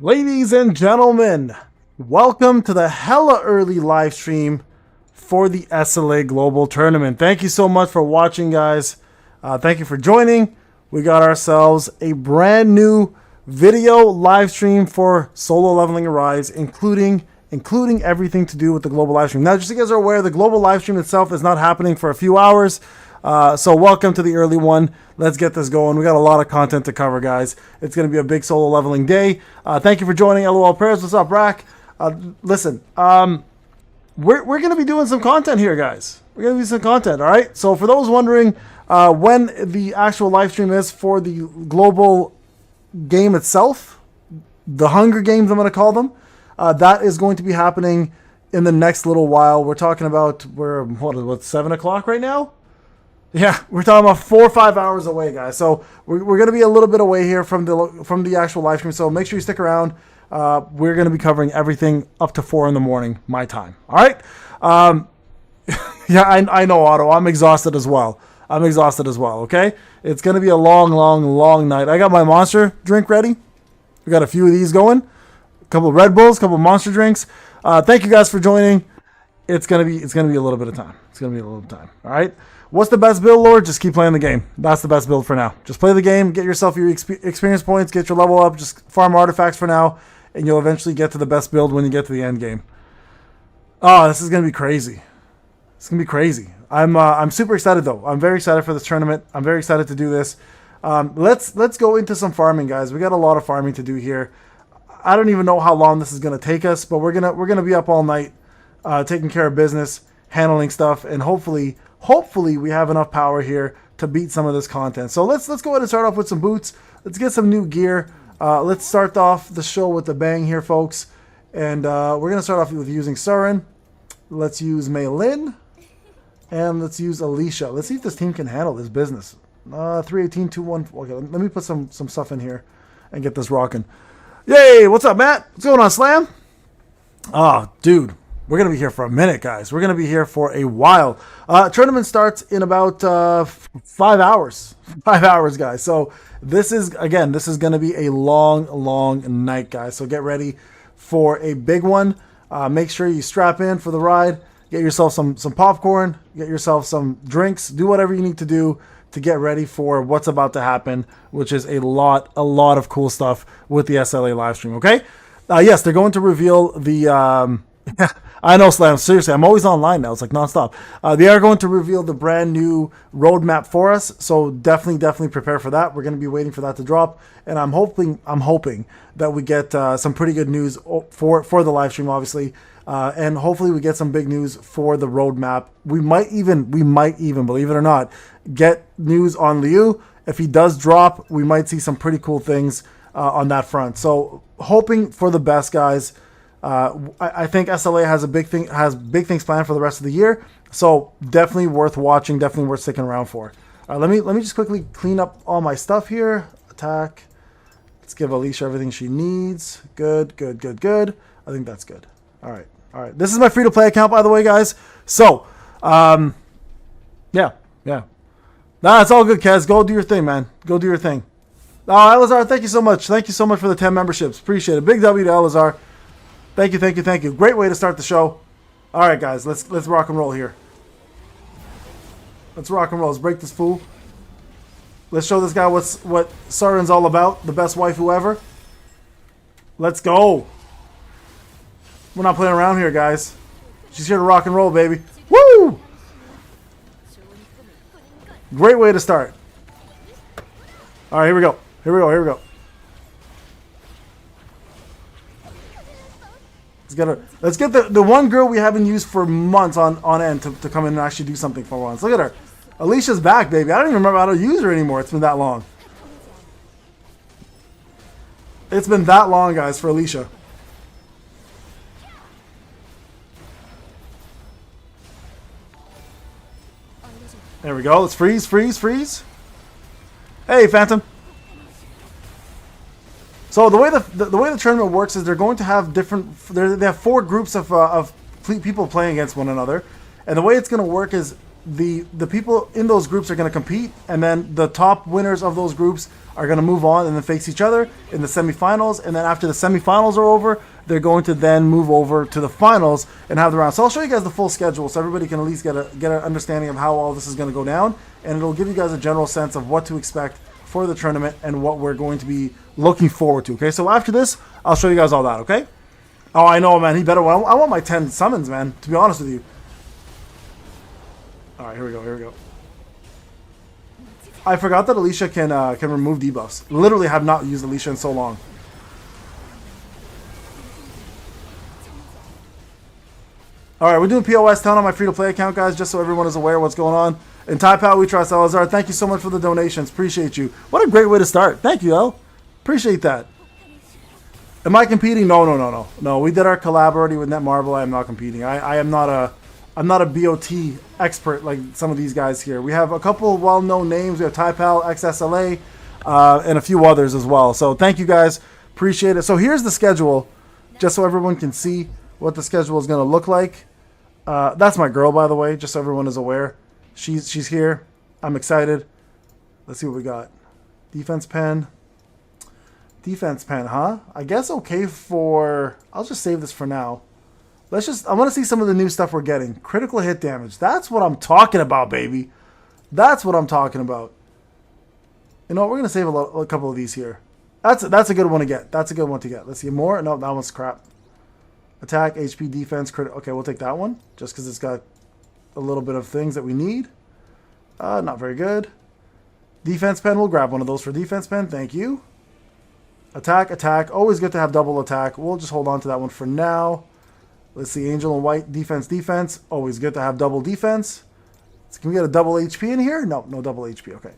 Ladies and gentlemen, welcome to the hella early live stream for the SLA Global Tournament. Thank you so much for watching, guys. Thank you for joining. We got ourselves a brand new video live stream for Solo Leveling Arise, including everything to do with the global live stream. Now, just so you guys are aware, the global live stream itself is not happening for a few hours. So welcome to the early one. Let's get this going. We got a lot of content to cover, guys. It's going to be a big solo leveling day. Thank you for joining. LOL Prayers. What's up, Rack? Listen, we're going to be doing some content here, guys. We're going to do some content, all right? So for those wondering when the actual live stream is for the global game itself, the Hunger Games, I'm going to call them, that is going to be happening in the next little while. We're talking about, what 7 o'clock right now? Yeah, we're talking about 4 or 5 hours away, guys. So we're going to be a little bit away here from the actual live stream. So make sure you stick around. We're going to be covering everything up to 4 in the morning, my time. All right? Yeah, I know, Otto. I'm exhausted as well. Okay? It's going to be a long night. I got my monster drink ready. We got a few of these going. A couple of Red Bulls, a couple of monster drinks. Thank you guys for joining. It's going to be a little bit of time. All right? What's the best build, Lord? Just keep playing the game. That's the best build for now. Just play the game, get yourself your experience points, get your level up, just farm artifacts for now, and you'll eventually get to the best build when you get to the end game. Oh, this is going to be crazy. It's going to be crazy. I'm super excited, though. I'm very excited for this tournament. I'm very excited to do this. Let's go into some farming, guys. We got a lot of farming to do here. I don't even know how long this is going to take us, but we're gonna be up all night taking care of business, handling stuff, and hopefully we have enough power here to beat some of this content. So let's go ahead and start off with some boots. Let's get some new gear. Let's start off the show with a bang here, folks. And we're going to start off with using Surin. Let's use Mei Lin. And let's use Alicia. Let's see if this team can handle this business. 318, 21. Okay, let me put some stuff in here and get this rocking. Yay! What's up, Matt? What's going on, Slam? Oh, dude. We're going to be here for a minute, guys. We're going to be here for a while. Tournament starts in about 5 hours. 5 hours, guys. So this is going to be a long night, guys. So get ready for a big one. Make sure you strap in for the ride. Get yourself some popcorn. Get yourself some drinks. Do whatever you need to do to get ready for what's about to happen, which is a lot of cool stuff with the SLA live stream, okay? Yes, they're going to reveal the... I know, Slam. Seriously, I'm always online now. It's like nonstop. They are going to reveal the brand new roadmap for us, so definitely prepare for that. We're going to be waiting for that to drop, and I'm hoping that we get some pretty good news for the live stream, obviously, and hopefully we get some big news for the roadmap. We might even, believe it or not, get news on Liu. If he does drop, we might see some pretty cool things on that front. So hoping for the best, guys. I think SLA has big things planned for the rest of the year, so definitely worth watching, definitely worth sticking around for. Let me just quickly clean up all my stuff here. Attack. Let's give Alicia everything she needs. Good. I think that's good. All right. This is my free-to-play account, by the way, guys. So, yeah. Nah, it's all good, Kez. Go do your thing, man. Go do your thing. Oh, Elazar, thank you so much. Thank you so much for the 10 memberships. Appreciate it. Big W to Elazar. Thank you. Great way to start the show. All right, guys, let's rock and roll here. Let's rock and roll. Let's break this fool. Let's show this guy what Surin's all about. The best waifu ever. Let's go. We're not playing around here, guys. She's here to rock and roll, baby. Woo! Great way to start. All right, here we go. Let's get the one girl we haven't used for months on end to come in and actually do something for once. Look at her. Alicia's back, baby. I don't even remember how to use her anymore. It's been that long. It's been that long, guys, for Alicia. There we go. Let's freeze. Hey, Phantom. So the way the tournament works is they're going to have they have 4 groups of people playing against one another, and the way it's going to work is the people in those groups are going to compete, and then the top winners of those groups are going to move on and then face each other in the semifinals. And then after the semifinals are over, they're going to then move over to the finals and have the round. So I'll show you guys the full schedule so everybody can at least get an understanding of how all this is going to go down, and it'll give you guys a general sense of what to expect for the tournament and what we're going to be looking forward to. Okay, so after this, I'll show you guys all that. Okay. Oh, I know, man. He better. I want my 10 summons, man. To be honest with you. All right, here we go. Here we go. I forgot that Alicia can remove debuffs. Literally have not used Alicia in so long. All right, we're doing POS 10 on my free-to-play account, guys, just so everyone is aware of what's going on. And Taipow, we trust. Elazar, thank you so much for the donations. Appreciate you. What a great way to start. Thank you, El. Appreciate that. Am I competing? No. We did our collab already with Netmarble. I am not competing. I'm not a BOT expert like some of these guys here. We have a couple well-known names. We have Taipal, XSLA, and a few others as well. So thank you guys. Appreciate it. So here's the schedule, just so everyone can see what the schedule is going to look like. That's my girl, by the way, just so everyone is aware. She's here. I'm excited. Let's see what we got. Defense pen. Defense pen, huh? I guess okay for... I'll just save this for now. I want to see some of the new stuff we're getting. Critical hit damage. That's what I'm talking about, baby. That's what I'm talking about. You know what? We're going to save a couple of these here. That's a good one to get. That's a good one to get. Let's see more. No, that one's crap. Attack, HP, defense, crit. Okay, we'll take that one. Just because it's got a little bit of things that we need. Not very good. Defense pen. We'll grab one of those for defense pen. Thank you. Attack, attack. Always good to have double attack. We'll just hold on to that one for now. Let's see. Angel and white. Defense, defense. Always good to have double defense. So can we get a double HP in here? No double HP. Okay.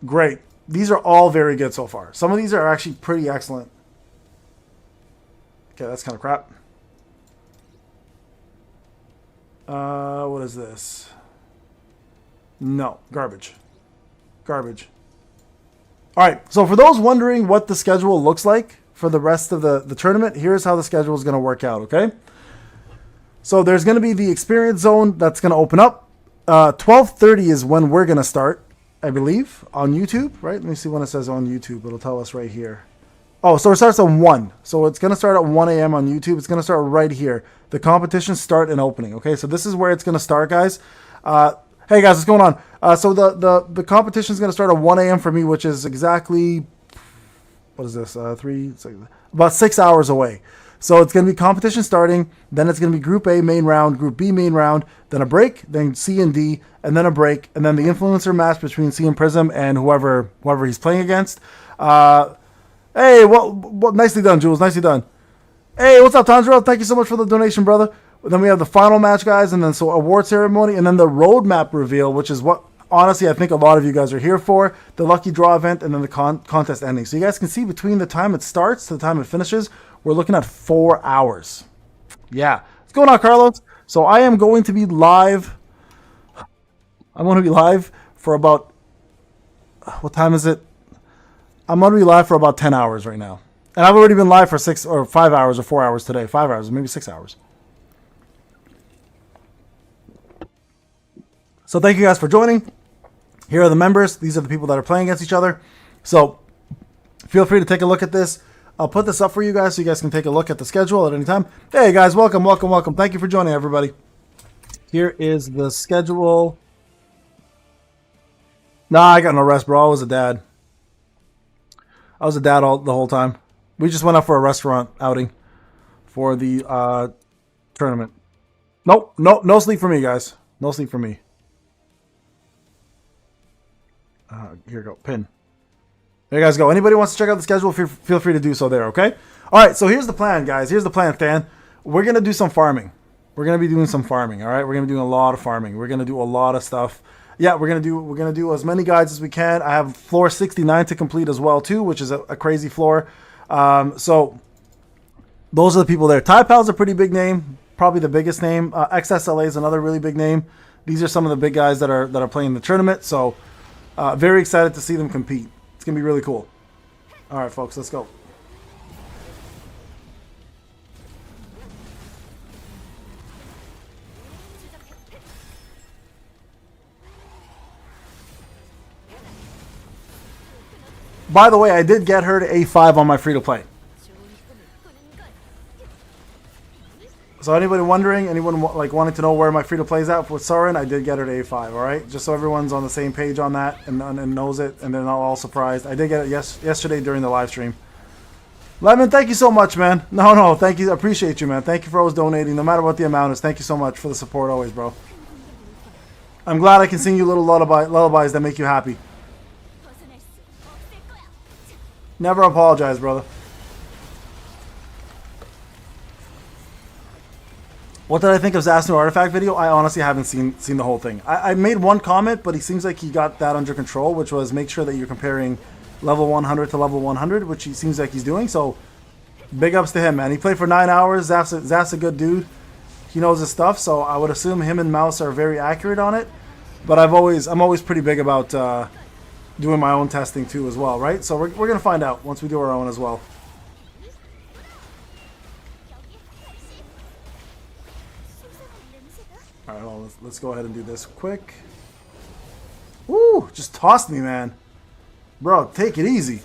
Great. These are all very good so far. Some of these are actually pretty excellent. Okay, that's kind of crap. What is this? No, garbage. Garbage. All right, so for those wondering what the schedule looks like for the rest of the tournament, here's how the schedule is going to work out, okay? So there's going to be the experience zone that's going to open up. 12:30 is when we're going to start, I believe, on YouTube, right? Let me see when it says on YouTube. It'll tell us right here. Oh, so it starts at 1. So it's going to start at 1 a.m. on YouTube. It's going to start right here. The competition start and opening, okay? So this is where it's going to start, guys. Hey, guys, what's going on? So the competition is going to start at 1 a.m. for me, which is exactly, what is this, about 6 hours away. So it's going to be competition starting, then it's going to be Group A main round, Group B main round, then a break, then C and D, and then a break, and then the influencer match between C and Prism and whoever he's playing against. Hey, well, nicely done, Jules. Nicely done. Hey, what's up, Tanjiro? Thank you so much for the donation, brother. Then we have the final match, guys, and then so award ceremony, and then the roadmap reveal, which is what, honestly, I think a lot of you guys are here for. The lucky draw event, and then the contest ending. So you guys can see between the time it starts to the time it finishes, we're looking at 4 hours. Yeah. What's going on, Carlos? So I am going to be live. I'm going to be live for about, what time is it? I'm going to be live for about 10 hours right now. And I've already been live for 6 or 5 hours or 4 hours today. 5 hours, maybe 6 hours. So thank you guys for joining. Here are the members. These are the people that are playing against each other. So feel free to take a look at this. I'll put this up for you guys so you guys can take a look at the schedule at any time. Hey guys, welcome. Thank you for joining, everybody. Here is the schedule. Nah, I got no rest, bro. I was a dad. The whole time. We just went out for a restaurant outing for the tournament. Nope, no sleep for me, guys. No sleep for me. Here we go, pin. There you guys go. Anybody wants to check out the schedule, feel free to do so there, okay? All right, so here's the plan, guys. Here's the plan, Than. We're going to do some farming. We're going to be doing some farming, all right? We're going to be doing a lot of farming. We're going to do a lot of stuff. Yeah, we're gonna do as many guides as we can. I have floor 69 to complete as well too, which is a crazy floor. So those are the people there. Taipal's a pretty big name, probably the biggest name. XSLA is another really big name. These are some of the big guys that are playing the tournament. So very excited to see them compete. It's gonna be really cool. All right, folks, let's go. By the way, I did get her to A5 on my free-to-play. So anybody wondering, anyone like wanting to know where my free-to-play is at with Soren, I did get her to A5, all right? Just so everyone's on the same page on that and knows it, and they're not all surprised. I did get it yesterday during the live stream. Lemon, thank you so much, man. No, thank you. I appreciate you, man. Thank you for always donating, no matter what the amount is. Thank you so much for the support always, bro. I'm glad I can sing you little lullabies that make you happy. Never apologize, brother. What did I think of Zast's new artifact video? I honestly haven't seen the whole thing. I made one comment, but he seems like he got that under control, which was make sure that you're comparing level 100 to level 100, which he seems like he's doing. So big ups to him, man. He played for 9 hours. Zast's a good dude. He knows his stuff, so I would assume him and Mouse are very accurate on it. But I'm always pretty big about doing my own testing too as well, right? So we're gonna find out once we do our own as well. All right, well, let's go ahead and do this quick. Woo! Just tossed me, man. Bro, take it easy.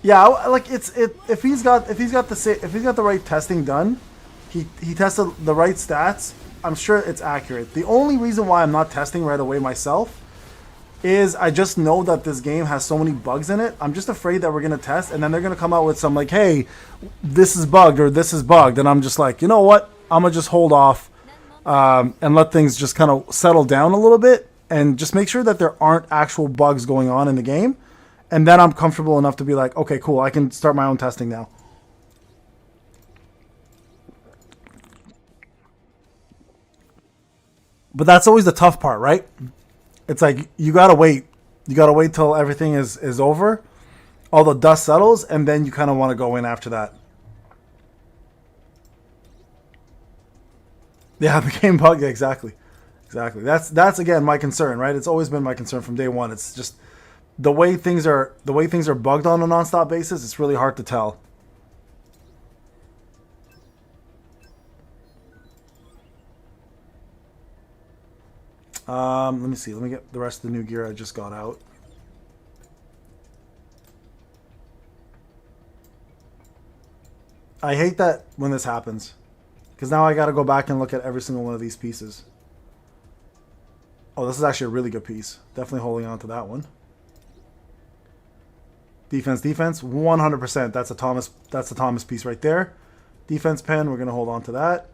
Yeah, like if he's got the right testing done, he tested the right stats. I'm sure it's accurate. The only reason why I'm not testing right away myself is I just know that this game has so many bugs in it. I'm just afraid that we're going to test, and then they're going to come out with some like, hey, this is bugged or this is bugged. And I'm just like, you know what? I'm going to just hold off and let things just kind of settle down a little bit and just make sure that there aren't actual bugs going on in the game. And then I'm comfortable enough to be like, okay, cool, I can start my own testing now. But that's always the tough part, right? It's like you gotta wait. You gotta wait till everything is over, all the dust settles, and then you kind of want to go in after that. Yeah, the game bug. Yeah, exactly. That's again my concern, right? It's always been my concern from day one. It's just the way things are bugged on a nonstop basis. It's really hard to tell. Let me see. Let me get the rest of the new gear I just got out. I hate that when this happens, because now I got to go back and look at every single one of these pieces. Oh, this is actually a really good piece. Definitely holding on to that one. Defense, 100%. That's a Thomas piece right there. Defense pen, we're gonna hold on to that.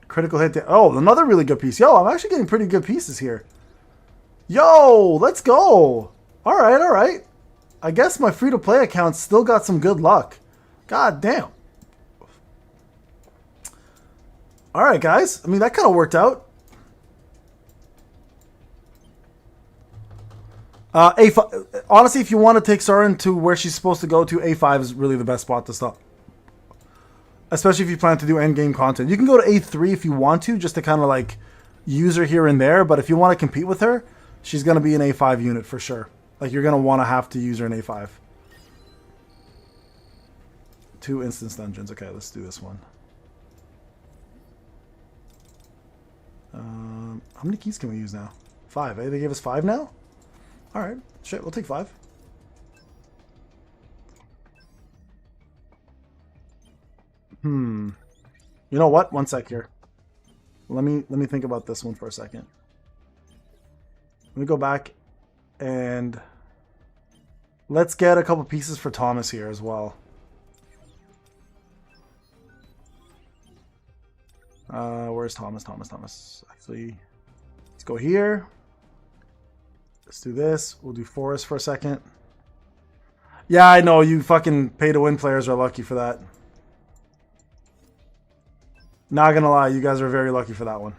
Critical hit. Oh, another really good piece. Yo, I'm actually getting pretty good pieces here. Yo, let's go. All right. I guess my free-to-play account still got some good luck. God damn. All right, guys. I mean, that kind of worked out. A5. Honestly, if you want to take Soren to where she's supposed to go to, A5 is really the best spot to stop. Especially if you plan to do endgame content. You can go to A3 if you want to, just to kind of like use her here and there. But if you want to compete with her, she's going to be an A5 unit for sure. Like, you're going to want to have to use her in A5. 2 instance dungeons. Okay, let's do this one. How many keys can we use now? 5, eh? They gave us 5 now? Alright. Shit, we'll take 5. You know what? One sec here. Let me think about this one for a second. Let me go back and let's get a couple pieces for Thomas here as well. Where's Thomas? Actually, let's go here. Let's do this. We'll do Forest for a second. Yeah, I know you fucking pay-to-win players are lucky for that. Not gonna lie, you guys are very lucky for that one.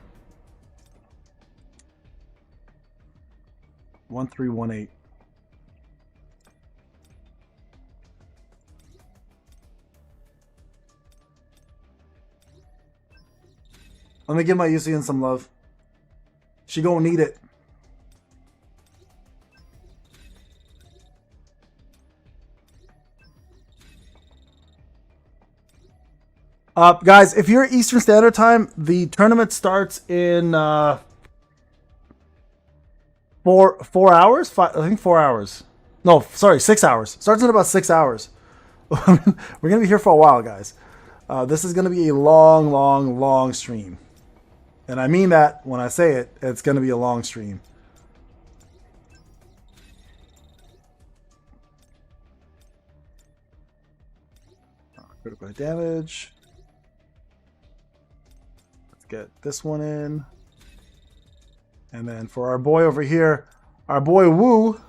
1318. Let me give my Yusian some love. She gonna need it. Guys, if you're Eastern Standard Time, the tournament starts in 4 hours. I think 4 hours. No, sorry, 6 hours. Starts in about 6 hours. We're gonna be here for a while, guys. This is gonna be a long, long, long stream, and I mean that when I say it. It's gonna be a long stream. Critical damage. Let's get this one in. And then for our boy over here, our boy Wu,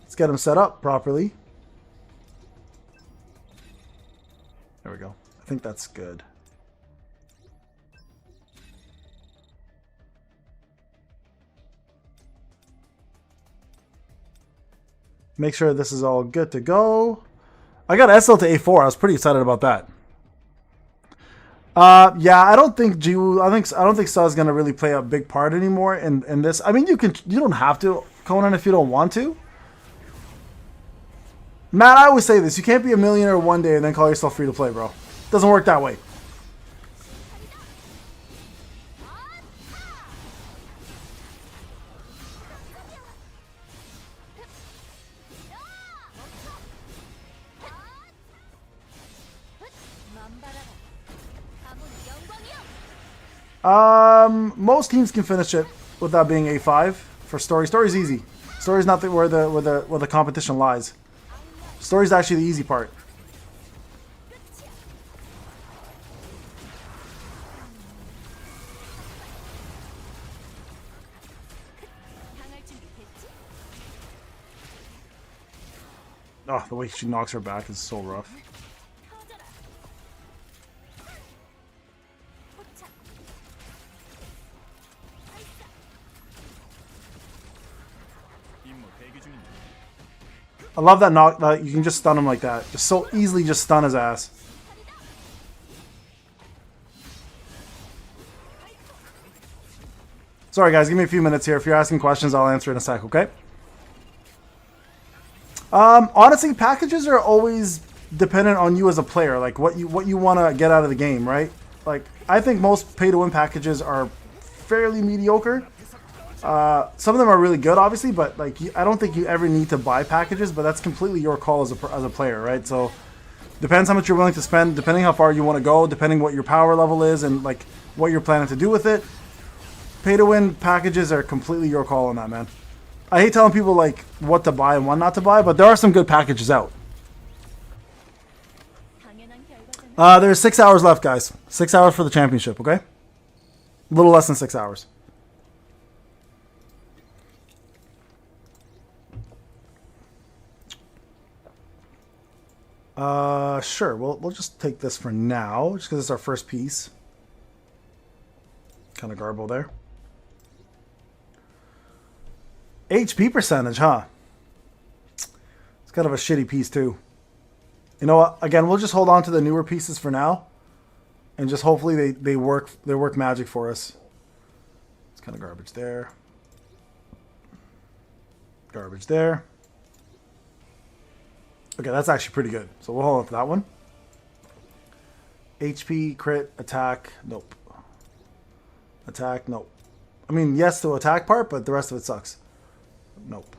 let's get him set up properly. There we go. I think that's good. Make sure this is all good to go. I got SL to A4. I was pretty excited about that. Yeah, I don't think I don't think Sa's gonna really play a big part anymore in this. I mean, you don't have to, Conan, if you don't want to. Matt, I always say this: you can't be a millionaire one day and then call yourself free to play, bro. Doesn't work that way. Most teams can finish it without being A5 for story. Story's easy. Story's not where the competition lies. Story's actually the easy part. Oh, the way she knocks her back is so rough. I love that knock. You can just stun him like that. Just so easily just stun his ass. Sorry guys, give me a few minutes here. If you're asking questions, I'll answer in a sec, okay? Honestly, packages are always dependent on you as a player, like what you want to get out of the game, right? Like, I think most pay-to-win packages are fairly mediocre. Some of them are really good, obviously, but like I don't think you ever need to buy packages. But that's completely your call as a player, right? So depends how much you're willing to spend, depending how far you want to go, depending what your power level is, and like what you're planning to do with it. Pay-to-win packages are completely your call on that, man. I hate telling people like what to buy and what not to buy, but there are some good packages out. There's 6 hours left, guys. 6 hours for the championship, okay? A little less than 6 hours. Sure. We'll just take this for now, just because it's our first piece. Kind of garble there. HP percentage, huh? It's kind of a shitty piece too. You know what? Again, we'll just hold on to the newer pieces for now, and just hopefully they work magic for us. It's kind of garbage there. Garbage there. Okay, that's actually pretty good. So we'll hold on to that one. HP, crit, attack, nope. Attack, nope. I mean, yes to attack part, but the rest of it sucks. Nope.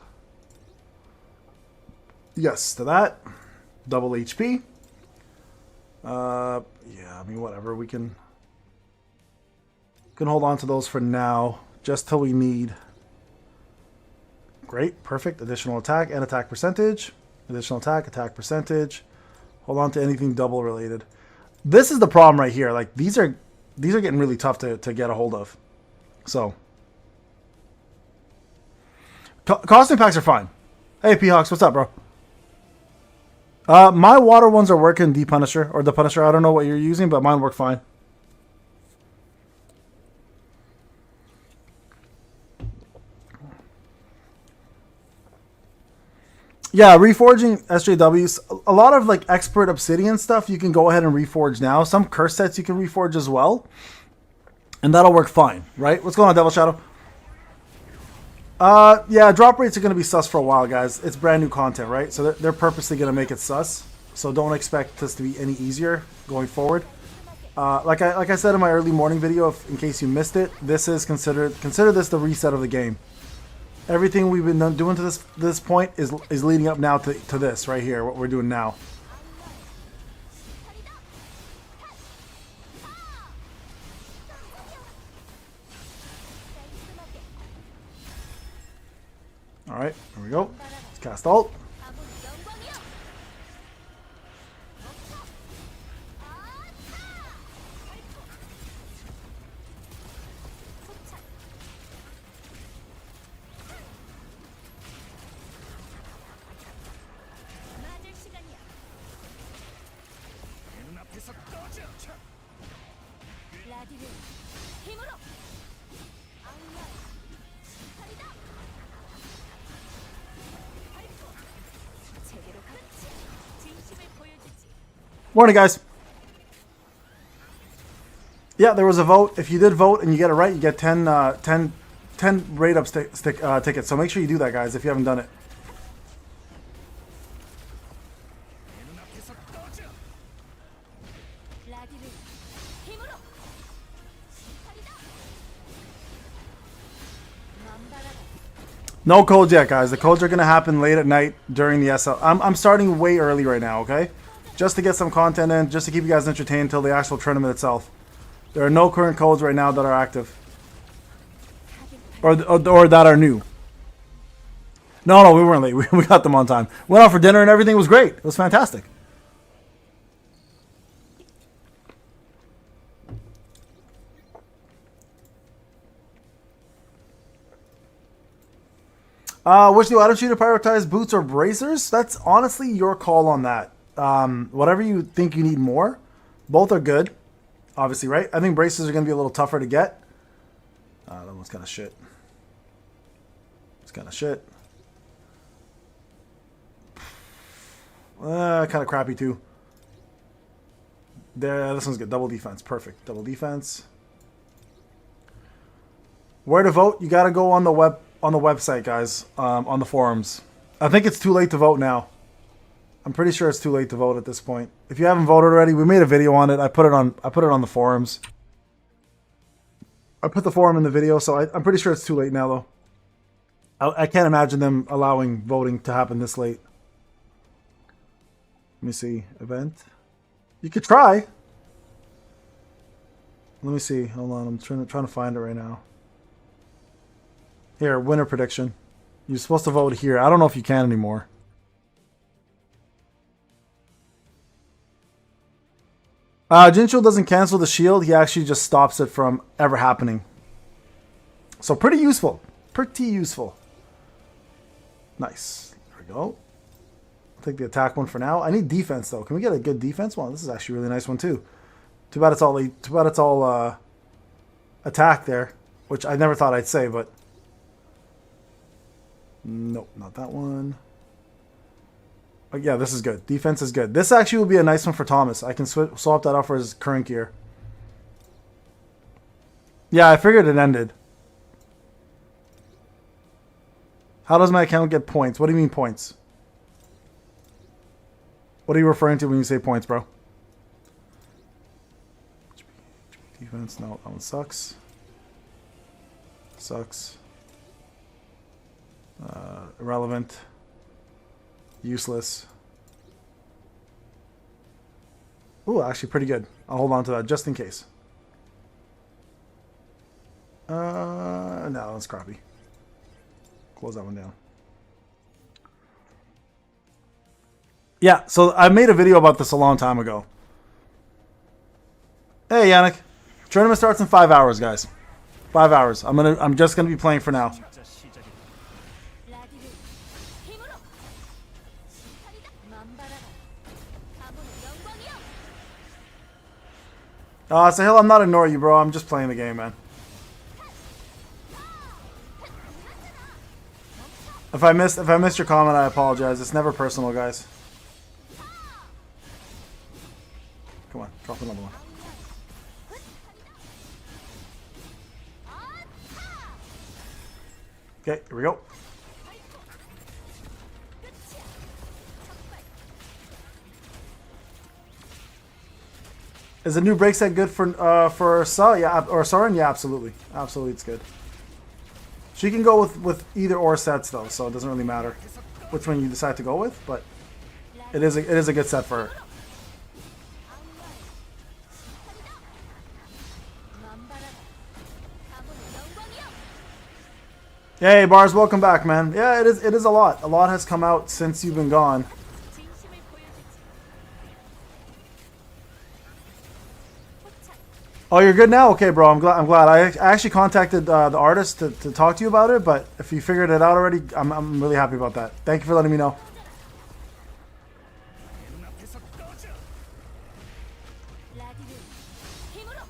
Yes to that. Double HP. Yeah, I mean, whatever. We can hold on to those for now, just till we need. Great, perfect. Additional attack and attack percentage. Additional attack percentage. Hold on to anything double related. This is the problem right here. Like these are getting really tough to get a hold of. So costume packs are fine. Hey P-Hawks, what's up, bro? My water ones are working. The Punisher or the Punisher. I don't know what you're using, but mine work fine. Yeah, reforging SJWs. A lot of like expert obsidian stuff you can go ahead and reforge now. Some curse sets you can reforge as well. And that'll work fine, right? What's going on, Devil Shadow? Yeah, drop rates are going to be sus for a while, guys. It's brand new content, right? So they're purposely going to make it sus. so don't expect this to be any easier going forward. Like I said in my early morning video, in case you missed it, this is consider this the reset of the game. Everything we've been doing to this point is leading up now to this right here, what we're doing now. All right, here we go. Let's cast ult. Morning, guys. Yeah, there was a vote. If you did vote and you get it right, you get 10 rate up tickets. So make sure you do that, guys, if you haven't done it. No codes yet, guys. The codes are going to happen late at night during the SL. I'm starting way early right now, okay? Just to get some content in, just to keep you guys entertained until the actual tournament itself. There are no current codes right now that are active. Or that are new. No, we weren't late. We got them on time. Went out for dinner and everything was great. It was fantastic. Which new item should you prioritize, boots or bracers? That's honestly your call on that. Whatever you think you need more. Both are good, obviously, right? I think bracers are going to be a little tougher to get. That one's kind of shit. It's kind of shit. Kind of crappy too. There, this one's good. Double defense, perfect. Double defense. Where to vote? You got to go on the website, guys. On the forums. I think it's too late to vote now. I'm pretty sure it's too late to vote at this point. If you haven't voted already, we made a video on it. I put it on the forums. I put the forum in the video, so I'm pretty sure it's too late now, though. I can't imagine them allowing voting to happen this late. Let me see. Event. You could try. Let me see. Hold on. I'm trying to find it right now. Here, winner prediction. You're supposed to vote here. I don't know if you can anymore. Jincho doesn't cancel the shield. He actually just stops it from ever happening. So pretty useful. Pretty useful. Nice. There we go. I'll take the attack one for now. I need defense though. Can we get a good defense one? This is actually a really nice one too. Too bad it's all attack there, which I never thought I'd say, but nope, not that one. Oh, yeah, this is good. Defense is good. This actually will be a nice one for Thomas. I can swap that out for his current gear. Yeah, I figured it ended. How does my account get points? What do you mean points? What are you referring to when you say points, bro? Defense, no, that one sucks. Sucks. Irrelevant. Useless. Ooh, actually pretty good. I'll hold on to that just in case. No, that's crappy. Close that one down. Yeah, so I made a video about this a long time ago. Hey, Yannick. Tournament starts in 5 hours, guys. 5 hours. I'm just gonna be playing for now. Sahil, I'm not ignoring you, bro. I'm just playing the game, man. If I missed your comment, I apologize. It's never personal, guys. Come on, drop another one. Okay, here we go. Is the new break set good for Sa? Yeah, or Soren? Yeah, absolutely. Absolutely, it's good. She can go with either or sets though, so it doesn't really matter which one you decide to go with. But it is a good set for her. Hey Bars, welcome back, man. Yeah, it is a lot. A lot has come out since you've been gone. Oh, you're good now? Okay, bro. I'm glad. I actually contacted the artist to talk to you about it, but if you figured it out already, I'm really happy about that. Thank you for letting me know.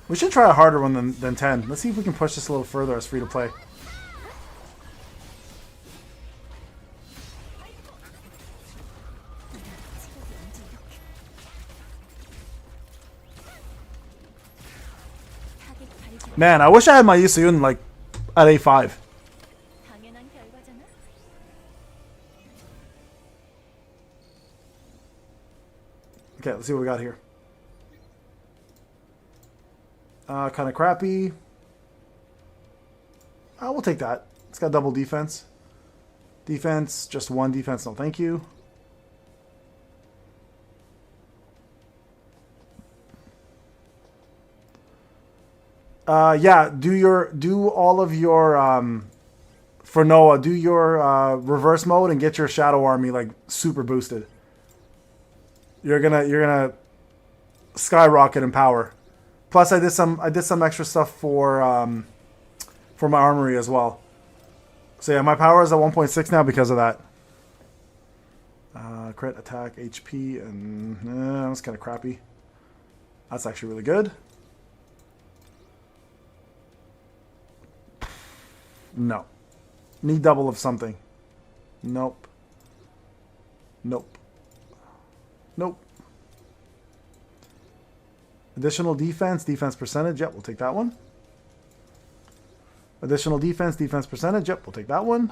We should try a harder one than 10. Let's see if we can push this a little further as free to play. Man, I wish I had my Yusuyun like at A5. Okay, let's see what we got here. Kind of crappy. We'll take that. It's got double defense. Defense, just one defense. No, thank you. Yeah, do all of your for Noah, do your reverse mode and get your Shadow Army like super boosted. You're gonna skyrocket in power. Plus, I did some extra stuff for my armory as well. So yeah, my power is at 1.6 now because of that. Crit, attack, HP, and that's kind of crappy. That's actually really good. No. Need double of something. Nope. Nope. Nope. Additional defense, defense percentage. Yep, we'll take that one. Additional defense, defense percentage. Yep, we'll take that one.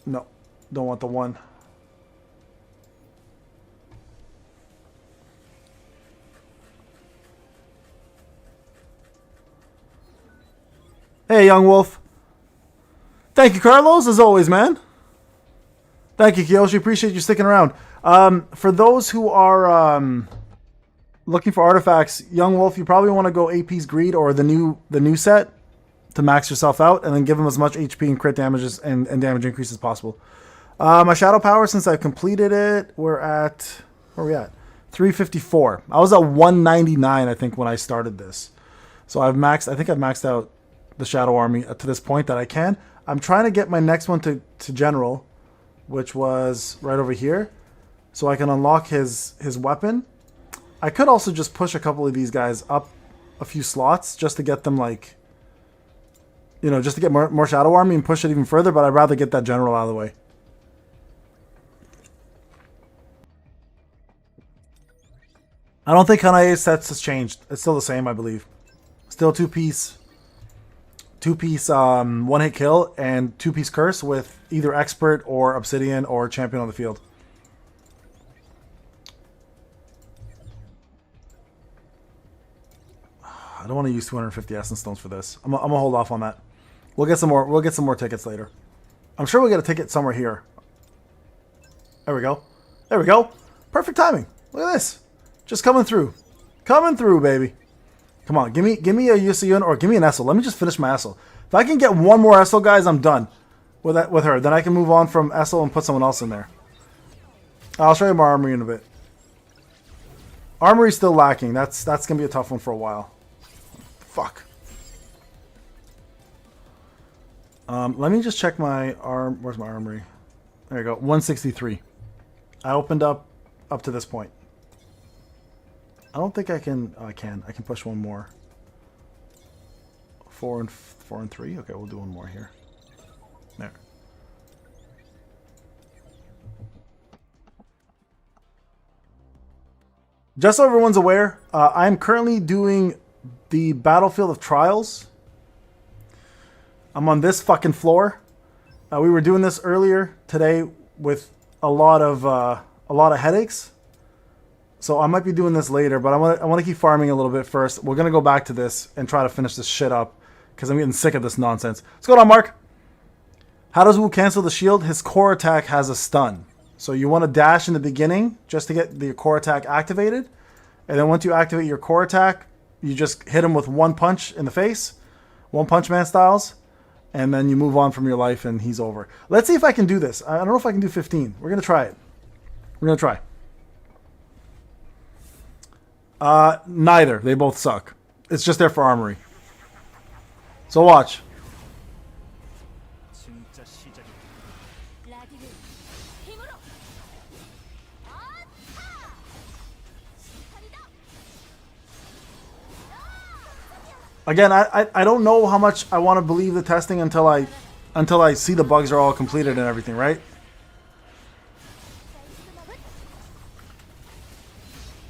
No, don't want the one. Hey, Young Wolf. Thank you, Carlos, as always, man. Thank you, Kiyoshi. Appreciate you sticking around. For those who are looking for artifacts, Young Wolf, you probably want to go AP's Greed or the new set to max yourself out, and then give them as much HP and crit damages and damage increase as possible. My Shadow Power, since I've completed it, we're at... Where are we at? 354. I was at 199, I think, when I started this. So I think I've maxed out the Shadow Army to this point that I can. I'm trying to get my next one to General, which was right over here, so I can unlock his weapon. I could also just push a couple of these guys up a few slots just to get them, like, you know, just to get more Shadow Army and push it even further, but I'd rather get that General out of the way. I don't think Hanae's sets has changed. It's still the same, I believe. Still two-piece one-hit kill and two-piece curse with either Expert or Obsidian or Champion on the field. I don't want to use 250 Essence Stones for this. I'm gonna hold off on that. We'll get some more. We'll get some more tickets later. I'm sure we'll get a ticket somewhere here. There we go. There we go. Perfect timing. Look at this. Just coming through. Coming through, baby. Come on, give me a Yusuyun or give me an Essel. Let me just finish my Essel. If I can get one more Essel, guys, I'm done with her. Then I can move on from Essel and put someone else in there. I'll show you my armory in a bit. Armory's still lacking. That's gonna be a tough one for a while. Fuck. Let me just check my Where's my armory? There you go. 163. I opened up to this point. I don't think I can. Oh, I can push one more. 4 and 3. Okay, we'll do one more here. There. Just so everyone's aware, I'm currently doing the Battlefield of Trials. I'm on this fucking floor. We were doing this earlier today with a lot of headaches. So I might be doing this later, but I want to keep farming a little bit first. We're going to go back to this and try to finish this shit up because I'm getting sick of this nonsense. What's going on, Mark? How does Wu cancel the shield? His core attack has a stun. So you want to dash in the beginning just to get the core attack activated. And then once you activate your core attack, you just hit him with one punch in the face. One Punch Man styles. And then you move on from your life and he's over. Let's see if I can do this. I don't know if I can do 15. We're going to try it. We're going to try. Neither. They both suck. It's just there for armory. So watch. Again, I don't know how much I want to believe the testing until I see the bugs are all completed and everything, right?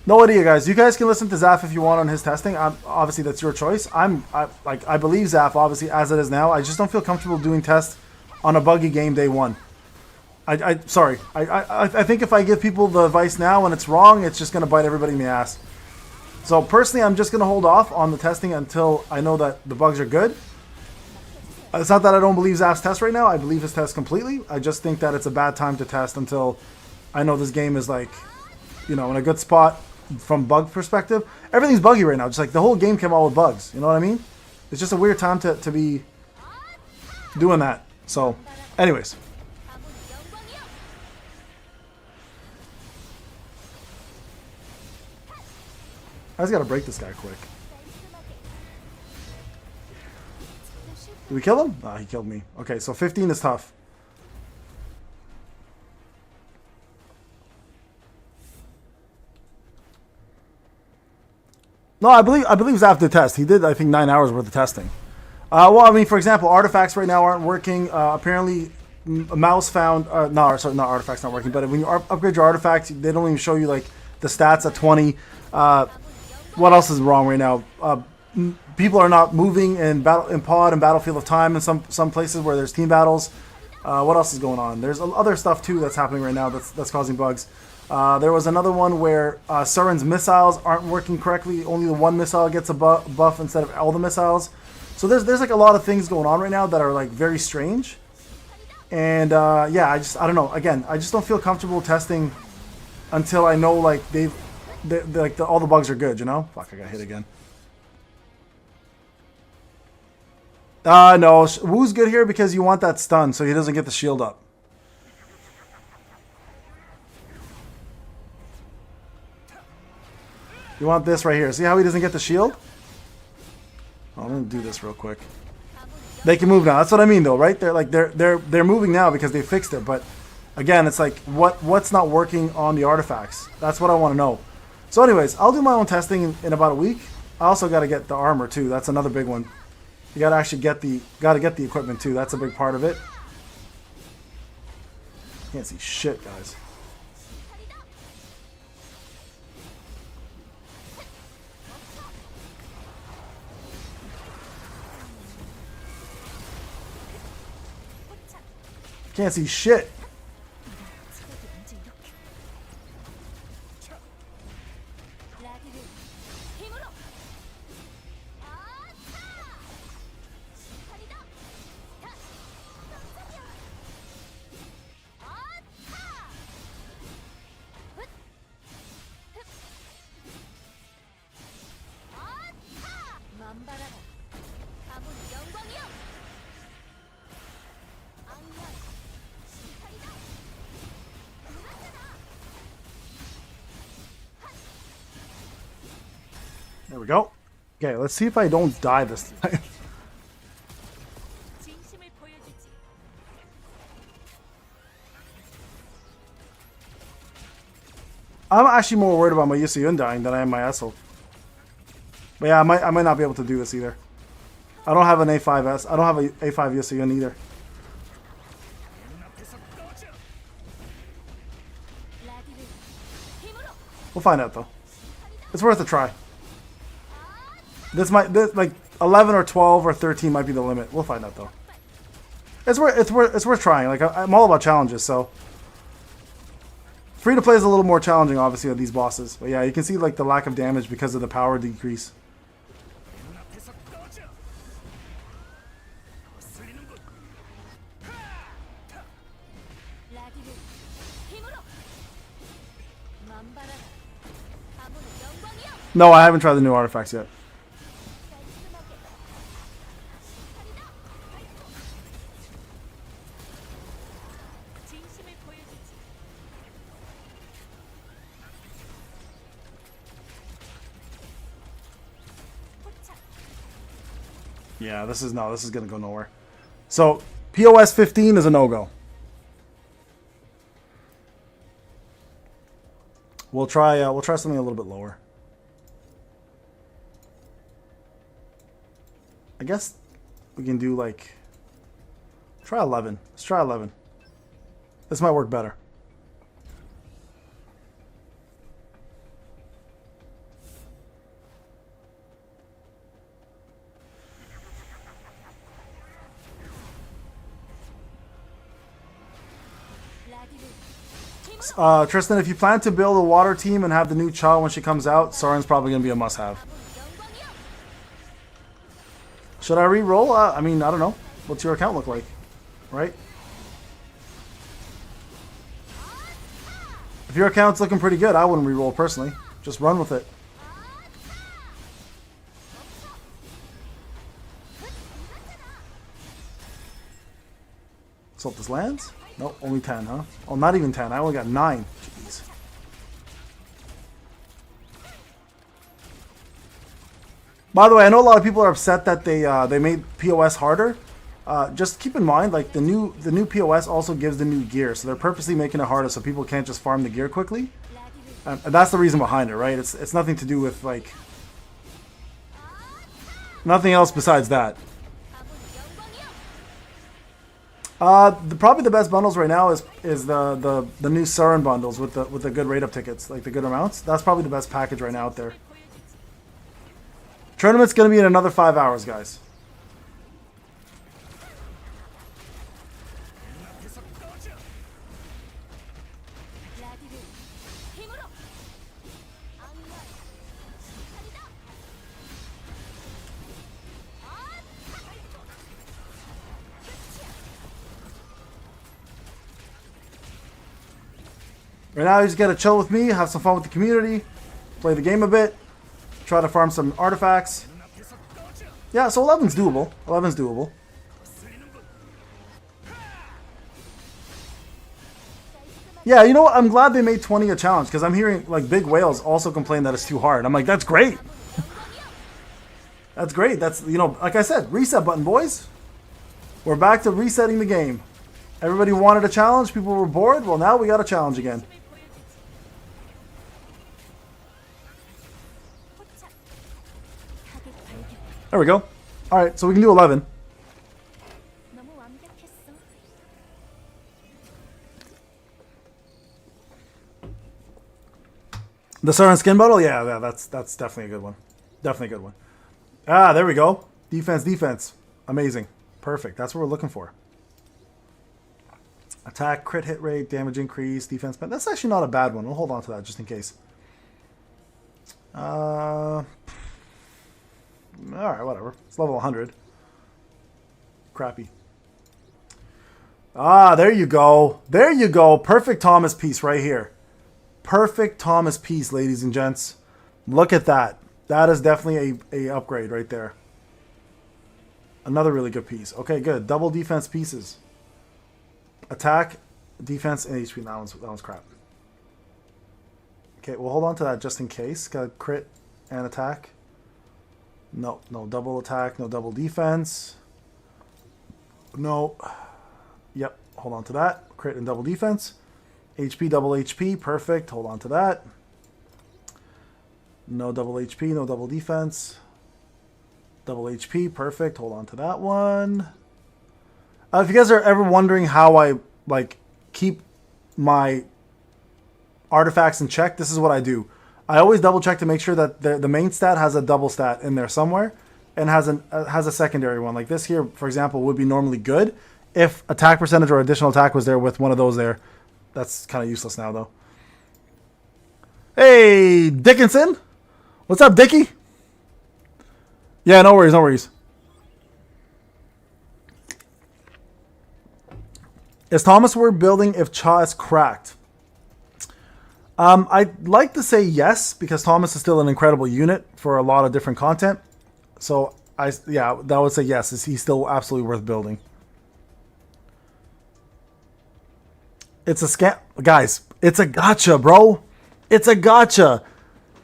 No idea, guys. You guys can listen to Zaf if you want on his testing. Obviously, that's your choice. I believe Zaf, obviously, as it is now. I just don't feel comfortable doing tests on a buggy game day one. Sorry. I think if I give people the advice now and it's wrong, it's just going to bite everybody in the ass. So, personally, I'm just going to hold off on the testing until I know that the bugs are good. It's not that I don't believe Zaf's test right now. I believe his test completely. I just think that it's a bad time to test until I know this game is, like, you know, in a good spot. From bug perspective, everything's buggy right now. Just like the whole game came out with bugs. You know what I mean? It's just a weird time to be doing that. So, anyways. I just gotta break this guy quick. Did we kill him? Ah, he killed me. Okay, so 15 is tough. No, I believe Zaf did test. He did, I think, 9 hours worth of testing. Well, I mean, for example, artifacts right now aren't working. Apparently, Mouse found... no, sorry, not artifacts not working, but when you upgrade your artifacts, they don't even show you, like, the stats at 20. What else is wrong right now? People are not moving in pod and Battlefield of Time in some places where there's team battles. What else is going on? There's other stuff, too, that's happening right now that's causing bugs. There was another one where Surin's missiles aren't working correctly. Only the one missile gets a buff instead of all the missiles. So there's like a lot of things going on right now that are like very strange. And yeah, I don't know. Again, I just don't feel comfortable testing until I know like all the bugs are good. You know? Fuck, I got hit again. No, Wu's good here because you want that stun so he doesn't get the shield up. You want this right here. See how he doesn't get the shield? Oh, I'm gonna do this real quick. They can move now. That's what I mean, though, right? They're moving now because they fixed it. But again, it's like what's not working on the artifacts? That's what I want to know. So, anyways, I'll do my own testing in about a week. I also got to get the armor too. That's another big one. You got to actually get the equipment too. That's a big part of it. Can't see shit, guys. Can't see shit. There we go. Okay, let's see if I don't die this time. I'm actually more worried about my Yusuyun dying than I am my Essel. But yeah, I might not be able to do this either. I don't have an A5S. I don't have an A5 Yusuyun either. We'll find out though. It's worth a try. This like 11 or 12 or 13 might be the limit. We'll find out though. It's worth trying. Like I'm all about challenges, so Free to play is a little more challenging, obviously, with these bosses. But yeah, you can see like the lack of damage because of the power decrease. No, I haven't tried the new artifacts yet. Yeah, this is gonna go nowhere. So POS 15 is a no-go. We'll try something a little bit lower. I guess we can do like try 11. Let's try 11. This might work better. Tristan, if you plan to build a water team and have the new Cha when she comes out, Soren's probably going to be a must-have. Should I re-roll? I mean, I don't know. What's your account look like? Right? If your account's looking pretty good, I wouldn't re-roll personally. Just run with it. Let's hope this lands. Nope, only 10, huh? Oh, not even 10. I only got 9. Jeez. By the way, I know a lot of people are upset that they made POS harder. Just keep in mind, like the new POS also gives the new gear, so they're purposely making it harder so people can't just farm the gear quickly. And that's the reason behind it, right? It's nothing to do with like nothing else besides that. Probably the best bundles right now is the new Surin bundles with the good rate up tickets, like the good amounts. That's probably the best package right now out there. Tournament's gonna be in another 5 hours, guys. Right now, you just gotta chill with me, have some fun with the community, play the game a bit, try to farm some artifacts. Yeah, so 11's doable. 11's doable. Yeah, you know what? I'm glad they made 20 a challenge because I'm hearing like big whales also complain that it's too hard. I'm like, that's great. That's great. That's, you know, like I said, reset button, boys. We're back to resetting the game. Everybody wanted a challenge. People were bored. Well, now we got a challenge again. There we go. All right, so we can do 11. The Surin skin bottle? Yeah, that's definitely a good one. Definitely a good one. Ah, there we go. Defense, defense. Amazing. Perfect. That's what we're looking for. Attack, crit hit rate, damage increase, defense. But that's actually not a bad one. We'll hold on to that just in case. Alright, whatever. It's level 100. Crappy. Ah, there you go. There you go. Perfect Thomas piece right here. Perfect Thomas piece, ladies and gents. Look at that. That is definitely a upgrade right there. Another really good piece. Okay, good. Double defense pieces. Attack, defense, and HP. That one's crap. Okay, we'll hold on to that just in case. Got crit and attack. No double attack, no double defense. No. Yep, hold on to that. Crit and double defense. HP, double HP, perfect. Hold on to that. No double HP, no double defense. Double HP, perfect. Hold on to that one. If you guys are ever wondering how I like keep my artifacts in check, this is what I do. I always double check to make sure that the main stat has a double stat in there somewhere and has a secondary one. Like this here, for example, would be normally good if attack percentage or additional attack was there with one of those there. That's kind of useless now though. Hey, Dickinson. What's up, Dickie? Yeah, no worries, no worries. Is Thomas worth building if Cha is cracked? I'd like to say yes, because Thomas is still an incredible unit for a lot of different content. So, that would say yes. Is he still absolutely worth building? It's a scam. Guys, it's a gotcha, bro. It's a gotcha.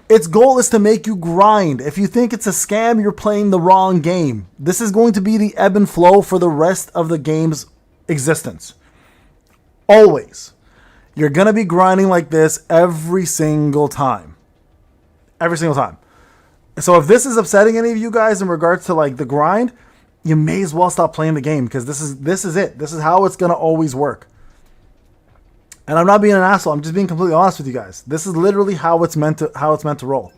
Its goal is to make you grind. If you think it's a scam, you're playing the wrong game. This is going to be the ebb and flow for the rest of the game's existence. Always. You're going to be grinding like this every single time. Every single time. So if this is upsetting any of you guys in regards to like the grind, you may as well stop playing the game, because this is it. This is how it's going to always work. And I'm not being an asshole. I'm just being completely honest with you guys. This is literally how it's meant to roll.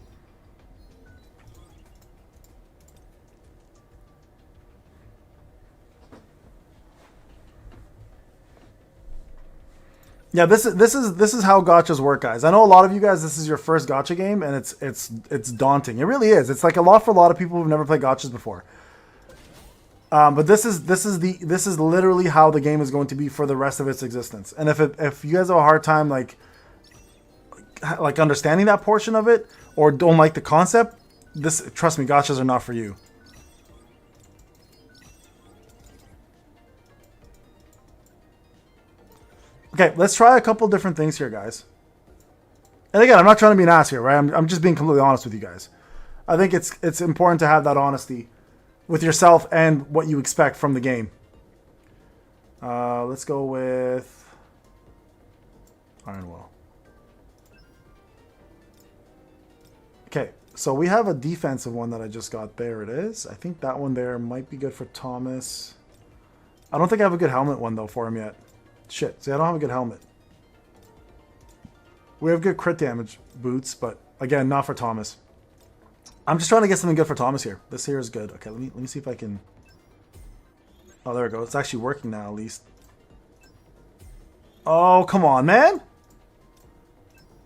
Yeah, this is how gachas work, guys. I know a lot of you guys, this is your first gacha game, and it's daunting. It really is. It's like a lot for a lot of people who've never played gachas before. But this is literally how the game is going to be for the rest of its existence. And if you guys have a hard time like understanding that portion of it, or don't like the concept, trust me, gachas are not for you. Okay, let's try a couple different things here, guys. And again, I'm not trying to be an ass here, right? I'm just being completely honest with you guys. I think it's important to have that honesty with yourself and what you expect from the game. Let's go with Ironwell. Okay, so we have a defensive one that I just got. There it is. I think that one there might be good for Thomas. I don't think I have a good helmet one, though, for him yet. Shit, see, I don't have a good helmet. We have good crit damage boots, but again, not for Thomas. I'm just trying to get something good for Thomas here. This here is good. Okay, let me see if I can... Oh, there we go. It's actually working now, at least. Oh, come on, man!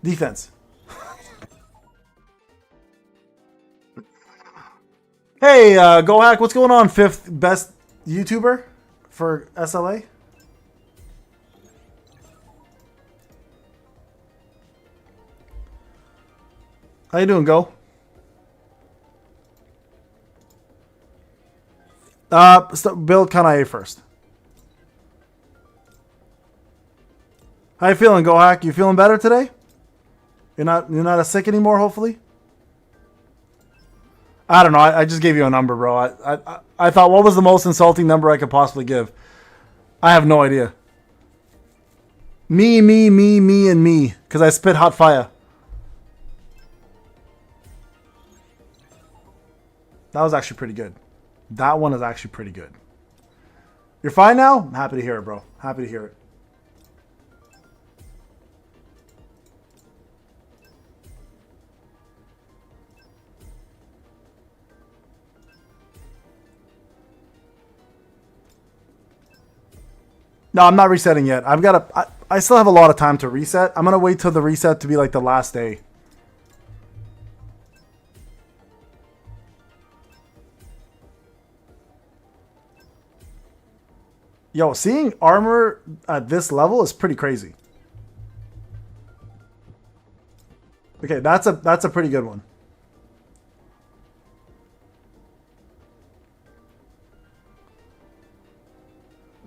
Defense. Hey, GoHack, what's going on? 5th best YouTuber for SLA? How you doing, Go? Build Kanae first. How you feeling, GoHack? You feeling better today? You're not as sick anymore, hopefully? I don't know. I just gave you a number, bro. I thought, what was the most insulting number I could possibly give? I have no idea. Me, and me. Because I spit hot fire. That was actually pretty good. That one is actually pretty good. You're fine now? I'm happy to hear it, bro. Happy to hear it. No, I'm not resetting yet. I still have a lot of time to reset. I'm going to wait till the reset to be like the last day. Yo, seeing armor at this level is pretty crazy. Okay, that's a pretty good one.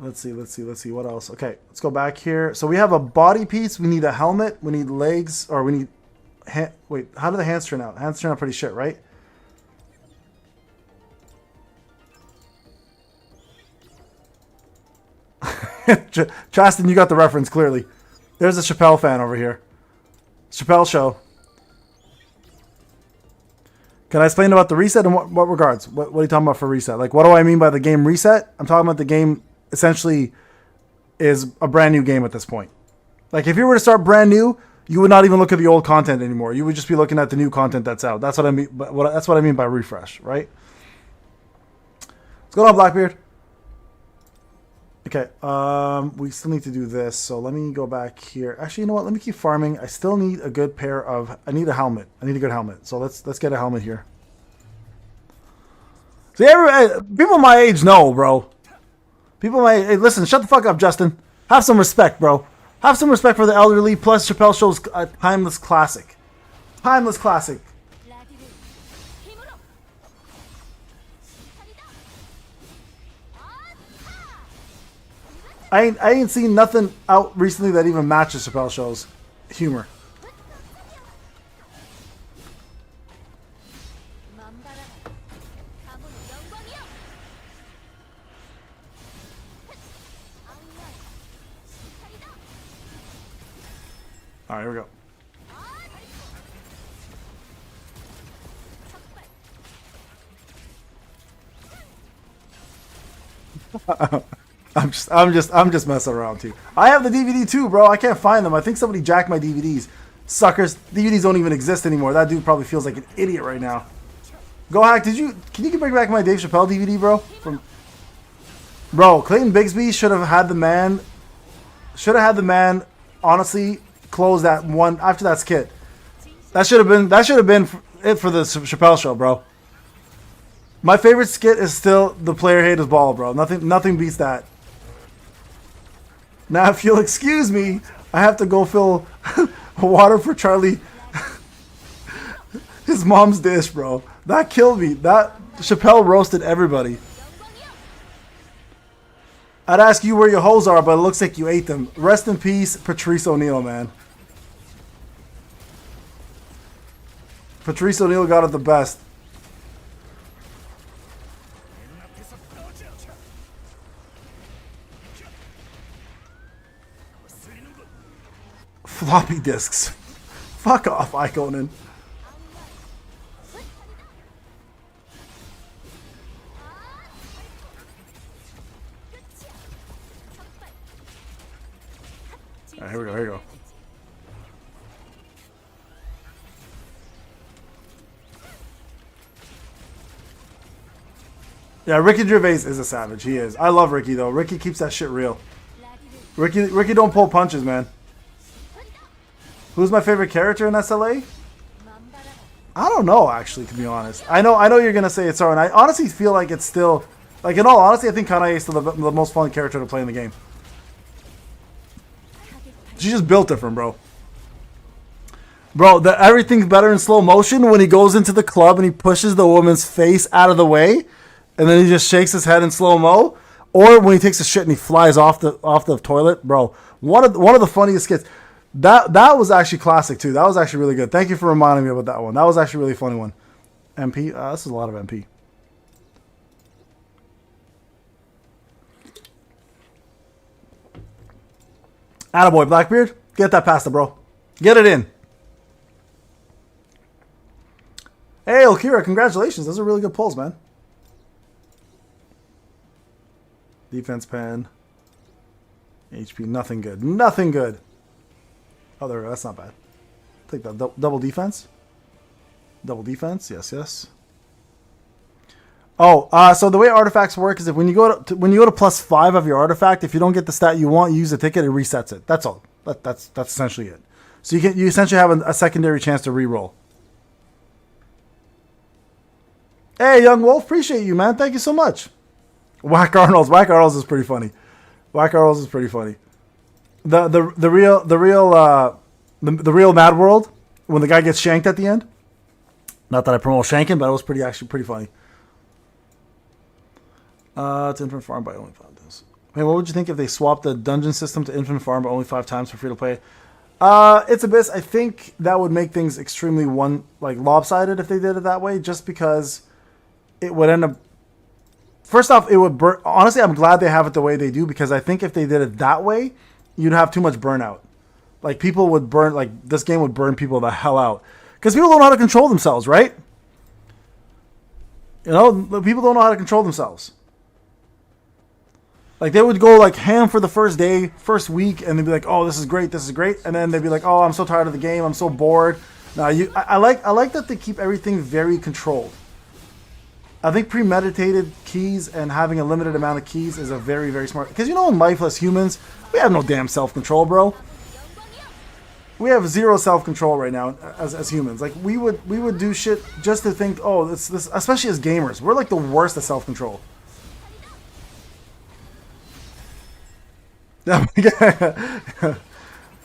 Let's see what else. Okay, let's go back here. So we have a body piece, we need a helmet, we need legs, or we need wait, how do the hands turn out? Hands turn out pretty shit, right? Chaston, you got the reference clearly. There's a Chappelle fan over here. Chappelle show. Can I explain about the reset in what regards? What are you talking about for reset? Like, what do I mean by the game reset? I'm talking about the game essentially is a brand new game at this point. Like, if you were to start brand new, you would not even look at the old content anymore. You would just be looking at the new content that's out. That's what I mean. That's what I mean by refresh, right? What's going on, Blackbeard? Okay, we still need to do this, so let me go back here. Actually, you know what? Let me keep farming. I still need a good pair of... I need a helmet. I need a good helmet. So let's get a helmet here. See, people my age know, bro. People my... Hey, listen, shut the fuck up, Justin. Have some respect, bro. Have some respect for the elderly, plus Chappelle Show's a timeless classic. Timeless classic. I ain't seen nothing out recently that even matches Chappelle Show's humor. All right, here we go. I'm just messing around too. I have the DVD too, bro. I can't find them. I think somebody jacked my DVDs. Suckers. DVDs don't even exist anymore. That dude probably feels like an idiot right now. Go Hack, can you bring back my Dave Chappelle DVD, bro? Bro, Clayton Bigsby should have had the man honestly close that one after that skit. That should have been it for the Chappelle Show, bro. My favorite skit is still the player haters ball, bro. Nothing beats that. Now, if you'll excuse me, I have to go fill water for Charlie. His mom's dish, bro. That killed me. That Chappelle roasted everybody. I'd ask you where your hoes are, but it looks like you ate them. Rest in peace, Patrice O'Neal, man. Patrice O'Neal got it the best. Floppy disks. Fuck off, Ikonin. Alright, here we go. Yeah, Ricky Gervais is a savage. He is. I love Ricky, though. Ricky keeps that shit real. Ricky don't pull punches, man. Who's my favorite character in SLA? I don't know, actually, to be honest. I know you're gonna say it's and I honestly feel like it's still, like, in all honesty, I think Kanae is still the most fun character to play in the game. She just built different, bro. Bro, everything's better in slow motion when he goes into the club and he pushes the woman's face out of the way, and then he just shakes his head in slow mo, or when he takes a shit and he flies off the toilet, bro. One of the funniest skits. That was actually classic too. That was actually really good. Thank you for reminding me about that one. That was actually a really funny one. MP. This is a lot of MP. Attaboy, Blackbeard. Get that pasta, bro. Get it in. Hey, Okira, congratulations. Those are really good pulls, man. Defense pen. HP, nothing good. Nothing good. Oh, there we go. That's not bad. Take that. Double defense. Double defense. Yes. Oh, so the way artifacts work is that when you go to +5 of your artifact, if you don't get the stat you want, you use a ticket, it resets it. That's all. That's essentially it. So you essentially have a secondary chance to reroll. Hey, Young Wolf, appreciate you, man. Thank you so much. Whack Arnold's is pretty funny. Whack Arnold's is pretty funny. The real Mad World, when the guy gets shanked at the end. Not that I promote shanking, but it was actually pretty funny. It's Infinite Farm by only 5 times. Hey, what would you think if they swapped the dungeon system to Infinite Farm by only 5 times for free to play? It's Abyss. I think that would make things extremely lopsided if they did it that way, just because it would end up. First off, it would burn. Honestly, I'm glad they have it the way they do, because I think if they did it that way, you'd have too much burnout. Like, people would burn. Like, this game would burn people the hell out, because people don't know how to control themselves, right? You know, people don't know how to control themselves. Like, they would go like ham for the first day, first week, and they'd be like, "Oh, this is great, and then they'd be like, "Oh, I'm so tired of the game, I'm so bored." Now, I like that they keep everything very controlled. I think premeditated keys and having a limited amount of keys is a very, very smart. Because you know, in lifeless humans, we have no damn self-control, bro. We have zero self-control right now as humans. Like we would do shit just to think, oh, this, especially as gamers, we're like the worst at self-control.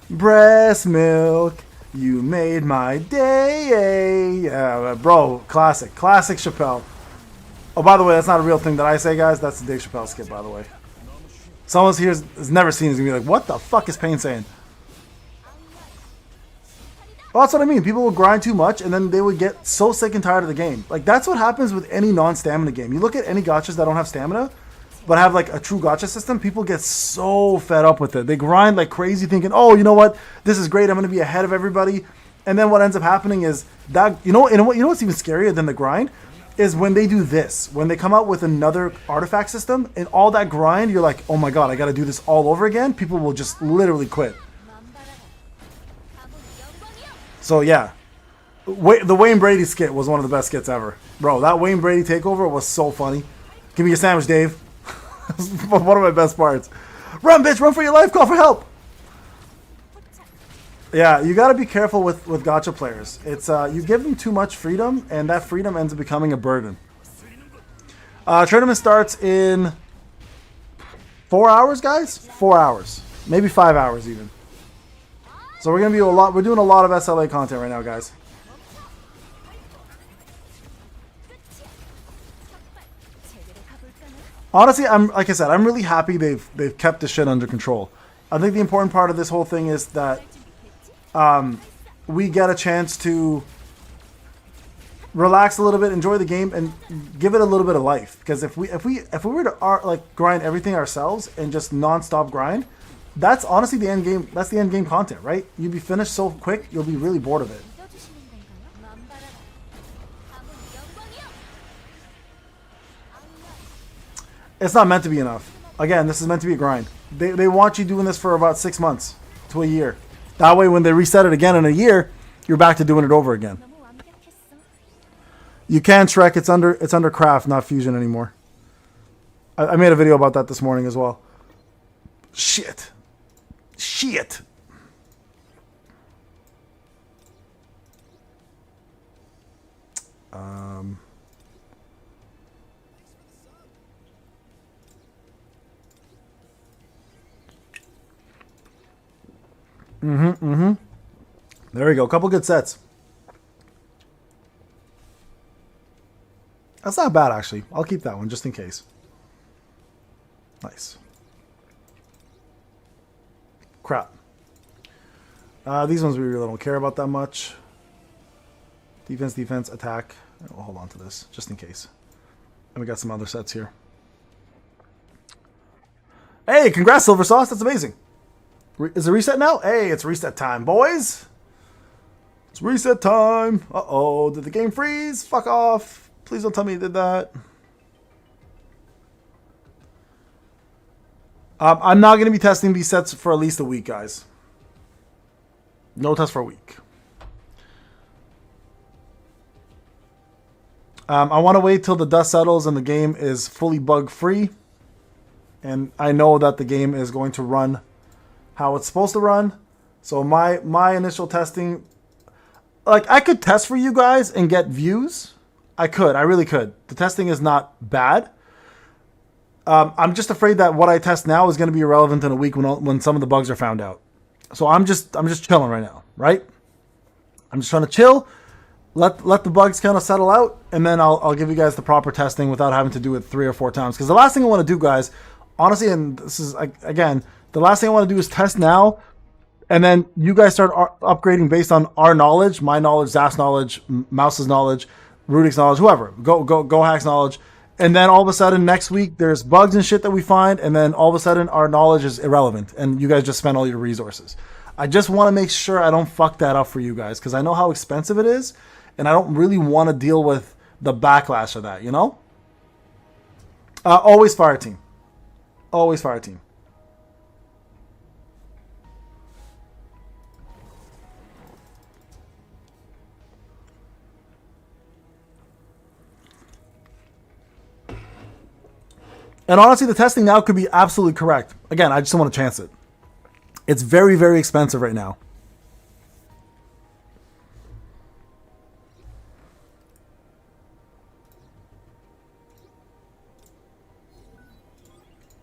Breast milk, you made my day. Yeah, bro, classic Chappelle. Oh, by the way, that's not a real thing that I say, guys. That's the Dave Chappelle skit, by the way. Someone here has never seen it is gonna be like, what the fuck is Payne saying? Well, that's what I mean. People will grind too much, and then they would get so sick and tired of the game. Like, that's what happens with any non-stamina game. You look at any gachas that don't have stamina, but have, like, a true gacha system, people get so fed up with it. They grind like crazy thinking, oh, you know what? This is great. I'm going to be ahead of everybody. And then what ends up happening is that, you know what's even scarier than the grind? Is when they do this. When they come out with another artifact system, and all that grind, you're like, oh my god, I got to do this all over again. People will just literally quit. So yeah, the Wayne Brady skit was one of the best skits ever. Bro, that Wayne Brady takeover was so funny. Give me your sandwich, Dave. One of my best parts. Run, bitch, run for your life, call for help. Yeah, you gotta be careful with gacha players. It's you give them too much freedom, and that freedom ends up becoming a burden. Tournament starts in 4 hours, guys? 4 hours. Maybe 5 hours even. So we're doing a lot of SLA content right now, guys. Honestly, like I said, I'm really happy they've kept this shit under control. I think the important part of this whole thing is that we get a chance to relax a little bit, enjoy the game, and give it a little bit of life. Because if we were to grind everything ourselves and just non-stop grind, that's honestly the end game. That's the end game content, right? You'd be finished so quick, you'll be really bored of it. It's not meant to be enough. Again, this is meant to be a grind. They want you doing this for about 6 months to a year. That way, when they reset it again in a year, you're back to doing it over again. You can Shrek. It's under craft, not fusion anymore. I made a video about that this morning as well. Shit. There we go. A couple good sets. That's not bad, actually. I'll keep that one just in case. Nice. Crap. These ones we really don't care about that much. Defense, attack. We'll hold on to this just in case. And we got some other sets here. Hey, congrats, Silver Sauce. That's amazing. Is it reset now? Hey, it's reset time, boys. It's reset time. Uh-oh. Did the game freeze? Fuck off. Please don't tell me you did that. I'm not going to be testing these sets for at least a week, guys. No test for a week. I want to wait till the dust settles and the game is fully bug-free. And I know that the game is going to run how it's supposed to run. So my initial testing... Like, I could test for you guys and get views. I really could. The testing is not bad. I'm just afraid that what I test now is going to be irrelevant in a week when some of the bugs are found out. So I'm just chilling right now, right? I'm just trying to chill, let the bugs kind of settle out, and then I'll give you guys the proper testing without having to do it 3 or 4 times. Because the last thing I want to do, guys, honestly, and this is again, the last thing I want to do is test now, and then you guys start upgrading based on our knowledge, my knowledge, Zaf's knowledge, Mouse's knowledge, Rudik's knowledge, whoever, Go Hack's knowledge. And then all of a sudden next week there's bugs and shit that we find, and then all of a sudden our knowledge is irrelevant and you guys just spend all your resources. I just want to make sure I don't fuck that up for you guys, because I know how expensive it is and I don't really want to deal with the backlash of that, you know? Always fire team. Always fire team. And honestly, the testing now could be absolutely correct. Again, I just don't want to chance it. It's very, very expensive right now.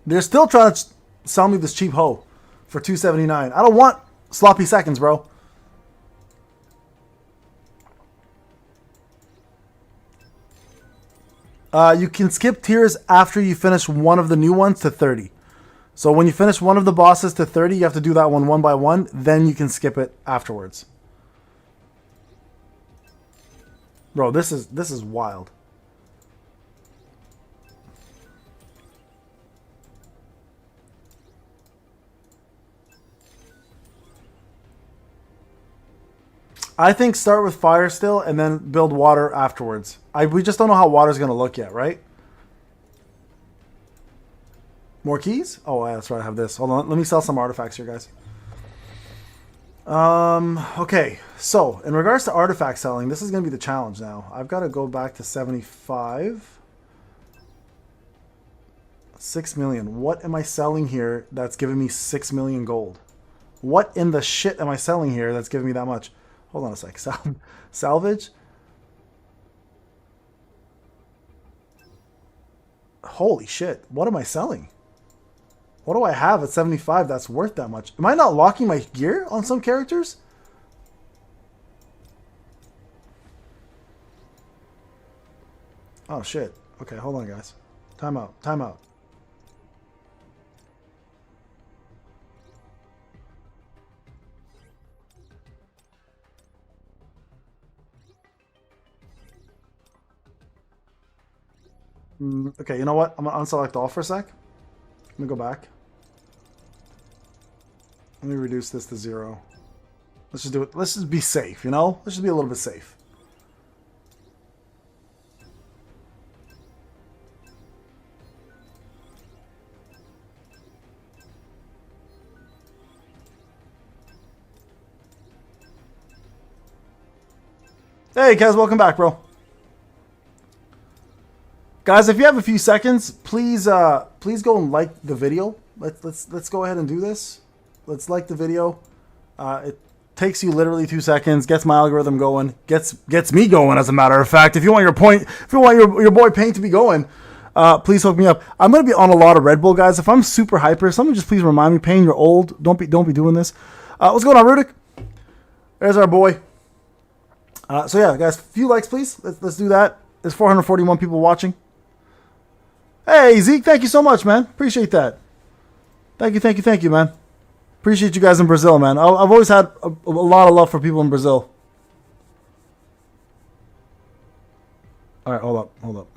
They're still trying to sell me this cheap hoe for $279. I don't want sloppy seconds, bro. You can skip tiers after you finish one of the new ones to 30. So when you finish one of the bosses to 30, you have to do that one by one. Then you can skip it afterwards. Bro, this is wild. I think start with fire still and then build water afterwards. We just don't know how water's going to look yet, right? More keys? Oh, yeah, that's right. I have this. Hold on. Let me sell some artifacts here, guys. Okay. So, in regards to artifact selling, this is going to be the challenge now. I've got to go back to 75. 6 million. What am I selling here that's giving me 6 million gold? What in the shit am I selling here that's giving me that much? Hold on a sec. Salvage. Holy shit. What am I selling? What do I have at 75 that's worth that much? Am I not locking my gear on some characters? Oh shit. Okay, hold on guys. Time out. Time out. Okay, you know what? I'm going to unselect all for a sec. Let me go back. Let me reduce this to 0. Let's just do it. Let's just be safe, you know? Let's just be a little bit safe. Hey, Kaz, welcome back, bro. Guys, if you have a few seconds, please please go and like the video. Let's go ahead and do this. Let's like the video. It takes you literally 2 seconds, gets my algorithm going, gets me going. As a matter of fact, if you want your boy Payne to be going, please hook me up. I'm gonna be on a lot of Red Bull, guys. If I'm super hyper, someone just please remind me. Payne, you're old. Don't be doing this. What's going on, Rudik? There's our boy. So yeah, guys, a few likes, please. Let's do that. There's 441 people watching. Hey, Zeke, thank you so much, man. Appreciate that. Thank you, man. Appreciate you guys in Brazil, man. I've always had a lot of love for people in Brazil. All right, hold up.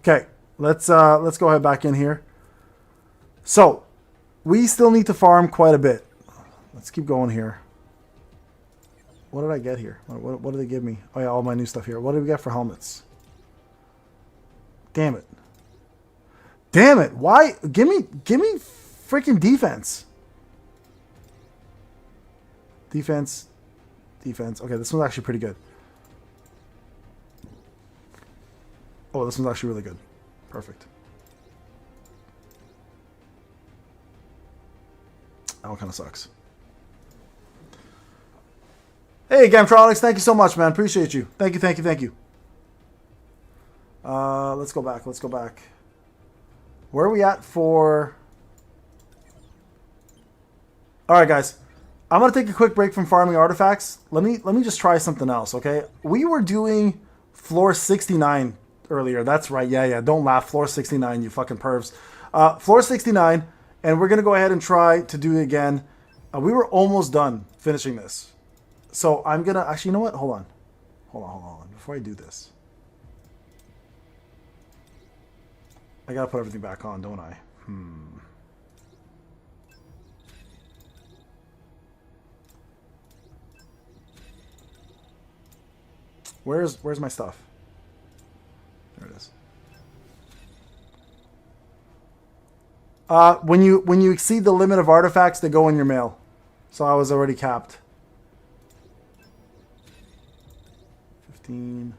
Okay, let's go ahead back in here. So, we still need to farm quite a bit. Let's keep going here. What did I get here? What did they give me? Oh yeah, all my new stuff here. What did we get for helmets? Damn it. Damn it. Why? Give me freaking defense. Defense. Okay, this one's actually pretty good. Oh, this one's actually really good. Perfect. That one kind of sucks. Hey, Gamtronics, thank you so much, man. Appreciate you. Thank you. Let's go back. Where are we at for... Alright, guys. I'm going to take a quick break from farming artifacts. Let me just try something else, okay? We were doing floor 69 earlier. That's right. Yeah. Don't laugh. Floor 69, you fucking pervs. Floor 69, and we're going to go ahead and try to do it again. We were almost done finishing this. So I'm going to... Actually, you know what? Hold on. Before I do this... I gotta put everything back on, don't I? Where's my stuff? There it is. When you exceed the limit of artifacts, they go in your mail. So I was already capped. 15.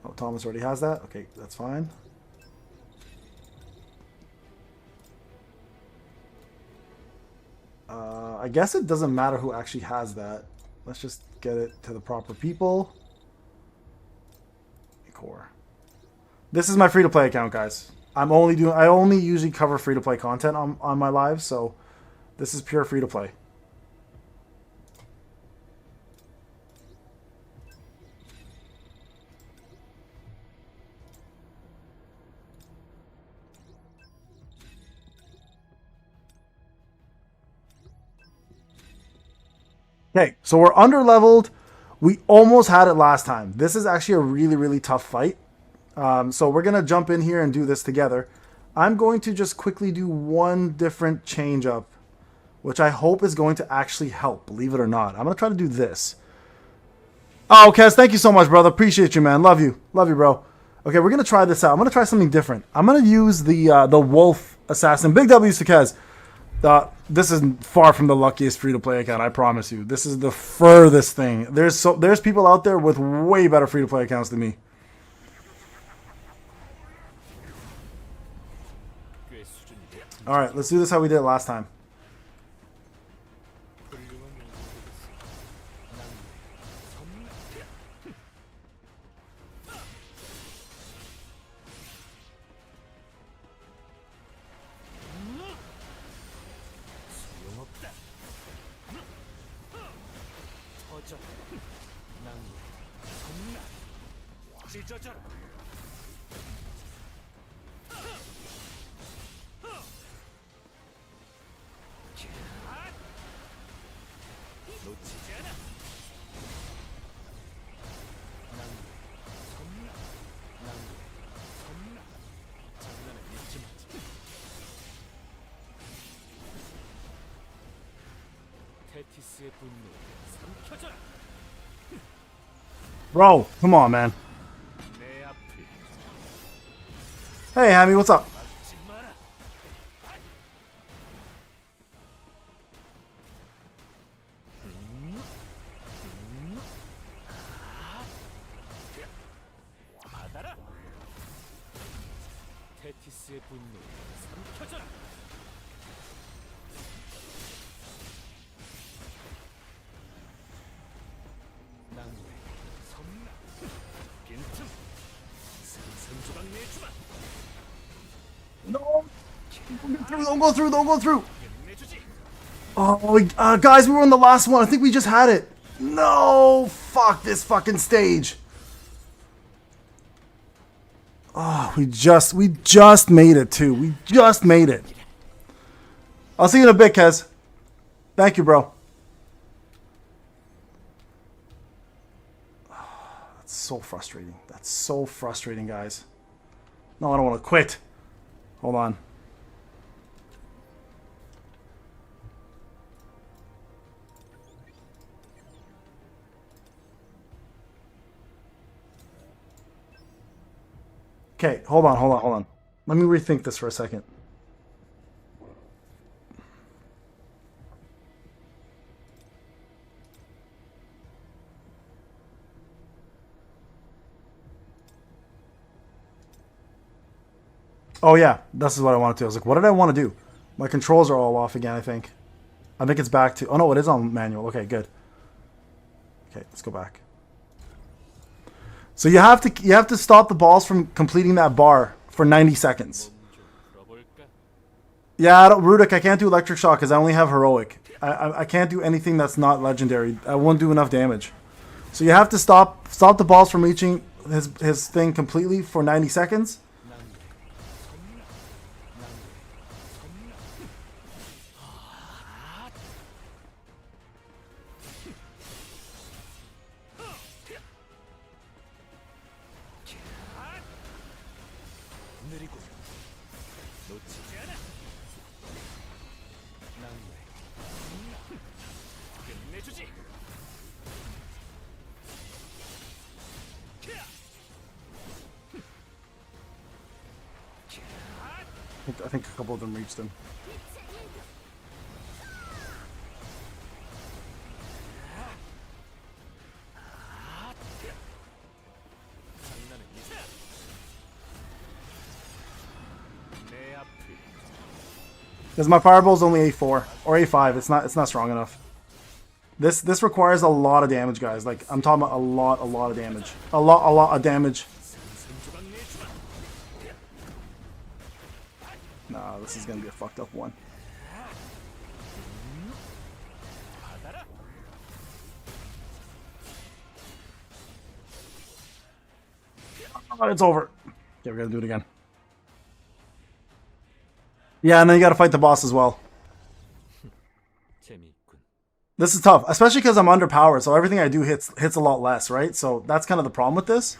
Oh, Thomas already has that. Okay, that's fine. I guess it doesn't matter who actually has that. Let's just get it to the proper people. Core. This is my free-to-play account, guys. I only usually cover free-to-play content on my lives, so this is pure free-to-play. Okay, so we're under-leveled. We almost had it last time. This is actually a really, really tough fight. So we're going to jump in here and do this together. I'm going to just quickly do one different change up, which I hope is going to actually help, believe it or not. I'm going to try to do this. Oh, Kez, thank you so much, brother. Appreciate you, man. Love you. Love you, bro. Okay, we're going to try this out. I'm going to try something different. I'm going to use the Wolf Assassin. Big W's to Kez. This is far from the luckiest free-to-play account, I promise you. This is the furthest thing. There's people out there with way better free-to-play accounts than me. Alright, let's do this how we did it last time. Bro, come on, man. Hey, Hammy, what's up? No! Don't go through, don't go through! Oh, guys, we were in the last one. I think we just had it. No! Fuck this fucking stage. Oh, we just made it, too. We just made it. I'll see you in a bit, Kez. Thank you, bro. That's so frustrating. That's so frustrating, guys. No, I don't want to quit. Hold on. Okay, hold on. Let me rethink this for a second. Oh yeah, this is what I want to do. I was like, what did I want to do? My controls are all off again, I think. I think it's back to... Oh no, it is on manual. Okay, good. Okay, let's go back. So you have to stop the balls from completing that bar for 90 seconds. Yeah, Rudik, I can't do Electric Shock because I only have Heroic. I can't do anything that's not Legendary. I won't do enough damage. So you have to stop the balls from reaching his thing completely for 90 seconds. I think a couple of them reached him. Because my fireball's only A4 or A5. It's not strong enough. This requires a lot of damage, guys. Like, I'm talking about a lot of damage. A lot of damage. Nah, this is gonna be a fucked up one. Oh, it's over. Okay, we're gonna do it again. Yeah, and then you gotta fight the boss as well. This is tough, especially because I'm underpowered, so everything I do hits a lot less, right? So that's kind of the problem with this.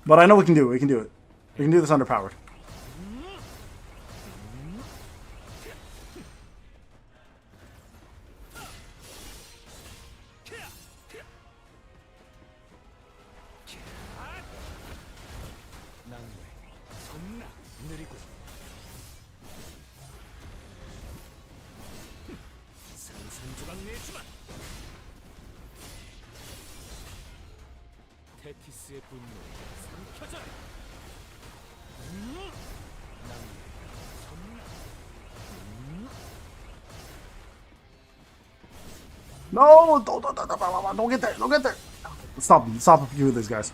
But I know we can do it. We can do it. We can do this underpowered. No, don't get there. Don't get there. Stop a few of these guys.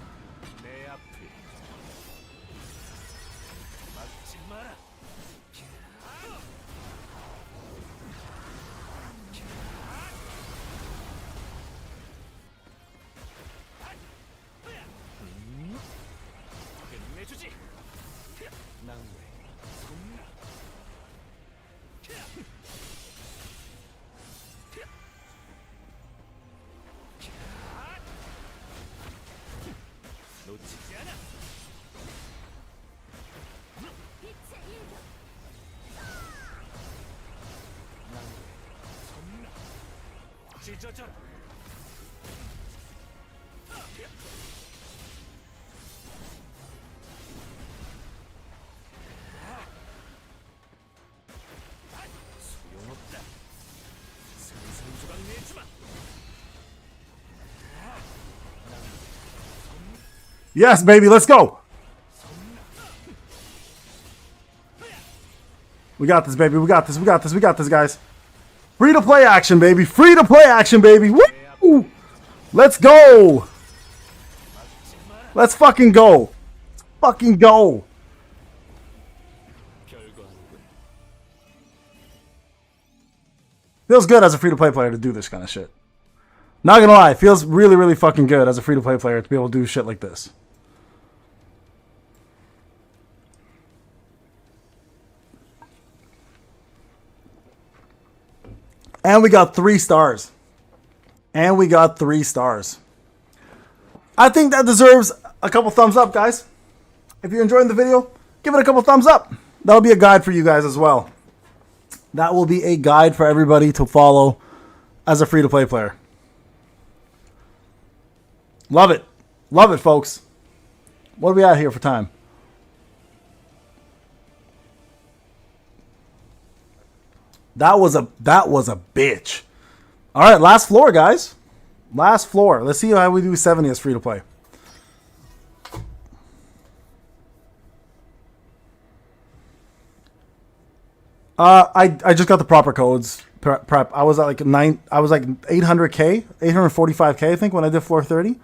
Yes, baby, let's go. We got this, baby. We got this. We got this. We got this, guys. Free to play action, baby. Free to play action, baby. Woo! Let's go. Let's fucking go. Fucking go. Feels good as a free to play player to do this kind of shit. Not gonna lie, it feels really, really fucking good as a free to play player to be able to do shit like this. And we got 3 stars. And we got 3 stars. I think that deserves a couple thumbs up, guys. If you're enjoying the video, give it a couple thumbs up. That'll be a guide for you guys as well. That will be a guide for everybody to follow as a free-to-play player. Love it. Love it, folks. What are we at here for time? That was a bitch. All right, last floor, guys. Last floor. Let's see how we do 70 as free to play. I just got the proper codes prep. I was at like 800K, 845K I think when I did floor 30.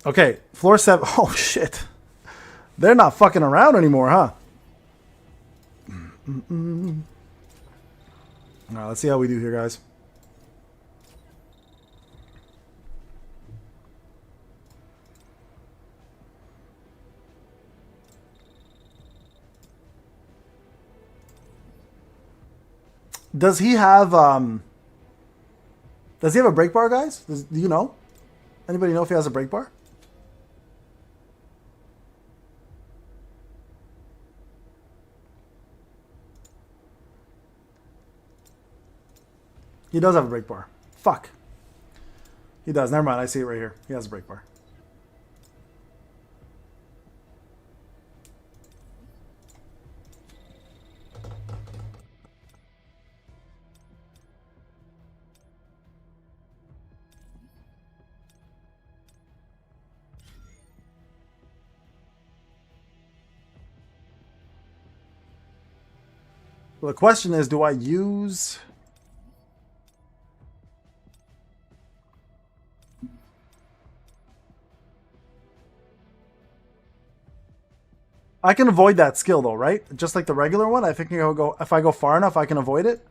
Okay, floor 7. Oh shit. They're not fucking around anymore, huh? All right, let's see how we do here, guys. Does he have a break bar, guys? Do you know? Anybody know if he has a break bar? He does have a break bar. Fuck. He does. Never mind. I see it right here. He has a break bar. Well, the question is, do I use... I can avoid that skill though, right? Just like the regular one. I think I'll go, if I go far enough, I can avoid it.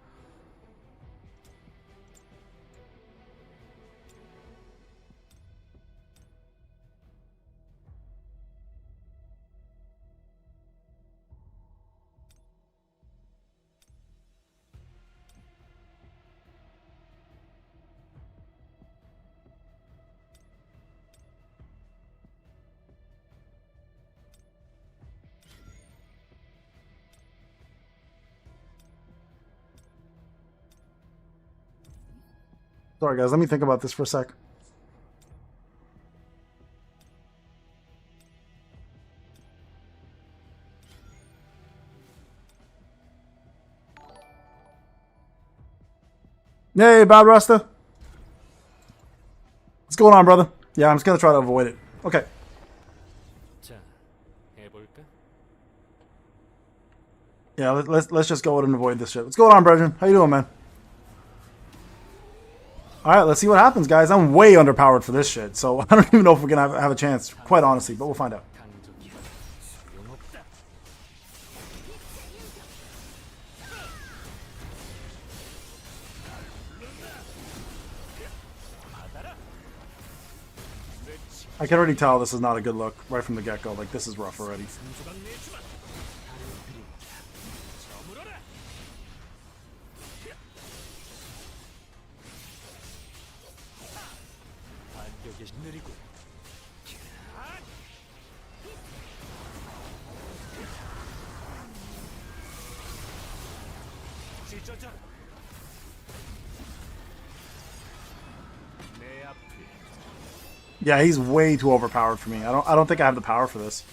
Sorry guys, let me think about this for a sec. Hey, Bad Rasta. What's going on, brother? Yeah, I'm just gonna try to avoid it. Okay. Yeah, let's just go ahead and avoid this shit. What's going on, brethren? How you doing, man? Alright, let's see what happens, guys. I'm way underpowered for this shit, so I don't even know if we're gonna have a chance, quite honestly, but we'll find out. I can already tell this is not a good look right from the get-go. Like, this is rough already. Yeah, he's way too overpowered for me. I don't think I have the power for this.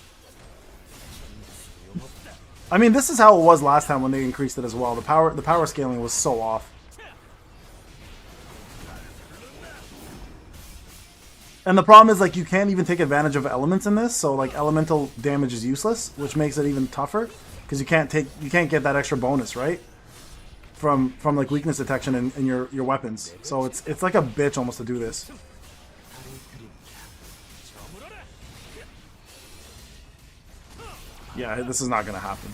I mean, this is how it was last time when they increased it as well. The power scaling was so off. And the problem is, like, you can't even take advantage of elements in this, so like elemental damage is useless, which makes it even tougher because you can't get that extra bonus, right? From like weakness detection in your weapons. So it's like a bitch almost to do this. Yeah, this is not gonna happen.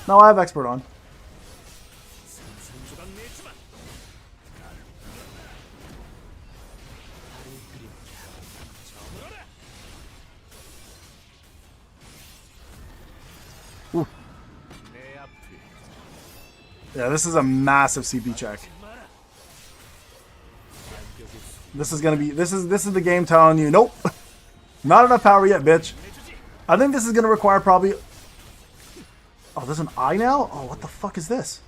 No, I have expert on. Ooh. Yeah, this is a massive CP check. This is gonna be this is the game telling you, nope. Not enough power yet, bitch. I think this is gonna require probably... Oh, there's an eye now? Oh, what the fuck is this?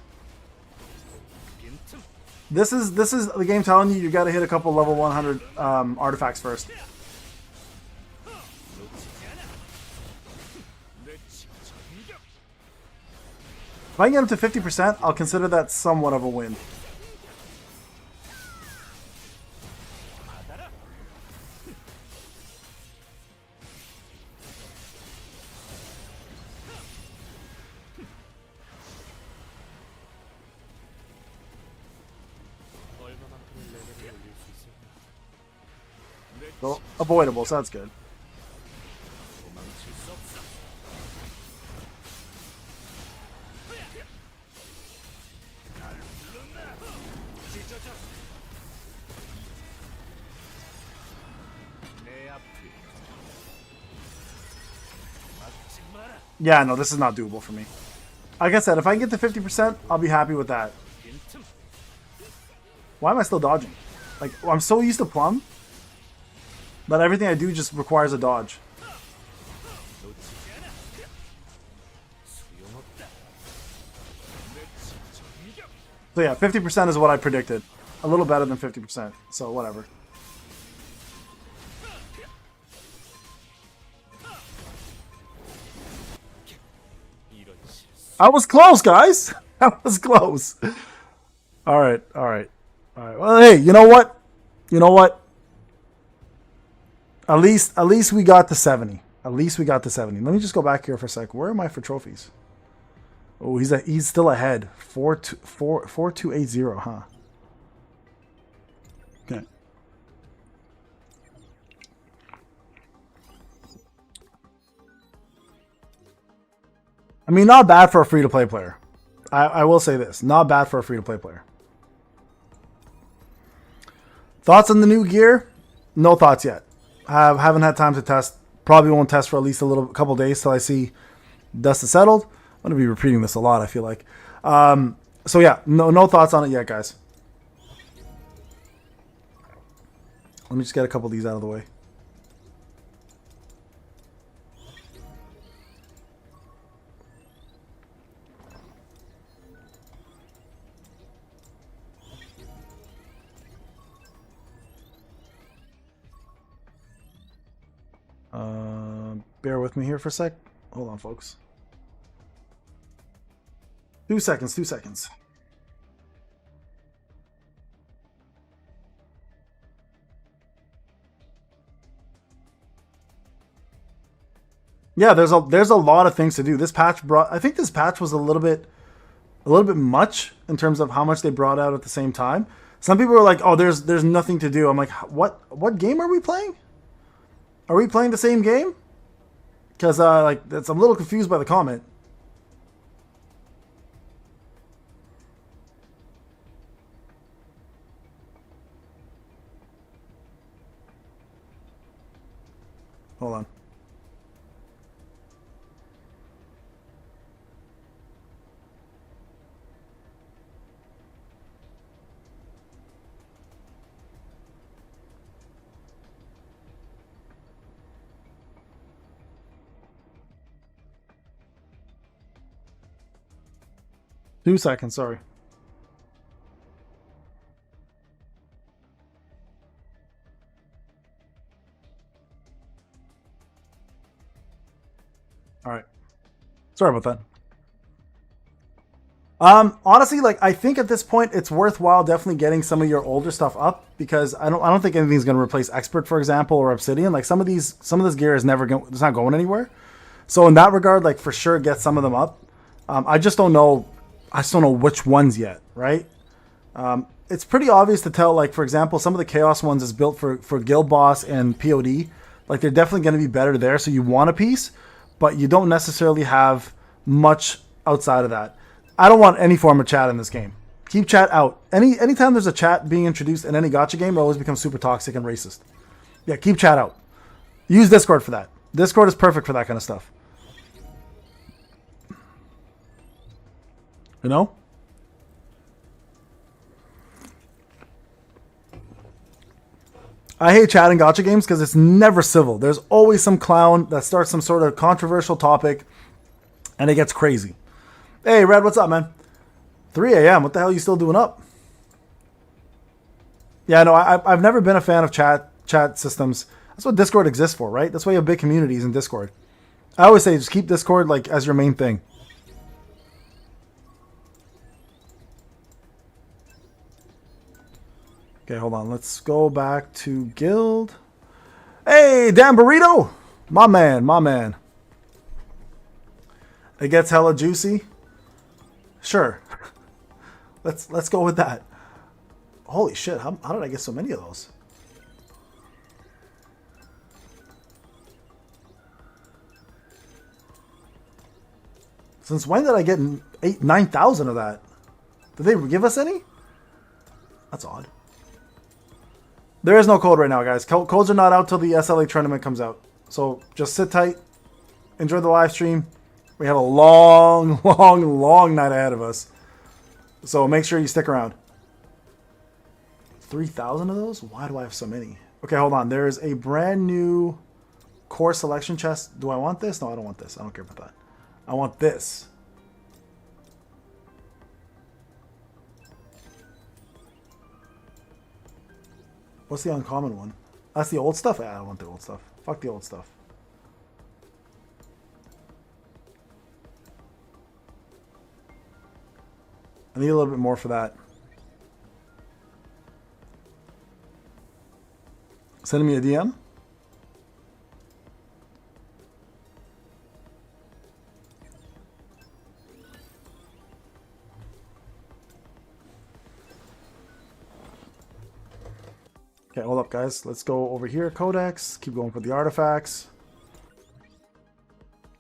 This is the game telling you gotta hit a couple level 100 artifacts first. If I can get him to 50%, I'll consider that somewhat of a win. So, avoidable, so that's good. Yeah, no, this is not doable for me. Like I said, if I can get to 50%, I'll be happy with that. Why am I still dodging? Like, I'm so used to Plum that everything I do just requires a dodge. So yeah, 50% is what I predicted. A little better than 50%, so whatever. I was close, guys! I was close. Alright, alright. Alright, well, hey, you know what? You know what? At least we got to 70. At least we got to 70. Let me just go back here for a sec. Where am I for trophies? Oh, he's still ahead. 4280, huh? Okay. I mean, not bad for a free-to-play player. I will say this. Not bad for a free-to-play player. Thoughts on the new gear? No thoughts yet. Haven't had time to test. Probably won't test for at least a couple days till I see dust is settled. I'm going to be repeating this a lot, I feel like. So yeah, no thoughts on it yet, guys. Let me just get a couple of these out of the way. Bear with me here for a sec. Hold on, folks. 2 seconds, 2 seconds. Yeah, there's a lot of things to do. This patch I think this patch was a little bit much in terms of how much they brought out at the same time. Some people were like, "Oh, there's nothing to do." I'm like, "What game are we playing? Are we playing the same game?" Because I'm a little confused by the comment. Hold on. Two seconds, sorry. All right. Sorry about that. Honestly, I think at this point it's worthwhile definitely getting some of your older stuff up because I don't think anything's going to replace Expert, for example, or Obsidian. Some of this gear is it's not going anywhere. So in that regard, for sure, get some of them up. I just don't know which ones yet, right? It's pretty obvious to tell. For example, some of the Chaos ones is built for Guild Boss and POD. They're definitely going to be better there. So you want a piece, but you don't necessarily have much outside of that. I don't want any form of chat in this game. Keep chat out. Anytime there's a chat being introduced in any gacha game, it always becomes super toxic and racist. Yeah, keep chat out. Use Discord for that. Discord is perfect for that kind of stuff. You know? I hate chatting gacha games because it's never civil. There's always some clown that starts some sort of controversial topic and it gets crazy. Hey, Red, what's up, man? 3 a.m. What the hell are you still doing up? Yeah, no, I've never been a fan of chat systems. That's what Discord exists for, right? That's why you have big communities in Discord. I always say just keep Discord as your main thing. Okay, hold on. Let's go back to Guild. Hey, Dan Burrito! My man. It gets hella juicy. Sure. Let's go with that. Holy shit, how did I get so many of those? Since when did I get 9,000 of that? Did they give us any? That's odd. There is no code right now, guys. Codes are not out till the SLA tournament comes out. So just sit tight. Enjoy the live stream. We have a long night ahead of us. So make sure you stick around. 3,000 of those? Why do I have so many? Okay, hold on. There's a brand new core selection chest. Do I want this? No, I don't want this. I don't care about that. I want this. What's the uncommon one? That's the old stuff? I don't want the old stuff. Fuck the old stuff. I need a little bit more for that. Send me a DM. Okay, hold up, guys. Let's go over here. Codex. Keep going for the artifacts.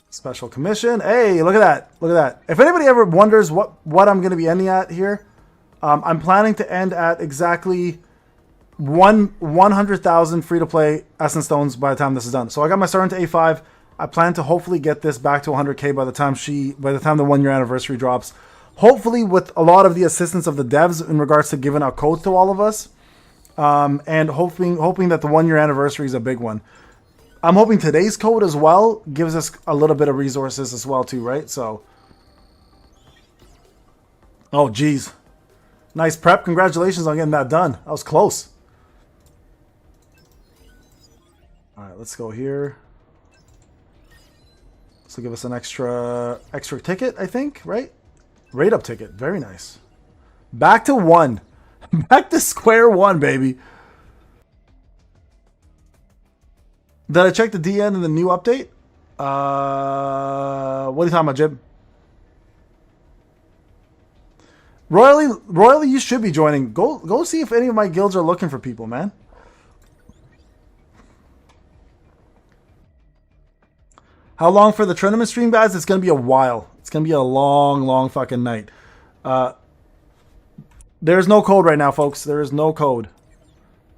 Special commission. Hey, look at that. Look at that. If anybody ever wonders what I'm going to be ending at here, I'm planning to end at exactly 100,000 free-to-play Essence Stones by the time this is done. So I got my start into A5. I plan to hopefully get this back to 100K by the time the 1 year anniversary drops. Hopefully with a lot of the assistance of the devs in regards to giving out codes to all of us. And hoping that the 1 year anniversary is a big one. I'm hoping today's code as well gives us a little bit of resources as well too, right? So, oh geez, nice prep. Congratulations on getting that done. That was close. All right, let's go here. This will give us an extra ticket, I think, right? Rate up ticket. Very nice. Back to 1. Back to square 1, baby. Did I check the DN in the new update? What are you talking about, Jib? Royally, you should be joining. Go see if any of my guilds are looking for people, man. How long for the tournament stream, guys? It's going to be a while. It's going to be a long fucking night. There's no code right now, folks. There is no code.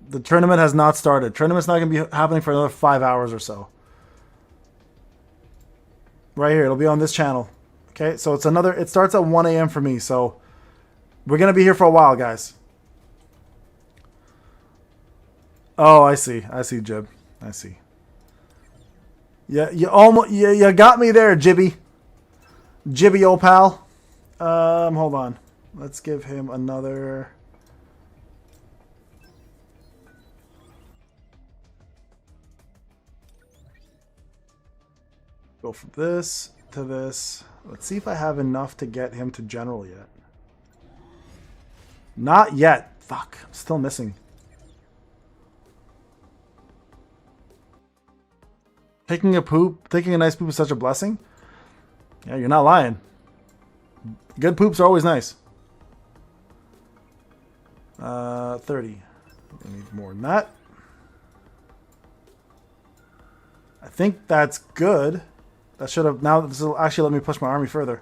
The tournament has not started. Tournament's not going to be happening for another 5 hours or so. Right here. It'll be on this channel. Okay, so it starts at 1 a.m. for me, so we're going to be here for a while, guys. Oh, I see. I see, Jib. I see. Yeah, you got me there, Jibby. Jibby, old pal. Hold on. Let's give him another. Go from this to this. Let's see if I have enough to get him to general yet. Not yet. Fuck. I'm still missing. Taking a nice poop is such a blessing. Yeah, you're not lying. Good poops are always nice. 30. I need more than that. I think that's good. That should have... Now this will actually let me push my army further.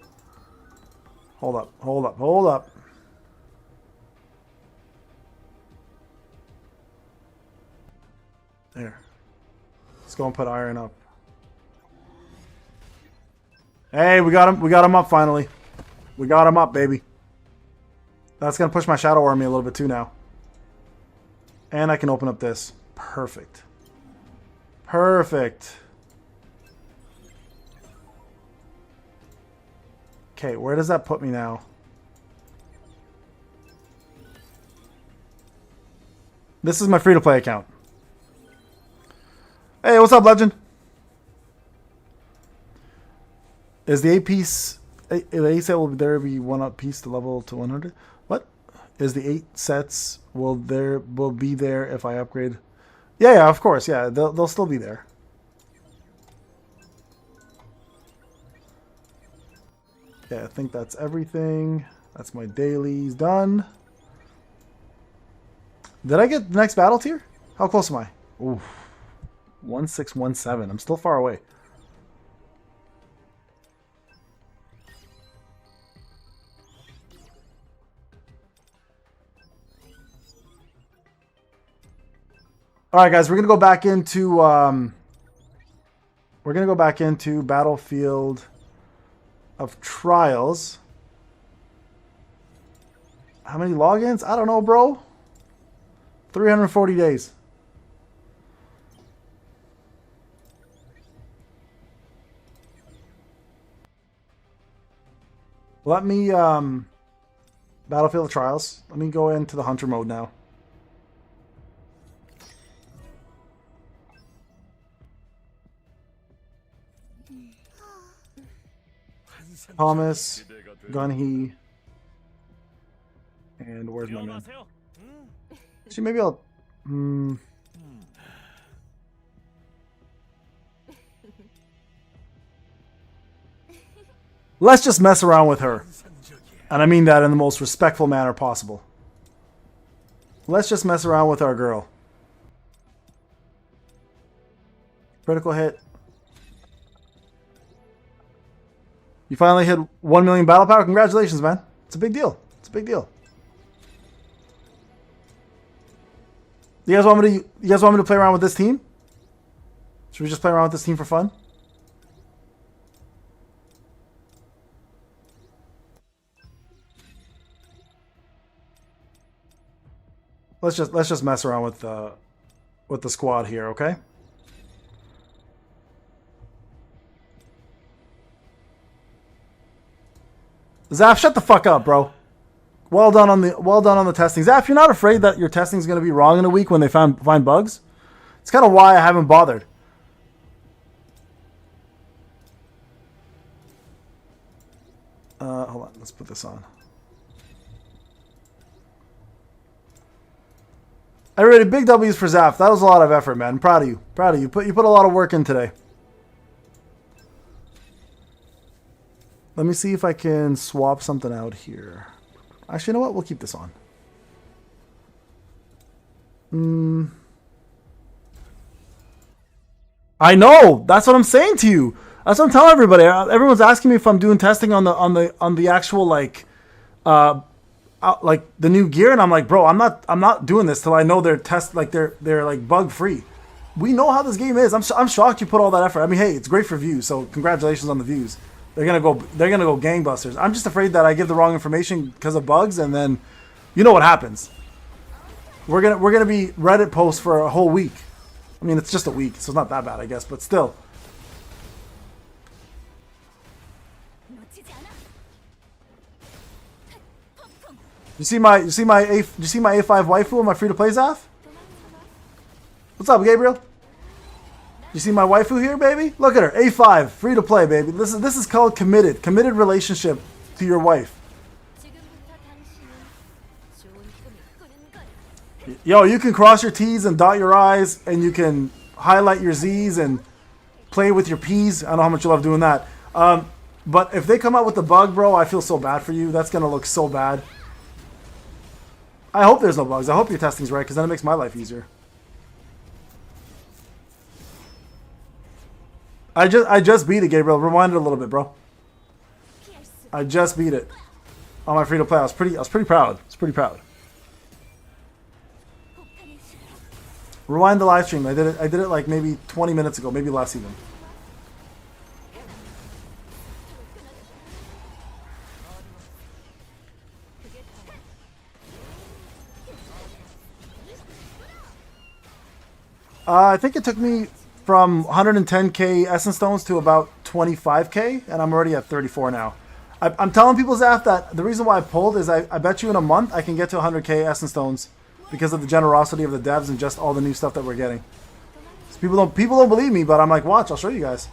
Hold up, hold up, hold up. There. Let's go and put iron up. Hey, we got him. We got him up finally. We got him up, baby. That's going to push my shadow army a little bit too now. And I can open up this. Perfect. Perfect. Okay, where does that put me now? This is my free-to-play account. Hey, what's up, Legend? Is the 8 piece... The 8 set will there be 1 up piece to level to 100? What? Is the 8 sets will be there if I upgrade? Yeah, of course. Yeah, they'll still be there. Okay, I think that's everything. That's my dailies done. Did I get the next battle tier? How close am I? Oof. 1617. I'm still far away. All right, guys, we're gonna go back into Battlefield of Trials. How many logins? I don't know, bro. 340 days. Let me Battlefield of Trials. Let me go into the hunter mode now. Thomas, Gunhee, and where's my man? See, maybe I'll. Let's just mess around with her, and I mean that in the most respectful manner possible. Let's just mess around with our girl. Critical hit. You finally hit 1 million battle power. Congratulations, man. It's a big deal. It's a big deal. You guys want me to play around with this team? Should we just play around with this team for fun? Let's just mess around with the squad here, okay? Zaf, shut the fuck up, bro. Well done on the testing. Zaf, you're not afraid that your testing is going to be wrong in a week when they find bugs? It's kind of why I haven't bothered. Hold on, let's put this on. Everybody, big W's for Zaf. That was a lot of effort, man. I'm proud of you. Proud of you. You put a lot of work in today. Let me see if I can swap something out here. Actually, you know what? We'll keep this on. I know. That's what I'm saying to you. That's what I'm telling everybody. Everyone's asking me if I'm doing testing on the actual like the new gear, and I'm like, bro, I'm not doing this till I know they're like bug free. We know how this game is. I'm shocked you put all that effort. I mean, hey, it's great for views, so congratulations on the views. They're gonna go gangbusters. I'm just afraid that I give the wrong information because of bugs, and then you know what happens. We're gonna be Reddit posts for a whole week. I mean, it's just a week, so it's not that bad, I guess, but still. You see my A5 waifu on my free to play Zaf? What's up, Gabriel? You see my waifu here, baby? Look at her, A5, free to play, baby. This is called committed relationship to your wife. Yo, you can cross your T's and dot your I's, and you can highlight your Z's and play with your P's. I don't know how much you love doing that. But if they come out with the bug, bro, I feel so bad for you. That's gonna look so bad. I hope there's no bugs. I hope your testing's right, because then it makes my life easier. I just beat it, Gabriel. Rewind it a little bit, bro. I just beat it on my free to play. I was pretty proud. I was pretty proud. Rewind the live stream. I did it like maybe 20 minutes ago, maybe less even. I think it took me from 110k essence stones to about 25k, and I'm already at 34 now. I'm telling people, Zaf, that the reason why I pulled is I bet you in a month I can get to 100k essence stones because of the generosity of the devs and just all the new stuff that we're getting. So people don't believe me, but I'm like, watch, I'll show you guys.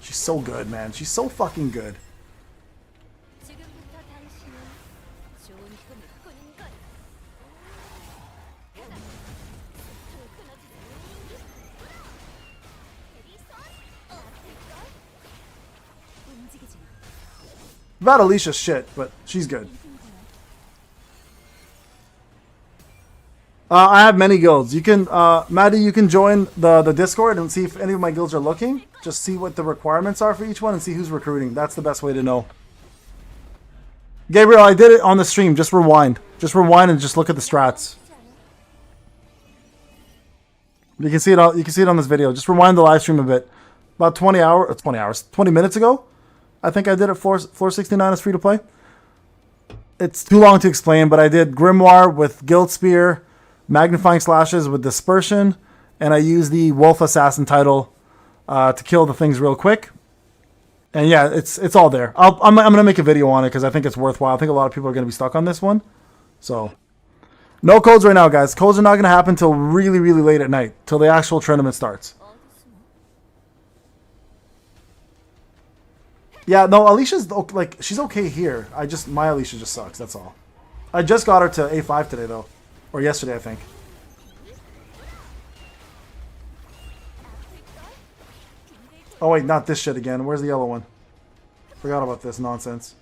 She's so good, man. She's so fucking good. About Alicia's shit, but she's good. I have many guilds. You can, Maddie, you can join the Discord and see if any of my guilds are looking. Just see what the requirements are for each one and see who's recruiting. That's the best way to know. Gabriel, I did it on the stream. Just rewind. Just rewind and just look at the strats. You can see it. You can see it on this video. Just rewind the live stream a bit. About 20 minutes ago. I think I did it floor 69 as free to play. It's too long to explain, but I did Grimoire with Guild Spear, Magnifying Slashes with Dispersion, and I used the Wolf Assassin title to kill the things real quick. And yeah, it's all there. I'm going to make a video on it because I think it's worthwhile. I think a lot of people are going to be stuck on this one. So, no codes right now, guys. Codes are not going to happen until really, really late at night, till the actual tournament starts. Yeah, no, Alicia's like, she's okay here. My Alicia just sucks, that's all. I just got her to A5 today though. Or yesterday, I think. Oh wait, not this shit again. Where's the yellow one? Forgot about this nonsense.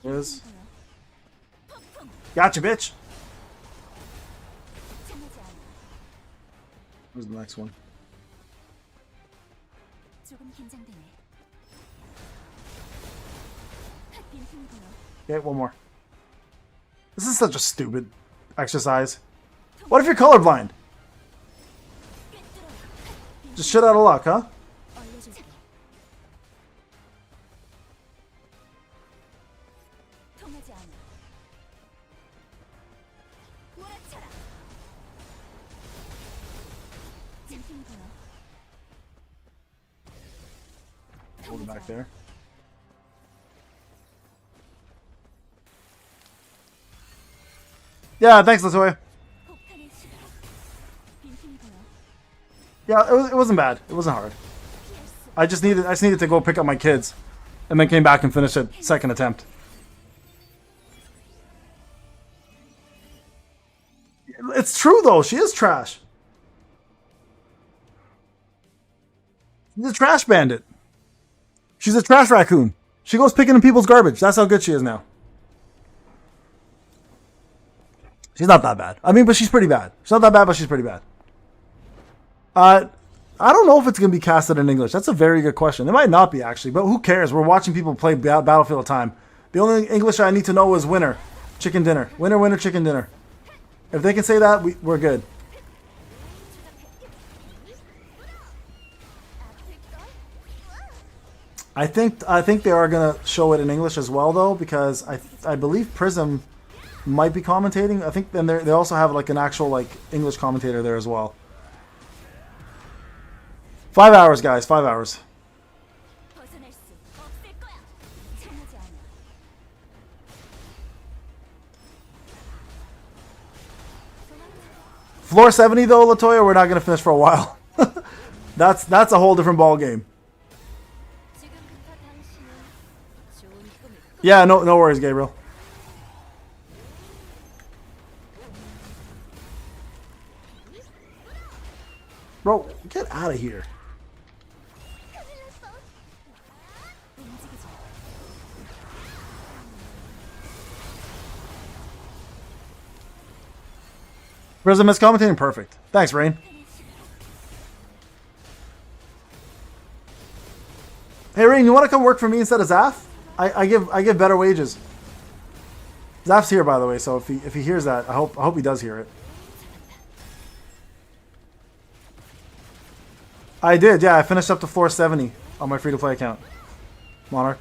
Is. Gotcha, bitch. Where's the next one? Okay, one more. This is such a stupid exercise. What if you're colorblind? Just shit out of luck, huh? Hold it back there. Yeah, thanks, Latoya. Yeah, it wasn't bad. It wasn't hard. I just needed to go pick up my kids, and then came back and finished it second attempt. It's true though. She is trash. She's a trash bandit. She's a trash raccoon. She goes picking in people's garbage. That's how good she is now. She's not that bad. I mean, but she's pretty bad. She's not that bad, but she's pretty bad. I don't know if it's going to be casted in English. That's a very good question. It might not be, actually, but who cares? We're watching people play Battlefield all the time. The only English I need to know is winner, chicken dinner. Winner, winner, chicken dinner. If they can say that, we're good. I think they are going to show it in English as well, though, because I believe Prism might be commentating. I think then they also have like an actual like English commentator there as well. 5 hours, guys. 5 hours. Floor 70 though, Latoya, we're not gonna finish for a while. That's a whole different ball game. Yeah, no worries, Gabriel. Bro, get out of here. Prism is commentating perfect. Thanks, Rain. Hey, Rain, you want to come work for me instead of Zaf? I give better wages. Zaf's here, by the way, so if he hears that, I hope he does hear it. I did, yeah. I finished up to floor 70 on my free-to-play account. Monarch.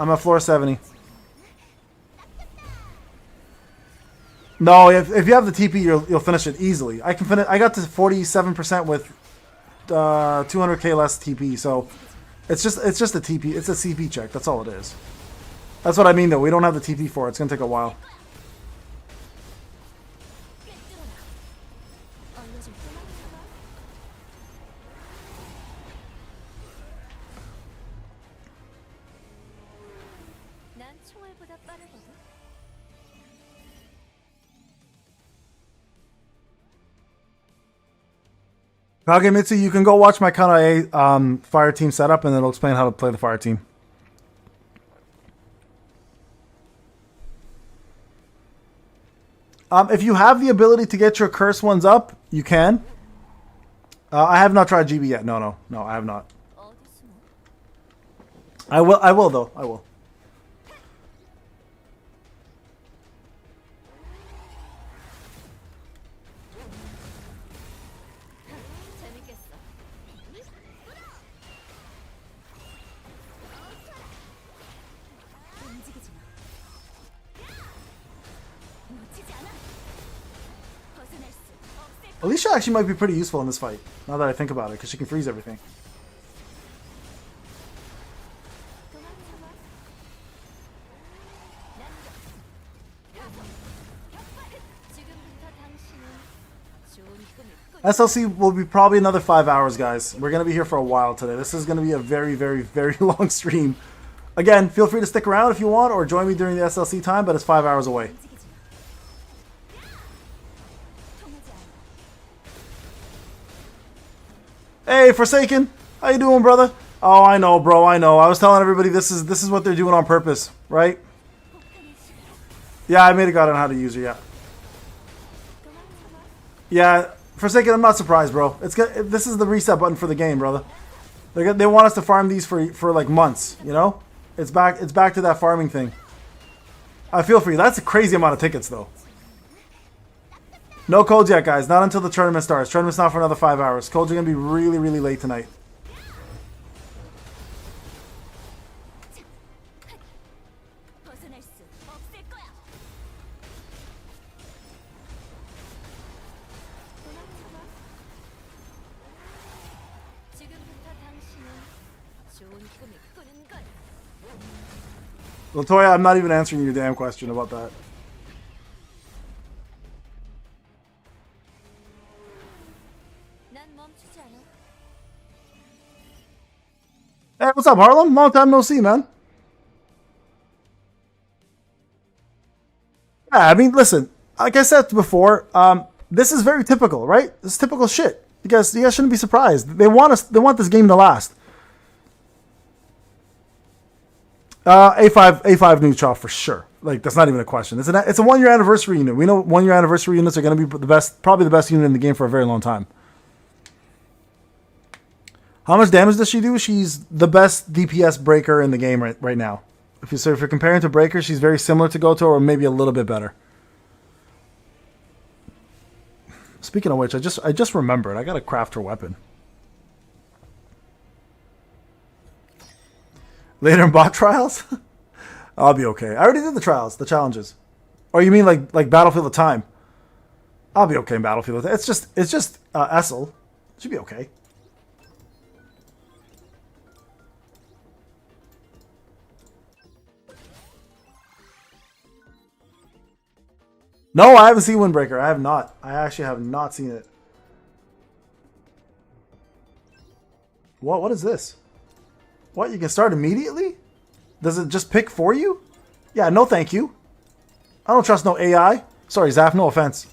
I'm at floor 70. No, if you have the TP, you'll finish it easily. I got to 47% with 200k less TP, so it's just a TP. It's a CP check. That's all it is. That's what I mean, though. We don't have the TP for it. It's gonna take a while. Kagemitsu, you can go watch my Kana fire team setup, and it'll explain how to play the fire team. If you have the ability to get your curse ones up, you can. I have not tried GB yet. No, I have not. I will though. I will. Alicia actually might be pretty useful in this fight, now that I think about it, because she can freeze everything. SLC will be probably another 5 hours, guys. We're going to be here for a while today. This is going to be a very, very, very long stream. Again, feel free to stick around if you want, or join me during the SLC time, but it's 5 hours away. Hey, Forsaken, how you doing, brother? Oh, I know, bro. I know. I was telling everybody this is what they're doing on purpose. right? Yeah, I made a god on how to use her, yeah. Yeah, Forsaken, I'm not surprised, bro. This is the reset button for the game, brother. They want us to farm these for like months, you know? It's back to that farming thing. I feel for you. That's a crazy amount of tickets, though. No codes yet, guys. Not until the tournament starts. Tournament's not for another 5 hours. Codes are going to be really, really late tonight. Latoya, I'm not even answering your damn question about that. Hey, what's up, Harlem? Long time no see, man. Yeah, I mean, listen, like I said before, this is very typical, right? This is typical shit. You guys shouldn't be surprised. They want this game to last. A5 neutral for sure. Like, that's not even a question. It's a 1 year anniversary unit. We know 1 year anniversary units are going to be probably the best unit in the game for a very long time. How much damage does she do? She's the best DPS breaker in the game right now. If you're comparing to breaker, she's very similar to Goto, or maybe a little bit better. Speaking of which, I just remembered. I gotta craft her weapon. Later in bot trials? I'll be okay. I already did the trials, the challenges. Or you mean like Battlefield of Time? I'll be okay in Battlefield of Time. It's just SL. Should be okay. No, I haven't seen Windbreaker. I have not. I actually have not seen it. What is this? What, you can start immediately? Does it just pick for you? Yeah, no thank you. I don't trust no AI. Sorry, Zaf, no offense.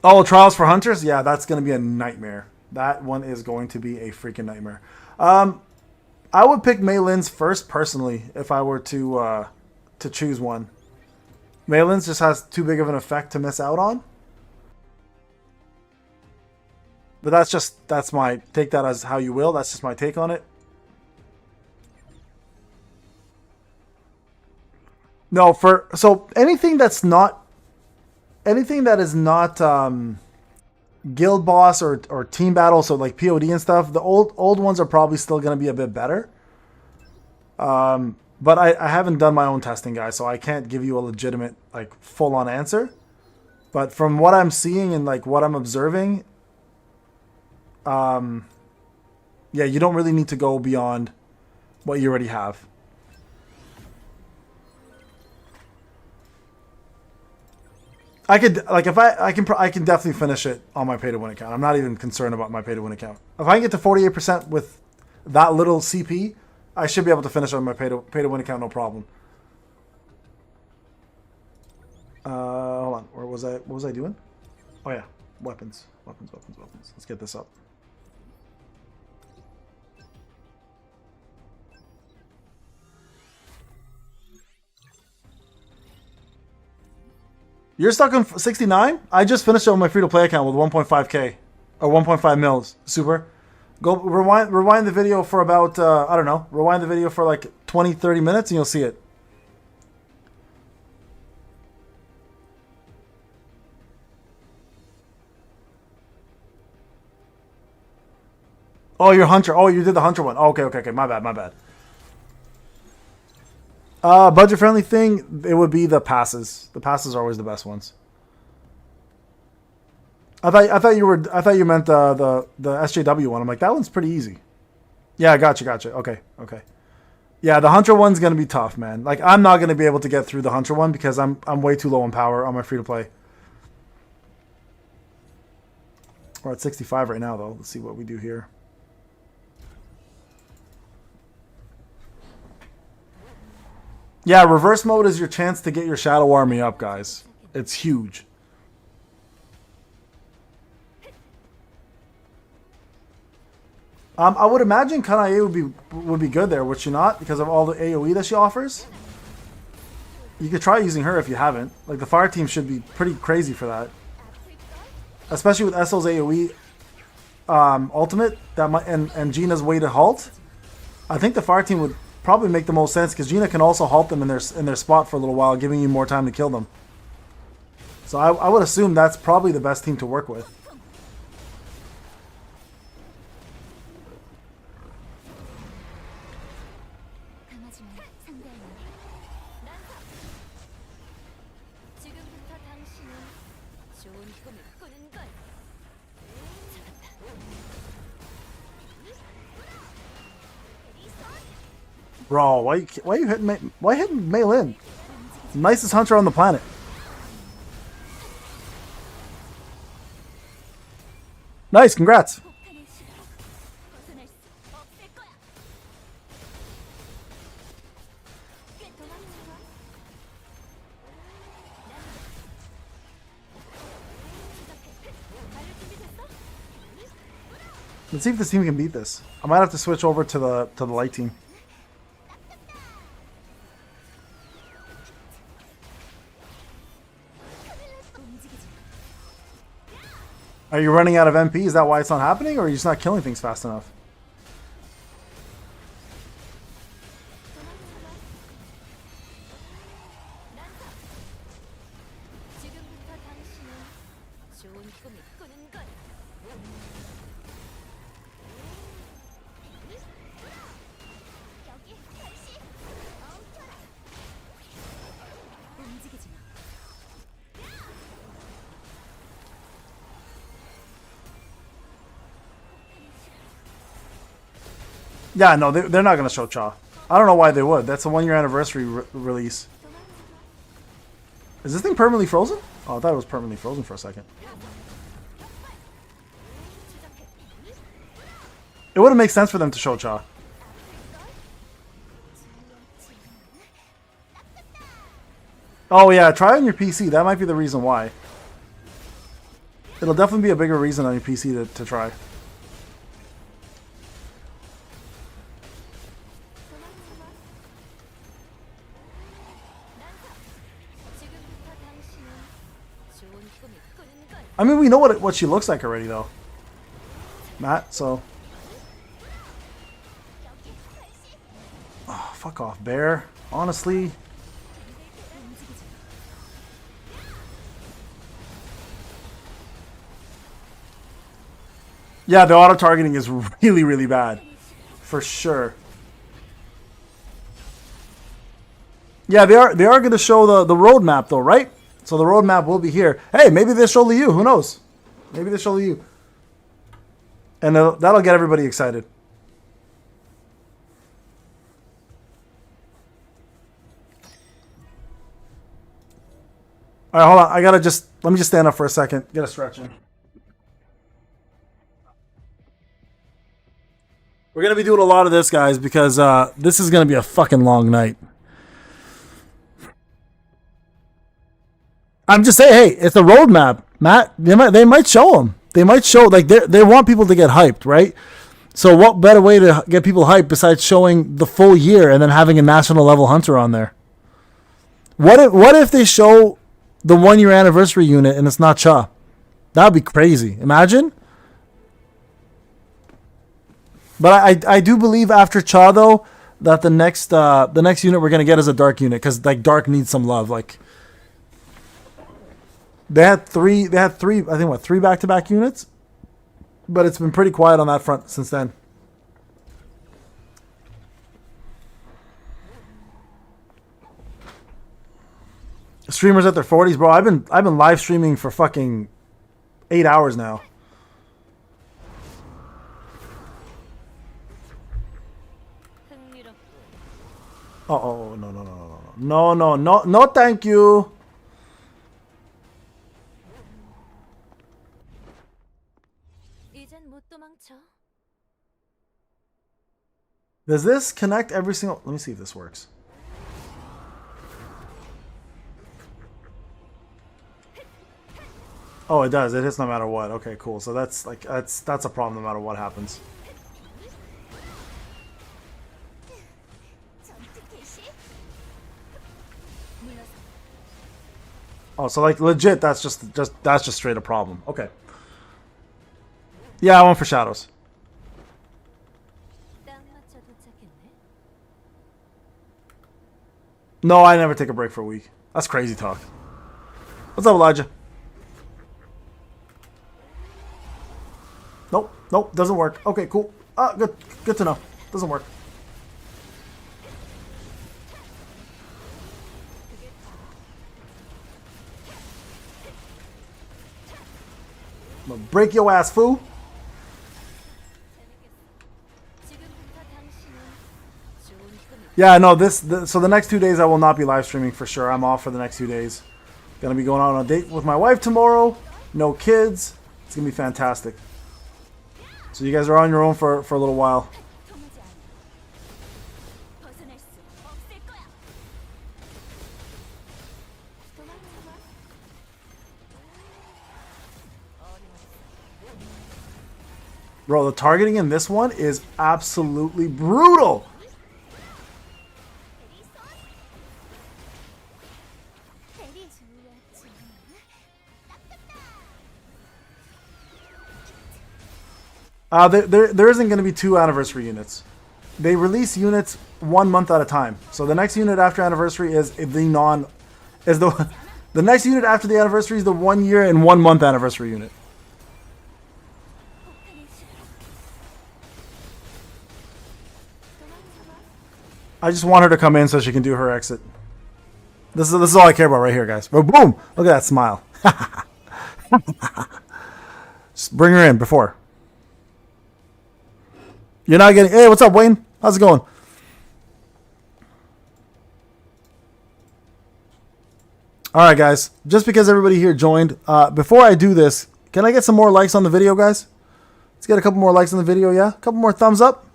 Oh, Trials for Hunters? Yeah, that's going to be a nightmare. That one is going to be a freaking nightmare. I would pick Mei Lin's first, personally, if I were to choose one. Mei Lin's just has too big of an effect to miss out on. But that's my, take that as how you will. That's just my take on it. No, so anything that is not guild boss or team battle, so like POD and stuff, the old ones are probably still going to be a bit better. But I haven't done my own testing, guys, so I can't give you a legitimate, like, full-on answer. But from what I'm seeing and like what I'm observing, yeah, you don't really need to go beyond what you already have. I could, like, if I can definitely finish it on my pay-to-win account. I'm not even concerned about my pay-to-win account. If I can get to 48% with that little CP, I should be able to finish on my pay-to-win account, no problem. Hold on. Where was I? What was I doing? Oh yeah, weapons. Let's get this up. You're stuck on 69? I just finished it on my free-to-play account with 1.5k. Or 1.5 mils. Super. Go rewind the video for about, I don't know. Rewind the video for like 20, 30 minutes and you'll see it. Oh, you're Hunter. Oh, you did the Hunter one. Oh, okay. My bad. Budget-friendly thing, it would be the passes. The passes are always the best ones. I thought you meant the SJW one. I'm like, that one's pretty easy. Yeah, gotcha. Okay. Yeah, the Hunter one's gonna be tough, man. Like, I'm not gonna be able to get through the Hunter one because I'm way too low on power on my free to play. We're at 65 right now, though. Let's see what we do here. Yeah, reverse mode is your chance to get your Shadow Army up, guys. It's huge. I would imagine Kanae would be good there, would she not? Because of all the AoE that she offers. You could try using her if you haven't. Like, the fire team should be pretty crazy for that. Especially with Esso's AoE ultimate that might, and Gina's way to halt. I think the fire team would probably make the most sense because Gina can also halt them in their spot for a little while, giving you more time to kill them. So I would assume that's probably the best team to work with. Bro, why you hitting Mei Lin? Nicest hunter on the planet. Nice, congrats. Let's see if this team can beat this. I might have to switch over to the light team. Are you running out of MP? Is that why it's not happening, or are you just not killing things fast enough? Yeah, no, they're not going to show Cha. I don't know why they would. That's a 1-year anniversary release. Is this thing permanently frozen? Oh, I thought it was permanently frozen for a second. It wouldn't make sense for them to show Cha. Oh yeah, try on your PC. That might be the reason why. It'll definitely be a bigger reason on your PC to try. I mean, we know what she looks like already, though, Matt, so... Oh, fuck off, Bear. Honestly... Yeah, the auto-targeting is really, really bad. For sure. Yeah, they are going to show the roadmap, though, right? So the roadmap will be here. Hey, maybe they'll show Liu. Who knows? Maybe they'll show Liu. And that'll get everybody excited. All right, hold on. Let me just stand up for a second. Get a stretch in. We're going to be doing a lot of this, guys, because this is going to be a fucking long night. I'm just saying, hey, it's a roadmap, Matt. They might show them. They might show, like, they want people to get hyped, right? So what better way to get people hyped besides showing the full year and then having a national level hunter on there? What if they show the 1-year anniversary unit and it's not Cha? That would be crazy. Imagine. But I do believe after Cha, though, that the next unit we're gonna get is a dark unit, because like dark needs some love. Like they had three. I think three back-to-back units, but it's been pretty quiet on that front since then. Streamers at their 40s, bro. I've been live streaming for fucking 8 hours now. Oh, no, thank you. Does this connect every single... Let me see if this works. Oh, it does. It hits no matter what. Okay, cool. So that's like that's a problem no matter what happens. Oh, so like legit, that's just straight a problem. Okay. Yeah, I went for shadows. No, I never take a break for a week. That's crazy talk. What's up, Elijah? Nope, nope, doesn't work. Okay, cool. Good to know. Doesn't work. I'm gonna break your ass, fool. Yeah, no, so the next 2 days I will not be live streaming for sure. I'm off for the next 2 days. Gonna be going out on a date with my wife tomorrow. No kids. It's gonna be fantastic. So you guys are on your own for a little while. Bro, the targeting in this one is absolutely brutal. There isn't going to be 2 anniversary units. They release units 1 month at a time. So the next unit after anniversary is the the next unit after the anniversary is the 1 year and 1 month anniversary unit. I just want her to come in so she can do her exit. This is all I care about right here, guys. But boom! Look at that smile. Just bring her in before. You're not getting... Hey, what's up, Wayne? How's it going? Alright, guys. Just because everybody here joined, before I do this, can I get some more likes on the video, guys? Let's get a couple more likes on the video, yeah? A couple more thumbs up.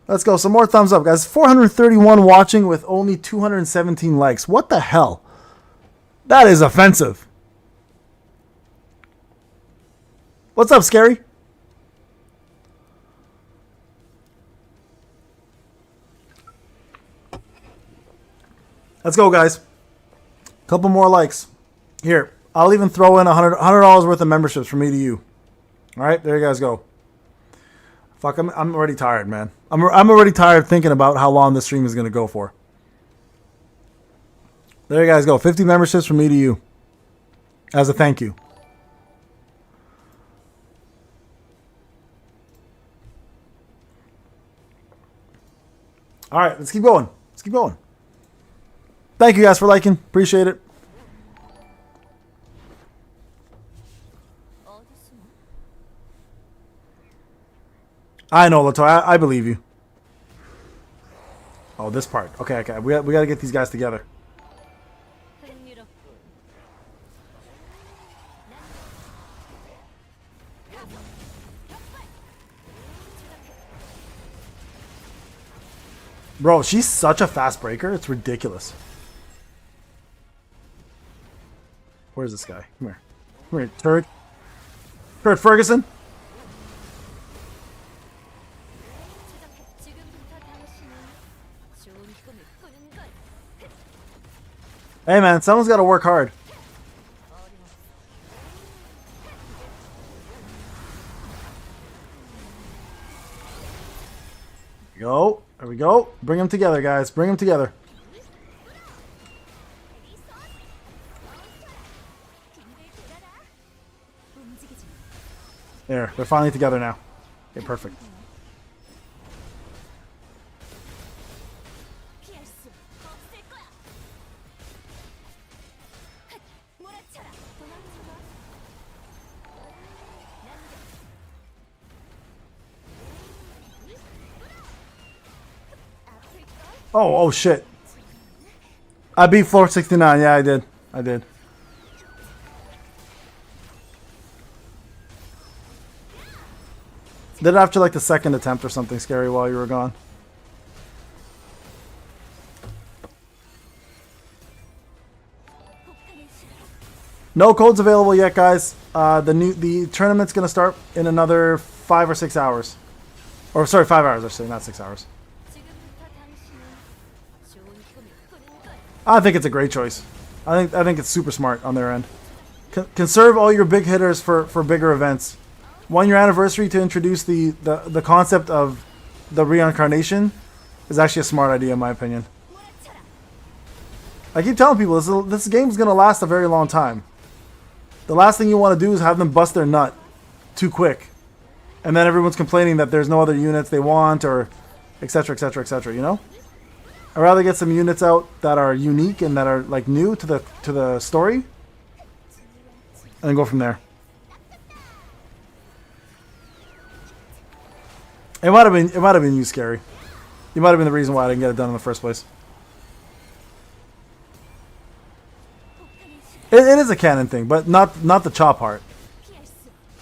Let's go. Some more thumbs up, guys. 431 watching with only 217 likes. What the hell? That is offensive. What's up, Scary? Let's go, guys. Couple more likes. Here, I'll even throw in $100 worth of memberships from me to you. All right, there you guys go. Fuck, I'm already tired, man. I'm already tired thinking about how long this stream is going to go for. There you guys go. 50 memberships from me to you. As a thank you. All right, let's keep going. Let's keep going. Thank you guys for liking. Appreciate it. I know, Latoya. I believe you. Oh, this part. Okay, okay. We got to get these guys together. Bro, she's such a fast breaker. It's ridiculous. Where's this guy? Come here. Come here, turd. Turd Ferguson. Hey, man. Someone's got to work hard. There we go. There we go. Bring them together, guys. Bring them together. There. They're finally together now. Okay, perfect. Oh shit. I beat floor 69. Yeah, I did. I did. Did it after like the second attempt or something scary while you were gone. No codes available yet, guys. The tournament's gonna start in another 5 or 6 hours. Or sorry, 5 hours actually, not 6 hours. I think it's a great choice. I think it's super smart on their end. Conserve all your big hitters for bigger events. 1 year anniversary to introduce the concept of the reincarnation is actually a smart idea in my opinion. I keep telling people this game is going to last a very long time. The last thing you want to do is have them bust their nut too quick. And then everyone's complaining that there's no other units they want or etc, etc, etc, you know? I'd rather get some units out that are unique and that are like new to the story and then go from there. It might have been you, Scary. You might have been the reason why I didn't get it done in the first place. It is a canon thing, but not the Cha part.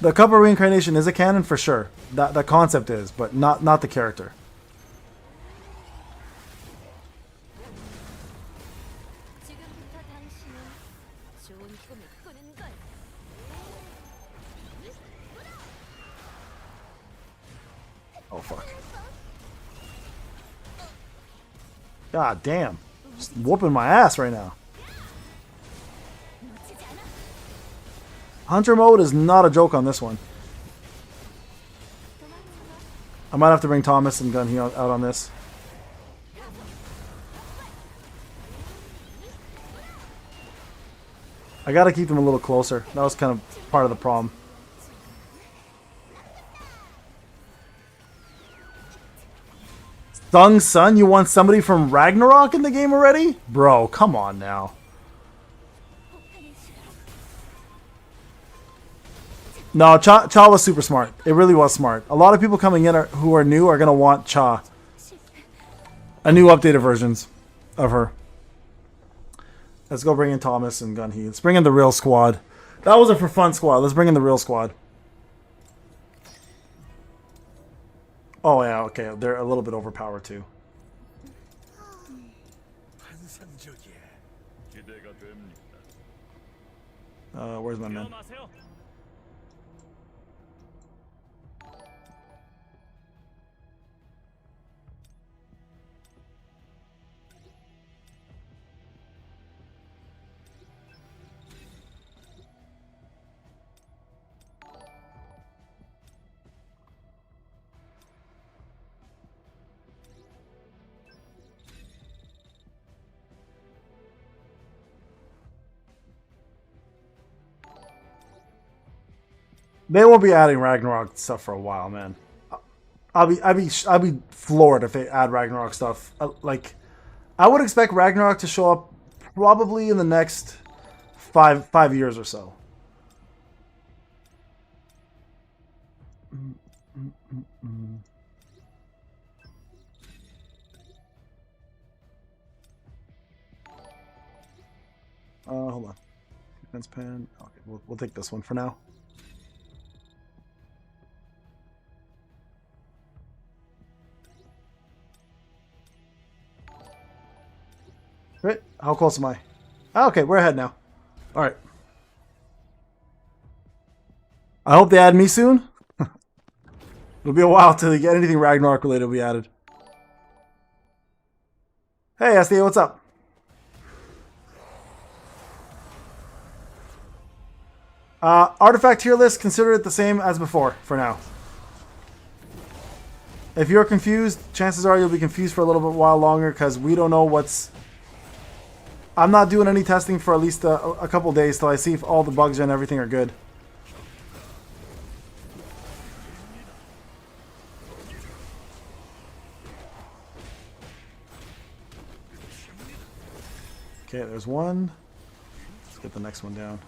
The Cup of Reincarnation is a canon for sure. That concept is, but not the character. Oh fuck. God damn. Just whooping my ass right now. Hunter mode is not a joke on this one. I might have to bring Thomas and Gunny out on this. I gotta keep them a little closer. That was kind of part of the problem. Sung's son? You want somebody from Ragnarok in the game already? Bro, come on now. No, Cha was super smart. It really was smart. A lot of people coming in who are new are going to want Cha. A new updated versions of her. Let's go bring in Thomas and Gunhee. Let's bring in the real squad. That was a for fun squad. Let's bring in the real squad. Oh yeah, okay. They're a little bit overpowered too. Where's my man? They won't be adding Ragnarok stuff for a while, man. I'll be floored if they add Ragnarok stuff. Like, I would expect Ragnarok to show up probably in the next five years or so. Hold on. Defense pen. Okay, we'll take this one for now. Right? How close am I? Oh, okay, we're ahead now. All right. I hope they add me soon. It'll be a while till they get anything Ragnarok related will be added. Hey, SDA, what's up? Artifact tier list, consider it the same as before for now. If you're confused, chances are you'll be confused for a little bit while longer because we don't know what's... I'm not doing any testing for at least a couple days till I see if all the bugs and everything are good. Okay, there's one. Let's get the next one down.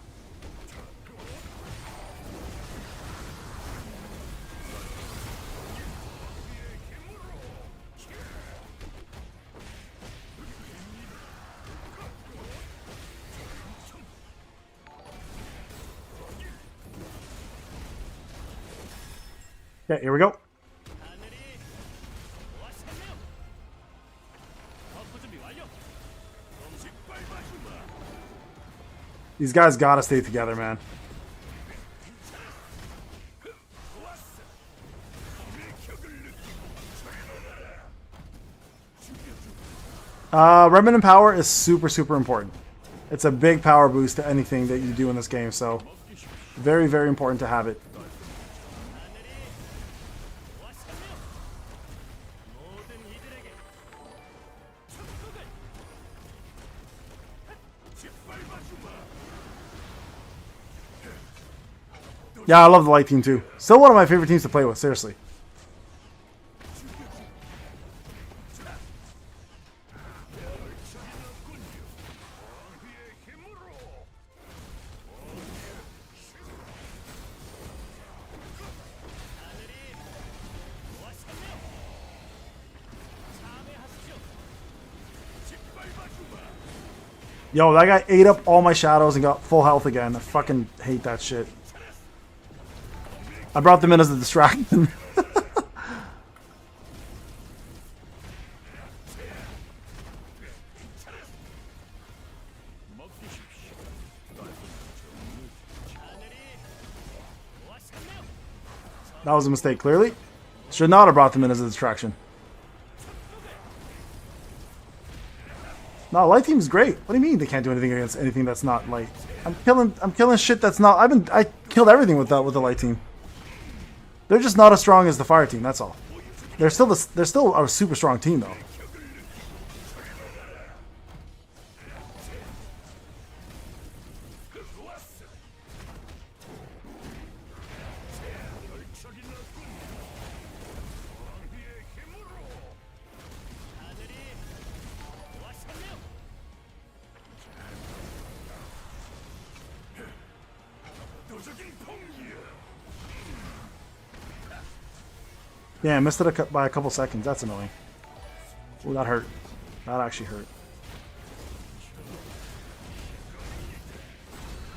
Okay, here we go. These guys gotta stay together, man. Remnant power is super, super important. It's a big power boost to anything that you do in this game, so very, very important to have it. Yeah, I love the light team too. Still one of my favorite teams to play with, seriously. Yo, that guy ate up all my shadows and got full health again. I fucking hate that shit. I brought them in as a distraction. That was a mistake, clearly. Should not have brought them in as a distraction. No, light team's great. What do you mean they can't do anything against anything that's not light? I'm killing shit that's not. I killed everything with the light team. They're just not as strong as the fire team. That's all. They're still a super strong team though. Yeah, I missed it by a couple seconds. That's annoying. Ooh, that hurt. That actually hurt.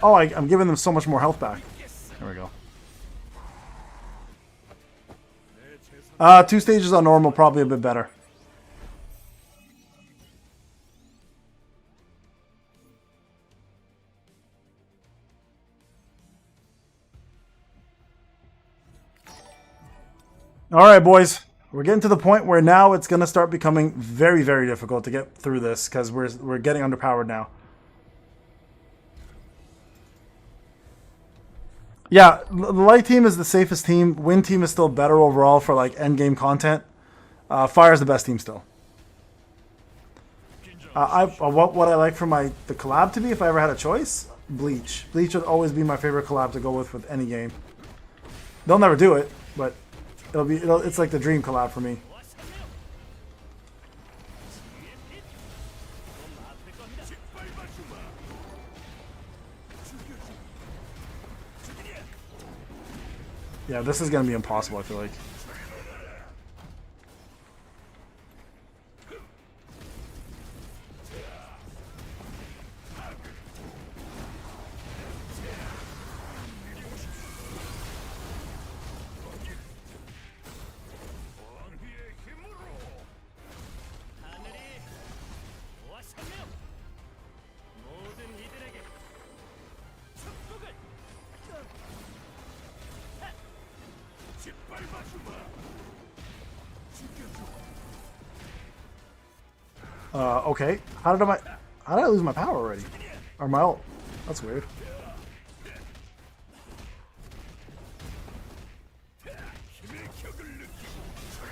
Oh, I'm giving them so much more health back. There we go. 2 stages on normal, probably a bit better. All right, boys. We're getting to the point where now it's going to start becoming very, very difficult to get through this because we're getting underpowered now. Yeah, the light team is the safest team. Wind team is still better overall for like end game content. Fire is the best team still. What I like for the collab to be, if I ever had a choice, Bleach. Bleach would always be my favorite collab to go with any game. They'll never do it, but it's like the dream collab for me. Yeah, this is gonna be impossible, I feel like. Okay. How did I lose my power already? Or my ult? That's weird.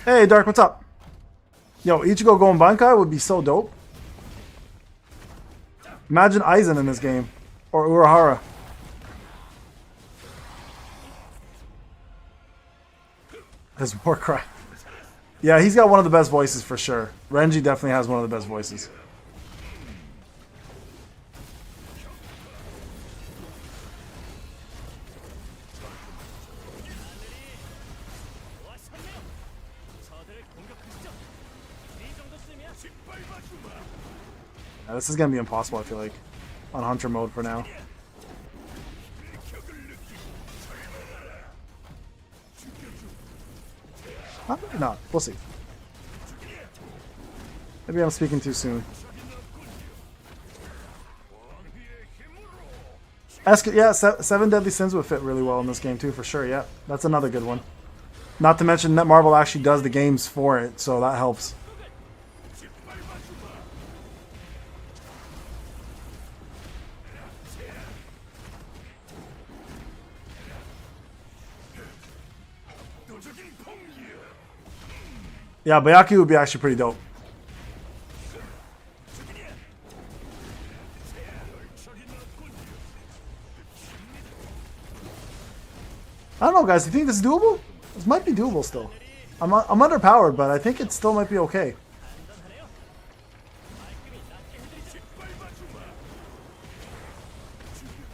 Hey, Dark, what's up? Yo, Ichigo going Bankai would be so dope. Imagine Aizen in this game. Or Urahara. His Warcraft. Yeah, he's got one of the best voices for sure. Renji definitely has one of the best voices. This is going to be impossible, I feel like, on Hunter mode for now. Maybe not. We'll see. Maybe I'm speaking too soon. Yeah, Seven Deadly Sins would fit really well in this game too, for sure. Yeah, that's another good one. Not to mention Netmarble actually does the games for it, so that helps. Yeah, Bayaki would be actually pretty dope. I don't know, guys. Do you think this is doable? This might be doable still. I'm underpowered, but I think it still might be okay.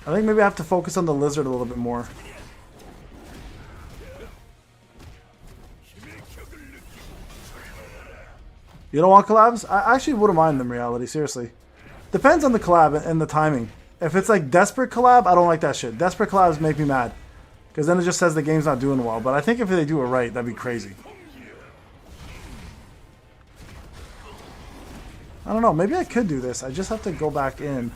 I think maybe I have to focus on the lizard a little bit more. You don't want collabs? I actually wouldn't mind them, reality, seriously. Depends on the collab and the timing. If it's like desperate collab, I don't like that shit. Desperate collabs make me mad. Because then it just says the game's not doing well. But I think if they do it right, that'd be crazy. I don't know, maybe I could do this. I just have to go back in.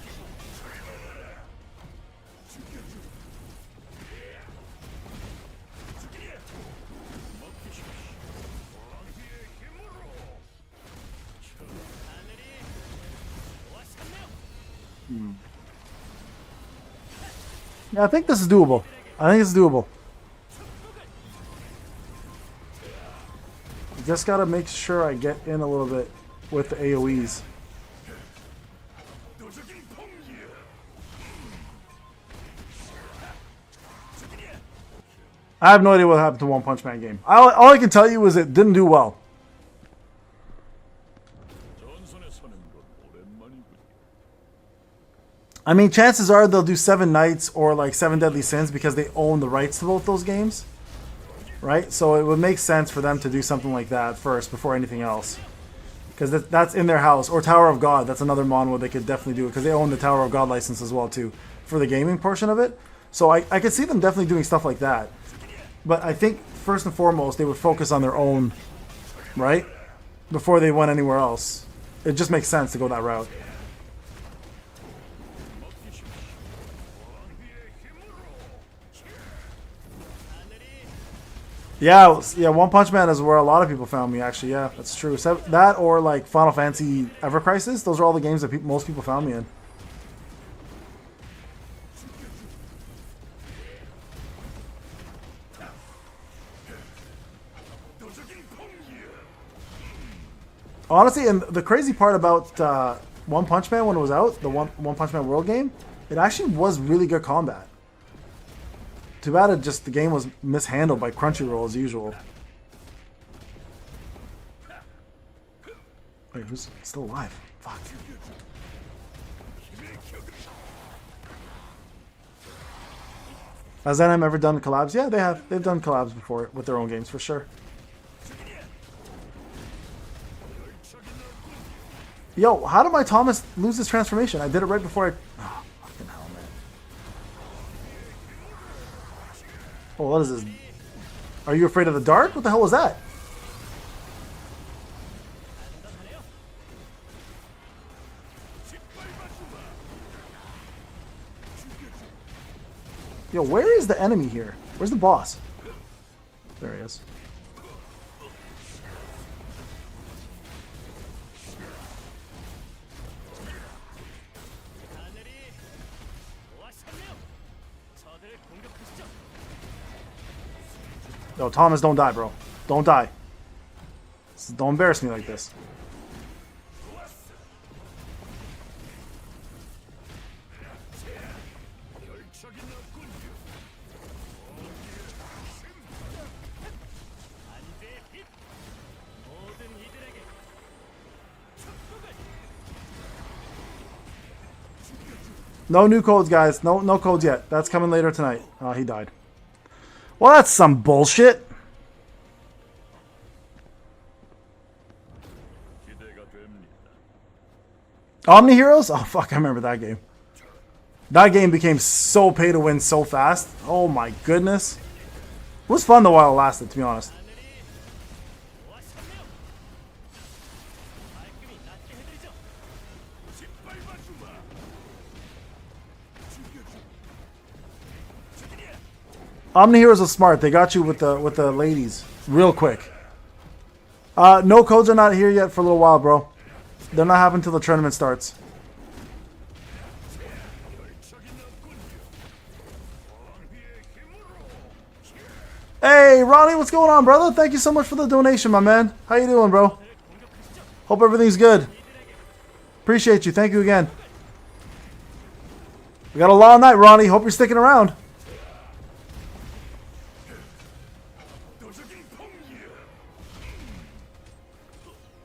Yeah, I think this is doable. I think it's doable. Just gotta make sure I get in a little bit with the AoEs. I have no idea what happened to One Punch Man game. All I can tell you is it didn't do well. I mean, chances are they'll do Seven Nights or like Seven Deadly Sins because they own the rights to both those games. Right? So it would make sense for them to do something like that first before anything else. Because that's in their house. Or Tower of God, that's another mon where they could definitely do it. Because they own the Tower of God license as well too. For the gaming portion of it. So I could see them definitely doing stuff like that. But I think first and foremost they would focus on their own. Right? Before they went anywhere else. It just makes sense to go that route. Yeah, One Punch Man is where a lot of people found me, actually. Yeah, that's true. So that or like Final Fantasy Ever Crisis. Those are all the games that most people found me in. Honestly, and the crazy part about One Punch Man when it was out, the One Punch Man World game, it actually was really good combat. Too bad the game was mishandled by Crunchyroll as usual. Wait, who's still alive? Fuck. Has NM ever done collabs? Yeah, they have. They've done collabs before with their own games for sure. Yo, how did my Thomas lose his transformation? I did it right before I... Oh, fucking hell, man. Oh, what is this? Are you afraid of the dark? What the hell was that? Yo, where is the enemy here? Where's the boss? There he is. No, Thomas, don't die, bro. Don't die. Don't embarrass me like this. No new codes, guys. No codes yet. That's coming later tonight. Oh, he died. Well, that's some bullshit. Omni Heroes? Oh, fuck, I remember that game. That game became so pay to win so fast. Oh, my goodness. It was fun though while it lasted, to be honest. Omni Heroes are smart. They got you with the ladies real quick. No codes are not here yet for a little while, bro. They're not happening until the tournament starts. Hey, Ronnie, what's going on, brother? Thank you so much for the donation, my man. How you doing, bro? Hope everything's good. Appreciate you. Thank you again. We got a long night, Ronnie. Hope you're sticking around.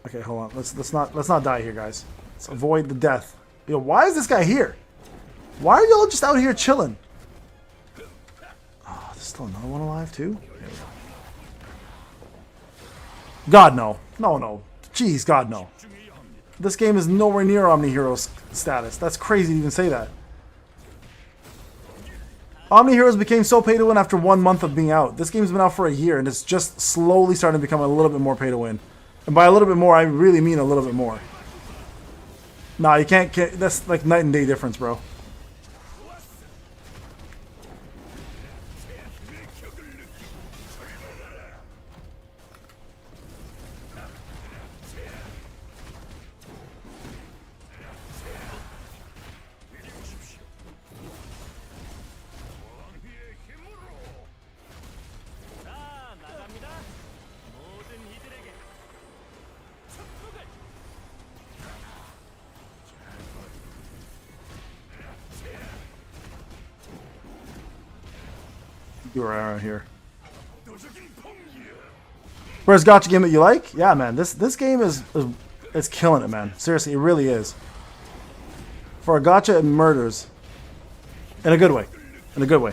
Okay, hold on. Let's not die here, guys. Let's avoid the death. Yo, why is this guy here? Why are y'all just out here chilling? Oh, there's still another one alive too? God no. No. Jeez, God no. This game is nowhere near Omni Heroes status. That's crazy to even say that. Omni Heroes became so pay to win after 1 month of being out. This game's been out for a year and it's just slowly starting to become a little bit more pay to win. And by a little bit more, I really mean a little bit more. Nah, you can't that's like night and day difference, bro. You are around here. Where's Gotcha game that you like? Yeah, man. This game is killing it, man. Seriously, it really is. For a Gotcha, it murders. In a good way. In a good way.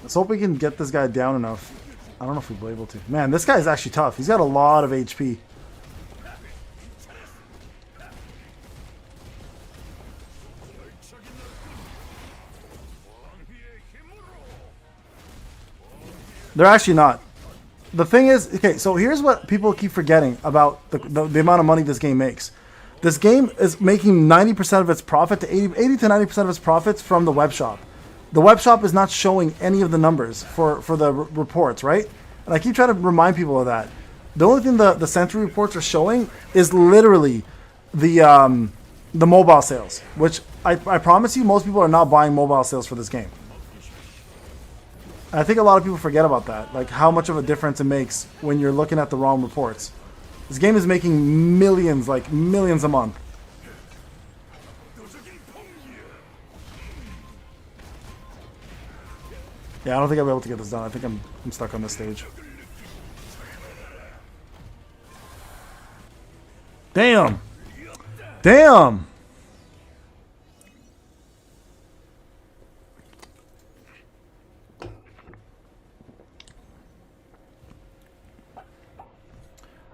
Let's hope we can get this guy down enough. I don't know if we'll be able to. Man, this guy's actually tough. He's got a lot of HP. They're actually not. The thing is, okay, so here's what people keep forgetting about the amount of money this game makes. This game is making 90% of its profit to 80 to 90% of its profits from the web shop. The web shop is not showing any of the numbers for the reports, right? And I keep trying to remind people of that. The only thing the Sentry reports are showing is literally the mobile sales, which I promise you most people are not buying mobile sales for this game. And I think a lot of people forget about that, like how much of a difference it makes when you're looking at the wrong reports. This game is making millions, like millions a month. Yeah, I don't think I'll be able to get this done. I think I'm stuck on this stage. Damn! Damn!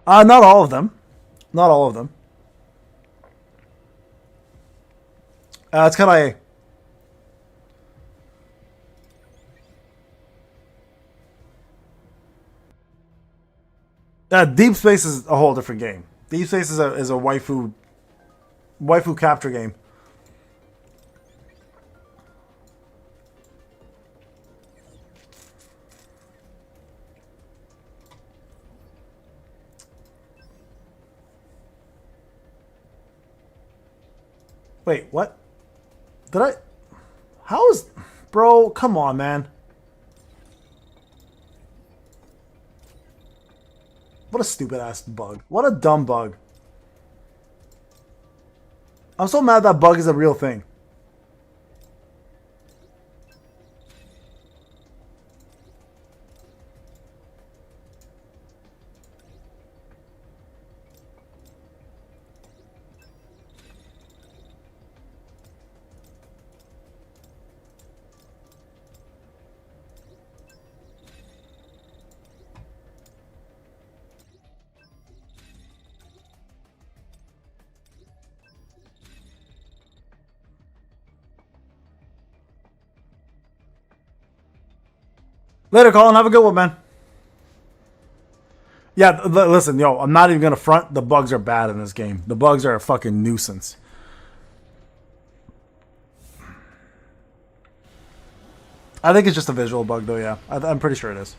Not all of them. Not all of them. It's kind of a... Deep Space is a whole different game. Deep Space is a waifu capture game. Wait, what? Did I? How is... Bro, come on, man. What a stupid ass bug. What a dumb bug. I'm so mad that bug is a real thing. Later, Colin. Have a good one, man. Yeah, listen, yo, I'm not even gonna front. The bugs are bad in this game. The bugs are a fucking nuisance. I think it's just a visual bug, though. Yeah, I'm pretty sure it is.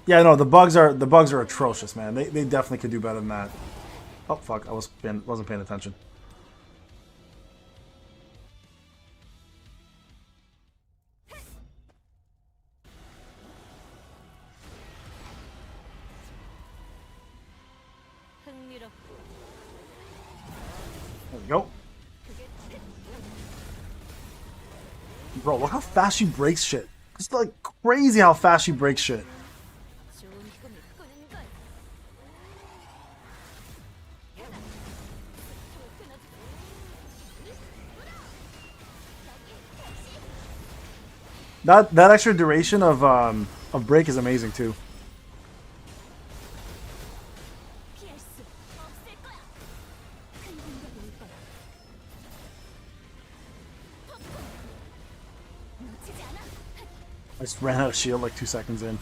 Yeah, no, the bugs are atrocious, man. They definitely could do better than that. Oh fuck, wasn't paying attention. There we go. Bro, look how fast she breaks shit. It's like crazy how fast she breaks shit. That extra duration of break is amazing too. I just ran out of shield like 2 seconds in.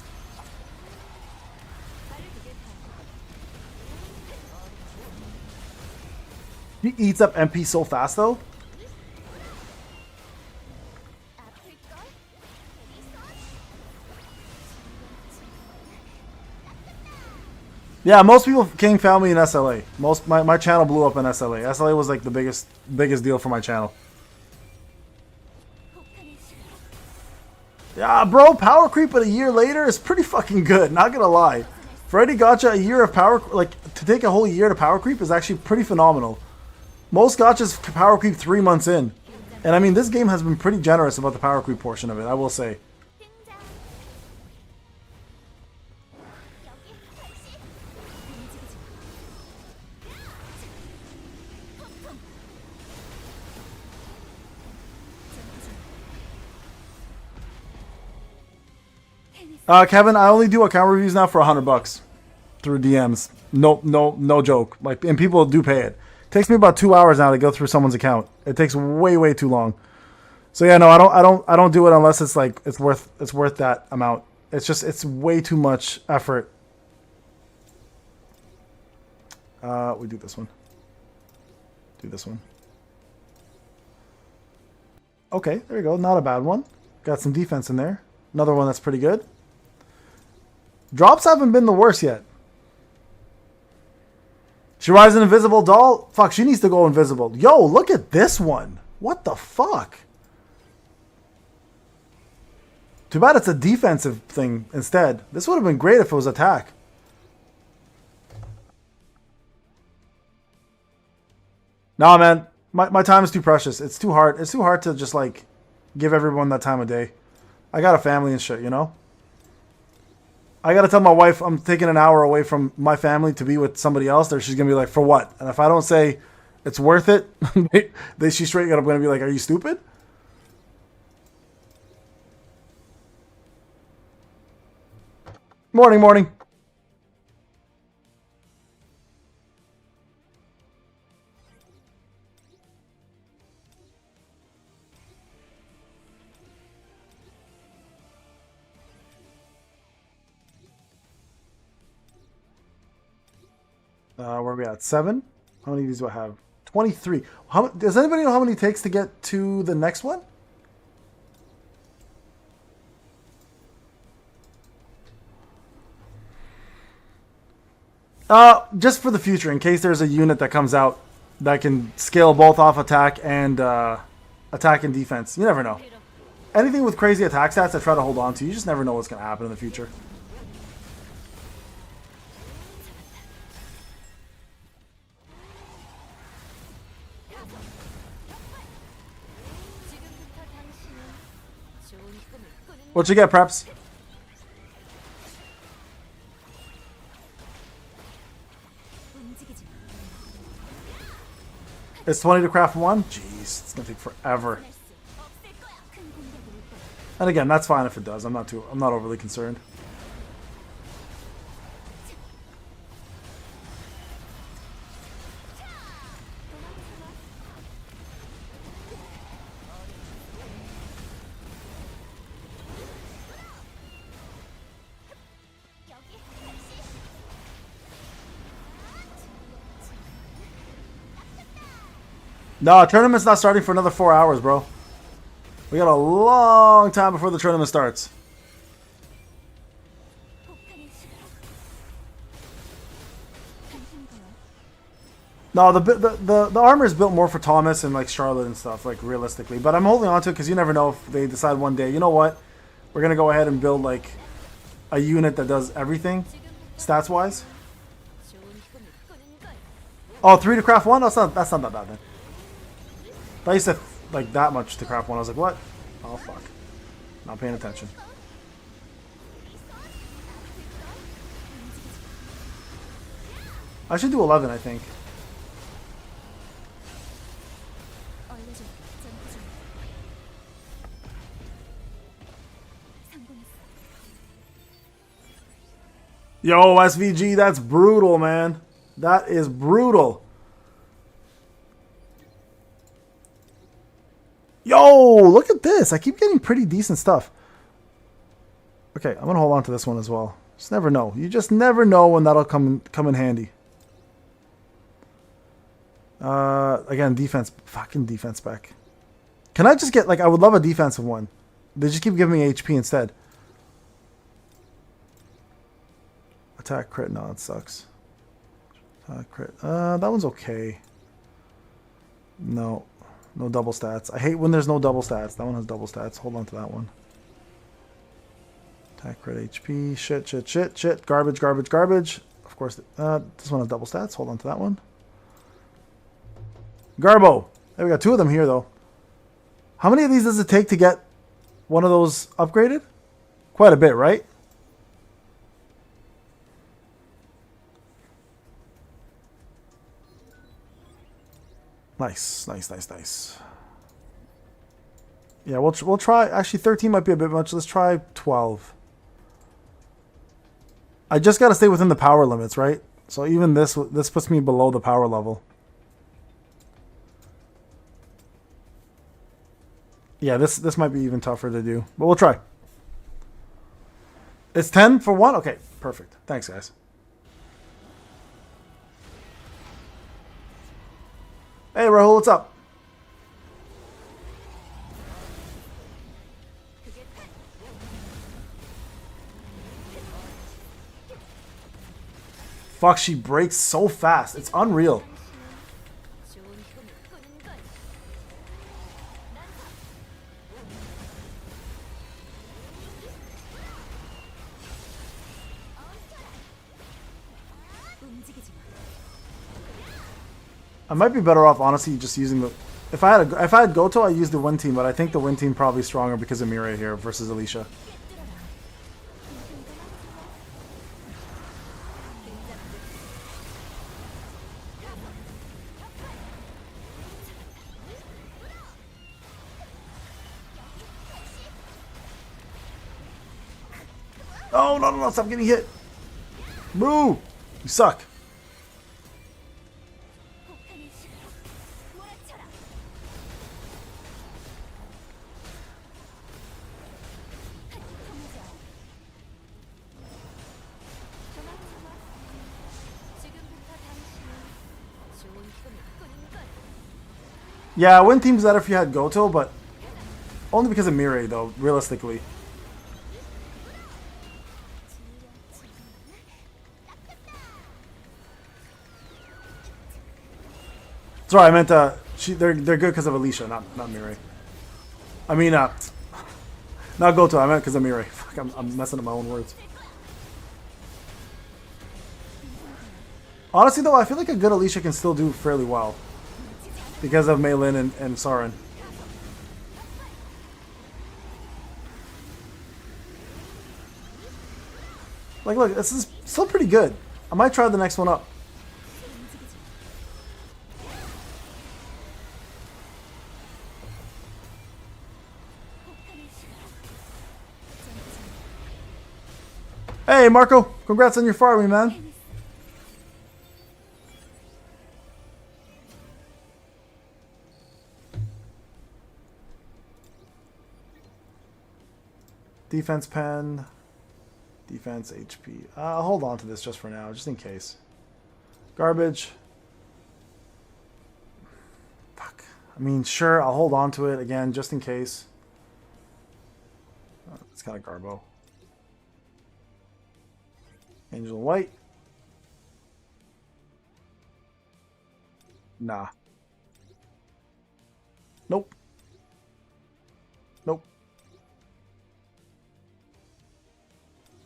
He eats up MP so fast though. Yeah, most people King found me in SLA. My channel blew up in SLA. SLA was like the biggest deal for my channel. Yeah, bro, power creep a year later is pretty fucking good, not gonna lie. For Eddie Gotcha, a year of power, like, to take a whole year to power creep is actually pretty phenomenal. Most gotchas power creep 3 months in. And I mean, this game has been pretty generous about the power creep portion of it, I will say. Kevin, I only do account reviews now for $100 through DMs. No joke. Like, and people do pay it. It takes me about 2 hours now to go through someone's account. It takes way too long. So yeah, no, I don't do it unless it's like it's worth that amount. It's way too much effort. We do this one. Do this one. Okay, there you go. Not a bad one. Got some defense in there. Another one that's pretty good. Drops haven't been the worst yet. She rides an invisible doll. Fuck, she needs to go invisible. Yo, look at this one. What the fuck? Too bad it's a defensive thing instead. This would have been great if it was attack. Nah, man. My time is too precious. It's too hard. It's too hard to just like give everyone that time of day. I got a family and shit, you know? I gotta tell my wife I'm taking an hour away from my family to be with somebody else, or she's gonna be like, for what? And if I don't say it's worth it, she's straight up gonna be like, are you stupid? Morning. Where are we at? 7? How many of these do I have? 23. Does anybody know how many it takes to get to the next one? Just for the future, in case there's a unit that comes out that can scale both off attack and defense. You never know. Anything with crazy attack stats I try to hold on to. You just never know what's going to happen in the future. What you get, Preps? It's 20 to craft one? Jeez, it's gonna take forever. And again, that's fine if it does. I'm not overly concerned. No, tournament's not starting for another 4 hours, bro. We got a long time before the tournament starts. No, the armor is built more for Thomas and like Charlotte and stuff, like realistically. But I'm holding on to it because you never know if they decide one day, you know what, we're gonna go ahead and build like a unit that does everything, stats wise. Oh, 3 to craft 1? That's not that bad then. I used to like that much to craft 1. I was like, what? Oh fuck. Not paying attention. I should do 11, I think. Yo, SVG, that's brutal, man. That is brutal. Yo, look at this. I keep getting pretty decent stuff. Okay, I'm going to hold on to this one as well. Just never know. You just never know when that'll come in handy. Again, defense. Fucking defense back. Can I just get, like, I would love a defensive one. They just keep giving me HP instead. Attack crit. No, it sucks. Attack crit. That one's okay. No. No double stats. I hate when there's no double stats. That one has double stats. Hold on to that one. Attack crit HP. Shit, shit, shit, shit. Garbage, garbage, garbage. Of course, this one has double stats. Hold on to that one. Garbo. Hey, we got 2 of them here, though. How many of these does it take to get one of those upgraded? Quite a bit, right? Nice, nice, nice, nice. Yeah, we'll try. Actually, 13 might be a bit much. Let's try 12. I just got to stay within the power limits, right? So even this puts me below the power level. Yeah, this might be even tougher to do, but we'll try. It's 10 for 1? Okay, perfect. Thanks, guys. Hey, Rahul, what's up? Fuck, she breaks so fast. It's unreal. I might be better off, honestly, just using the... If I had Goto, I'd use the Wind Team, but I think the Wind Team probably stronger because of Mirai here versus Alicia. Oh, no, no, no, stop getting hit. Boo! You suck. Yeah, Wind Team's better if you had Goto, but only because of Mirai, though, realistically. Sorry, I meant they're good because of Alicia, not Mirai. I mean, not Goto. I meant because of Mirai. Fuck, I'm messing up my own words. Honestly, though, I feel like a good Alicia can still do fairly well because of Mei Lin and Saren. Like, look, this is still pretty good. I might try the next one up. Hey, Marco. Congrats on your farming, man. Defense pen. Defense HP. I'll hold on to this just for now, just in case. Garbage. Fuck. I mean, sure, I'll hold on to it again just in case. It's kind of garbo. Angel White. Nah. Nope. Nope.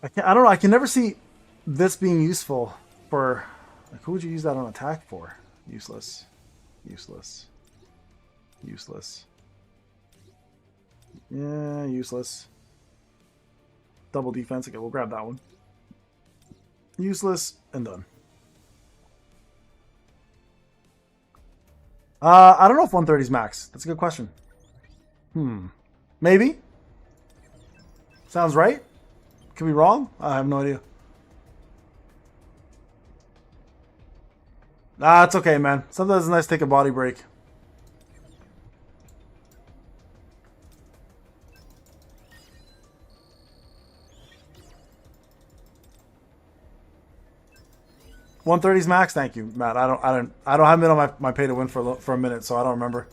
I don't know. I can never see this being useful for... Like, who would you use that on attack for? Useless. Useless. Useless. Yeah, useless. Double defense. Okay, we'll grab that one. Useless and done. I don't know if 130 is max. That's a good question. Maybe. Sounds right. Could be wrong. I have no idea. Ah, it's okay, man. Sometimes it's nice to take a body break. $130's max. Thank you, Matt. I don't have it on my pay to win for a minute, so I don't remember.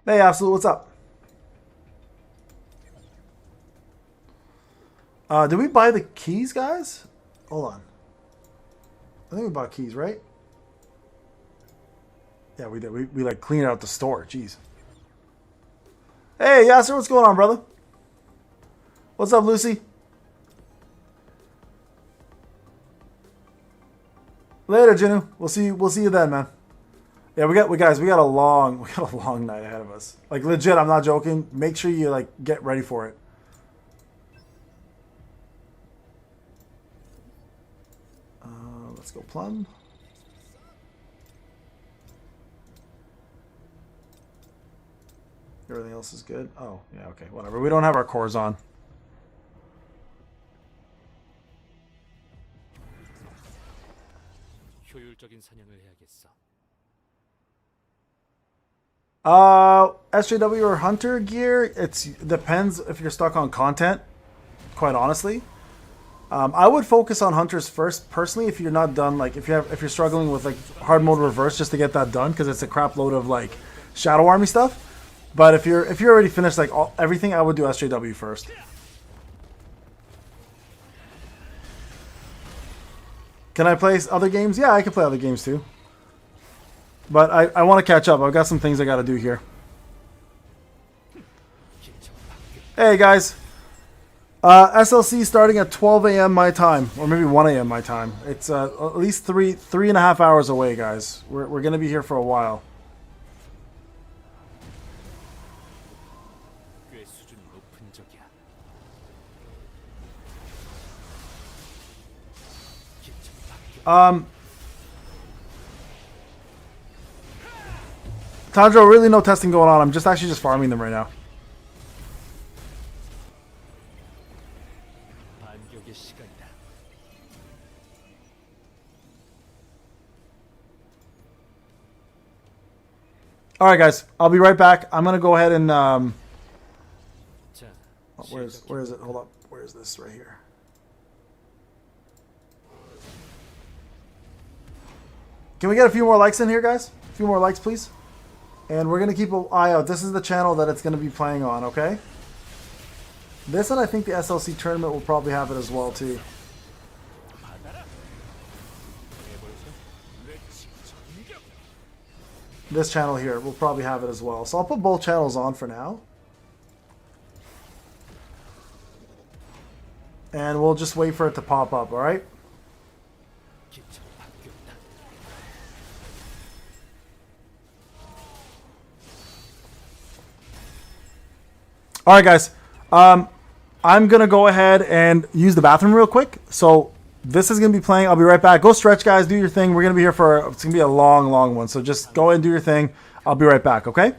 Hey, Absolute, what's up? Did we buy the keys, guys? Hold on. I think we bought keys, right? Yeah, we did. We like cleaned out the store. Jeez. Hey, Yasser, what's going on, brother? What's up, Lucy? Later, Jinu. We'll see you then, man. Yeah, we got a long night ahead of us. Like legit, I'm not joking. Make sure you like get ready for it. Let's go plum. Everything else is good. Oh, yeah, okay, whatever. We don't have our cores on. SJW or Hunter gear, it depends if you're stuck on content, quite honestly. I would focus on Hunters first, personally, if you're not done, like if you're struggling with like hard mode reverse just to get that done, because it's a crap load of like Shadow Army stuff. But if you're already finished like everything, I would do SJW first. Can I play other games? Yeah, I can play other games too. But I want to catch up. I've got some things I got to do here. Hey guys. SLC starting at 12 a.m. my time, or maybe 1 a.m. my time. It's at least three and a half hours away, guys. We're gonna be here for a while. Tandro, really no testing going on. I'm actually just farming them right now. All right, guys. I'll be right back. I'm gonna go ahead and where is it? Hold up. Where is this? Right here. Can we get a few more likes in here, guys? A few more likes, please. And we're gonna keep an eye out. This is the channel that it's gonna be playing on. Okay. This, and I think the SLC tournament will probably have it as well too. This channel here will probably have it as well. So I'll put both channels on for now. And we'll just wait for it to pop up, alright? Alright guys, I'm going to go ahead and use the bathroom real quick. So this is going to be playing. I'll be right back. Go stretch, guys. Do your thing. We're going to be here for, it's going to be a long, long one. So just go ahead and do your thing. I'll be right back, okay?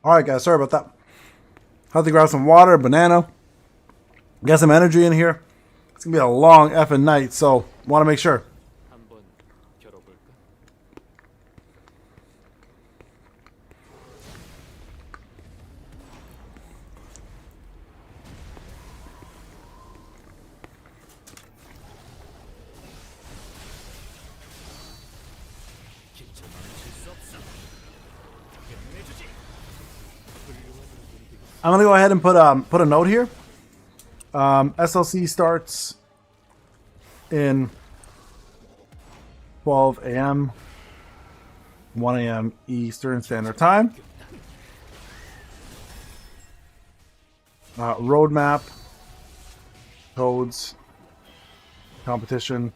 All right, guys. Sorry about that. Have to grab some water, banana, get some energy in here. It's gonna be a long effing night, so want to make sure. I'm gonna go ahead and put a note here. SLC starts in 12 a.m. 1 a.m. Eastern Standard Time. Roadmap, codes, competition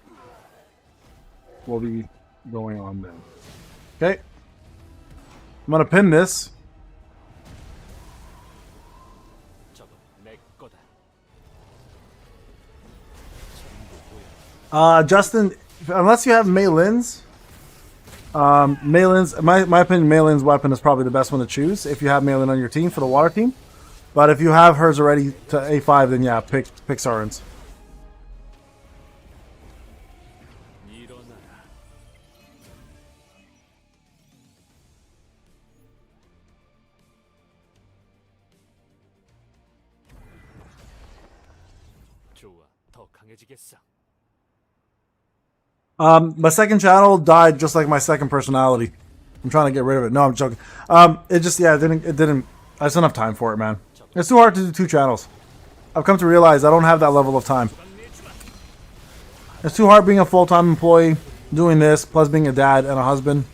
will be going on then. Okay. I'm gonna pin this. Justin, unless you have Mei Lin's, my opinion, Mei Lin's weapon is probably the best one to choose if you have Mei Lin on your team for the water team. But if you have hers already to A5, then yeah, pick Saren's. My second channel died just like my second personality. I'm trying to get rid of it. No, I'm joking. It just, yeah, it didn't, I just don't have time for it, man. It's too hard to do 2 channels. I've come to realize I don't have that level of time. It's too hard being a full-time employee, doing this, plus being a dad and a husband.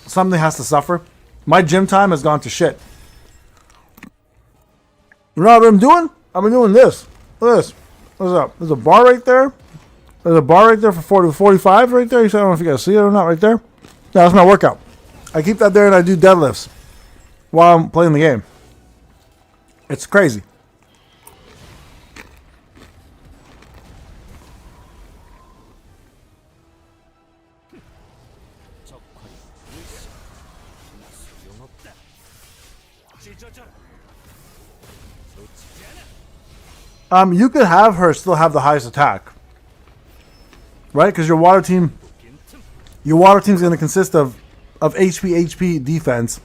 Something has to suffer. My gym time has gone to shit. You know what I've been doing? I've been doing this. Look at this. What's up? There's a bar right there. There's a bar right there for 40 to 45 right there. I don't know if you guys see it or not right there. Yeah, that's my workout. I keep that there and I do deadlifts while I'm playing the game. It's crazy. You could have her still have the highest attack. Right? Because your water team's going to consist of HP defense.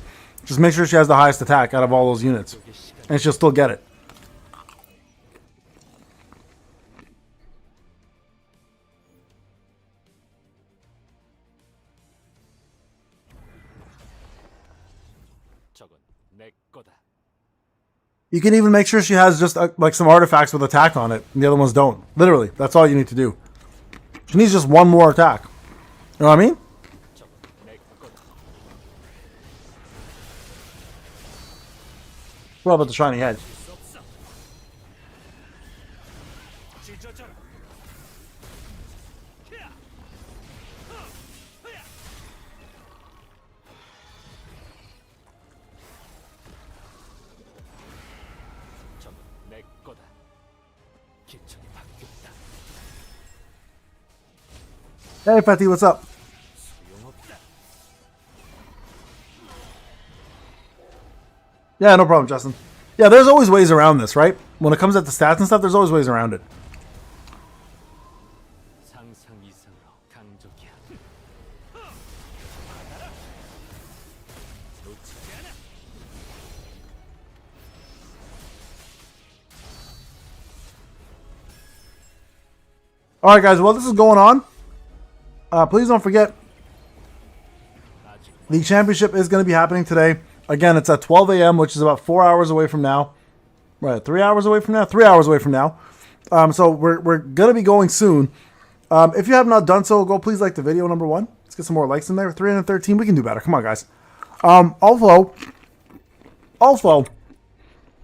Just make sure she has the highest attack out of all those units. And she'll still get it. You can even make sure she has just like some artifacts with attack on it. And the other ones don't. Literally. That's all you need to do. She needs just one more attack. You know what I mean? What about the shiny head? Hey, Patty, what's up? Yeah, no problem, Justin. Yeah, there's always ways around this, right? When it comes at the stats and stuff, there's always ways around it. Alright, guys, while this is going on, please don't forget, the championship is going to be happening today. Again, it's at 12 a.m., which is about 4 hours away from now. Right, 3 hours away from now? 3 hours away from now. So we're going to be going soon. If you have not done so, go please like the video, number 1. Let's get some more likes in there. 313, we can do better. Come on, guys. Also,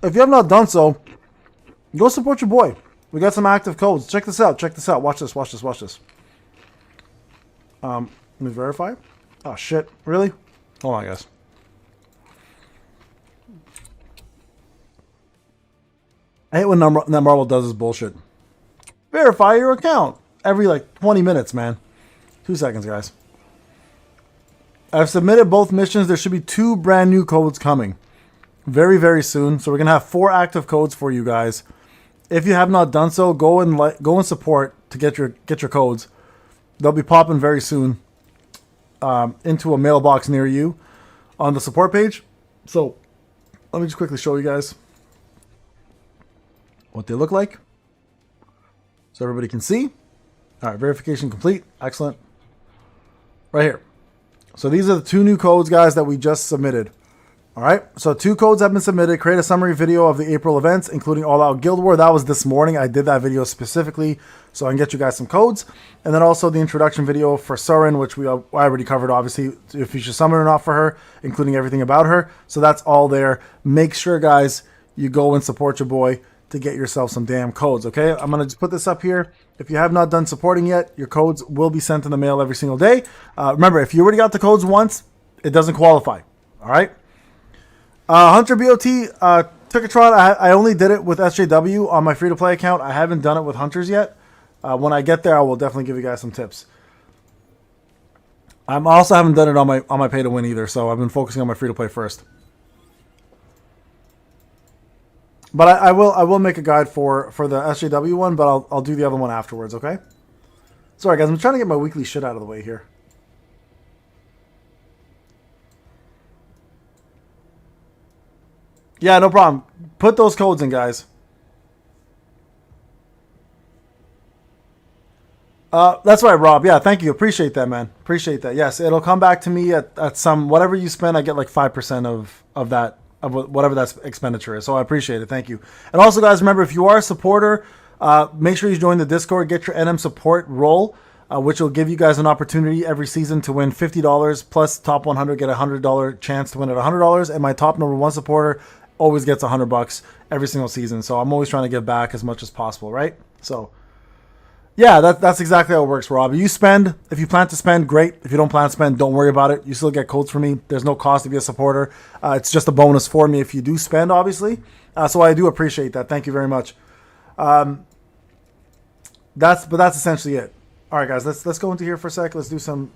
if you have not done so, go support your boy. We got some active codes. Check this out. Check this out. Watch this. Watch this. Watch this. Let me verify. Oh, shit. Really? Hold on, guys. I hate when Netmarble does this bullshit. Verify your account. Every, like, 20 minutes, man. 2 seconds, guys. I've submitted both missions. There should be 2 brand new codes coming. very, very soon. So we're going to have 4 active codes for you guys. If you have not done so, go and support to get your codes. They'll be popping very soon into a mailbox near you on the support page. So let me just quickly show you guys what they look like so everybody can see. All right, verification complete. Excellent. Right here. So these are the 2 new codes, guys, that we just submitted. All right, so 2 codes have been submitted. Create a summary video of the April events, including All Out Guild War. That was this morning. I did that video specifically so I can get you guys some codes. And then also the introduction video for Surin, which I already covered, obviously, if you should summon or not for her, including everything about her. So that's all there. Make sure, guys, you go and support your boy to get yourself some damn codes, okay? I'm going to just put this up here. If you have not done supporting yet, your codes will be sent in the mail every single day. Remember, if you already got the codes once, it doesn't qualify, all right? Hunter BOT, Ticketron, I only did it with SJW on my free-to-play account. I haven't done it with Hunters yet. When I get there, I will definitely give you guys some tips. I also haven't done it on my pay-to-win either, so I've been focusing on my free-to-play first. But I will make a guide for the SJW one, but I'll do the other one afterwards, okay? Sorry, guys, I'm trying to get my weekly shit out of the way here. Yeah, no problem. Put those codes in, guys. That's right, Rob. Yeah, thank you. Appreciate that, man. Appreciate that. Yes, it'll come back to me at some, whatever you spend, I get like 5% of that, of whatever that expenditure is. So I appreciate it. Thank you. And also, guys, remember, if you are a supporter, make sure you join the Discord, get your NM support role, which will give you guys an opportunity every season to win $50 plus top 100, get a $100 chance to win at $100. And my top number 1 supporter always gets $100 every single season. So I'm always trying to give back as much as possible, right? So yeah, that's exactly how it works, Rob. You spend, if you plan to spend, great. If you don't plan to spend, don't worry about it. You still get codes from me. There's no cost to be a supporter. It's just a bonus for me if you do spend, obviously. So I do appreciate that. Thank you very much. That's essentially it. All right, guys, let's go into here for a sec. Let's do some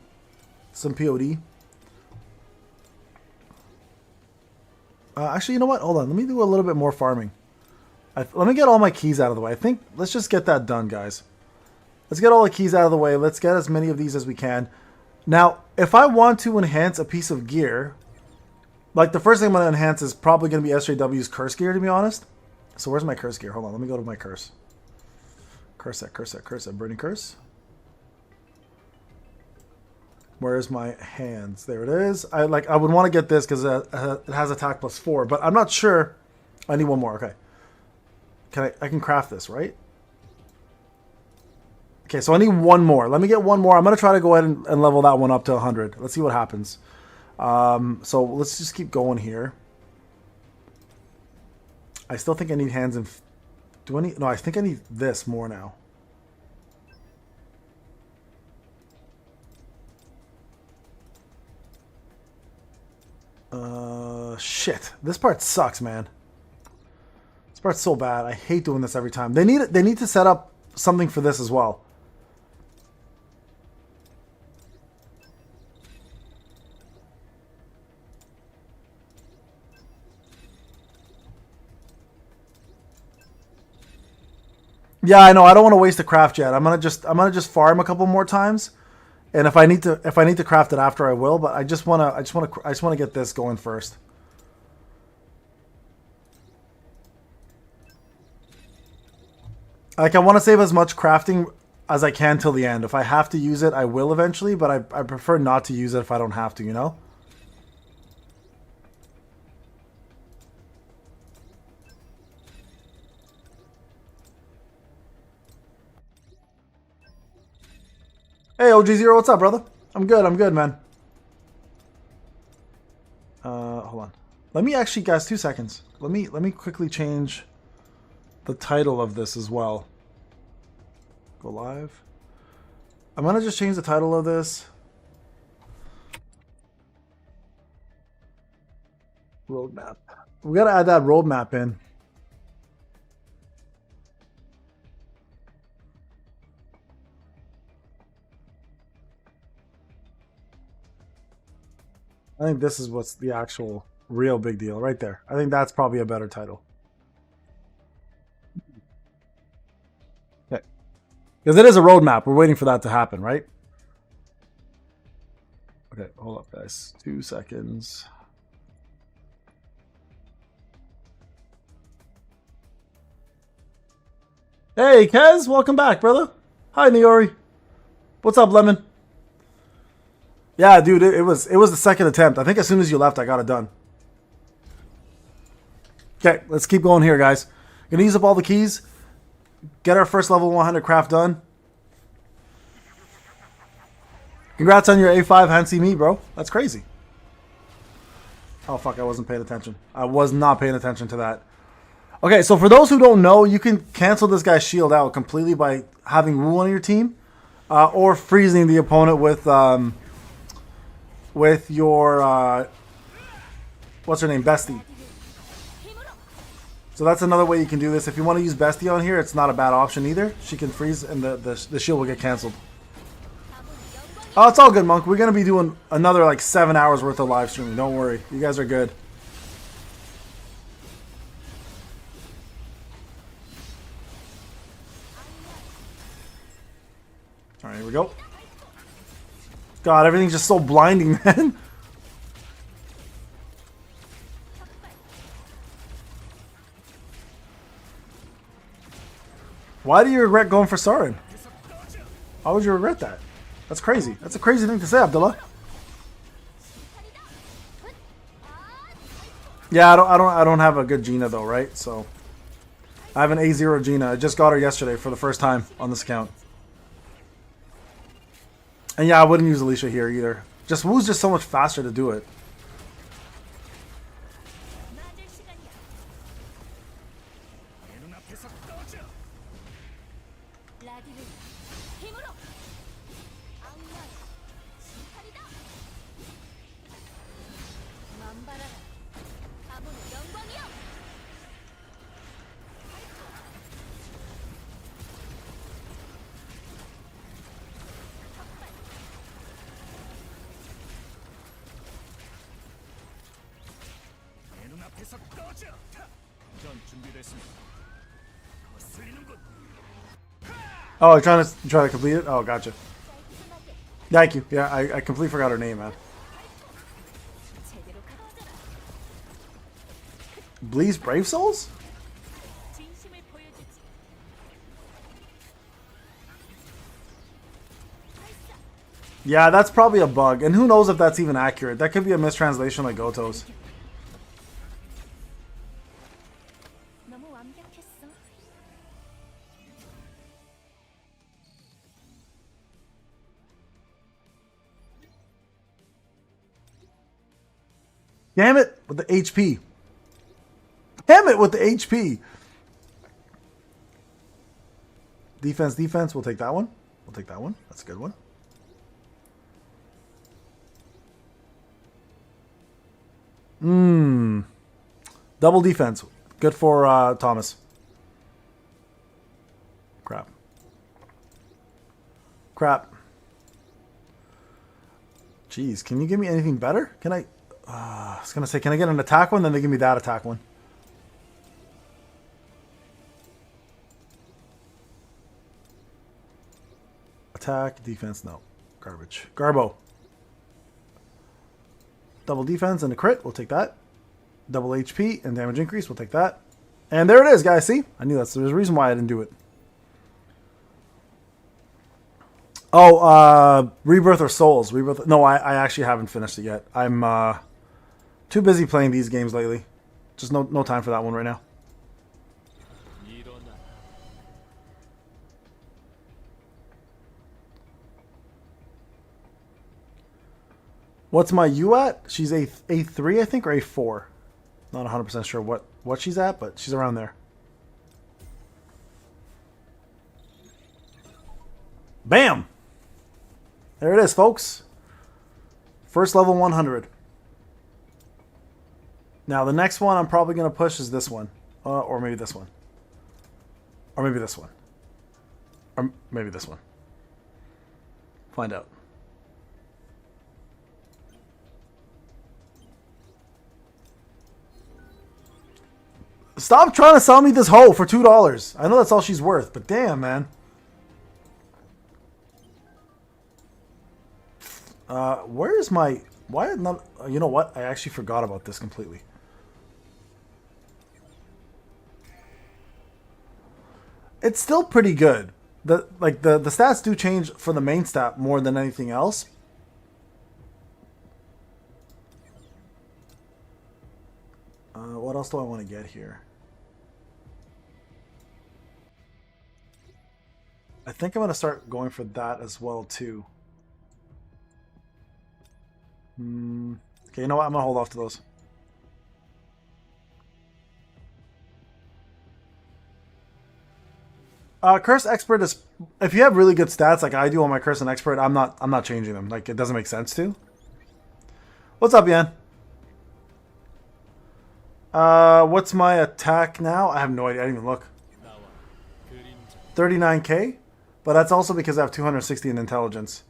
POD. Actually, you know what? Hold on. Let me do a little bit more farming. Let me get all my keys out of the way. I think let's just get that done, guys. Let's get all the keys out of the way. Let's get as many of these as we can. Now, if I want to enhance a piece of gear, like the first thing I'm going to enhance is probably going to be SJW's curse gear, to be honest. So where's my curse gear? Hold on. Let me go to my curse. Curse that. Burning curse. Where's my hands? There it is. I would want to get this because it has attack +4, but I'm not sure. I need one more. Okay. I can craft this, right? Okay, so I need one more. Let me get one more. I'm going to try to go ahead and level that one up to 100. Let's see what happens. So let's just keep going here. I still think I need hands and... Do I need... No, I think I need this more now. Shit. This part sucks, man. This part's so bad. I hate doing this every time. They need to set up something for this as well. Yeah, I know. I don't want to waste a craft yet. I'm gonna just farm a couple more times, and if I need to craft it after, I will. But I just wanna get this going first. Like, I want to save as much crafting as I can till the end. If I have to use it, I will eventually, but I prefer not to use it if I don't have to, you know? Hey, OG0, what's up, brother? I'm good, man. Hold on. Let me actually, guys, 2 seconds. Let me quickly change the title of this as well. Go live. I'm gonna just change the title of this. Roadmap. We gotta add that roadmap in. I think this is what's the actual Real big deal right there. I think that's probably a better title. Okay. Because it is a roadmap. We're waiting for that to happen, right? Okay, hold up, guys. 2 seconds. Hey, Kez, welcome back, brother. Hi, Niori. What's up, Lemon? Yeah, dude, it was the second attempt. I think as soon as you left, I got it done. Okay, let's keep going here, guys. Gonna use up all the keys. Get our first level 100 craft done. Congrats on your A5 Hansi me, bro. That's crazy. Oh, fuck, I wasn't paying attention. I was not paying attention to that. Okay, so for those who don't know, you can cancel this guy's shield out completely by having Wu on your team. Or freezing the opponent with your... what's her name? Bestie. So that's another way you can do this. If you want to use Bestie on here, it's not a bad option either. She can freeze and the shield will get canceled. Oh, it's all good, Monk. We're going to be doing another like 7 hours worth of live streaming. Don't worry. You guys are good. All right, here we go. God, everything's just so blinding, man. Why do you regret going for Sarin? Why would you regret that? That's crazy. That's a crazy thing to say, Abdullah. Yeah, I don't have a good Gina though, right? So I have an A0 Gina. I just got her yesterday for the first time on this account. And yeah, I wouldn't use Alicia here either. Just Wu's just so much faster to do it. Oh, you're trying to complete it? Oh, gotcha. Thank you. Yeah, I completely forgot her name, man. Bleeze Brave Souls? Yeah, that's probably a bug. And who knows if that's even accurate. That could be a mistranslation like Goto's. Damn it with the HP. Damn it with the HP. Defense, defense. We'll take that one. We'll take that one. That's a good one. Double defense. Good for Thomas. Crap. Crap. Jeez, can you give me anything better? Can I... I was going to say, can I get an attack one? Then they give me that attack one. Attack, defense, no. Garbage. Garbo. Double defense and a crit. We'll take that. Double HP and damage increase. We'll take that. And there it is, guys. See? I knew that's there's a reason why I didn't do it. Oh, Rebirth or Souls. Rebirth. No, I actually haven't finished it yet. I'm too busy playing these games lately. Just no time for that one right now. What's my U at? She's A3, I think, or A4. Not 100% sure what she's at, but she's around there. Bam! There it is, folks. First level 100. Now, the next one I'm probably going to push is this one. Or maybe this one. Or maybe this one. Or maybe this one. Find out. Stop trying to sell me this hoe for $2. I know that's all she's worth, but damn, man. Where is my... Why not... You know what? I actually forgot about this completely. It's still pretty good. The stats do change for the main stat more than anything else. What else do I want to get here? I think I'm going to start going for that as well, too. Okay, you know what? I'm going to hold off to those. Curse Expert is... If you have really good stats like I do on my Curse and Expert, I'm not changing them. Like, it doesn't make sense to. What's up, Yan? What's my attack now? I have no idea. I didn't even look. 39k? But that's also because I have 260 in intelligence.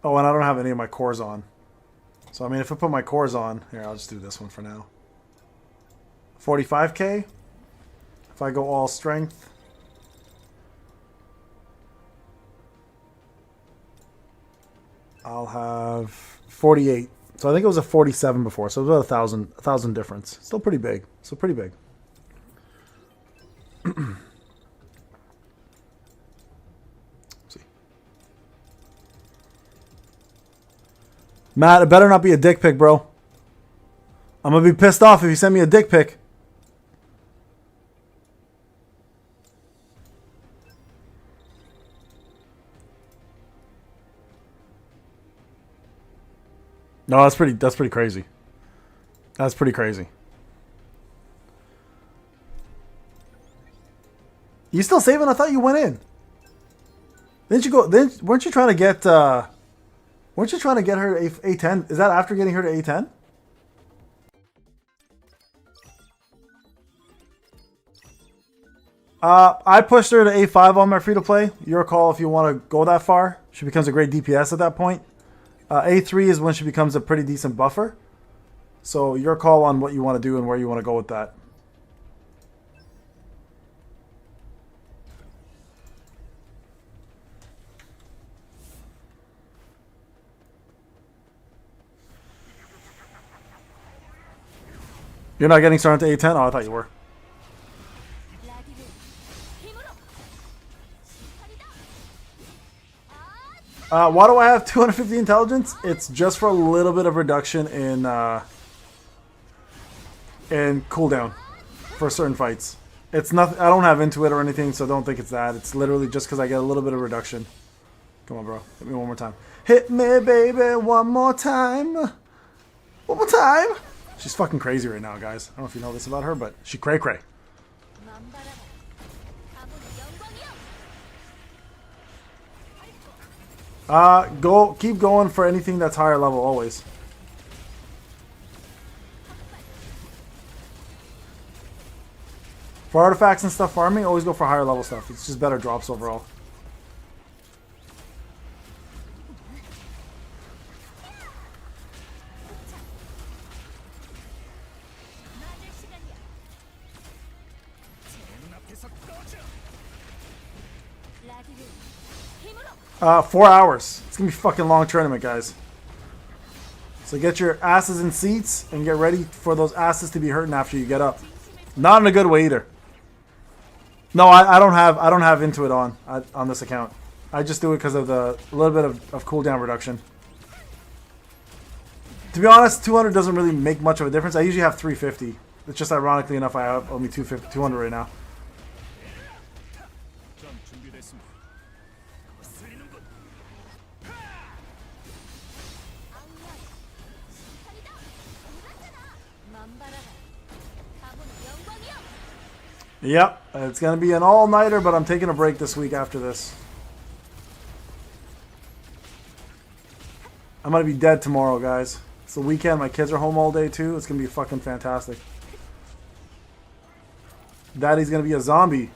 Oh, and I don't have any of my cores on. So, I mean, if I put my cores on... Here, I'll just do this one for now. 45k? If I go all strength... I'll have 48. So I think it was a 47 before. So it was about a thousand difference. Still pretty big. Still pretty big. See. Matt, it better not be a dick pic, bro. I'm gonna be pissed off if you send me a dick pic. No, that's pretty crazy. That's pretty crazy. You still saving? I thought you went in. Didn't you go? Then weren't you trying to get? Weren't you trying to get her to A10? Is that after getting her to A10? I pushed her to A5 on my free to play. Your call if you want to go that far. She becomes a great DPS at that point. A3 is when she becomes a pretty decent buffer. So your call on what you want to do and where you want to go with that. You're not getting started to A10? Oh, I thought you were. Why do I have 250 intelligence? It's just for a little bit of reduction in cooldown for certain fights. It's nothing. I don't have into it or anything, so don't think it's that. It's literally just because I get a little bit of reduction. Come on, bro. Hit me one more time. Hit me, baby, one more time. One more time. She's fucking crazy right now, guys. I don't know if you know this about her, but she cray cray. Keep going for anything that's higher level always. For artifacts and stuff farming, always go for higher level stuff. It's just better drops overall. Uh, 4 hours. It's gonna be a fucking long tournament, guys. So get your asses in seats and get ready for those asses to be hurting after you get up. Not in a good way either. No, I don't have Intuit on this account. I just do it because of the little bit of cooldown reduction. To be honest, 200 doesn't really make much of a difference. I usually have 350. It's just ironically enough I have only 200 right now. Yep, it's going to be an all-nighter, but I'm taking a break this week after this. I'm going to be dead tomorrow, guys. It's the weekend. My kids are home all day, too. It's going to be fucking fantastic. Daddy's going to be a zombie.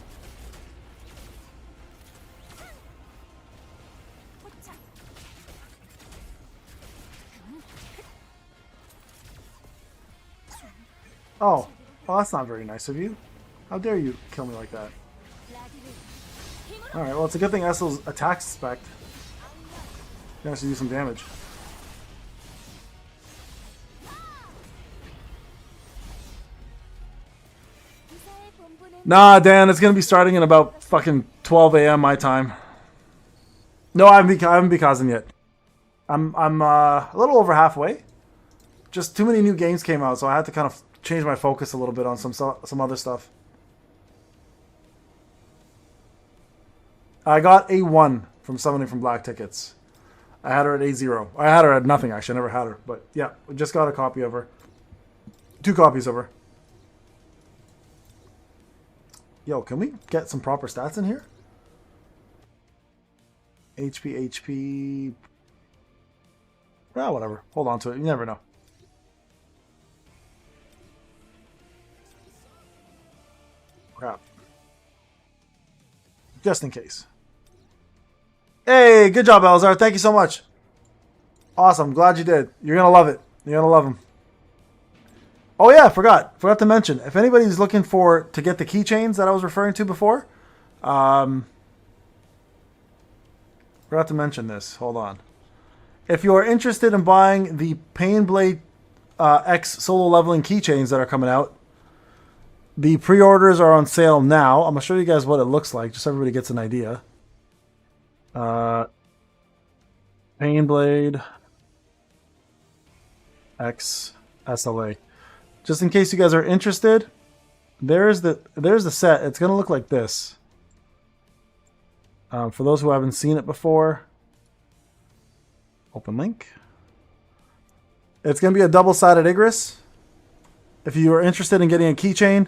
Oh, that's not very nice of you. How dare you kill me like that? Alright, well, it's a good thing Essel's attack spec. You can actually do some damage. Nah, Dan, it's gonna be starting in about fucking 12 a.m. my time. No, I haven't beat Kazan yet. I'm a little over halfway. Just too many new games came out, so I had to kind of change my focus a little bit on some other stuff. I got A1 from summoning from black tickets. I had her at A0. I had her at nothing, actually. I never had her. But yeah, we just got a copy of her. 2 copies of her. Yo, can we get some proper stats in here? HP. Ah, whatever. Hold on to it. You never know. Crap. Just in case. Hey, good job, Elzar. Thank you so much. Awesome. Glad you did. You're going to love it. You're going to love them. Oh, yeah. Forgot to mention. If anybody's looking to get the keychains that I was referring to before. Forgot to mention this. Hold on. If you are interested in buying the Payneblade X solo leveling keychains that are coming out, the pre-orders are on sale now. I'm going to show you guys what it looks like, just so everybody gets an idea. Payneblade X SLA. Just in case you guys are interested, there's the set. It's going to look like this. For those who haven't seen it before, open link. It's going to be a double-sided Igris. If you are interested in getting a keychain,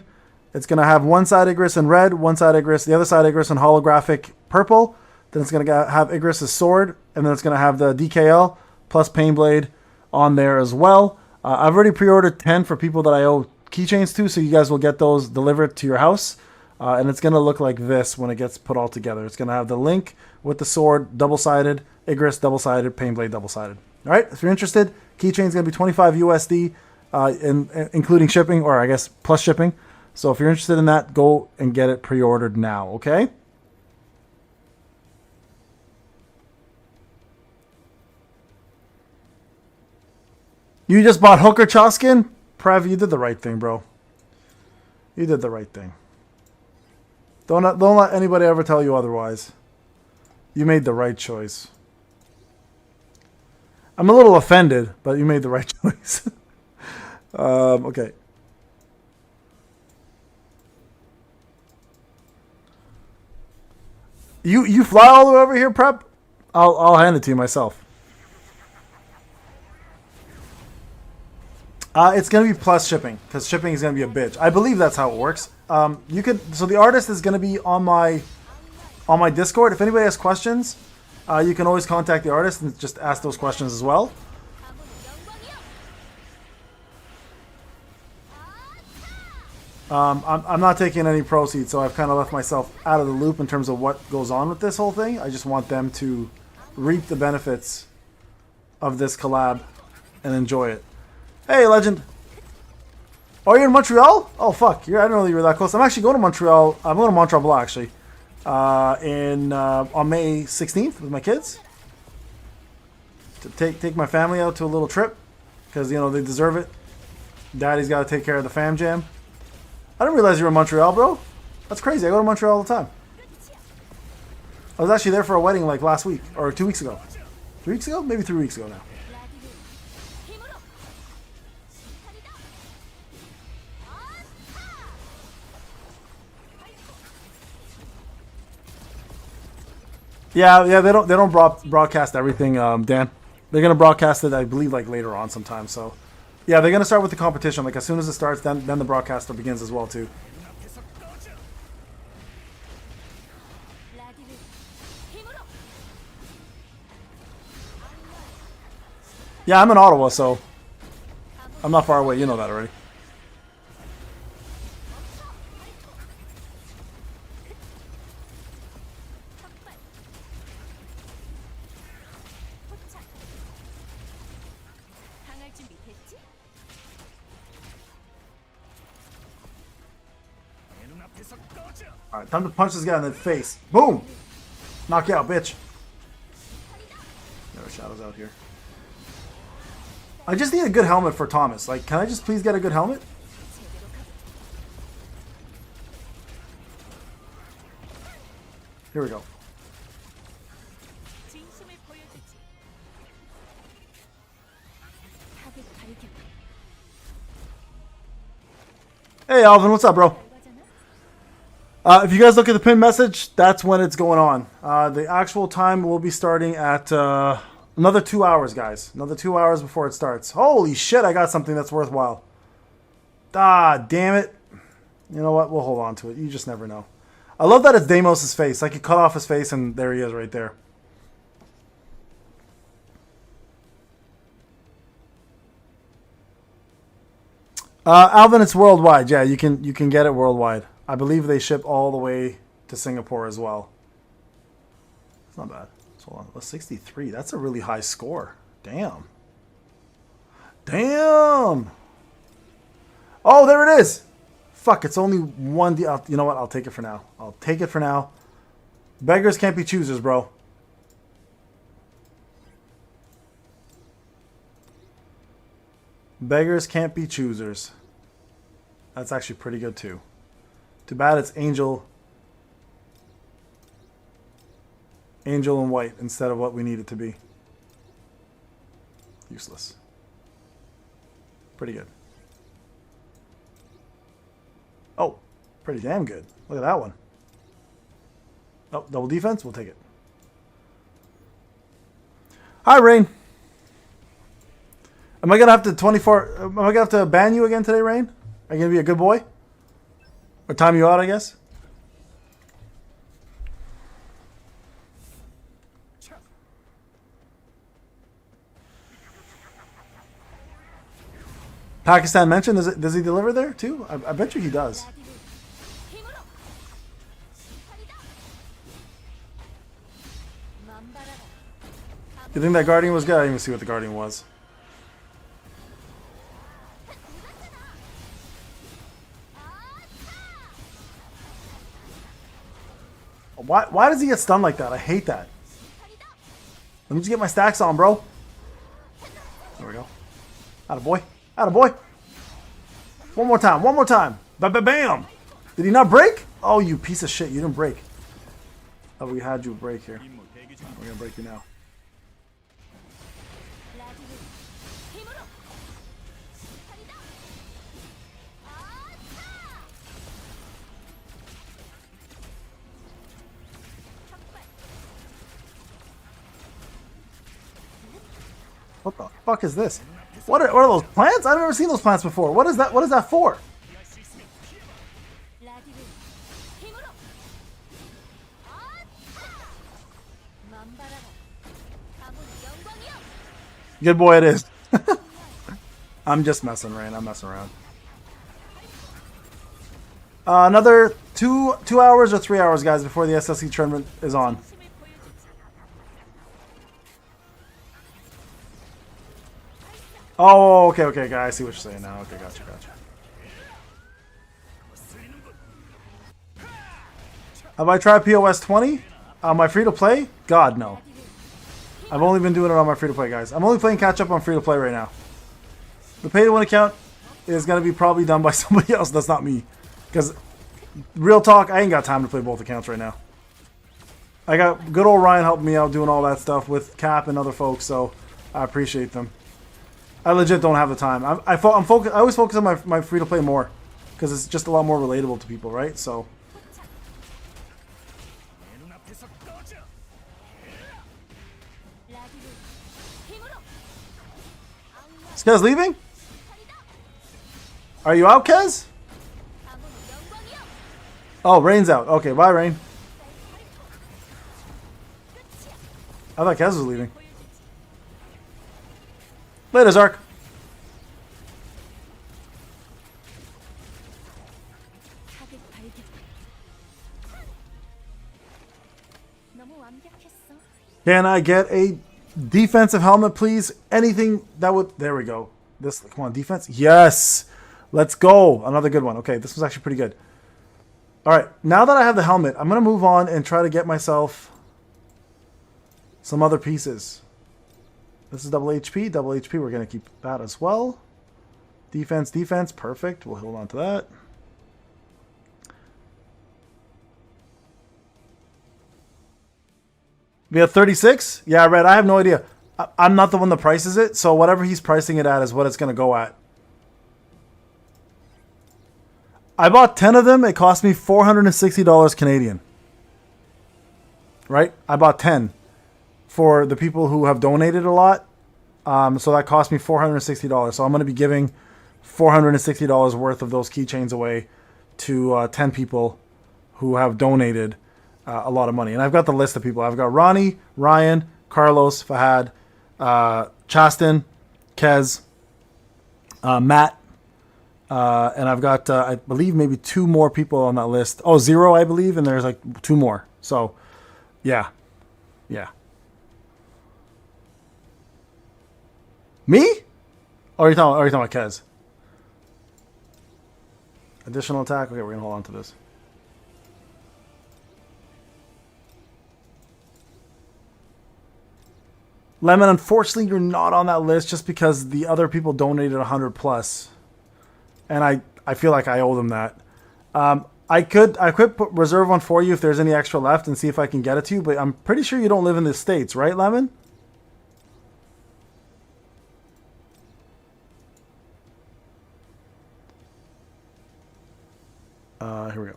it's going to have one side Igris in red, one side Igris, the other side Igris in holographic purple. Then it's going to have Igris' sword, and then it's going to have the DKL plus Payneblade on there as well. I've already pre-ordered 10 for people that I owe keychains to, so you guys will get those delivered to your house. And it's going to look like this when it gets put all together. It's going to have the link with the sword, double-sided, Igris double-sided, Payneblade double-sided. All right, if you're interested, keychain's going to be 25 USD, including shipping, or I guess plus shipping. So if you're interested in that, go and get it pre-ordered now, okay? You just bought Hooker Choskin? Prev, you did the right thing, bro. You did the right thing. Don't let anybody ever tell you otherwise. You made the right choice. I'm a little offended, but you made the right choice. Okay. You fly all the way over here, Prep? I'll hand it to you myself. It's gonna be plus shipping because shipping is gonna be a bitch. I believe that's how it works. So the artist is gonna be on my Discord. If anybody has questions, you can always contact the artist and just ask those questions as well. I'm not taking any proceeds, so I've kind of left myself out of the loop in terms of what goes on with this whole thing. I just want them to reap the benefits of this collab and enjoy it. Hey, Legend. Oh, you're in Montreal? Oh, fuck. I didn't know you were that close. I'm actually going to Montreal. I'm going to Montreal Blanc, actually. On May 16th with my kids. To take my family out to a little trip. Because, you know, they deserve it. Daddy's got to take care of the fam jam. I didn't realize you were in Montreal, bro. That's crazy. I go to Montreal all the time. I was actually there for a wedding like last week. Or 2 weeks ago. 3 weeks ago? Maybe 3 weeks ago now. Yeah, they don't broadcast everything, Dan. They're gonna broadcast it, I believe, like later on sometime. So, yeah, they're gonna start with the competition. Like as soon as it starts, then the broadcaster begins as well too. Yeah, I'm in Ottawa, so I'm not far away. You know that already. Alright, time to punch this guy in the face. Boom! Knock you out, bitch. There are shadows out here. I just need a good helmet for Thomas. Like, can I just please get a good helmet? Here we go. Hey Alvin, what's up, bro? If you guys look at the pinned message, that's when it's going on. The actual time will be starting at another 2 hours, guys. Another 2 hours before it starts. Holy shit, I got something that's worthwhile. Ah, damn it. You know what? We'll hold on to it. You just never know. I love that it's Deimos' face. I could cut off his face and there he is right there. Alvin, it's worldwide. Yeah, you can get it worldwide. I believe they ship all the way to Singapore as well. It's not bad. So hold on. That's 63. That's a really high score. Damn. Damn. Oh, there it is. Fuck, it's only one. You know what? I'll take it for now. I'll take it for now. Beggars can't be choosers, bro. Beggars can't be choosers. That's actually pretty good too. Too bad it's Angel and white instead of what we need it to be. Useless. Pretty good. Oh, pretty damn good. Look at that one. Oh, double defense? We'll take it. Hi, Rain. Am I gonna have to Am I gonna have to ban you again today, Rain? Are you gonna be a good boy? Or time you out, I guess? Pakistan mentioned, does he deliver there too? I bet you he does. You think that Guardian was good? I didn't even see what the Guardian was. Why does he get stunned like that? I hate that. Let me just get my stacks on, bro. There we go. Attaboy. Attaboy. One more time. One more time. Bam. Did he not break? Oh, you piece of shit. You didn't break. Oh, we had you break here. We're going to break you now. What the fuck is this? What are those plants? I've never seen those plants before. What is that? What is that for? Good boy it is. I'm just messing, Rain. I'm messing around. Another two hours or 3 hours, guys, before the SLC tournament is on. Oh, okay, guys. I see what you're saying now. Okay, gotcha. Have I tried POS 20 on my free-to-play? God, no. I've only been doing it on my free-to-play, guys. I'm only playing catch-up on free-to-play right now. The pay-to-win account is going to be probably done by somebody else. That's not me. Because, real talk, I ain't got time to play both accounts right now. I got good old Ryan helping me out doing all that stuff with Cap and other folks, so I appreciate them. I legit don't have the time. I always focus on my free-to-play more. Because it's just a lot more relatable to people, right? So... Is Kez leaving? Are you out, Kez? Oh, Rain's out. Okay, bye, Rain. I thought Kez was leaving. Later, Zark. Can I get a defensive helmet, please? Anything that would... There we go. This, come on, defense. Yes. Let's go. Another good one. Okay, this was actually pretty good. All right, now that I have the helmet, I'm going to move on and try to get myself some other pieces. This is double HP. Double HP, we're going to keep that as well. Defense, defense, perfect. We'll hold on to that. We have 36? Yeah, Red, I have no idea. I'm not the one that prices it, so whatever he's pricing it at is what it's going to go at. I bought 10 of them. It cost me $460 Canadian. Right? I bought 10 for the people who have donated a lot. So that cost me $460. So I'm going to be giving $460 worth of those keychains away to 10 people who have donated a lot of money. And I've got the list of people. I've got Ronnie, Ryan, Carlos, Fahad, Chaston, Kez, Matt, and I've got, I believe, maybe 2 more people on that list. Oh, Zero, I believe, and there's like 2 more. So, yeah. Yeah. Me? Or are you talking about Kez? Additional attack? Okay, we're going to hold on to this. Lemon, unfortunately, you're not on that list just because the other people donated 100 plus. And I feel like I owe them that. I could reserve one for you if there's any extra left and see if I can get it to you, but I'm pretty sure you don't live in the States, right, Lemon? Here we go.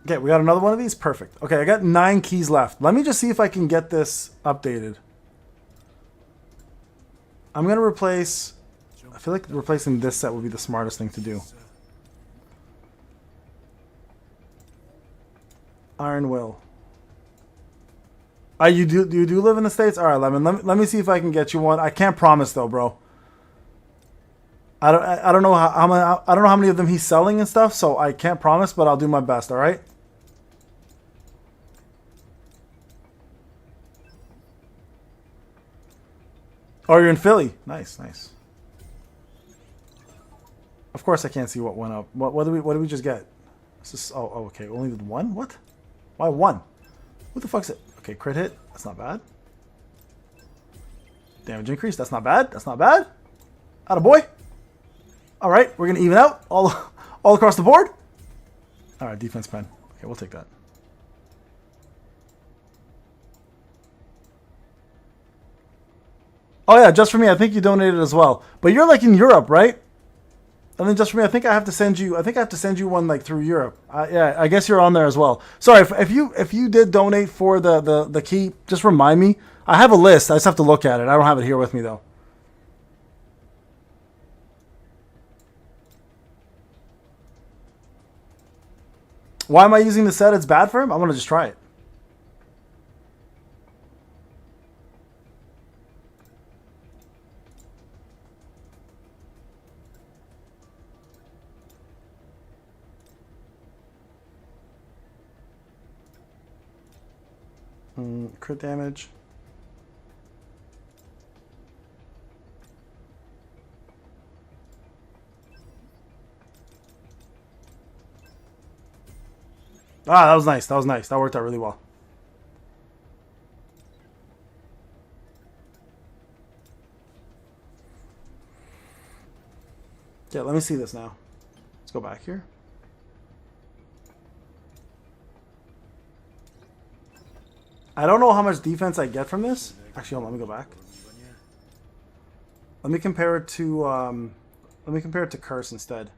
Okay, we got another one of these. Perfect. Okay, I got 9 keys left. Let me just see if I can get this updated. I'm going to replace... I feel like replacing this set would be the smartest thing to do. Iron Will. You do live in the States? All right, Lemon. Let me see if I can get you one. I can't promise though, bro. I don't know how many of them he's selling and stuff, so I can't promise, but I'll do my best. All right. Oh, you're in Philly. Nice, nice. Of course, I can't see what went up. What did we just get? This is, oh, okay. Only did 1. What? Why 1? What the fuck's it? Okay, crit hit. That's not bad. Damage increase. That's not bad. That's not bad. Atta boy. All right, we're gonna even out all across the board. All right, defense pen. Okay, we'll take that. Oh yeah, just for me. I think you donated as well. But you're like in Europe, right? And then just for me, I think I have to send you. I think I have to send you one like through Europe. Yeah, I guess you're on there as well. Sorry if you did donate for the key. Just remind me. I have a list. I just have to look at it. I don't have it here with me though. Why am I using the set? It's bad for him. I'm gonna just try it. Crit damage. Ah, that was nice. That was nice. That worked out really well. Yeah, let me see this now. Let's go back here. I don't know how much defense I get from this. Actually, hold on, let me go back. Let me compare it to Curse instead.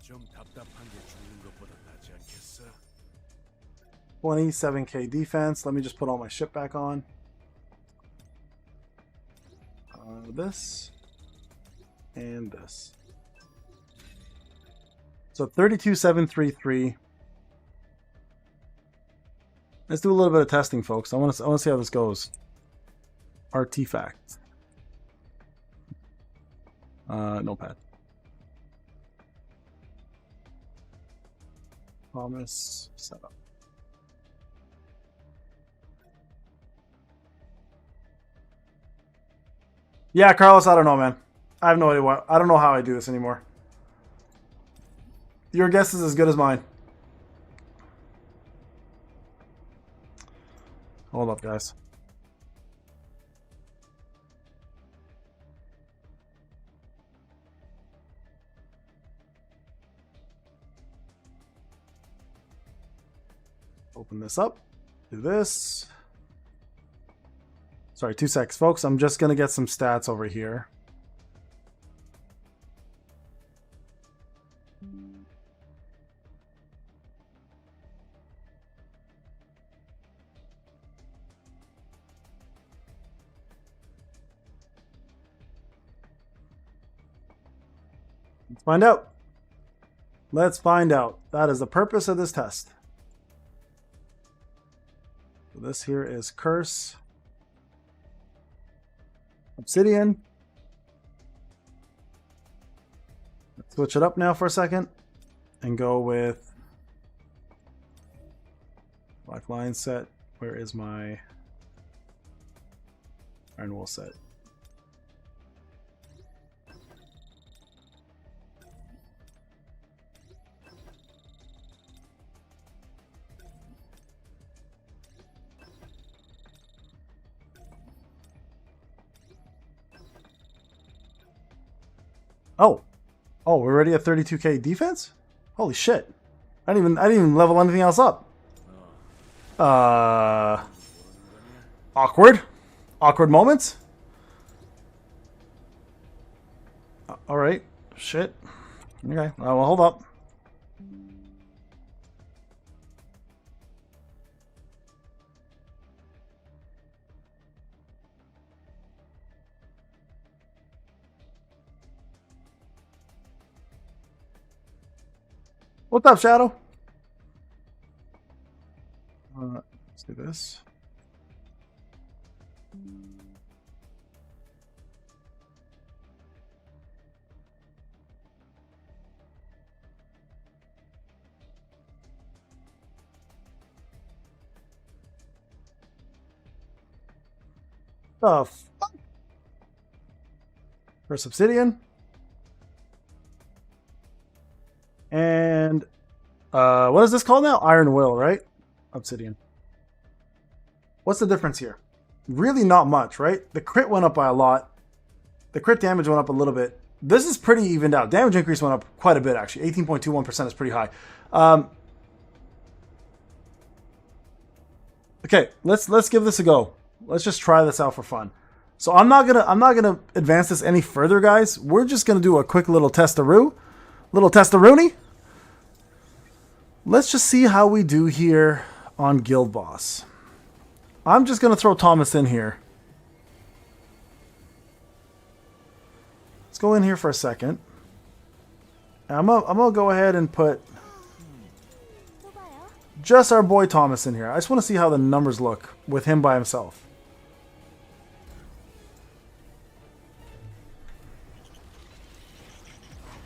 좀 답답한 게 죽는 것보다 낫지 않겠어? 27k defense. Let me just put all my shit back on. This and this. So 32,733. Let's do a little bit of testing, folks. I want to see how this goes. Artifact. Notepad. Promise setup. Yeah, Carlos, I don't know, man. I have no idea what. I don't know how I do this anymore. Your guess is as good as mine. Hold up, guys. Open this up. Do this. Sorry, 2 seconds, folks. I'm just going to get some stats over here. Let's find out. Let's find out. That is the purpose of this test. So this here is Curse. Obsidian. Let's switch it up now for a second and go with Black Lion set. Where is my Iron Wool set? Oh, we're already at 32k defense? Holy shit. I didn't even level anything else up. Awkward. Awkward moments. Alright. Shit. Okay. Well, hold up. What's up, Shadow? Let's do this. The fuck? First Obsidian. And what is this called now? Iron Will, right? Obsidian. What's the difference here? Really not much, right? The crit went up by a lot. The crit damage went up a little bit. This is pretty evened out. Damage increase went up quite a bit, actually. 18.21% is pretty high. Okay, let's give this a go. Let's just try this out for fun. So I'm not gonna advance this any further, guys. We're just gonna do a quick little testaroo. Little testaroonie. Let's just see how we do here on Guild Boss. I'm just going to throw Thomas in here. Let's go in here for a second. I'm gonna go ahead and put just our boy Thomas in here. I just want to see how the numbers look with him by himself.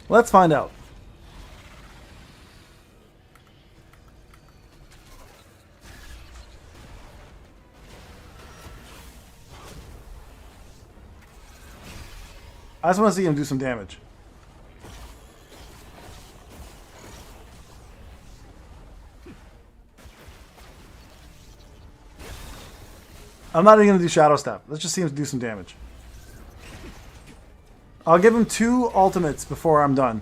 Let's find out. I just want to see him do some damage. I'm not even going to do Shadow Step. Let's just see him do some damage. I'll give him 2 ultimates before I'm done.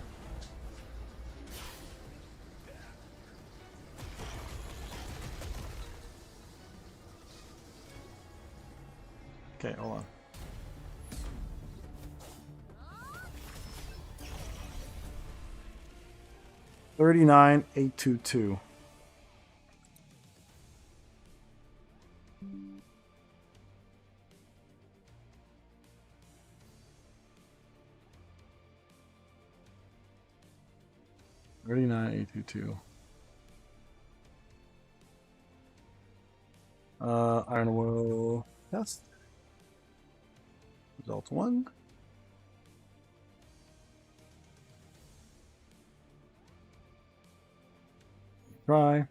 Okay, hold on. $39,822. $39,822. Iron Will test. Result 1. Try.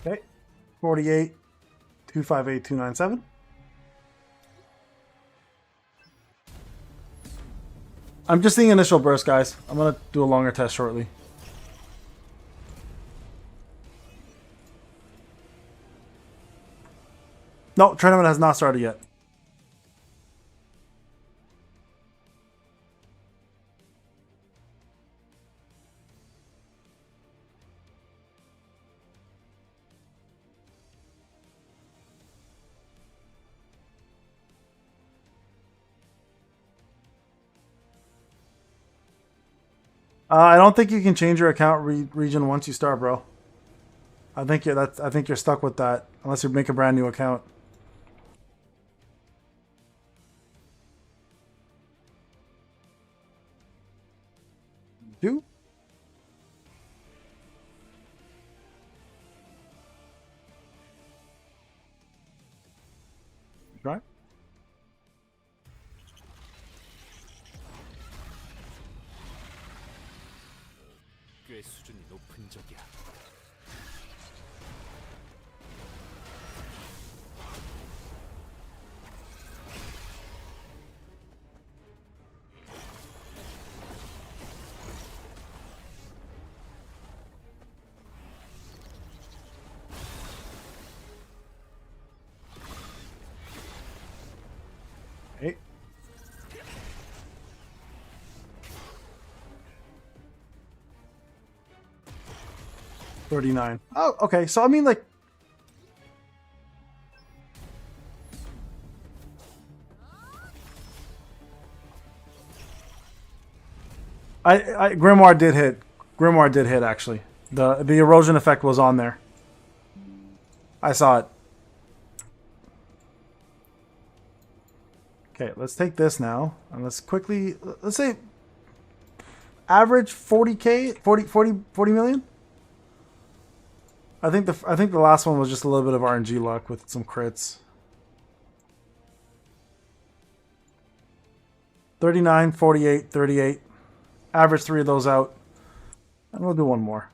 Okay. 48, 258, 297. I'm just seeing initial burst, guys. I'm going to do a longer test shortly. No, tournament has not started yet. I don't think you can change your account region once you start, bro. I think you're stuck with that unless you make a brand new account. Do? Right? 꽤 수준이 높은 적이야. Hey. $39. Oh, okay. So I mean, like, Grimoire did hit. Grimoire did hit actually. The erosion effect was on there. I saw it. Okay, let's take this now and let's quickly, let's say average 40k, 40 million. I think the last one was just a little bit of RNG luck with some crits. 39, 48, 38. Average 3 of those out. And we'll do one more.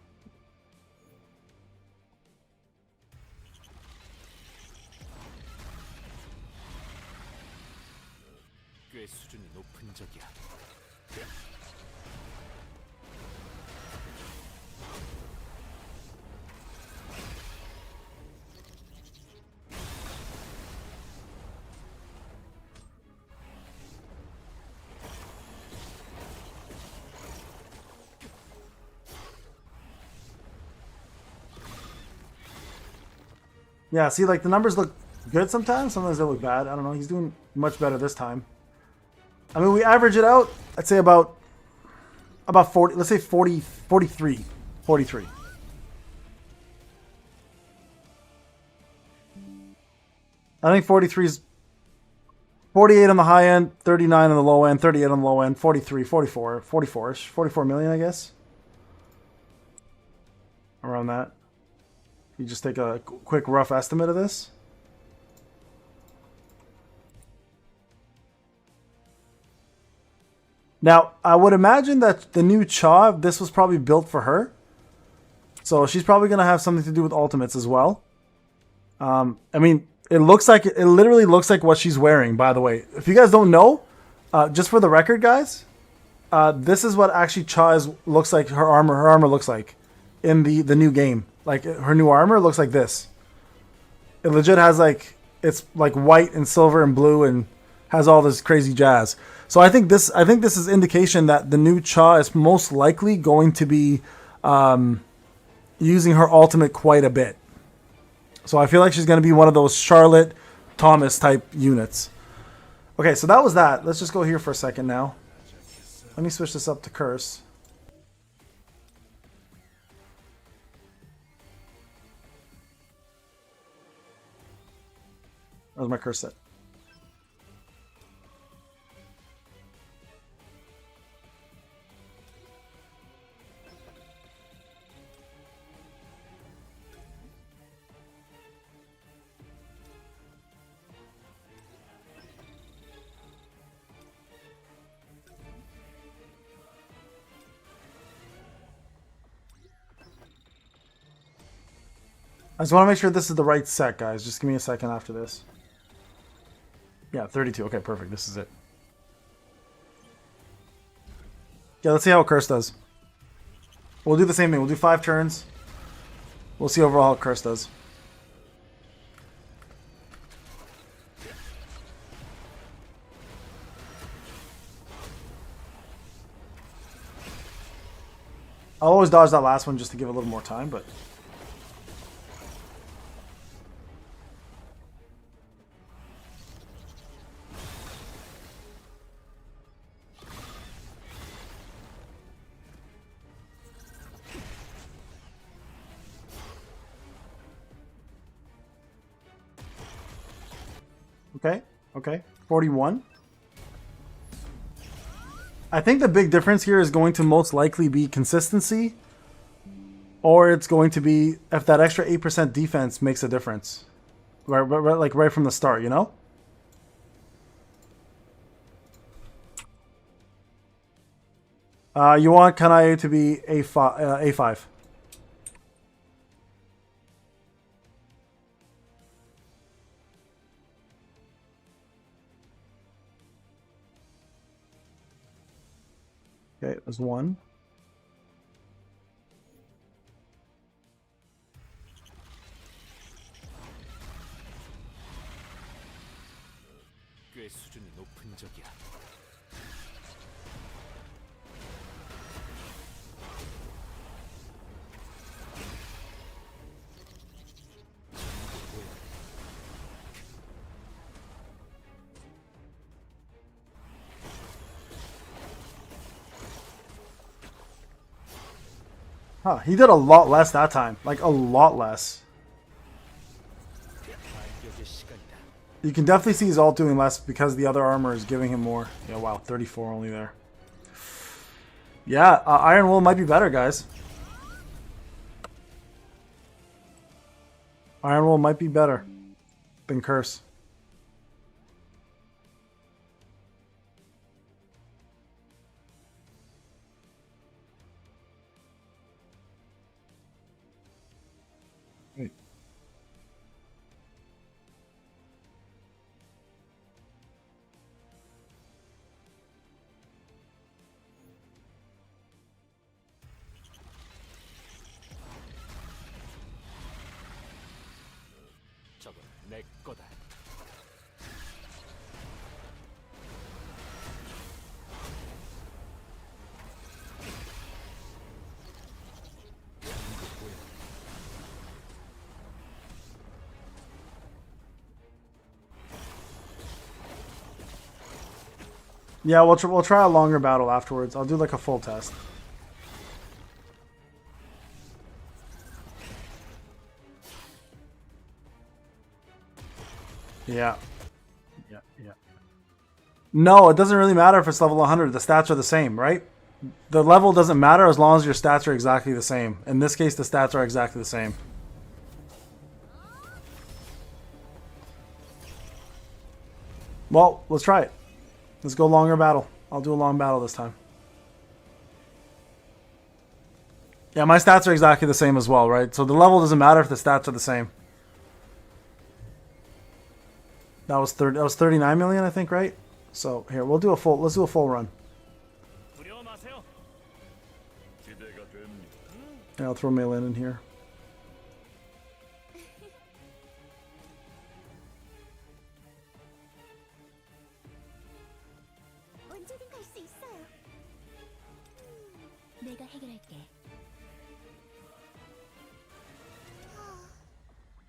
꽤 수준이 높은 적이야. Yeah, see, like the numbers look good sometimes. Sometimes they look bad. I don't know. He's doing much better this time. I mean, we average it out. I'd say about 40. Let's say 40, 43, 43. I think 43 is 48 on the high end, 39 on the low end, 38 on the low end, 43, 44, 44-ish, 44 million, I guess. Around that. You just take a quick rough estimate of this. Now, I would imagine that the new Cha, this was probably built for her. So she's probably going to have something to do with ultimates as well. I mean, it literally looks like what she's wearing, by the way. If you guys don't know, just for the record, guys, this is what actually Cha looks like, her armor looks like in the new game. Like, her new armor looks like this. It legit has, like, it's like white and silver and blue and has all this crazy jazz. So I think this is indication that the new Cha is most likely going to be using her ultimate quite a bit. So I feel like she's going to be one of those Charlotte Thomas type units. Okay, so that was that. Let's just go here for a second now. Let me switch this up to Curse. Where's my Curse set? I just want to make sure this is the right set, guys. Just give me a second after this. Yeah, 32. Okay, perfect. This is it. Yeah, let's see how Curse does. We'll do the same thing. We'll do 5 turns. We'll see overall how Curse does. I'll always dodge that last one just to give it a little more time, but... Okay, 41. I think the big difference here is going to most likely be consistency, or it's going to be if that extra 8% defense makes a difference, right from the start, you know? You want Kanae to be A5. Okay, there's 1. 꽤 수준이 높은 적이야. Huh, he did a lot less that time. Like, a lot less. You can definitely see he's ult doing less because the other armor is giving him more. Yeah, wow, 34 only there. Yeah, Iron Will might be better, guys. Iron Will might be better than Curse. Wait. 저건 내 거다. Yeah, we'll try a longer battle afterwards. I'll do like a full test. Yeah. Yeah. No, it doesn't really matter if it's level 100. The stats are the same, right? The level doesn't matter as long as your stats are exactly the same. In this case, the stats are exactly the same. Well, let's try it. Let's go longer battle. I'll do a long battle this time. Yeah, my stats are exactly the same as well, right? So the level doesn't matter if the stats are the same. That was 39 million, I think, right? So here, let's do a full run. Yeah, I'll throw Meilin in here. 내가 해결할게.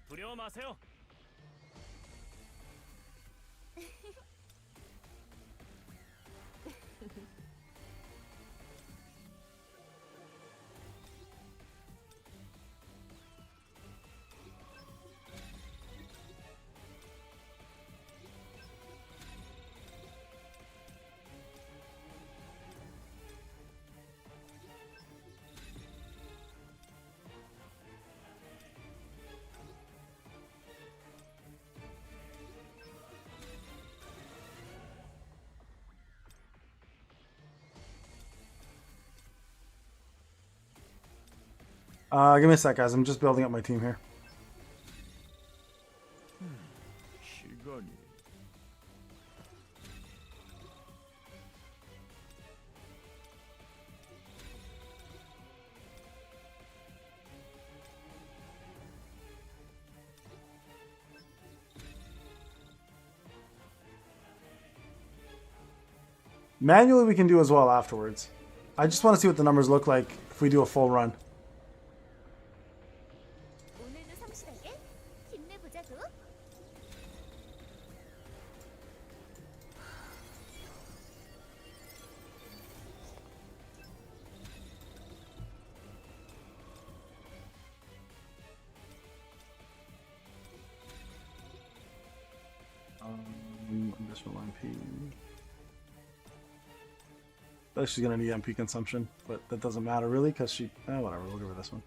두려워 마세요. Give me a sec, guys. I'm just building up my team here. 시간이 Manually, we can do as well afterwards. I just want to see what the numbers look like if we do a full run. 오늘도 성실하게 힘내보자고. Additional MP. She's gonna need MP consumption, but that doesn't matter really because she. Whatever. We'll give her this one.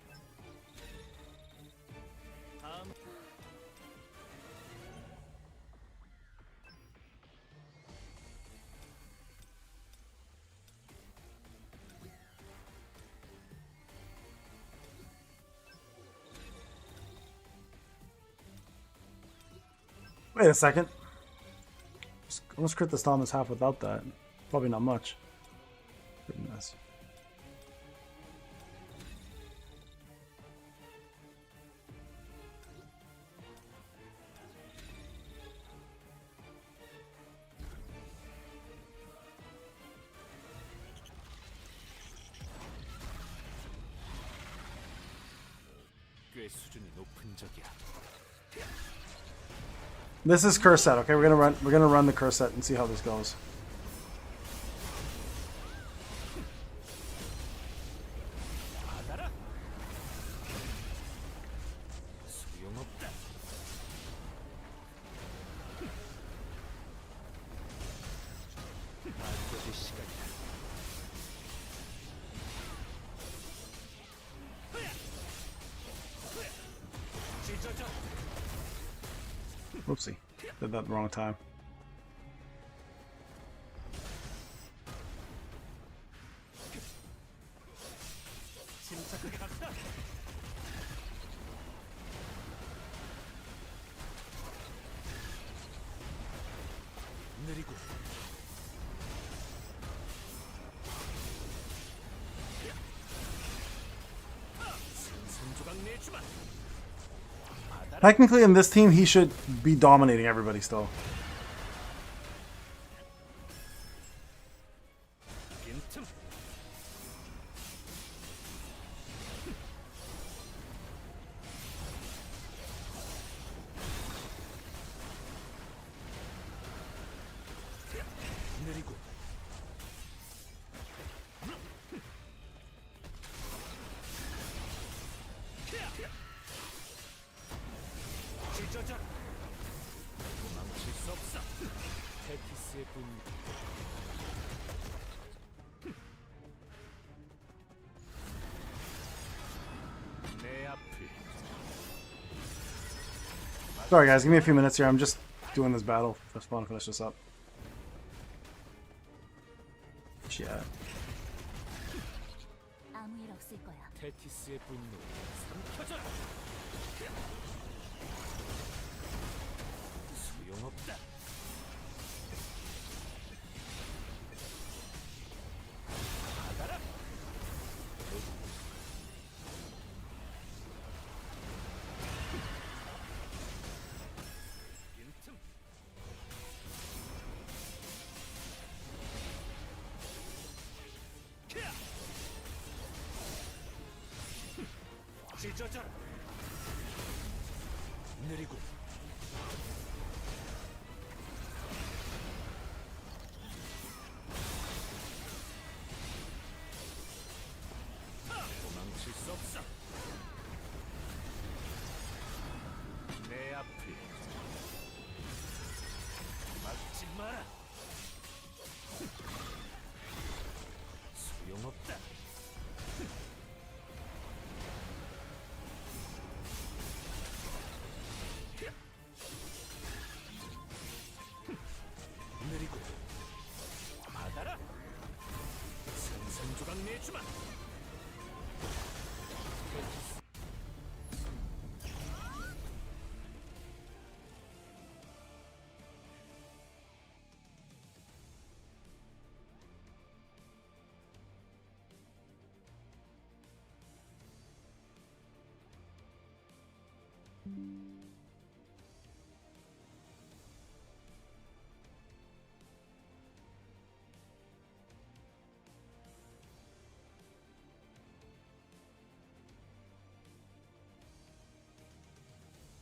다음 Wait a second. Let's crit this Thomas half without that. Probably not much. Goodness. 꽤 수준이 높은 적이야. This is curse set. Okay, we're gonna run the curse set and see how this goes. 받아라. 소용없다. 반드시 시간이다. 찢어져. Whoopsie. Did that the wrong time. 침착하게 갑시다. 느리고 산조각 내주마. Technically, in this team, he should be dominating everybody still. 빈틈. 느리고 찢어져. 도망칠 수 없어. 테티스의 분노. 내 앞을 Sorry, guys. Give me a few minutes here. I'm just doing this battle. Just want to finish this up. Yeah. 아무 일 없을 거야. 테티스의 분노 삼켜져라. 소용없다. 받아라. 빈틈. 찢어져라. 느리고 도망칠 수 없어. 내 앞을 막지 마라. 소용없다. 느리고 받아라. 산산조각 내주마.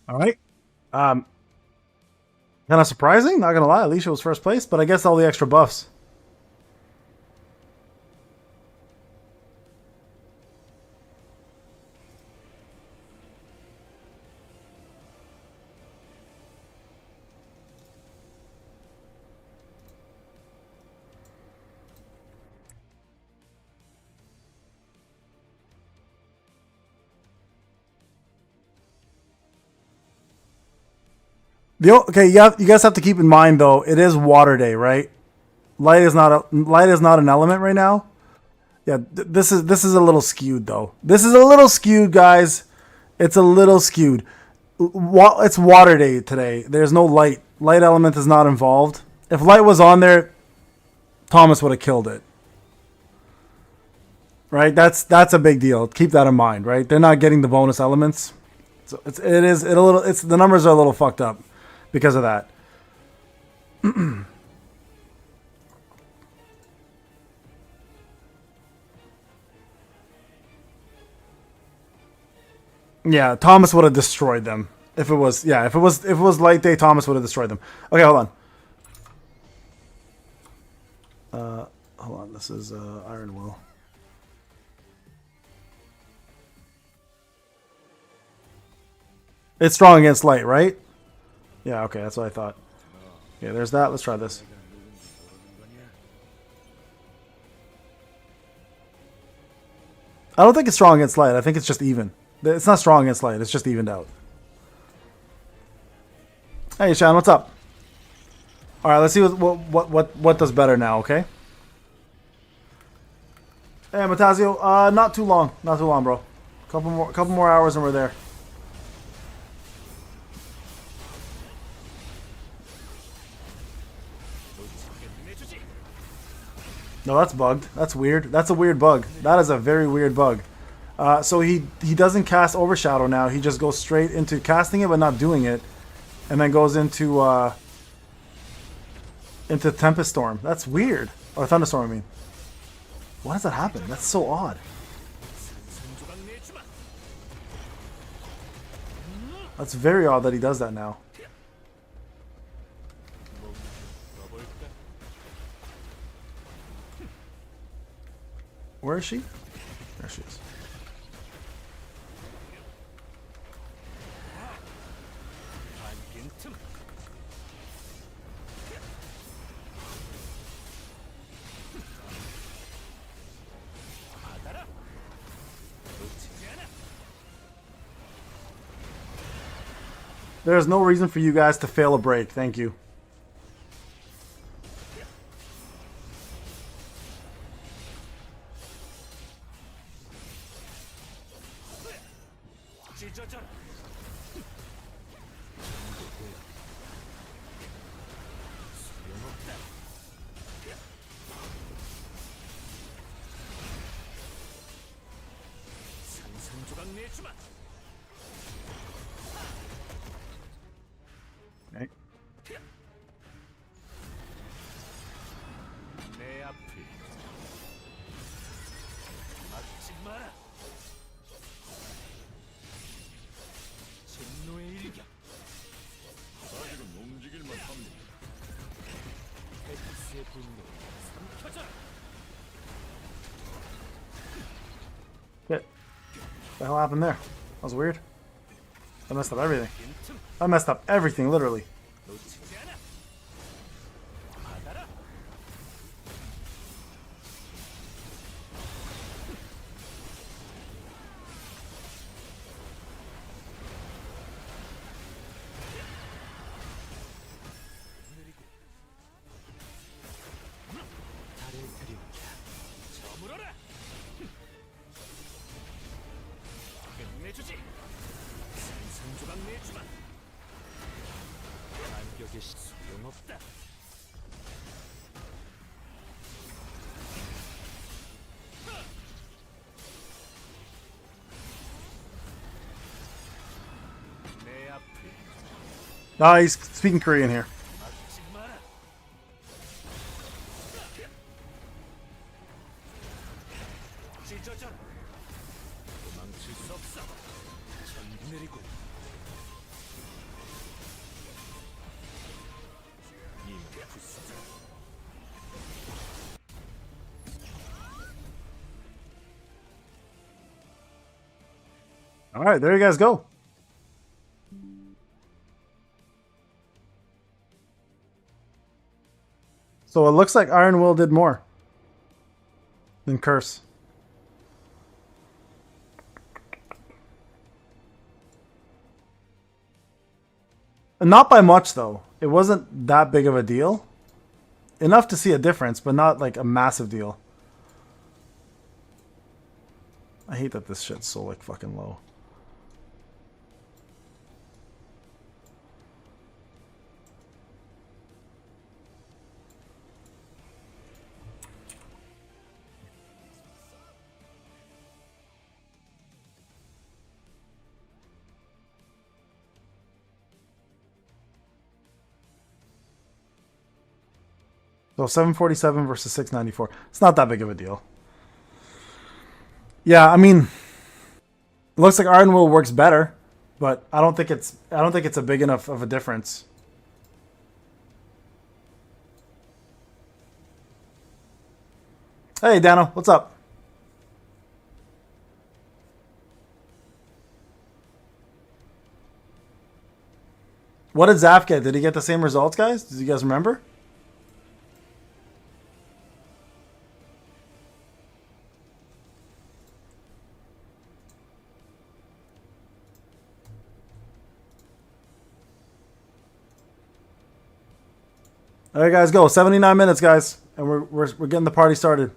All right. Kind of surprising, not gonna lie. Alicia was first place, but I guess all the extra buffs. Okay, you guys have to keep in mind though, it is water day, right? Light is not an element right now. Yeah, this is a little skewed though. This is a little skewed, guys. It's a little skewed. It's water day today. There's no light. Light element is not involved. If light was on there, Thomas would have killed it. Right? That's a big deal. Keep that in mind, right? They're not getting the bonus elements. So the numbers are a little fucked up because of that. Yeah, Thomas would have destroyed them. If it was light day, Thomas would have destroyed them. Okay, hold on. Hold on, this is Iron Will. It's strong against light, right? Yeah, okay, that's what I thought. Yeah, there's that. Let's try this. I don't think it's strong against light. I think it's just even. It's not strong against light. It's just evened out. Hey, Sean, what's up? All right, let's see what does better now. Okay. Hey, Matazio. Not too long. Not too long, bro. Couple more hours and we're there. No, that's bugged. That's weird. That's a weird bug. That is a very weird bug. So he doesn't cast Overshadow now. He just goes straight into casting it but not doing it, and then goes into Tempest Storm. That's weird. Or Thunderstorm, I mean. Why does that happen? That's so odd. That's very odd that he does that now. Where is she? There she is. There's no reason for you guys to fail a break. Thank you. Okay. Shit. What the hell happened there? That was weird. I messed up everything. I messed up everything, literally. 놓치지 않아. 받아라. 달을 그리우랴. 저물어라. 끝내주지. 산산조각 내주마. 반격의 소용없다. 내 앞에 Ah, he's speaking Korean here. 막지 마라. 찢어져라. 도망칠 수 없어. 전 내리고. 이미 부서져. All right, there you guys go. So it looks like Iron Will did more than Curse. Not by much, though. It wasn't that big of a deal. Enough to see a difference, but not like a massive deal. I hate that this shit's so like fucking low. So 747 versus 694. It's not that big of a deal. Yeah, I mean, it looks like Iron Will works better, but I don't think it's a big enough of a difference. Hey Dano, what's up? What did Zaf get? Did he get the same results, guys? Do you guys remember? All right, guys, go. 79 minutes, guys, and we're getting the party started.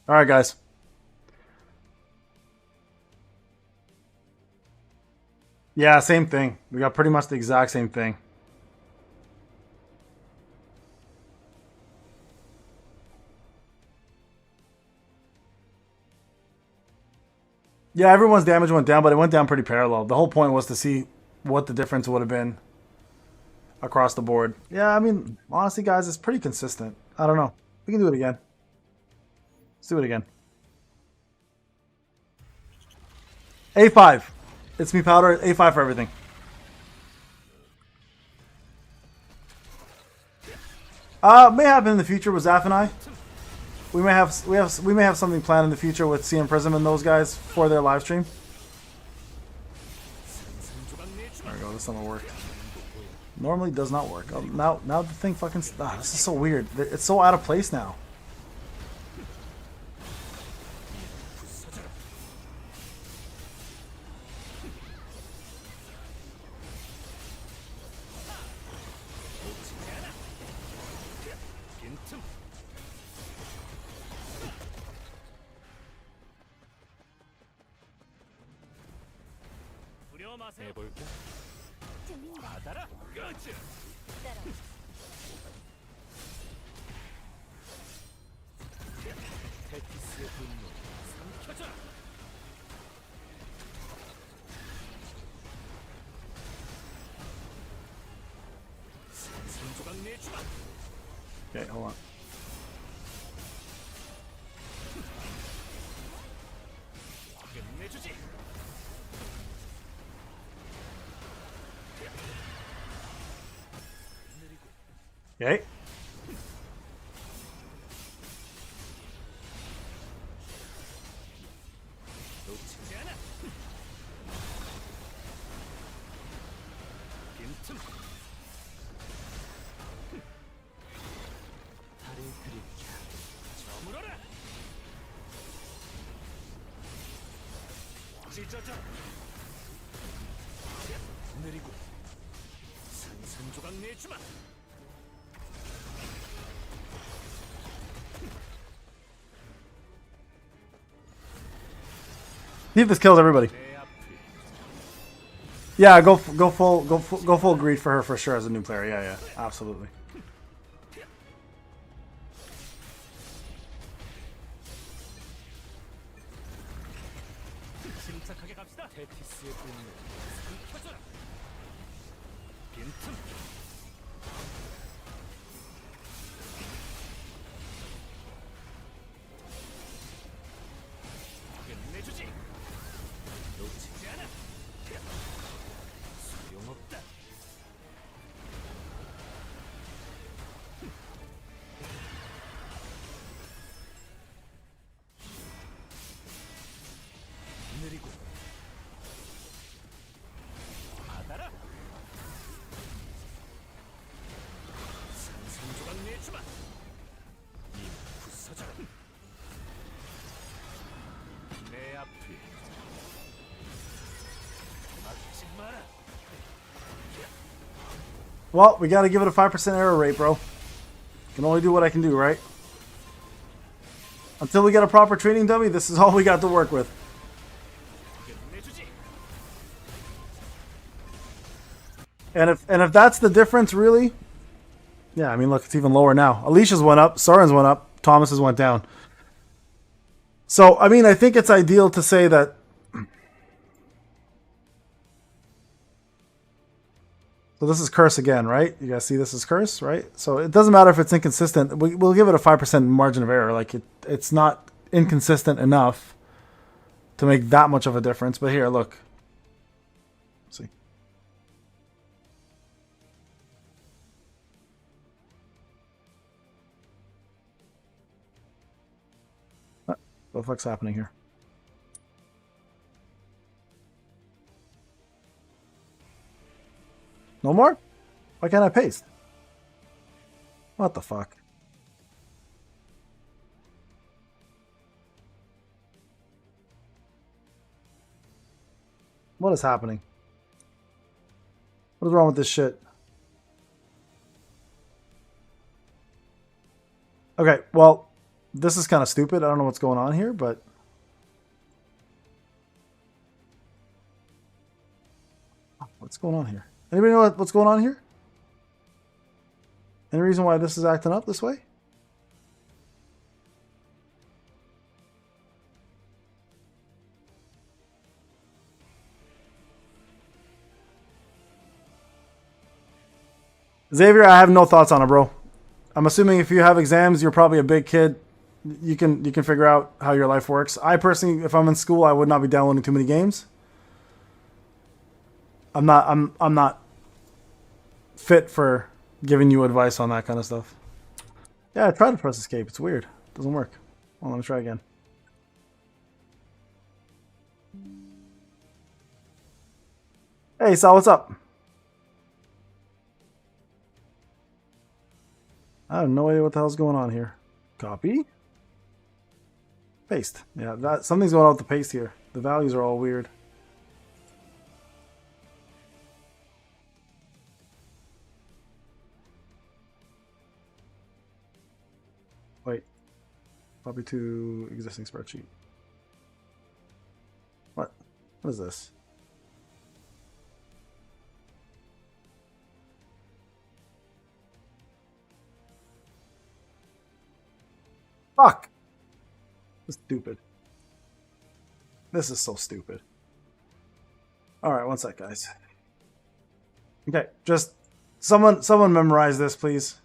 All right, guys. Yeah, same thing. We got pretty much the exact same thing. Yeah, everyone's damage went down, but it went down pretty parallel. The whole point was to see what the difference would have been across the board. Yeah, I mean, honestly, guys, it's pretty consistent. I don't know. We can do it again. Let's do it again. A5. It's me, Powder. A5 for everything. May happen in the future with Zaf and I. We may have something planned in the future with CM Prism and those guys for their live stream. There we go. This one worked. Normally does not work. Oh, now the thing fucking. This is so weird. It's so out of place now. 해볼까? 들린다. 받아라. 그렇지. 따라와. 테키스의 분노 삼켜져라. Okay, hold on. Okay. 느리고 산산조각 내주마. See if this kills everybody. 내 앞을 Yeah, go full greed for her for sure as a new player. Yeah, absolutely. 침착하게 갑시다. 테티스의 분노 켜져라. 빈틈. 끝내주지. 놓치지 않아. 소용없다. 느리고 받아라. 산산조각 내주마. 이 부서져라. 내 앞을 막지 마라. Well, we gotta give it a 5% error rate, bro. Can only do what I can do, right? Until we get a proper training dummy, this is all we got to work with. 끝내주지. And if that's the difference, really, yeah. I mean, look, it's even lower now. Alicia's went up, Soren's went up, Thomas's went down. So, I mean, I think it's ideal to say that. So this is curse again, right? You guys see this is curse, right? So it doesn't matter if it's inconsistent. We'll give it a 5% margin of error. Like it's not inconsistent enough to make that much of a difference. But here, look. Let's see. What the fuck's happening here? No more? Why can't I paste? What the fuck? What is happening? What is wrong with this shit? Okay, well, this is kind of stupid. I don't know what's going on here, but... What's going on here? Anybody know what's going on here? Any reason why this is acting up this way? Xavier, I have no thoughts on it, bro. I'm assuming if you have exams, you're probably a big kid. You can figure out how your life works. I personally, if I'm in school, I would not be downloading too many games. I'm not fit for giving you advice on that kind of stuff. Yeah, I tried to press escape. It's weird. It doesn't work. Well, let me try again. Hey, Sal, what's up? I have no idea what the hell's going on here. Copy. Paste. Yeah, that something's going on with the paste here. The values are all weird. Wait. Copy to existing spreadsheet. What? What is this? Fuck! This is stupid. This is so stupid. Alright, one sec, guys. Okay, just Someone memorize this, please.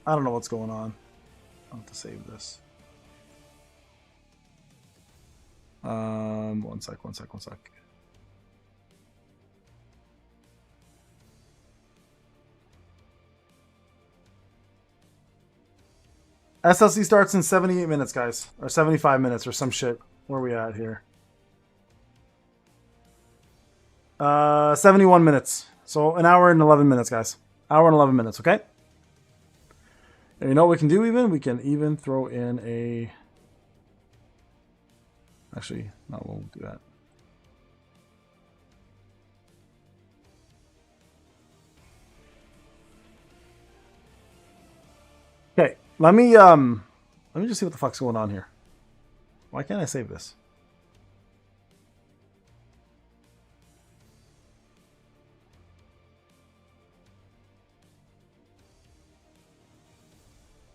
I don't know what's going on. I'll have to save this. One sec. SLC starts in 78 minutes, guys. Or 75 minutes or some shit. Where are we at here? 71 minutes. So an hour and 11 minutes, guys. Hour and 11 minutes, okay? And you know what we can do even? We can even throw in a... Actually, no, we'll do that. Okay, let me just see what the fuck's going on here. Why can't I save this?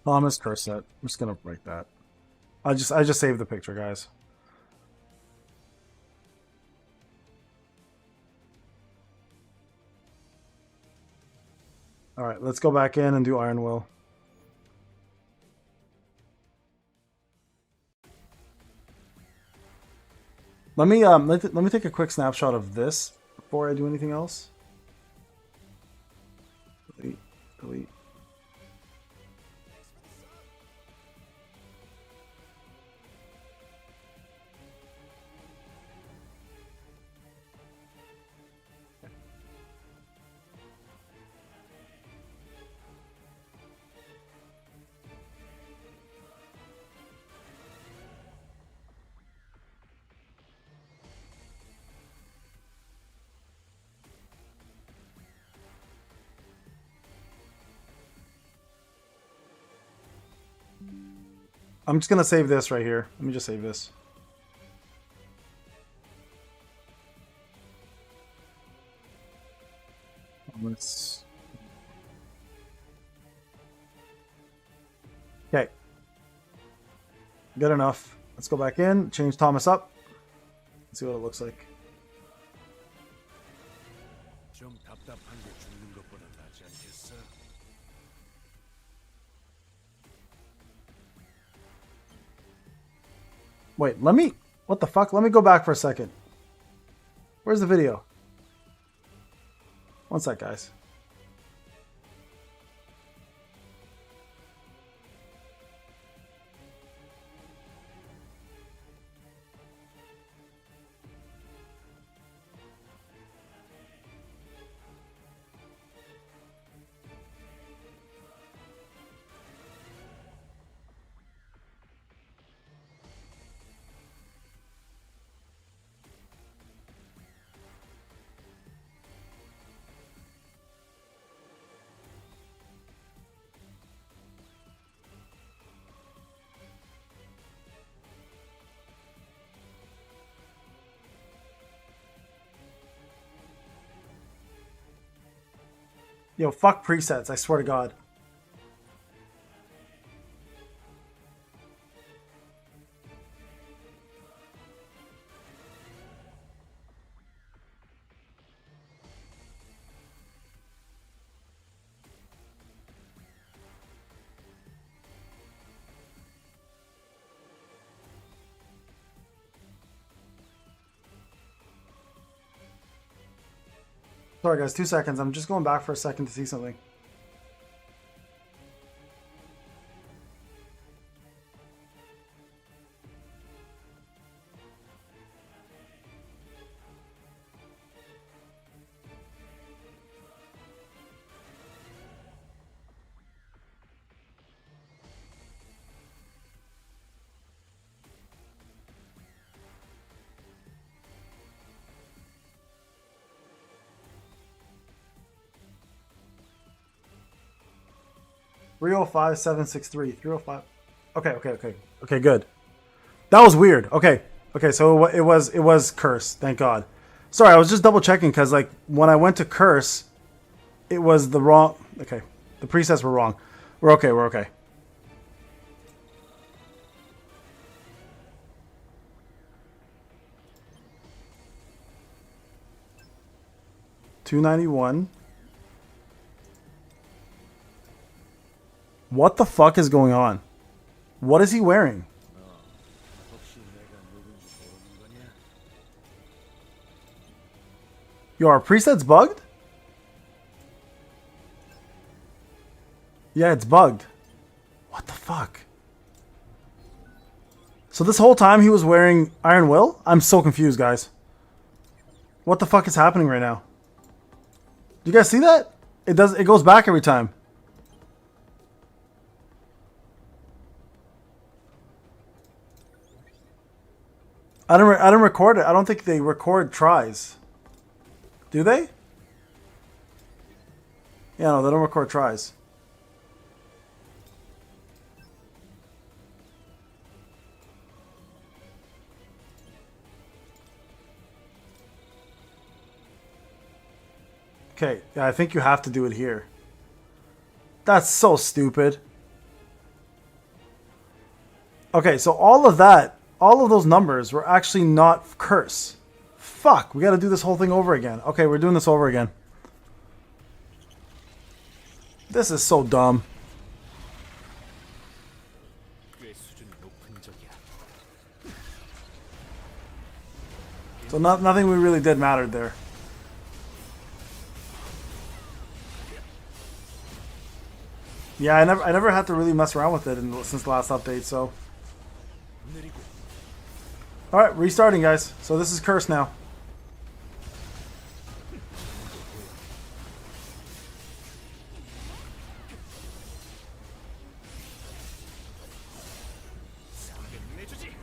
Thomas curse set. I'm just gonna write that. I just saved the picture, guys. All right, let's go back in and do Iron Will. Let me take a quick snapshot of this before I do anything else. Delete. I'm just gonna save this right here. Let me just save this. Let's... Okay. Good enough. Let's go back in, change Thomas up. Let's see what it looks like. 좀 답답한 게 죽는 것보다 낫지 않겠어? Wait, let me... What the fuck? Let me go back for a second. Where's the video? One sec, guys. Yo, fuck presets, I swear to God. Sorry guys, 2 seconds. I'm just going back for a second to see something. Three oh five 763 305. Okay, good. That was weird. Okay, so it was curse. Thank God. Sorry, I was just double checking because like when I went to curse, it was the wrong. Okay, the presets were wrong. We're okay. 291. What the fuck is going on? What is he wearing? 혹시 내가 누군지 모르는 거냐? Yo, our preset's bugged? Yeah, it's bugged. What the fuck? So this whole time he was wearing Iron Will? I'm so confused, guys. What the fuck is happening right now? Do you guys see that? It goes back every time. I didn't record it. I don't think they record tries. Do they? Yeah, no, they don't record tries. Okay, yeah, I think you have to do it here. That's so stupid. Okay, so all of that, all of those numbers were actually not curse. Fuck, we gotta do this whole thing over again. Okay, we're doing this over again. This is so dumb. 꽤 수준이 높은 적이야. So nothing we really did mattered there. Yeah, I never had to really mess around with it since the last update, so. 느리고 Alright, restarting, guys. So this is curse now. 내주지.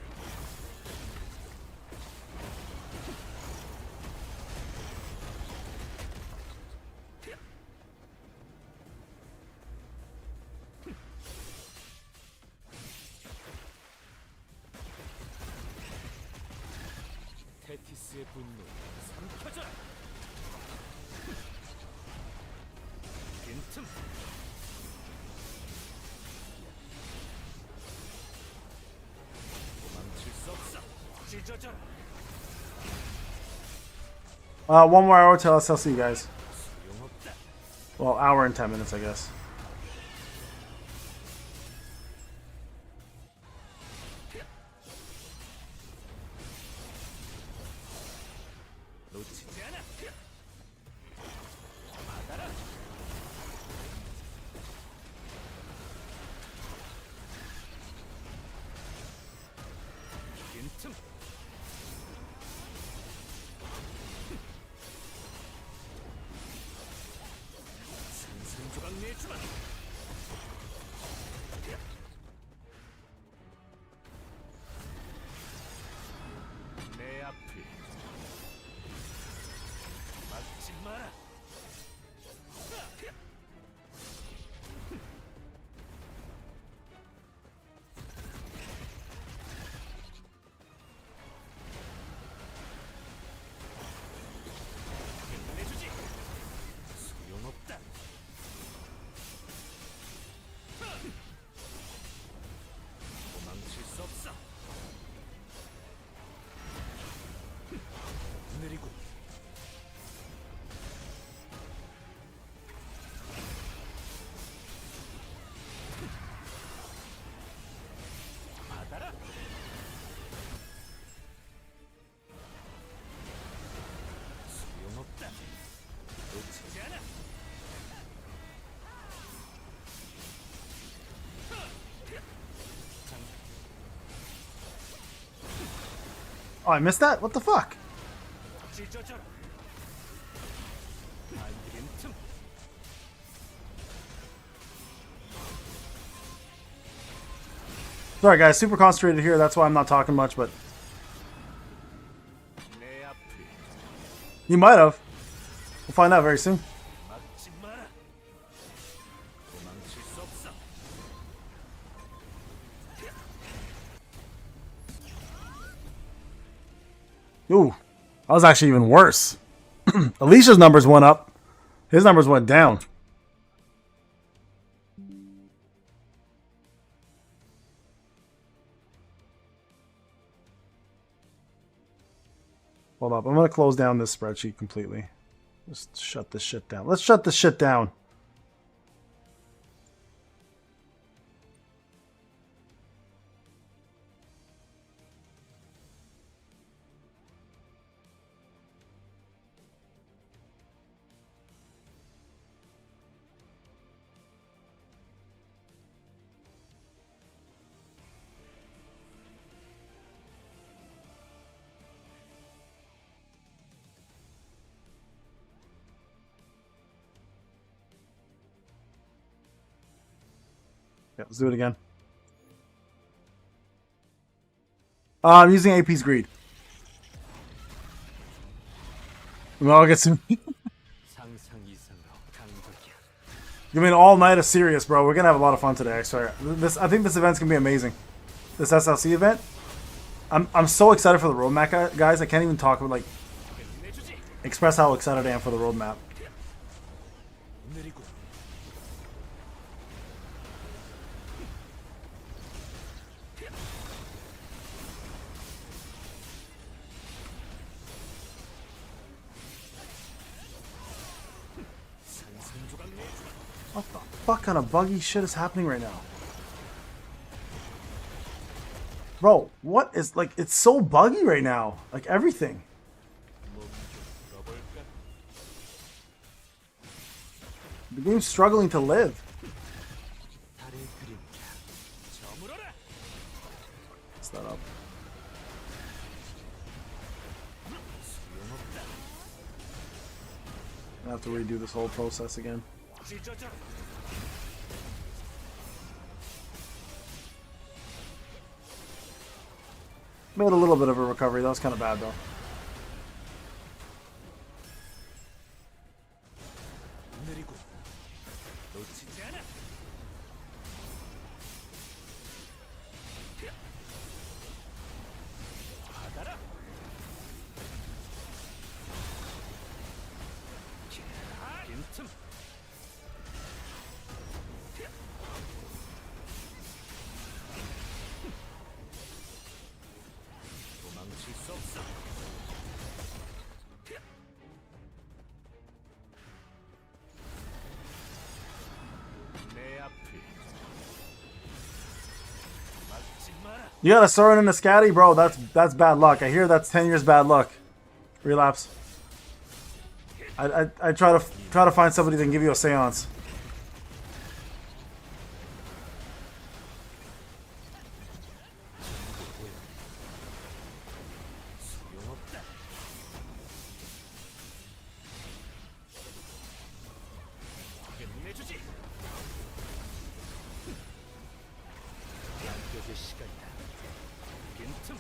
테티스의 분노 삼켜져라. 빈틈. 도망칠 수 없어. 찢어져라. One more hour till SLC, guys. 소용없다. Well, hour and 10 minutes, I guess. 놓치지 않아. 받아라. 빈틈. 산산조각 내주마. 내 앞을 막지 마라. 내주지. 소용없다. 도망칠 수 없어. 느리고 받아라. 소용없다. 놓치지 않아. Oh, I missed that? What the fuck? 찢어져라. 빈틈. Sorry, guys. Super concentrated here. That's why I'm not talking much, but 내 앞을 you might have. We'll find out very soon. 막지 마라. 도망칠 수 없어. Ooh, that was actually even worse. Alicia's numbers went up. His numbers went down. Hold up. I'm going to close down this spreadsheet completely. Just shut this shit down. Let's shut this shit down. Yeah, let's do it again. I'm using AP's greed. I'll get some. 상상 이상으로 강력이야. Give me an all night of serious, bro. We're gonna have a lot of fun today. I swear. I think this event's gonna be amazing. This SLC event. I'm so excited for the roadmap, guys. I can't even talk about express how excited I am for the roadmap. 내리고 산산조각 내주마. What the fuck kind of buggy shit is happening right now? Bro, what is like? It's so buggy right now. Like everything. 몸좀 풀어볼까? The game's struggling to live. 달의 그림자 저물어라. What's that up? 소용없다. I have to redo this whole process again. 찢어져. Made a little bit of a recovery. That was kind of bad though. 내리고 놓치지 않아. 받아라. 빈틈. 도망칠 수 없어. 내 앞을 막지 마라. You got a Sorin and a Scatty, bro. That's bad luck. I hear that's 10 years bad luck. Relapse. I try to find somebody that can give you a seance. 소용없다. 끝내주지. 양격의 시간이다. 빈틈.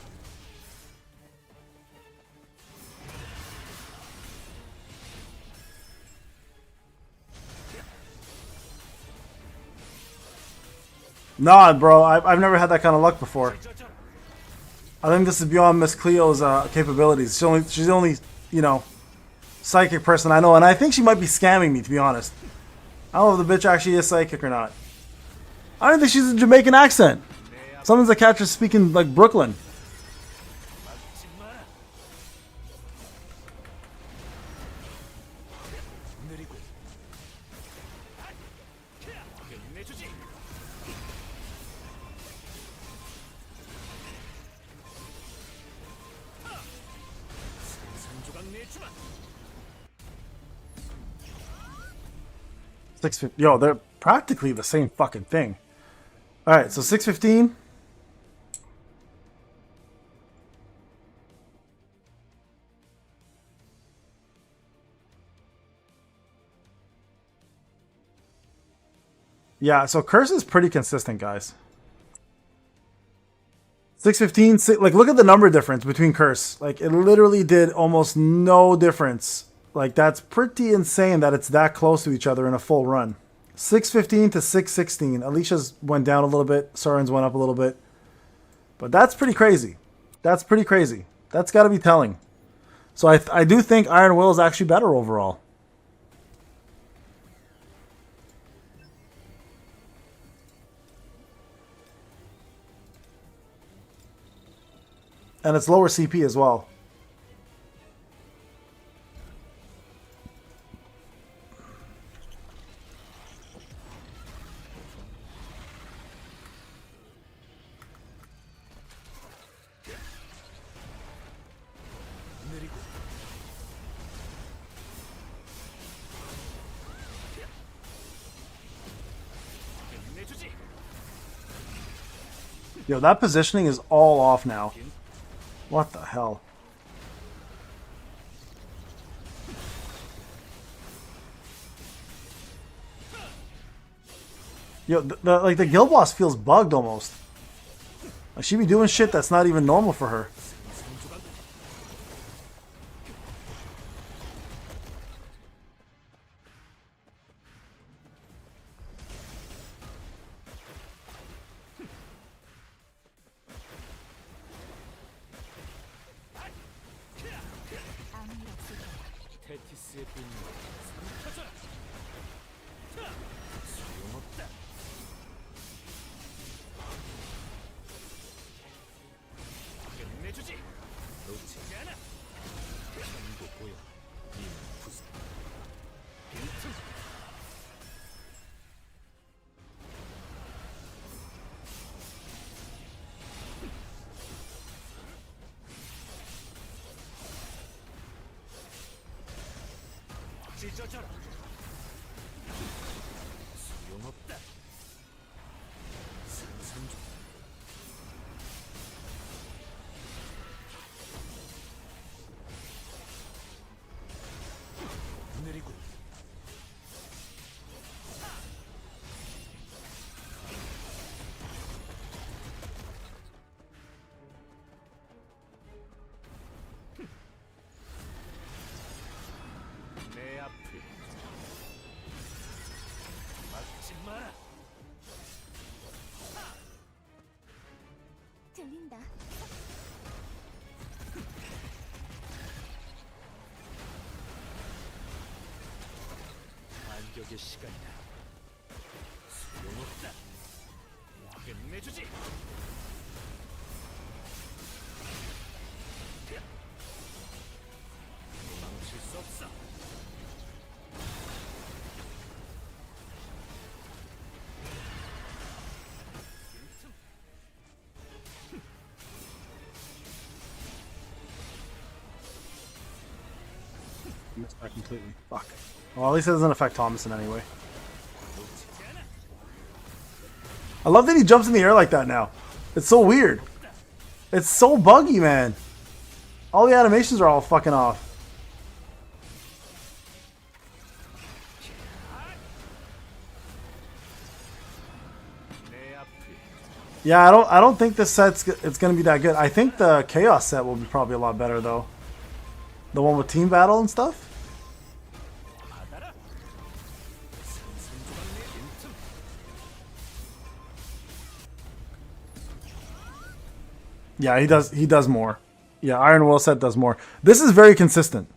Nah, bro. I've never had that kind of luck before. 찢어져. I think this is beyond Miss Cleo's capabilities. She's the only, you know, psychic person I know, and I think she might be scamming me, to be honest. I don't know if the bitch actually is psychic or not. I don't think she's a Jamaican accent. Sometimes I catch her speaking like Brooklyn. 막지 마라. 내리고. 끝내주지. 산산조각 내주마. 650. Yo, they're practically the same fucking thing. All right, so 615. Yeah, so Curse is pretty consistent, guys. 615, like, look at the number difference between Curse. Like, it literally did almost no difference. Like, that's pretty insane that it's that close to each other in a full run. 615 to 616. Alicia's went down a little bit. Soren's went up a little bit. But that's pretty crazy. That's pretty crazy. That's got to be telling. So I do think Iron Will is actually better overall. And it's lower CP as well. Yo, that positioning is all off now. What the hell? Yo, like the guild boss feels bugged almost. Like she be doing shit that's not even normal for her. 아무 일 없을 거야. 테티스의 분노 삼켜져라. 소용없다. 끝내주지. 놓치지 않아. 전부 보여. 이 부수. 빈틈. 찢어져라. 소용없다. 상상 중. 느리군. 내 앞을 막지 마라. 들린다. 반격의 시간이다. 소용없다. 끝내주지. 망칠 수 없어. Missed that completely. Fuck. Well, at least it doesn't affect Thomas in any way. 놓치지 않아. I love that he jumps in the air like that now. It's so weird. It's so buggy, man. All the animations are all fucking off. 내 앞을 Yeah, I don't think this set's it's gonna be that good. I think the Chaos set will be probably a lot better though. The one with team battle and stuff. 받아라. 상상조각의 빈틈. Yeah, he does more. Yeah, Iron Will set does more. This is very consistent.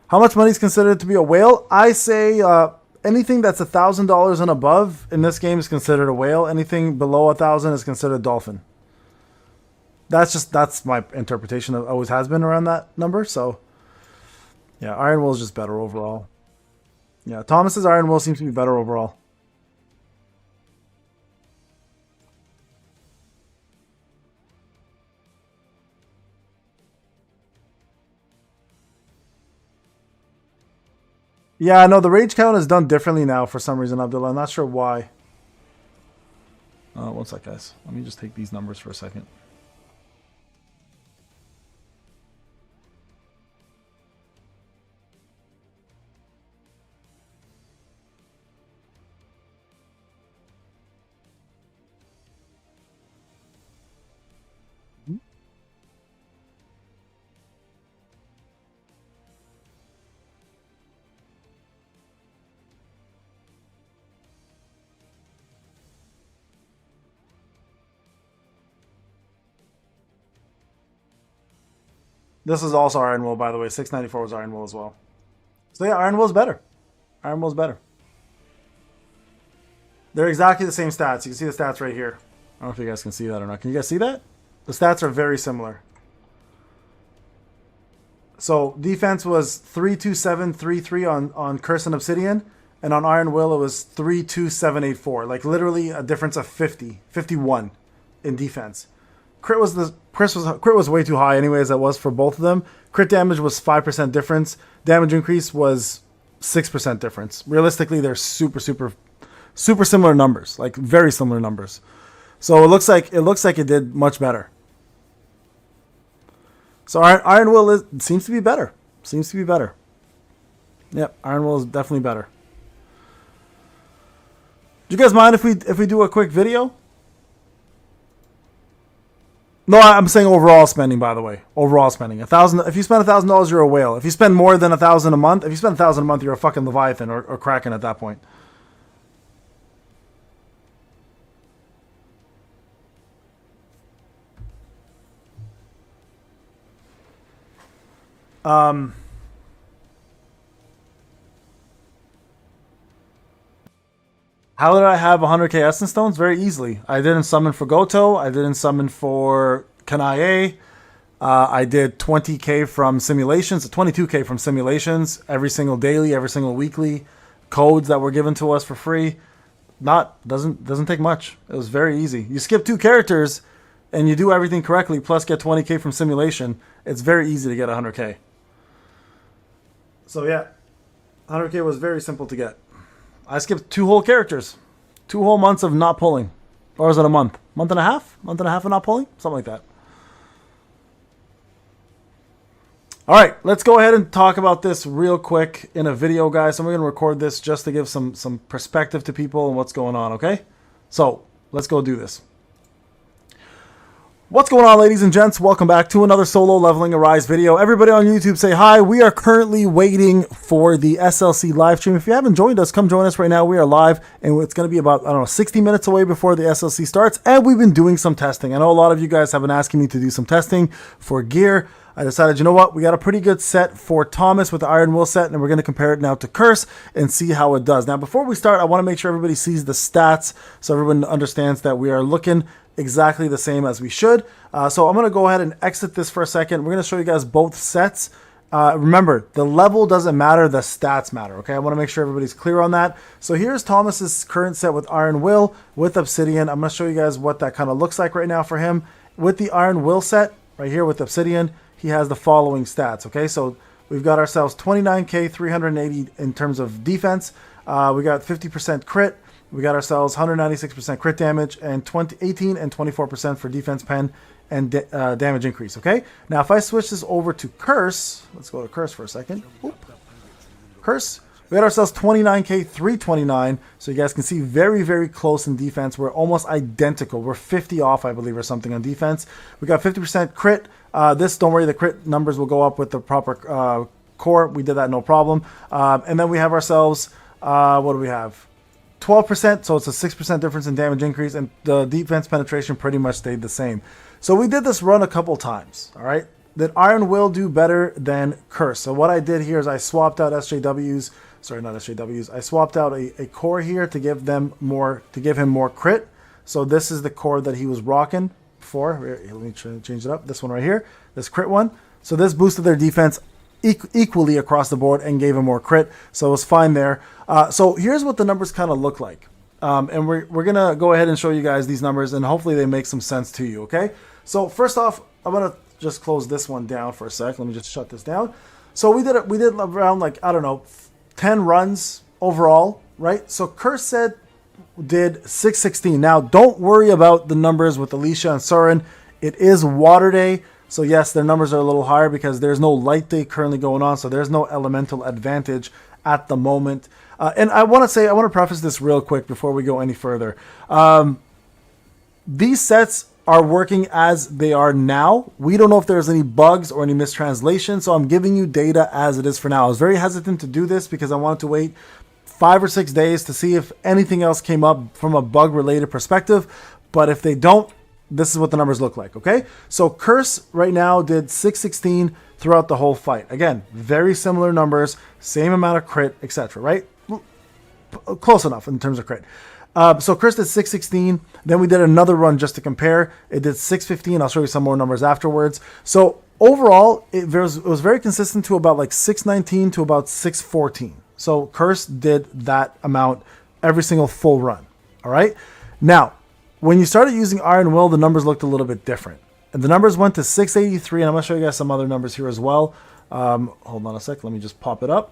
How much money is considered to be a whale? I say anything that's $1,000 and above in this game is considered a whale. Anything below 1,000 is considered a dolphin. That's my interpretation. It always has been around that number. So yeah, Iron Will is just better overall. Yeah, Thomas's Iron Will seems to be better overall. Yeah, no, the rage count is done differently now for some reason, Abdullah. I'm not sure why. One sec, guys. Let me just take these numbers for a second. This is also Iron Will, by the way. 694 was Iron Will as well. So yeah, Iron Will's better. Iron Will's better. They're exactly the same stats. You can see the stats right here. I don't know if you guys can see that or not. Can you guys see that? The stats are very similar. So defense was 32733 on Curse and Obsidian, and on Iron Will it was 32784. Like literally a difference of 51 in defense. Crit was way too high anyways. That was for both of them. Crit damage was 5% difference. Damage increase was 6% difference. Realistically, they're super similar numbers, like very similar numbers. So it looks like it did much better. So Iron Will seems to be better. Seems to be better. Yep, Iron Will is definitely better. Do you guys mind if we do a quick video? No, I'm saying overall spending, by the way. Overall spending. If you spend $1,000, you're a whale. If you spend more than $1,000 a month, if you spend $1,000 a month, you're a fucking Leviathan or Kraken at that point. How did I have 100k Essence Stones? Very easily. I didn't summon for Goto. I didn't summon for Kanae. I did 20k from simulations, 22k from simulations, every single daily, every single weekly. Codes that were given to us for free. Doesn't take much. It was very easy. You skip 2 characters and you do everything correctly, plus get 20k from simulation. It's very easy to get 100k. So yeah, 100k was very simple to get. I skipped 2 whole characters. 2 whole months of not pulling. Or is it a month? Month and a half? Month and a half of not pulling? Something like that. Alright, let's go ahead and talk about this real quick in a video, guys. So we're going to record this just to give some perspective to people and what's going on, okay? So, let's go do this. What's going on, ladies and gents? Welcome back to another solo Leveling Arise video. Everybody on YouTube, say hi. We are currently waiting for the SLC live stream. If you haven't joined us, come join us right now. We are live, and it's going to be about, 60 minutes away before the SLC starts, and we've been doing some testing. I know a lot of you guys have been asking me to do some testing for gear. I decided, you know what, we got a pretty good set for Thomas with the Iron Will set, and we're going to compare it now to Curse and see how it does. Now, before we start, I want to make sure everybody sees the stats so everyone understands that we are looking exactly the same as we should. So I'm going to go ahead and exit this for a second. We're going to show you guys both sets. Remember, the level doesn't matter, the stats matter, okay? I want to make sure everybody's clear on that. So here's Thomas's current set with Iron Will, with Obsidian. I'm going to show you guys what that kind of looks like right now for him. With the Iron Will set, right here with Obsidian, he has the following stats, okay? So we've got ourselves 29k, 380 in terms of defense. We got 50% crit. We got ourselves 196% crit damage and 18 and 24% for defense pen and damage increase, okay? Now, if I switch this over to Curse, let's go to Curse for a second. Oop. Curse, we got ourselves 29k, 329, so you guys can see very, very close in defense. We're almost identical. We're 50 off, I believe, or something on defense. We got 50% crit. This, don't worry, the crit numbers will go up with the proper core. We did that, no problem. And then we have ourselves, what do we have? 12%, so it's a 6% difference in damage increase, and the defense penetration pretty much stayed the same. So we did this run a couple times, all right? Did Iron Will do better than Curse? So what I did here is I swapped out SJWs, sorry, not SJWs, I swapped out a core here to give him more crit. So this is the core that he was rocking before. Here, let me change it up, this one right here, this crit one. So this boosted their defense equally across the board and gave him more crit, so it was fine there. So here's what the numbers kind of look like, and we're gonna go ahead and show you guys these numbers, and hopefully they make some sense to you. Okay, so first off, I'm gonna just close this one down for a sec. Let me just shut this down. So we did around, like, I don't know, 10 runs overall, right? So Curse said did 616. Now don't worry about the numbers with Alicia and Soren. It is Water Day. So yes, their numbers are a little higher because there's no light day currently going on, so there's no elemental advantage at the moment. And I want to preface this real quick before we go any further. These sets are working as they are now. We don't know if there's any bugs or any mistranslation, so I'm giving you data as it is for now. I was very hesitant to do this because I wanted to wait 5 or 6 days to see if anything else came up from a bug-related perspective, but if they don't, this is what the numbers look like, okay? So Curse right now did 616 throughout the whole fight. Again, very similar numbers, same amount of crit, etc., right? Close enough in terms of crit. So Curse did 616. Then we did another run just to compare. It did 615. I'll show you some more numbers afterwards. So overall, it was very consistent to about like 619 to about 614. So Curse did that amount every single full run, all right? Now, when you started using Iron Will, the numbers looked a little bit different. And the numbers went to 683, and I'm going to show you guys some other numbers here as well. Hold on a sec. Let me just pop it up.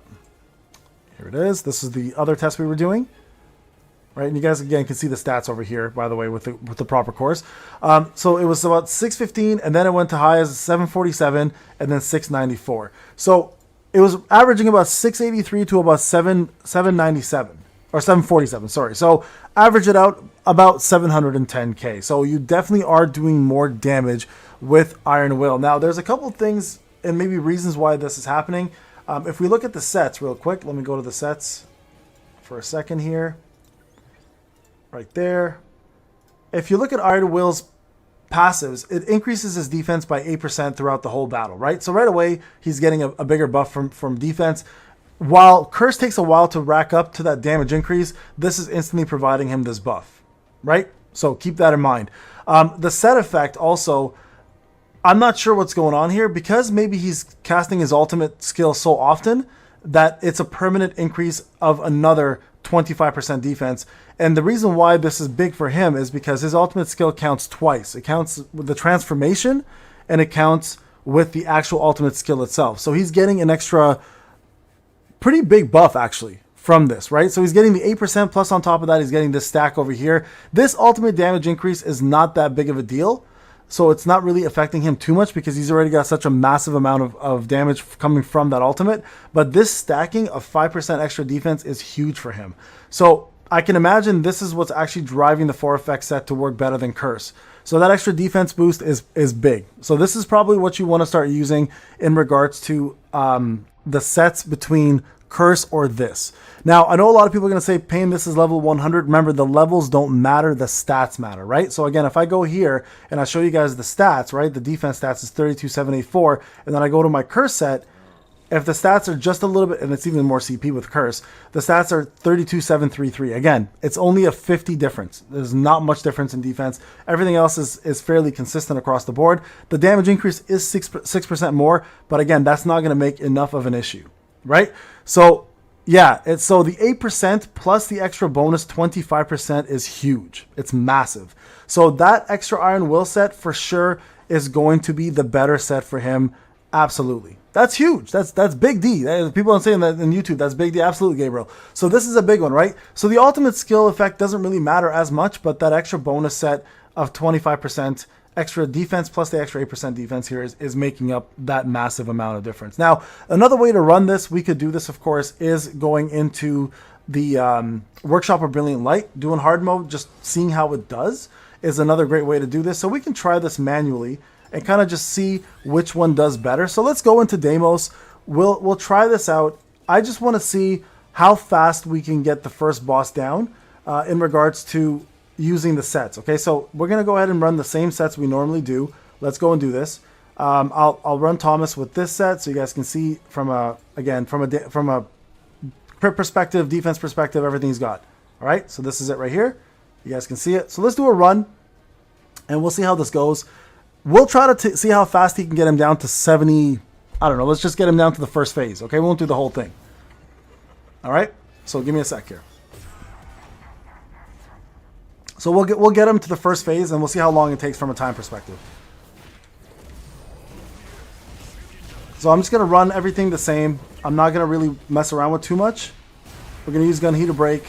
Here it is. This is the other test we were doing. right? And you guys again can see the stats over here, by the way, with the proper course. So it was about 615, and then it went to high as 747, and then 694. So it was averaging about 683 to about 797 or 747. Sorry. So average it out about 710k. So you definitely are doing more damage with Iron Will. Now there's a couple things and maybe reasons why this is happening. If we look at the sets real quick, let me go to the sets for a second here. Right there. If you look at Iron Will's passives, it increases his defense by 8% throughout the whole battle, right? So right away, he's getting a bigger buff from defense. While Curse takes a while to rack up to that damage increase, this is instantly providing him this buff, right? So keep that in mind. The set effect also, I'm not sure what's going on here because maybe he's casting his ultimate skill so often that it's a permanent increase of another 25% defense. And the reason why this is big for him is because his ultimate skill counts twice. It counts with the transformation and it counts with the actual ultimate skill itself. So he's getting an extra pretty big buff actually from this, right? So he's getting the 8% plus on top of that, he's getting this stack over here. This ultimate damage increase is not that big of a deal. So it's not really affecting him too much because he's already got such a massive amount of damage coming from that ultimate. But this stacking of 5% extra defense is huge for him. So I can imagine this is what's actually driving the 4FX set to work better than Curse. So that extra defense boost is big. So this is probably what you want to start using in regards to the sets between Curse or this. Now, I know a lot of people are going to say, Payne, this is level 100. Remember, the levels don't matter, the stats matter, right? So again, if I go here and I show you guys the stats, right? The defense stats is 32,784, and then I go to my Curse set, if the stats are just a little bit, and it's even more CP with Curse, the stats are 32,733. Again, it's only a 50 difference. There's not much difference in defense. Everything else is fairly consistent across the board. The damage increase is 6% more, but again, that's not going to make enough of an issue, right? So yeah, so the 8% plus the extra bonus 25% is huge. It's massive. So that extra Iron Will set for sure is going to be the better set for him. Absolutely. That's huge. That's big D. People are saying that in YouTube. That's big D. Absolutely, Gabriel. So this is a big one, right? So the ultimate skill effect doesn't really matter as much, but that extra bonus set of 25% extra defense plus the extra 8% defense here is making up that massive amount of difference. Now, another way to run this, we could do this, of course, is going into the Workshop of Brilliant Light. Doing hard mode, just seeing how it does is another great way to do this. So we can try this manually and kind of just see which one does better. So let's go into Deimos. We'll try this out. I just want to see how fast we can get the first boss down in regards to using the sets. Okay, so we're gonna go ahead and run the same sets we normally do. Let's go and do this. I'll run Thomas with this set so you guys can see from a crit perspective, defense perspective, everything he's got. All right, so this is it right here. You guys can see it. So let's do a run, and we'll see how this goes. We'll try to see how fast he can get him down to 70. I don't know. Let's just get him down to the first phase. Okay, we won't do the whole thing. All right. So give me a sec here. So we'll get him to the first phase, and we'll see how long it takes from a time perspective. So I'm just gonna run everything the same. I'm not gonna really mess around with too much. We're gonna use Gun Heater Break.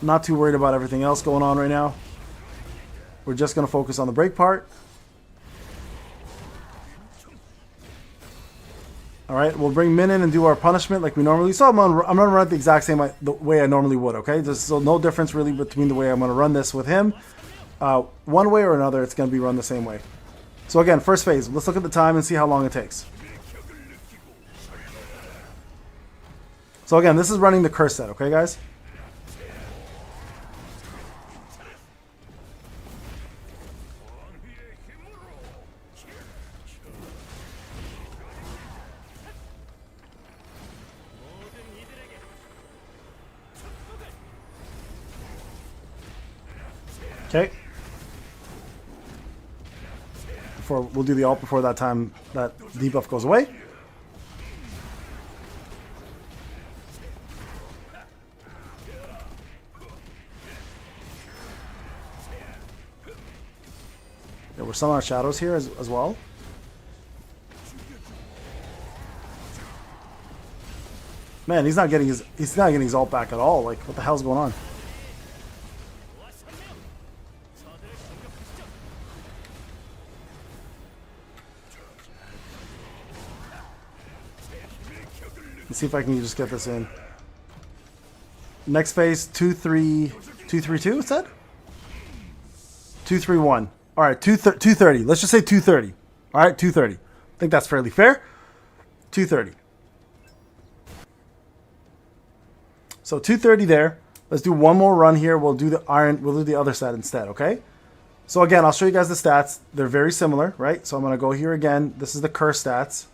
Not too worried about everything else going on right now. We're just gonna focus on the break part. All right, we'll bring Min in and do our punishment like we normally. So I'm gonna run it the exact same the way I normally would. Okay, there's so no difference really between the way I'm gonna run this with him. One way or another, it's gonna be run the same way. So again, first phase. Let's look at the time and see how long it takes. So again, this is running the curse set. Okay, guys. Okay. We'll do the ult before that time that debuff goes away. There were some of our shadows here as well. Man, he's not getting his ult back at all. Like, what the hell's going on? Let's see if I can just get this in. Next phase, 2-3, 2-3-2, it said? 2-3-1. Alright, 230. Let's just say 230. Alright, 230. I think that's fairly fair. 230. So 230 there. Let's do one more run here. We'll do the other side instead, okay? So again, I'll show you guys the stats. They're very similar, right? So I'm gonna go here again. This is the curse stats.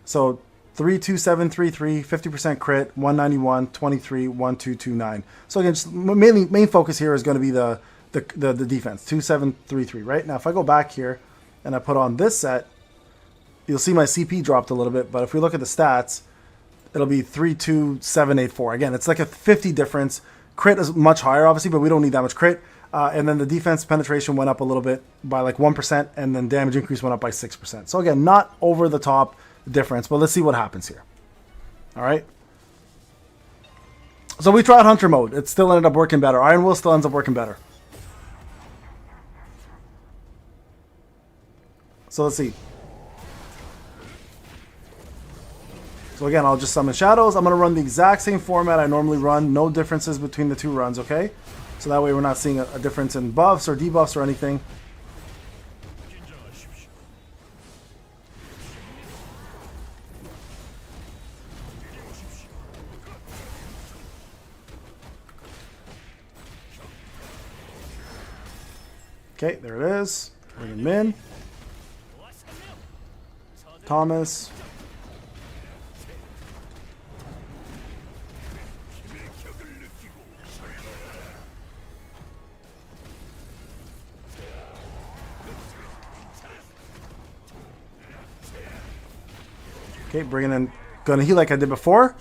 So 32733, 50% crit, 191, 23, 1229. So again, just main focus here is going to be the defense, 2733, right? Now if I go back here and I put on this set, you'll see my CP dropped a little bit, but if we look at the stats, it'll be 32784. Again, it's like a 50 difference. Crit is much higher, obviously, but we don't need that much crit. And then the defense penetration went up a little bit by like 1%, and then damage increase went up by 6%. So again, not over the top difference, but let's see what happens here. All right. So we tried Hunter mode. It still ended up working better. Iron Will still ends up working better. So let's see. So again, I'll just summon shadows. I'm going to run the exact same format I normally run. No differences between the two runs, okay? So that way we're not seeing a difference in buffs or debuffs or anything. Okay, there it is. Bring him in. Thomas. Okay, bringing in. Gonna heal like I did before.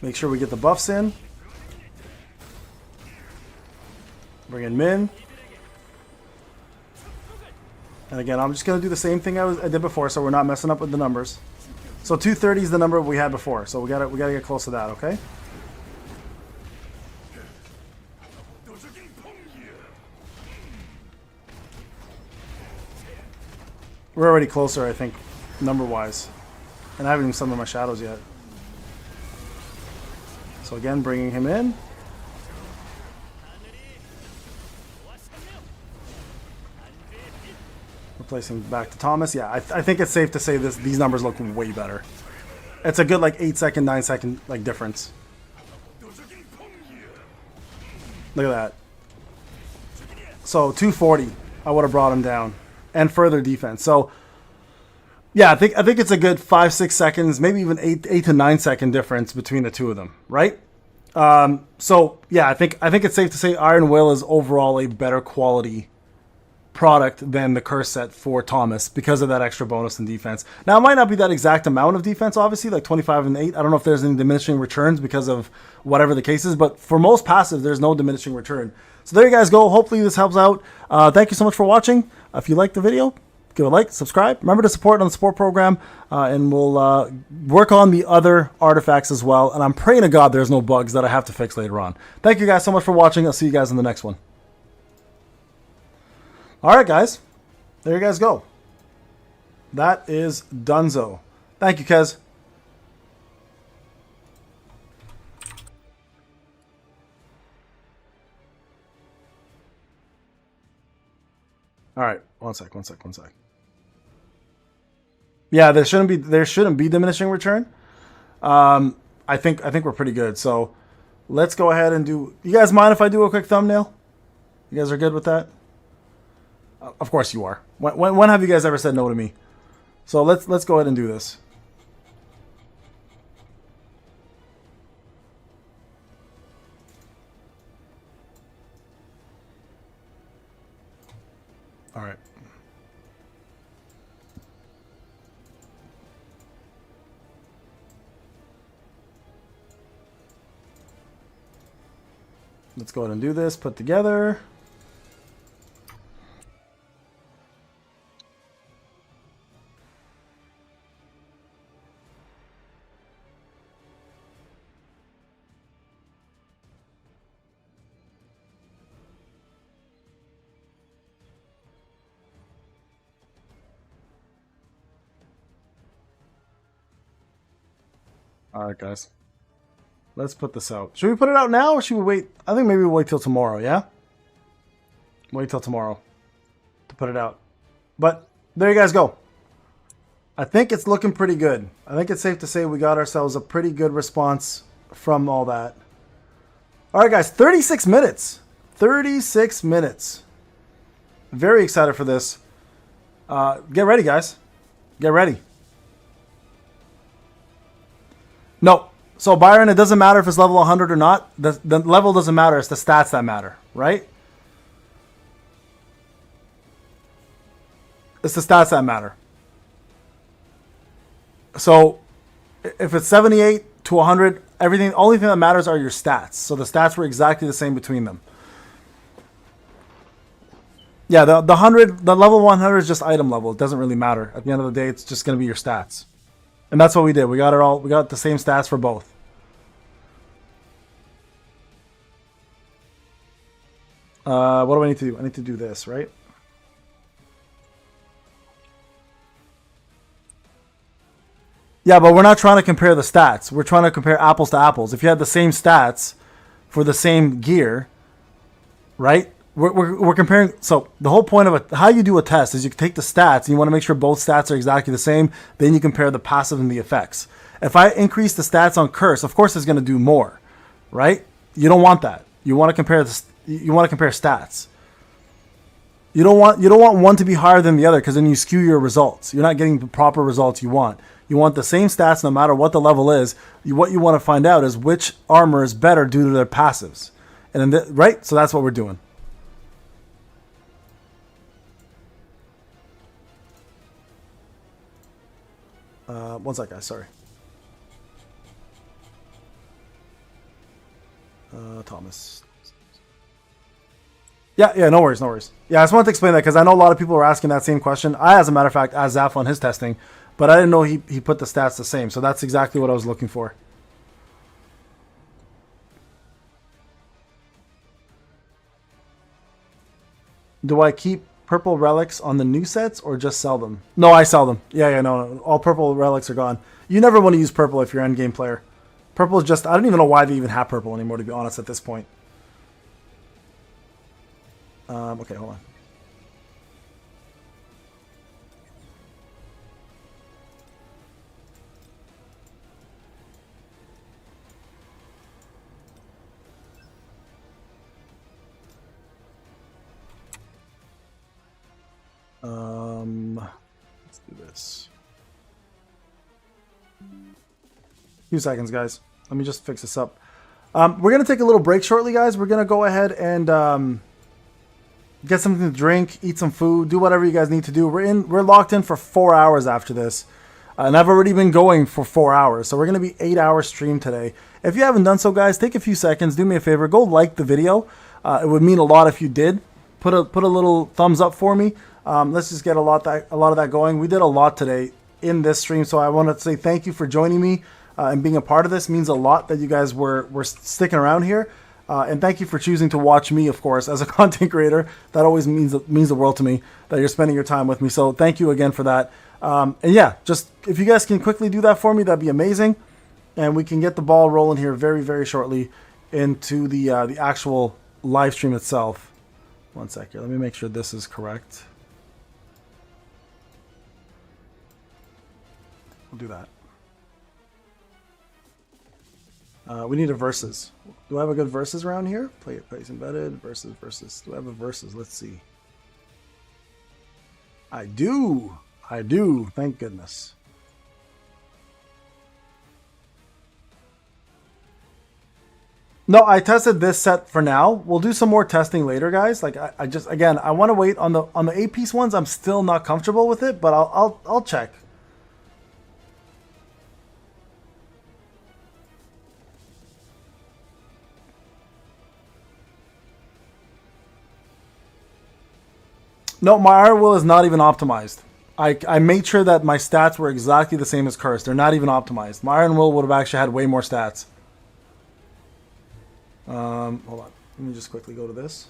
Make sure we get the buffs in. Bring in Min. And again, I'm just going to do the same thing I did before, so we're not messing up with the numbers. So 230 is the number we had before, so we gotta get close to that, okay? We're already closer, I think, number-wise. And I haven't even summoned my shadows yet. So again, bringing him in. Replacing back to Thomas. Yeah, I think it's safe to say these numbers look way better. It's a good like 8-second, 9-second like difference. Look at that. So 240, I would have brought him down, and further defense. So yeah, I think it's a good 5-6 seconds, maybe even 8 to 9 second difference between the two of them, right? So yeah, I think it's safe to say Iron Will is overall a better quality product than the curse set for Thomas because of that extra bonus in defense. Now, it might not be that exact amount of defense, obviously, like 25 and 8. I don't know if there's any diminishing returns because of whatever the case is, but for most passive, there's no diminishing return. So there you guys go. Hopefully this helps out. Thank you so much for watching. If you liked the video, give a like, subscribe. Remember to support on the support program, and we'll work on the other artifacts as well. And I'm praying to God there's no bugs that I have to fix later on. Thank you guys so much for watching. I'll see you guys in the next one. All right, guys. There you guys go. That is Dunzo. Thank you, Kez. All right, one sec. Yeah, there shouldn't be diminishing return. I think we're pretty good. So let's go ahead and do. You guys mind if I do a quick thumbnail? You guys are good with that? Of course you are. When have you guys ever said no to me? So let's go ahead and do this. All right. Let's go ahead and do this. Put together. All right, guys. Let's put this out. Should we put it out now or should we wait? I think maybe we'll wait till tomorrow, yeah? Wait till tomorrow to put it out. But there you guys go. I think it's looking pretty good. I think it's safe to say we got ourselves a pretty good response from all that. All right, guys, 36 minutes. 36 minutes. Very excited for this. Get ready, guys. Get ready. No. So, Byron, it doesn't matter if it's level 100 or not. The level doesn't matter. It's the stats that matter, right? It's the stats that matter. So, if it's 78 to 100, everything, only thing that matters are your stats. So, the stats were exactly the same between them. Yeah, the level 100 is just item level. It doesn't really matter. At the end of the day, it's just going to be your stats. And that's what we did. We got it all. We got the same stats for both. What do I need to do? I need to do this, right? Yeah, but we're not trying to compare the stats. We're trying to compare apples to apples. If you had the same stats for the same gear, right? We're comparing. So the whole point of how you do a test is you take the stats and you want to make sure both stats are exactly the same. Then you compare the passive and the effects. If I increase the stats on Curse, of course it's going to do more, right? You don't want that. You want to compare You want to compare stats. You don't want one to be higher than the other because then you skew your results. You're not getting the proper results you want. You want the same stats no matter what the level is. What you want to find out is which armor is better due to their passives, and then right. So that's what we're doing. One sec, guys. Sorry. Thomas. Yeah, no worries. Yeah, I just wanted to explain that because I know a lot of people were asking that same question. I, as a matter of fact, asked Zaf on his testing, but I didn't know he put the stats the same. So that's exactly what I was looking for. Do I keep purple relics on the new sets or just sell them? No, I sell them. Yeah, no. All purple relics are gone. You never want to use purple if you're an endgame player. Purple is just, I don't even know why they even have purple anymore, to be honest, at this point. Okay, hold on. Let's do this. Few seconds, guys. Let me just fix this up. We're gonna take a little break shortly, guys. We're gonna go ahead and get something to drink, eat some food, do whatever you guys need to do. We're locked in for 4 hours after this, and I've already been going for 4 hours, so we're gonna be 8-hour stream today. If you haven't done so, guys, take a few seconds, do me a favor, go like the video. It would mean a lot if you did. Put a little thumbs up for me. Let's just get a lot of that going. We did a lot today in this stream, so I want to say thank you for joining me and being a part of this. It means a lot that you guys were sticking around here. And thank you for choosing to watch me, of course, as a content creator. That always means the world to me that you're spending your time with me. So thank you again for that. And yeah, just if you guys can quickly do that for me, that'd be amazing. And we can get the ball rolling here very, very shortly into the actual live stream itself. One sec here. Let me make sure this is correct. We'll do that. We need a versus. Do I have a good versus around here? Place embedded, versus. Do I have a versus? Let's see. I do. Thank goodness. No, I tested this set for now. We'll do some more testing later, guys. Like I just, again, I want to wait on the 8-piece ones. I'm still not comfortable with it, but I'll check. No, my iron will is not even optimized. I made sure that my stats were exactly the same as Curse. They're not even optimized. My iron will would have actually had way more stats. Hold on. Let me just quickly go to this.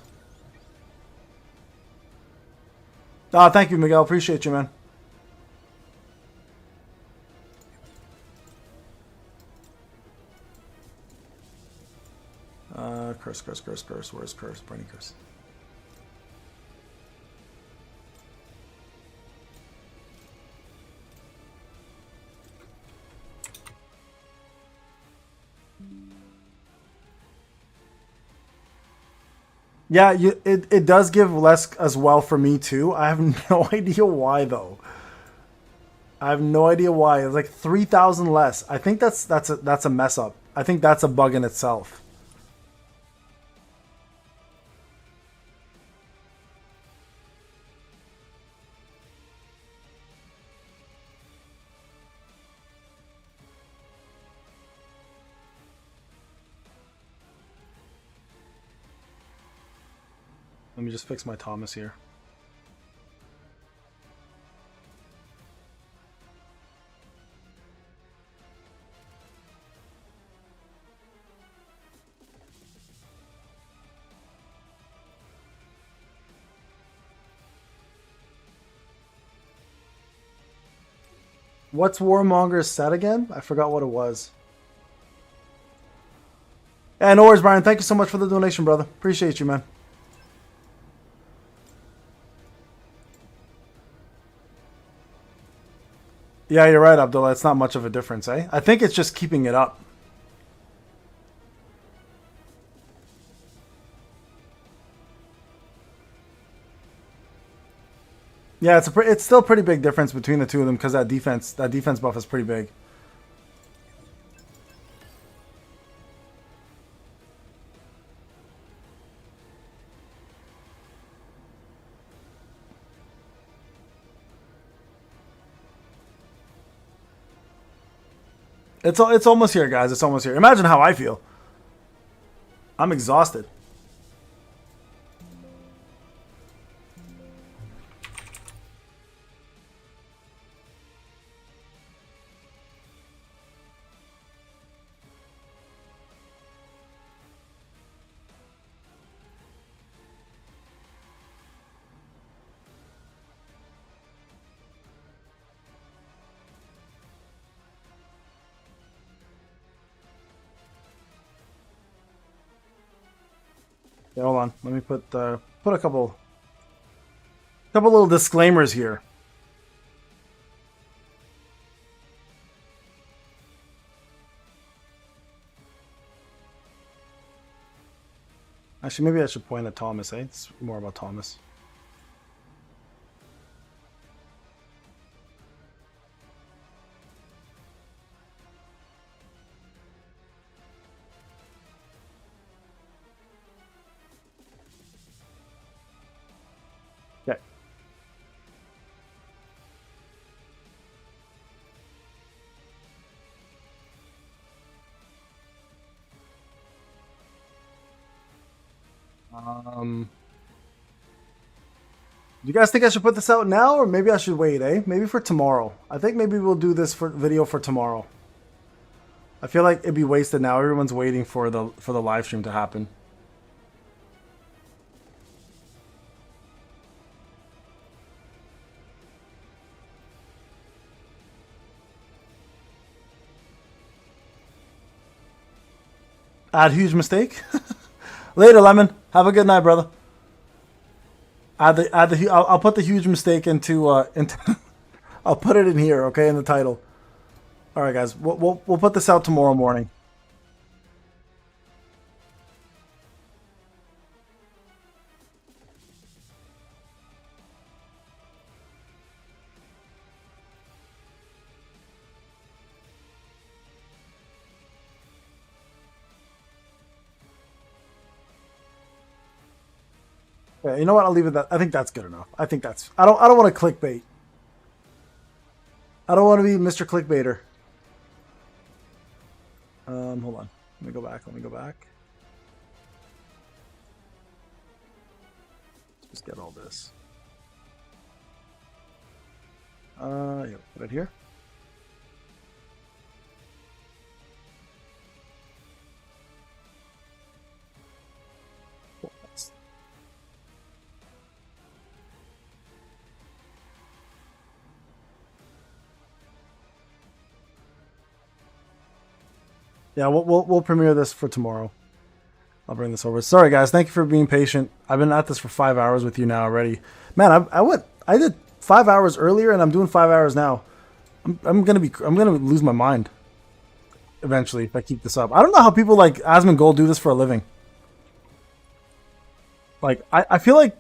Thank you, Miguel. Appreciate you, man. Curse, curse, curse, curse. Where's curse? Burning curse. Yeah, it does give less as well for me too. I have no idea why though. I have no idea why. It's like 3,000 less. I think that's a mess up. I think that's a bug in itself. Let me just fix my Thomas here. What's Warmonger's set again? I forgot what it was. Yeah, no worries, Brian. Thank you so much for the donation, brother. Appreciate you, man. Yeah, you're right, Abdullah. It's not much of a difference, eh? I think it's just keeping it up. Yeah, it's still a pretty big difference between the two of them because that defense buff is pretty big. It's almost here, guys. It's almost here. Imagine how I feel. I'm exhausted. Yeah, hold on. Let me put a couple little disclaimers here. Actually, maybe I should point at Thomas, eh? It's more about Thomas. Okay. Do you guys think I should put this out now, or maybe I should wait, eh? Maybe for tomorrow. I think maybe we'll do this video for tomorrow. I feel like it'd be wasted now. Everyone's waiting for the live stream to happen. Add huge mistake. Later, Lemon. Have a good night, brother. I'll put the huge mistake into I'll put it in here, okay, in the title. All right, guys. We'll put this out tomorrow morning. Yeah, you know what? I'll leave it that. I think that's good enough. I think that's. I don't want to clickbait. I don't want to be Mr. Clickbaiter. Hold on. Let me go back. Let's just get all this. Yeah, put it here. Yeah, we'll premiere this for tomorrow. I'll bring this over. Sorry, guys. Thank you for being patient. I've been at this for 5 hours with you now already. Man, I did 5 hours earlier, and I'm doing 5 hours now. I'm gonna lose my mind eventually if I keep this up. I don't know how people like Asmongold do this for a living. Like, I feel like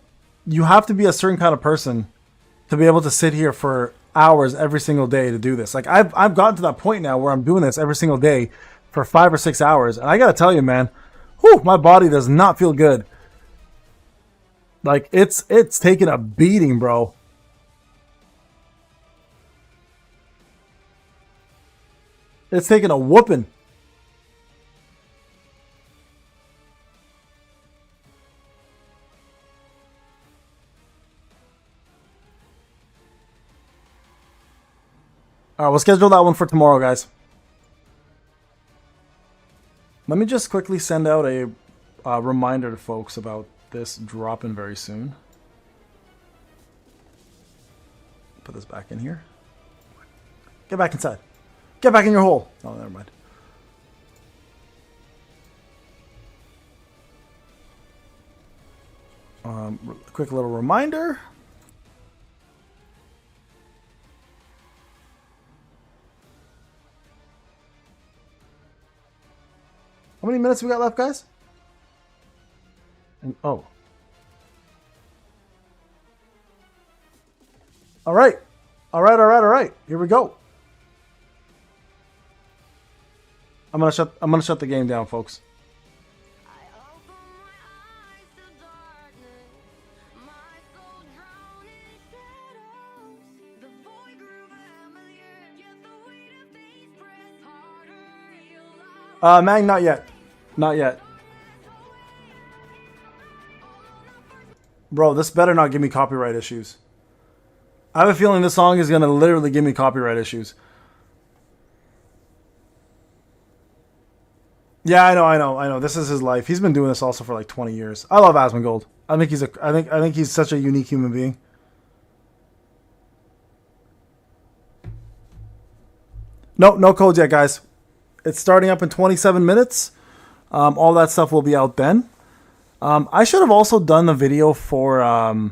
you have to be a certain kind of person to be able to sit here for hours every single day to do this. Like, I've gotten to that point now where I'm doing this every single day for 5 or 6 hours, and I gotta tell you, man, whew, my body does not feel good. Like, it's taking a beating, bro. It's taking a whooping. All right, we'll schedule that one for tomorrow, guys. Let me just quickly send out a reminder to folks about this dropping very soon. Put this back in here. Get back inside. Get back in your hole. Oh, never mind. Quick little reminder. How many minutes we got left, guys? Oh. All right. All right, all right, all right. Here we go. I'm gonna shut the game down, folks. Mang, not yet. Not yet. Bro, this better not give me copyright issues. I have a feeling this song is gonna literally give me copyright issues. Yeah, I know. This is his life. He's been doing this also for like 20 years. I love Asmongold. I think he's such a unique human being. No codes yet, guys. It's starting up in 27 minutes. All that stuff will be out then. I should have also done the video for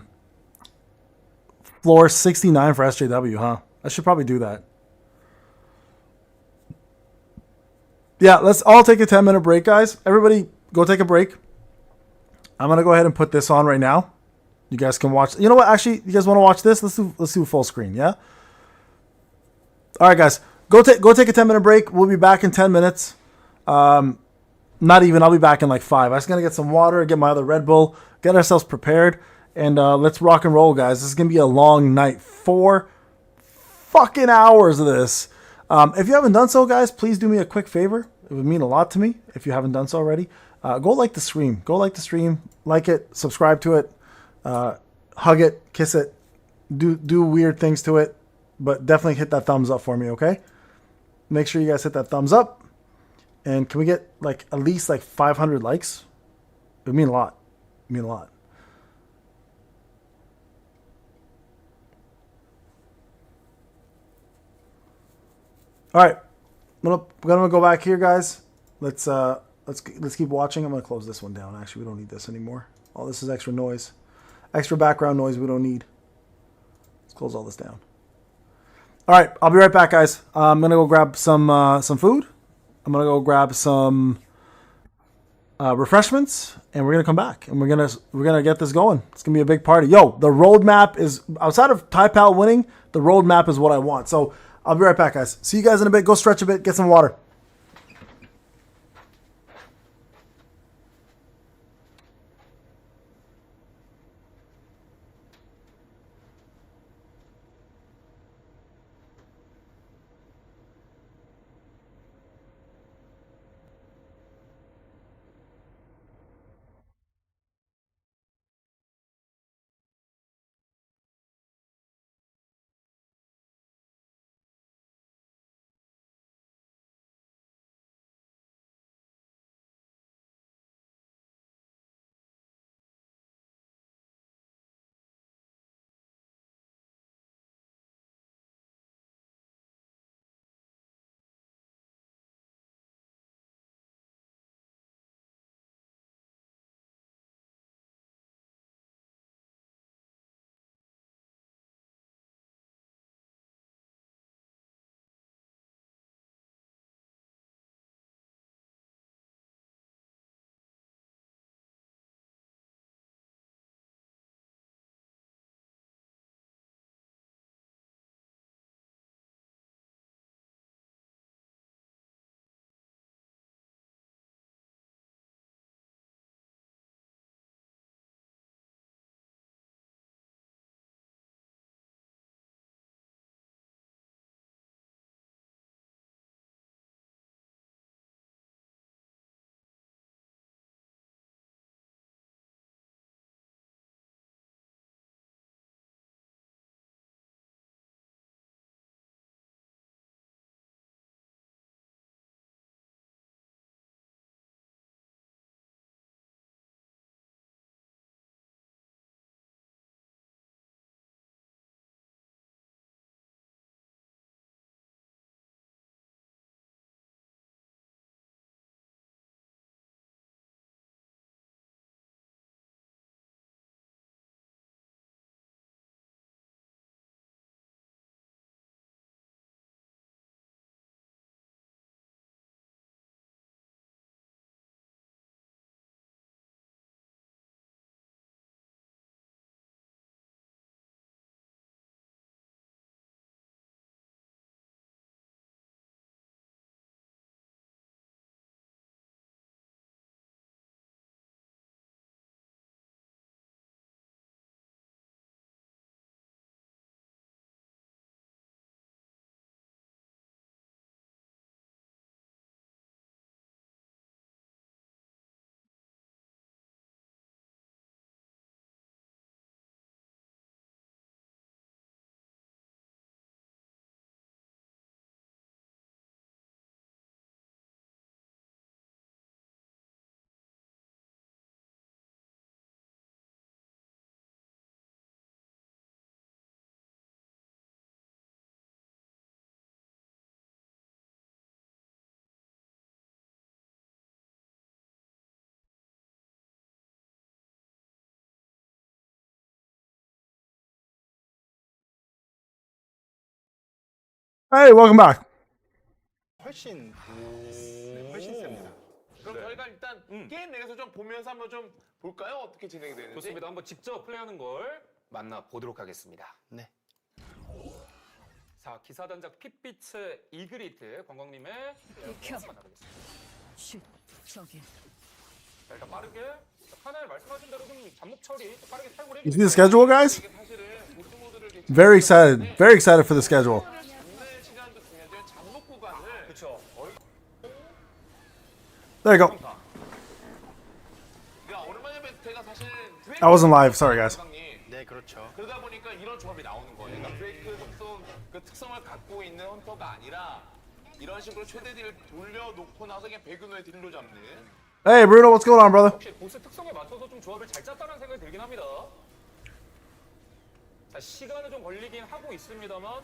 floor 69 for SJW, huh? I should probably do that. Yeah, let's all take a 10-minute break, guys. Everybody go take a break. I'm going to go ahead and put this on right now. You guys can watch. You know what? Actually, you guys want to watch this? Let's do full screen, yeah? All right, guys. Go take a 10-minute break. We'll be back in 10 minutes. Not even. I'll be back in like 5. I'm just going to get some water, get my other Red Bull, get ourselves prepared, and let's rock and roll, guys. This is going to be a long night. 4 fucking hours of this. If you haven't done so, guys, please do me a quick favor. It would mean a lot to me if you haven't done so already. Go like the stream. Go like the stream. Like it. Subscribe to it. Hug it. Kiss it. Do weird things to it. But definitely hit that thumbs up for me, okay? Make sure you guys hit that thumbs up. And can we get like at least like 500 likes? It would mean a lot. It would mean a lot. All right, we're gonna go back here, guys. Let's keep watching. I'm gonna close this one down. Actually, we don't need this anymore. All this is extra noise, extra background noise we don't need. Let's close all this down. All right, I'll be right back, guys. I'm gonna go grab some food. I'm gonna go grab some refreshments, and we're gonna come back and we're gonna get this going. It's gonna be a big party. Yo, the roadmap is outside of Taipal winning. The roadmap is what I want. So. I'll be right back, guys. See you guys in a bit. Go stretch a bit. Get some water. Hey, welcome back. 훨씬 훨씬 셉니다. 그럼 저희가 일단 게임 내에서 좀 보면서 한번 좀 볼까요? 어떻게 진행이 되는지. 좋습니다. 한번 직접 플레이하는 걸 만나보도록 하겠습니다. 네. 자, 기사단작 핏빛의 이그리트 관광님의 비켜. 만나보겠습니다. 쉿, 저기. 자, 일단 빠르게 하나에 말씀하신 대로 좀 잠목 처리 빠르게 사용을 You see the schedule, guys? 이게 사실은 보스 모드를 이제 Very excited. Very excited for the schedule. 잡는 시간도 중요하지만 잡목 구간을 그렇죠. There you go. 야, 오랜만에 베테가 사실 I wasn't live. Sorry, guys. 네, 그렇죠. 그러다 보니까 이런 조합이 나오는 거예요. 그러니까 브레이크 속성 그 특성을 갖고 있는 헌터가 아니라 이런 식으로 최대 딜을 돌려놓고 나서 그냥 배근호의 딜로 잡는. Hey, Bruno, what's going on, brother? 혹시 보스 특성에 맞춰서 좀 조합을 잘 짰다는 생각이 들긴 합니다. 자, 시간은 좀 걸리긴 하고 있습니다만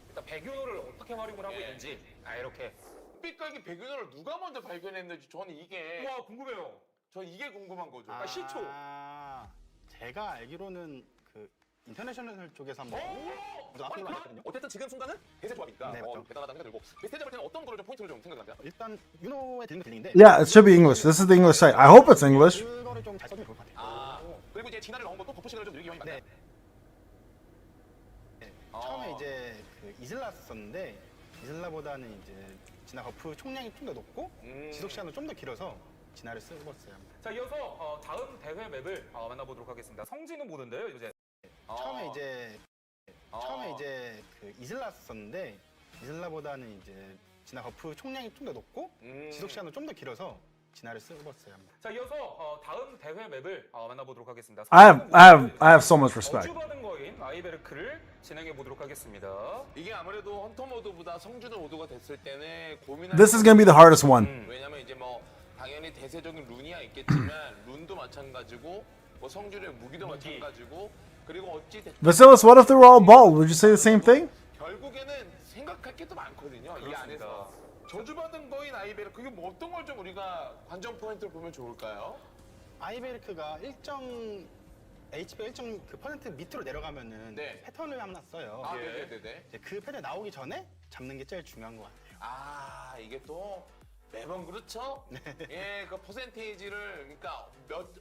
일단 배균호를 어떻게 활용을 하고 있는지 이렇게. 삐까기 배근호를 누가 먼저 발견했는지 저는 이게 와, 궁금해요. 전 이게 궁금한 거죠. 시초. 제가 알기로는 그 인터내셔널 쪽에서 한번 먼저 아니, 앞으로 그럼 나왔거든요. 어쨌든 지금 순간은 대세 조합이니까 네, 맞죠. 대단하다는 생각이 들고 베스트 잡을 때는 어떤 거를 좀 포인트를 좀 생각합니다. 일단 윤호의 딜링 딜링인데 Yeah, it should be English. This is the English site. I hope it's English. 그거를 좀 잘 써주면 좋을 것 같아요. 그리고 이제 진화를 넣은 것도 버프 시간을 좀 늘리기 위함이 맞나요? 네. 네. 처음에 이제 그 이슬라 썼는데 이슬라보다는 이제 진화 버프 총량이 좀 더 높고 지속 시간도 좀 더 길어서 진화를 쓰고 있어요. 자, 이어서 다음 대회 맵을 만나보도록 하겠습니다. 성진우 모드인데요, 이제. 처음에 이제 그 이슬라 썼는데 이슬라보다는 이제 진화 버프 총량이 좀 더 높고 지속 시간도 좀 더 길어서 진화를 쓰고 있어요. 자, 이어서 다음 대회 맵을 만나보도록 하겠습니다. I have so much respect. 저주받은 거인 아이베르크를 진행해 보도록 하겠습니다. 이게 아무래도 헌터 모드보다 성주도 모드가 됐을 때는 고민할 This is gonna be the hardest one. 왜냐면 이제 뭐 당연히 대세적인 룬이야 있겠지만 룬도 마찬가지고 뭐 성주의 무기도 마찬가지고 그리고 어찌 됐든 Vasilis, what if they were all bald? Would you say the same thing? 결국에는 생각할 게 또 많거든요. 이 그렇습니다. 안에서 저주받은 거인 아이베르 그게 뭐 어떤 걸 좀 우리가 관전 포인트를 보면 좋을까요? 아이베르크가 일정 HP 일정 그 퍼센트 밑으로 내려가면은 네. 패턴을 하나 써요. 아, 예. 네네네. 이제 그 패턴 나오기 전에 잡는 게 제일 중요한 것 같아요. 아, 이게 또 매번 그렇죠? 예, 그 퍼센테이지를 그러니까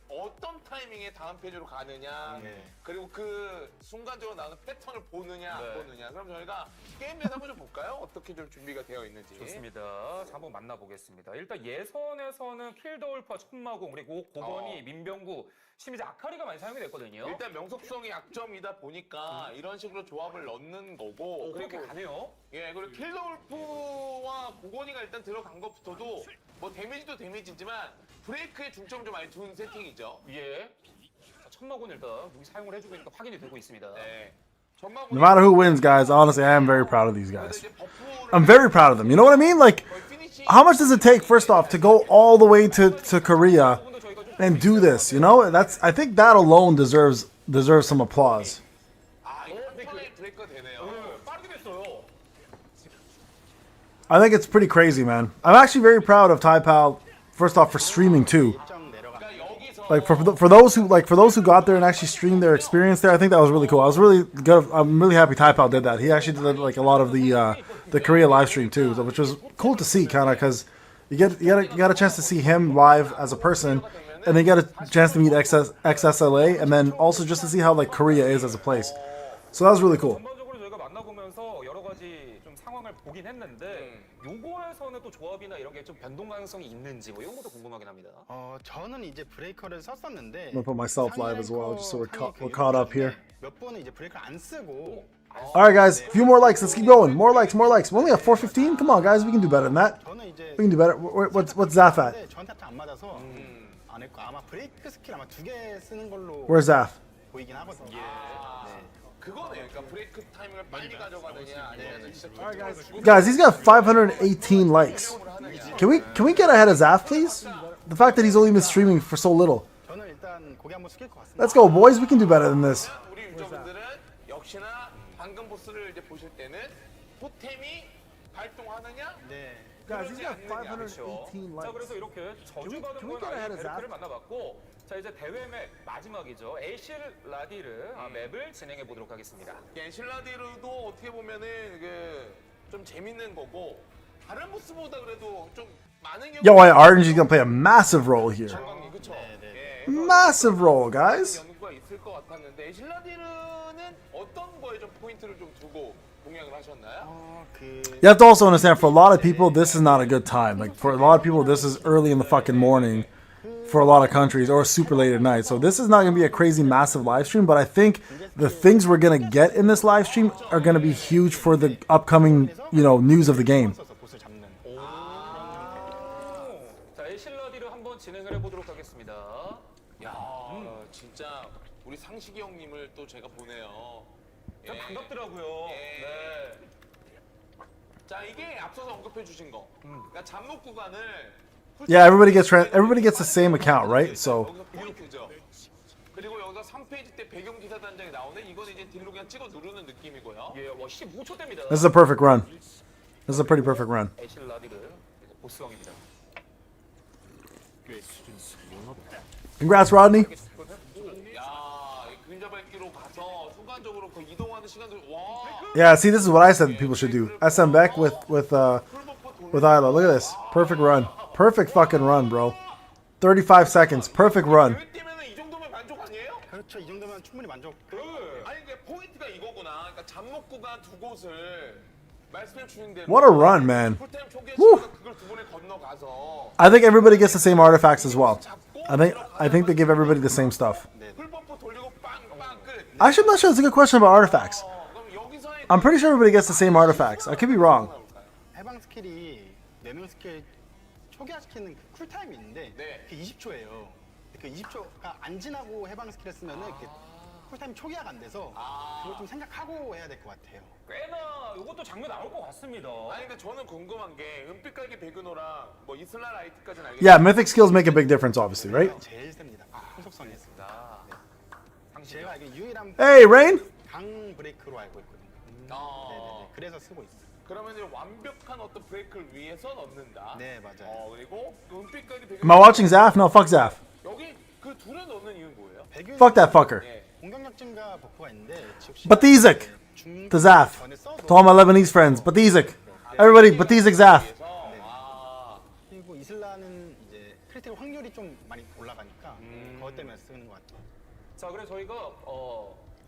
어떤 타이밍에 다음 페이지로 가느냐, 네. 그리고 그 순간적으로 나오는 패턴을 보느냐 안 네. 보느냐. 그럼 저희가 게임 내에서 한번 좀 볼까요? 어떻게 좀 준비가 되어 있는지. 좋습니다. 자, 한번 만나보겠습니다. 일단 예선에서는 킬더울파 천마공 그리고 고건이 민병구 심지어 아카리가 많이 사용이 됐거든요. 일단 명속성이 약점이다 보니까 이런 식으로 조합을 넣는 거고 그렇게 그리고 가네요. 예, 그리고 킬더울프와 고건이가 일단 들어간 것부터도 뭐 데미지도 데미지지만 브레이크에 중점 좀 많이 둔 세팅이죠. 예. 자, 천마공 일단 무기 사용을 해주고 있으니까 확인이 되고 있습니다. 네. 전망 No matter who wins, guys, honestly, I am very proud of these guys. 이제 버프를 I'm very proud of them. You know what I mean? Like, 거의 피니시 how much does it take, first off, to go all the way to Korea 조금 더 저희가 좀 and do this? You know, I think that alone deserves some applause. 아, 이거 한 번에 브레이크가 되네요. 빠르게 됐어요. I think it's pretty crazy, man. I'm actually very proud of Taipao. First off, for streaming too. 일정 내려가. 그러니까 여기서 Like for those who got there and actually streamed their experience there, I think that was really cool. I was really good. I'm really happy Taipao did that. He actually did like a lot of the Korea live stream too, which was cool to see, kind of, because you got a chance to see him live as a person, and then you got a chance to meet XSLA, and then also just to see how like Korea is as a place. So that was really cool. 전반적으로 저희가 만나보면서 여러 가지 좀 상황을 보긴 했는데 요거에서는 또 조합이나 이런 게 좀 변동 가능성이 있는지 뭐 이런 것도 궁금하긴 합니다. 저는 이제 브레이커를 썼었는데. I'm gonna put myself live as well, just so we're caught up here. 몇 번은 이제 브레이커를 안 쓰고. All right, guys, a few more likes. Let's keep going. More likes, more likes. We're only at 415. Come on, guys, we can do better than that. 저는 이제. We can do better. What's Zaf at? 저한테 안 맞아서 안 했고 아마 브레이크 스킬 아마 2개 쓰는 걸로 Where's Zaf? 보이긴 하거든요. 네. 그거네요. 그러니까 브레이크 타이밍을 빨리 가져가느냐 아니면 진짜 Guys, he's got 518 likes. Can we get ahead of Zaf, please? The fact that he's only been streaming for so little. 저는 일단 고개 한번 숙일 것 같습니다. Let's go, boys. We can do better than this. 우리 유저분들은 역시나 방금 보스를 이제 보실 때는 토템이 발동하느냐? 네. Guys, he's got 그렇죠. 518 자, 그래서 이렇게 저주받은 can we 건 get ahead of 아이베르크를 that? 만나봤고 자, 이제 대회 맵 마지막이죠. 에실 라디르 맵을 진행해 보도록 하겠습니다. 엔실라디르도 어떻게 보면은 그 좀 재밌는 거고 다른 부스보다 그래도 좀 많은 경우 Yo, RNG's gonna play a massive role here. 관광이 그쵸? 예. Massive role, guys. 연구가 있을 것 같았는데 에실라디르는 어떤 거에 좀 포인트를 좀 두고 공략을 하셨나요? You have to also understand, for a lot of people, this is not a good time. Like, for a lot of people, this is early in the fucking morning for a lot of countries, or super late at night. So this is not going to be a crazy, massive live stream, but I think the things we're going to get in this live stream are going to be huge for the upcoming, you know, news of the game. 보스 잡는. 자, 에실라디를 한번 진행을 해보도록 하겠습니다. 야, 진짜 우리 상식이 형님을 또 제가 보네요. 참 반갑더라고요. 예. 네. 자, 이게 앞서서 언급해 주신 거. 그러니까 잡목 구간을 Yeah, everybody gets the same account, right? So 여기서 포인트죠. 그리고 여기서 3페이지 때 배경 기사 단장이 나오네. 이건 이제 딜로 그냥 찍어 누르는 느낌이고요. 예, 와 15초 됩니다. this is a perfect run. This is a pretty perfect run. 에실라디를 보스왕입니다. 꽤 수준스러웠다. Congrats, Rodney. 야, 이 그림자 밟기로 가서 순간적으로 그 이동하는 시간들 와. Yeah, see, this is what I said people should do. SM Beck with Isla. Look at this. Perfect run. Perfect fucking run, bro. 35 seconds. Perfect run. 계획 뛰면은 이 정도면 만족 아니에요? 그렇죠. 이 정도면 충분히 만족. 아니 그 포인트가 이거구나. 그러니까 잡목 구간 두 곳을 말씀해 주신 대로 What a run, man. 풀타임 초기에 Woo. 시간 그걸 두 번에 건너가서 I think everybody gets the same artifacts as well. I think they give everybody the same stuff. 풀버프 돌리고 빵빵 끝. Actually, I'm not sure. It's a good question about artifacts. 그럼 여기서의 I'm pretty sure everybody gets the same artifacts. I could be wrong. 해방 스킬이 4명 스킬 초기화시키는 그 쿨타임이 있는데 네. 그게 20초예요. 그 20초가 안 지나고 해방 스킬을 쓰면은 그 쿨타임 초기화가 안 돼서 그걸 좀 생각하고 해야 될 것 같아요. 꽤나 이것도 장면 나올 것 같습니다. 아니 근데 저는 궁금한 게 은빛깔기 배그노랑 뭐 이슬라 라이트까지는 알겠는데 Yeah, mythic skills make a big difference, obviously, right? 제일 셉니다. 풍속성이 있습니다. 당신이 제가 이게 유일한 Hey, Rain. 강 브레이크로 알고 있거든요. 네네네. 그래서 쓰고 있어요. 그러면 이제 완벽한 어떤 브레이크를 위해서 넣는다. 네, 맞아요. 그리고 그 은빛깔기 배그 Am I watching Zaf? No, fuck Zaf. 여기 그 둘을 넣는 이유는 뭐예요? 배균 Fuck that fucker. 예. 공격력 증가 버프가 있는데 혹시 Batizik to Zaf. To all my Lebanese friends. Batizik. Everybody, Batizik Zaf. 그래서 그리고 이슬라는 이제 크리틱 확률이 좀 많이 올라가니까 그것 때문에 쓰는 것 같아요. 자, 그래서 저희가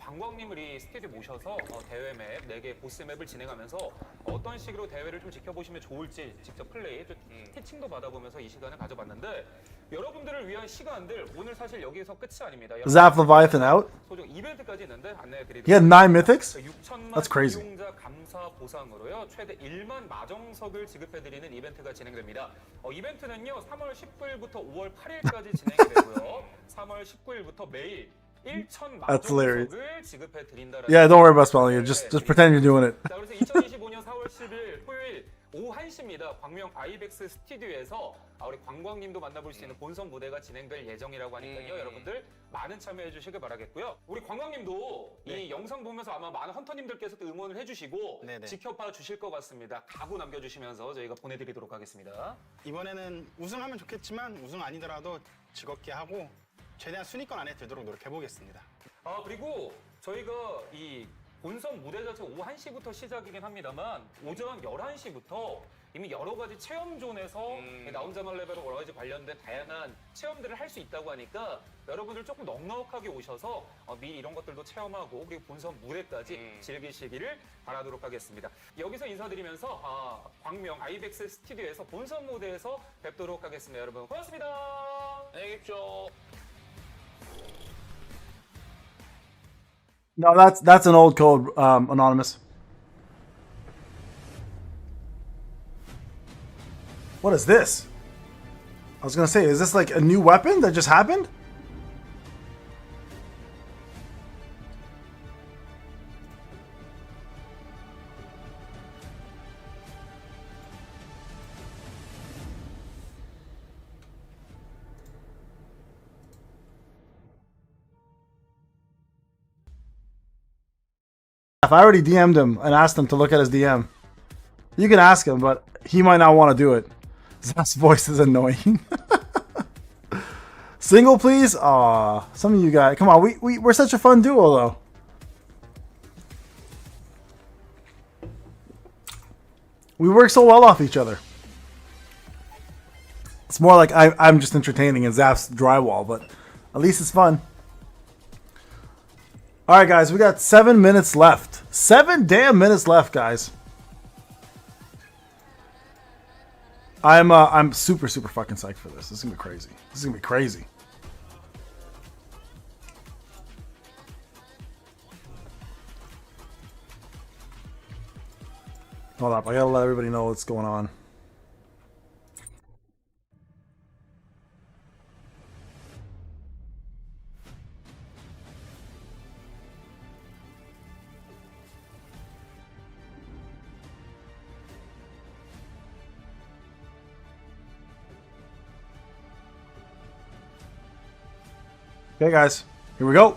관광님을 이 스튜디오 모셔서 대회 맵 4개 보스 맵을 진행하면서 어떤 식으로 대회를 좀 지켜보시면 좋을지 직접 플레이, 좀 티칭도 받아보면서 이 시간을 가져봤는데 여러분들을 위한 시간들 오늘 사실 여기서 끝이 아닙니다. Zaf Leviathan out. 소정 이벤트까지 있는데 안내해드리도록 He had 9 mythics? 6천만 That's crazy. 이용자 감사 보상으로요 최대 1만 마정석을 지급해드리는 이벤트가 진행됩니다. 이벤트는요 3월 10일부터 5월 8일까지 진행이 되고요. 3월 19일부터 매일 1천 That's hilarious. 마정석을 지급해드린다라는. Yeah, don't worry about spelling it. Just pretend you're doing it. 자, 그래서 2025년 4월 10일 토요일 오후 1시입니다. 광명 아이벡스 스튜디오에서 우리 관광님도 만나볼 수 있는 본선 무대가 진행될 예정이라고 하니까요. 여러분들 많은 참여해 주시길 바라겠고요. 우리 관광님도 이 영상 보면서 아마 많은 헌터님들께서도 응원을 해주시고 네네. 지켜봐 주실 것 같습니다. 각오 남겨주시면서 저희가 보내드리도록 하겠습니다. 이번에는 우승하면 좋겠지만 우승 아니더라도 즐겁게 하고 최대한 순위권 안에 들도록 노력해보겠습니다. 그리고 저희가 이 본선 무대 자체 오후 1시부터 시작이긴 합니다만 오전 11시부터 이미 여러 가지 체험존에서 나 혼자만 레벨로 여러 가지 관련된 다양한 체험들을 할 수 있다고 하니까 여러분들 조금 넉넉하게 오셔서 미리 이런 것들도 체험하고 그리고 본선 무대까지 즐기시기를 바라도록 하겠습니다. 여기서 인사드리면서 광명 아이벡스 스튜디오에서 본선 무대에서 뵙도록 하겠습니다. 여러분 고맙습니다. 안녕히 계십시오. No, that's an old code, Anonymous. What is this? I was gonna say, is this like a new weapon that just happened? I already DM'd him and asked him to look at his DM. You can ask him, but he might not want to do it. Zaf's voice is annoying. Single, please? Aw, some of you guys. Come on, we're such a fun duo, though. We work so well off each other. It's more like I'm just entertaining and Zap's drywall, but at least it's fun. All right, guys, we got 7 minutes left. 7 damn minutes left, guys. I'm super fucking psyched for this. This is gonna be crazy. This is gonna be crazy. Hold up, I gotta let everybody know what's going on. Okay, guys, here we go.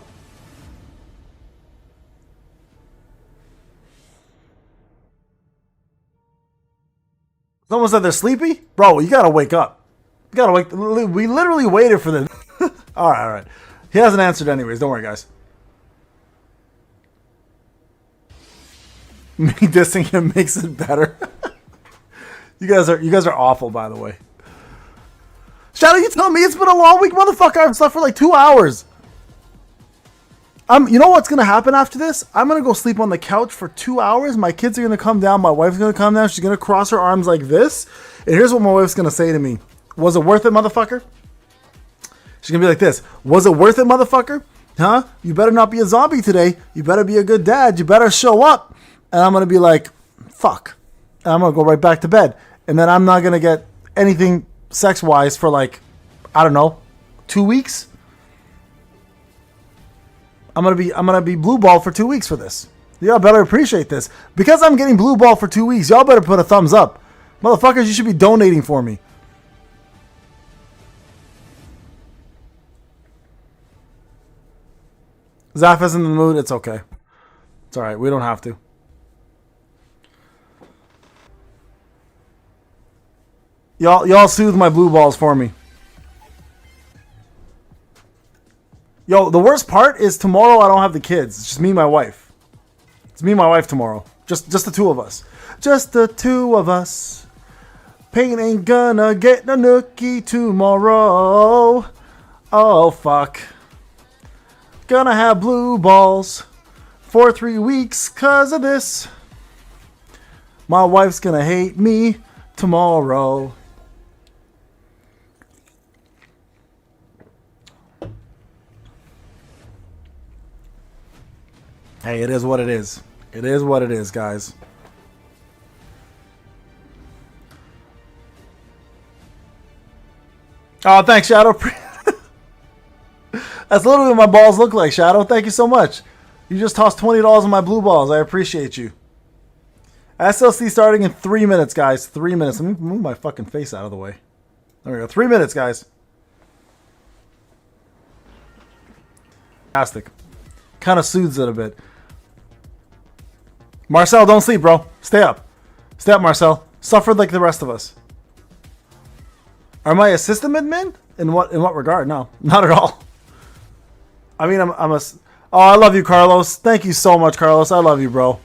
Someone said they're sleepy? Bro, you gotta wake up. You gotta wake. We literally waited for this. All right. He hasn't answered anyways. Don't worry, guys. Me dissing him makes it better. You guys are awful, by the way. Shadow, you tell me it's been a long week, motherfucker. I've slept for like 2 hours. You know what's gonna happen after this? I'm gonna go sleep on the couch for 2 hours. My kids are gonna come down. My wife's gonna come down. She's gonna cross her arms like this. And here's what my wife's gonna say to me: "Was it worth it, motherfucker?" She's gonna be like this: "Was it worth it, motherfucker? Huh? You better not be a zombie today. You better be a good dad. You better show up." And I'm gonna be like, "Fuck," and I'm gonna go right back to bed. And then I'm not gonna get anything sex-wise for like, I don't know, 2 weeks. I'm gonna be blue ball for 2 weeks for this. Y'all better appreciate this. Because I'm getting blue ball for 2 weeks, y'all better put a thumbs up. Motherfuckers, you should be donating for me. Zaf is in the mood, it's okay. It's alright, we don't have to. Y'all soothe my blue balls for me. Yo, the worst part is tomorrow I don't have the kids. It's just me and my wife. It's me and my wife tomorrow. Just the two of us. Just the two of us. Payne ain't gonna get no nookie tomorrow. Oh, fuck. Gonna have blue balls for 3 weeks cause of this. My wife's gonna hate me tomorrow. Hey, it is what it is. It is what it is, guys. Oh, thanks, Shadow. That's literally what my balls look like, Shadow. Thank you so much. You just tossed $20 on my blue balls. I appreciate you. SLC starting in 3 minutes, guys. 3 minutes. Let me move my fucking face out of the way. There we go. 3 minutes, guys. Fantastic. Kind of soothes it a bit. Marcel, don't sleep, bro. Stay up. Stay up, Marcel. Suffer like the rest of us. Am I a system admin? In what regard? No, not at all. I mean, I'm a... Oh, I love you, Carlos. Thank you so much, Carlos. I love you, bro.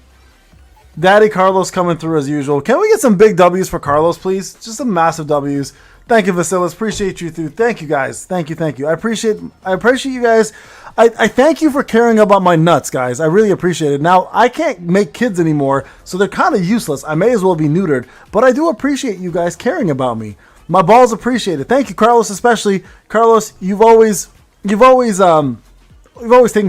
Daddy Carlos coming through as usual. Can we get some big W's for Carlos, please? Just some massive W's. Thank you, Vasilis. Appreciate you through. Thank you, guys. Thank you. I appreciate you guys. I thank you for caring about my nuts, guys. I really appreciate it. Now, I can't make kids anymore, so they're kind of useless. I may as well be neutered, but I do appreciate you guys caring about me. My balls appreciate it. Thank you, Carlos, especially. Carlos, you've always taken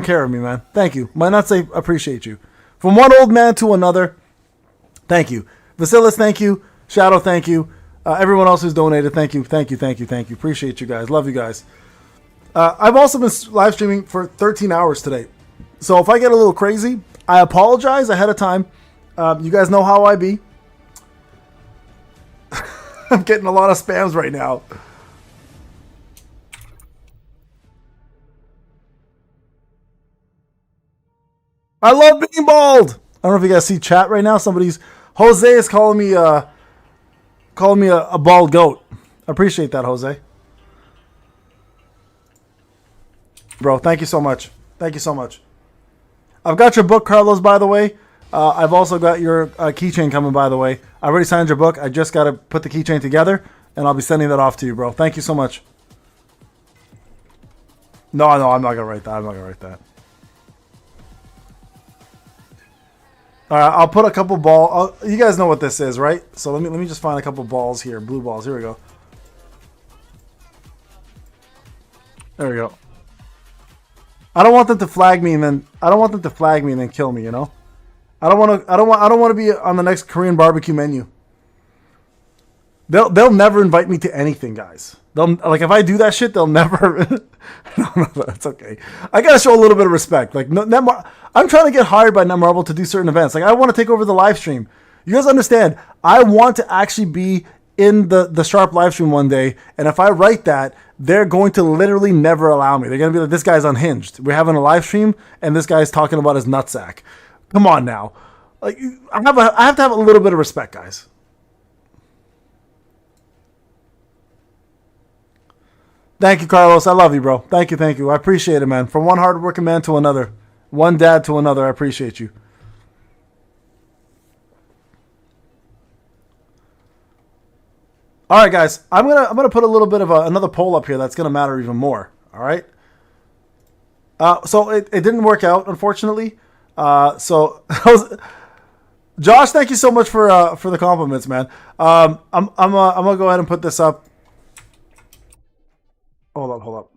care of me, man. Thank you. My nuts, I appreciate you. From one old man to another, thank you. Vasilis, thank you. Shadow, thank you. Everyone else who's donated, thank you. Appreciate you guys. Love you guys. I've also been live streaming for 13 hours today. So if I get a little crazy, I apologize ahead of time. You guys know how I be. I'm getting a lot of spams right now. I love being bald. I don't know if you guys see chat right now. Jose is calling me a bald goat. I appreciate that, Jose. Bro, thank you so much. Thank you so much. I've got your book, Carlos, by the way. I've also got your keychain coming, by the way. I already signed your book. I just got to put the keychain together, and I'll be sending that off to you, bro. Thank you so much. No, I'm not going to write that. I'm not going to write that. All right, I'll put a couple balls. You guys know what this is, right? So let me just find a couple balls here. Blue balls. Here we go. There we go. I don't want them to flag me and then kill me, you know? I don't want to be on the next Korean barbecue menu. They'll never invite me to anything, guys. Like if I do that shit, they'll never. No, that's okay. I gotta show a little bit of respect. Like I'm trying to get hired by Netmarble to do certain events. Like I want to take over the live stream. You guys understand? I want to actually be in the Sharp live stream one day, and if I write that, they're going to literally never allow me. They're gonna be like, this guy's unhinged. We're having a live stream, and this guy's talking about his nutsack. Come on now. Like I have to have a little bit of respect, guys. Thank you, Carlos. I love you, bro. Thank you. I appreciate it, man. From one hardworking man to another, one dad to another. I appreciate you. All right, guys. I'm gonna put a little bit of another poll up here that's gonna matter even more. All right. So it didn't work out, unfortunately. Josh, thank you so much for the compliments, man. I'm gonna go ahead and put this up. Hold up.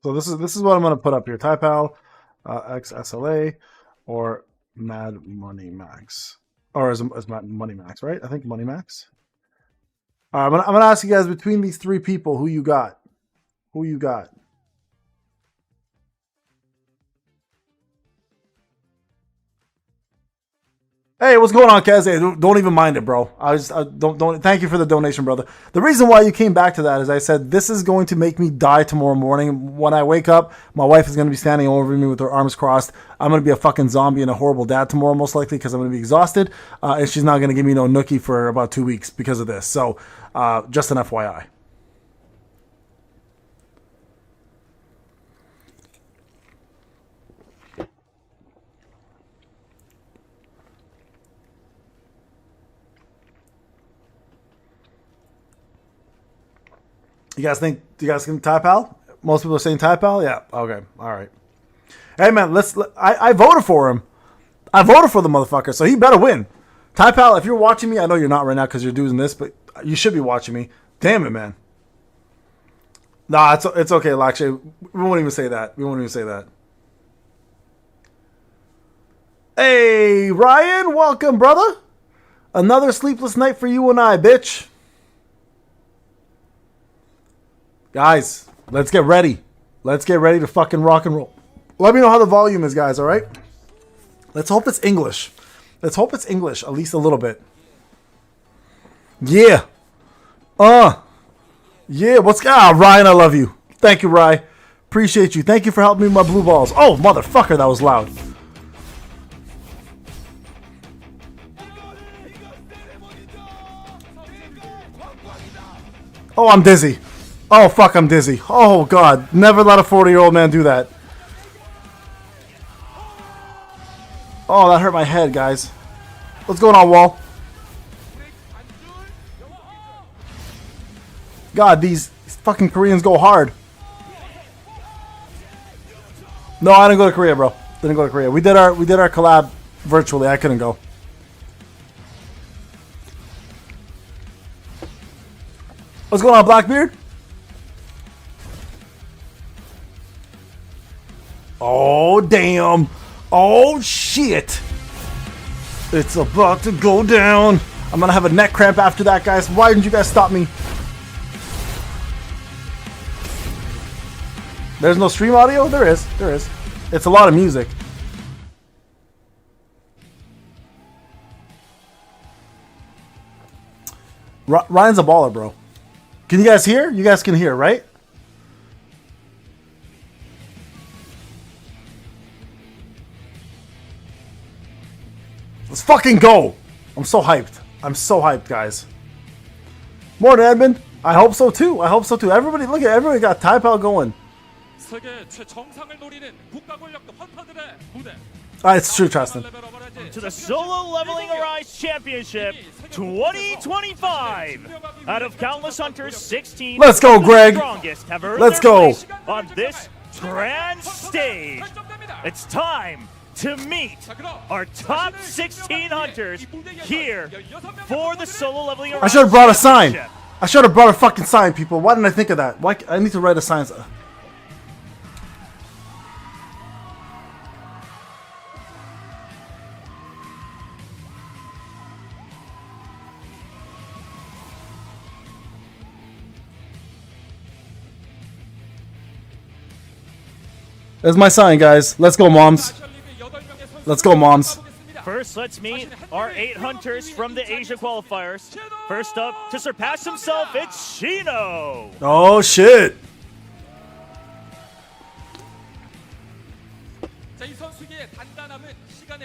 So this is what I'm gonna put up here. Typal, X SLA, or Mad Money Max, or is Mad Money Max, right? I think Money Max. All right, I'm gonna ask you guys between these three people who you got. Who you got? Hey, what's going on, Kaz? Hey, don't even mind it, bro. I don't. Thank you for the donation, brother. The reason why you came back to that is I said this is going to make me die tomorrow morning. When I wake up, my wife is going to be standing over me with her arms crossed. I'm going to be a fucking zombie and a horrible dad tomorrow, most likely, because I'm going to be exhausted, and she's not going to give me no nookie for about 2 weeks because of this. So, just an FYI. You guys think Typal? Most people are saying Typal? Yeah. Okay. All right. Hey man, I voted for him. I voted for the motherfucker, so he better win. Typal, if you're watching me, I know you're not right now because you're doing this, but you should be watching me. Damn it, man. Nah, it's okay, Lakshay. We won't even say that. Hey, Ryan, welcome, brother. Another sleepless night for you and I, bitch. Guys, let's get ready. Let's get ready to fucking rock and roll. Let me know how the volume is, guys, all right? Let's hope it's English. Let's hope it's English, at least a little bit. Yeah. Yeah, Ryan, I love you. Thank you, Ryan. Appreciate you. Thank you for helping me with my blue balls. Oh, motherfucker, that was loud. Oh, I'm dizzy. Oh, fuck, I'm dizzy. Oh, God. Never let a 40-year-old man do that. Oh, that hurt my head, guys. What's going on, Wall? God, these fucking Koreans go hard. No, I didn't go to Korea, bro. Didn't go to Korea. We did our collab virtually. I couldn't go. What's going on, Blackbeard? Oh, damn. Oh, shit. It's about to go down. I'm going to have a neck cramp after that, guys. Why didn't you guys stop me? There's no stream audio? There is. It's a lot of music. Ryan's a baller, bro. Can you guys hear? You guys can hear, right? Let's fucking go! I'm so hyped. Guys. Morning, Edmund. I hope so too. I hope so too. Everybody, look at everybody got Taipao going. 세계 최정상을 노리는 국가 권력 헌터들의 무대. It's true, Tristan. To the Solo Leveling Arise Championship 2025. Out of countless hunters, 16 Let's go, of the Greg. strongest have earned Let's their go. place on this grand stage. It's time to meet our top 16 hunters here for the Solo Leveling Arise I should have brought a sign. Championship. I should have brought a fucking sign, people. Why didn't I think of that? Why? I need to write a sign. There's my sign, guys. Let's go, moms. Let's go, moms. First, let's meet our 8 hunters from the Asia qualifiers. First up, to surpass himself, it's Shino. Oh, shit.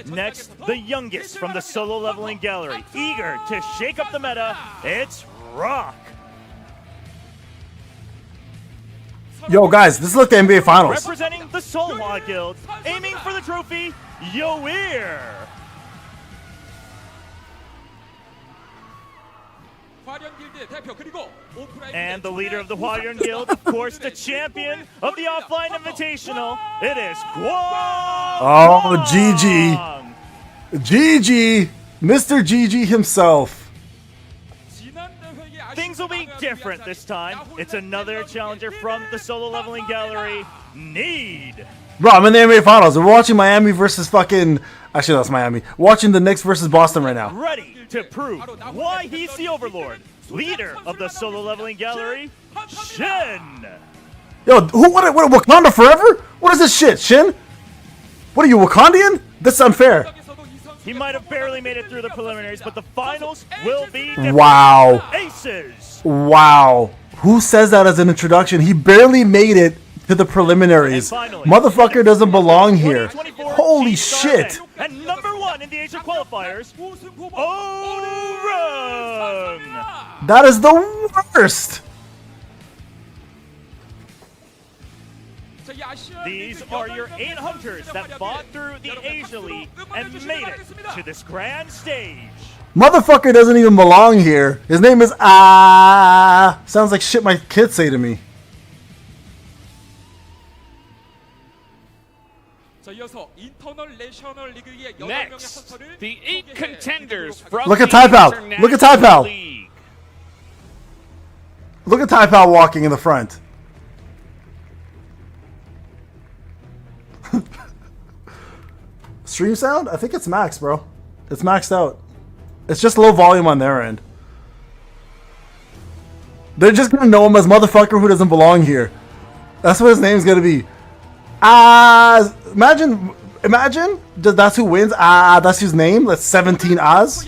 Next, the youngest from the Solo Leveling Gallery, eager to shake up the meta, it's Rock. Yo, guys, this is like the NBA Finals. Representing the Solhwa Guild, aiming for the trophy, Yoir. And the leader of the Hwaryun Guild, of course, the champion of the offline invitational, it is Kwon. Oh, GG. GG. Mr. GG himself. Things will be different this time. It's another challenger from the Solo Leveling Gallery, Need. Bro, I'm in the NBA Finals. We're watching Miami versus fucking... Actually, that's Miami. Watching the Knicks versus Boston right now. Ready to prove why he's the Overlord. Leader of the Solo Leveling Gallery, Shin. Yo, what Wakanda forever? What is this shit, Shin? What are you, Wakandian? This is unfair. He might have barely made it through the preliminaries, but the finals will be different. Wow. Aces. Wow. Who says that as an introduction? He barely made it to the preliminaries. And finally, Motherfucker doesn't belong here. 2024 Holy Shin shit. Starman. And number 1 in the Asia qualifiers, Orang. That is the worst. These are your 8 hunters that fought through the Asia League and made it to this grand stage. Motherfucker doesn't even belong here. His name is Sounds like shit my kids say to me. Next, the 8 contenders from Look at the Taipao. Look at Taipao. International League. Look at Taipao walking in the front. Stream sound? I think it's max, bro. It's maxed out. It's just low volume on their end. They're just gonna know him as motherfucker who doesn't belong here. That's what his name's gonna be. Imagine that's who wins. That's his name. That's 17 Oz.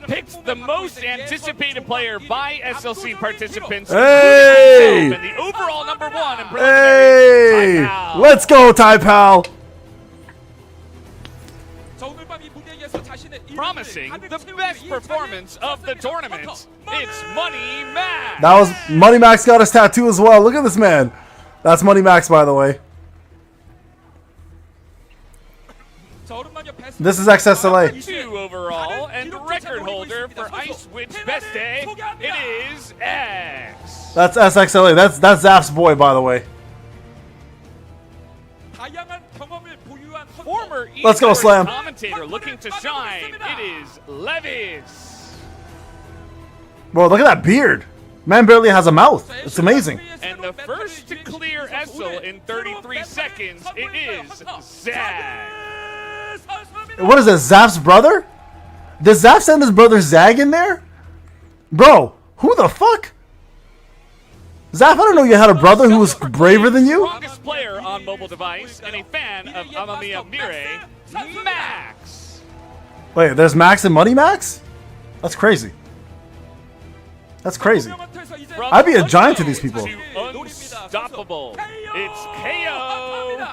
Picked the most anticipated player by SLC participants. Hey! And the overall number 1 in Hey! preliminaries, Taipao. Let's go, Taipao. Promising the best performance of the tournament. It's Money Max. That was Money Max got his tattoo as well. Look at this man. That's Money Max, by the way. This is XSLA. 2 overall and record holder for Ice Witch Best Day. It is X. That's SXLA. That's Zaf's boy, by the way. Former Let's go, esports Slam. commentator looking to shine. It is Levis. Bro, look at that beard. Man barely has a mouth. It's amazing. And the first to clear Essel in 33 seconds, it is Zag. What is this, Zaf's brother? Does Zaf send his brother Zag in there? Bro, who the fuck? Zaf, I don't know you had a brother who was braver than you. Strongest player on mobile device and a fan of Amamiya Mire, Max. Wait, there's Max and Money Max? That's crazy. That's crazy. From I'd be a giant to these people. To unstoppable. It's KO.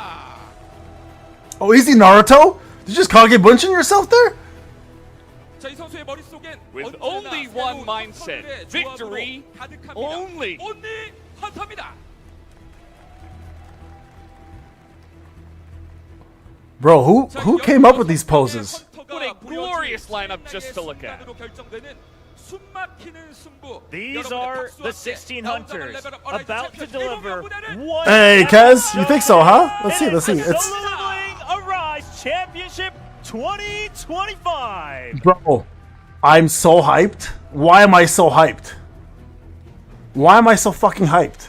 Oh, easy Naruto? Did you just Kage Bunshin yourself there? 자, 이 선수의 머릿속엔 With 언제나 only 새로운 one mindset, 선수들의 victory 조합으로 가득합니다. only. only 헌터입니다. Bro, who came up with these poses? What a glorious lineup just to look at. These are the 16 hunters about to deliver one. Hey, Kez, you think so, huh? Let's see, let's see. It's It's Solo Leveling Arise Championship 2025. bro, I'm so hyped. Why am I so hyped? Why am I so fucking hyped?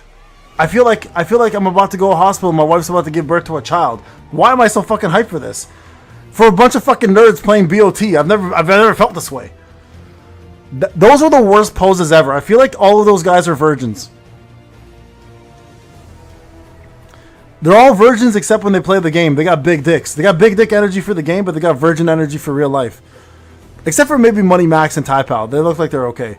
I feel like I'm about to go to a hospital. My wife's about to give birth to a child. Why am I so fucking hyped for this? For a bunch of fucking nerds playing BOT. I've never felt this way. Those are the worst poses ever. I feel like all of those guys are virgins. They're all virgins except when they play the game. They got big dicks. They got big dick energy for the game, but they got virgin energy for real life. Except for maybe Money Max and Tai Pal. They look like they're okay.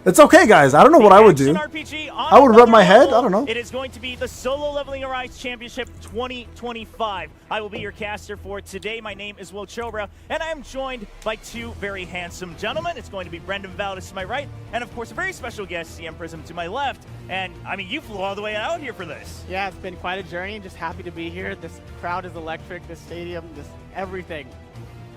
It's okay, guys. I don't know what I would do. I would rub my head. I don't know. It is going to be the Solo Leveling Arise Championship 2025. I will be your caster for today. My name is Will Chobra, and I am joined by two very handsome gentlemen. It's going to be Brendan Valdez to my right, and of course, a very special guest, CM Prism, to my left. And I mean, you flew all the way out here for this. Yeah, it's been quite a journey. Just happy to be here. This crowd is electric. This stadium, this everything.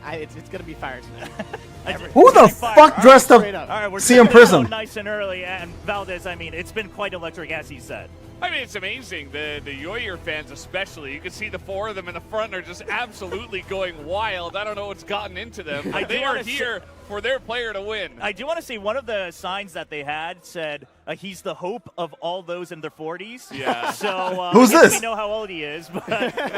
It's gonna be fire tonight. Who the fuck dressed up Straight up. All right, we're CM starting Prism? out nice and early, and Valdez, I mean, it's been quite electric, as he said. I mean, it's amazing. The Yoyer fans especially. You can see the four of them in the front are just absolutely going wild. I don't know what's gotten into them, but they are here for their player to win. I do want to say one of the signs that they had said he's the hope of all those in their 40s. Yeah. So Who's I guess this? We know how old he is, but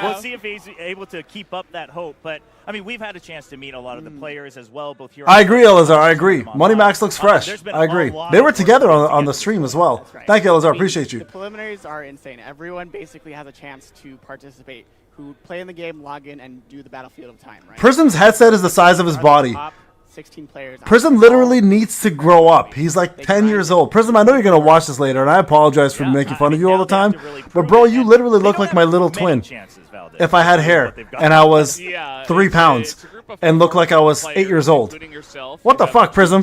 we'll see if he's able to keep up that hope. But I mean, we've had a chance to meet a lot of the players as well, both here. I agree, Elazar. I agree. Money Max looks fresh. There's been I a agree. lot They were of work together put on the together. stream as well. That's right. Thank you, Elazar. I mean, Appreciate you. The preliminaries are insane. Everyone basically has a chance to participate. Who play in the game, log in, and do the Battlefield of Time. Right? Prism's headset is the size of his Are the body. top 16 players. Prism literally needs to grow up. He's like 10 years old. Prism, I know you're going to watch this later, and I apologize for making fun of you all the time. But, bro, you literally look like my little twin. If I had hair and I was 3 pounds and looked like I was 8 years old. What the fuck, Prism?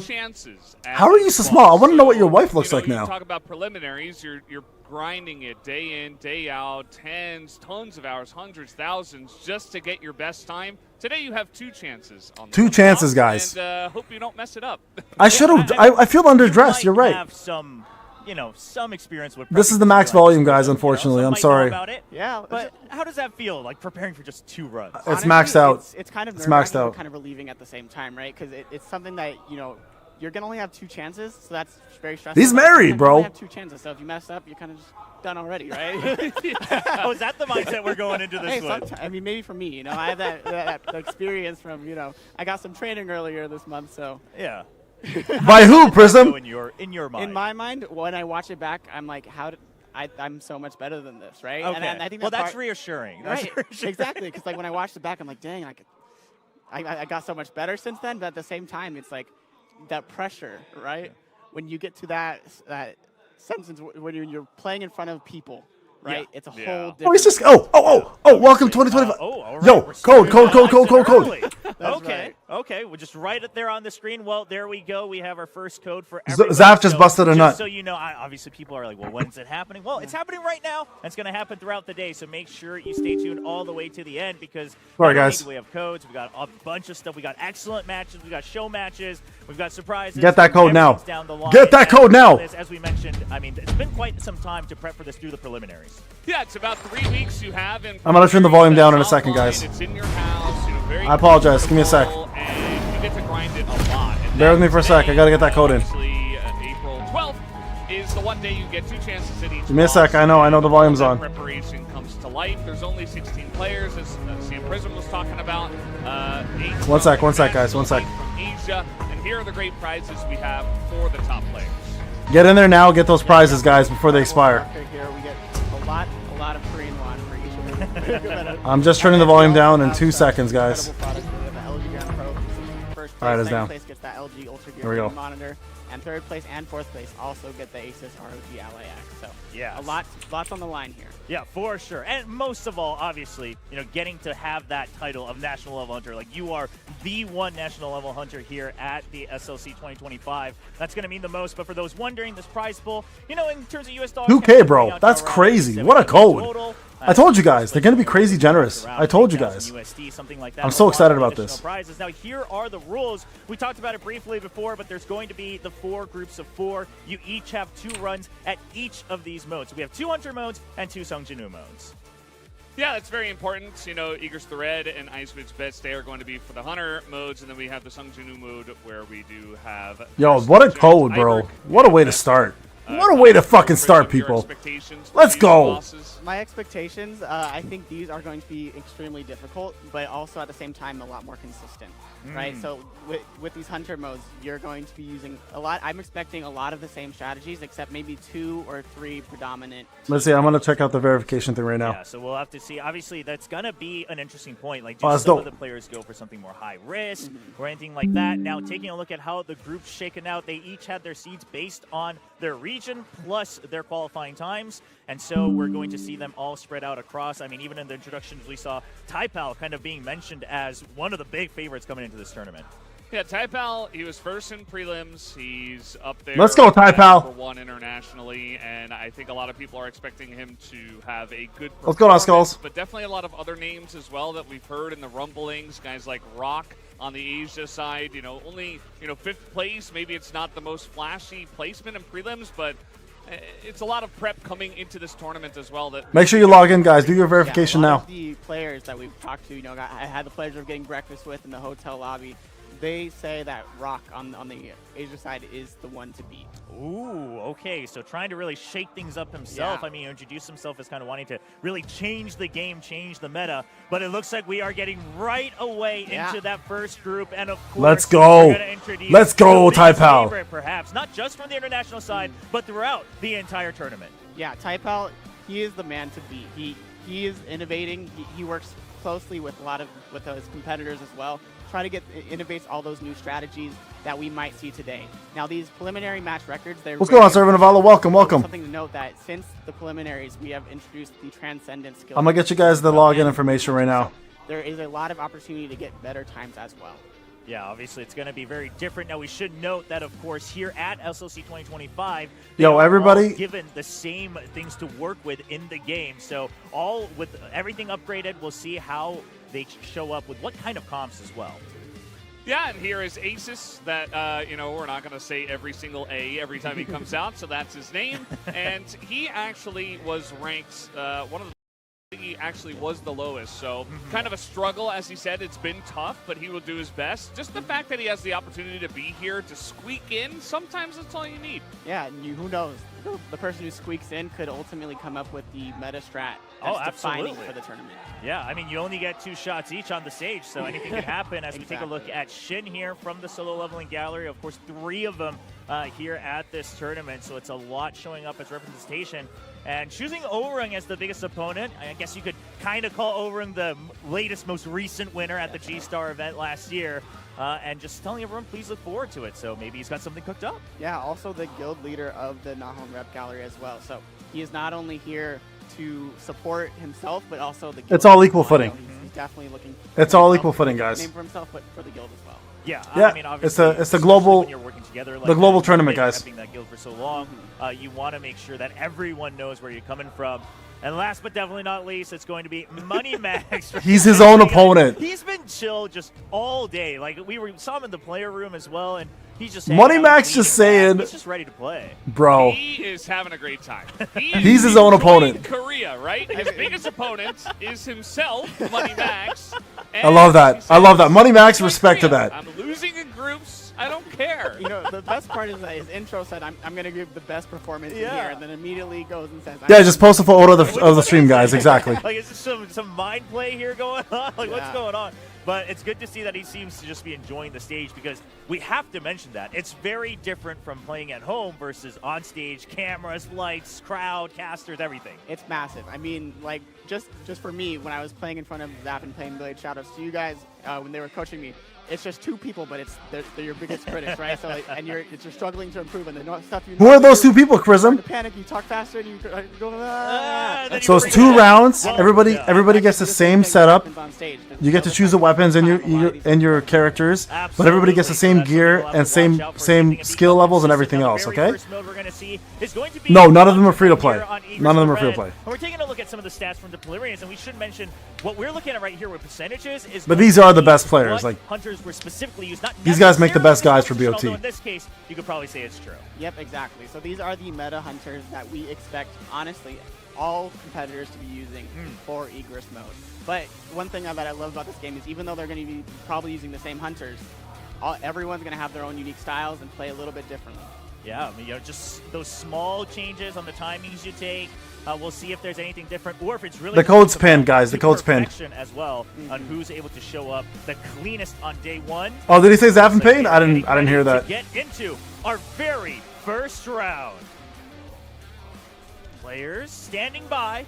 How are you so small? I want to know what your wife looks like You now. talk about preliminaries. You're grinding it day in, day out, tons of hours, hundreds, thousands, just to get your best time. Today you have 2 chances. On the 2 chances, guys. And hope you don't mess it up. I should have. I feel underdressed. You're right. Have some, some experience with. This is the max volume, guys, unfortunately. I'm sorry. About it. Yeah, But how does that feel, like preparing for just 2 runs? It's honestly, maxed out. It's kind of It's maxed nerve-wracking, out. but kind of relieving at the same time, right? Because it's something that you're gonna only have 2 chances, so that's very stressful. He's but married, you bro. only have 2 chances, so if you mess up, you're kind of just done already, right? Oh, is that the mindset we're going into this Hey, with? I mean, maybe for me, I have that experience from, I got some training earlier this month, so. Yeah. By who, So Prism? in your mind. In my mind, when I watch it back, I'm like, I'm so much better than this, right? Okay. And I think well, that that's part- reassuring. Right, exactly, because like when I watched it back, I'm like, dang, I got so much better since then, but at the same time, it's like that pressure, right? When you get to that sentence when you're playing in front of people, right? It's a whole different. Oh, he's just. Welcome 2025. all right. Yo, We're code. starting early. Okay. right. Okay. We'll just write it there on the screen. Well, there we go. We have our first code for Z- everybody. Zaf just busted a just nut. So you know, obviously people are like, well, when's it happening? Well, it's happening right now. And it's going to happen throughout the day. So make sure you stay tuned all the way to the end because Sorry, not only guys. do we have codes. We got a bunch of stuff. We got excellent matches. We got show matches. We've got surprises. Get that code now. Everything's down the line. Get that code now. As we mentioned, I mean, it's been quite some time to prep for this through the preliminaries. Yeah, it's about 3 weeks you have. I'm gonna turn the volume down in a second, Online, guys. It's in your house. Very I apologize. Give me a sec. comfortable, And you get to grind it a lot. And Bear with then me for a sec. I gotta get that code in. Obviously, April 12th is the one day you get 2 chances at each. Give me a sec. boss, I know and the volume's that on. Preparation comes to life. There's only 16 players, as CM Prism was talking about. 8 One sec, from guys, one sec. From Asia, and here are the great prizes we have for the top players. Get in there now. Get those prizes, guys, before they expire. Here we get a lot of Korean won for each of them. I'm just turning the volume down in 2 seconds, guys. Incredible products. We have the LG Gram Pro. First All right, place, it's second down. place gets that LG Ultra Here we go. monitor, and third place and fourth place also get the Asus ROG LAX. So Yeah, lots on the line here. Yeah, for sure. And most of all, obviously, getting to have that title of National Level Hunter, like you are the one National Level Hunter here at the SLC 2025. That's going to mean the most. But for those wondering, this prize pool, in terms of US dollars, 2K, bro. That's crazy. What a code. I told you guys, they're going to be crazy generous. I told you guys. USD, something like that. I'm so excited about this. Prizes. Now, here are the rules. We talked about it briefly before, but there's going to be the 4 groups of 4. You each have 2 runs at each of these modes. So we have 2 Hunter modes and 2 Sung Jinu modes. Yeah, that's very important. Eager's the Red and Icewood's Best Day are going to be for the Hunter modes, and then we have the Sung Jinu mode where we do have... Yo, what a code, bro. What a way to start. What a way to fucking start, people. Let's go. My expectations, I think these are going to be extremely difficult, but also at the same time a lot more consistent, right? So with these Hunter modes, you're going to be using a lot. I'm expecting a lot of the same strategies, except maybe 2 or 3 predominant. Let's see. I'm going to check out the verification thing right now. Yeah, so we'll have to see. Obviously, that's going to be an interesting point. Like, do some of the players go for something more high risk or anything like that? Now, taking a look at how the group's shaken out, they each had their seeds based on their region plus their qualifying times. And so we're going to see them all spread out across. I mean, even in the introductions, we saw Taipal kind of being mentioned as one of the big favorites coming into this tournament. Yeah, Taipal, he was first in prelims. He's up there. Let's go, Taipal. Number 1 internationally, and I think a lot of people are expecting him to have a good performance. Let's go, now, Skulls. But definitely a lot of other names as well that we've heard in the rumblings. Guys like Rock on the Asia side, only 5th place. Maybe it's not the most flashy placement in prelims, but it's a lot of prep coming into this tournament as well. That make sure you log in, guys. Do your verification a lot now. Of the players that we've talked to, I had the pleasure of getting breakfast with in the hotel lobby. They say that Rock on the Asia side is the one to beat. Ooh, okay. So trying to really shake things up himself. Yeah. I mean, introduce himself as kind of wanting to really change the game, change the meta. But it looks like we are getting right away into that first group. And of course, let's go. Let's go, Taipal. Favorite, perhaps not just from the international side, but throughout the entire tournament. Yeah, Taipal, he is the man to beat. He is innovating. He works closely with with his competitors as well. Try to innovates all those new strategies that we might see today. Now, these preliminary match records, they're what's going on, Servant of Allah? Welcome. Something to note that since the preliminaries, we have introduced the Transcendent skill. I'm gonna get you guys the login information right now. So there is a lot of opportunity to get better times as well. Yeah, obviously it's going to be very different. Now, we should note that, of course, here at SLC 2025, everybody given the same things to work with in the game. So all with everything upgraded, we'll see how they show up with what kind of comps as well. Yeah, and here is Asus that, we're not going to say every single A every time he comes out, so that's his name. And he actually was ranked he actually was the lowest, so kind of a struggle. As he said, it's been tough, but he will do his best. Just the fact that he has the opportunity to be here to squeak in, sometimes that's all you need. Yeah, and who knows? The person who squeaks in could ultimately come up with the meta strat that's defining absolutely for the tournament. Yeah, I mean, you only get 2 shots each on the stage, so anything can happen. As we take a look at Shin here from the solo leveling gallery, of course, 3 of them here at this tournament, so it's a lot showing up as representation. And choosing Overung as the biggest opponent, I guess you could kind of call Overung the latest, most recent winner at the G-Star event last year. And just telling everyone, please look forward to it. So maybe he's got something cooked up. Yeah, also the guild leader of the Nahon Rep Gallery as well. So he is not only here to support himself, but also the guild. It's all equal footing. He's definitely looking. It's all equal footing, guys. Name for himself, but for the guild as well. Yeah, yeah. I mean, obviously, it's a global, when you're working together like the global tournament, guys. Having that guild for so long, you want to make sure that everyone knows where you're coming from. And last but definitely not least, it's going to be Money Max. He's his own opponent. He's been chill just all day. Like we saw him in the player room as well, and he's just Money Max just saying, he's just ready to play, bro. He is having a great time. He's his own opponent. Korea, right? His biggest opponent is himself, Money Max. I love that. I love that. Money Max, respect to that. I'm losing in groups. I don't care. The best part is that his intro said, I'm going to give the best performance in here, and then immediately goes and says, yeah, just post a photo of the stream, guys. Exactly. Like, is there some mind play here going on? Like, what's going on? But it's good to see that he seems to just be enjoying the stage, because we have to mention that. It's very different from playing at home versus on stage, cameras, lights, crowd, casters, everything. It's massive. I mean, like, just for me, when I was playing in front of Zap and Payneblade, shoutouts to you guys when they were coaching me. It's just 2 people, but they're your biggest critics, right? So and you're struggling to improve, and the stuff you. Who are those 2 people, Chrism? Panic. You talk faster, and you go. So it's 2 rounds. Everybody gets the same setup. You get to choose the weapons and your characters, but everybody gets the same gear and same skill levels and everything else. Okay? No, none of them are free to play. None of them are free to play. We're taking a look at some of the stats from the preliminaries, and we should mention what we're looking at right here with percentages is. But these are the best players. Like hunters were specifically used. Not these guys make the best guys for BOT. In this case, you could probably say it's true. Yep, exactly. So these are the meta hunters that we expect, honestly, all competitors to be using for Egress mode. But one thing that I love about this game is even though they're going to be probably using the same hunters, everyone's going to have their own unique styles and play a little bit differently. Yeah, I mean, just those small changes on the timings you take. We'll see if there's anything different, or if it's really the code's pinned, guys. The code's pinned as well on who's able to show up the cleanest on day 1. Oh, did he say Zap and Payne? I didn't hear that. To get into our very first round. Players standing by.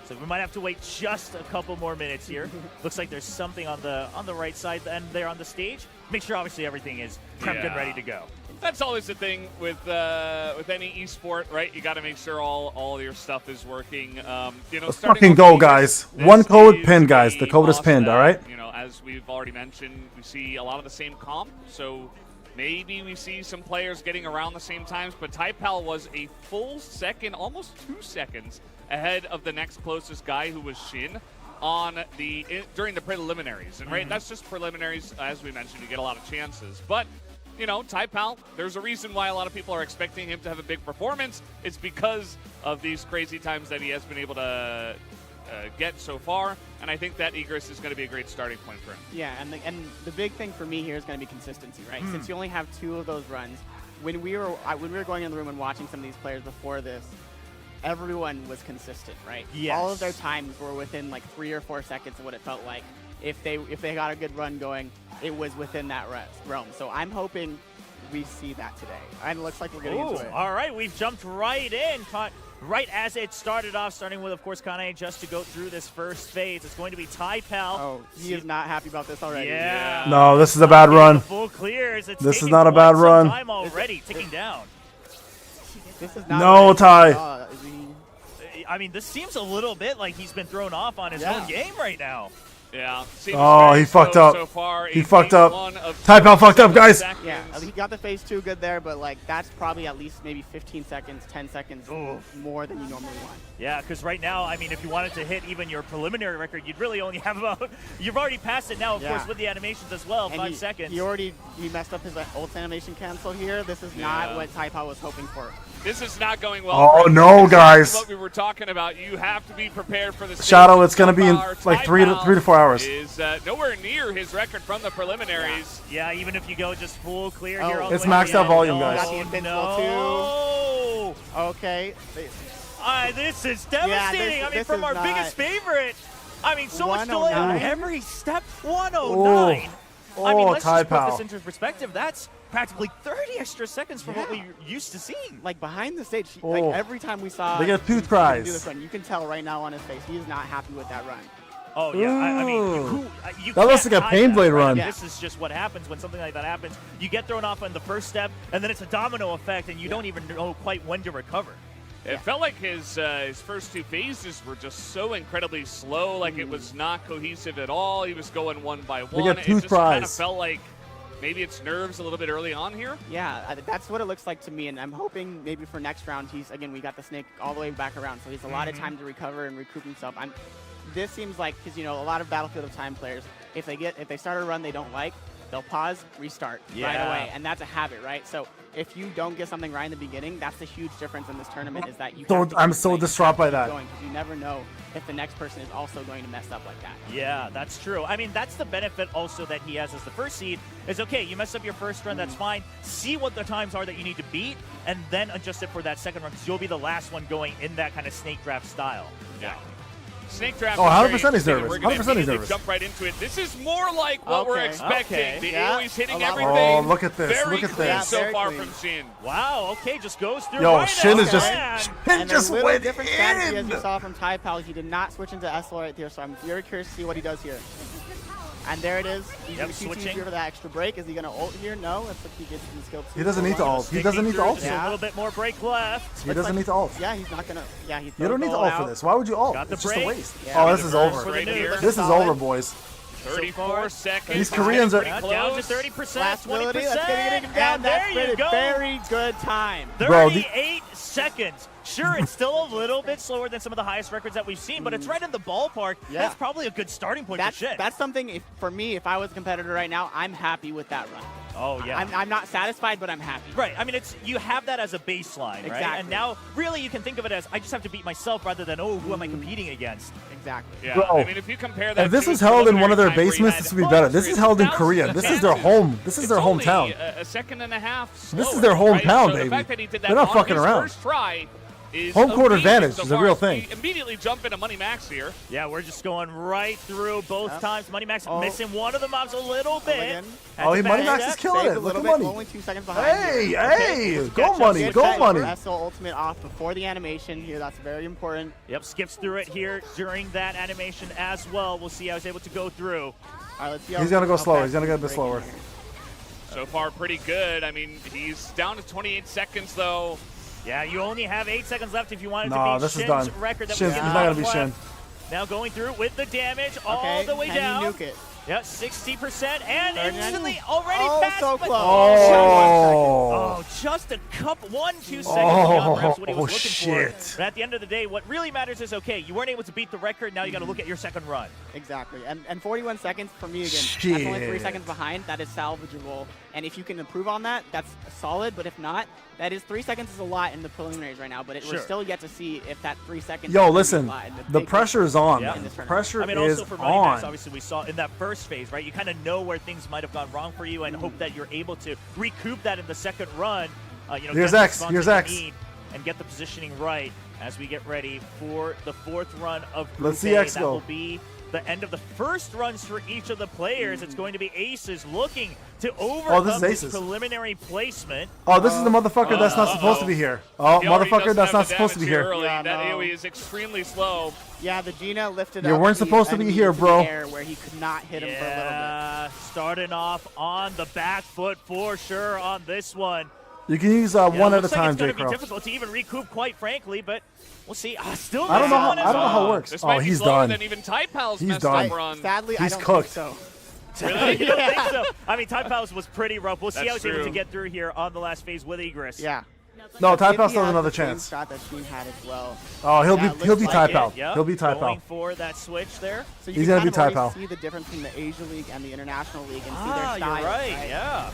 So we might have to wait just a couple more minutes here. Looks like there's something on the right side and there on the stage. Make sure obviously everything is prepped and ready to go. That's always the thing with any esport, right? You got to make sure all your stuff is working. Let's fucking go, guys. One code pinned, guys. The code is pinned, all right? As we've already mentioned, we see a lot of the same comp, so maybe we see some players getting around the same times, but Taipal was a full second, almost 2 seconds ahead of the next closest guy, who was Shin, during the preliminaries. And right, that's just preliminaries. As we mentioned, you get a lot of chances. But Taipal, there's a reason why a lot of people are expecting him to have a big performance. It's because of these crazy times that he has been able to get so far, and I think that Egress is going to be a great starting point for him. Yeah, and the big thing for me here is going to be consistency, right? Since you only have 2 of those runs, when we were going in the room and watching some of these players before this, everyone was consistent, right? Yes. All of their times were within like 3 or 4 seconds of what it felt like. If they got a good run going, it was within that realm. So I'm hoping we see that today. And it looks like we're getting into it. All right, we've jumped right in. Right as it started off, starting with, of course, Kane just to go through this first phase. It's going to be Taipal. Oh, he is not happy about this already. Yeah. No, this is a bad run. Full clears. This is not a bad run. Time already ticking down. This is not no, Ty. I mean, this seems a little bit like he's been thrown off on his own game right now. Yeah. Oh, he fucked up. So far, he fucked up. Taipal fucked up, guys. Yeah, he got the phase 2 good there, but like that's probably at least maybe 15 seconds, 10 seconds more than you normally want. Yeah, because right now, I mean, if you wanted to hit even your preliminary record, you'd really only have about, you've already passed it now, of course, with the animations as well, and 5 seconds. He messed up his ult animation cancel here. This is not what Taipal was hoping for. This is not going well. Oh, no, guys. What we were talking about, you have to be prepared for the Shadow, it's going to be in like 3 to 4 hours. Is nowhere near his record from the preliminaries. Yeah, even if you go just full clear here. All it's the way maxed out volume, guys. Got the invincible too. Okay. This is devastating. Yeah, I mean, from our biggest favorite. I mean, so much 109. delay on every step. 109. I mean, let's just put this into perspective. That's practically 30 extra seconds from what we're used to seeing. Like behind the stage, like every time we saw they get tooth cries. Do this run, you can tell right now on his face he is not happy with that run. Oh yeah, I mean, you that looks like a Payneblade run. Yeah. This is just what happens when something like that happens. You get thrown off on the first step, and then it's a domino effect, and you don't even know quite when to recover. It felt like his first 2 phases were just so incredibly slow, like it was not cohesive at all. He was going one by one. They get tooth it just kind of fries. felt like maybe it's nerves a little bit early on here. Yeah, that's what it looks like to me, and I'm hoping maybe for next round we got the snake all the way back around, so he's a lot of time to recover and recoup himself. This seems like, because a lot of Battlefield of Time players, if they start a run they don't like, they'll pause, restart right away, and that's a habit, right? So if you don't get something right in the beginning, that's the huge difference in this tournament is that you. I'm so distraught by that. Because you never know if the next person is also going to mess up like that. Yeah, that's true. I mean, that's the benefit also that he has as the first seed is, okay, you mess up your first run, that's fine. See what the times are that you need to beat, and then adjust it for that second run, because you'll be the last one going in that kind of snake draft style. Yeah. Snake Draft. Oh, is very 100% he's interesting, and nervous. We're gonna 100% he's immediately nervous. jump right into it. This is more like what we're Okay. expecting. Okay. The Yeah, AoE's hitting a lot more. everything. Oh, look at this. Very Look at clean this. so Very far clean. from Shin. Wow, okay, just goes through Yo, right Shin as is just planned. Shin And just a little went different strategy as in. you saw from Tai Pal. He did not switch into SL right there, so I'm very curious to see what he does here. And there it is. He's Yep, going to switching. here for that extra break. Is he going to ult here? No. That's what he gets in the skill. He doesn't need to ult. He doesn't need to ult. Just a Yeah. little bit more break left. He doesn't need to ult. Yeah, he's not going to. Yeah, he You don't need to ult for this. Why would you ult? Got the It's just a break. waste. Yeah. Oh, this is over. For the Right news. here. This is over, boys. 34 seconds. These Koreans are- Down to 30%, Last 20%. ability. Let's get him down. And there That's you a go. very good time. Bro, the- 38 seconds. Sure, it's still a little bit slower than some of the highest records that we've seen, but it's right in the ballpark. Yeah. That's probably a good starting point for Shin. That's something, for me, if I was a competitor right now, I'm happy with that run. Oh, yeah. I'm not satisfied, but I'm happy. Right. I mean, it's you have that as a baseline, right? Exactly. And now, really, you can think of it as I just have to beat myself rather than, oh, who am I competing against? Exactly. Yeah, Bro, I mean, if you compare that If this to was held in one of their preliminary time where you basements, had this would be better. This is held in thousands Korea. of This is their chances. home. This is their It's only hometown. a second and a half This is slower, their right? hometown, So baby. The fact that he did that They're not on fucking his around. first try is Home court amazing advantage so is a far. real So we thing. immediately jump into Money Max here. Yeah, we're just going right through both Yep. times. Money Max Oh. missing one of the mobs a little bit. Again. Had Oh, to Money back Max is step. killing Saved it. a Look little at bit, Money. only 2 seconds behind. Hey, here. hey, Catch go up. Money, Get go that Money. SL ultimate off before the animation here. That's very important. Yep, skips through it here during that animation as well. We'll see how he's able to go through. All right, let's see how He's gonna go how slower. fast He's gonna get a bit break slower. in here. So far, pretty good. I mean, he's down to 28 seconds, though. Yeah, you only have 8 seconds left if you wanted Nah, to beat this is Shin's done. record that Shin's we he's got not gonna be left. Shin. Now going through with the damage all Okay, the way can down. he nuke it? Yeah, 60% and Third instantly end. already Oh, passed. so but- close. Oh. Oh, just a couple, 1-2 seconds Oh, beyond perhaps what he was looking shit. for. But at the end of the day, what really matters is, okay, you weren't able to beat the record, now you got to look at your second run. Exactly. And 41 seconds for me again. That's only 3 Shit. seconds behind. That is salvageable. And if you can improve on that, that's solid. But if not, that is 3 seconds is a lot in the preliminaries right now. But Sure. we're still yet to see if that 3 seconds. Yo, is gonna be listen, a lot in the big pressure is on. Yeah. in this tournament. Pressure I mean, is also for Money Max, on. obviously, we saw in that first phase, right? You kind of know where things might have gone wrong for you and hope that you're able to recoup that in the second run. Here's get the X, response here's that X. you need and get the positioning right as we get ready for the fourth run of Group Let's see A. X that go. will be the end of the first runs for each of the players. It's going to be Aces looking to overcome this is this Aces. preliminary placement. Oh, this is the motherfucker that's not supposed to be here. Oh, He already motherfucker doesn't that's have not the supposed to be damage here. Early. Yeah, That no. AoE is extremely slow. Yeah, the Gina lifted You up weren't the supposed to be enemy here, into the bro. air where he could not hit him for a little bit. Yeah, starting off on the back foot for sure on this one. You can use Yeah, one at a looks like time, it's going J. to be Crow. difficult to even recoup, quite frankly, but we'll see. Still I don't know missing how- one as I don't know how it well. works. This Oh, might be he's slower done. than even Ty Pal's He's messed done. up run. Sadly, I He's don't cooked. think so. Really? You don't think so? I mean, Ty Pals was pretty rough. We'll see That's how he's able to true. get through here on the last phase with Egress. Yeah. No, Ty If Pal he still has has another the same chance. shot that Sheen had as well. Oh, he'll Yeah, be it he'll be looks Ty like Pal. Yep. He'll be Ty Going Pal. for that switch there. So you He's can gonna be kind of Ty already Pal. see the difference between the Asia League and the International League and see Ah, their you're styles, right. Yeah.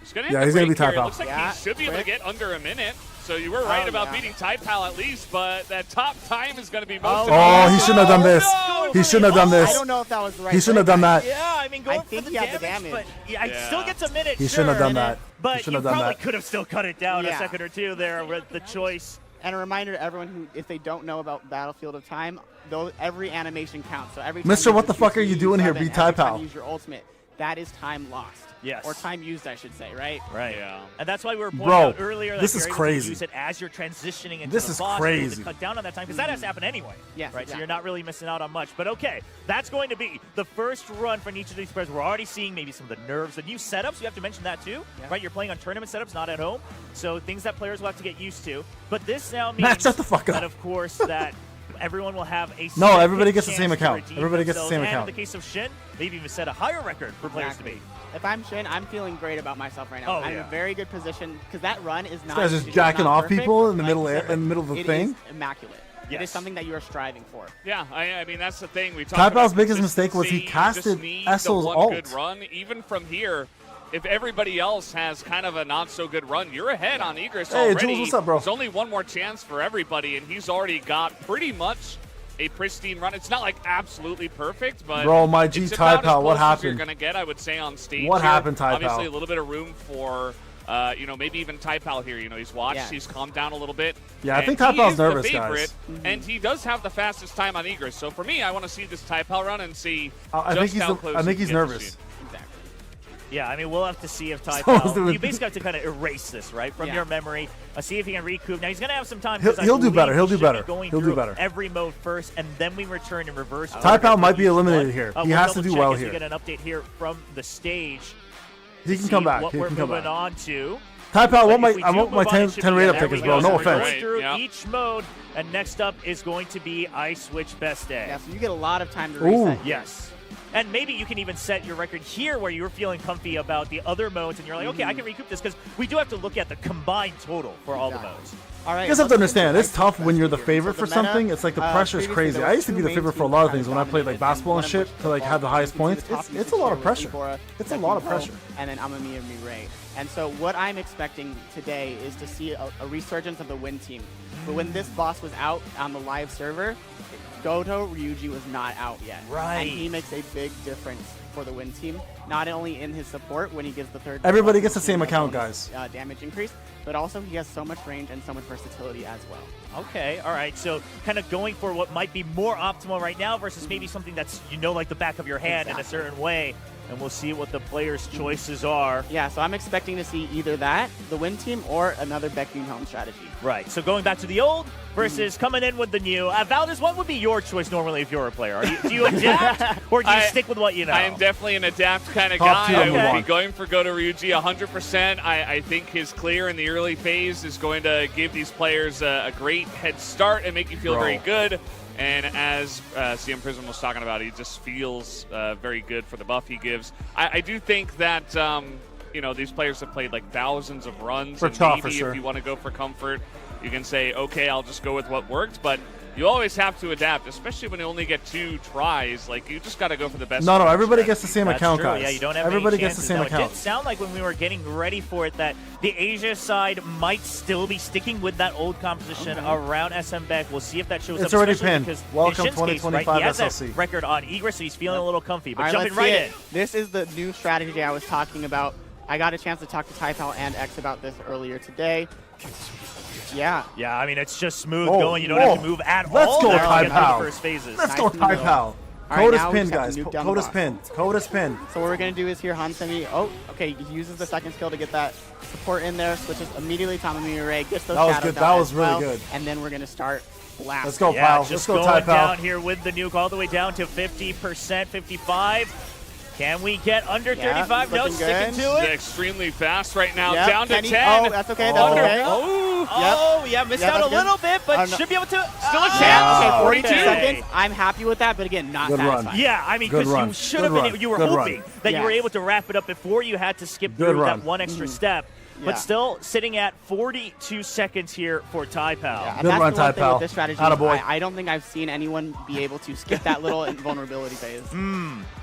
He's gonna Yeah, hit he's the gonna be break here. Ty Pal. It looks like Yeah, he should be able to quick. get under a minute. So you were right Oh, about yeah. beating Ty Pal at least, but that top time is going to be most Oh, important. Oh, he shouldn't have done this. no! He shouldn't have done I this. don't know if that was the right He shouldn't have play, done guys. that. Yeah, I mean, going I for think the he had the damage, damage. but yeah, it Yeah. still gets a minute. He shouldn't have sure, done that. He But shouldn't you have done probably that. could have still cut it down a Yeah. second or two there with the choice. And a reminder to everyone who, if they don't know about Battlefield of Time, though every animation counts. So every time Mister, you what the use fuck are your you doing here, weapon, B. Ty every time Pal? you use your ultimate, that is time lost. Yes. Or time used, I should say, right? Right. Yeah. And that's why we were pointing Bro, out earlier that this you're is able to crazy. use it as you're transitioning into This the is boss to be able crazy. to cut down on that time because that has to happen anyway. Yes, Right. So exactly. you're not really missing out on much. But okay, that's going to be the first run for each of these players. We're already seeing maybe some of the nerves, the new setups. You have to mention that too, Yeah. right? You're playing on tournament setups, not at home. So things that players will have to get used to. But this now means Matt, shut the fuck that up. of course that everyone will have a No, second everybody gets the chance same to account. redeem Everybody gets the themselves. same And account. in the case of Shin, they've even set a higher record for players to beat. If I'm Shin, I'm feeling great about myself right now. Oh, I'm in yeah. a very good position because that run is not. guy's just it is jacking not off perfect, people in the but middle like in the middle of the it thing. is immaculate. It Yes. is something that you are striving for. Yeah, I mean, that's the thing. We talked Ty about Pal's biggest mistake was he consistency. You just casted need Essel's the one ult. good run. Even from here, if everybody else has kind of a not-so-good run, you're ahead on Egress Hey, already. Jules, what's up, bro? There's only one more chance for everybody, and he's already got pretty much a pristine run. It's not like absolutely perfect, but Bro, my G it's Ty about as Pal, what close as you're happened? going to get, I would say, on stage. What here. happened, Ty Obviously, Pal? a little bit of room for You know, maybe even Taipao here. You know, he's watched, Yeah. he's calmed down a little bit. Yeah, I and think he Taipao's is nervous, the favorite, guys. and he does have the fastest time on Egress. So for me, I want to see this Taipao run and see I just think how close I think he he's gets to nervous. Sheen. Exactly. Yeah, I mean, we'll have to see if Someone's Taipao. doing- You basically have to kind of erase this, right, from Yeah. your memory. See if he can recoup. Now he's going to have some time. He'll- 'cause I he'll do believe better, he'll we do should be better, going he'll do through better. Every mode first, and then we return in reverse. Taipao might be Each eliminated one. here. He We'll has to do double-check well as here. We get an update here from the stage. He can See come back. What He we're can come moving back. on to. Taipao, But I if we want do my move on, 10 it should 10 be rate good. up There pick as we well. go. No So we're going offense. through Yeah. each mode, and next up is going to be I Switch Best Day. Yeah, so you get a lot of time to Ooh. reset. Yes. And maybe you can even set your record here where you're feeling comfy about the other modes and you're like, okay, I can recoup this because we do have to look at the combined total for all the Exactly. modes. All right. You guys have to understand, it's tough when you're the here. favorite So for the meta, something. It's like the pressure is previously crazy. there I was used to be two the main favorite for a teams lot of that things when I played like dominated, basketball and one of shit which to like have the highest you can see points. the top It's a usage lot of here pressure. with Ibora, It's a Becky lot of Pro, pressure. And then Amamiya Mirai. And so what I'm expecting today is to see a resurgence of the Win team. But when this boss was out on the live server, Goto Ryuji was not out yet. Right. And he makes a big difference for the Win team, not only in his support when he gives the third. Everybody gets the same bonus, account, guys. Damage increase, but also he has so much range and so much versatility as well. Okay, all right. So kind of going for what might be more optimal right now versus maybe something that's, like the back of your hand in a certain way. And we'll see what the players' choices are. Yeah, so I'm expecting to see either that, the Win team, or another Becky home strategy. Right. So going back to the old versus coming in with the new. Valdez, what would be your choice normally if you're a player? Do you adapt or do you stick with what you know? I am definitely an adapt kind of Top guy. two, I number would one. be going for Goto Ryuji 100%. I think his clear in the early phase is going to give these players a great head start and make you feel Bro. very good. And as CM Prism was talking about, he just feels very good for the buff he gives. I do think that these players have played like thousands of runs. For and tough, maybe for sure. if you want to go for comfort, you can say, okay, I'll just go with what worked. But you always have to adapt, especially when you only get 2 tries. Like, you just got to go for the best. No, everybody gets the same That's account, true. guys. Yeah, you don't have Everybody many gets the chances. same Now, It account. did sound like when we were getting ready for it that the Asia side might still be sticking with that old composition around SM Beck. We'll see if that shows It's up. already especially pinned. because Welcome in Shin's case, 2025 right, he has SLC. that record on Egress, so he's feeling a little comfy. But All right, jumping let's see right it. in. This is the new strategy I was talking about. I got a chance to talk to Taipao and X about this earlier today. Yeah. Yeah, I mean, it's just smooth Oh, going. You don't have to whoa. move at Let's all. go, there to get through Taipao. the first phases. Let's Nice go, in the middle. Taipao. All right, Coda's now we pinned, just have guys. to nuke down the Coda's boss. pinned. Coda's pinned. So what we're going to do is here, Hansemi. Oh, okay, he uses the second skill to get that support in there, switches immediately to Amamiya Ray, gets those That was shadows good. out That was as really well, good. And then we're going to start blasting. Let's go, Yeah, pal. just Let's go, going Taipao. down here with the nuke all the way down to 50%, 55. Can we get under Yeah, 35? No, looking sticking good. to He's it. extremely fast right now. Yep, Down to Kenny- 10. Oh, that's okay. That's Oh. okay. Oh, yeah, missed Yeah, out a that's good. little bit, but Oh, no. should be able to. Still a chance. Okay, 42 okay. seconds. I'm happy with that, but again, not Good run. satisfied. Yeah, I mean, Good because run. you should Good have been. run. You were Good hoping run. that you were Yes. able to wrap it up before you had to skip Good through run. that one extra step. But Yeah. still sitting at 42 seconds here for Taipao. Yeah, and Good that's run, the one thing Taipao. with this strategy. Attaboy. I don't think I've seen anyone be able to skip that little invulnerability phase.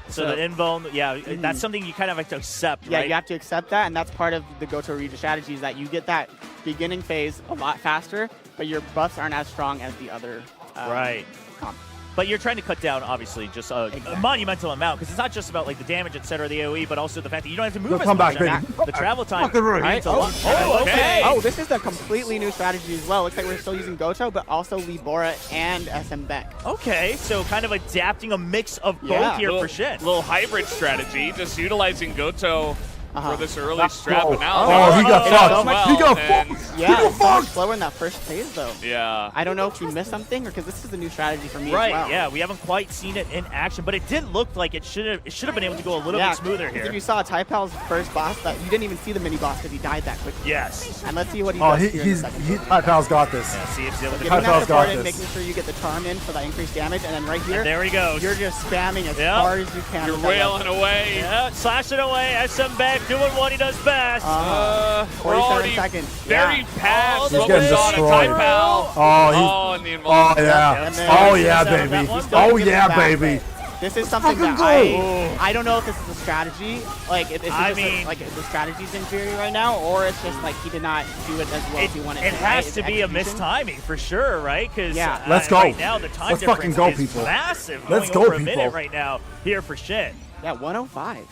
So the invuln, yeah, that's something you kind of have to accept, Yeah, right? you have to accept that, and that's part of the Goto Ryuji strategy is that you get that beginning phase a lot faster, but your buffs aren't as strong as the other Right. comp. But you're trying to cut down, obviously, just a monumental amount because it's not just about like the damage, et cetera, the AoE, but also the fact that you don't have to move They'll as come much. back, I mean, baby. the travel time. Fucking right. means a lot. Oh, okay. Oh, this is a completely new strategy as well. Looks like we're still using Goto, but also Libora and SM Beck. Okay, so kind of adapting a mix of both Yeah. here little, for Shin. little hybrid strategy, just utilizing Goto for this early strap. Oh, But now he got It's fucked. so much- He got and- fucked. Yeah, He got it's so much fucked. slower in that first phase, though. Yeah. I don't know if we missed something or because this is a new strategy for me Right, as well. yeah, we haven't quite seen it in action, but it did look like it should have been able to go a little bit smoother because here. If you saw Taipao's first boss, that you didn't even see the mini boss because he died that quickly. Yes. And let's see what he Oh, does here in the second phase. Taipal's got this. Yeah, see if he's able to. Getting that Taipao's support got in, this. making sure you get the charm in for that increased damage, and then right here, There he goes. you're just spamming as Yep. hard as you can. You're with that wailing weapon. away. Yeah, slashing away. SM back doing what he does best. We're 47 already seconds. very Yeah. past He's what getting we saw to destroyed. Taipao. Oh, and the Oh, involved. yeah. And then- Oh, yeah, That baby. one. Oh, Give it yeah, back, baby. but This is something Fucking that I don't know if this is a strategy, like if it's I just mean- like the strategy's inferior right now, or it's just like he did not do it as well as he wanted. It to, has right? to It's be a execution. mistiming for sure, right? Because Yeah. Let's go. Right now, the time Let's fucking difference go, is people. massive. Let's going go, over a minute people. right now here for Shin. Yeah, 105.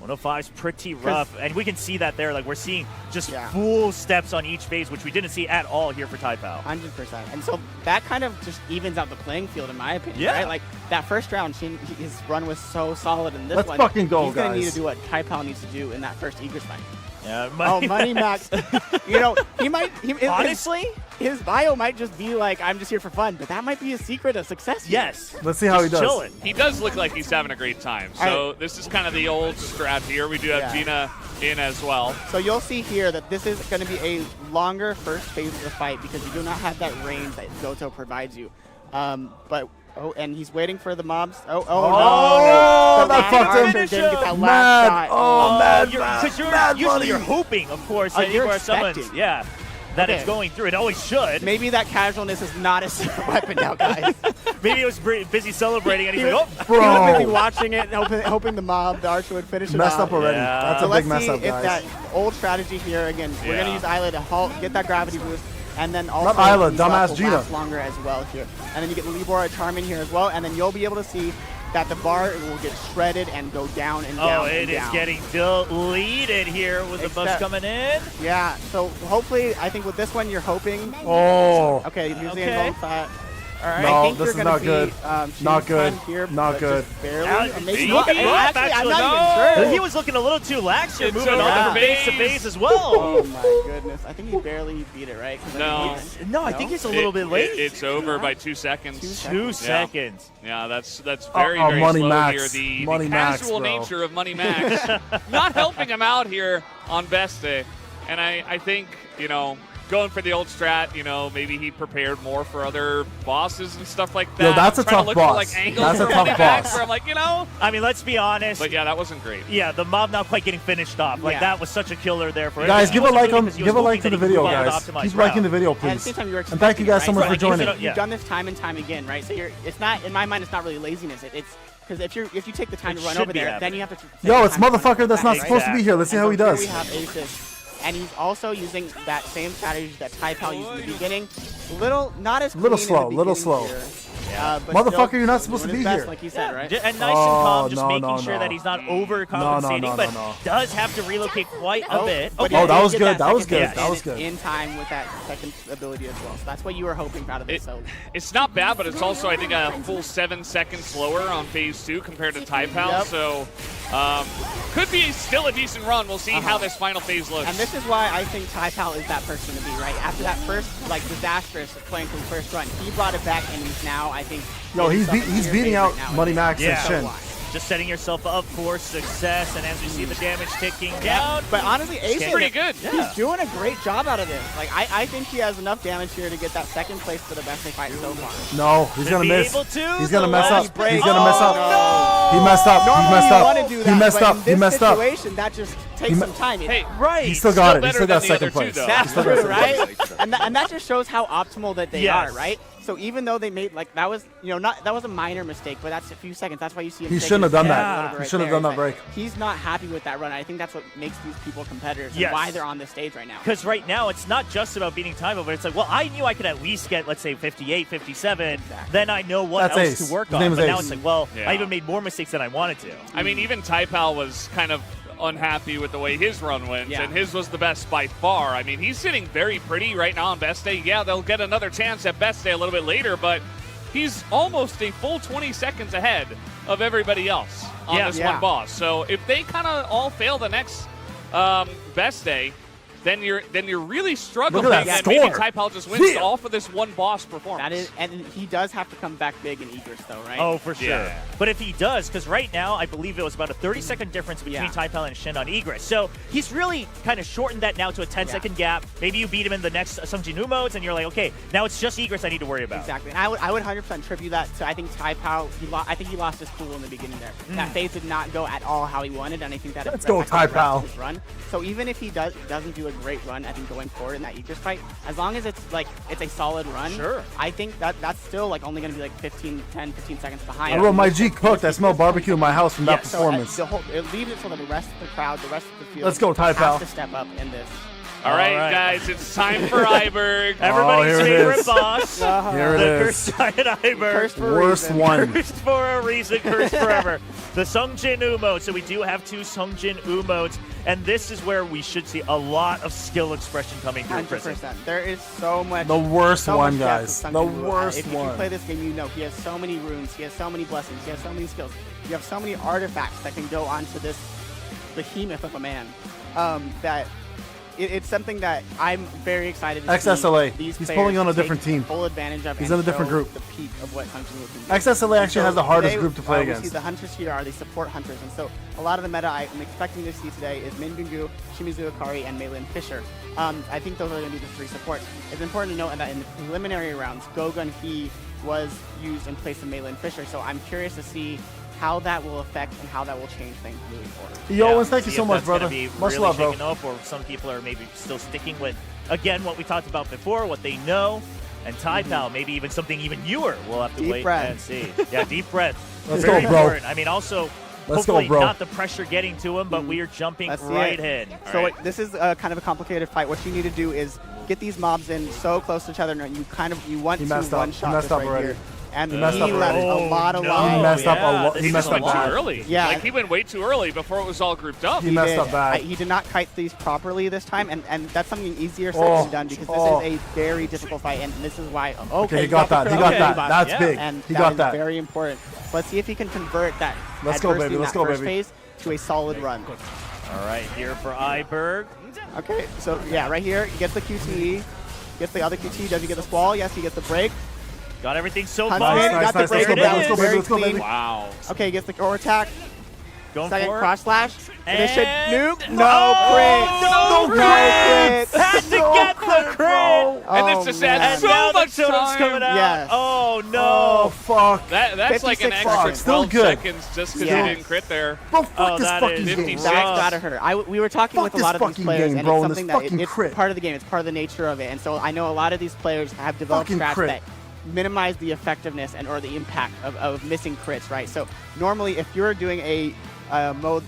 105's pretty rough, and we can see that there. Like, we're seeing just Yeah. full steps on each phase, which we didn't see at all here for Taipao. 100%. And so that kind of just evens out the playing field, in my opinion. Yeah. Right? Like that first round, his run was so solid. In this Let's one, fucking go, he's gonna need guys. to do what Taipao needs to do in that first Egress fight. Yeah, Oh, Money Max. You know, he might. Honestly? his bio might just be like, "I'm just here for fun," but that might be a secret of success. here. Yes. Let's see how he does. Chilling. He does look like he's having a great time. So this is kind of the old strat here. We do have Yeah. Gina in as well. So you'll see here that this is going to be a longer first phase of the fight because you do not have that range that Goto provides you. And he's waiting for the mobs. Oh, no. that fucked him. Didn't get that last Mad. shot. Oh, mad, Because mad usually money. you're hoping, of course, Oh, that you're if someone's expecting. that Okay. it's going through. It always should. Maybe that casualness is not a super weapon now, guys. Maybe he was busy celebrating, and he's He like, was- "Oh, He was busy Bro. watching it, hoping the mob, the archer would finish it Messed off. up already. Yeah. That's So a big let's mess see up, if guys. that old strategy here again. We're Yeah. gonna use Isla to halt, get that gravity boost, and then also Not Isla, these buffs dumbass will Gina. last longer as well here. And then you get Libor Charming here as well, and then you'll be able to see that the bar will get shredded and go down and down. oh, it and is down. getting deleted here with the buffs Except- coming in." Yeah. So hopefully, I think with this one, you're hoping. Oh. Okay, here's the Okay. invuln fat. All right. No, I think this you're is gonna not see, good. Shield Not good. time Here, Not but good. just barely. Now, Or maybe he not. could be up, Actually, I'm not actually. even sure. He was looking a little too lax here, It's moving over on from for base to base. base as well. Oh my goodness! I think he barely beat it, right? 'Cause I No. think he's- No, I think he's a little bit late. It's over by 2 seconds. 2 seconds. Yeah, that's very, Uh-oh, very Money slow Max. here. The Money Max, casual bro. nature of Money Max not helping him out here on best day. And I think, going for the old strat, maybe he prepared more for other bosses and stuff like that. Yo, that's a I'm trying tough to look boss. For, like, angles That's a for tough Money Max boss. where I'm like, I mean, let's be honest. But yeah, that wasn't great. Yeah, the mob not quite getting finished off. Like, Yeah. that was such a killer there for him. Guys, He give a wasn't like moving on, because he give was a like hoping to the that he video, could find an guys. optimized Keep liking the route. video, And at the please. same time, you're And thank you guys so expecting, much for right? joining. Like, You've done this time and time again, right? So it's not, in my mind, it's not really laziness. It's because if you take the time It to run should over be there, happening. then you have to. take Yo, the it's time to run motherfucker that's not back, supposed to be here. Let's see And how he so does. Here we have Aces. And he's also using that same strategy that Taipao used in the beginning. Not as Little clean in slow, the little beginning slow. here. But Motherfucker, still you're not supposed to doing be his best, here. like you said, right? And nice and calm, just no, making no, sure no. that he's not overcompensating, no, but no. does have to relocate quite a bit. But Oh, he that did was get good, that was second good, hit that in- was good. In time with that second ability as well. So that's what you were hoping out of this. So It's not bad, but it's also, I think, a full 7 seconds slower on phase 2 compared to Taipao. Yep. So could be still a decent run. We'll see how this final phase looks. And this is why I think Taipao is that person to be, right? After that first, disastrous playing from the first run, he brought it back, and he's now, I think... Yo, getting he's something he's to your beating favorite out nowadays. Money Max Yeah. and Shin. Why? Just setting yourself up for success, and as we see the damage ticking down. But honestly, Ace is Pretty good. He's doing a great job out of this. Like, I think he has enough damage here to get that second place for the best they fight so far. No, he's To gonna be miss. able to, He's gonna the mess last up. break. He's gonna mess up. no! He messed up. He Normally messed you up. want to do that, He messed but up. in He this messed up. situation, that just takes some time. Hey, Right. He still got it. He better still got than the second other two, place. though. That's Still got true, second right? place. and that just shows how optimal that they Yes. are, right? So even though they made that was that was a minor mistake, but that's a few seconds. That's why you see him. He taking shouldn't have his done time that. a little bit He right shouldn't have there. done that It's break. like, he's not happy with that run. I think that's what makes these people competitors Yes. and why they're on this stage right now. Because right now, it's not just about beating Taibo, but it's like, well, I knew I could at least get, let's say, 58, 57. Exactly. Then I know what That's else Ace. to work His on. name is But now Ace. it's like, well, Yeah. I even made more mistakes than I wanted to. I mean, even Taipao was kind of unhappy with the way his run went, Yeah. and his was the best by far. I mean, he's sitting very pretty right now on best day. Yeah, they'll get another chance at best day a little bit later, but he's almost a full 20 seconds ahead of everybody else on Yeah. this Yeah. one boss. So if they kind of all fail the next best day, then you're really struggling, Look at that and maybe score. Taipao just wins Yeah. off of this one boss performance. That is, and he does have to come back big in Egress, though, right? Oh, for sure. Yeah. But if he does, because right now, I believe it was about a 30-second difference between Yeah. Taipao and Shin on Egress. So he's really kind of shortened that now to a 10-second gap. Maybe you beat him in the next Sung Ji Nu modes, and you're like, okay, now it's just Egress I need to worry about. Exactly, and I would 100% attribute that to I think Taipao. I think he lost his cool in the beginning there. That phase did not go at all how he wanted, and I think that Let's go, affected the rest Taipao. of his run. So even if he doesn't do a great run, I think going forward in that Egress fight, as long as it's a solid run, Sure. I think that's still only going to be 10, 15 seconds behind. I wrote my G cooked. I smell barbecue in my house from that So performance. it leaves it so that the rest of the crowd, the rest of the field, Let's go, Taipao. has to step up in this. all right, All right. guys, it's time for Iberg. Everybody's here it favorite is. boss, Here the it is. cursed giant Iber. Cursed for a Worst reason. one. Cursed for a reason, cursed forever. the Sungjin U mode. So we do have 2 Sungjin U modes, and this is where we should see a lot of skill expression coming through. 100%. There is so much. The worst so one, much depth guys. with The Sungjin Wu. worst If you one. play this game, you know he has so many runes, he has so many blessings, he has so many skills. You have so many artifacts that can go onto this behemoth of a man. That it's something that I'm very excited to XSLA. see. These He's players pulling on a take different team. Full advantage of. He's and in a different show group. The peak of what Sungjin Wu can do. XSLA actually has the hardest today, group to play we against. see the hunters here are the support hunters, and so a lot of the meta I'm expecting to see today is Min Gungu, Shimizu Akari, and Meilin Fisher. I think those are going to be the 3 supports. It's important to note that in the preliminary rounds, Gogun He was used in place of Meilin Fisher, so I'm curious to see how that will affect and how that will change things moving forward. Yo, Owens, thank you see so if much, that's gonna brother. Be Much really love, bro. shaken up, or some people are maybe still sticking with, again, what we talked about before, what they know, and Taipao, maybe even something even newer. We'll have to Deep wait breath. and see. Yeah, deep breath. Let's Very go, bro. important. I mean, also, Let's go, hopefully bro. not the pressure getting to him, but we are jumping Let's see right it. in. So All right. this is kind of a complicated fight. What you need to do is get these mobs in so close to each other, and you want He to messed up. one He shot messed this up right already. here. And He he messed up left already. a lot of no. lines. He messed up a Yeah, lot. this He is messed He up went too bad. early. Yeah. Like he went way too early before it was all grouped up. He messed did. up bad. He did not kite these properly this time, and that's something easier said Oh, than done because oh. this is a very difficult fight, and this is why. Okay, he got that. the He crit got on that. the Zubas. That's Yeah. big. And He that got is that. very important. Let's see if he can convert that Let's go, adversity baby. in Let's that go, first baby. phase to a solid run. All right, here for Iberg. Okay, so yeah, right here, he gets the QTE, gets the other QTE, does he get the squall? Yes, he gets the break. Got everything so Huntsman far. Nice, got nice, the nice. break Let's go, down, baby. Let's go, baby. very Let's go, clean. baby. Wow. Okay, he gets the core attack, Going second for it. cross slash, finish it, And- nuke, no crit, no crit. Had to get the crit. And Oh, this just man. adds And now so the much totem's time. coming out. Yes. Oh, Oh, no. fuck. That's like an 56 extra seconds. Still 12 good. seconds just because Yes. he didn't crit there. Bro, fuck Oh, this that fucking is game. rough. That's gotta hurt. We were talking Fuck with a this lot of these fucking players, game, and bro, it's and this something that fucking it's crit. part of the game. It's part of the nature of it, and so I know a lot of these players have developed Fucking strats crit. that minimize the effectiveness and or the impact of missing crits, right? So normally, if you're doing a mode.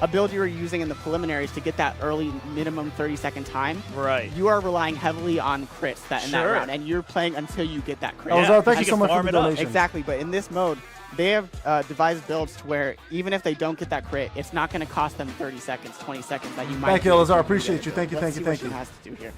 A build you were using in the preliminaries to get that early minimum 30-second time, Right. you are relying heavily on crits in that Sure. round, and you're playing until you get that crit. Oh, Yeah, Zara, thank you you so can much for farm the it up. donation. Exactly, but in this mode, they have devised builds to where even if they don't get that crit, it's not going to cost them 30 seconds, 20 seconds that you might. Thank you, be able Lazar. to Appreciate get. you. Thank you, Let's thank you, see thank what you. she has to do here.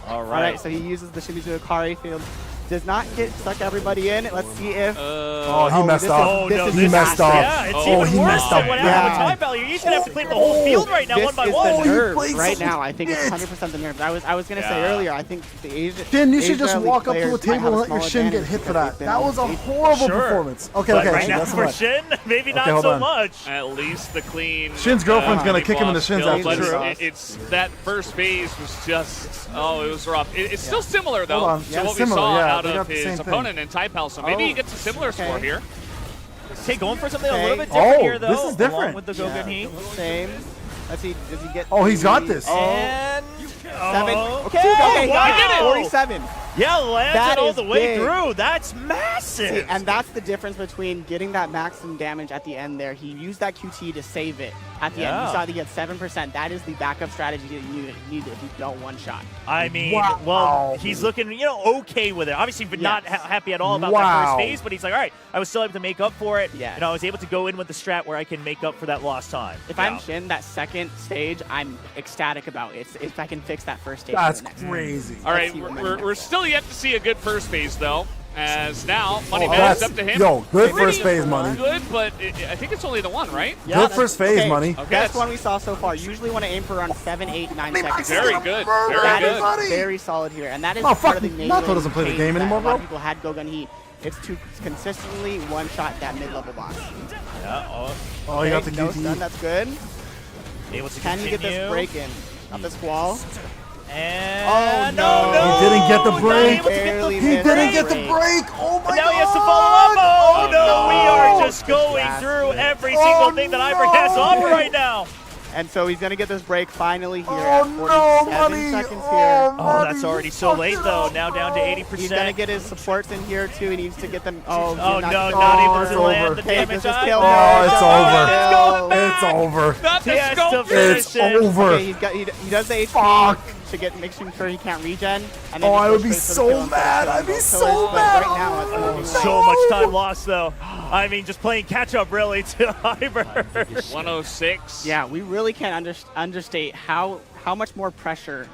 All All right, right. so he uses the Shimizu Akari field. Does not get stuck everybody in. Let's see if. Oh, he Oh, messed this up. is- Oh, no, He this messed is- up. Yeah, it's Oh, even he worse messed than up what happened bad. with Taipao. He's going to have to clear the whole field right now, This one by is one. the he nerves played right some now. I think it's shit. 100% the nerves. I was going to say Yeah. earlier, I think the Asia. Finn, you should just Asia walk up League to a players might have table and let your small shin get advantage hit for because that. they've That been was a on stage. horrible Sure. performance. Okay, But okay. right now That's for much. Shin, maybe Okay, not hold so on. much. At least the clean. Shin's girlfriend's gonna early kick him in the boss shins skill, after but this. it's that first phase was just it was rough. It's still similar though Hold on. to Yeah, what similar, we saw yeah, out they got of the same his thing. opponent in Taipao. So maybe Oh, he gets a similar okay. score here. Okay, going for something a Okay. little bit different Oh, here, though. this is different. Along with the Gogun He. Same. Let's see. Does he get? Oh, he's got this. And... Seven. Okay, Okay, he got wow. it. 47. Yeah, landed That all is the way big. through. That's massive. See, and that's the difference between getting that maximum damage at the end there. He used that QT to save it at the end. Yeah. You saw that he had 7%. That is the backup strategy that you need if you don't one-shot. I mean, Wow. well, he's looking, okay with it. Obviously, but not Yes. happy at all about that Wow. first phase, but he's like, all right, I was still able to make up for it. Yes. I was able to go in with the strat where I can make up for that lost time. If I'm Shin, that second stage, I'm ecstatic about it. If I can fix that first stage. That's for the next crazy. All right, see what we're Money still yet to see a good first phase though. As now Money Oh, Man is that's- up to him. yo, good Pretty first phase, Money. Good, but I think it's only the one, right? Yeah, Good that's- first phase, okay, Money. Okay, Best that's one we saw so far. Usually want to aim for around 7, 8, 9 seconds. very good. Very That is good. Money. very solid here, and that is Oh, part fuck, of the Nato doesn't play the case game that anymore, a lot bro. of people had Gogun He. It's to consistently one-shot that mid-level boss. Yeah, Oh, he got the no QT. stun, that's good. able to Can you get this continue. break in? Up the squall. And Oh, no. He didn't get the not break. able to get the Barely He missed didn't the get the break. break. Oh my And now he has to God. follow up. Oh, no, no. we are just going Disaster. through every Oh, single thing that Iberg has to no. offer right now. And so he's going to get this break finally here Oh at no, 47 Money. seconds Oh, here. Oh, Money, that's you already so fucked late, it though. up, Now down to bro. 80%. He's going to get his supports in here too. He needs to get them. Oh, Oh, did no, not not get able it's to over. land the Okay, damage this is on kill. Iberg. Oh, it's No. over. It's over. Not the Yes, scope. the It's finish it. over. Okay, he does the HP Fuck. to make sure he can't regen. And Oh, just I go would be straight for the so kill instead of mad. killing I'd be both so pillars, but mad. Right now, it's moving So much time lost, though. I mean, just playing catch-up, really, to Iber. 106. Yeah, we really can't understate how much more pressure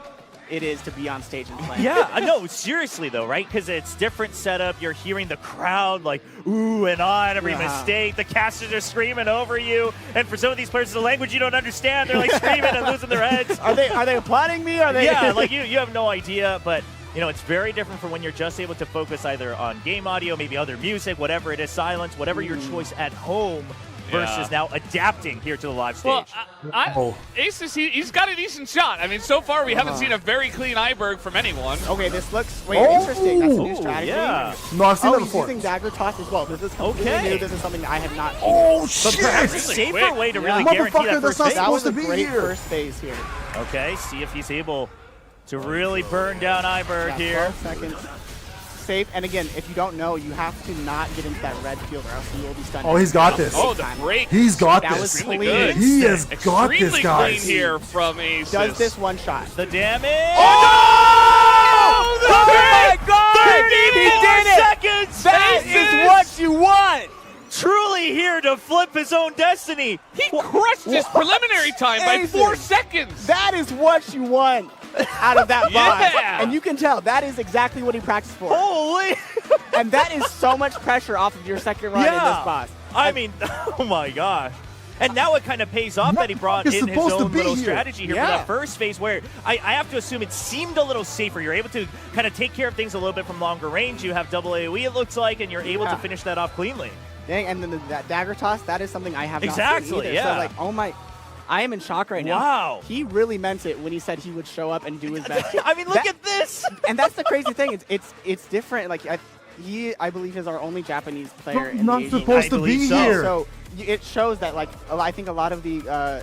it is to be on stage and play. Yeah, no, seriously, though, right? Because it's different setup. You're hearing the crowd, like, ooh and ah, and every mistake. The casters are screaming over you. And for some of these players, it's a language you don't understand. They're, like, screaming and losing their heads. Are they applauding me? Are they? Yeah, like, you have no idea, but... You know, it's very different from when you're just able to focus either on game audio, maybe other music, whatever it is, silence, whatever your choice at home, versus now adapting here to the live stage. Well, Aces, he's got a decent shot. I mean, so far we haven't seen a very clean Iberg from anyone. Okay, this looks interesting. That's a new strategy. Yeah. No, I've seen that He's before. using dagger toss as well. This is completely new. This is something I have not seen. Oh, But perhaps a shit! safer quick. way to really Yeah. guarantee Motherfucker, that first that's phase. not That was supposed a to be great here. first phase here. Okay, see if he's able to really burn down Iberg Yeah, here. 12 seconds. Safe. And again, if you don't know, you have to not get into that red field or else you will be stunned. Oh, he's got this. Oh, the break. He's got That this. was Really clean. good. He has got this, Extremely guys. clean here from Aces. Does this one shot. The damage. Oh my God! 34 seconds. That is what you want! Truly here to flip his own destiny. He crushed his preliminary time by Aces. 4 seconds. That is what you want out of that boss. Yeah. And you can tell that is exactly what he practiced for. Holy. And that is so much pressure off of your second run in this boss. I mean, oh my gosh. And now it kind of pays off that he brought It's in his supposed to own be little here. strategy here for that first phase where I have to assume it seemed a little safer. You're able to kind of take care of things a little bit from longer range. You have double AoE, it looks like, and you're able to finish that off cleanly. Dang, and then that dagger toss, that is something I have not Exactly, seen either. yeah. So, like, oh my, I am in shock right now. Wow. He really meant it when he said he would show up and do his best. I mean, look at this. And that's the crazy thing. It's different. Like, he, I believe, is our only Japanese player in Not the Asian supposed to believe be so. here. So it shows that, like, I think a lot of the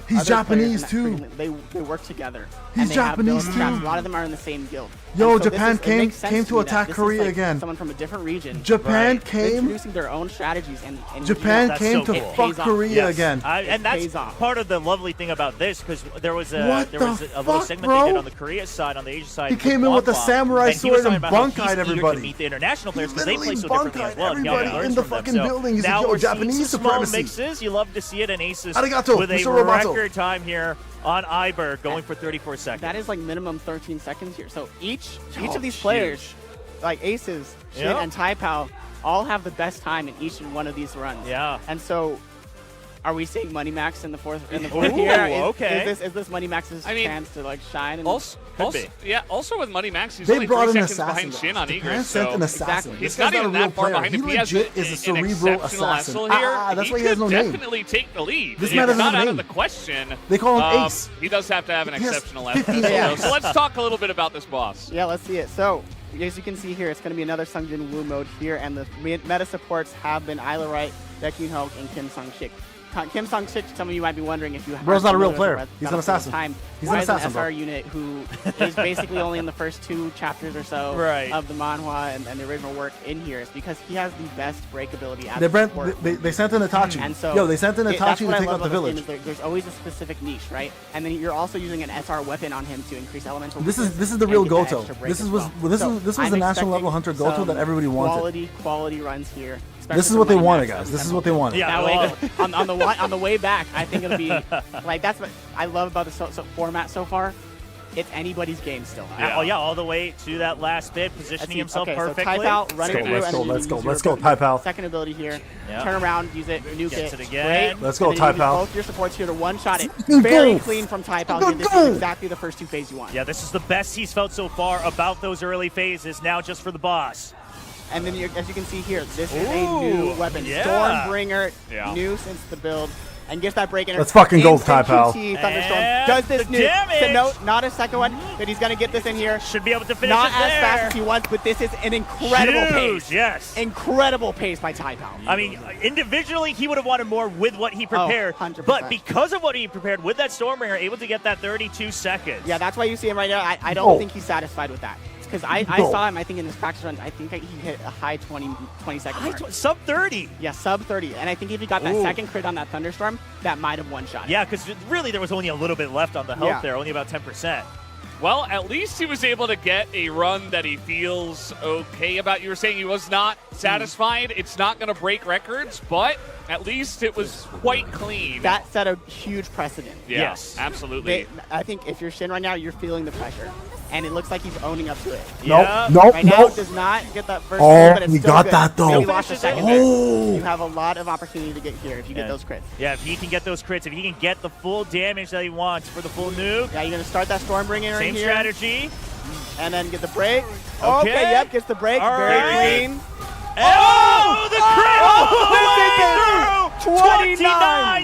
He's other Japanese, players in too. that they work together. He's and they have Japanese, built traps. too. A lot of them are in the same guild. Yo, And so Japan it makes sense came to to me that attack this Korea is, like, again. Someone from a different region. Japan Right. came. Introducing their own strategies and Japan That's came so to cool. fuck Pays off. Korea Yes. again. And that's pays off. part of the lovely thing about this, because there was a What there was the a little fuck, segment bro? they did on the Korea side, on the Asia side. He came in with the Wampa, samurai and he was sword talking and about how he's bunkied eager everybody. to meet the international players because they play so Literally differently as bunkied well. and he already everybody learns in the from them. fucking So building. He's like, now yo, we're seeing Japanese some small supremacy. mixes. You love to see it, and Aces Arigato, with a Mr. Roboto. record time here on Iber, going for 34 seconds. That is like minimum 13 seconds here. So each of these huge. players, like Aces, Shin, Yeah. and Taipao, all have the best time in each one of these runs. Yeah. And so, are we seeing Money Max in the fourth Ooh, year? okay. Is this Money Max's I mean, chance to like shine? And Also with Money Max, he's They only brought 3 an seconds behind assassin. Shin on Japan Eager. sent an So assassin. Exactly. This he's guy's not even a real that far player. behind him. He He has legit is a an cerebral exceptional assassin. SL here. That's why he has no could name. definitely take the lead. This It's man doesn't not have a out of name. the question. They call him Ace. He does have to have an He has exceptional 15 SL. A's. So let's talk a little bit about this boss. Yeah, let's see it. So, as you can see here, it's going to be another Sungjin Woo mode here, and the meta supports have been Isla Wright, Baekhyun Hoke, and Kim Sung-shik. Kim Sung-shik, some of you might be wondering if you have Bro's not a real familiar player. with He's an Battlefield assassin. Time. He's Why an is an assassin, bro. SR unit who is basically only in the first 2 chapters or so Right. of the manhwa and the original work in here is because he has the best breakability as They, a brent, support. they sent an Itachi. And so, Yo, they sent an that's Itachi what to I take love out the about this game village. is there's always a specific niche, right? And then you're also using an SR weapon on him to increase elemental. This weakness is the and real get that Goto. extra break This as was well. this So was I'm the national expecting level hunter Goto some that everybody wanted. Quality runs here. This is what they wanted, guys. This is what they wanted. Yeah, That well, way, on the way back, I think it'll be like that's what I love about the format so far. It's anybody's game still. Oh yeah, all the way to that last bit, positioning himself okay, perfectly. So type out, running Let's go, through, let's and go, then you let's use go, your let's go, ability- type out. Second ability here. Yeah. Turn around, use it, nuke Gets it. it again. Great. Let's go, And then you type use out. both your supports here to one-shot it. Go. Very clean from type out. Go, Here. This go. is exactly the first 2 phases you want. Yeah, this is the best he's felt so far about those early phases. Now just for the boss. And then, as you can see here, this is a Ooh, new weapon. yeah. Stormbringer, Yeah. new since the build. And gets that break in. Let's fucking go, Instant Taipao. QT, Thunderstorm. And Does this the nuke. damage. So no, not a second one, but he's going to get this in here. Should be able to finish Not it as there. fast as he wants, but this is an incredible Huge, pace. yes. Incredible pace by Taipao. I mean, individually, he would have wanted more with what he prepared. 100%. But because of what he prepared with that Stormbringer, able to get that 32 seconds. Yeah, that's why you see him right now. I don't think he's satisfied with that. Because I No. saw him, I think, in his practice runs, I think he hit a high 20 second mark. Sub 30. Yeah, sub 30. And I think if he got that Ooh. second crit on that Thunderstorm, that might have one-shot. Yeah, because really there was only a little bit left on the health Yeah. there, only about 10%. Well, at least he was able to get a run that he feels okay about. You were saying he was not satisfied. It's not going to break records, but at least it was quite clean. That set a huge precedent. Yeah, Yes. absolutely. I think if you're Shin right now, you're feeling the pressure. And it looks like he's owning up to it. Yeah. Nope, Right now, nope. does not get that first Oh, win, but it's he still got good. that, though. Maybe lost a second there. Oh. You have a lot of opportunity to get here if you get those crits. Yeah, if he can get those crits, if he can get the full damage that he wants for the full nuke, Yeah, you're going to start that Stormbringer right same here. strategy. And then get the break. Okay. Okay, yep, gets the break. All Very right. clean. Oh, the crit all the way through!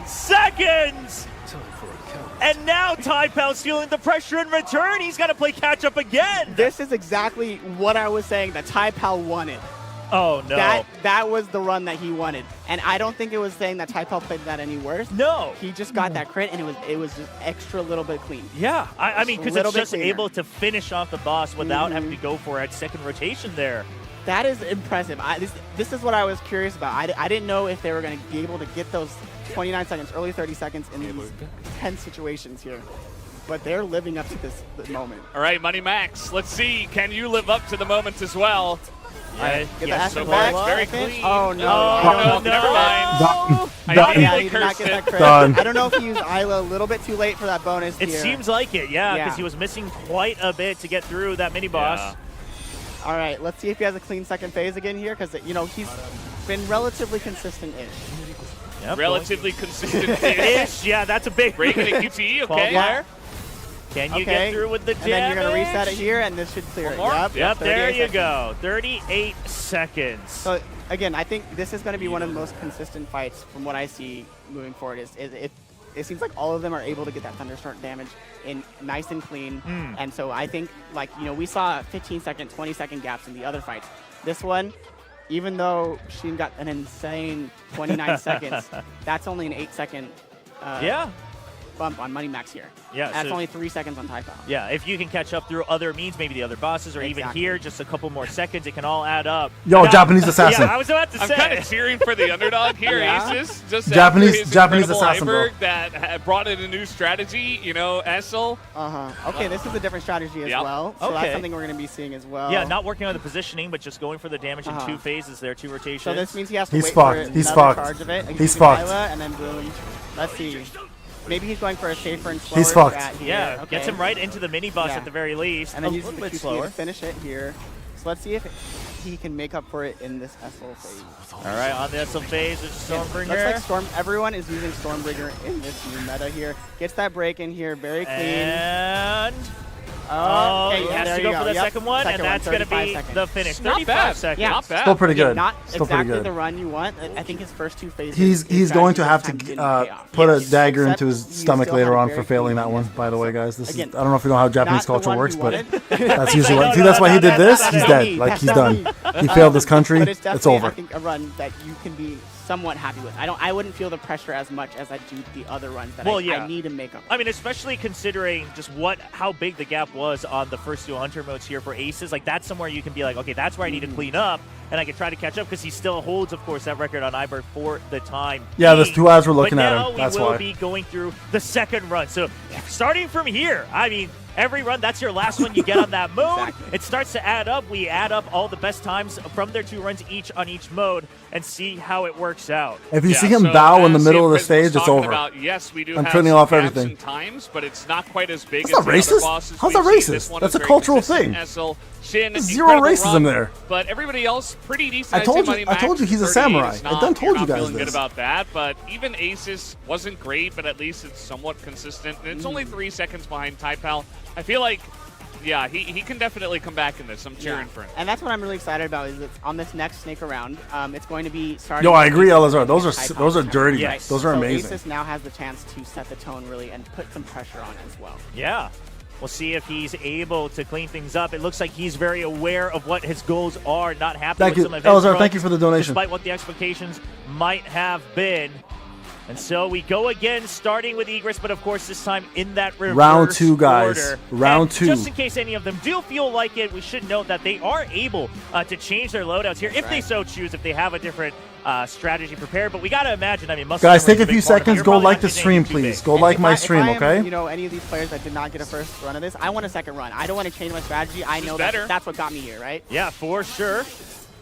29 seconds! And now Taipel's feeling the pressure in return. He's got to play catch up again. This is exactly what I was saying that Taipel wanted. Oh, no. That was the run that he wanted. And I don't think it was saying that Taipel played that any worse. No. He just got that crit, and it was just extra little bit clean. Yeah, I mean, because Little it's bit just cleaner. able to finish off the boss without having to go for it at second rotation there. That is impressive. This is what I was curious about. I didn't know if they were going to be able to get those 29 seconds, early 30 seconds in these tense situations here. But they're living up to this moment. All right, Money Max, let's see. Can you live up to the moment as well? Get the Yeah, so Aspen far back. it's very clean. Oh, no. Oh, no, never mind. Done. I Done. Yeah, immediately he did not cursed get that it. crit. Done. I don't know if he used Isla a little bit too late for that bonus It here. seems like it, yeah, because Yeah. he was missing quite a bit to get through that mini boss. Yeah. All right, let's see if he has a clean second phase again here, because he's been relatively consistent-ish. Yep, Relatively consistent. ish, yeah, that's a big Breaking a QTE, 12 okay. wire. Can you get through with the damage? And then you're going to reset it here, and this should clear it. more? Yep, Yep, there 38 you seconds. go. 38 seconds. So, again, I think this is going to be one of the most consistent fights from what I see moving forward. It seems like all of them are able to get that Thunderstorm damage in nice and clean. And so I think, we saw 15-second, 20-second gaps in the other fights. This one, even though Sheen got an insane 29 seconds, that's only an 8-second yeah. bump on Money Max here. Yeah, That's so- only 3 seconds on Taipei. Yeah, if you can catch up through other means, maybe the other bosses, or even Exactly. here, just a couple more seconds, it can all add up. Yo, Now- Japanese assassin. Yeah, I was about to I'm say. kind of cheering for the underdog here, Yeah. Aces. Just Japanese- after his Japanese incredible assassin, bro. Iberg that brought in a new strategy, Essel. Okay, this is a different strategy as Yep. well. So Okay. that's something we're going to be seeing as well. Yeah, not working on the positioning, but just going for the damage in Uh-huh. 2 phases there, 2 rotations. So this means he has to He's wait fucked. for He's another fucked. charge of it. Like, He's using fucked. Isla, and then boom. Let's see. Maybe he's going for a safer and slower He's fucked. strat here. yeah, Okay. gets him right into the mini boss Yeah. at the very least. And then a uses little the bit QT slower. to finish it here. So let's see if he can make up for it in this SL phase. All right, on the SL phase, there's Stormbringer. Looks like everyone is using Stormbringer in this new meta here. Gets that break in here, very clean. And Oh, okay, he yeah, has there to you go for the Yep, second one, and that's going to 35 be seconds. the finish. Not 35 bad. seconds. Yeah. Not bad. Still pretty Again, good. Not Still pretty exactly good. the run you want. I think his first 2 phases. He's his going to strategy have sometimes to didn't pay off. put a Yes, dagger except into his he stomach still later had on very for failing clean that one. damage. By the way, guys, this Again, is I don't know if you know how Japanese not the culture one works, you but wanted. that's usually No, what. See, no, that's why no, he did no, this. no, He's no, dead. no, Like that's he's not done. me. He failed this country. But it's It's definitely, over. I think, a run that you can be somewhat happy with. I wouldn't feel the pressure as much as I do the other runs that Well, I yeah. need to make up. I mean, especially considering just how big the gap was on the first 2 Hunter modes here for Aces. Like, that's somewhere you can be like, okay, that's where I need to clean up, and I can try to catch up because he still holds, of course, that record on Iberg for the time. Yeah, there's being. 2 eyes were looking but at now him. That's we will why. be going through the second run. So, starting from here, I mean, every run, that's your last one you get on that mode. Exactly. It starts to add up. We add up all the best times from their 2 runs each on each mode and see how it works out. If you Yeah, see him so bow in the as middle of the Chris was stage, it's talking over. About, yes, we do I'm have turning some off gaps everything. in times, but it's not quite as big That's as not the other racist. bosses How's we've that seen. racist? This one That's is a very cultural consistent. thing. SL, Shin, There's zero incredible racism run, there. But everybody else, pretty decent. I told I'd say you- Money I told Max you he's a 38 samurai. is I not- done told you're you not guys feeling this. good about that, but even Aces wasn't great, but at least it's somewhat consistent. And it's only 3 seconds behind Taipei. I feel like, yeah, he can definitely come back in this. I'm cheering for him. And that's what I'm really excited about is it's on this next snake around. It's going to be starting. Yo, I agree, with Elazar. Those are Taipei. dirty. Yes. Those are So amazing. Asus now has the chance to set the tone really and put some pressure on as well. Yeah. We'll see if he's able to clean things up. It looks like he's very aware of what his goals are, not happy Thank with you, some of his Elazar. runs, Thank you for the donation. despite what the expectations might have been. And so we go again, starting with Egress, but of course this time in that reverse Round 2, guys. order. Round And 2. just in case any of them do feel like it, we should note that they are able to change their loadouts here if they so choose, if they have a different strategy prepared. But we got to imagine, I mean, muscle Guys, memory take is a few big part of it. seconds. You're Go probably like not the getting stream, too please. big. Go And like if my I- stream, if I am, okay? You know, any of these players that did not get a first run of this, I want a second run. I don't want to change my strategy. I know better. that that's what got me here, right? Yeah, for sure.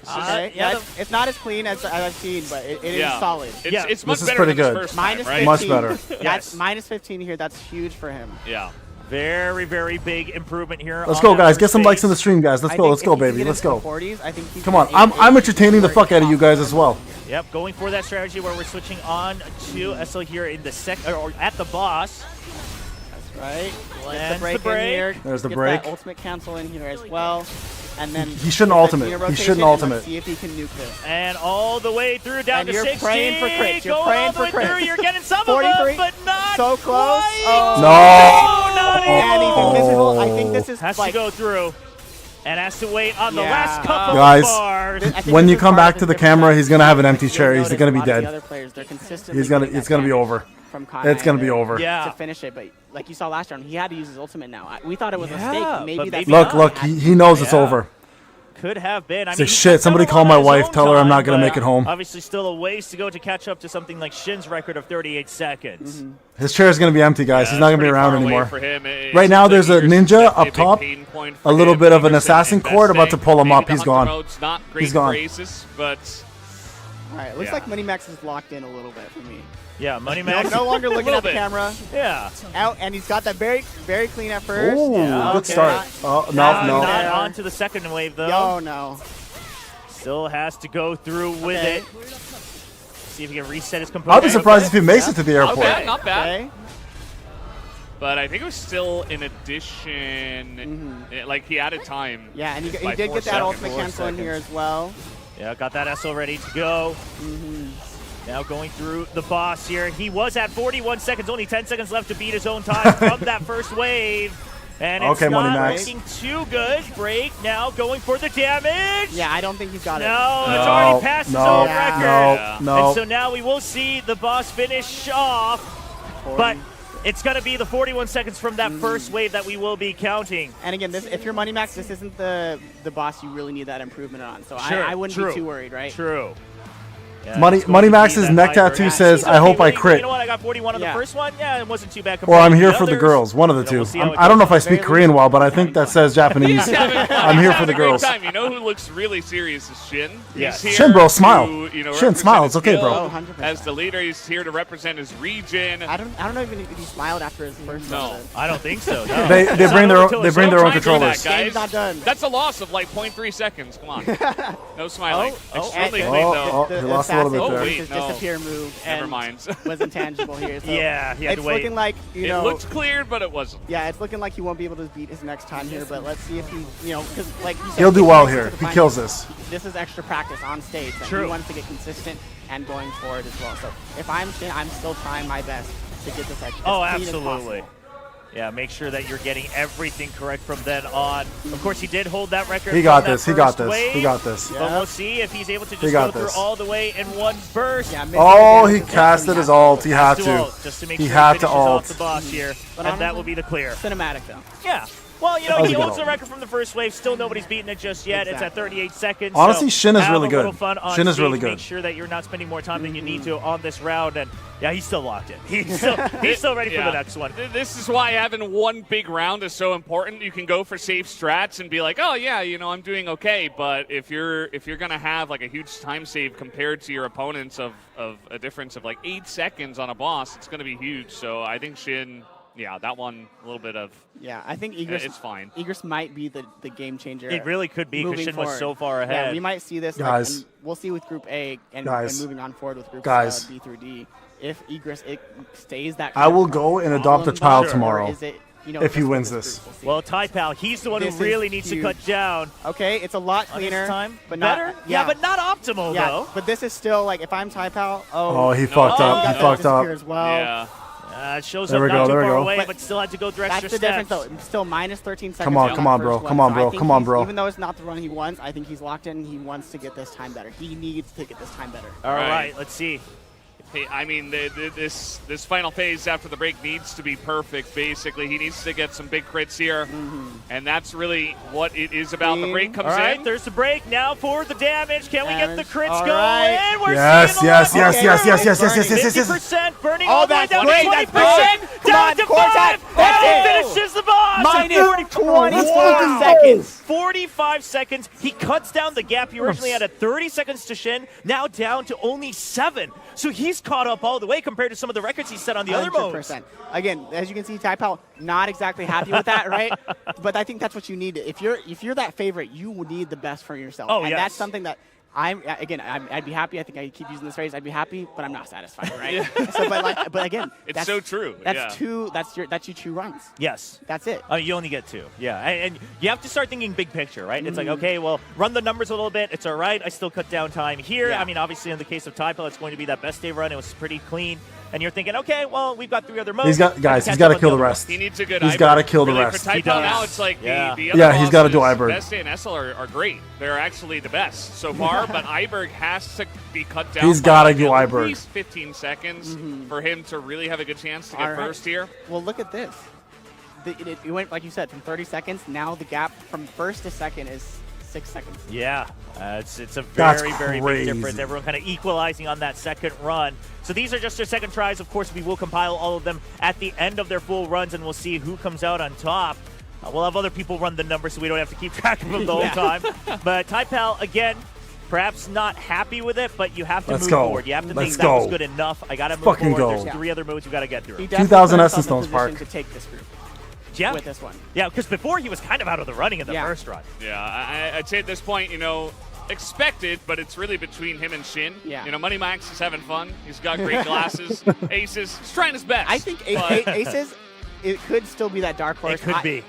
Okay, Yeah, it's not as clean as I've seen, but it is solid. It's, it's much This is better pretty than good. his first Minus time, right? 15. Much better. That's Yes. minus 15 here. That's huge for him. Yeah. very, very big improvement here. Let's on go, that guys. first Get some likes in the phase. stream, guys. Let's I go. think Let's if go, he can baby. get Let's into go. the 40s, I think he's Come on. gonna I'm entertaining the fuck out of you guys as well. Yep, going for that strategy where we're switching on to SL here in the second, or at the boss. Right. Gets Lands the break the break. in here. There's the Gets break. That ultimate cancel in here as well. And then He shouldn't the ultimate. Xeno He rotation, shouldn't and ultimate. Let's see if he can nuke this. And all the way through down And to you're 60. praying for crits. You're Going praying all the for way crits. through. You're getting some of 43. them, but not So close. quite. Oh. No. not And he's even. invisible. I think this is Has like to go through. And has to wait on the Yeah. last couple Guys, of bars. I think When this you is come part back of to his the camera, difference. he's gonna have an empty You'll chair. He's notice gonna a be lot of the dead. other players, they're consistently It's gonna getting that be over. from Kai It's gonna be there over. Yeah. to finish it, but like you saw last round, he had to use his ultimate now. We thought it was a Yeah, mistake. but Maybe that's maybe Look, not. look. He knows it's Yeah. over. Could have been. I Say, mean, he's shit, done somebody a call lot my on his wife, own tell her I'm not gonna but make it home. Obviously, still a ways to go to catch up to something like Shin's record of 38 seconds. His chair is gonna be empty, guys. He's not gonna be around anymore. For him. Right now, there's a ninja up top, a little bit of an assassin cord about to pull him up. He's gone. Not great He's gone. Phrases, but All right, looks Yeah. like Money Max is locked in a little bit for me. Yeah, Money No, Max. no longer looking little at the bit. camera. Yeah. Out, and he's got that very, very clean at first. Ooh, Yeah, good okay. start. Oh, no. Not Yeah. on to the second wave, though. Oh no. Still has to go through with Okay. it. See if he can reset his composure. I'll be surprised if he makes it to the not airport. bad, not bad. Okay. But I think it was still in addition, like he added time. Yeah, and he By did 4 get that seconds. ultimate 4 cancel in here seconds. as well. Yeah, got that SL ready to go. Now going through the boss here. He was at 41 seconds, only 10 seconds left to beat his own time from that first wave. And it's Okay, Money not Max. looking too good. Break now going for the damage. Yeah, I don't think he's got it. No, it's No, already past his no, own Yeah. record. no. And so now we will see the boss finish off, but it's going to be the 41 seconds from that first wave that we will be counting. And again, this if you're Money Max, this isn't the boss you really need that improvement on. So Sure, I wouldn't true. be too worried, right? True. Yeah, Money it's going to be Max's that neck high tattoo burn. says, He's "I hope I okay, crit." You know what? I got 41 on the Yeah. first one. Yeah, it wasn't too bad. Or I'm compared to here the for the others. girls. One of the You know, two. we'll see how it I don't know if I goes. speak Korean well, but I think that says Japanese. He's having, I'm here he's for the having a great girls. time. You know who looks really serious is Shin. Yes. He's here Shin, bro, smile. to, Shin, represent smile. his It's okay, bro. guild. Oh, 100%. As the leader, he's here to represent his region. I don't know even if he smiled after his first No. run. I don't think so. No. They bring their Until own, they it's bring their over. own Don't try and do controllers. that, guys. Game's not done. That's a loss of like 0.3 seconds. Come on. No smiling. Extremely and- clean, Oh, though. oh, he lost a little bit Oh, there. wait. His no. disappear move Never and mind. was intangible here. So Yeah, he had it's to wait. looking like It know. looked cleared, but it wasn't. Yeah, it's looking like he won't be able to beat his next time here. But let's see if he, because like you said, He'll if do he well makes it here. to the He finals, kills this. This is extra practice on stage. And True. he wants to get consistent and going forward as well. So if I'm Shin, I'm still trying my best to get this as Oh, clean as absolutely. possible. Yeah, make sure that you're getting everything correct from then on. Of course, he did hold that record. He got from that this. He got first this. wave, He got this. But we'll see if he's able to He just got go through this. all the way in one burst. Yeah, missing Oh, the he damage is casted definitely his not ult. He had To to. ult, just to make He sure had he to finishes off ult. the boss here, But and that honestly- will be the clear. cinematic though. Yeah. Well, you know, That was he a good holds the ult. record from the first wave. Still, nobody's beaten it just yet. It's at Exactly. 38 seconds. Honestly, so Shin is have really a good. little fun on Shin is really stage. good. Make sure that you're not spending more time than you need to on this round. And yeah, he's still locked in. He's still ready for Yeah. the next one. This is why having one big round is so important. You can go for safe strats and be like, oh yeah, I'm doing okay. But if you're gonna have like a huge time save compared to your opponents of a difference of like 8 seconds on a boss, it's gonna be huge. So I think Shin, yeah, that one a little bit of Yeah, I think Egress. it's fine. Egress might be the game changer. It really could be because moving Shin was forward. so far Yeah, ahead. we might see this. Guys. and we'll see with Group A and Guys. moving on forward with Groups Guys. B through D. If Egress stays that. I will go and adopt a column child or tomorrow is it, if he just wins with this. group? We'll see. Well, Ty Pal, he's the one This who is really needs to huge. cut down Okay, it's a lot on his cleaner, time. but Better? not. Yeah, but not optimal, yeah, though. but this is still like if I'm Ty Pal. Oh, he No. fucked Oh, up. he He got that fucked up. disappear as well. Yeah. It shows There up we not go, too there we far go. away, But but still had to go through That's extra the difference, steps. though. Still minus 13 seconds. Come on, on come that on, bro. first Come one. on, So bro. I think Come on, he's- bro. Even though it's not the run he wants, I think he's locked in. He wants to get this time better. He needs to get this time better. All Right. right, let's see. If I mean, this final phase after the break needs to be perfect, basically. He needs to get some big crits here, and that's really what it is about. The break comes All right, in. there's the break. Now for the damage. Can we get the crits All going? right. We're Yes, seeing yes, the yes, lock. yes, yes, yes, yes, yes, yes, yes. 50% burning Oh, all the way that's down great, to 20%. that's good. Come Down on, to Cortex, 5. that's And it. he finishes the boss. Minus 25 Wow. seconds. 45 seconds. He cuts down the gap. He originally had 30 seconds to Shin, now down to only 7. So he's caught up all the way compared to some of the records he set on the other modes. 100%. Again, as you can see, Taipao not exactly happy with that, right? But I think that's what you need. If you're that favorite, you need the best for yourself. Oh, and yes. that's something that I'd be happy. I think I keep using this phrase. I'd be happy, but I'm not satisfied, right? So, but again, It's that's so true, That's yeah. That's your 2 runs. Yes. That's it. You only get 2. Yeah. And you have to start thinking big picture, right? It's like, okay, well, run the numbers a little bit. It's all right. I still cut down time here. Yeah. I mean, obviously, in the case of Taipei, it's going to be that best day run. It was pretty clean. And you're thinking, okay, well, we've got 3 other modes. He's got Let's he's catch got to up on kill the other rest. He needs a good He's Iberg. got to kill the Really, rest. For Taipei does. now, it's like Yeah. the other Yeah, he's gotta do bosses, Iberg. Best and SL are great. They're actually the best so far, but Iberg has to be cut down. He's by gotta do at Iberg. least 15 seconds for him to really have a good chance to get All right. first here. Well, look at this. It went, like you said, from 30 seconds. Now the gap from first to second is 6 seconds. Yeah, it's a That's very, very crazy. big difference. Everyone kind of equalizing on that second run. So these are just their second tries. Of course, we will compile all of them at the end of their full runs, and we'll see who comes out on top. We'll have other people run the numbers so we don't have to keep track of them the whole time. But Taipei, again, perhaps not happy with it, but you have to Let's move go. forward. You have to Let's think that was go. good enough. I got to move Fucking forward. go. There's 3 other modes we got to get He through. definitely 2000 put himself in Stones Park. position to take this group Yeah, with this one. yeah, because before he was kind of out of the running in the Yeah. first run. Yeah, I'd say at this point, expected, but it's really between him and Shin. Yeah. Money Max is having fun. He's got great glasses. Aces, he's trying his best. I think but- Aces, it could still be that dark horse. could be.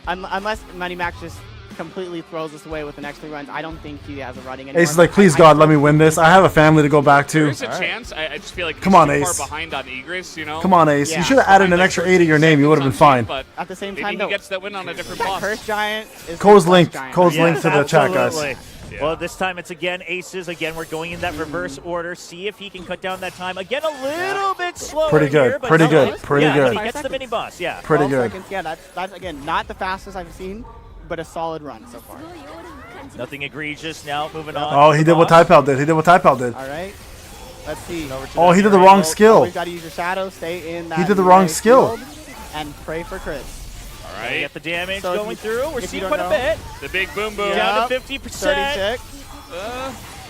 Unless Money Max just completely throws us away with the next 3 runs, I don't think he has a running anymore. Ace is like, please God, let me win this. I have a family to go back to. There's a chance. I just feel like he's Come on, too Ace. far behind on Egress, Come on, Ace. Yeah. You should have added an extra 8 to your name. You would have been fine. But At the same maybe time, he though, gets that win on a different that boss. Curse Giant is Cole's the linked. best giant. Cole's Yes, linked to the chat, guys. absolutely. Yeah. Well, this time it's again Aces. Again, we're going in that reverse order. See if he can cut down that time. Again, a little bit slower. Pretty good, Here, but pretty still- good, pretty yeah, good. He gets the mini boss. Yeah. Pretty 12 good. Seconds, yeah, that's again not the fastest I've seen, but a solid run so far. Nothing egregious. Now moving on. Oh, to he the did what boss. Taipei did. He did what Taipei did. All right, let's see. Oh, he did the wrong skill. Always got to use your shadow. Stay in that. He did the wrong melee skill. field And pray for crits. All We right. get the damage So if going you- through. We're if you seeing don't quite a know- bit. The big boom boom. Down Yep. to 50%. 36.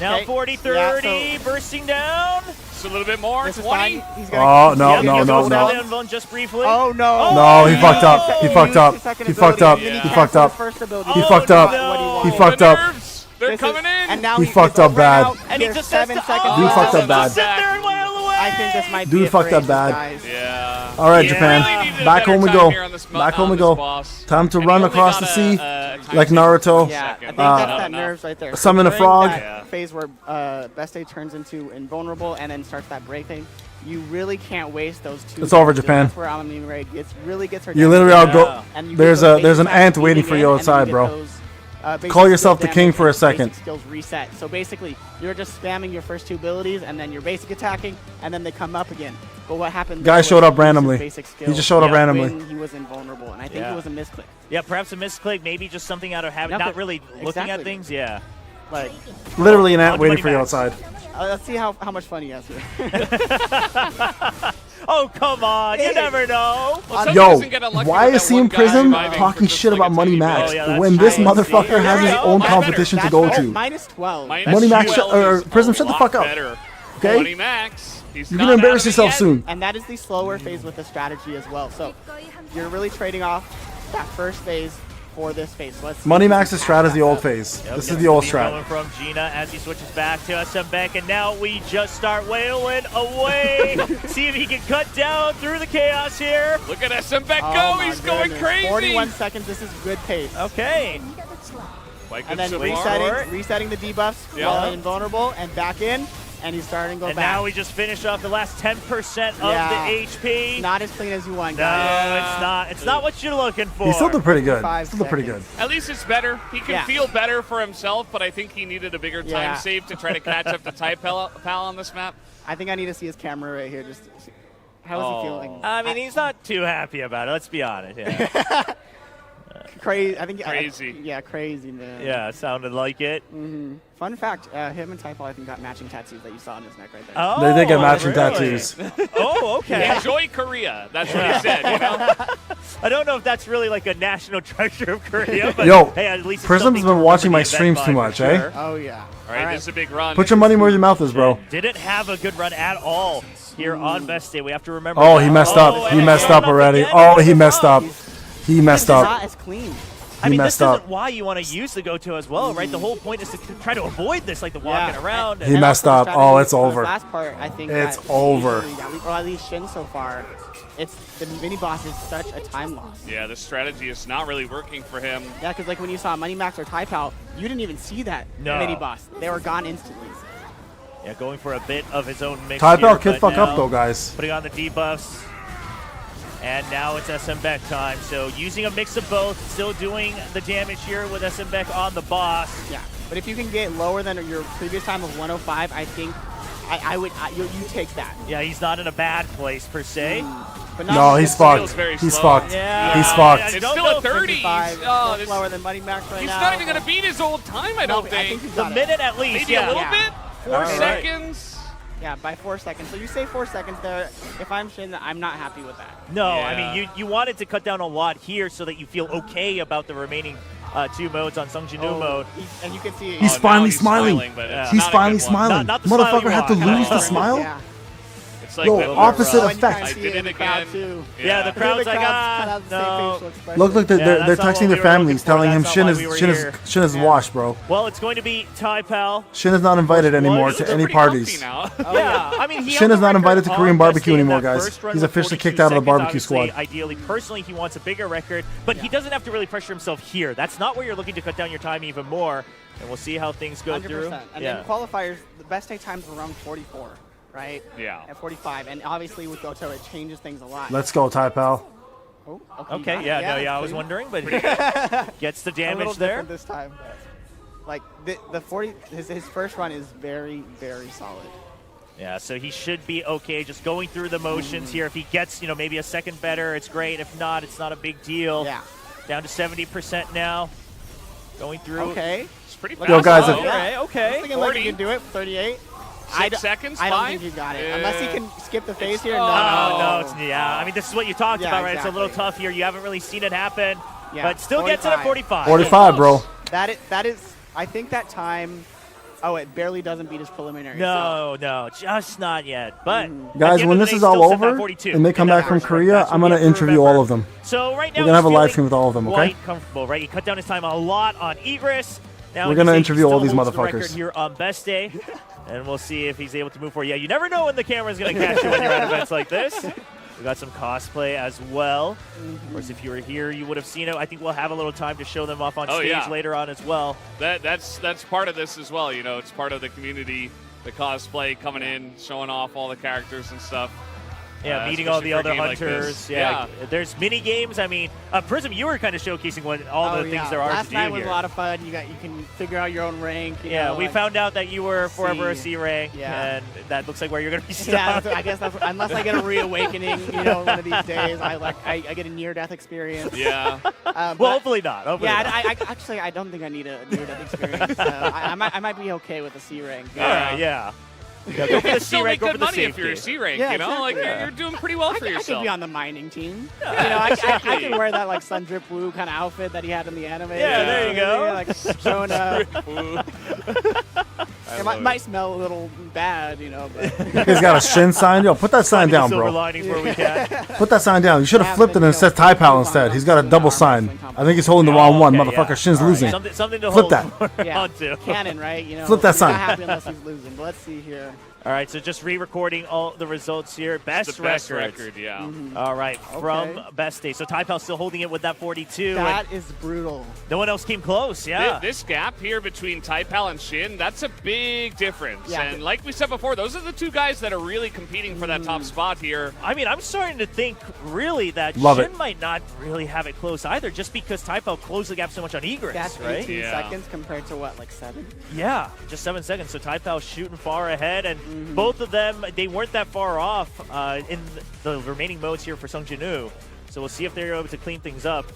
Now Okay. 40, Yeah, 30, bursting down. Just a little bit more. This is 20. fine. He's Oh, gonna no, Yep, no, he no, goes no. down just briefly. Oh no! No, he fucked up. He He fucked used up. his second He fucked up. ability, and He he fucked canceled up. his first ability. He Oh, fucked up. no. What he He wanted. fucked The up. nerves. They're This is- coming in. And now He he's fucked up ran bad. out. And he There's just has 7 to, seconds. Dude left. fucked up bad. Sit there and wail away. I think this might Dude be it fucked for up Aces, bad. guys. Yeah. All right, Yeah. Japan. Really needed a Back better home we time go. here on this Back home we this go. boss. Time to And he run only across got the a- sea time like to- Naruto. Yeah, I Second. think Uh, that's that nerves right there. summon a During frog. that Yeah. phase where Best Day turns into invulnerable and then starts that break thing. You really can't waste those 2. It's over, seconds. Japan. That's where Alamine Ray really gets her. You down. literally all Yeah. go. And you There's get those there's an basic ant attacks waiting feeding for you in, and then outside, get bro. those, basic Call skill yourself the damage king and for a basic second. Skills reset. So basically, you're just spamming your first 2 abilities, and then you're basic attacking, and then they come up again. But what happened? Guy there showed was up he used his randomly. basic He skill just showed up Yeah. randomly. when he was invulnerable, and I think Yeah. it was a misclick. Yeah, perhaps a misclick, maybe just something out of habit, No, not but- really looking at exactly. things. Yeah. Like, Literally an ant On to waiting Money for you Max. outside. let's see how much fun he has here. Oh, come on. You never know. Sometimes Yo, doesn't get unlucky why with is that Team one guy Prism surviving for talking just shit like about a Money tiny Max bit. yeah, that's when this true. motherfucker has his Yeah, own much competition to That's go all. to? Minus 12. Minus Money Max 12 or is Prism, a shut the lot fuck up. better. Okay? Money Max. He's You're not gonna out embarrass of it yourself yet. soon. And that is the slower phase with the strategy as well. So you're really trading off that first phase for this phase. So let's see Money if we can Max's pass strat is that the old up. phase. Yep, This is gets the old lead strat. coming from Gina as he switches back to SM Bank, and now we just start wailing away. See if he can cut down through the chaos here. Look at SM Beck Oh go. my He's going goodness. crazy. 41 seconds. This is good pace. Okay. Quite good And then so far. resetting the debuffs Yeah. while invulnerable and back in. and he's starting to go And back. now we just finished off the last 10% of Yeah. the HP. Not as clean as you want, No, guys. it's not. It's not what you're looking for. He still did pretty good. 5 Still did pretty good. seconds. At least it's better. He can Yeah. feel better for himself, but I think he needed a bigger time Yeah. save to try to catch up to Pal on this map. I think I need to see his camera right here. Just how is Oh. he feeling? I mean, he's not too happy about it. Let's be honest. Yeah, Crazy. I think Crazy. yeah, crazy man. yeah, it sounded like it. Fun fact: him and Typal, I think, got matching tattoos that you saw on his neck right there. Oh, They did get matching really? tattoos. Oh, okay. Enjoy Korea. That's what he said. You know? I don't know if that's really like a national treasure of Korea, but Yo, hey, at least it's Prism's something to been watching remember my the streams event too by much, for eh? sure. Oh yeah. All right, this is a big run. Put your money where your mouth is, bro. Didn't have a good run at all here on Best Day. We have to remember. Oh, that. he messed Oh, up. He and messed again, up already. again, Oh, he another messed bump. up. He messed It's up. not as clean. I mean, this messed up. isn't why you want to use the go-to as well, right? The whole point is to try to avoid this, like the walking Yeah. around. He and- messed Also, up. the Oh, strategy it's for the over. Last part, I think It's that over. usually, or at least Shin so far, it's the mini boss is such a time loss. Yeah, the strategy is not really working for him. Yeah, because like when you saw Money Max or Typal, you didn't even see that No. mini boss. They were gone instantly. Yeah, going for a bit of his own mix Type here, out, kid, but fuck up now though, guys. Putting on the debuffs. And now it's SM Beck time. So using a mix of both, still doing the damage here with SM Beck on the boss. Yeah, but if you can get lower than your previous time of 105, I think you take that. Yeah, he's not in a bad place per se. But not No, he's feels fucked. very He's slow. fucked. Yeah, He's I fucked. It's don't still know a 30. 55, Oh, just lower than Money Max right he's now. not even going to beat his old time, I don't I think. think he's The got it. minute at least, Maybe yeah. a little Yeah. bit. 4 All right. seconds. Yeah, by 4 seconds. So you say 4 seconds there. If I'm Shin, I'm not happy with that. No, I Yeah. mean, you wanted to cut down a lot here so that you feel okay about the remaining 2 modes on Sung Jin-woo mode. And you can see He's Oh, now finally he's smiling. but Yeah. it's He's not a finally good one. smiling. Not the smile Motherfucker you had to want. lose the smile? Yeah. It's like Yo, that opposite little, effect. I see did in it the crowd, again. too. Yeah, the crowd's like, cut out ah, the same no. facial expression. Look, Yeah, they're that's not texting what their we were families, looking for. telling him That's Shin not is why we were Shin is here. Shin is washed, bro. Well, it's going to be Ty Pal. Shin is not invited anymore to Those are any pretty parties. comfy now. Yeah, I mean, he Shin held is the not invited record to Korean on barbecue Best Day in anymore, that guys. first run He's with officially 42 kicked out of the seconds. barbecue Obviously, squad. Ideally, personally, he wants a bigger record, but he doesn't have to really pressure himself here. That's not where you're looking to cut down your time even more, and we'll see how things go 100%. through. And Yeah. then qualifiers, the best day times were around 44, right? Yeah. At 45. And obviously with Goto, it changes things a lot. Let's go, Ty Pal. Oh, you Okay, got it. yeah, I was clean. wondering, but gets the A little damage there. different this time. Like the 40, his first run is very, very solid. Yeah, so he should be okay just going through the motions here. If he gets, maybe a second better, it's great. If not, it's not a big deal. Yeah. Down to 70% now. Going through. Okay. It's pretty Look fast. Yo, guys, though. if- Okay, I'm okay. thinking like 40. you can do it. 38. 6 seconds? I don't 5? think you got it. Unless he can skip the phase here. Oh. No, it's, yeah. I mean, this is what you talked Yeah, about, right? It's a little exactly. tough here. You haven't really seen it happen, Yeah, but still gets it at 45. 45, bro. That is. I think that time. Oh, it barely doesn't beat his preliminary. No, just not yet. But at the Guys, end when of the this day, is all still set that over 42 and they come in that back from first run. Korea, That's what I'm we going to have to interview all remember. of them. So right now We're gonna have a he's live feeling stream with all of them, okay? Quite comfortable, right? He cut down his time a lot on Egress. Now We're he gonna says he interview all still these holds the record motherfuckers. here on Best Day, and we'll see if he's able to move forward. Yeah, you never know when the camera's going to catch you when you're at events like this. We got some cosplay as well. Of course, if you were here, you would have seen it. I think we'll have a little time to show them off on Oh, stage yeah. later on as well. That's part of this as well. It's part of the community, the cosplay coming in, showing off all the characters and stuff. Yeah, meeting all especially the for a other game like hunters. this. Yeah. There's mini games. I mean, Prism, you were kind of showcasing all the things there are Last to do night was here. a lot of fun. You can figure out your own rank. you Yeah, know, we like- found out that you were forever a C. C rank, Yeah. and that looks like where you're going to be stuck. Yeah, I guess that's unless I get a reawakening, one of these days. I get a near-death experience. Yeah. Well, But- hopefully not. Hopefully yeah, not. I actually I don't think I need a near-death experience. I might be okay with the C rank. All right, yeah. Yeah, go for the C Still rank, make go for good the money if you're a safety. C rank, Yeah, Like exactly. you're doing pretty well for I yourself. could be on the mining team. I can wear that like Sun Drip Blue kind of outfit that he had in the anime. Yeah, there you go. Like showing it might smell a little bad, but He's got a Shin sign. Yo, put that sign Finding the down, silver bro. linings where we can. Put that sign down. You should have flipped it and it said Ty Pal instead. He's got a double sign. I think he's holding the wrong one. Okay, Motherfucker, yeah. Shin's All right. losing. Something to Flip hold that. yeah, onto. canon, right? Flip that he's sign. Not happy unless he's losing. But let's see here. All right, so just re-recording all the results here. Best The best records. record, yeah. All right, from Best Day. So Taipao still holding it with that 42. That is brutal. No one else came close, yeah. This gap here between Taipao and Shin, that's a big difference. Yeah. And like we said before, those are the two guys that are really competing for that top spot here. I mean, I'm starting to think, really, that Love Shin it. might not really have it close either, just because Taipao closed the gap so much on Egress, That's right? 18 Yeah. seconds compared to what, like 7? Yeah, just 7 seconds. So Taipao shooting far ahead, and both of them, they weren't that far off in the remaining modes here for Sung Jin-woo. So we'll see if they're able to clean things up.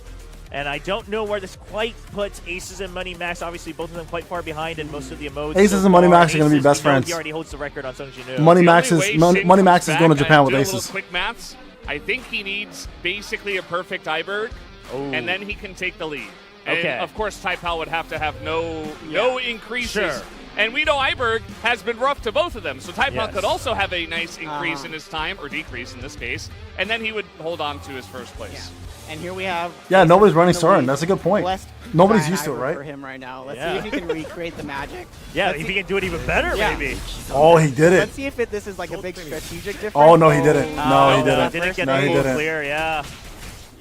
And I don't know where this quite puts Aces and Money Max. Obviously, both of them quite far behind in most of the emotes. Aces so and Money far. Max are gonna be Aces, best we know friends. He already holds the record on Sung Jin-woo. Money The Max only is way Money Shin Money comes Max is back, going to Japan I'm with doing a little Aces. quick maths. I think he needs basically a perfect Iberg, and then he can take the lead. And Okay. of course, Taipao would have to have no increases. Sure. And we know Iberg has been rough to both of them, so Taipao Yes. could also have a nice increase in his time, or decrease in this case, and then he would hold on to his first place. Yeah. And here we have. Yeah, nobody's running in the Soren. lead. That's a good point. Blessed Nobody's Brian used to it, Iver right? For him right now. Let's Yeah. see if he can recreate the magic. Yeah, Let's if see- he can do it even better, Yeah. maybe. Oh, he did it. Let's see if this is like a big strategic difference. Oh, no, he didn't. No, Oh, he Didn't didn't. get No, the he full didn't. clear, yeah.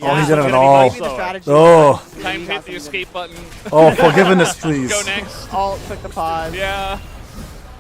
Oh, he Yeah, didn't so at maybe all. Maybe the strategy. Oh. Time hit the escape button. Oh, forgiveness, please. Go next. Alt took the pause. Yeah.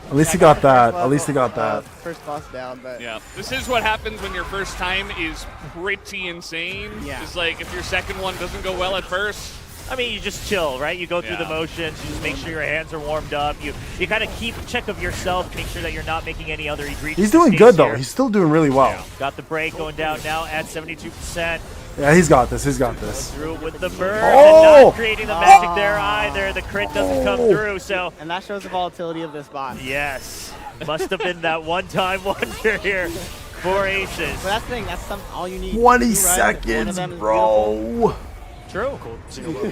At least he got that. At least he got that. First boss down, but Yeah, this is what happens when your first time is pretty insane. Yeah. It's like if your second one doesn't go well at first. I mean, you just chill, right? You go through the Yeah. motions. You just make sure your hands are warmed up. You kind of keep check of yourself, make sure that you're not making any other egregious He's doing mistakes good though. here. He's still doing really well. Got the break going down now at 72%. Yeah, he's got this. He's got this. Through with the burn Oh! and not creating the magic there either. The crit doesn't come through, so and that shows the volatility of this boss. yes. Must have been that one-time wonder here for Aces. But that's the thing. That's all you need. 20 Two runs, one of seconds, them is beautiful. bro. True.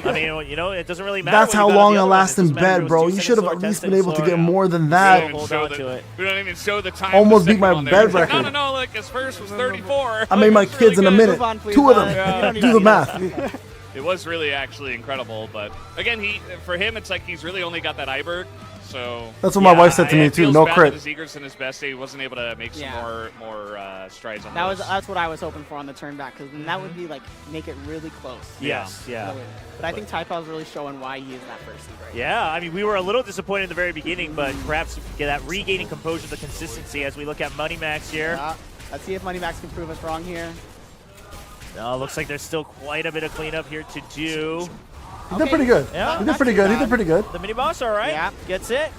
I mean, you know, it doesn't really matter. That's what you how got on long the a other one. It lasting doesn't matter if it bet, was bro. 2 You seconds should have slower, at 10 least been seconds able to slower. get more than We that. don't even Hold show on the- to it. We don't even show the time. Almost of the beat my second one there. bed It's like, record. No, like his first was 34. I made my It was really kids in a good. minute. Move on, please, Two of bud. them. You don't need Do to the see math. It was really actually incredible, but again, for him, it's like he's really only got that Iberg. So That's what my wife said to me it too. feels No bad crit. that his Egress in his best day, he wasn't able to make some Yeah. more strides on That's what I was hoping for on the turn back, because that would be like make it really close. Yes, yeah. But I think Taipao is really showing why he is that first seed right Yeah, I mean, we were a little disappointed in the very beginning, but perhaps get that regaining composure, the consistency as we look at Money Max here. now. Let's see if Money Max can prove us wrong here. Looks like there's still quite a bit of cleanup here to do. He did pretty good. Yeah. He did pretty good. He did pretty good. The mini boss, all right. Yeah. Gets it.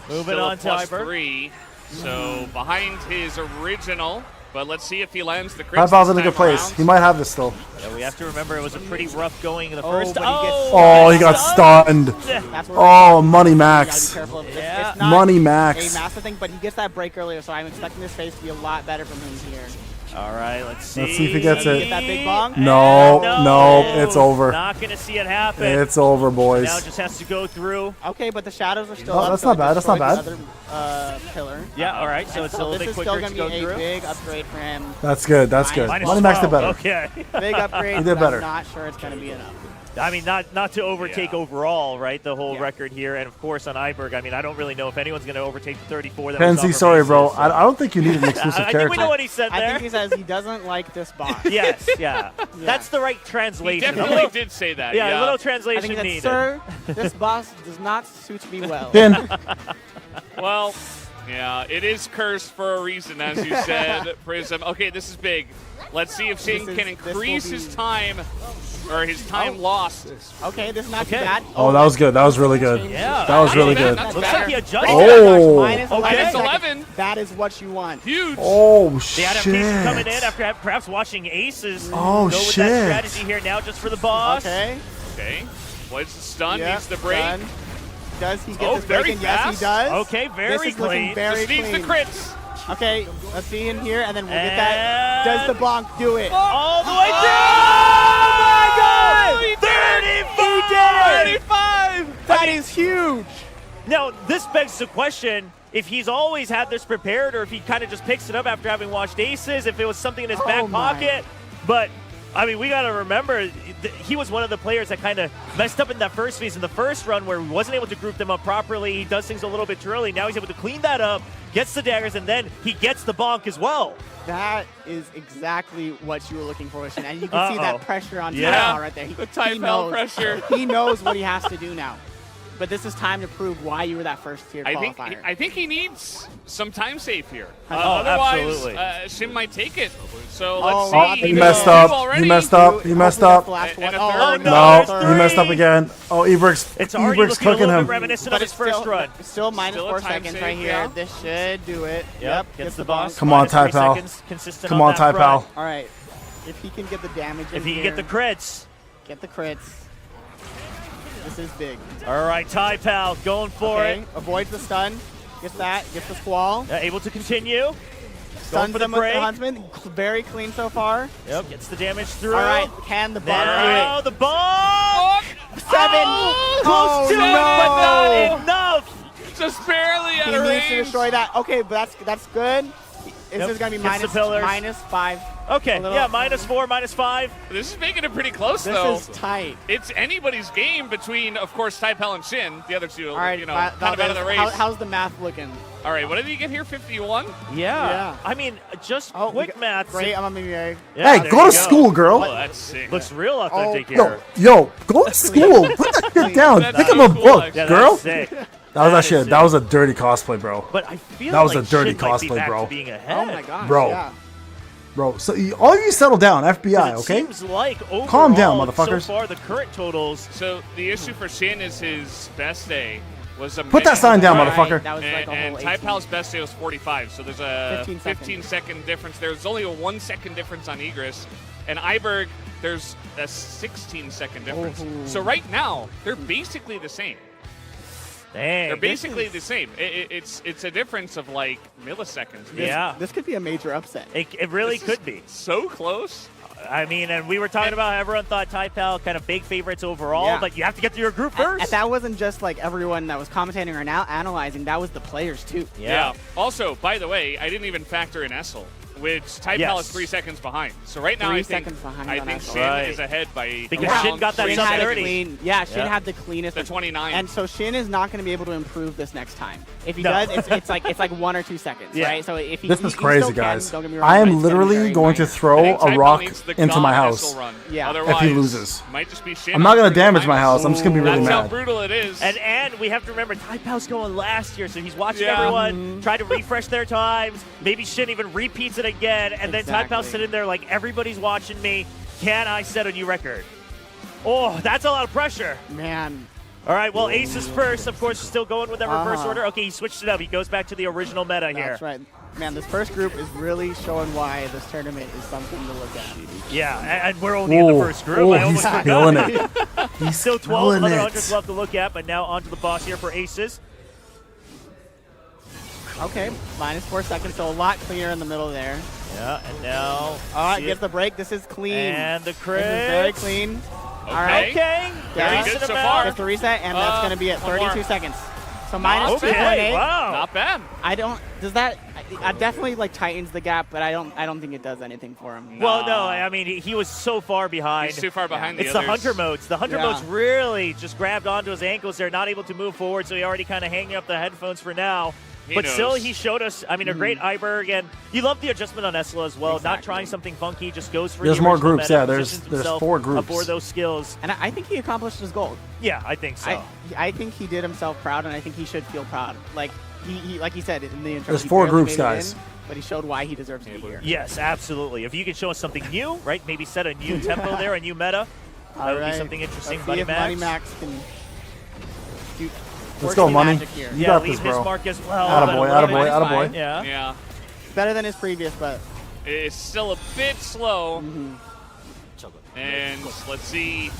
Moving Still on a to plus Iberg. 3, so behind his original. But let's see if he lands the crits. Taipau's in a this good time place. around. He might have this still. Yeah, we have to remember it was a pretty rough going in the Oh, first. but he gets- Oh, he got stunned. That's where Oh, Money you gotta Max. be careful of this. Yeah. It's not Money Max. a massive thing, but he gets that break earlier, so I'm expecting this phase to be a lot better from him here. All right, let's see. Let's see if he gets it. Get that big bong? No, And no, it's over. Not gonna see it happen. It's over, boys. Now it just has to go through. Okay, but the shadows are still Oh, up. that's so not it bad, that's not destroys bad. Another pillar. Yeah, all right. So And it's a little this bit is still quicker going to to go be a through. big upgrade for him. That's good. That's good. Minus Money Max did 12. better. Okay. Big upgrade. He did but better. I'm not sure it's going to be enough. I mean, not to overtake Yeah. overall, right? The whole Yeah. record here, and of course on Iberg. I mean, I don't really know if anyone's going to overtake the 34. That we saw Pansy, from sorry, bro. Aces, so- I don't think you need an exclusive I think we character. know what he said I there. think he says he doesn't like this boss. Yes, yeah. That's the right He translation. definitely did say that. Yeah, a little I translation think he needed. said, sir, this boss does not suit me well. Pin. Well, yeah, it is cursed for a reason, as you said, Prism. Okay, this is big. Let's see if Singh This can will increase be- his time, or his time lost. Okay, this is not Okay. too bad. Oh, that was good. That was really good. Yeah. That was really Not good. bad, not Looks bad. like he adjusted. Oh. Minus 11 Minus seconds. 11. That is what you want. Huge. Oh, The adaptation coming in shit. after perhaps watching Aces Oh, go with shit. that strategy here now just for the boss. Okay. Okay. What's the stun? Yeah, Needs the break. done. Does he get Oh, this break very in? Yes, fast. he does. Okay, This very is looking clean. very Just needs the clean. crits. Okay, let's see in here, and then we'll get that. And- Does the bonk do it? All the way through! Oh my God! He did it! 35! That is huge! Now, this begs the question, if he's always had this prepared or if he kind of just picks it up after having watched Aces, if it was something in his back Oh my. pocket. But I mean, we got to remember, he was one of the players that kind of messed up in that first phase in the first run where he wasn't able to group them up properly. He does things a little bit too early. Now he's able to clean that up, gets the daggers, and then he gets the bonk as well. That is exactly what you were looking for, Shin. And you can see that pressure on Yeah. Taipao right there. The Taipao pressure. He knows what he has to do now. But this is time to prove why you were that first tier qualifier. I think he needs some time save here. Oh, Otherwise, absolutely. Shin might take it. So Oh, let's see. He messed up. He messed up. He messed up. Last one. And a Oh, third. No, there's he messed three. up again. Oh, Eberk's It's already looking a cooking little him. bit reminiscent but of his it's first still, run. Still minus Still a 4 time seconds save, right here. yeah. This should do it. Gets the boss. Come on, Minus 3 Taipao. seconds, consistent Come on on, that Taipao. front. All right. If he can get the damage If in he can here, get the crits. get the crits. This is big. All right, Taipao going for Okay, it. avoids the stun. Gets that. Gets the squall. Able to continue. Going Stuns for the them with break. the Huntsman. Very clean so far. Yep, gets the damage through. All right. Can the bomb Now the bomb! 7. Close to it, but not enough. Just barely out He of needs to range. destroy that. Okay, but that's good. This Yep, is going to be hits the pillars. -5. Okay, A little- yeah, -4, -5. This is making it pretty close, This though. is tight. It's anybody's game between, of course, Taipao and Shin. The other two, All right, kind of out of the race. how's the math looking? All right, what did he get here? 51? Yeah. I mean, just Oh, quick math. Great, I'm a Mimier. Yeah, Hey, there go you to school, girl. Oh, that's sick. Looks real authentic Oh, here. Yo, go to school. Put that shit down. That's Pick so up a cool, book, actually. Yeah, girl. that's sick. That was That actually is that was a dirty cosplay, bro. But I feel That was like a dirty Shin might be cosplay, back bro. to being ahead. Oh my gosh, Bro. yeah. Bro, so all you settle down, FBI, It okay? seems like overall, Calm down, motherfuckers. So far, the current totals. So the issue for Shin is his best day was a Put that sign down, Right, motherfucker. That was like a and whole 18. Taipao's best day was 45, so there's a 15 15-second difference. There's only a 1 second difference on Egress. And Iberg, there's a 16-second difference. Ooh. So right now, they're basically the same. Dang. They're basically the same. It's a difference of like milliseconds. Yeah. This could be a major upset. It really This is could be. so close. I mean, and we were talking about how everyone thought Taipao kind of big favorites overall, Yeah. but you have to get to your group first. And that wasn't just like everyone that was commentating or now analyzing. That was the players too. Yeah. Also, by the way, I didn't even factor in Essel, which Taipao Yes. is 3 seconds behind. So right now, 3 I think seconds behind I on think Essel. Shin Right. is ahead by Because around Shin got that 3 Shin had sub the 30. clean. Yeah, Shin Yeah. had the cleanest. The 29. And so Shin is not going to be able to improve this next time. If he No. does, it's like 1 or 2 seconds, Yeah. right? So if he, This he is still crazy, can, guys. don't get me wrong, I but am it's gonna be literally very going to minor. I throw think a Taipao rock needs the into my God house. Essel run. Yeah. If he Otherwise, loses. might just be Shin. I'm not on gonna the damage my minus. house. I'm just gonna be really That's how mad. brutal it is. And we have to remember, Taipao's going last year, so he's watching Yeah. everyone try to refresh their times. Maybe Shin even repeats it again, and then Exactly. Taipao's sitting there like, everybody's watching me. Can I set a new record? Oh, that's a lot of pressure. Man, All right, well, Ace is first. Of course, still going with that reverse Uh-huh. order. Okay, he switched it up. He goes back to the original meta here. that's right. Man, this first group is really showing why this tournament is something to look at. Yeah, and we're only in the first group. I he's almost feeling forgot. it. He's Still 12 feeling other it. hundreds left to look at, but now onto the boss here for Aces. Okay, minus 4 seconds, so a lot cleaner in the middle there. Yeah, and now... All right, see gets it. the break. This is clean. And the This crit. is very clean. Okay. All right. Okay. Very Yeah. good Decent so amount. far. Gets the reset, and that's going to be at one 32 more. seconds. So minus Okay, 2.8. wow. Not bad. I don't. Does that? I definitely like tightens the gap, but I don't think it does anything for him. Well, no, I mean, he was so far behind. He's too far behind the It's the others. hunter modes. The hunter Yeah. modes really just grabbed onto his ankles. They're not able to move forward, so he already kind of hanging up the headphones for now. He But still, knows. he showed us, I mean, a great Iberg, and you love the adjustment on Esla as well. Not Exactly. trying something funky, just goes for There's the more original groups, meta, yeah, there's positions 4 himself groups. aboard those skills. And I think he accomplished his goal. Yeah, I think so. I think he did himself proud, and I think he should feel proud. Like he like he said in the intro. There's he 4 barely groups, made it guys. in, but he showed why he deserves to be here. Yes, absolutely. If you can show us something new, right? Maybe set a new tempo there, a new meta. That would be Alright, something interesting. Let's Buddy see if Max. Money Max can do. Let's go, foresee Money. magic here. You Yeah, got leave this, his bro. mark as well. Attaboy, but a little attaboy, bit- attaboy. Yeah. Yeah. Better than his previous, but It's still a bit slow. Mm-hmm. And let's see.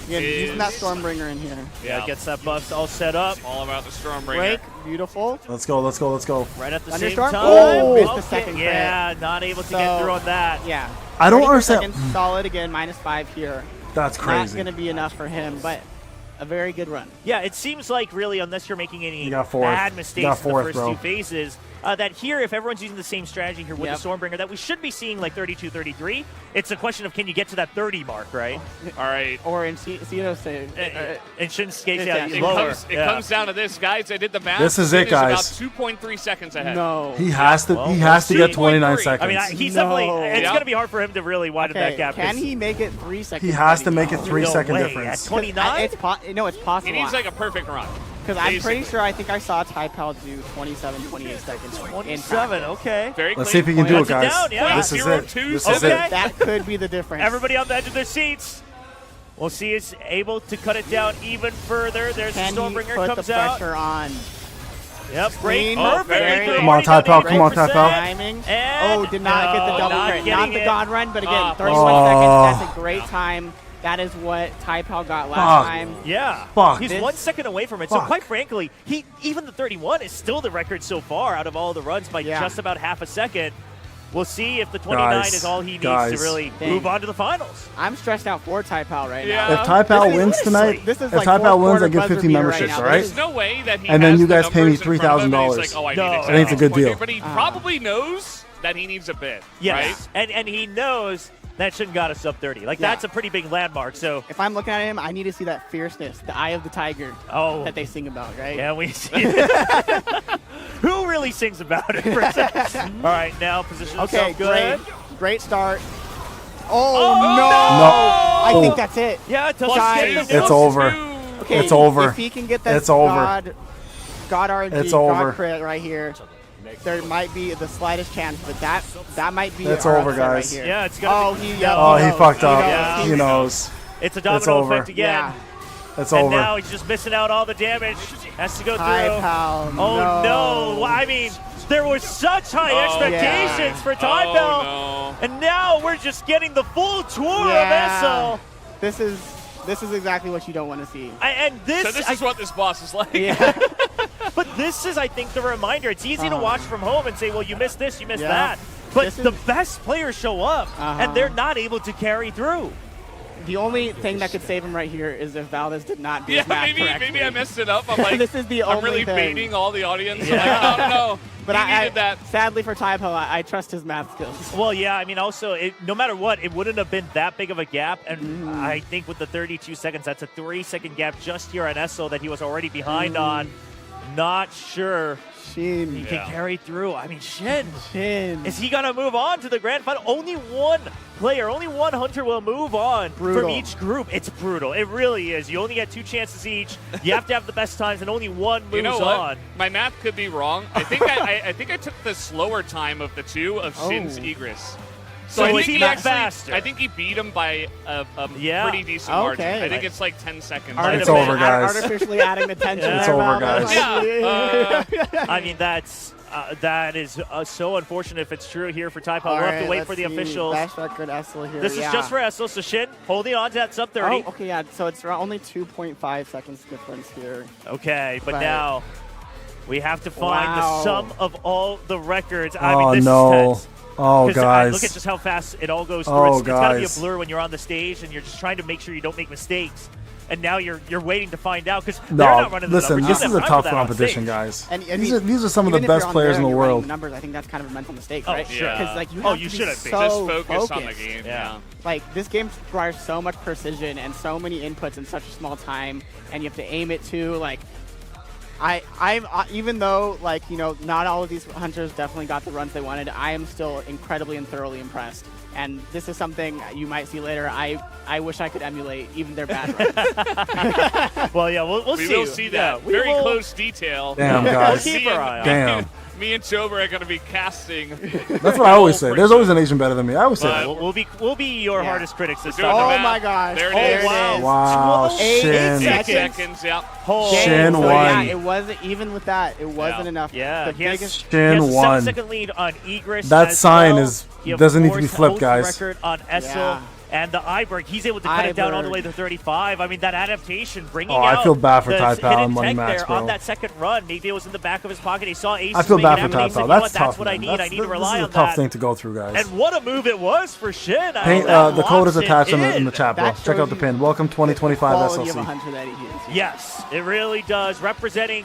yeah, using that Is- Stormbringer in here. Yeah, gets that buff all set up. All about the Stormbringer. Break, beautiful. Let's go, let's go, let's go. Right at the Thunderstorm? same time. Oh! Missed the second crit. Yeah, not able to get So- through on that. Yeah. I don't 32 understand. Seconds, solid again, minus 5 here. That's Not crazy. going to be enough for him, but a very good run. Yeah, it seems like really, unless you're making any You got fourth. bad You mistakes got in the fourth, first bro. 2 phases, that here, if everyone's using the same strategy here with the Stormbringer, that we should be seeing like 32, 33. It's a question of can you get to that 30 mark, right? All right. Or in Cito's say, And Shinsuke's It lower. comes down to this, guys. I did the math. This is it, Shin guys. About 2.3 seconds ahead. no. He has to. He has to we'll get see. 29 2.3. seconds. I mean, he's No. definitely. It's Yeah. going to be hard for him to really widen that gap. Can 'cause he make it 3 seconds? he has to make it No. 3-second way. difference. At 29? It's possible. He needs like a perfect run. Because I'm pretty basically. sure I think I saw Ty Pal do 27, 28 seconds. in 27, practice. okay. Very Let's see if he can do it, That's it guys. down, yeah. This is it. 0.02 This is Okay. it. That could be the difference. Everybody on the edge of their seats. We'll see is able to cut it down even further. There's Can the he Stormbringer put the comes out. pressure on? Yep, great. Clean. Perfectly very through. good. Come on, Ty Pal. Come on, Ty Pal. Timing. And Did not get the no, double not crit. Not getting the it. God run, but again, Ah. 31 Oh. seconds. That's a great time. That is what Ty Pal got last Fuck. time. Yeah. Fuck. He's This- 1 second away from it. So Fuck. quite frankly, even the 31 is still the record so far out of all the runs by Yeah. just about half a second. We'll see if the 29 Guys, is all he needs guys. to really Dang. move on to the finals. I'm stressed out for Ty Pal right Yeah. now. If Ty Pal This is- wins tonight, This is if like Ty Pal fourth wins, I quarter give buzzer 50 beater right memberships. now. All right. There's no way that he And then has you the guys pay me numbers in front of him and $3,000. he's like, oh, I No. need I it. think it's a good deal. But he probably knows that he needs a bid, Yes. right? And he knows that shouldn't got a sub 30. Like, Yeah. that's a pretty big landmark. So, If I'm looking at him, I need to see that fierceness, the eye of the tiger that they sing about, right? yeah, we see Who really sings about it? All right, now position Okay, himself good. Great start. Oh, no! no! I think Oh. that's it. Yeah, it doesn't Guys, get the It's nose. over. Okay, It's over. If he can get that It's over. God RNG, It's God over. crit right here, there might be the slightest chance, but that might be It's our over, upset guys. Right here. Yeah, it's gonna be. Oh, he knows. fucked up. knows. He knows. It's a It's domino over. effect again. Yeah. It's And over. now he's just missing out all the damage. Has to go Ty through. Pal, Oh no. no! Well, I mean, there were such high expectations yeah. for Ty Pal, no. and now we're just getting the full tour Yeah. of This is exactly what you don't want to see. And this, So this is what this boss is like. Yeah. but this is, I think, the reminder. It's easy to watch from home and say, well, you missed this, you missed Yeah. that. But This the is- best players show up, and they're not able to carry through. The only thing that could save him right here is if Valdez did not do Yeah, his math correctly. maybe I messed it up. I'm like, This is the I'm only really thing. baiting all the audience. Yeah. Like, no. But he I needed that. sadly for Ty Pal, I trust his math skills. Well, yeah, I mean, also, no matter what, it wouldn't have been that big of a gap. And I think with the 32 seconds, that's a 3-second gap just here on Esso that he was already behind on. Not sure Shin. he can carry through. I mean, Shin. Shin. Is he going to move on to the grand final? Only one player, only one hunter will move on Brutal. from each group. It's brutal. It really is. You only get 2 chances each. You have to have the best times, and only one moves You know what? on. My math could be wrong. I think I think I took the slower time of the two of Shin's Egress. So I is think he actually, faster? I think he beat him by a Yeah. pretty decent margin. Okay. I think it's like 10 seconds. It's over, guys. Artificially adding the tension. It's there, over, Valdez. guys. Yeah. I mean, that is so unfortunate if it's true here for Ty Pal. All We'll have to right, wait let's for the see. officials. Best record Essel here. This is just for Essel, so Shin holding on to that sub 30. Oh, okay, yeah. So it's around only 2.5 seconds difference here. Okay, but Right. now we have to find Wow. the sum of all the records. I Oh, mean, this no. is tense. Oh, 'Cause guys. look at just how fast it all goes through. Oh, It's got to be a guys. blur when you're on the stage and you're just trying to make sure you don't make mistakes. And now you're waiting to find out because they're No, not running the listen, numbers. this You is don't a have time tough for that on competition, stage. guys. And These are some of the even if best you're on players there in the and you're running world. Numbers, I think that's kind of a mental mistake, Oh, right? sure. Because like you Oh, have you to shouldn't be. so Just focus on the focused. game. Yeah. Yeah. Like this game requires so much precision and so many inputs in such a small time, and you have to aim it too. Like, I'm even though like not all of these hunters definitely got the runs they wanted, I am still incredibly and thoroughly impressed. And this is something you might see later. I wish I could emulate even their bad runs. Well, yeah, we'll We see. will see that. Yeah, we Very will- close detail. Damn, We'll guys. keep our eye on it. Damn. Me and Chober are going to be casting. That's what I always say. There's always an Asian better than me. I always say that. We'll be your Yeah. hardest critics this Doing time. the Oh math. my gosh. There it There is. it wow. is. Wow, 8 Shin. seconds. Seconds, yep. Shin So, won. yeah, it wasn't even with that. It wasn't Yeah. enough. Yeah, the he has, biggest. he has a Shin won. 7-second lead on Egress. That as sign well. is- He, of doesn't need to be course, flipped, holds the guys. record on Essel Yeah. and the Iberg. He's able to cut it down all the Iberg. way to 35. I mean, that adaptation, bringing Oh, out I feel bad for the Ty Pal hidden and Money tech Max, there bro. on that second run. Maybe it was in the back of his pocket. He saw Ace I feel make bad it for happen. Ty He said, Pal. "You know That's what? tough, That's what I man. need. I This need to is rely a on tough that." thing to go through, guys. And what a move it was for Shin. I Paint, mean, that the code is locks attached it in the chat, bro. That Check out shows the you pin. Welcome 2025 quality of a SLC. hunter that he is. Yes, it really does. Representing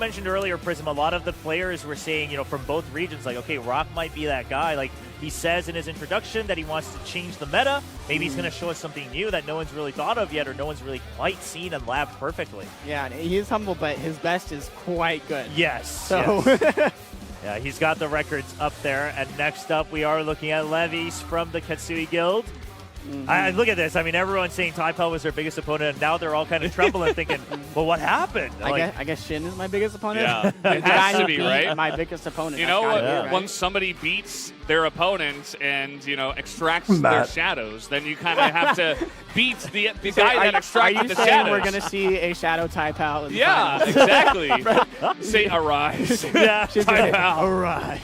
mentioned earlier, Prism, a lot of the players were saying, from both regions, like, okay, Rock might be that guy. Like, He says in his introduction that he wants to change the meta. Maybe he's going to show us something new that no one's really thought of yet or no one's really quite seen and labbed perfectly. Yeah, and he is humble, but his best is quite good. Yes. So yes. Yeah, he's got the records up there. And next up, we are looking at Levies from the Katsui Guild. I look at this. I mean, everyone's saying Taipei was their biggest opponent, and now they're all kind of trembling, thinking, "Well, what happened?" I guess Shin is my biggest opponent. Yeah, The it guy has to who be, beat right? My biggest opponent. You That's know, gotta be, right? once somebody beats their opponent and, you know, extracts their Matt. shadows, then you kind of have to beat the guy that Are extracted you the saying shadows. we're gonna see a Shadow Taipei? in the Yeah, finals? exactly. Say arise. Yeah. She's like, all right.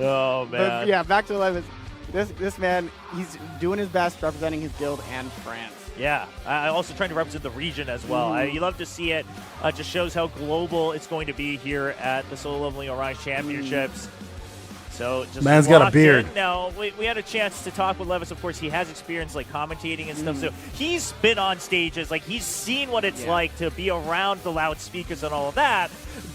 Oh man. But yeah, back to Levis. This man, he's doing his best representing his guild and France. Yeah, also trying to represent the region as well. You love to see it. Just shows how global it's going to be here at the Solo Leveling Orange Championships. So just Man's got a locked beard. in. Now, we had a chance to talk with Levis. Of course, he has experience like commentating and stuff. So he's been on stages. Like he's seen what it's like to be around the loudspeakers and all of that.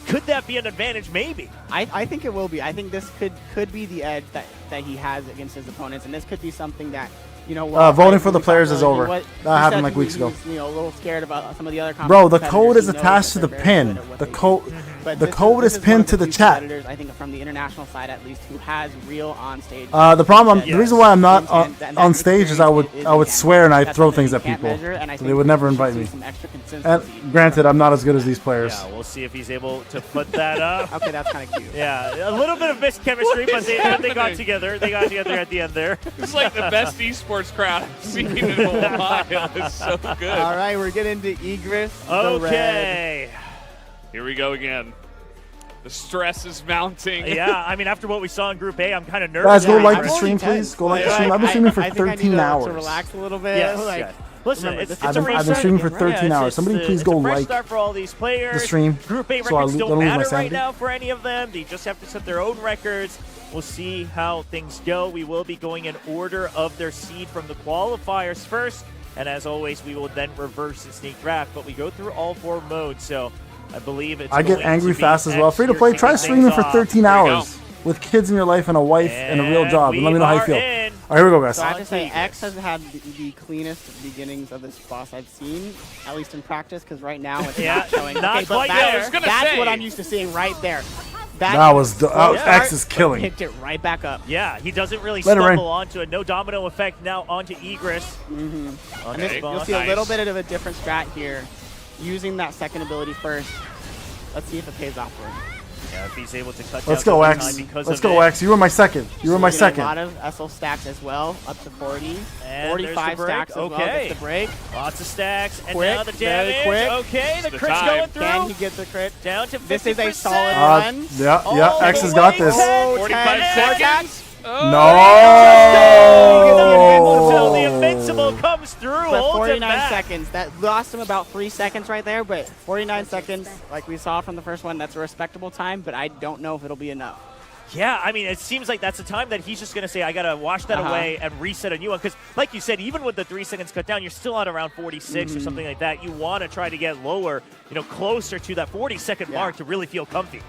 Could that be an advantage? Maybe. I think it will be. I think this could be the edge that he has against his opponents, and this could be something that, you know, voting for the players is over. That happened like weeks ago. Was, you know, a little scared about some of the other Bro, the competitors. code is He knows attached to that the they're very pin. good at what The they code, do. But the this code this is one pinned of to the few chat. competitors, I think from the international side at least, who has real on stage. The problem, the reason why I'm not And that on stage is I would experience is swear and I'd that's throw something things you at can't people. measure, and I So think they would never we should invite see me. some extra consistency. And granted, I'm not as good as these players. Yeah, we'll see if he's able to put that up. Okay, that's kind of cute. Yeah, a little bit of missed chemistry, but they got together. They got together at the end there. It's like the best esports crowd I've seen in a while. It's so good. All right, we're getting to Egris. Okay. Here we go again. The stress is mounting. Yeah, I mean, after what we saw in Group A, I'm kind of nervous. Guys, go Yeah, like I'm the only stream, 10. please. Go like the stream. I've been streaming for I think I need 13 hours. to relax a little bit. Yes, like, yes. Listen, remember, it's this a is- I've been restart streaming for again, 13 hours. Somebody please go it's a fresh like start for all these players. the stream Group A so I records don't don't lose my matter right sanity. now for any of them. They just have to set their own records. We'll see how things go. We will be going in order of their seed from the qualifiers first. And as always, we will then reverse and sneak draft. But we go through all 4 modes. So I believe it's I get going angry to be fast as well. X Free to here play. kicking Try things streaming for off. 13 There you hours with kids in your life and a wife and a real And job. And let me know how you we feel. are in. All right, here we go, guys. So I have to say, Egris. X has had the cleanest beginnings of this boss I've seen, at least in practice, because right now it's Yeah, not showing. not okay, but quite that's, there. I was gonna that's say. what I'm used to seeing right there. That was X is But killing. Picked it right back up. Yeah, he doesn't really Let it rain. stumble onto it. No domino effect now onto Egris. And On this, this you'll boss. see a little Nice. bit of a different strat here, using that second ability first. Let's see if it pays off for him. Yeah, if he's able to cut Let's down go, some X. time because Let's of go, it. X. You were my second. You were my Getting A second. lot of SL stacks as well, up to 40. And 45 there's the break. stacks as well. Okay. Gets the break. Lots of stacks, and Quick, now the very damage. quick. Okay, the the crit's time. going through. Can he get the crit? Down to 50%. This is a solid Uh, run. yeah, All yeah. X the has got way this. to 45 10. seconds. Until the No. Invincible comes through. But holds it 49 back. seconds. That lost him about 3 seconds right there, but 49 seconds, like we saw from the first one, that's a respectable time, but I don't know if it'll be enough. Yeah, I mean, it seems like that's a time that he's just going to say, I got to wash that away and reset a new one. Because, like you said, even with the 3 seconds cut down, you're still at around 46 or something like that. You want to try to get lower, closer to that 40-second mark to really feel comfy.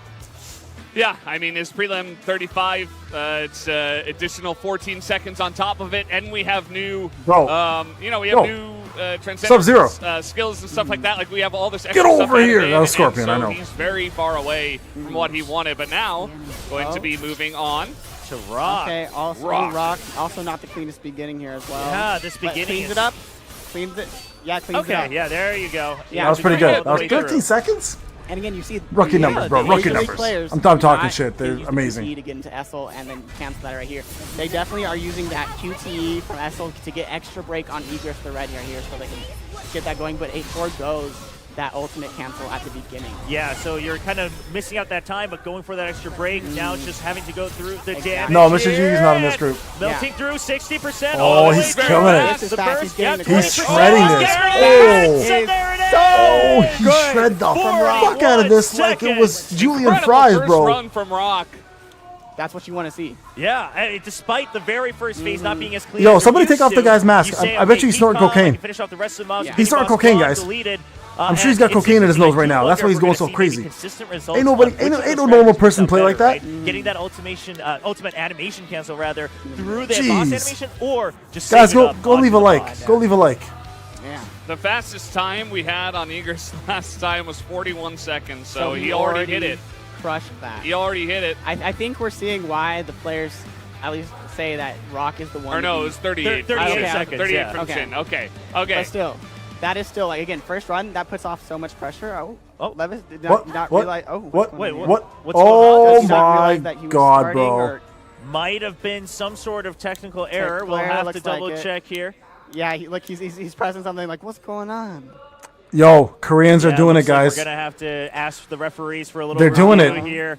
Yeah, I mean, his prelim 35, it's additional 14 seconds on top of it, and we have new, Bro. we have Bro. new Sub-Zero. skills and stuff like that. Like, we have all this extra Get stuff over added here. in, That was and Scorpion, so I know. he's very far away from what he wanted, but now going to be moving on. To Rock. Okay, also Rock. also not the cleanest beginning here as well. Yeah, this But beginning cleans is- it up. Cleans it. Yeah, cleans it up. Okay, yeah, there you go. Yeah, That was pretty good. That was Way through. 13 seconds? And again, you see Rookie numbers, bro. the Rookie Major League numbers. players I'm talking not shit. They're use the amazing. QTE to get into SL and then cancel that right here. They definitely are using that QTE from SL to get extra break on Egris the red here, so they can get that going. But it forgoes that ultimate cancel at the beginning. Yeah, so you're kind of missing out that time, but going for that extra break. Now just having to go through the damage. No, Mr. G is not in this here. group. Melting through 60%. Oh, all the he's way killing it. through. This is The fast. burst, He's getting the He's 20%. shredding Oh, this. there it Oh. is, and there it is. Oh, he shred the fuck out of this like it was Julian Incredible Fries, first bro. run from Rock. That's what you want to see. Yeah, and despite the very first phase not being as clear. Yo, as somebody you're take off used the to, guy's mask. you say, I bet okay, you he's snorting decon, I cocaine. can finish off the rest of the mobs. Yeah. He's snorting cocaine, guys. Deleted. I'm sure he's got cocaine in his nose right now. That's why he's going so crazy. Ain't nobody, ain't no normal person play like that. Getting that ultimate animation cancel rather through the boss animation, or just guys, save it up go leave a onto the like. boss. Go leave a like. Yeah. The fastest time we had on Eager's last time was 41 seconds, so he already hit it. Crushed that. He already hit it. I think we're seeing why the players at least say that Rock is the one. Or no, it was 38. 38 Okay. seconds. 38 yeah. from Okay. Shin. Okay. Okay. But still, that is still like again first run that puts off so much pressure. Oh, Levis did not, What? not What? realize. Oh, What? what's going on What? here? What's going on? Oh Does he not my realize that he was God, starting, bro. or- Might have been some sort of technical error. Technical We'll error, have to looks like double it. check here. Yeah, he's pressing something like, what's going on? Yo, Koreans are Yeah, doing it, looks like guys. We're gonna have to ask the referees for a little. They're doing review it. here.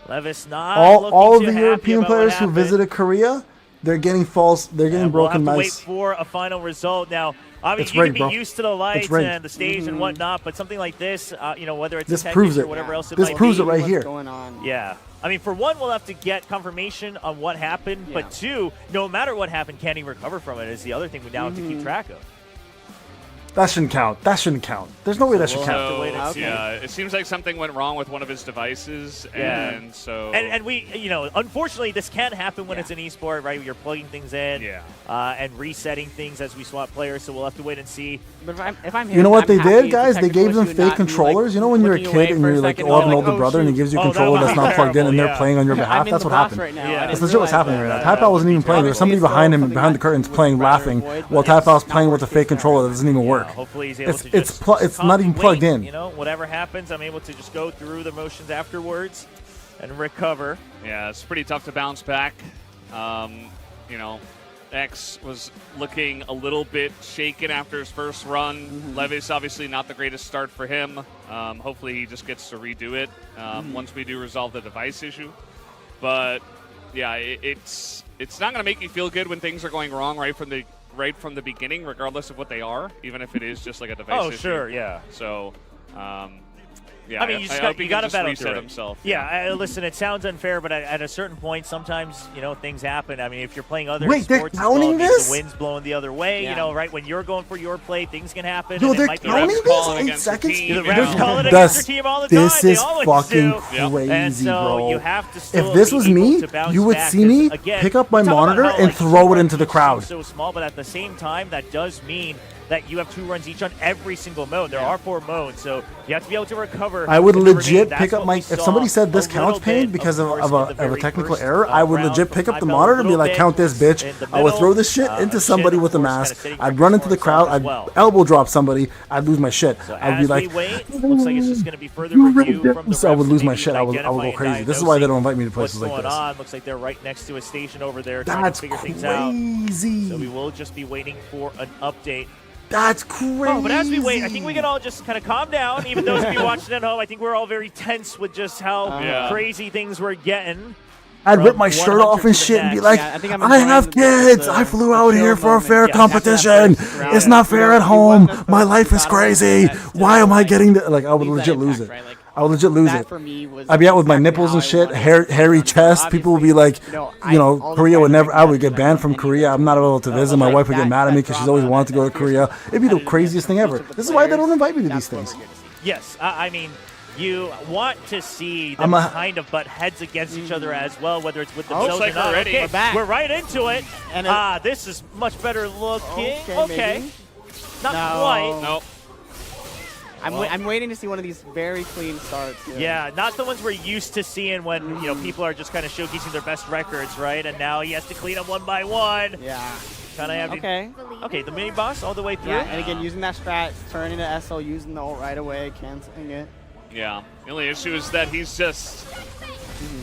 Levis not All looking of too the happy European about what players who happened. visited Korea, they're getting false. They're getting And we'll broken have to mice. wait for a final result. Now, obviously, It's you rigged, can bro. be used to the lights rigged. and the stage and whatnot, but something like this, whether it's This a tech proves issue it. or whatever else it This might proves be. it right What's here. going on? Yeah. I mean, for one, we'll have to get confirmation on what happened, but two, no matter what happened, can he recover from it is the other thing we now have to keep track of. That shouldn't count. That shouldn't count. There's no way that should we'll count. have to wait and So, see. yeah, it seems like something went wrong with one of his devices, Yeah. and so And we, unfortunately, this can happen when it's an esport, right? You're plugging things in and resetting things as we swap players, so we'll have to wait and see. But if I'm You know what they I'm happy did, it's a guys? They technical gave them issue, fake not me, controllers. like, You know when you're a looking away kid and for a you're like, second, have an like, older oh, brother and he shoot. gives you a Oh, that controller was that's not plugged in and they're terrible, playing on your I'm behalf? in That's the what box happened. right now. Yeah. I That's didn't legit what's realize happening that. right now. Taipa wasn't even playing. There was somebody Obviously, behind him, something behind the I curtains, would playing, rather laughing, avoid, while but it's Taipa was not playing with a working fake controller that doesn't even Yeah, work. hopefully he's able to just It's not even plugged in. Whatever happens, I'm able to just go through the motions afterwards and recover. yeah, it's pretty tough to bounce back. X was looking a little bit shaken after his first run. Levis, obviously not the greatest start for him. Hopefully he just gets to redo it once we do resolve the device issue. But yeah, it's not going to make you feel good when things are going wrong right from the beginning, regardless of what they are, even if it is just like a device issue. Oh, sure, yeah. So, yeah, I mean, you I hope he got can to battle just through reset it. himself. Yeah, listen, it sounds unfair, but at a certain point, sometimes things happen. I mean, if you're playing other Wait, they're sports, counting it means this? the wind's blowing the other way. Yeah. Right when you're going for your play, things can happen. Yo, and it they're might be counting refs this? calling 8 against the seconds? team, The you refs know? call it This- against their team all the time. This They is always fucking do. crazy, And so bro. you have to still If this be was able me, to bounce you would back, see me 'cause, again, pick up my we talk about monitor how, and like, throw it two into the runs crowd. seem so small, but at the same time, that does mean that you have 2 runs each on every single mode. There are 4 modes, so you have to be able to recover. I would in the legit remaining. That's pick up what my. we If saw somebody said this a counts little pain bit, because of course, in the a very technical first, error, I would round legit from pick up the Payneblade, monitor and be a like, little count this, bit bitch. in the I would throw middle. this shit into Shin, somebody of with a course, kinda mask. sitting I'd for run into the himself crowd. as I'd well. elbow drop somebody. I'd lose my shit. So I'd be as like, we wait, looks like it's just going to be further review from the So I would refs, lose my maybe shit. I would go identifying crazy. and This is why they don't diagnosing invite me to places what's like going this. on. Looks like they're right next to a station over there trying That's to figure things out. crazy. So we will just be waiting for an update. That's crazy. Oh, but as we wait, I think we can all just kind of calm down. Even those of you watching at home, I think we're all very tense with just how Yeah. crazy things we're getting. I'd rip from my shirt off 100 and to the shit and be next. like, Yeah, I think I'm I enjoying have the- kids. the- I flew the out chill here for a moment. fair Yeah, after that competition. first round, It's not fair at he home. wasn't My supposed life to is be battling crazy. that still, Why am I like, getting the, like, I would leave legit that lose intact, it. right? Like, I would legit lose that it. for me was I'd be out with my exactly nipples how and I shit, wanted hair, it. hairy chest. People would be like, all Korea the would fighters never, like I would that, get banned from like, Korea. I'm not able to visit. My like wife would get that- mad at me that because she's drama, always wanted to go to that Korea. fierce It'd be the competitiveness craziest thing from ever. each of the This is why they players. don't invite me to these That's what things. we're good to see. Yes, I mean, you want to see I'm them a- kind of butt heads against each other as well, whether it's with Oh, themselves looks or like not. we're ready. Okay, We're back. we're right into it. And This is much better looking. Okay, maybe. Not No. quite. Nope. I'm waiting to see one of these very clean starts. Yeah, not the ones we're used to seeing when people are just kind of showcasing their best records, right? And now he has to clean up one by one. Yeah. Kind of have Okay. Okay, the mini boss all the way through. Yeah, and again, using that strat, turning to SL, using the ult right away, canceling it. Yeah. The only issue is that he's just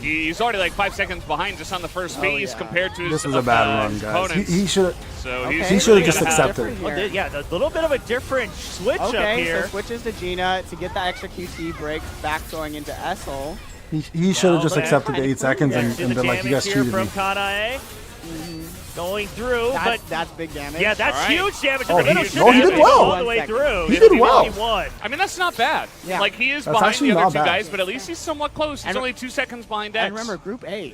he's already like 5 seconds behind just on the first phase yeah. compared to his This was a bad run, guys. opponents. He should. So Okay, he's He should have really just gonna accepted. different Well, here. yeah, a little bit of a different switch up Okay, here. so switches to Gina to get that extra QT break, back throwing into SL. He should have just but- accepted the 8 seconds Yeah, and see the been like, you guys damage here cheated from me. Kanae. Going through, but That's big damage. yeah, that's All right. huge damage. Oh, in the he- middle. no, he did Damage well. all the way 1 through. second. He did well. 51. I mean, that's not bad. Yeah. Like, he is That's behind actually the other not two bad. guys, but at least he's somewhat close. He's And- only 2 seconds behind X. And remember, Group A.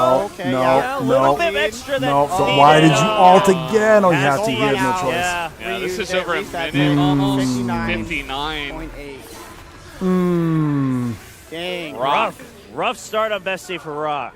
No, okay, no, yeah. A little no. bit extra than No, so needed. why did you alt again? Oh, you That's have to. You all have no right. choice. Yeah. Yeah, this is Reuse it, over a reset minute it. almost. 59.8. 59. Dang. Rock. Rough start on Best Day for Rock.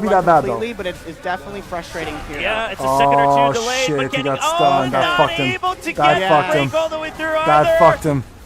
be that bad, though. completely, but it's definitely frustrating here. Yeah, it's a second or Oh, two delayed, shit, but he getting got stunned. That not fucked him. able to That get fucked break him. all the way through That either. fucked him.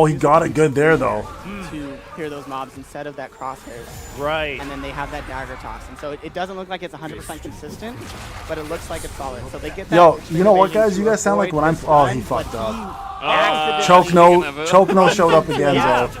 Oh, he got it good there, though. to clear those mobs instead of that crosshairs. Right. And then they have that dagger toss. And so it doesn't look like it's 100% consistent, but it looks like it's solid. So they get that. Yo, you know what, evasion guys? You to guys sound like avoid when I'm. this Oh, run, he but fucked up. accidentally- Choke speaking of it. no showed up again, Yeah. though.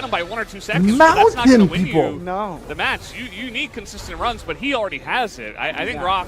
get him by 1 or 2 seconds. But that's not going to Mountain win people. you No. the match. You need consistent runs, but he already has it. I think Rock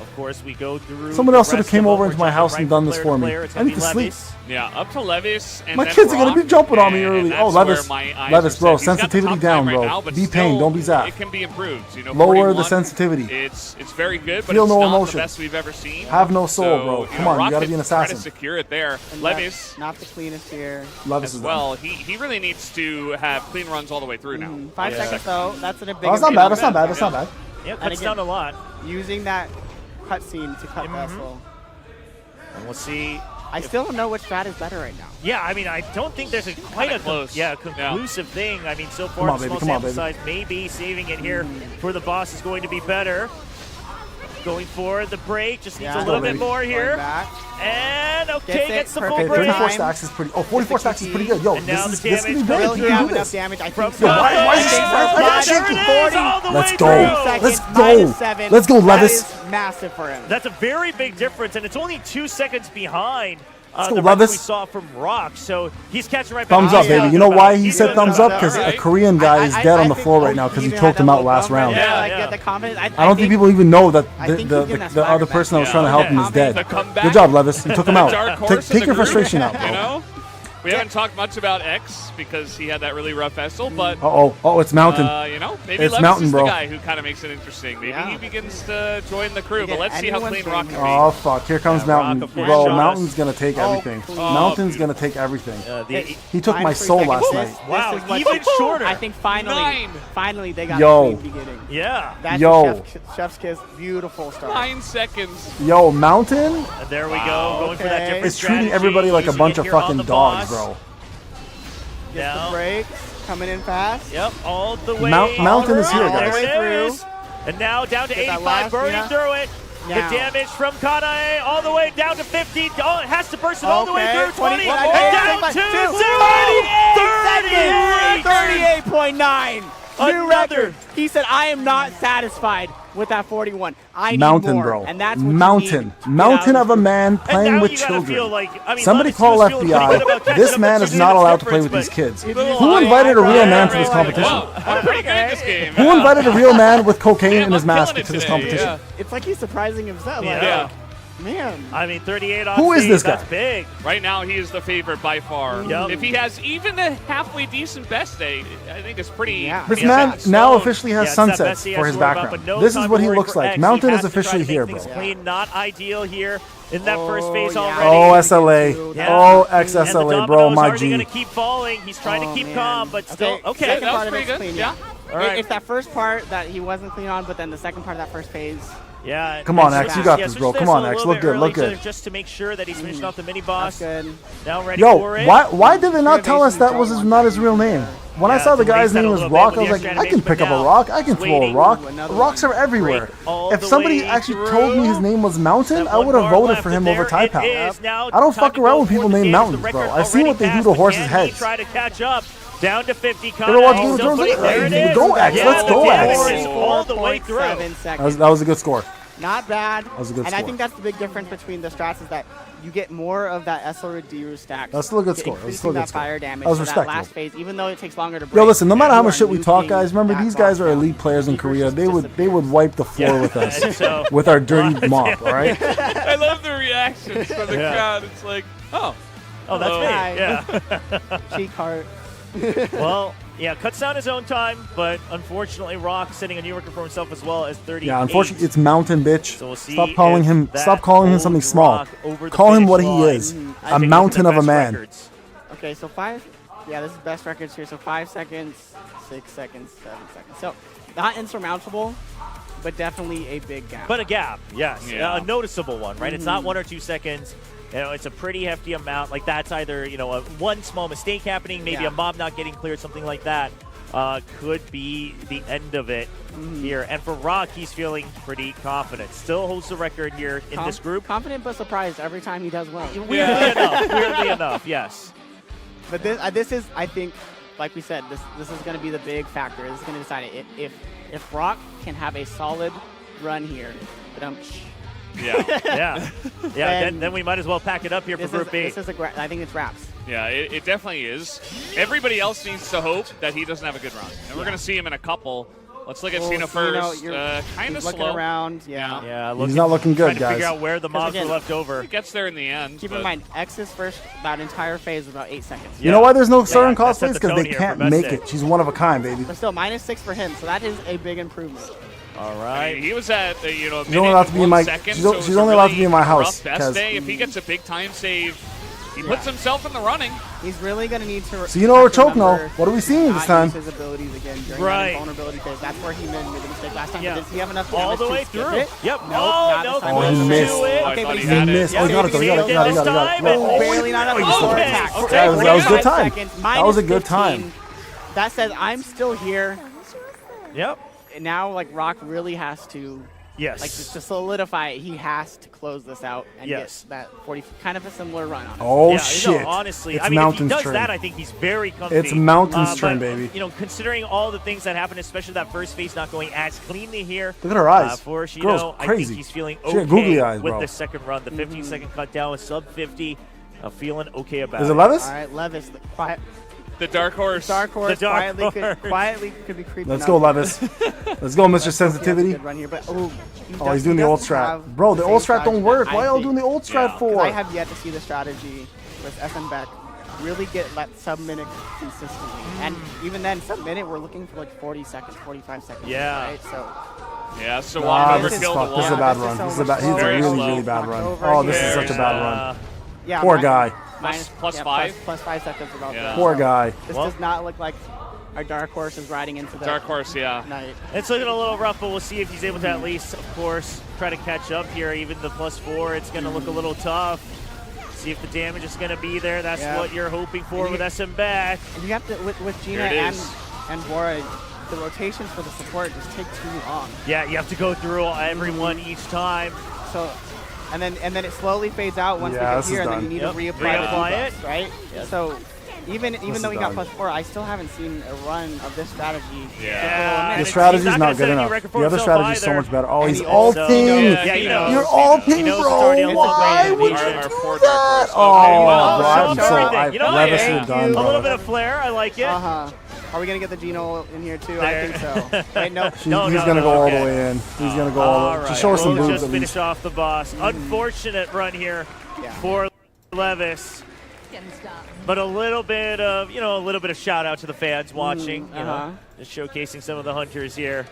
Of course, we go through. Someone the else should have rest came of over them. into my We're house jumping and done right this from for me. player to player. I need It's to gonna be sleep. Levis. Yeah, up to Levis. And My then kids are gonna be Brock, jumping on me and early. that's Oh, Levis. where my eyes Levis, are bro, set. He's got the sensitivity top down, time bro. right now, but Be still, pain, don't be zapped. It can be improved. You know, Lower the 41, sensitivity. It's very good, but Feel it's no not emotion. the best we've ever seen. Have no soul, So, bro. you Come know, on, you Rock gotta be an could try to assassin. secure it there. And Levis not the cleanest here. Levis as is well. He really needs to have clean runs all the way through now. 5 seconds though. That's a big. Oh, that's not bad. That's not bad. That's not bad. Yeah, And cuts again- down a lot. Using that cutscene to cut Vessel. And we'll see I still don't know which strat is better right now. Yeah, I mean, I don't think there's quite a close. conclusive thing. I mean, so far, Come on, the baby, small come on, sample baby. size, maybe saving it here for the boss is going to be better. Going for the break, just needs a little bit more here. And okay, gets the full perfect break. 34 stacks is pretty. Oh, 44 stacks is pretty good. Yo, And now this the is gonna be damage good. Will You he can have do enough this. damage? I From think so. why is he- There shaking? it is, all the Let's way go. through. Let's go. -7. Let's go, Levis. That is massive for him. That's a very big difference, and it's only 2 seconds behind Let's go, the record we Levis. saw from Rock. So he's catching right back. Thumbs up, baby. You know why he said thumbs up? Because Alright. a Korean guy is dead on the think floor right now because he even choked at him that out low last bump right round. now, Yeah, like, yeah. the confidence. I don't think people even know that I the, think the, he's giving that the other swagger person that was back. trying to help Yeah. him is dead. The comeback. Good job, Levis. You took him out. Dark horse Take in your the group, frustration out, You bro. know, we haven't talked much about X because he had that really rough Vessel, but Oh, it's Mountain. you know, maybe It's Levis Mountain, is bro. the guy who kind of makes it interesting. Maybe Yeah. he begins to join the crew, but Again, let's see how anyone's clean Rock game can be. Oh fuck! Here comes Yeah, Rock, Mountain, of course, bro. shot us. Mountain's gonna take everything. please. Mountain's gonna take everything. He took my Minus 3 soul seconds. last This- night. Wow, this is what- even shorter. I think finally they got Yo. a clean beginning. Yeah. That's Yo. Chef's kiss. Beautiful start. 9 seconds. Yo, Mountain And there we go, going for that Okay. different is treating strategy, everybody like a using bunch it of here on fucking the dogs, boss. bro. Gets Now- the break. Coming in fast. Yep, all the way. Mountain is here, There guys. it is. And now down to Get that 85, last, burning yeah. through it. Now. The damage from Kanae all the way down to 50. Oh, it has to burst it all the way Okay, through 20. 20, And down to 38. 38.9. New Another. record. He said, I am not satisfied with that 41. I need Mountain, more. bro. And that's what Mountain. you need. Mountain of a man And playing now with you gotta children. feel like, I mean, Somebody Levis call was feeling pretty good about FBI. catching This up man with is Suzuna's not allowed to play difference, with these but- kids. Little Who eye- invited a real eyebrow, man to this eyebrow, competition? Whoa, I'm pretty good at this game. Who invited a real man with cocaine Damn, in his I'm mask killing it to this today, competition? yeah. It's like he's surprising himself. Like, Yeah. man. I mean, 38 on Who is stage, this guy? That's big. Right now, he is the favorite by far. Yep. If he has even a halfway decent best day, I think it's pretty. Yeah. This yeah, man set now stone. officially Yeah, has it's that sunsets best he for has his to worry about, background. but no This is time what to he worry looks for like. X. He Mountain has is to try to officially make here, things bro. Clean, not ideal here in that first phase yeah. already. Oh, SLA. Yeah. Oh, And the ex-SLA, bro. dominoes, My are they going G. to keep falling? He's trying to keep man. calm, but still, okay. Second that was part of pretty it's good. clean, Yeah. All right. It's that first part that he wasn't clean on, but then the second part of that first phase. Yeah. Come on, and X, switch- you got yeah, this, switch bro. this Come on, a X, little look bit good, look early good. Just to make sure that he's finishing off the mini That's boss. good. Now ready Yo, for it. why did they not tell us that was not his real name? When I Yeah, saw the to guy's raise that name a was little bit Rock, I with was the like, extra I can pick up a animation, rock. I can throw a waiting. rock. Another Rocks are everywhere. Break all If the somebody way actually told me through. his name was Mountain, That I one would have bar voted left, for and him there over Taipow. it is. Now I don't time fuck to around go with people for the named games. Mountains, The bro. record I've seen already what they do passed, to but horses' can heads. he try to catch up? Down to 50. Ever watch Kanae Game of still Thrones? putting- there it is. Go, X, Yeah, let's the go, damage X. is all the way through. 4.7 seconds. That was a good score. Not bad. was a good and I score. think that's the big difference between the strats is that you get more of that SLC stack. That's still a good score. That's still a good that score. fire damage. That was so that respectable. last phase, even though it takes longer to break. Yo, listen, no matter how you much are shit we talk, nuking guys, remember that these guys are boss down. elite players in Keepers Korea. just They disappear. would wipe the floor Yeah, with us, and so- with our dirty mop, all right? I love the reactions from the Yeah. crowd. It's like, oh. Oh, that's Hello. me. Hi. Yeah. Cheek heart. Well, yeah, cuts down his own time, but unfortunately, Rock setting a new record for himself as well as 38. Yeah, unfortunately, it's Mountain, bitch. So we'll see Stop calling if him. that Stop calling him holds something small. Rock over the Call him finish what he line. is, I a think mountain those of are a the best man. records. Okay, so 5. Yeah, this is best records here. So 5 seconds, 6 seconds, 7 seconds. So not insurmountable, but definitely a big gap. But a gap, yes, Yeah. a noticeable one, right? It's not 1 or 2 seconds. You know, it's a pretty hefty amount. Like that's either one small mistake happening, maybe Yeah. a mob not getting cleared, something like that. Could be the end of it here. And for Rock, he's feeling pretty confident. Still holds the record here in this group. Confident but surprised every time he does well. Weirdly enough, weirdly enough, yes. But this is, I think, like we said, this is going to be the big factor. This is going to decide it. If Rock can have a solid run here, but Yeah. Yeah. Then we might as well pack it up here for this Group B. is I think it's wraps. Yeah, it definitely is. Everybody else needs to hope that he doesn't have a good run. And we're going to see him in a couple. Let's look at Cena first. Kind of he's looking slow. around. Yeah. Yeah, He's not looking good, trying to figure guys. out where the mobs were again- left over. He gets there in the end. Keep but in mind, X's first that entire phase was about 8 seconds. You know why there's no certain that set cosplays? the Because tone they here can't for best make day. it. She's one of a kind, baby. But still, -6 for him. So that is a big improvement. All I right. mean, he was at a She's only allowed to be in my. She's only allowed to be in my house. Best day. If he gets a big time save He puts himself in the running. He's really going to need to. So you know we're have to choke now. remember What are we seeing not this time? use his abilities again during Right. that vulnerability phase. That's where he made the mistake last time. Yeah. But does he have enough All damage the to way skip through. it? Yep. Nope, Oh, not no. this time. Oh, he Close missed. to it. I Okay, thought but he he had it. missed. Oh, he got it, though. He got it. He got it. He got it. He got it. This Whoa. Barely not Oh, enough he's for okay. attack. Okay. That was good 45 time. seconds, That was a good 15. time. That says I'm still here. Yep. And now, like, Rock really has to, Yes. like, to solidify it, he has to close this out and Yes. get that 40, kind of a similar run on it. Oh, yeah, shit. No, honestly, It's I mean, if he Mountain's does turn. that, I think he's very comfy. It's Mountain's turn, but, baby. You know, considering all the things that happened, especially that first phase not going as cleanly here. Look at her eyes. For Girl's Shino, I crazy. think he's feeling She got okay googly eyes, with bro. the second run. The 15-second cut down with sub 50. Feeling okay about Is it it. Levis? All right, Levis, the quiet. The dark horse. Dark Horse The Dark quietly could be creeping Let's up. go, Levis. Let's go, Mr. He has a Sensitivity. good run here, but, Oh, he's doing the old strat. Bro, the old strat don't work. Why y'all doing the old strat for? I have yet to see the strategy with SM Beck really get that sub-minute consistently. And even then, sub-minute, we're looking for like 40 seconds, 45 seconds. Yeah. Right? So, Yeah, so Ah, one this is overkill fucked. to This is a one. bad This is run. so This is a much bad. He's a Very really, slow. really bad Knocked run. over Oh, this is here. such a bad run. yeah, Poor guy. Plus yeah, 5? plus 5 seconds about Yeah. that. Poor So, guy. This Well- does not look like our Dark Horse is riding into the Dark horse, yeah. night. It's looking a little rough, but we'll see if he's able to at least, of course, try to catch up here. Even the +4, it's going to look a little tough. See if the damage is going to be there. That's Yeah. what you're hoping for And with SM back. And you have to, with Gina Here it and is. Bora, the rotations for the support just take too long. Yeah, you have to go through everyone each time. So, and then it slowly fades out once Yeah, we this get here, is and then done. you need Yep. to reapply Reapply the it. debuffs, right? So, even is though we got done. +4, I still haven't seen a run of this strategy. Yeah. And The he's strategy's not not gonna good set a new enough. record for The other himself strategy's so either. much better. Oh, And he's he also- ulting. Yeah, he knows. You're He ulting, knows bro. already it's a Why great would you advantage. Our do poor that? Dark Horse. Oh, Okay, well, bro, I'm so so. everything. You know what? Levis, Thank you're done, you. A bro. little bit of flair. I like it. Uh-huh. Are we going to get the Gino in here, too? There. I think so. Wait, no. He's No, gonna go all the okay. way in. He's gonna go all All the way. right. Just show us some We'll boobs just at finish least. off the boss. Unfortunate run here Yeah. for Levis. But a little bit of shout out to the fans watching, you know, just showcasing some of the hunters here.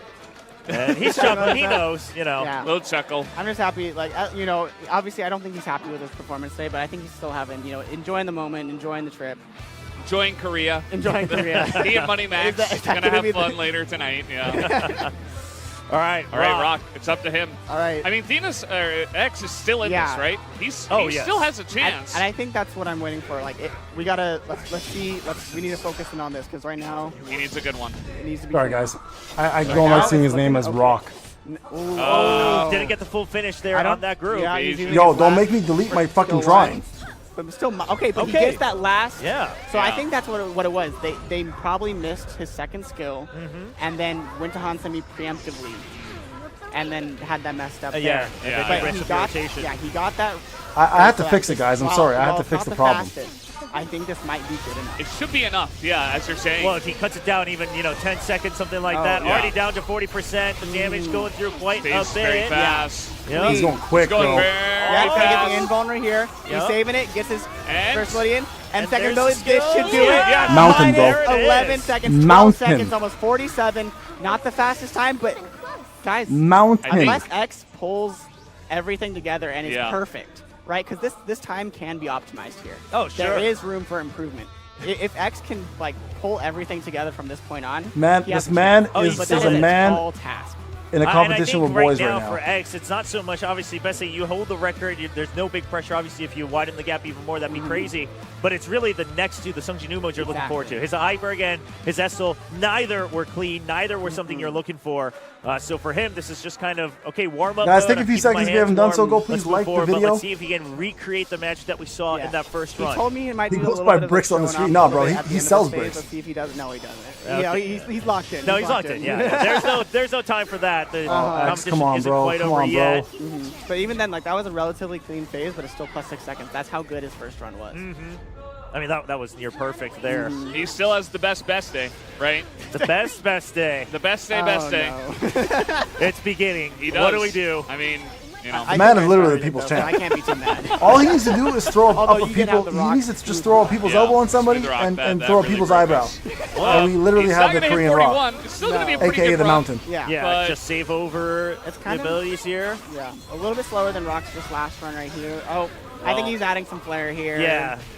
And he's chuckling. He knows, you know. Yeah. Little chuckle. I'm just happy, like, you know, obviously I don't think he's happy with his performance today, but I think he's still having, you know, enjoying the moment, enjoying the trip, Enjoying Korea. enjoying Korea. He and Money Max Is that gonna gonna have be fun the- later tonight. Yeah. All right, All right, Rock. It's up to him. All right. I mean, Venus X is still in Yeah. this, right? He yes. still has a And, chance. and I think that's what I'm waiting for. Like, we gotta we need to focus in on this because right now He needs a good one. it needs to be. Sorry, guys. I don't like seeing his name as Rock. Oh, didn't get the full finish there I don't- on that group. Yeah, he's using Yo, his don't last make me delete my fucking skill drawing. line. But still, okay. But he Okay. gets that last. Yeah. So I Yeah. think that's what it was. They probably missed his second skill, and then went to Hansemi preemptively, and then had that messed up. Yeah. there. And Yeah. then But rest he of got, rotation. yeah, he got that. I had to so fix it, this- guys. I'm while- sorry. I had while to it's fix not the problem. fastest, I think this might be good enough. It should be enough. Yeah, as you're saying. Well, if he cuts it down even, 10 seconds, something like Oh, that, yeah. already down to 40%, the damage going through quite a He's very bit. fast. Yeah. He's going quick, Going bro. very Yeah, he's gonna get the fast. invulner here. Yep. He's saving it, gets his And- first bloody in, and And second there's ability. the This skill. should do it. Yeah. Mountain, bro. There it 11 is. seconds, 12 Mountain. seconds, almost 47. Not the fastest time, but guys, Mountain. unless X pulls everything together and is Yeah. perfect, right? Because this time can be optimized here. Oh, sure. There is room for improvement. If X can like pull everything together from this point on, Man, he has this a man chance. Oh, is, he is said a it. man Tall task. in a competition with and I think boys right right now now. for X, it's not so much, obviously, best say you hold the record. There's no big pressure, obviously, if you widen the gap even more, that'd be crazy. But it's really the next two, the Sungji modes you're looking Exactly. forward to. His Iberg and his Essel, neither were clean, neither were something you're looking for. So for him, this is just kind of, okay, warm up. Guys, mode. take a I'm few keeping my seconds if you haven't hands done so. warm. Go please Let's move like the forward, but video. let's see if he can recreate the match that we saw Yeah. in that first He run. told me it might He do a goes little by bit of bricks on the showing street. off No, a little bro, bit he at the end of sells this phase. bricks. Let's see if he doesn't. No, he doesn't. Okay. Yeah, he's locked in. No, he's locked in. Yeah, there's no time for that. The X, competition come on, isn't bro. quite Come over on, bro. yet. But even then, like that was a relatively clean phase, but it's still plus 6 seconds. That's how good his first run was. I mean, that was near perfect there. He still has the best day, right? The best day. The best day, best Oh, day. no. It's beginning. He does. What do we do? I mean, you know. I Man think is I literally started the people's it, though, but champ. I can't be too mad. All he needs to do is throw up Although a you did people. have the He rock needs to just throw a people's Yeah. elbow on somebody Smooth rock, and that throw a really people's broke eyebrow. us. And we literally He's have not the gonna hit Korean 41. rock, It's still going to be a pretty aka good the run. mountain. Yeah. Yeah, But- just save over It's the kind of- abilities here. Yeah. A little bit slower than Rock's just last run right here. Oh, I think Well- he's adding some flair here. Yeah,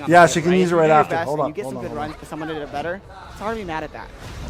everything on Yeah, the she field, can right? use If it you right do your after. best Hold and on, you get hold some on, good hold on. runs because someone did it better, it's hard to be mad at that.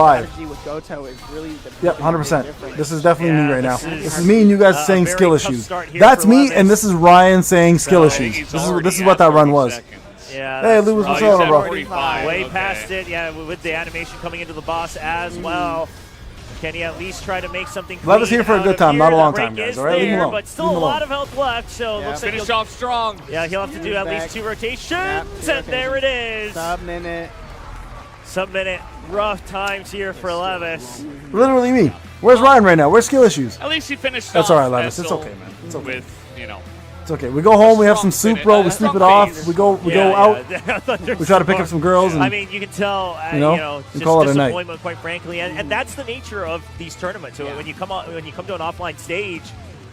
live. strategy with Goto is really the Yep, big 100%. difference. This is definitely me Yeah, right now. this This is is me and you guys a saying very skill tough issues. start here That's for me, Levis. and this is Ryan saying skill So issues. he's This already is what at that run 30 was. seconds. Yeah, Hey, that's Lewis, right. what's Oh, he's up, at bro? 45. Way okay. past it, yeah, with the animation coming into the boss as well. Can he at least try to make something clean Levis here for a out good of time, here? not a The long break time, guys, is all right? Leave him there, alone. but still Leave him a lot alone. of health left, so it looks like Finish he'll, off strong. yeah, he'll have to do at Back. least 2 rotations, Yeah, and there it is. Sub-minute. Sub-minute, rough times here for Levis. Literally me. Where's Ryan right now? Where's skill issues? At least he finished That's off all right, Levis. It's Vessel okay, man. It's okay. with, you know, It's okay. We go home. We have some soup, bro. We sleep it off. We go out. We try to pick up some girls. And I mean, you can tell, You know, just we call it a night. disappointment, quite frankly, and that's the nature of these tournaments. So when you come to an offline stage,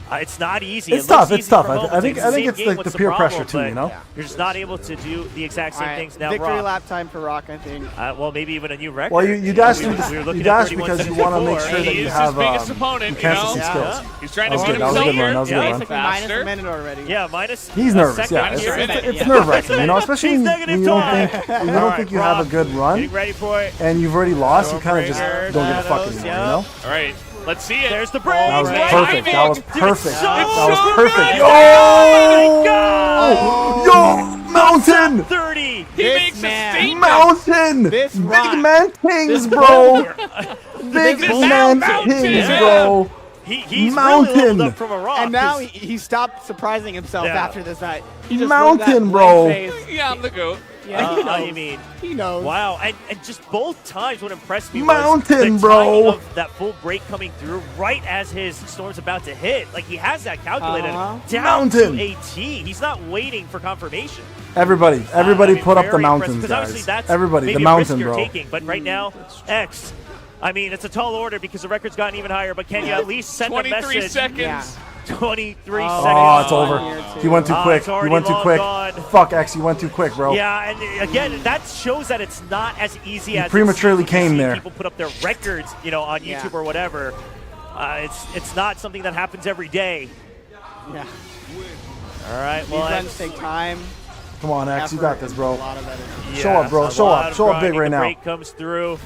it's not easy. It's It looks tough. It's easy tough. from home. I think the same it's game. like What's the peer pressure problem? too. But You know. you're just not able to do the exact same All right, things now. victory Rock. lap time for Rock, I think. Well, maybe even a new record. Well, you dashed we were looking you at dashed 31 because you seconds want to make before. sure that He you is have his biggest opponent, cancel you some know? skills. He's trying to That was get good. That was a himself good run. here. That was a good run. Basically minus Faster. a minute already. Yeah, minus. He's a nervous. second Yeah, here. it's nerve wracking. You know, especially He's when you don't -5. think you don't think you have a good Getting run ready for it. and you've already lost. You kind of just Stormbreaker, don't give a fuck Shadows, anymore. yeah. You know. All right, let's see it. There's the break. That was right? perfect. That was Dude, perfect. so That was good. perfect. Oh my Yo! God! Yo! Mountain! 30. He This makes a man. statement. Mountain! This Big rock. man things, bro! Big This man mountain. things, Yeah. bro! He's Mountain. really leveled up from a rock. And now 'cause- he stopped surprising himself Yeah. after this night. He just Mountain, looked at that bro. blank face. Yeah, I'm the goat. Yeah, he knows. I mean, He knows. wow, and just both times what impressed me Mountain, was the bro. timing of that full break coming through right as his storm's about to hit. Like, he has that calculated down Mountain. to a T. He's not waiting for confirmation. Everybody I mean, put up the very mountains, impressive, 'cause obviously guys. that's Everybody, maybe the a risk mountain, you're bro. taking, but right now, X. I mean, it's a tall order because the record's gotten even higher, but can you at least send a 23 message? seconds. Yeah. 23 Oh, seconds. Oh, it's One over. here, too. He went too Ah, quick. it's He already went too long quick. gone. Fuck, X. You went too quick, bro. Yeah, and again, that shows that it's not as easy as prematurely it seems when you came see there. People put up their records, on Yeah. YouTube or whatever. It's not something that happens every day. Yeah. All right, These well, runs take time. Come on, X. You effort, got this, bro. A lot of energy. Show up, bro. a Show lot up. of Show up big grinding. right The now. break comes through.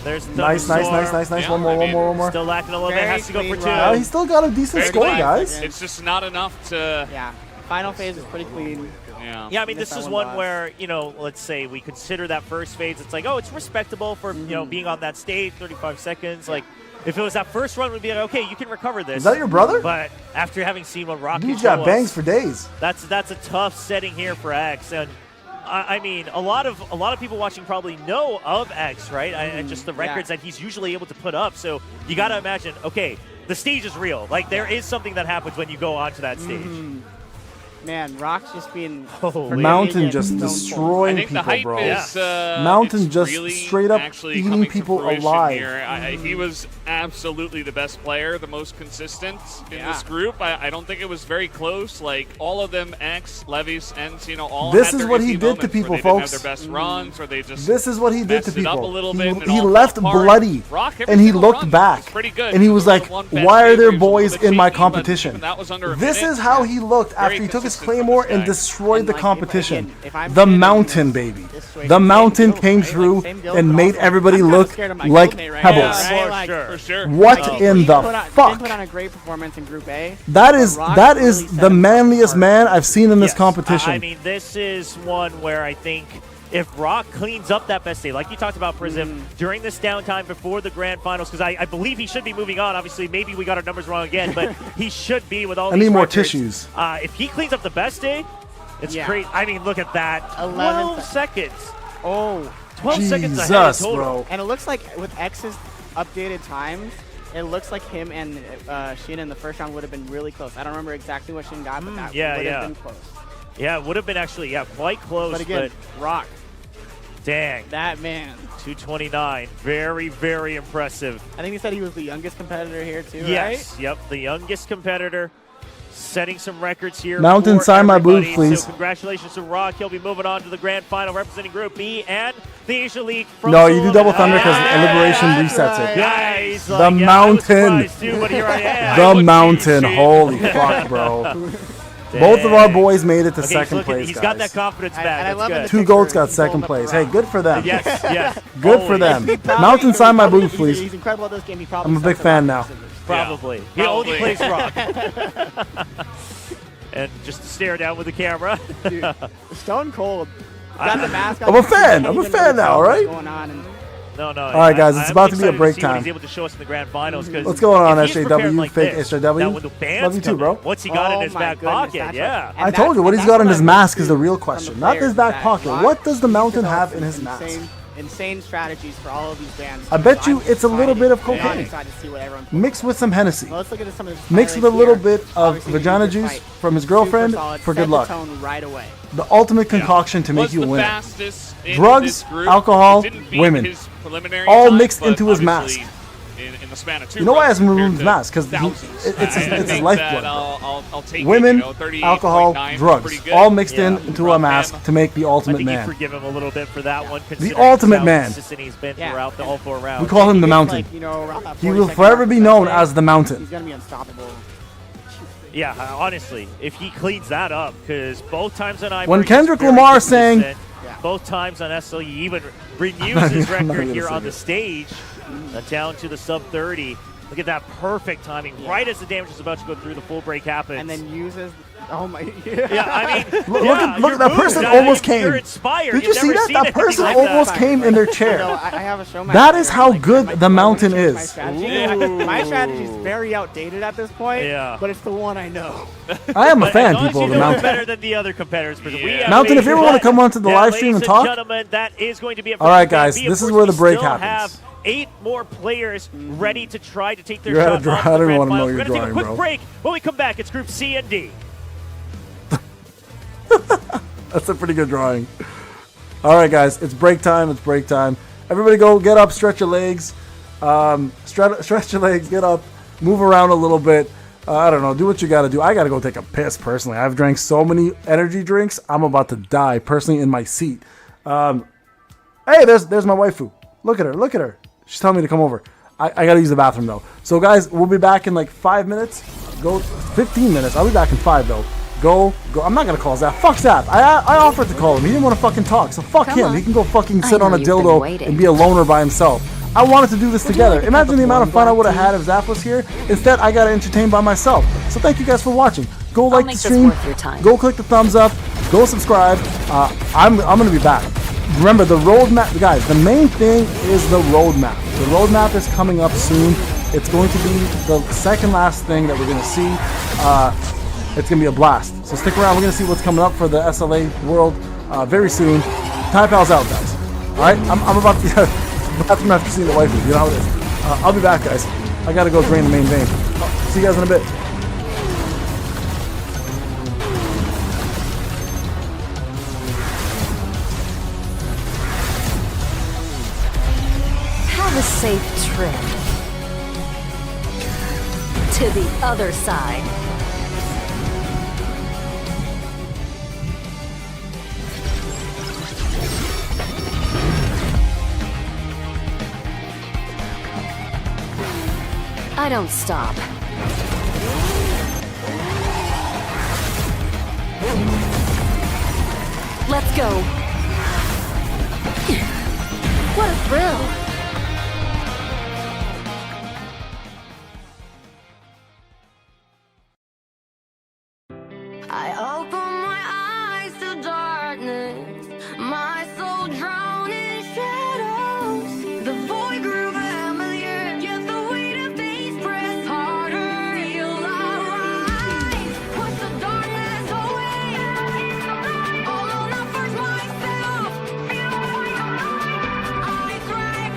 There's Nice, nice, nice, nice, nice. Yeah, One more, I one mean, more, one more. Still lacking a little bit. Very Has to go for clean 2. run. He's still got a decent Very score, clean. guys. It's just not enough to. Yeah. Final phase is pretty clean. Yeah. Yeah, I mean, Missed this that is one one boss. where, let's say we consider that first phase. It's like, oh, it's respectable for, being on that stage, 35 seconds. Like, if it was that first run, we'd be like, okay, you can recover this. Is that your brother? But after having seen what Rock Dude's can show got us, bangs for days. that's a tough setting here for X. And I mean, a lot of people watching probably know of X, right? And just the records that he's usually able to put up. So you got to imagine, okay, the stage is real. Like, there is something that happens when you go onto that stage. Man, Rock's just being Holy. Mountain just I destroying think the people, hype bro. is Mountain it's just really straight up actually eating coming to people fruition alive. Here. He was absolutely the best player, the most consistent in this group. I don't think it was very close. Like all of them, X, Levis, and all. This had is their what he iffy did to moments people, where they didn't folks. have their best runs, or they just This is what he did to messed it up a people. little bit and it He all left fell apart. bloody, Rock, every and he single looked run back, was pretty good. and he was There like, one bad "Why are day there where he was a little boys bit in my shaky, but competition?" even that was under a This minute. is how he looked after Very he took his consistent from claymore this and guy. destroyed And, the like, competition. if I'm The standing in mountain, this baby. situation, The same mountain guild, came right? through Like, same guild, and but made also, everybody I'm kinda look scared of my like guildmate right pebbles. now, Yeah, right? Like, sure. For sure. What Like, in he the didn't fuck? put on a great performance in Group A. That but is Rock that really is set the himself manliest apart. man I've seen in this Yes. competition. I mean, this is one where I think if Rock cleans up that best day, like you talked about, Prism, during this downtime before the grand finals, because I believe he should be moving on. Obviously, maybe we got our numbers wrong again, but he should be with all I these need more records. tissues. If he cleans up the best day, it's Yeah. great. I mean, look at that. 11 12 seconds. Oh, 12 seconds ahead Jesus, total. bro. and it looks like with X's updated times, it looks like him and Shin in the first round would have been really close. I don't remember exactly what Shin got, but that yeah, would yeah. have been close. Yeah, it would have been actually, quite close. But again, Rock, dang, that man. 229. Very, very impressive. I think he said he was the youngest competitor here too, Yes, right? yep, the youngest competitor. Setting some records here. Mountain, for sign my everybody. booth, please. So congratulations to Rock. He'll be moving on to the grand final representing Group B and the Asia League. From No, you do Seoul. double thunder because Yeah, Liberation that's resets right. it. yeah, he's The like, I was mountain. surprised too, but here I am. The would mountain, choose holy fuck, bro. Both of our boys made it to Okay, second he's looking- place, He's guys. got that confidence And- back. and I That's love in good. the Two picture, goats got he's second holding up place. the Hey, rock. good for them. Yes, yes. Good for Always. them. He probably Mountain, could- sign my probably- booth, please. He's incredible at this game. He probably I'm a big sucks at fan rock, now. scissors. Probably. He only plays Rock. And just stare down with the camera. Dude, Stone Cold got the mask on. I'm a fan. I'm a Can't fan even now, tell all what's right? going on, and No. All right, guys, it's about to be a break See what time. he's able to show us in the grand finals. 'Cause What's going on, if he's prepared SJW? like Fake this, SJW? that when the bands Love you too, come bro. in, what's he got in Oh his my back goodness, pocket? that's Yeah. right. I And told you what he's that's got in what his I mask love is the real from question, the not his players back that pocket. Rock What does the Mountain developed have in his mask? Insane strategies for all of these bands. I bet you I'm it's a little excited. bit of I'm cocaine. excited to see what everyone. Mixed with some Hennessy. Well, let's look at some of this. Mixed with a little bit of Obviously, vagina the juice fight. from his Super girlfriend solid, for set good the luck. tone right away. The ultimate concoction to make Was you the win. fastest in Drugs, this group. alcohol, It didn't beat women. his preliminary All time, mixed but into his obviously mask. In the span of 2 You know why he runs hasn't compared removed his to mask? Because thousands. it's I his think lifeblood. that I'll take Women, it, you know, 38.9 alcohol, is drugs, pretty good. all mixed in Yeah. into a mask to make the I ultimate think you man. forgive him a little bit for that one. The ultimate man. Consistent he's been Yeah. throughout the all 4 rounds. We call him the It's Mountain. like, you know, around that He 40 will second forever mark be of known that as thing, the Mountain. He's gonna be unstoppable. Yeah, honestly, if he cleans that up, because both times on When Ivory, Kendrick he's very Lamar sang- consistent. Both times on SLE, he even renews not his gonna record here sing on the it. stage, down to the sub 30. Look at that perfect timing, right as the damage is about to go through, the full break happens. And then uses. Oh my. yeah, I mean, Look yeah, at that you're person moved. almost You're came. inspired. Did you You've see never that? seen That anything person like almost that. came in their You chair. know, I have a show. That is how good the Mountain is. My strategy is very outdated at this point. Yeah. But it's the one I know. I am a But fan, as long people, as of you the know Mountain. better than the other competitors. Because we have Mountain, if you ever want to major- come onto the live stream and ladies talk, gentlemen, that is going to be it for all right, today. guys, Of this is course, where the we break still happens. have 8 more players ready to try to take their You're at a shot draw. on to I the don't grand wanna know finals. you're We're going to take a drawing, quick bro. break. When we come back, it's Group C and D. That's a pretty good drawing. All right, guys, it's break time. It's break time. Everybody go, get up, stretch your legs. Stretch your legs, get up, move around a little bit. I don't know, do what you got to do. I got to go take a piss, personally. I've drank so many energy drinks, I'm about to die, personally, in my seat. Hey, there's my waifu. Look at her. She's telling me to come over. I got to use the bathroom, though. So, guys, we'll be back in like 5 minutes. Go 15 minutes. I'll be back in 5, though. Go. I'm not going to call Zap. Fuck Zap. I offered to call him. He didn't want to fucking talk. So fuck him. He can go fucking sit on a dildo and be a loner by himself. I wanted to do this together. Imagine the amount of fun I would have had if Zap was here. Instead, I got entertained by myself. So thank you guys for watching. Go like the stream. Go click the thumbs up. Go subscribe. I'm going to be back. Remember, the roadmap, guys, the main thing is the roadmap. The roadmap is coming up soon. It's going to be the second last thing that we're going to see. It's going to be a blast. So stick around. We're going to see what's coming up for the SLA world very soon. Time Pal's out, guys. All right? I'm about to bathroom after seeing the waifu. You know how it is. I'll be back, guys. I got to go drain the main vein. See you guys in a bit. Have a safe trip to the other side. I don't stop. Let's go. What a thrill. I open my eyes to darkness, my soul drowned in shadows. The void grew familiar, yet the weight of days pressed harder. Feel I rise, push the darkness away. Alone I force myself. I thrive.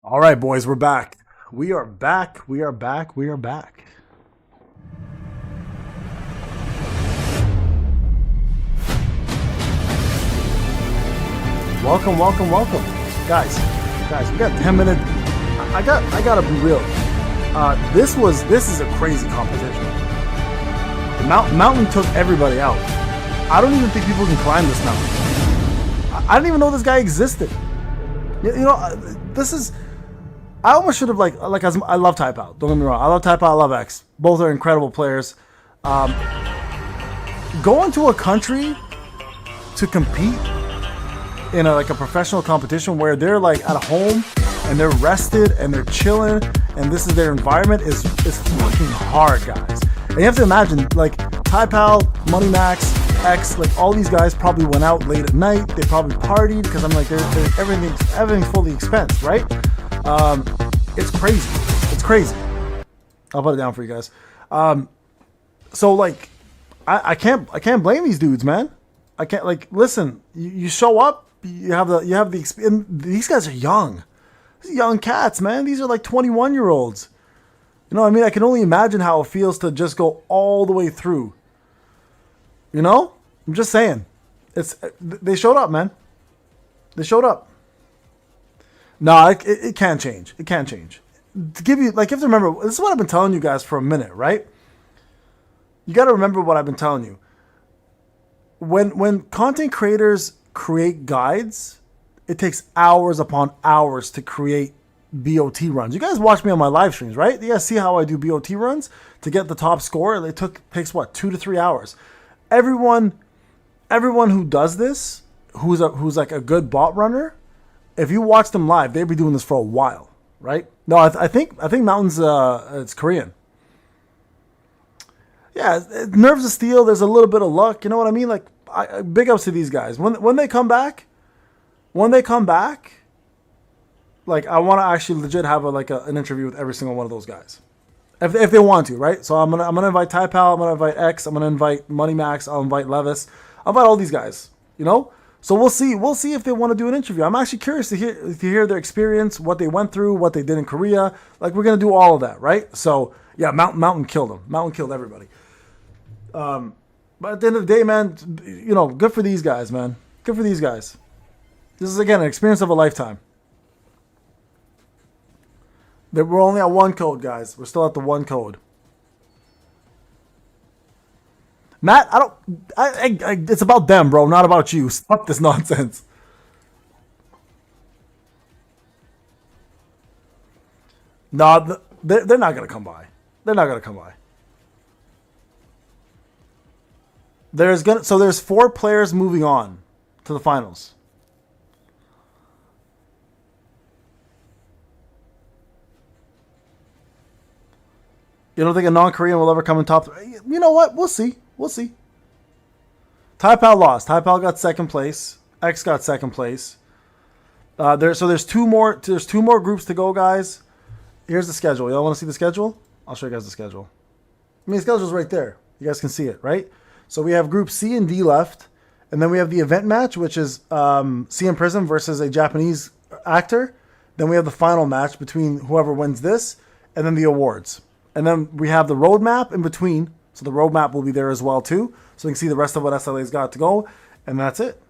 All right, boys, we're back. We are back. We are back. We are back. Welcome, welcome, welcome, guys. We got 10 minutes. I gotta be real. This is a crazy competition. The mountain took everybody out. I don't even think people can climb this mountain. I didn't even know this guy existed. You know, this is. I almost should have I love Taipao. Don't get me wrong. I love Taipao. I love X. Both are incredible players. Going to a country to compete in a professional competition where they're like at home and they're rested and they're chilling and this is their environment is fucking hard, guys. And you have to imagine Taipao, Money Max, X, all these guys probably went out late at night. They probably partied because I'm everything's fully expensed, right? It's crazy. It's crazy. I'll put it down for you guys. So I can't blame these dudes, man. I can't listen. You show up. You have the experience. These guys are young. These are young cats, man. These are 21-year-olds. You know what I mean? I can only imagine how it feels to just go all the way through. You know? I'm just saying. They showed up, man. They showed up. No, it can't change. It can't change. To give you, you have to remember, this is what I've been telling you guys for a minute, right? You got to remember what I've been telling you. When content creators create guides, it takes hours upon hours to create BOT runs. You guys watch me on my live streams, right? You guys see how I do BOT runs to get the top score. It takes 2 to 3 hours. Everyone who does this, who's a good bot runner, if you watch them live, they'd be doing this for a while, right? No, I think Mountain's it's Korean. Yeah, nerves of steel. There's a little bit of luck. You know what I mean? Big ups to these guys. When they come back, I want to actually legit have an interview with every single one of those guys, if they want to, right? So I'm gonna invite Taipao. I'm gonna invite X. I'm gonna invite Money Max. I'll invite Levis. I'll invite all these guys. You know. So we'll see. We'll see if they want to do an interview. I'm actually curious to hear their experience, what they went through, what they did in Korea. We're gonna do all of that, right? So yeah, Mountain killed them. Mountain killed everybody. But at the end of the day, man, good for these guys, man. Good for these guys. This is again an experience of a lifetime. We're only at 1 code, guys. We're still at the 1 code. Matt, it's about them, bro, not about you. Stop this nonsense. No, they're not going to come by. They're not going to come by. There's 4 players moving on to the finals. You don't think a non-Korean will ever come in top 3? You know what? We'll see. We'll see. Taipao lost. Taipao got 2nd place. X got 2nd place. There's 2 more. There's 2 more groups to go, guys. Here's the schedule. Y'all want to see the schedule? I'll show you guys the schedule. The schedule's right there. You guys can see it, right? So we have Group C and D left, and then we have the event match, which is CM Prism versus a Japanese actor. Then we have the final match between whoever wins this, and then the awards. And then we have the roadmap in between. So the roadmap will be there as well, too. So you can see the rest of what SLA's got to go. And that's it.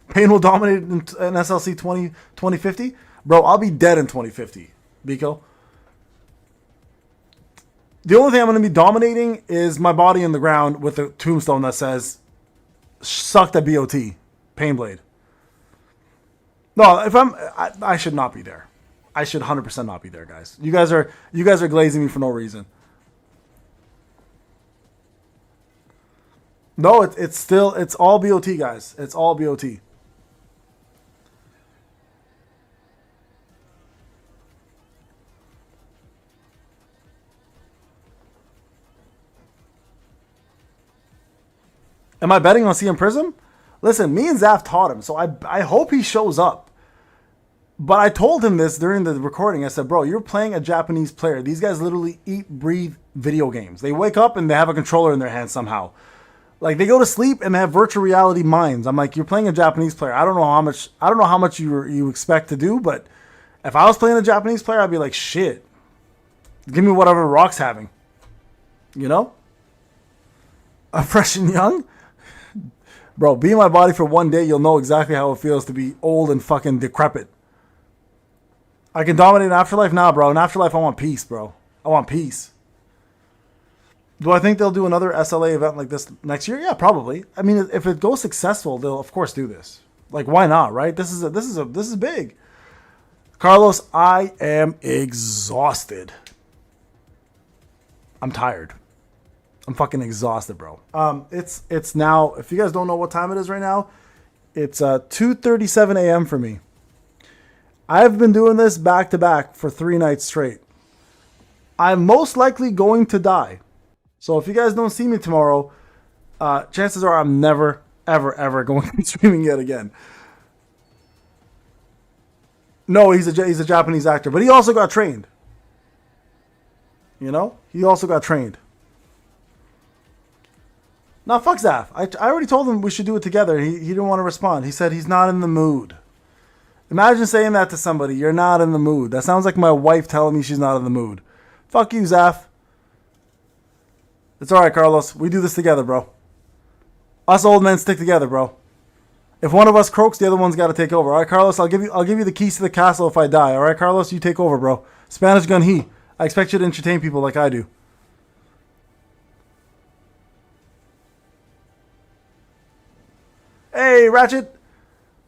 Payne will dominate in SLC 2050. Bro, I'll be dead in 2050, Biko. The only thing I'm going to be dominating is my body in the ground with a tombstone that says, sucked at BOT, Payneblade. No, I should not be there. I should 100% not be there, guys. You guys are glazing me for no reason. No, it's all BOT, guys. It's all BOT. Am I betting on CM Prism? Listen, me and Zaf taught him, so I hope he shows up. But I told him this during the recording. I said, bro, you're playing a Japanese player. These guys literally eat, breathe video games. They wake up and they have a controller in their hand somehow. They go to sleep and they have virtual reality minds. I'm like, you're playing a Japanese player. I don't know how much you expect to do, but If I was playing a Japanese player, I'd be like, shit. Give me whatever Rock's having. You know? I'm fresh and young? Bro, be in my body for one day, you'll know exactly how it feels to be old and fucking decrepit. I can dominate in Afterlife? Nah, bro. In Afterlife, I want peace, bro. I want peace. Do I think they'll do another SLA event like this next year? Yeah, probably. I mean, if it goes successful, they'll of course do this. Like, why not, right? This is big. Carlos, I am exhausted. I'm tired. I'm fucking exhausted, bro. It's now, if you guys don't know what time it is right now, it's 2:37 a.m. for me. I've been doing this back to back for 3 nights straight. I'm most likely going to die. So if you guys don't see me tomorrow, chances are I'm never, ever, ever going to be streaming yet again. No, he's a Japanese actor, but he also got trained. You know? He also got trained. Now, fuck Zaf. I already told him we should do it together. He didn't want to respond. He said he's not in the mood. Imagine saying that to somebody. You're not in the mood. That sounds like my wife telling me she's not in the mood. Fuck you, Zaf. It's alright, Carlos. We do this together, bro. Us old men stick together, bro. If one of us croaks, the other one's got to take over. Alright, Carlos, I'll give you the keys to the castle if I die. Alright, Carlos, you take over, bro. Spanish gun he. I expect you to entertain people like I do. Hey, Ratchet.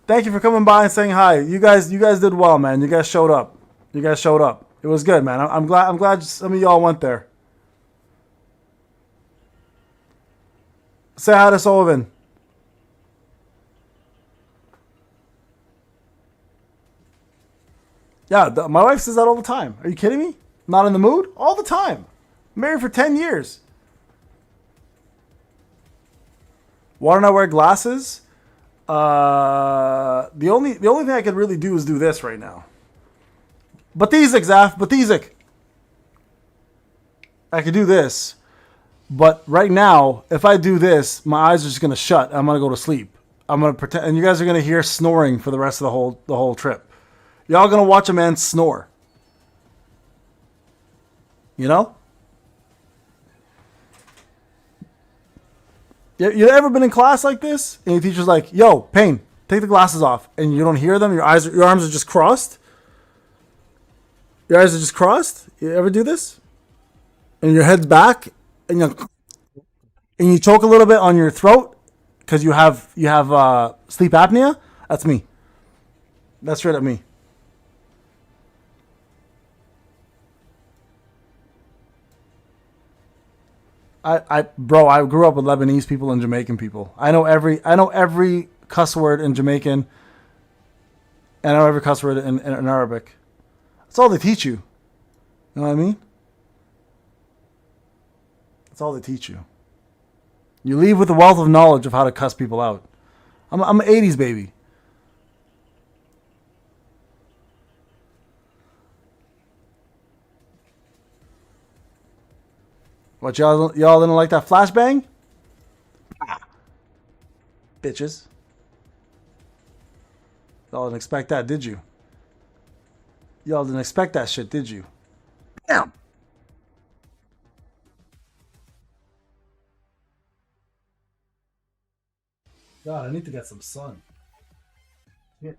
Thank you for coming by and saying hi. You guys did well, man. You guys showed up. It was good, man. I'm glad some of y'all went there. Say hi to Sullivan. Yeah, my wife says that all the time. Are you kidding me? Not in the mood? All the time. Married for 10 years. Why don't I wear glasses? The only thing I could really do is do this right now. Batizik, Zaf. Batizik. I could do this. But right now, if I do this, my eyes are just going to shut. I'm going to go to sleep. I'm going to pretend. And you guys are going to hear snoring for the rest of the whole trip. Y'all going to watch a man snore. You know? You ever been in class like this? And your teacher's like, yo, Payne, take the glasses off. And you don't hear them? Your arms are just crossed? Your eyes are just crossed? You ever do this? And your head's back? And you choke a little bit on your throat? Because you have sleep apnea? That's me. That's straight up me. Bro, I grew up with Lebanese people and Jamaican people. I know every cuss word in Jamaican, and I know every cuss word in Arabic. That's all they teach you. You know what I mean? That's all they teach you. You leave with a wealth of knowledge of how to cuss people out. I'm an 80s baby. What, y'all didn't like that flashbang? Bitches. Y'all didn't expect that, did you? Y'all didn't expect that shit, did you? Damn. God, I need to get some sun. Yeah.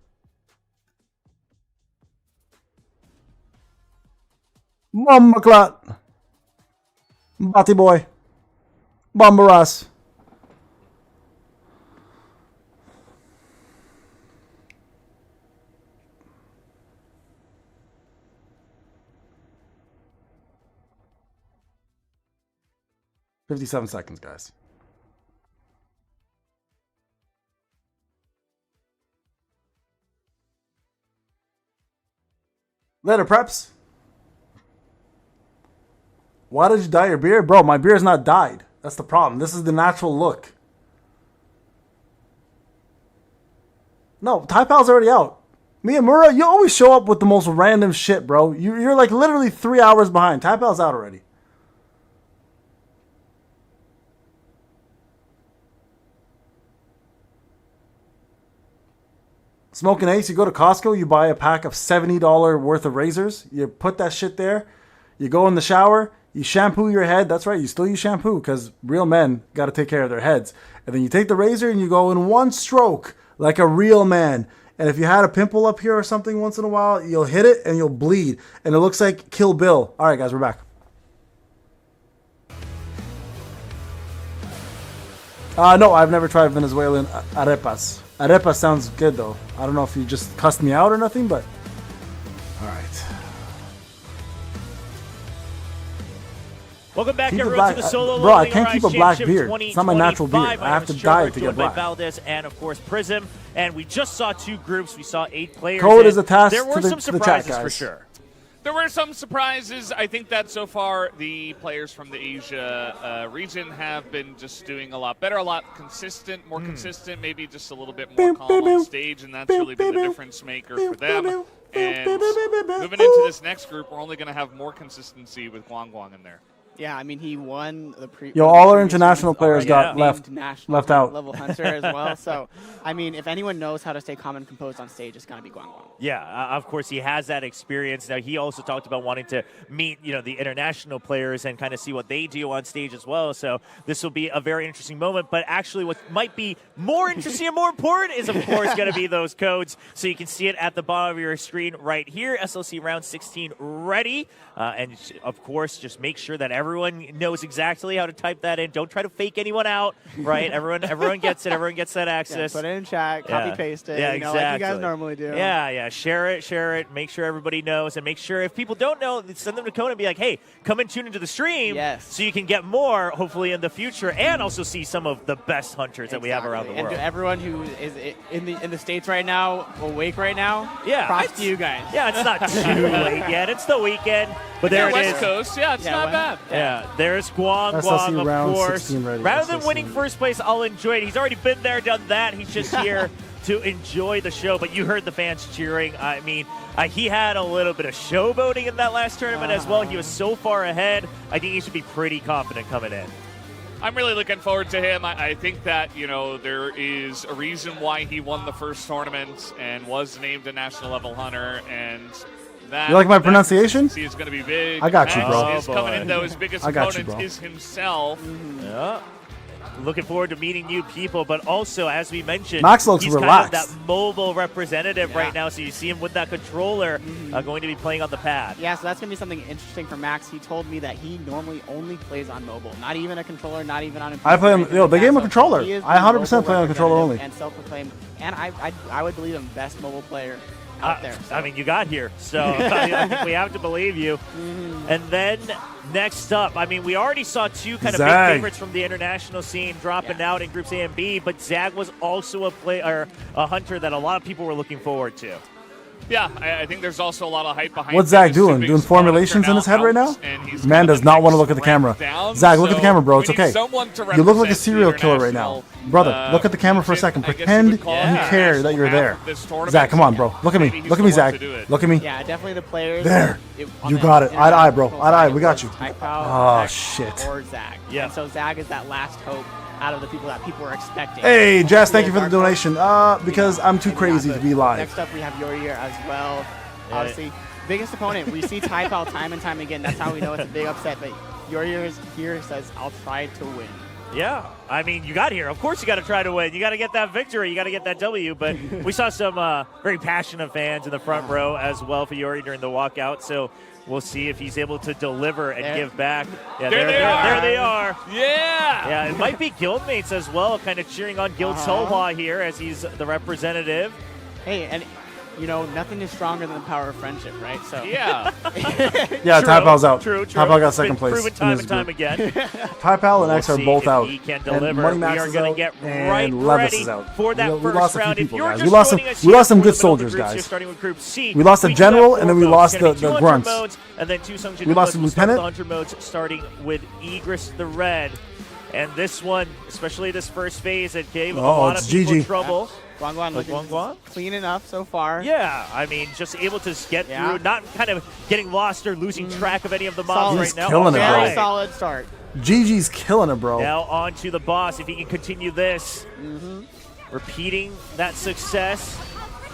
Mama clot. Batty boy. Bomberas. $57, guys. Later, preps. Why did you dye your beard? Bro, my beard's not dyed. That's the problem. This is the natural look. No, Ty Pal's already out. Miyamura, you always show up with the most random shit, bro. You're like literally 3 hours behind. Ty Pal's out already. Smoking Ace, you go to Costco, you buy a pack of $70 worth of razors. You put that shit there. You go in the shower. You shampoo your head. That's right. You still use shampoo because real men got to take care of their heads. And then you take the razor and you go in one stroke like a real man. And if you had a pimple up here or something once in a while, you'll hit it and you'll bleed. And it looks like Kill Bill. All right, guys, we're back. No, I've never tried Venezuelan arepas. Arepas sounds good, though. I don't know if you just cussed me out or nothing, but... All right. Welcome back, Keep it everyone, black. to the Solo Bro, I Leveling can't keep a black Championship beard. It's not my natural beard. 2025. I have to My name is dye Trevor, it to get joined by black. Valdez and, of course, Prism. And we just saw 2 groups. We saw 8 players. Code and is attached there were to the some chat, surprises for guys. sure. There were some surprises. I think that so far the players from the Asia region have been just doing a lot better, a lot consistent, more consistent, maybe just a little bit more calm on stage, and that's really been the difference maker for them. And moving into this next group, we're only going to have more consistency with Guang Guang in there. Yeah, I mean, he won the Yo, all our international players got left out. Level hunter as well. So, I mean, if anyone knows how to stay calm and composed on stage, it's going to be Guang Guang. Yeah, of course, he has that experience. Now, he also talked about wanting to meet, the international players and kind of see what they do on stage as well. So this will be a very interesting moment. But actually, what might be more interesting and more important is, of course, going to be those codes. So you can see it at the bottom of your screen right here. SLC round 16 ready. And, of course, just make sure that everyone knows exactly how to type that in. Don't try to fake anyone out, right? everyone gets it. Everyone gets that access. Yeah, put it in chat, copy paste it, yeah, exactly. Like you guys normally do. Yeah. Share it. Make sure everybody knows, and make sure if people don't know, send them to Conan and be like, hey, come and tune into the stream so you can get more, hopefully, in the future, and also see some of the best hunters that we have around the world. And to everyone who is in the States right now, awake right now, props to you guys. Yeah, it's not too late yet. It's the weekend. But there it West is. Coast, it's not bad. Yeah, there's Guang SLC Guang, round of course. 16 ready. Rather than SLC. winning first place, I'll enjoy it. He's already been there, done that. He's just here to enjoy the show. But you heard the fans cheering. I mean, he had a little bit of showboating in that last tournament as well. He was so far ahead. I think he should be pretty confident coming in. I'm really looking forward to him. I think that, there is a reason why he won the first tournament and was named a national level hunter, and you like my pronunciation? Is going to be big. I got you, bro. Max is coming in, though. His biggest opponent is himself. Yeah. Looking forward to meeting new people, but also, as we mentioned, Max looks he's relaxed. kind of that mobile representative right now, so you see him with that controller going to be playing on the pad. Yeah, so that's going to be something interesting for Max. He told me that he normally only plays on mobile, not even a controller, not even on a I play him. They gave him a controller. I 100% play on a controller only. And self-proclaimed, and I would believe him best mobile player out there. So. I mean, you got here, so I think we have to believe you. And then next up, I mean, we already saw 2 kind of big favorites from the international scene dropping out in groups A and B, but Zag was also a hunter that a lot of people were looking forward to. Yeah, I think there's also a lot of hype behind. What's Zag doing? Doing formulations in his head right now? Man does not want to look at the camera. Zag, look at the camera, bro. It's okay. You look like a serial killer right now. Brother, look at the camera for a second. Pretend you care that you're there. Zag, come on, bro. Look at me. Look at me, Zag. Look at me. Yeah, definitely the players. There. You got it. Eye to eye, bro. Eye to eye. We got you. Oh, shit. Or Zag. Yeah. And so Zag is that last hope out of the people that people are expecting. Hey, Jess, thank you for the donation. Because I'm too crazy to be live. Next up, we have your year as well. Obviously, biggest opponent. We see Taipao time and time again. That's how we know it's a big upset. But your year here says, I'll try to win. Yeah, I mean, you got here. Of course you got to try to win. You got to get that victory. You got to get that W. But we saw some very passionate fans in the front row as well for Yori during the walkout. So we'll see if he's able to deliver and give back. Yeah, there they are. Yeah. Yeah, it might be guildmates as well, kind of cheering on Guild Solhwa here as he's the representative. Hey, and nothing is stronger than the power of friendship, right? So yeah. Yeah, Taipao's out. True. Taipao got second place. Proven time and time again. Taipao and X are both out. He can deliver. And we Max are is going out, to get and right Levis ready is out. for that we first lost a few round. people, If you're guys. just We lost joining us some here good for the soldiers, groups, guys. you're starting with Group C. We lost a do general, have and then 4 we modes. lost It's gonna the be 200 grunts. modes, and then 2 Sung Jin We lost modes. the We'll start with lieutenant. the 100 modes, starting with Egress the Red. And this one, especially this first phase, it gave a lot of people GG. trouble. Guang Guang looking clean enough so far. Yeah, I mean, just able to get through, not kind of getting lost or losing track of any of the mobs right now. Killing it, bro. Very solid start. GG's killing it, bro. Now on to the boss. If he can continue this, repeating that success.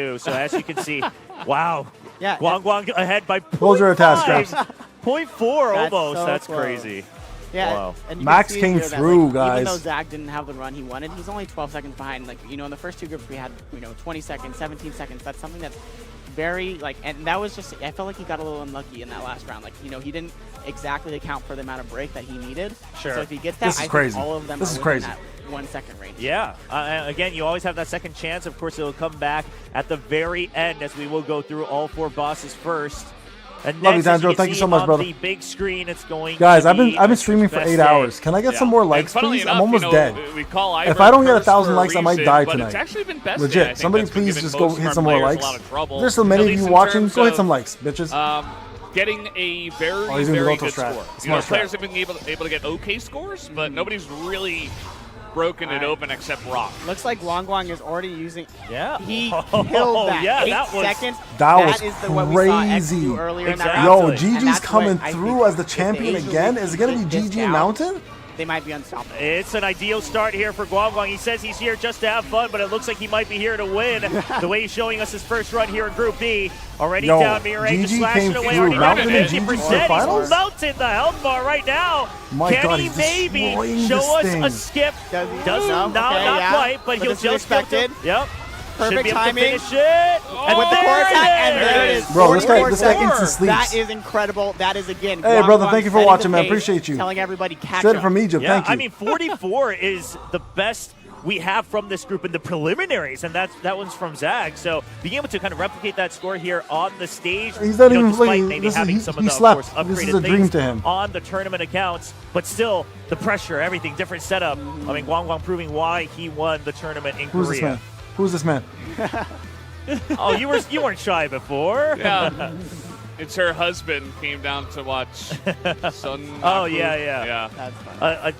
too. So as you can see, wow. Yeah. Guang ahead by Those are attached 0.5. straps. 0.4 That's almost. so That's close. crazy. Yeah, Wow. and you Max can see came here that, through, Even guys. though Zach didn't have the run he wanted, he's only 12 seconds behind. Like, you know, in the first two groups we had, 20 seconds, 17 seconds. That's something that's very, like, and that was just, I felt like he got a little unlucky in that last round. Like, he didn't exactly account for the amount of break that he needed. Sure. So if he gets that, This is I think crazy. all of them This are is within crazy. that 1 second range. Yeah. Again, you always have that second chance. Of course, it'll come back at the very end as we will go through all 4 bosses first. And Love you, next, as Tanjiro. can Thank you see so much, on brother. the big screen, it's going Guys, to I've been be streaming for best 8 day. hours. Can I get some more likes, And funnily please? enough, I'm almost dead. We call If I don't get Ivor 1,000 cursed likes, for I a might reason, die but tonight. It's actually been best day. I Legit. think Somebody that's been please giving just go most hit of some our more players likes. a lot of trouble, There's so at many of least you in watching. terms Go hit of, some likes, bitches. Getting a very, he's gonna very go good to strat. score. Smart strat. Players have been able to get okay scores, but nobody's really broken it open except Rock. Looks like Guang is already using. Yeah. He Oh, killed that. yeah, 8 that was- seconds. That was is what we saw X crazy. do earlier in that Exactly. round. Yo, And Gigi's that's coming what I through think as the if champion Asia again. League Is it going to be get this GG down, Mountain? They might be unstoppable. It's an ideal start here for Guang. He says he's here just to have fun, but it looks like he might be here to win. The way he's showing us his first run here in Group B. Already Yo, down Mirai, just GG slashing came away. through. Already Mountain down and to GG 50%. finals? He's mounting the health bar right now. My Can God, he he's maybe destroying show this us thing. a skip? Does he? Doesn't, No? no, Okay, not yeah. quite, but But he'll this is just be able to- expected. Yep. Should Perfect be able timing. to finish it. And with the there core it attack, and there it is. is. Bro, this guy 44 instantly seconds. sleeps. That is incredible. That is, again, Hey, brother, Guang thank you for setting watching, the man. pace, Appreciate you. Telling everybody catch Straight up. from Egypt. Yeah, Thank you. I mean, 44 is the best we have from this group in the preliminaries, and that one's from Zag. So being able to kind of replicate that score here on the stage, He's not even despite playing. maybe This is- having he- some he of the, slept. of course, This is upgraded a dream things to him. on the tournament accounts, but still the pressure, everything, different setup. I mean, Guang proving why he won the tournament in Who's this Korea. man? Who's this man? Oh, you weren't shy before. Yeah. It's her husband came down to watch Sun. Oh, Naku. yeah. Yeah. That's fun.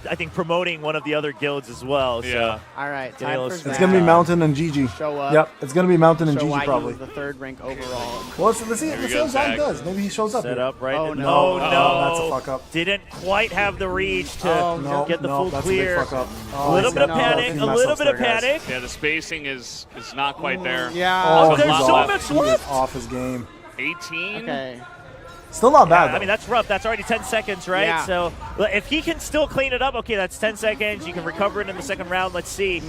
I think promoting one of the other guilds as well. So. Yeah. All right, Daniel, time for it's It's Zach. going to be Mountain and Gigi. Show up. Yep, it's going to be Mountain and Show why Gigi he probably. was the 3rd rank overall. Well, let's see we what go, Zach Zach. does. Maybe he shows up Set here. up right. Oh, no, no. no, That's a fuck up. Didn't quite have the reach to Oh, No, get the no, full that's clear. a big fuck up. A little bit of no. panic. He A messed little up bit of there, guys. panic. Yeah, the spacing is not quite there. Yeah. Oh, there's he's so off. much He is left. off his game. 18. Okay. Still not bad, I though. mean, that's rough. That's already 10 seconds, right? Yeah. So if he can still clean it up, okay, that's 10 seconds. You can recover it in the second round. Let's see. You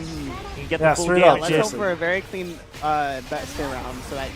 can get Yeah, the full straight up. damage Let's in. hope for a very clean best day round so that,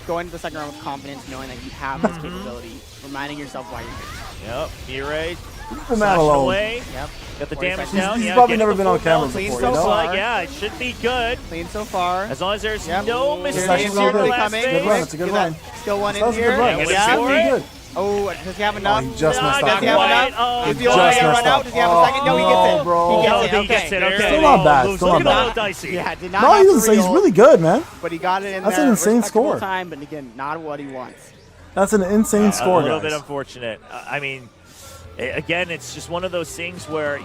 go into the second round with confidence, knowing that you have this capability, reminding yourself why you're here. Yep, Mirai Leave the man slashing alone. away. Yep. Got the 40 damage seconds. down. He's Yeah, probably getting never the been full on camera belt. before, so you know? Looks far. like, yeah, it should be good. Clean so far. As long as there's Yep. no Here mistakes it actually is. in the good. last Coming. It's a good run. phase. It's a good Get run. that skill one in That was a here. good run. Yeah, That's yeah. actually pretty good. Oh, does he have enough? he just messed Does up. he have Quite. enough? Oh, Is the just only messed run out? up. Does he have a second? No, he gets it. bro. He Oh, gets he it. gets it. Okay. Okay. Still not bad, Looks still looking not a bad. little dicey. Yeah, did not No, he have doesn't to say he's reel, really good, man. but he got it in That's there. an insane Respectable score. time, but again, not what he wants. That's an insane A score, little bit guys. unfortunate. I mean, again, it's just one of those things where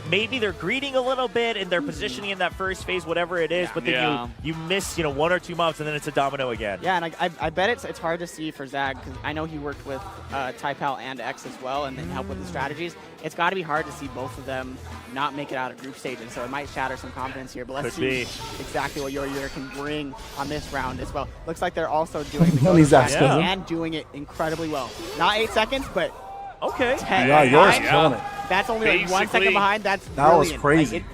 maybe they're greeting a little bit in their positioning in that first phase, whatever it is, but then Yeah. you miss 1 or 2 moves and then it's a domino again. Yeah, and I bet it's hard to see for Zag because I know he worked with Taipal and X as well and then helped with the strategies. It's got to be hard to see both of them not make it out of group stage, and so it might shatter some confidence here. But let's Could be. see exactly what Yoyo can bring on this round as well. Looks like they're also doing the He's Yoyo asking strategy him. and doing it incredibly well. Not 8 seconds, but Okay. 10. Yeah, yours Nine. killing it. That's only like 1 second Basically- behind. That's That was brilliant. crazy.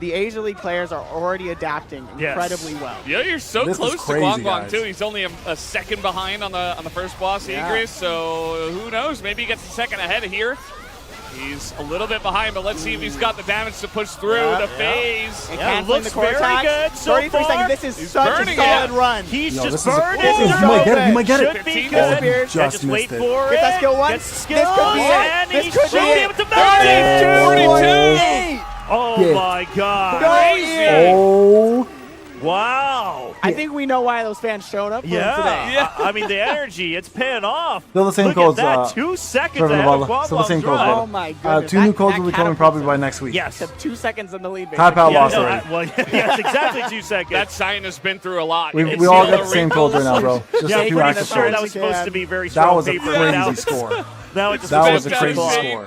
The Asia League players are already adapting Yes. incredibly well. Yeah, you're so This is close crazy, to Guang guys. too. He's only a second behind on the first boss, Yeah. Igris. So who knows? Maybe he gets a second ahead here. He's a little bit behind, but let's see if he's got the damage to push through Yeah. the phase. And Yeah, canceling looks the core very attacks. good so 33 far. seconds. This is He's such a burning solid it. run. He's Yo, just this is a- burning. this is He might get it. He might get it. Should be 15 good. seconds. Here. Yeah, Just just wait missed it. for Get it. that skill one. Get This skill. could be it. And This he could should be be it. able to mount it. 42. Oh Yeah. my God. Crazy. Oh, Wow. I think we know why those fans showed up for him today. Yeah. I mean, the energy, it's paying off. Still the same Look codes, at that. 2 seconds Trevor ahead of Nabala. Still the same Guangguang's codes, run. brother. Oh my goodness. 2 new That- codes that will be coming probably by catapults next week. Yes. him to 2 seconds in the lead. Type out basically. lost no, already. well, yes, exactly 2 seconds. That sign has been through a lot. We It's all still got a the same wrinkle. codes right now, bro. Just yeah, a few pretty active sure that codes. was supposed to be very That strong was a paper. Now crazy it's- score. Now it just That looks was a like crazy clock. score.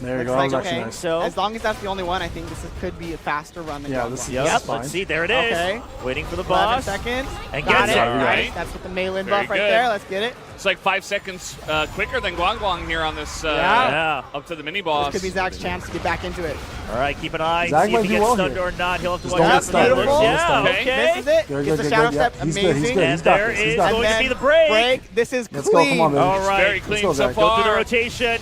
There you Looks go. like, That was actually okay, nice. So as long as that's the only one, I think could be a faster run than Yeah, Guang this Guang. is- Yep, fine. let's see. There it is. Okay. Waiting for the 11 boss. seconds. And Got gets it. it. Right. That's with the Meilin Very buff right good. there. Let's get it. It's like 5 seconds quicker than Guang Guang here on this Yeah. up to the mini boss. This could be Zach's chance to get back into it. All right, keep an eye. Zach See might if he do gets well stunned here. or not. He'll have to Just watch don't out get for stunned. that. Beautiful. Yeah, Okay. okay. This is it. Good, Gets the good, shadow good. Yeah, step. he's good, he's Amazing. good. And He's got there this. He's is got going this. to be the break. Break. This is Let's clean. go. Come on, baby. All right. Very clean go, so Zach. Go through the far. rotation.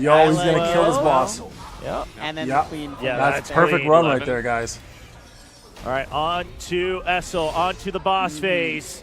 Yo, he's going to kill this boss. Yep. And then Yep. the queen. Yeah, That's that's perfect clean. run right 11. there, guys. All right, on to Essel, on to the boss phase.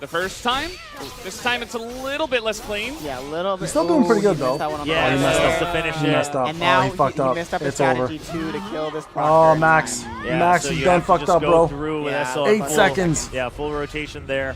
the first time. This time it's a little bit less clean. Yeah, a little bit. He's still doing pretty Ooh, good, he missed though. that one on the Yeah, right he messed there. up. to finish He it. messed up. And now he fucked up. missed up his It's over. strategy too to kill this. Oh, Proctor. Max. Yeah, Max, so you you done have to fucked just up, go bro. through with Yeah. SL 8 full- seconds. Yeah, full rotation there.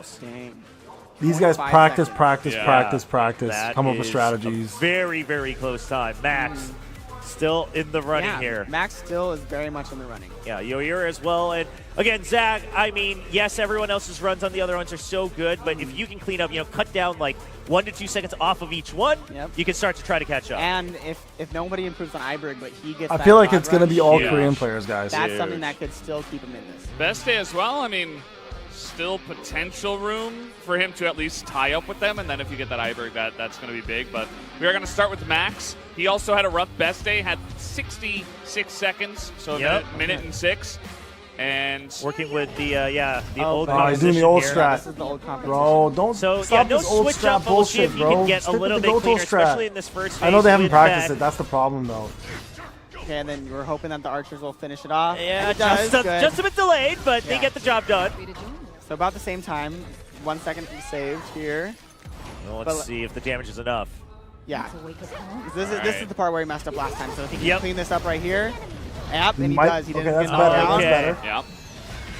Dang. These guys 25 practice, seconds. practice, Yeah. practice, practice. That Come up with is strategies. a very, very close time. Max still in the running Yeah, here. Max still is very much in the running. Yeah, Yoyer as well. And again, Zag, I mean, yes, everyone else's runs on the other ones are so good, but if you can clean up, cut down like 1 to 2 seconds off of each one, Yep. you can start to try to catch up. And if nobody improves on Ibrig, but he gets I that feel like odd it's going to run, be all Huge. Korean players, guys. that's something that could still keep him in this. Best day as well. I mean, still potential room for him to at least tie up with them, and then if you get that Iberg, that's going to be big. But we are going to start with Max. He also had a rough best day, had 66 seconds, so Yep. a minute and 6. And Working with the old Oh, he's doing the old here. strat. This is the old competition. Bro, don't So stop no this old switch strat up, but we'll see bullshit, if he bro. can get Stick a with little the bit Goto cleaner, strat. especially in this first phase. I know they haven't with practiced that. it. That's the problem, though. Okay, and then we're hoping that the archers will finish it off. Yeah, And it does, good. just a bit delayed, but they Yeah. get the job done. So about the same time, 1 second to be saved here. Well, But- let's see if the damage is enough. Yeah. This is the part where he messed up last time. So if he can Yep. clean this up right here. Yep, and he Might- does. He didn't okay, that's get better. knocked That's down. better. yeah,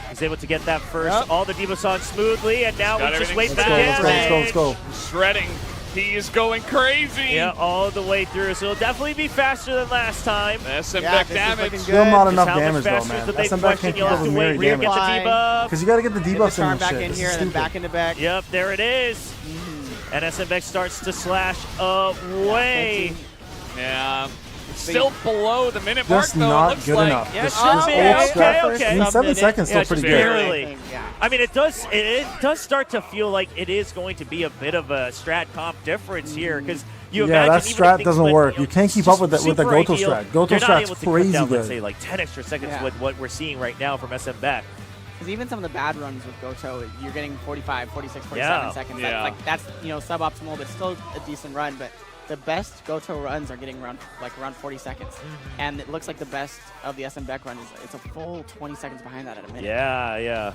He's able to get that first, Yep. all the Divas on smoothly, and now Got we just everything wait for Let's the go, let's go, let's go, let's damage. go. shredding. He is going crazy. Yeah, all the way through, so it'll definitely be faster than last time. SM Yeah, back this is damage. looking Still good. not Just enough how much damage, though, faster is man. the big SM back question. can't You'll keep have up to with wait. Mary Rear damage. gets a debuff. Because you got to get the Get the debuffs in charm this back shit. in This here is and then stupid. back into back. Yep, there it is. And SMX starts to slash away. Yeah. Still below the minute mark, Just though. not It looks good like enough. Yeah, This should is be. old Okay, strat. okay. I mean, 7 Submitted. seconds Yeah, still pretty just good. barely. Yeah. I mean, it does start to feel like it is going to be a bit of a strat comp difference here because you Yeah, imagine that even if strat things doesn't went, work. You can't keep up with the super Goto ideal, strat. Goto you're not strat's able to crazy cut down, good. Let's say like 10 extra seconds Yeah. with what we're seeing right now from SM Back. Because even some of the bad runs with Goto, you're getting 45, 46, 47 Yeah. seconds. Yeah. That's suboptimal, but still a decent run. But the best Goto runs are getting around 40 seconds, and it looks like the best of the SM Beck run it's a full 20 seconds behind that at a minute. Yeah, yeah.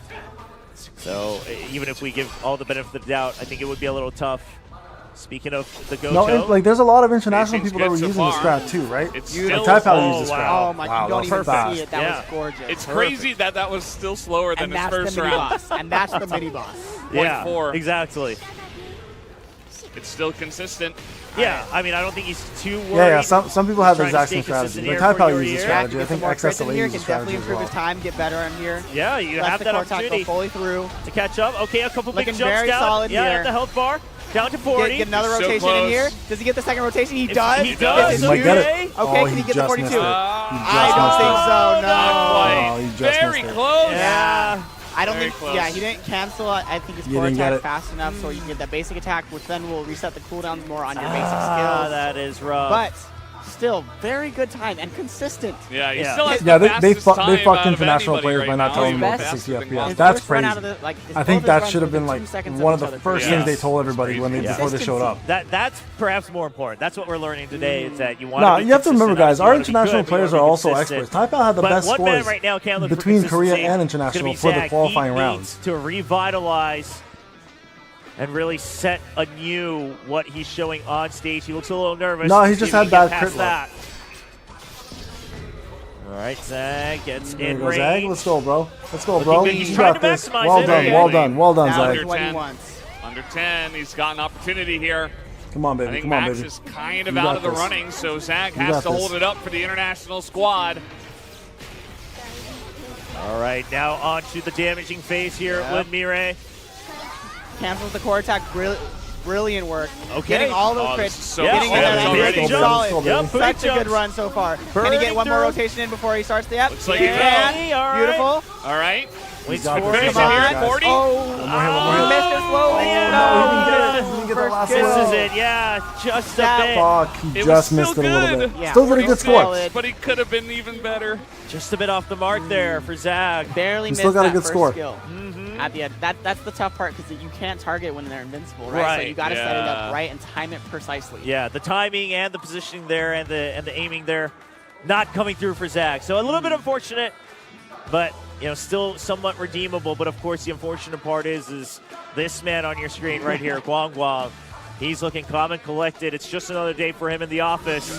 So even if we give all the benefit of the doubt, I think it would be a little tough. Speaking of the Goto, No, like there's a lot of international seems people that good were so using the far. strat too, right? It's Like still Taipao oh, used the strat. wow. Oh my! Wow, you don't that even was fast. see it. That Yeah. was gorgeous. It's crazy that was still slower than and his that's first the mini round. boss. And that's the mini boss. yeah, 0.4. exactly. It's still consistent. Yeah, I mean, I don't think he's too worried. Yeah, yeah. Some people have the Trying to exact stay same strategy. consistent But here for Taipao your uses year. strategy. I Get some think more XSLA crits in here, uses can definitely strategy as improve well. his time, get better on here. Yeah, you Let have the that core attack go opportunity fully through. to catch up. Okay, a couple big Looking jumps very down. solid yeah, here. at the health bar. Down to 40. Get another So rotation in close. here. Does he get the second rotation? He If does. he does. He might get it. Okay. Okay, Oh, can he he get the just 42? missed it. He I just don't missed think it. so. No. Oh, he just Very missed it. close. Yeah. I don't Very think. close. Yeah, he didn't cancel. I think his You core didn't get attack it. fast enough so you can get that basic attack, which then will reset the cooldowns more on your basic Ah, skills. that is rough. But still, very good time and consistent. Yeah, he Yeah. still has Yeah, the they fastest fucked time out of international anybody players right by not now. telling His them about best- the 60 His FPS. His That's first run crazy. out of the, like, his I think both his that runs should have within been like 2 seconds one of the each other. first Yeah. things they told everybody when they Yeah. before they showed up. That's perhaps more important. That's what we're learning today is that you want No, to be you have to remember, consistent. guys, You our wanna be international good, but you players wanna are be also consistent. experts. Taipao had the But best one man scores right now can't look for between Korea consistency. and It's gonna international be for the Zach. qualifying He rounds. needs to revitalize and really set anew what he's showing on stage. He looks a little nervous. No, he See just if had can bad get crit past luck. that. All right, Zag gets There in you go, Zag. range. Let's go, bro. Let's go, bro. good. He's You trying got to this. maximize Well it. done, well done, well done, Now Zag. is what he 10. wants. Under 10, he's got an opportunity here. Come on, I baby. think Come on, Max baby. is kind of You out got of the this. running, so Zach You has got to this. hold it up for the international squad. All right, now on to the damaging phase here Yep. with Mirai. Cancels the core attack. Brilliant work. Okay. Getting all those Oh, crits. this is so Getting in close there. That's already. big Jump. solid. Yep, big Such a good jumps. run so far. Can he Burning get one more through. rotation in before he starts the app? Looks like he yeah. will. All right. Beautiful. All right. Waits got for this. it. Finish it here guys. at 40. Oh, One more hit, one more he hit. missed it slowly. yeah. No, he didn't get it. He didn't get the First last kill. This one. is it, yeah, just a That- bit. Fuck, he It was just still missed it a little good. bit. Yeah, Still did a pretty good score. solid. But he could have been even better. Just a bit off the mark there for Zag. Barely He missed still got a that good first score. skill. At the end. That's the tough part because you can't target when they're invincible, right? So Right. you got to set it Yeah. up right and time it precisely. Yeah, the timing and the positioning there and the aiming there not coming through for Zag. So a little bit unfortunate, but still somewhat redeemable. But of course, the unfortunate part is this man on your screen right here, Guang Guang. He's looking calm and collected. It's just another day for him in the office.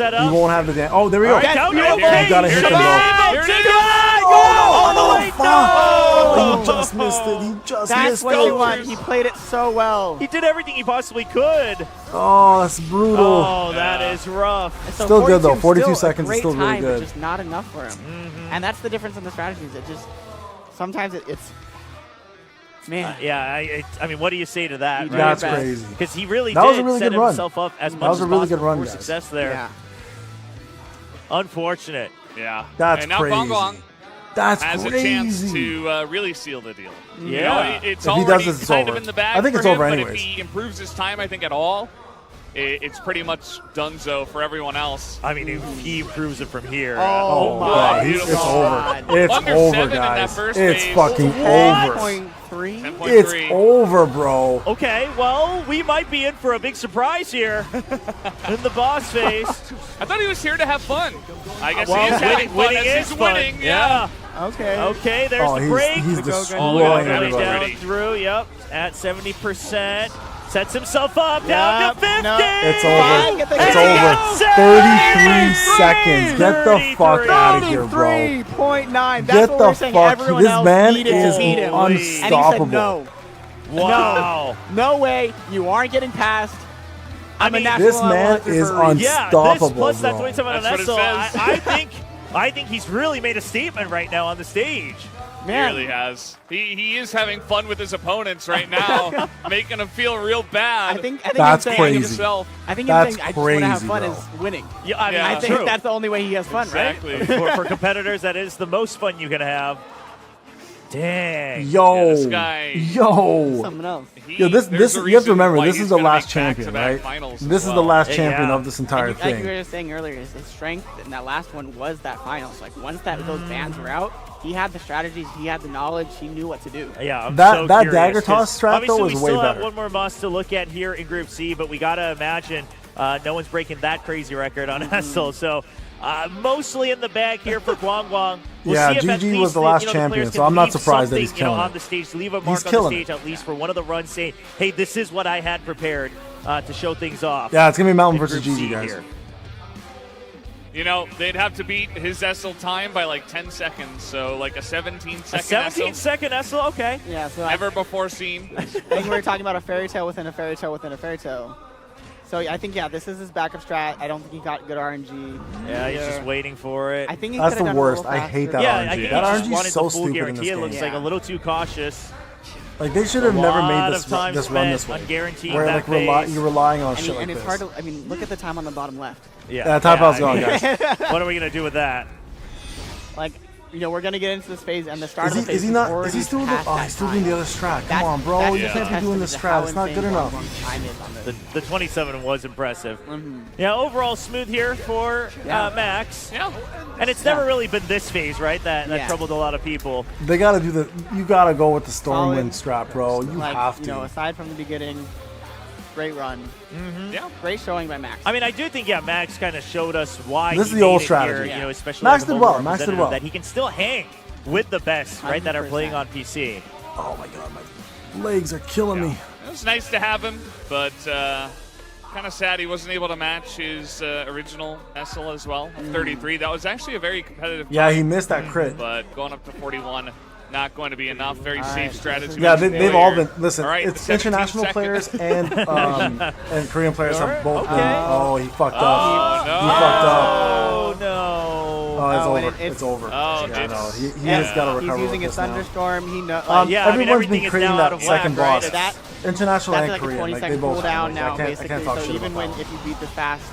set He up. won't have the damage. Oh, there we go. All right, go, Here go, it is. You gotta hit Here them it is. though. Here it is. Oh, no, wait, fuck. he just missed it. He just That's missed what it. he won. He played it so well. He did everything he possibly could. Oh, that's brutal. Oh, that is rough. And so Still good, though. 42 42 still a seconds is great still really time, but good. just not enough for him. And that's the difference in the strategies. It just sometimes it's man. Yeah, I mean, what do you say to that? You do That's your best. crazy. Because he really That did was a really set good run. himself up as That much was a as really good possible run, for guys. success there. Yeah. Unfortunate. Yeah. That's and now crazy. Gong That's has crazy. a chance to really seal the deal. Yeah. You know, it's If he already does this, it's kind over. of in the bag I think for it's him, over but anyways. if he improves his time, I think at all, it's pretty much donezo for everyone else. I mean, if he improves it from here. Oh, God, my it's beautiful. over. God. It's Under over, 7 in that guys. first It's phase. fucking over. 10.3. 10.3. It's over, bro. Okay, well, we might be in for a big surprise here in the boss phase. I thought he was here to have fun. I guess Well, he is having fun winning as is he's fun. winning. Yeah. Okay. Okay, there's Oh, the break. he's Oh, destroying look at that. everybody. Down Ready. through, yep, at 70%. Sets himself up, down Yep, to 50. no. It's Fine, over. get the It's game. over. 33 seconds. Get the fuck out of here, bro. 33.9. That's Get what the we're saying. fuck. Everyone This else man needed is to beat him. unstoppable. And he said no. Wow. No way. You aren't getting past. I'm mean, a national this man elected is for a reason. Yeah, unstoppable, this plus that bro. 27 on That's what it Essel, says. I think he's really made a statement right now on the stage. He Man. really has. He is having fun with his opponents right now, making them feel real bad. I think That's him saying, crazy. himself. I think That's him saying I just want to have crazy, fun bro. is winning. Yeah, I mean, Yeah. I think true. that's the only way he has fun, Exactly. right? for competitors, that is the most fun you can have. Dang. Yo. Yeah, this guy- Yo. Something else. Yo, There's this a you have to reason remember, why this he's is the gonna last make champion, back-to-back right? finals as This is the well. last Yeah. champion of this entire Like you thing. were just saying earlier, his strength in that last one was that finals. Like once those bans were out, he had the strategies, he had the knowledge, he knew what to do. Yeah, I'm That- so that curious, dagger 'cause toss strat, though, obviously was we way still have better. one more boss to look at here in Group C, but we gotta imagine no one's breaking that crazy record on Essel. So mostly in the bag here for Guang Guang. We'll Yeah, see if at GG was least the last players champion, can so I'm not leave surprised that he's something, killing on it. the stage, leave a He's mark on the killing stage it. at least for one of the runs, saying, "Hey, this is what I had prepared to show things off." Yeah, it's gonna be Mountain in versus Group GG, C guys. here. You know, they'd have to beat his Essel time by like 10 seconds, so like a 17-second A 17-second Essel, okay. Yeah, so Never before seen. I think we were talking about a fairy tale within a fairy tale within a fairy tale. So I think, yeah, this is his backup strat. I don't think he got good RNG. Yeah, he's just waiting for it. I think he That's could've the done a worst. little I hate faster. that Yeah, RNG. I think That he RNG just is wanted so the full stupid in guarantee. this It game. looks like a little too cautious. Like they should have never made lot this of time run spent this way. on guaranteeing Where that like phase. you're relying on And, shit like and it's this. hard to, I mean, look at the time on the bottom left. Yeah, time out's I gone, mean, guys. What are we gonna do with that? Like, you know, we're going to get into this phase, and the start of the phase Is he not? Is already he still doing? past Oh, that he's still time. doing the other strat. Come That's- on, bro. that's You just can't be a doing this testament to how strat. It's not good insane enough. Guang Guang's time is on this. The 27 was impressive. Yeah, overall smooth here for Max. Yeah. And it's never really been this phase, right? That Yeah. troubled a lot of people. They gotta do the. You gotta go with the Solid. Stormwind strat, bro. You Like, have you to. know, aside from the beginning, great run. Yeah. Great showing by Max. I mean, I do think, Max kind of showed us why This he is the old made it strategy. Here, you know, especially Max as a did mobile well. Max did representative, well. That he can still hang with the best, right? That are 100%. playing on PC. Oh my god, my legs are killing me. It was nice to have him, but kind of sad he wasn't able to match his original Essel as well. 33. That was actually a very competitive Yeah, time, he missed that crit. but going up to 41, not going to be enough. Very safe strategy. Yeah, by the they've all player. been. Listen, All right, it's 17 international seconds. players and Korean players have both. Okay. Been, oh, he fucked up. Oh, no. He fucked up. Oh, no. Oh, it's Oh, and over. It's over. Oh, yeah, no, it's- he yeah. has got to He's recover. using a with this now. thunderstorm. He knows. Yeah, I mean, everyone's everything been is creating now out that of second whack, right? boss. That- International that's and like a Korean. 20 Like, they second both cooldown have now, those. I basically. can't talk So shit even about when that. if you beat the fast,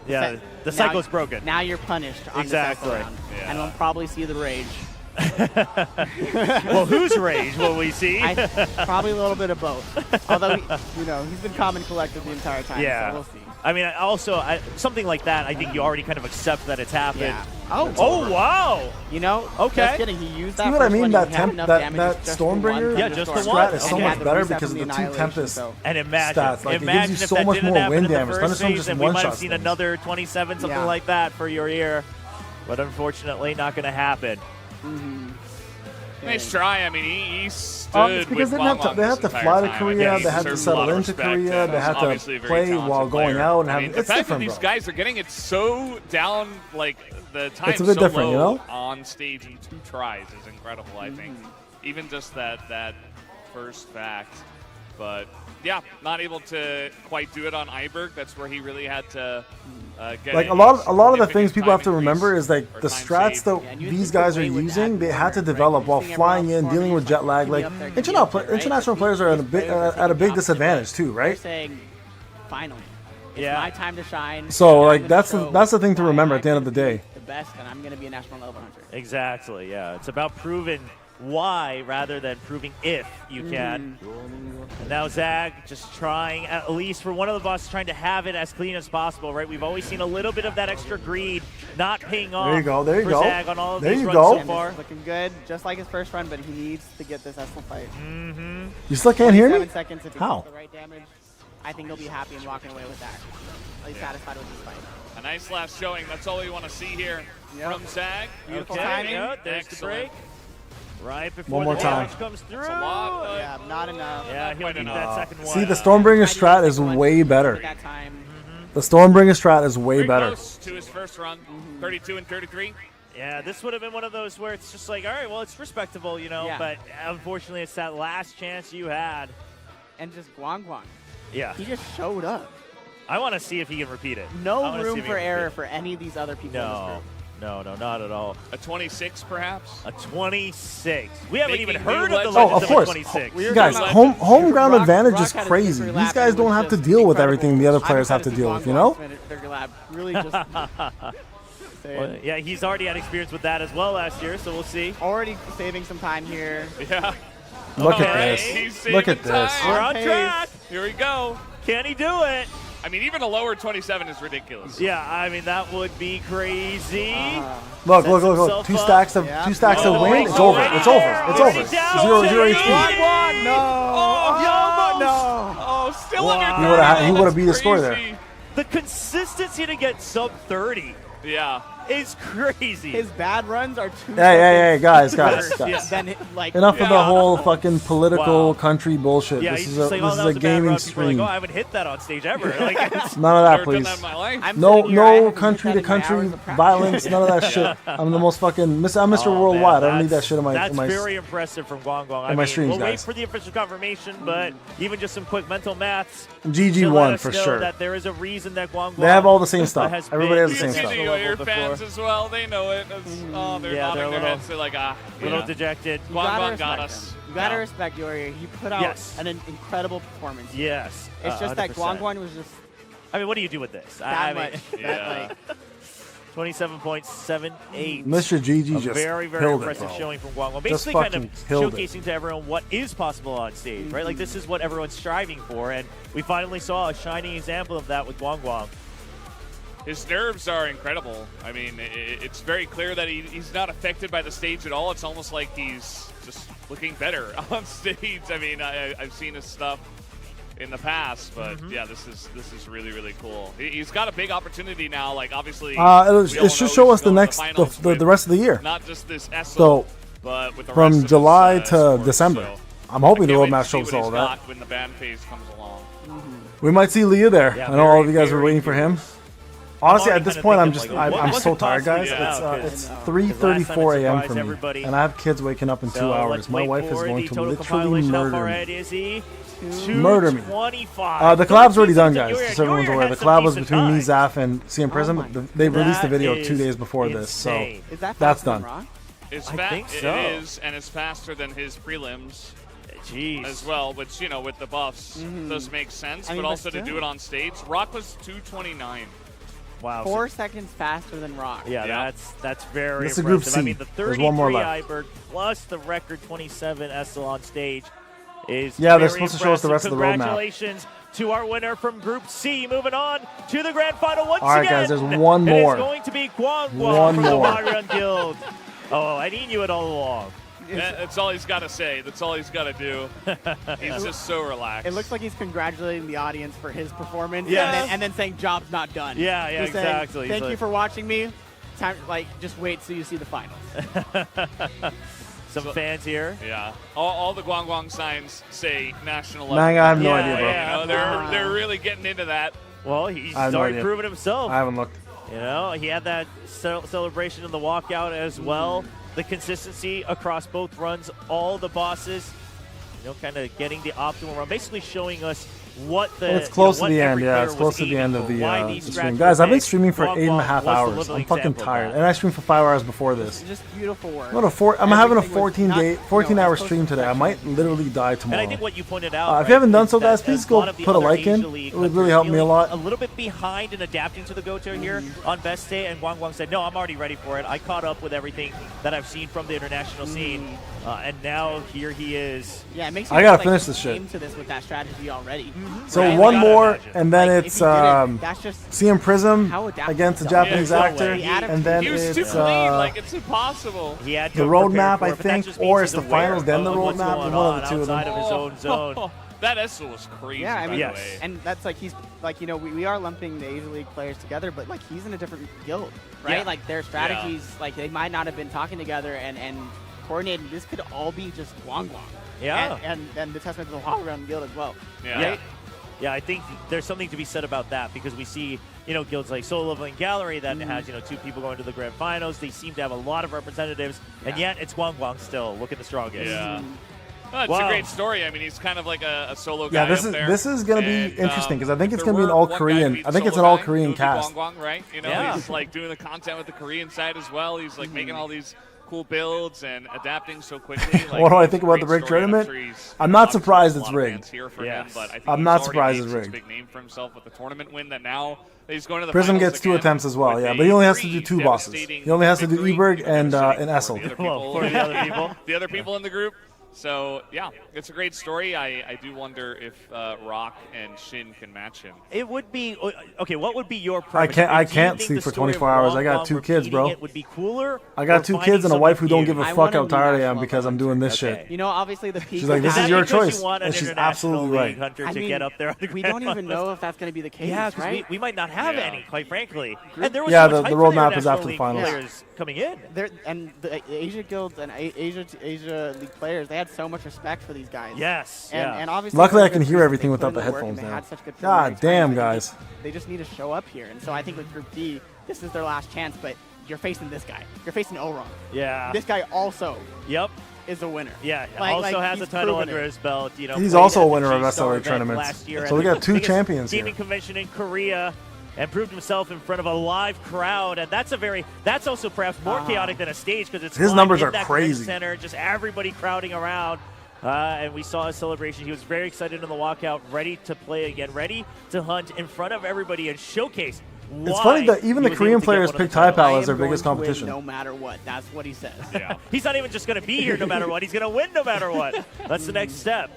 Yeah, the cycle's now, broken. Now you're punished on Exactly. the second round, Yeah. and we'll probably see the rage. Well, whose rage will we see? Probably a little bit of both. Although, you know, he's been calm and collected the entire time. Yeah. So we'll see. I mean, something like that, I think you already kind of accept that it's happened. Yeah. Oh, Oh, wow. you know, Okay. just kidding. He used that. See what I first mean? one, That he had temp, enough that damage just for one Stormbringer Yeah, just the thunderstorm. one. strat is so And he much had the better reset because from of the two Annihilation, Tempest. so- And imagine, Stats, like, it gives imagine you if so that much didn't more happen wind in the damage. first Thunderstorm phase, just and we might have one-shots seen things. another 27, something Yeah. like that for your year. But unfortunately, not going to happen. Nice try. I mean, he stood It's with because they Guang have to, Guang they have this to entire fly to time. I Korea, think he they have to deserves a lot settle of into respect, Korea, and they have obviously a to very play while talented going player. out and I have mean, it's the fact different, that these bro. guys are getting it so down, like the time It's a bit so different, low you know? on stage in 2 tries is incredible. I think even just that first back. But yeah, not able to quite do it on Iberg. That's where he really had to get Like a lot of the things people have to remember is like the strats that these guys are using, they had to develop while flying in, dealing with jet lag. Like international players are at a big disadvantage too, They're right? saying, finally, it's my time to shine. So and like I'm that's gonna the show thing to why remember at the end I'm of the day. the best, and I'm going to be a national level hunter. Exactly, yeah. It's about proving why rather than proving if you can. And now Zag just trying, at least for one of the bosses, trying to have it as clean as possible, right? We've always seen a little bit of that extra greed not paying off. There you go, there you for go. Zag on all of There these you runs go. so And far. it's looking good, just like his first run, but he needs to get this Essel fight. You still can't hear me? 7 seconds if he How? gets the right damage. I think he'll be happy and walking away with that. At least satisfied with this fight. A nice last showing. That's all we want to see here from Zag. Beautiful Okay, timing. yeah, there's the Excellent. break. Right before One more the time. damage comes through. It's a lot, but Yeah, not enough. Yeah, he'll quite need enough. that second one. See, the Stormbringer strat is way better. That time. The Stormbringer strat is way very better. close to his first run, 32 and 33. Yeah, this would have been one of those where it's just like, all right, well, it's respectable, you know, Yeah. but unfortunately, it's that last chance you had. And just Guang Guang. Yeah. He just showed up. I want to see if he can repeat it. I No wanna see room if he for can repeat error it. for any of these other people in this No, group. no, not at all. A 26, perhaps? A 26. We haven't Making even new heard of the legends. Oh, legends of course. a 26. We were Guys, talking home about- ground Rock- advantage Rock is had a crazy. victory These lap guys and don't was have to just deal with incredible. everything the other I'm players have excited to deal see with, you Guang know? Guang's victory lap really just saying- Well, yeah, he's already had experience with that as well last year, so we'll see. already saving some time here. Yeah. Look at Alright, this. he's Look at saving this. time. We're on pace. track. Here we go. Can he do it? I mean, even a lower 27 is ridiculous. Yeah, I mean, that would be crazy. Look. Sets himself Two up. stacks of Yeah. two stacks of Oh, win. he's It's over. already It's over. there. It's Already over. down. Zero HP. Guang no! Oh, no! Oh, still Wow. under 30. He would've had- he That's would've beat the score there. crazy. The consistency to get sub 30 Yeah. is crazy. His bad runs are too. Hey, guys. worse Yeah. than like Enough of the Yeah. whole fucking political Wow. country bullshit. yeah, This he's is just a like, oh, this that is was a a bad gaming run. People are like, stream. oh, I haven't hit that on stage ever. Like, it's, None of that, Never done please. that in my life. I'm No, sitting here, I no haven't country to been spending country hours of practice. violence. None of that shit. I'm the most fucking. I'm Mr. Oh, Worldwide. man, I don't need that that's- shit in my. That's in my very impressive from Guang Guang. I my mean, streams, we'll wait guys. for the official confirmation, but even just some quick mental maths. GG should let won us for know sure. That there is a reason that Guang Guang They have all the same stuff. has Everybody been has the same You stuff. see national your level fans before. as well. They know it. It's, oh, they're Yeah, nodding they're a their little- heads. They're like, ah. A little yeah. dejected. You gotta Guang Guang respect got him. us. You gotta Yeah. respect Yori. He put out Yes. an incredible performance. Yes. It's just that 100%. Guang Guang was just I mean, what do you do with this? that I much. mean, Yeah. 27.78. Mr. GG A just very, very killed it, impressive bro. showing from Guang Guang. Just Basically, kind fucking of killed it. showcasing to everyone what is possible on stage, right? Like, this is what everyone's striving for, and we finally saw a shining example of that with Guang Guang. His nerves are incredible. I mean, it's very clear that he's not affected by the stage at all. It's almost like he's just looking better on stage. I mean, I've seen his stuff in the past, but yeah, this is really, really cool. He's got a big opportunity now. Like, obviously, we all It know should show he's us the going to next finals the with rest of the year. not just this SL, So but with the rest from of July his, to scores. December. So I'm hoping I the can't wait roadmap to see shows what all he's that. got when the band phase comes along. We might see Leah there. Yeah, I know all of very, you guys are very waiting for him. curious. Honestly, I'm at this already point, kinda I'm just thinking, like, I'm what so could tired, guys. possibly- Yeah, It's okay. 3:34 a.m. surprised for me, everybody. and I have kids waking up in 2 So hours. let's My wait wife is for going the to total literally compilation. How murder far me. ahead is he? Murder me. 225. The collab's already done, 13 guys. seconds. Just so everyone's You're aware. The had some collab was decent between me, times. Zaf, and CM Prism. my They released the That video is 2 days before this, so insane. is that that's faster than done. Rock? It's I think so. It is, and it's faster than his prelims Jeez. as well, which, you know, with the buffs does make sense, I mean, but but also to still. do it on stage. Rock was 229. Wow. 4 seconds faster than Rock. Yeah, Yeah. that's very This is impressive. Group I C. mean, the There's one more 33 left. Iberg plus the record 27 SL on stage is Yeah, they're very supposed to show us the rest impressive. of the roadmap. Congratulations to our winner from Group C. Moving on to the grand final once All right, again. guys, there's one It more. is going to be Guang Guang One from more. the Marion Guild. Oh, I knew it all along. That's all he's got to say. That's all he's got to do. He's just so relaxed. It looks like he's congratulating the audience for his performance, Yes. and then saying job's not done. Yeah, He's saying, exactly. Thank He's you like- for watching me. Time, like, just wait till you see the finals. Some fans here. Yeah. All the Guang Guang signs say national level. Man, I have no Yeah, idea, bro. yeah. You know, they're really getting into that. Well, he's I have no already idea. proven himself. I haven't looked. You know, he had that celebration in the walkout as well. the consistency across both runs, all the bosses, kind of getting the optimal run, basically showing us what the. Well, it's close what to the end. every Yeah, player it's was close to the aiming end of for, the, why the these stream. strats Guys, were I've been made. streaming for Guang 8.5 Guang was the hours. living I'm fucking example of tired, that. and I streamed for 5 hours before this. It's just beautiful work. I'm having a Everything was 14-hour as close stream to today. I perfection might as- literally die tomorrow. And I think what you pointed out. If you haven't done is so, that guys, please a go lot of the put a other like in. Asia League It would really help me a feeling lot. A little bit behind in adapting to the Goto here on best day, and Guang Guang said, "No, I'm already ready for it. I caught up with everything that I've seen from the international scene, and now here he is." Yeah, it makes I you gotta feel finish like this he shit. came to this with that strategy already. So Right? one Like, more, imagine. and then like, if it's he didn't, that's just CM Prism how adaptable against a he is. Japanese Yeah, no actor, way. and then He was too it's clean. Like, it's impossible. He had to the prepare roadmap, for I it, but that think, just or means it's the he's aware finals, then the of what's roadmap, going one of on the two of them. outside of his own zone. That Essel was crazy. Yeah, I by mean, the Yes. way. and that's like he's like we are lumping the Asia League players together, but like he's in a different guild, right? Yeah. Like their strategies, like they might not have been talking together and coordinating. This could all be just Guang Guang. Yeah. and the testament to the Hall Around guild as well. Yeah. Yeah, I think there's something to be said about that because we see, guilds like Solo Leveling Gallery that has, 2 people going to the grand finals. They seem to have a lot of representatives, and yet it's Guang Guang still looking the strongest. Yeah. Well, it's Wow. a great story. I mean, he's kind of like a solo Yeah, guy this up is there. this is gonna be And, interesting because I think if it's there gonna be an were all one guy to Korean. be the I think it's an solo all guy, Korean it would be cast. Guang Guang, right? Yeah. He's like doing the content with the Korean side as well. He's like making all these cool builds and adapting so quickly. Like, What do I it's a think about the great rigged story, and tournament? sure he's I'm not obviously surprised a it's lot of rigged. fans here for Yes. him, but I think I'm he's not already surprised made it's such a rigged. big name for himself with the tournament win that now he's going to the Prism finals gets 2 again attempts as well, with yeah, a but he only has to do pretty 2 bosses. devastating He only has to do victory, Eberg and devastating Essel. for the other Well, people. for the other people. The other people in the group. So, yeah, it's a great story. I do wonder if Rock and Shin can match him. It would be okay. What would be your I preference? can't- Do I you can't think sleep the for story of 24 hours. I Guang got Guang 2 kids, bro. repeating it would be cooler. I got or 2 finding kids and a wife who don't someone give a I fuck want a how new tired I am national because I'm hunter. doing this Okay. shit. You know, obviously the peak. She's like, of this Is that- is that your because choice. You want an And she's international absolutely league right. hunter I to mean, get up there. On the we grand don't even finals. know if that's going to be the case, Yeah, because right? we might not have Yeah. any, quite frankly. And there was Yeah, so much the hype for roadmap is international after the league finals. players coming in. And the Asia guilds and Asia League players, they had so much respect for these guys. Yes. And, yeah. and obviously, Luckily, for I can good hear reason, everything they without put in the work and headphones they now. had such good God preliminary damn, times. guys. They just need to show up here. And so I think with Group D, this is their last chance, but you're facing this guy. You're facing Orong. Yeah. This guy also Yep. is a winner. Yeah. Like- also like, has a he's title proven under it. his belt. He's played also at a the winner of G-Star SLA event tournaments. last year So at we the got 2 biggest champions here. gaming convention in Korea. And proved himself in front of a live crowd, and that's also perhaps more chaotic than a stage because it's His live numbers in are that crazy. Center, just everybody crowding around, and we saw his celebration. He was very excited in the walkout, ready to play again, ready to hunt in front of everybody and showcase. It's funny that even the Korean players pick Taipao as their biggest competition. No matter what, that's what he says. Yeah. He's not even just going to be here no matter what. He's going to win no matter what. That's the next step.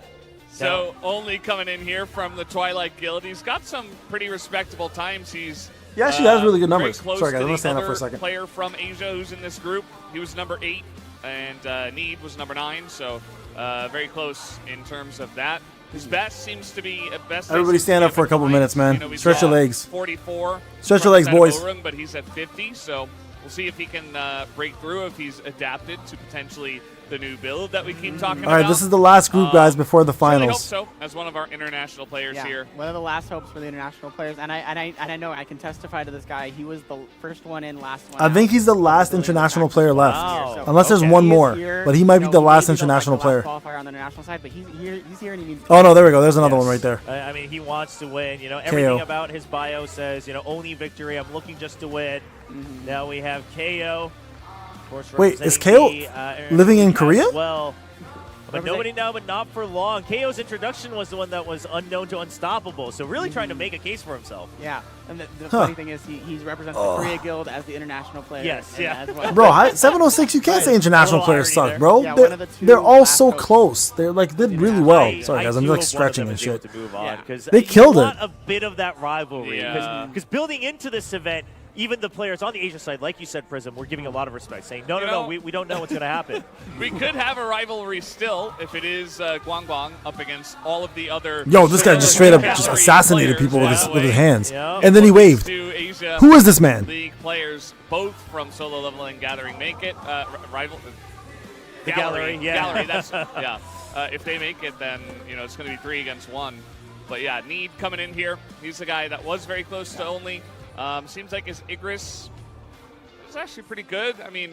So only coming in here from the Twilight Guild, he's got some pretty respectable times. He's He actually has really good very numbers. close Sorry, guys, to I'm gonna the stand up for a other second. Player from Asia who's in this group, he was number 8, and Need was number 9. So very close in terms of that. His best seems to be at best. Everybody stand up for a couple minutes, man. You know, we Stretch your saw legs. 44. Stretch from your legs, the side of boys. Orung, but he's at 50. So we'll see if he can break through, if he's adapted to potentially the new build that we keep talking about. All right, this is the last group, guys, before the Certainly hope finals. so, as one of our international players Yeah, here. one of the last hopes for the international players, and I know I can testify to this guy. He was the first one in, last one I out. think he's the last Really international back player last left. year, so- Unless there's Okay. one He is more, here, but he might be the he last may international the player. last qualifier on the international side, but he's here and he means. Oh no, there we go. There's another one right there. I mean, he wants to win. Everything KO. about his bio says, only victory. I'm looking just to win. Now we have KO. Of course, Wait, is representing KO the, living in as Korea? Well, but Represent- nobody now, but not for long. KO's introduction was the one that was unknown to unstoppable. So really trying to make a case for himself. Yeah, and the Huh. funny thing is he represents the Korea Guild as the international player. Yes, and yeah. as well. Bro, 706, you can't say international A little players irony suck, there. bro. Yeah, one of the two They're all last so hopes. close. They're did really well. Sorry, guys, I'm do like hope stretching one and of them is shit. able to move on, Yeah. 'cause They killed you it. want a bit of that rivalry. Yeah. Because building into this event, even the players on the Asia side, like you said, Prism, we're giving a lot of respect, saying, no, You no, know- no, we don't know what's going to happen. We could have a rivalry still if it is Guang Guang up against all of the other. Yo, this guy just straight up just Gallery assassinated players, people with by his the with his way. hands, Yeah. and then he waved. To Asia Who is this man? League players, both from Solo Leveling Gathering, make it. Rival. The Gallery, yeah. Gallery, that's, yeah. If they make it, then it's going to be 3 against 1. But yeah, Need coming in here. He's the guy that was very close to only. Seems like his Igris is actually pretty good. I mean,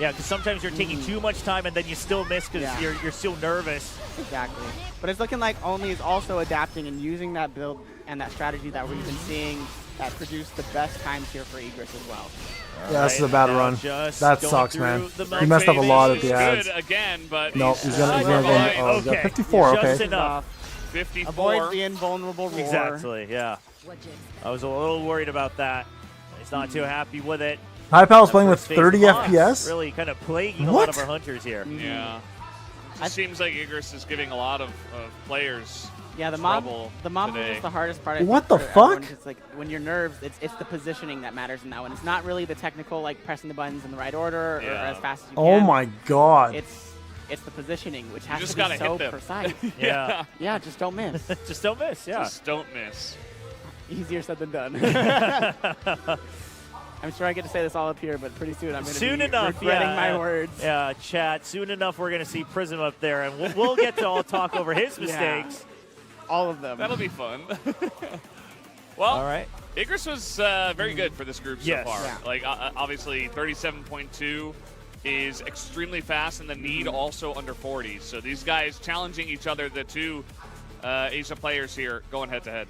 Yeah, because sometimes you're taking too much time and then you still miss because you're still nervous. Exactly. But it's looking like Only is also adapting and using that build and that strategy that we've been seeing that produced the best times here for Egress as well. Yeah, this is a bad now run. just That going sucks, through man. the He messed up a lot at He's the ads. good again, but No, he's he's gonna go. Oh, he's got Okay. 54. Just Okay. enough. 54. Avoids the invulnerable roar. Exactly, yeah. I was a little worried about that. He's not too happy with it. Hypal's playing with First phase 30 boss FPS. Really kind of plaguing a What? lot of our hunters here. Yeah. It seems like Egress is giving a lot of players Yeah, the trouble mob today. is the hardest part. I What think, the for everyone. fuck? It's like when you're nerves, it's the positioning that matters in that one. It's not really the technical, like pressing the buttons in the right order or Yeah. as fast as you Oh can. my god. It's the positioning, which has just to be gotta so hit them. precise. Yeah. Yeah, just don't miss. Just don't miss, yeah. Just don't miss. Easier said than done. I'm sure I get to say this all up here, but pretty soon I'm going to Soon be enough, regretting yeah. my words. Yeah, chat. Soon enough, we're going to see Prism up there, and we'll get to all talk over his mistakes. All of them. That'll be fun. Well, All right. Egress was very good for this group Yes. so far. Yeah. Like, obviously, 37.2 is extremely fast, and the need also under 40. So these guys challenging each other, the two Asia players here, going head-to-head.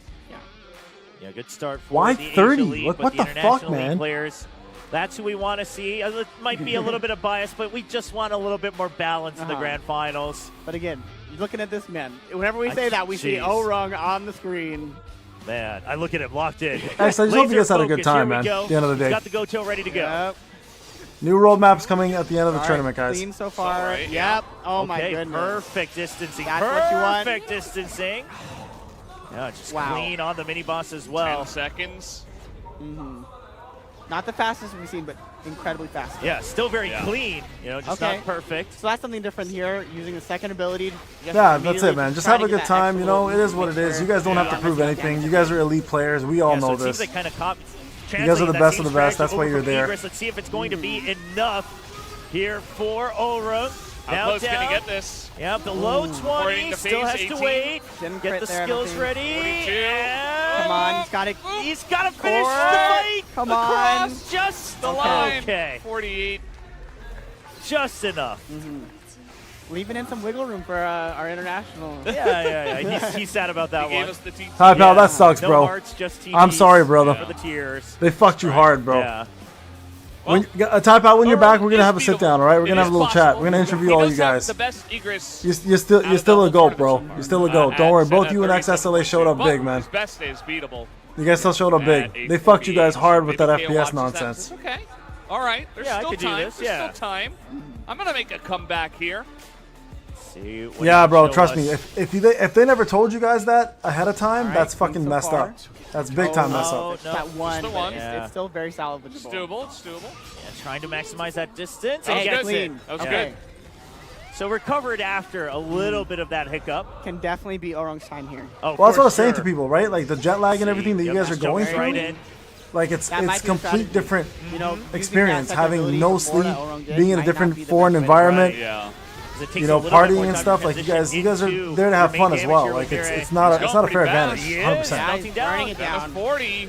Yeah, good start for Why the 30? Asia League, What but the the fuck, International League man? players, that's who we want to see. It might be a little bit of bias, but we just want a little bit more balance in the grand finals. But again, you're looking at this man. Whenever we I- say that, we see jeez. O-Rung on the screen. Man, I look at him locked in. Actually, I just hope you Laser guys had a good focus. time, Here we man, go. at the end of the He's day. got the go-to ready to go. Yep. New roadmaps coming at the end of the All right, tournament, guys. Clean so far. All right, Yep. yeah. Oh my Okay, goodness. perfect distancing. That's what you want. Perfect distancing. Yeah, just Wow. clean on the mini boss as well. 10 seconds. Not the fastest we've seen, but incredibly fast. Yeah, still very Yeah. clean. You know, just Okay. not perfect. So that's something different here, using the second ability. Just Yeah, that's immediately it, man. Just try have to a get good that time. extra You know, little it is what it make is. sure You guys don't have to you're prove not anything. missing You guys are elite players. We all Yeah, so know it seems this. like kind of guys are the translating that best same of the best. strategy That's why over you're from there. Egress. Let's see if it's going to be enough here for O-Rung. How Now close can down. he get this? Yep, the low 20 According to still phase has 18. to wait. Didn't Get crit the there, skills nothing. ready. 42. And Come on, he's got to finish Four. the fight. Come on. Across just The okay. line. Okay, 48. just enough. leaving in some wiggle room for our international. Yeah. He's sad about that He gave one. us the TT. Hi, pal. Yeah. That sucks, No bro. hearts, just TTs I'm sorry, brother. for the tears. They fucked you hard, bro. Yeah. When, type out when you're back. We're gonna is have a sit beatable. down, all right? We're It gonna is have a little possible. chat. We're gonna interview He all does you have guys. The best Egress. You're still a goat, bro. You're still a goat. Don't worry. Both you and XSLA showed up big, man. His best is beatable. You guys still showed up At big. They fucked you guys 8:48. hard with that Maybe KO FPS watches that. nonsense. Okay. All right. There's Yeah, I still could do time. this, There's yeah. still time. I'm gonna make a comeback here. See what Yeah, he bro. can Trust show me. us. If they never told you guys that ahead of time, All right, that's clean fucking so messed far. up. That's big time mess no. up. That one, the but one. it's still very It's salvageable. doable. It's doable. Yeah, trying to maximize that distance. That and was gets good. clean. That was Okay. good. So recovered after a little bit of that hiccup. Can definitely be Orung's time here. Oh, Well, that's what I for was saying to sure. people, right? Like the jet lag and everything that you Yep, guys are just going jumps right through. in. Like it's That might be a complete strategy. different You know, using experience that having ability no before sleep, that Orung did being in a might not different be the foreign best way to environment. Yeah. 'Cause it takes You a know, little bit more partying and time stuff. to Like you guys are transition there to have into fun as your well. main Like damage here. it's not a He's fair going pretty advantage. fast. He 100%. is. Yeah, Melting he's down. burning it Down to down. 40.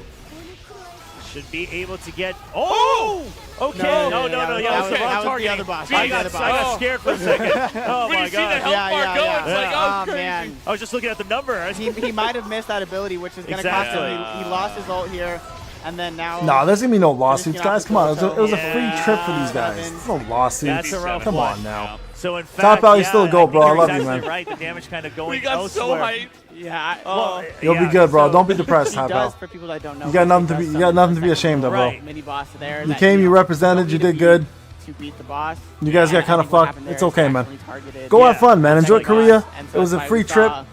Should be able to get. Oh! Okay. No, No. that was- Yeah, that the was- wrong that was the targeting. other boss. I That was got the other boss. scared for a second. Oh When my you see the god. health bar go, it's like, oh, Oh, crazy. man. I was just looking at the number. He might have missed that ability, which is going to cost Exactly. him. He lost his ult here, and then now. Nah, there's gonna be no lawsuits, Finishing guys. off Come on, the it was a Yeah. free trip for these guys. There's no lawsuits. That's a rough Come one. on now. So in fact, Top out, you still go, I bro. think I love you're you, exactly man. Right, the damage kind of going We got so elsewhere. hyped. Yeah. Well, You'll be yeah, good, bro. so- Don't be depressed, He Top does, out. for people that don't know. You got nothing to be. he You does got nothing to some be ashamed of, bro. Right. Mini boss there. You that, came, you know, represented, don't you need to did good. To beat the boss. You guys got And I kind of think what fucked. happened there It's is okay, man. actually targeted. Go have fun, man. Enjoy Like Korea. us, and so It was a that's why free we trip. saw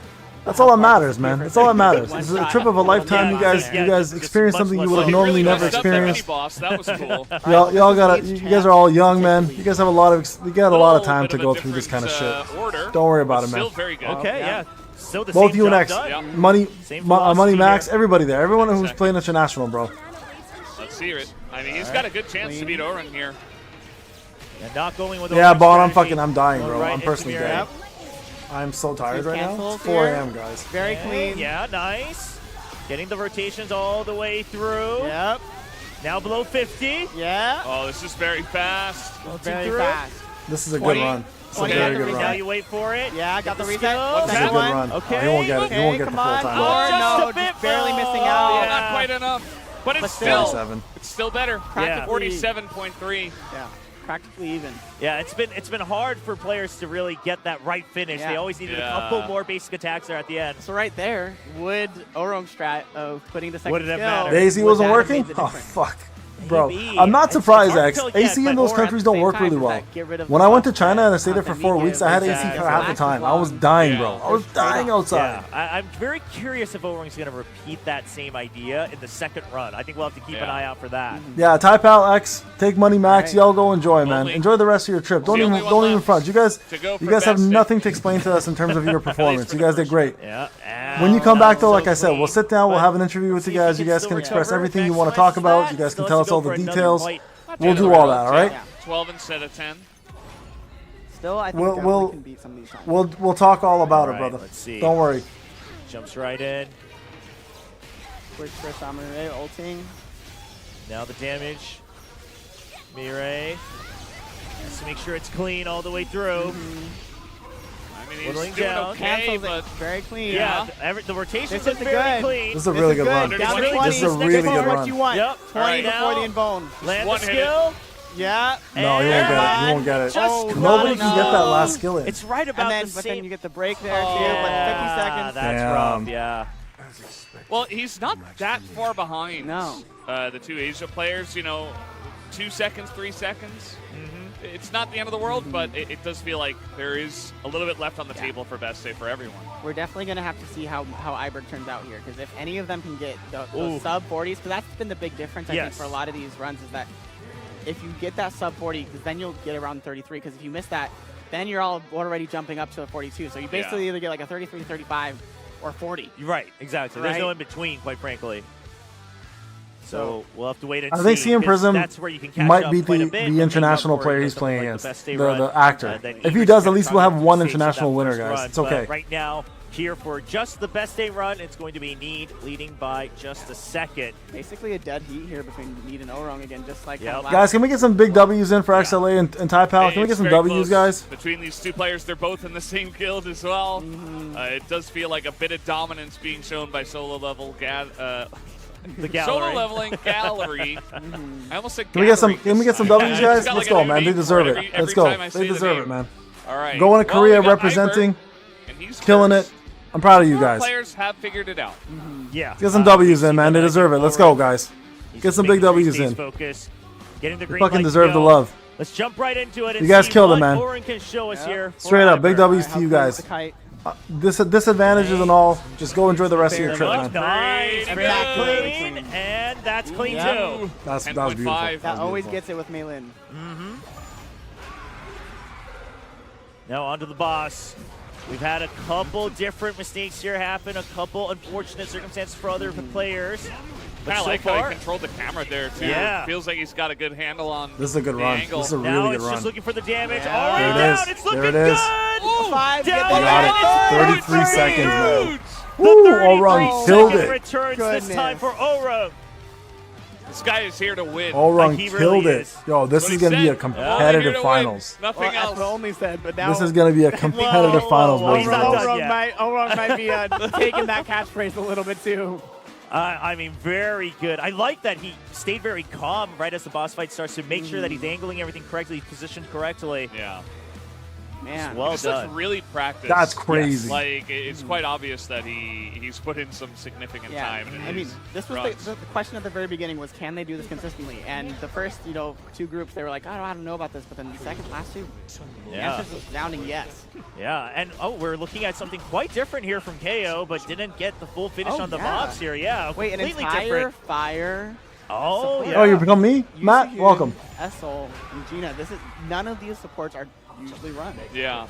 That's all that how far matters, this man. is That's all that matters. one It's a shot. trip of a lifetime. You guys, Yeah, you guys just experienced much something you less would have He normally really never messed up that mini experienced. boss. That was cool. Y'all got it. You guys are all young, man. You guys have a lot of. You got a lot of time Bit to of go a through this kind of different, shit. Order, Don't worry about but it, man. Still very good. Okay, Yeah. yeah. Still the Both same you and job X, done. Yeah. Money, Same Money philosophy Max, here. everybody there. Everyone who's Exactly. playing international, bro. Let's hear it. I mean, he's got a good chance to beat Orun here. And not going with Yeah, Orung's Bon, I'm strategy. fucking. I'm dying, Going bro. right I'm into personally your- dying. I'm so tired Two right now. cancels It's 4 here. a.m., guys. Very Okay, clean. Yeah, nice. Getting the rotations all the way through. Yep. Now below 50. Yeah. Oh, this is very fast. Very through. fast. This is a good 20, run. It's a 20, very good Now run. you wait for it. Yeah, got the Get reset. skill. This is a Second good one. run. Okay. Oh, he won't get it. He won't Okay, get the come full on. time. Or Just no, a bit just barely more. missing out. Oh, not quite enough. But it's still- still 47. it's still better. Yeah. 47.3. Yeah, practically even. Yeah, it's been hard for players to really get that right finish. Yeah. They always needed Yeah. a couple more basic attacks there at the end. So right there, would Orong's strat of putting the second Would it have skill, mattered? Daisy would wasn't that have working? made the Oh, difference? fuck. Bro, Maybe. I'm not It's surprised, hard X. to get, AC in but those or at countries the don't same work time, really does well. that get rid of When the I went to buff China that and I stayed there for Kamikaze 4 weeks, I had AC is for half the time. I was dying, bro. I was dying outside. Yeah, I'm very curious if Orang's going to repeat that same idea in the second run. I think we'll have to keep an Yeah. eye out for that. Yeah, Ty Pal X, take money max. Alright. Y'all go enjoy, man. Only- Enjoy the rest of your trip. Don't the even only one don't even left front. You guys to go you for guys have best nothing to explain to us in terms of your performance. for You the guys did first great. Yeah. When you come back though, like I said, clean, we'll sit down, we'll but have an interview with you see if guys. he You guys still can express recover. everything you Next want to match talk about. that, You guys can still tell has us to all go the for another details. fight. We'll do all that, all right? Yeah. 12 instead of 10. Still, I think We'll- definitely we'll- can beat some of these times. We'll talk all about it, Alright, brother. let's see. Don't worry. Jumps right in. Quick first Samurai ulting. Now the damage. Mirai has to make sure it's clean all the way through. I mean, he's Whittling doing down. okay, Cancels but it very clean. Yeah, the rotation's This been is very good. clean. This is a really good run. Down This to is 20. This is a really good what run. you want. Yep. 20 Alright. before the inbone. Land one the hit. skill. Yeah. No, he won't get it. He won't get it. Just Oh, Nobody not can get that enough. last skill in. It's right about And then, the but same. then you get the break there too. Yeah, But 50 seconds. That's Damn. rough. Yeah. well, he's not that far behind. No. The two Asia players, 2 seconds, 3 seconds. It's not the end of the world, but it does feel like there is a little bit left on the table for best save for everyone. We're definitely going to have to see how Iberg turns out here, because if any of them can get Ooh. those sub 40s, because that's been the big difference, I think, Yes. for a lot of these runs, is that if you get that sub 40, because then you'll get around 33, because if you miss that, then you're all already jumping up to the 42. So you basically either get like a 33, 35, or 40. You're right. Exactly. There's no Right. in between, quite frankly. So we'll have to wait and I see. think CM 'cause Prism that's where you can catch might up beat quite a the bit and make up international for player it he's with playing something like against, the best day the run, actor. then If he Eber's does, at gonna least try we'll to have one stage international that winner, first guys. run. It's okay. But right now, here for just the best day run, it's going to be Need leading by just a second. Basically a dead heat here between Need and Orong again, just like Yep. last Guys, can we get some big W's in for XLA and Ty Pal? Can we get It's some very W's, close guys? between these two players. They're both in the same guild as well. It does feel like a bit of dominance being shown by solo level The gallery. solo leveling gallery. I almost said Can we get some? gallery Can we get this some time. W's, It's guys? got Let's like a go, new man. They name deserve for it. every Let's go. time I say They the deserve name. it, man. All right. Going to Well, Korea we got representing, Iberg, and he's killing first. it. I'm proud of you Our guys. players have figured it out. Yeah. Get some W's in, man. They deserve it. Let's go, guys. Get some big W's in. Focus. Getting the green Fucking light to deserve the go. love. Let's jump right into it. And You guys see killed it, what man. Oren can show us here. for Straight up, big Iberg. W's to you guys. Disadvantages and all. Just go enjoy the rest of your trip, Look, man. nice, And very back clean, clean. and that's clean Yeah. too. That was 10.5. beautiful. That always gets it with Maylin. Now on to the boss. We've had a couple different mistakes here happen, a couple unfortunate circumstances for other players. But Kind of so like how far, he controlled the camera there too. Yeah. Feels like he's got a good handle on. This is a good the run. angle. This is a now really it's good just run. looking for the damage. Yeah. Already There it down. is. It's There looking it is. good. Five, Down get You the got run. it. 33 seconds, man. The Woo, 33 Orong killed second it. returns this Goodness. time for Oro. This guy is here to win. Orong He killed really it. is. Yo, this What is he going to be a said. competitive Here to win. finals. Nothing Well, that's else. what Only said, but now This is going to be a competitive Whoa, finals, whoa, boys he's and not girls. done yet. Orong might be taking that catchphrase a little bit too. I mean, very good. I like that he stayed very calm right as the boss fight starts to make sure that he's angling everything correctly, he's positioned correctly. Yeah. Man. Well This done. looks really practiced. That's crazy. Like it's quite obvious that he's put in some significant Yeah, time. In I mean, his this was runs. the question at the very beginning was, can they do this consistently? And the first, two groups, they were like, I don't know about this. But then the second, last two, the Yeah. answers was resounding yes. Yeah, and we're looking at something quite different here from KO, but didn't get the full finish Oh, on the yeah. mobs here. Yeah, Wait, an completely entire different. fire. Oh, support. yeah. Oh, you become me? Matt, Yusuke, welcome. Essel, and Gina. None of these supports are usually run. Yeah.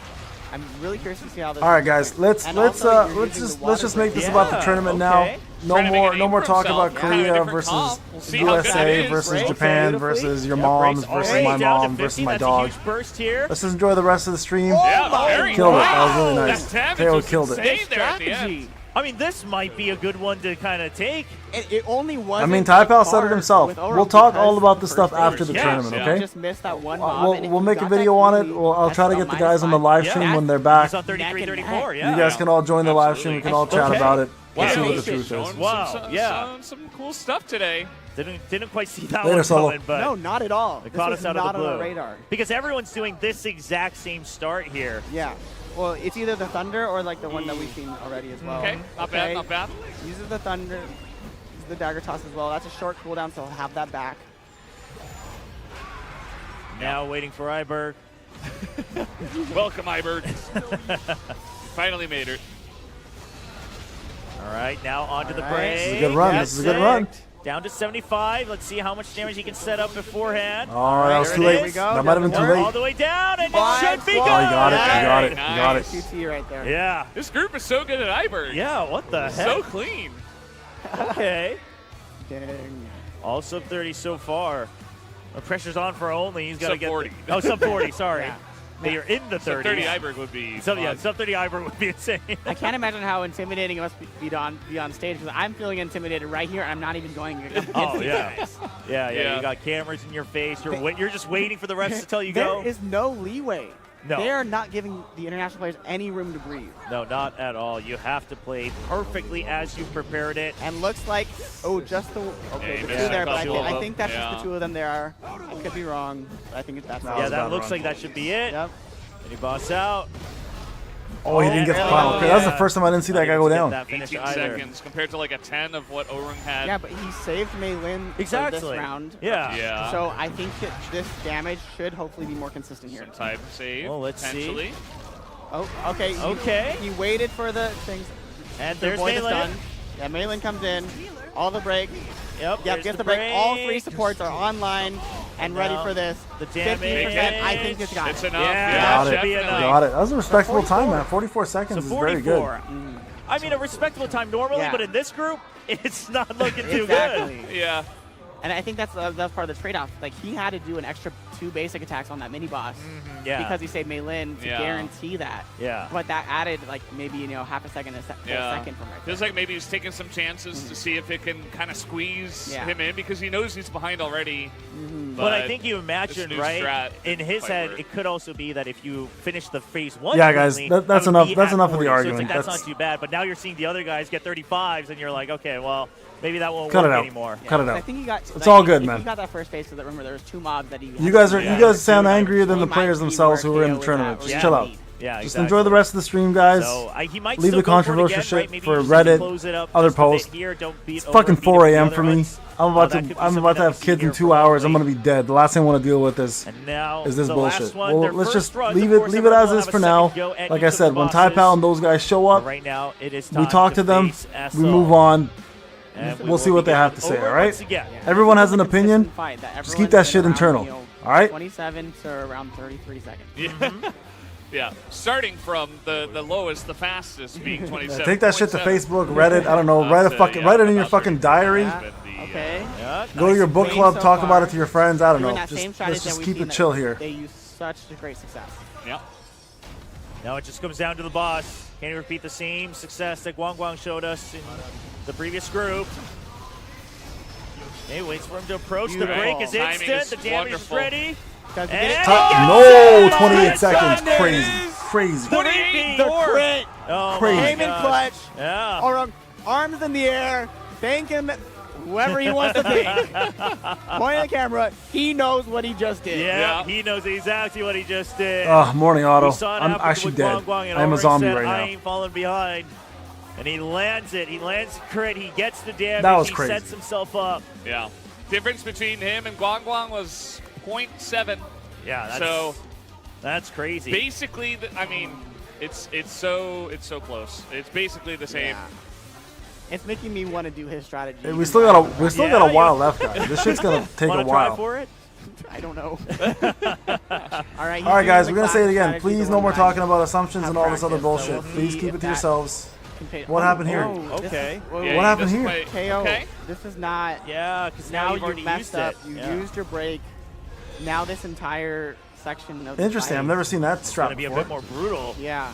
I'm really curious to see how this. All right, guys. Let's And let's also, you're let's using the let's just water make this break. about the Yeah, tournament okay. now. Trying to make a No name more for talk himself. about Yeah. Korea Different versus comp. We'll see how good that USA is. versus Break Japan beautifully. versus your Yeah, moms breaks versus already my down to mom 50. versus my That's a dog. huge burst here. Let's just enjoy the rest of the stream. Yeah, very Killed it. nice. That was really That nice. damage KO was killed it. insane there at the end. Strategy. I mean, this might be a good one to kind of take. It only was. I mean, Taipao said it himself. We'll talk all about this stuff after the tournament, You okay? just missed that one mob. We'll make a video on it. I'll try to get the guys on the live stream when they're back. He's on 33, 34, You guys can all join the live stream. We can all chat about it. We'll see what the truth is. Showing Wow, yeah. some cool stuff today. Didn't quite see that Later, one Solo. coming, but No, not at all. it This caught was us out not of the on blue. our radar. Because everyone's doing this exact same start here. Yeah. Well, it's either the Thunder or like the one that we've seen already as well. Okay, not bad, not bad. Uses the Thunder, uses the dagger toss as well. That's a short cooldown, so he'll have that back. Now waiting for Iberg. Welcome, Iberg. You finally made it. All right, now onto the All right. break. This is a good run. That's This is a good run. it. Down to 75. Let's see how much damage he can set up beforehand. All right, that was There too it late. is. That might have been too All late. the way down, and Five, it should be good. four. Oh, you got it. You got it. You got it. QT right there. Yeah. This group is so good at Iberg. Yeah, what the heck? So clean. Okay. Dang. All sub 30 so far. The pressure's on for Only. He's got to Sub get 40. Oh, sub 40. Sorry. Yeah. They are in the 30s. So 30 Iberg would be. Sub, yeah, fun. sub 30 Iberg would be insane. I can't imagine how intimidating it must be on stage because I'm feeling intimidated right here and I'm not even going against Oh, these yeah. guys. Yeah. Yeah. You got cameras in your face. You're just waiting for the refs to tell you There go. is no leeway. No. They are not giving the international players any room to breathe. No, not at all. You have to play perfectly as you prepared it. And looks like, oh, just the, okay, the two missed a there, but couple I of think them. that's just the two of them there. I could be wrong. But I think that's Yeah, that bad looks run. like that should be it. Yep. And he boss out. Oh, he didn't get the final. Oh, Okay, that's the yeah. first time I didn't see that guy go down. That finish 18 either. seconds compared to like a 10 of what Orung had. Yeah, but he saved Mei Lin for Exactly. this round. Yeah. Yeah. So I think that this damage should hopefully be more consistent here. Some type of save. Well, let's see. potentially. Oh, okay. Okay. He waited for the things. And to there's avoid the Melee. stun. Yeah, Mei Lin comes in. All the break. Yep, Yep, there's gets the break. All three supports are online and ready Now, for this. the damage. 50%. I think it's got It's it. enough. Yeah, Yeah, Got it. should be definitely. enough. Got it. That was a respectable time, 44. man. 44 seconds So is very good. 44. I mean, a respectable time normally, Yeah. but in this group, it's not looking too Exactly. good. Yeah. And I think that's part of the trade-off. Like, he had to do an extra 2 basic attacks on that mini-boss Yeah. because he saved Mei Lin to Yeah. guarantee that. Yeah. But that added, like, maybe, half a second, a full second from right there. Feels like maybe he's taking some chances to see if it can kind of squeeze Yeah. him in because he knows he's behind already. But I think you imagine, new right? strat In his might head, work. it could also be that if you finish the phase 1 Yeah, guys, quickly, that's would enough- be that's at enough of the 40. So it's argument. like, that's That's- not too bad. But now you're seeing the other guys get 35s, and you're like, okay, well, maybe that won't Cut work it out. anymore. Cut it I out. think he got. It's all good, if man. He got that first phase, because remember there was 2 mobs that he. You guys are. Yeah. You guys sound angrier than He the might players be themselves more who were in KO the with tournament. that Just or chill out. something. Yeah, Just exactly. enjoy the rest of the stream, guys. So he might Leave still the go for it controversial again, shit right? Maybe for he just Reddit, close it up other just a bit posts. here, don't beat It's over, fucking beat 4 up the a.m. other for me. ones. I'm about That could to. be I'm something about to that have we see kids in here 2 for hours. I'm Only. gonna be dead. The last thing I want to deal with is And now this the last bullshit. one, Well, their let's first just run. leave Of it. course, Leave it everyone as will is have for a now. second go at Like each I of said, the when bosses. Taipao and those guys show up, But right now, it is we time talk to them. face We SL. move on. And We'll see what they have to say. over All right. once again. Everyone has an Consistent opinion. fight that Just keep everyone's that been shit around, internal. All right. 27 to around 33 seconds. Yeah. Yeah. Starting from the lowest, the fastest being 27. Take that shit to Facebook, Reddit. I don't know. Write Yeah, it in your about fucking diary. Yeah. Okay. Yeah, Go to your book Same club. so Talk far. about it to your friends. I don't Doing know. that same Let's strategy that just we've keep seen it that chill here. They use such a great success. Yeah. Now it just comes down to the boss. Can he repeat the same success that Guang Guang showed us in the previous group? He waits for him to approach. The Beautiful. break is Timing instant. is The damage wonderful. is ready. Does he And get it? he gets No, it! 28 My seconds. goodness! Crazy. Crazy. 28 The crit. Oh Crazy. my Aim in gosh. clutch. Yeah. Or arms in the air. Thank him. Whoever he wants to thank. Point at the camera. He knows what he just did. Yeah, Yeah. he knows exactly what he just did. Morning auto. We saw it I'm happen actually with dead. Guang Guang, and I am a Ulrich zombie said, right I now. ain't falling behind. And he lands it. He lands the crit. He gets the damage. That was he crazy. sets himself up. Yeah. Difference between him and Guang Guang was 0.7. Yeah, that's crazy. Basically, I mean, it's so close. It's basically the same. Yeah. It's making me want to do his strategy. Hey, we still got a Yeah, while left, guys. This shit's gonna take Wanna a try while. for it? I don't know. All right, All right, guys, we're gonna say it again. Please, no more talking about assumptions Have and all this other practice, so bullshit. we'll Please see keep if it to that yourselves. can What happened here? Okay. Yeah, What he happened just here? played- KO. Okay. This is not. Yeah, because Now you've you already messed used up. it. You Yeah. used your break. Now this entire section of the Interesting. fight- I've never seen that It's strap going to be a before. bit more brutal. Yeah.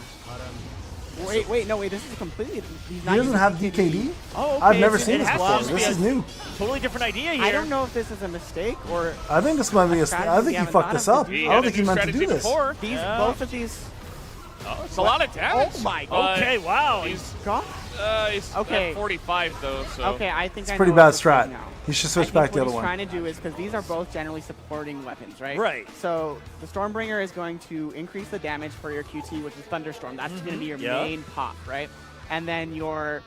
Wait, no, this is completely. He's not He doesn't using have DKD? Oh, okay. I've never so seen it this has before. to be This a is new. Totally different idea here. I don't know if this is a mistake or I think this might be a. strategy I we think he haven't fucked thought this of up. to I do. don't think he meant to do this. Before. these both of these. Oh, it's a lot of damage. Oh my But Okay, wow. He's God. he's Okay. at 45 though. So Okay, I think I Pretty know bad what you're strat. doing now. He should I switch think back the what other he's one. trying to do is because these are both generally supporting weapons, right? Right. So the Stormbringer is going to increase the damage for your QT, which is Thunderstorm. That's going to be your Yeah. main pop, right? And then your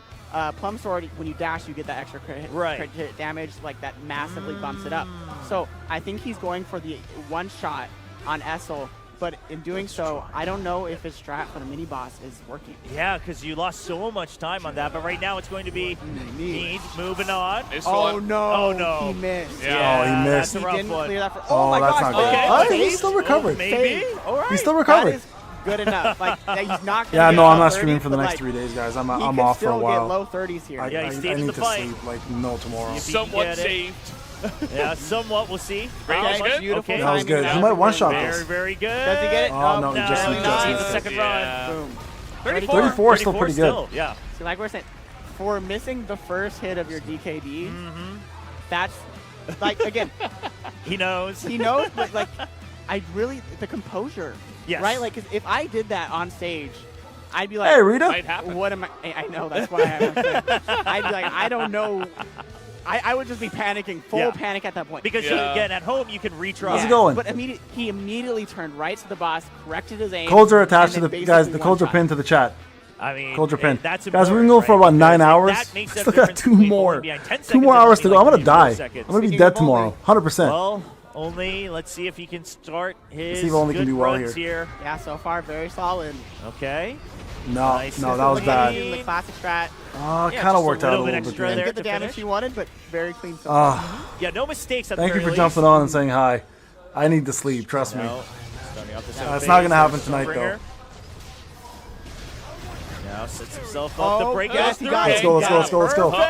Plum Sword, when you dash, you get that extra crit, Right. crit hit damage, like that massively bumps it up. So I think he's going for the one shot on Essel, but in doing so, I don't know if his strat for the mini boss is working. Yeah, because you lost so much time on that. But right now it's going to be Need moving on. This Oh one. no! Oh, no. He missed. Yeah. Oh, he missed. That's a He rough didn't one. clear that for. Oh, my that's gosh! not good. Okay. Oh, Saved? he's still recovered. Maybe. All right. He's still recovered. That is good enough. Like he's not. Yeah, Gonna no, get I'm low not streaming 30s, for the but, next like, 3 days, guys. I'm he I'm could off for a still while. Get low 30s here. Yeah, he I stayed in need the to fight. sleep like no tomorrow. If he Somewhat can get it. saved. Yeah, somewhat. We'll see. Great, Okay, was good. beautiful Okay. That was timing good. there. He might one-shot Very, this. very good. Does he get it? Oh, no, he just he missed does. it. Needs a second Yeah. run. Boom. 34. 34 is still pretty good. Still, yeah. See, like we're saying, for missing the first hit of your DKD, that's like again, He knows. he knows, but like, I really the composure, Yes. right? Like, 'cause if I did that on stage, I'd be like, Hey, Rita. Might happen. what am I? I know that's why I'm upset. I'd be like, I don't know. I would just be panicking, full Yeah. panic at that point. Because Yeah. again, at home you can retry. How's it going? But he immediately turned right to the boss, corrected his aim. Codes are attached and to then the guys. The basically codes are one-shot. pinned to the chat. I mean, Codes are pinned. that's Guys, we've been important, going for right? about 9 Because hours. that makes Still the got difference 2 between more. only behind 10 2 seconds more and hours to only go. I'm like gonna 24 die. seconds. I'm gonna be Speaking dead of tomorrow. only- 100%. Well, only let's see if he can start his see if only can good do well runs here. Yeah, so far very solid. Okay. No, Nice. no, that was Looking bad. at the classic strat. Oh, Yeah, kind of just a worked out a little bit little bit extra there. there. Didn't get the to damage finish. he wanted, but very clean. So far. Yeah, no mistakes at Thank the you for very jumping least. on and saying hi. I need to sleep. Trust me. No. Starting off the same It's not phase. gonna happen There's tonight, Stormbringer. Now sets himself up to Oh, break yes, it he through. got it. Let's go, let's go, let's go, let's go. Perfect.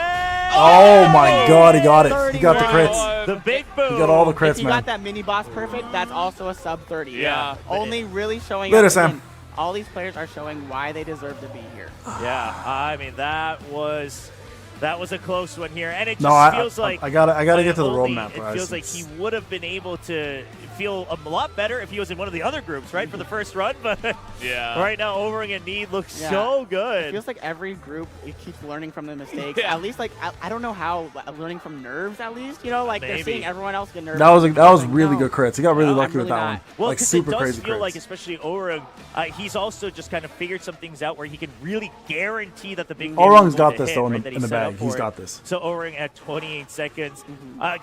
Oh my god, he got it. He got the crits. The big boom. He got all the If crits, you man. got that mini boss perfect, that's also a sub 30. Yeah. Only really showing Later, up, Sam. again, all these players are showing why they deserve to be here. Yeah, I mean that was a close one here, and it just No, feels like I gotta get to the only- roadmap, It guys. feels like he would have been able to feel a lot better if he was in one of the other groups, right, for the first run. But Yeah. right now, Overing and Need looks Yeah. so It good. feels like every group it keeps learning from the mistakes. Yeah. At least like I don't know how learning from nerves. At least like Maybe. they're seeing everyone else get nerves. That was Like, really no. good crits. He got really No, lucky I'm with really that not. one. Well, Like 'cause super it does crazy feel crits. like, especially Orung, he's also just kind of figured some things out where he can really guarantee that the big. Orung's damage got is going this to though hit, in that the he set up bag. for He's it. got this. So Orung at 28 seconds.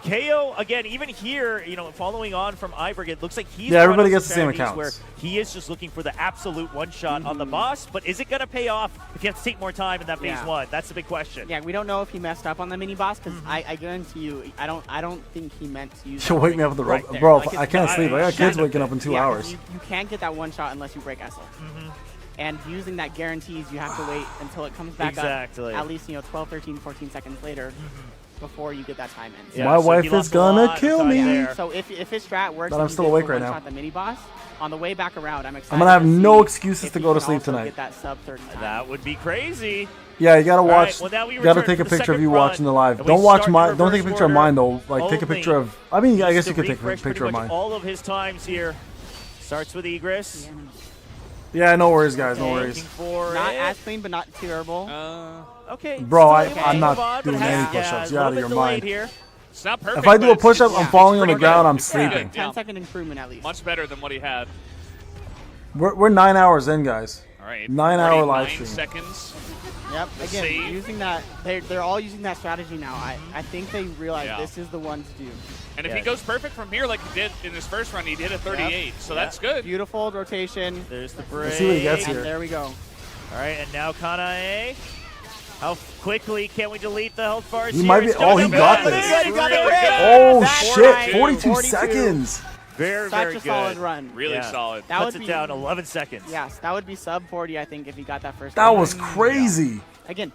KO again, even here, following on from Iberg, it looks like he's Yeah, everybody running gets the same strategies accounts. where he is just looking for the absolute one shot on the boss. But is it going to pay off if you have to take more time in that phase Yeah. one? That's the big question. Yeah, we don't know if he messed up on the mini boss because I guarantee you, I don't think he meant to use. You'll that wake me up with the right rope. there. Bro, Like, I it's can't not- sleep. I got kids of waking up in 2 Yeah, 'cause hours. You can't get that one shot unless you break Essel. And using that guarantees you have to wait until it comes back Exactly. up. At least 12, 13, 14 seconds later before you get that time in. Yeah, My so wife he is lost a gonna lot of kill time me. there. So if his strat works, But and I'm he still gets awake the right one now. shot the mini boss on the way back around. I'm excited. I'm gonna have to no see excuses if to he go to can sleep also tonight. Get that sub 30 time. That would be crazy. Yeah, you gotta All right, watch. well, now we You gotta return take to a the picture of second you run, watching the live. and we Don't watch start in mine. Don't take a reverse picture of order. mine though. Like take a Only picture of. I mean, I guess needs you to could take a refresh picture of pretty much mine. all of his times here. Starts with Egress. Yeah, no worries, guys. No Looking worries. for Not it. as clean, but not terrible. Okay. Bro, still I- able to I'm not move on, but doing has- any yeah, push-ups. a You're out little of bit your delayed mind. here. It's not perfect. If I do but a it's- push-up, I'm it's falling on the pretty ground. good. I'm It's sleeping. pretty good, 10-second improvement at least. Much better than what he had. We're 9 hours in, guys. All right. 9-hour live 49 stream. seconds. Yep. Again, save. using that, they're all using that strategy now. I think they realize Yeah. this is the one to do. And if Yeah. he goes perfect from here like he did in his first run, he did a 38. So that's good. Beautiful rotation. There's the break. Let's see what he gets And here. there we go. All right, and now Kanae. How quickly can we delete the health bars He here? might be. It's Oh, he gonna got be this. good. He got the Really break. good. Oh That's shit! right. 42 42. seconds. Very, Such very a good. solid run. Really Yeah. solid. That Puts would it be down 11 seconds. Yes, that would be sub 40, I think, if he got that first. That one. was crazy. Again,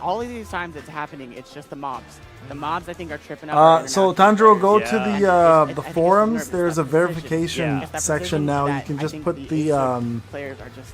all of these times it's happening. It's just the mobs. The mobs, I think, are tripping up. So Tanjiro, go to Yeah. the I think it's the nervous. forums. There's a It's that precision. verification Yeah. It's that section precision now. You that can I just think put the the Acer players are just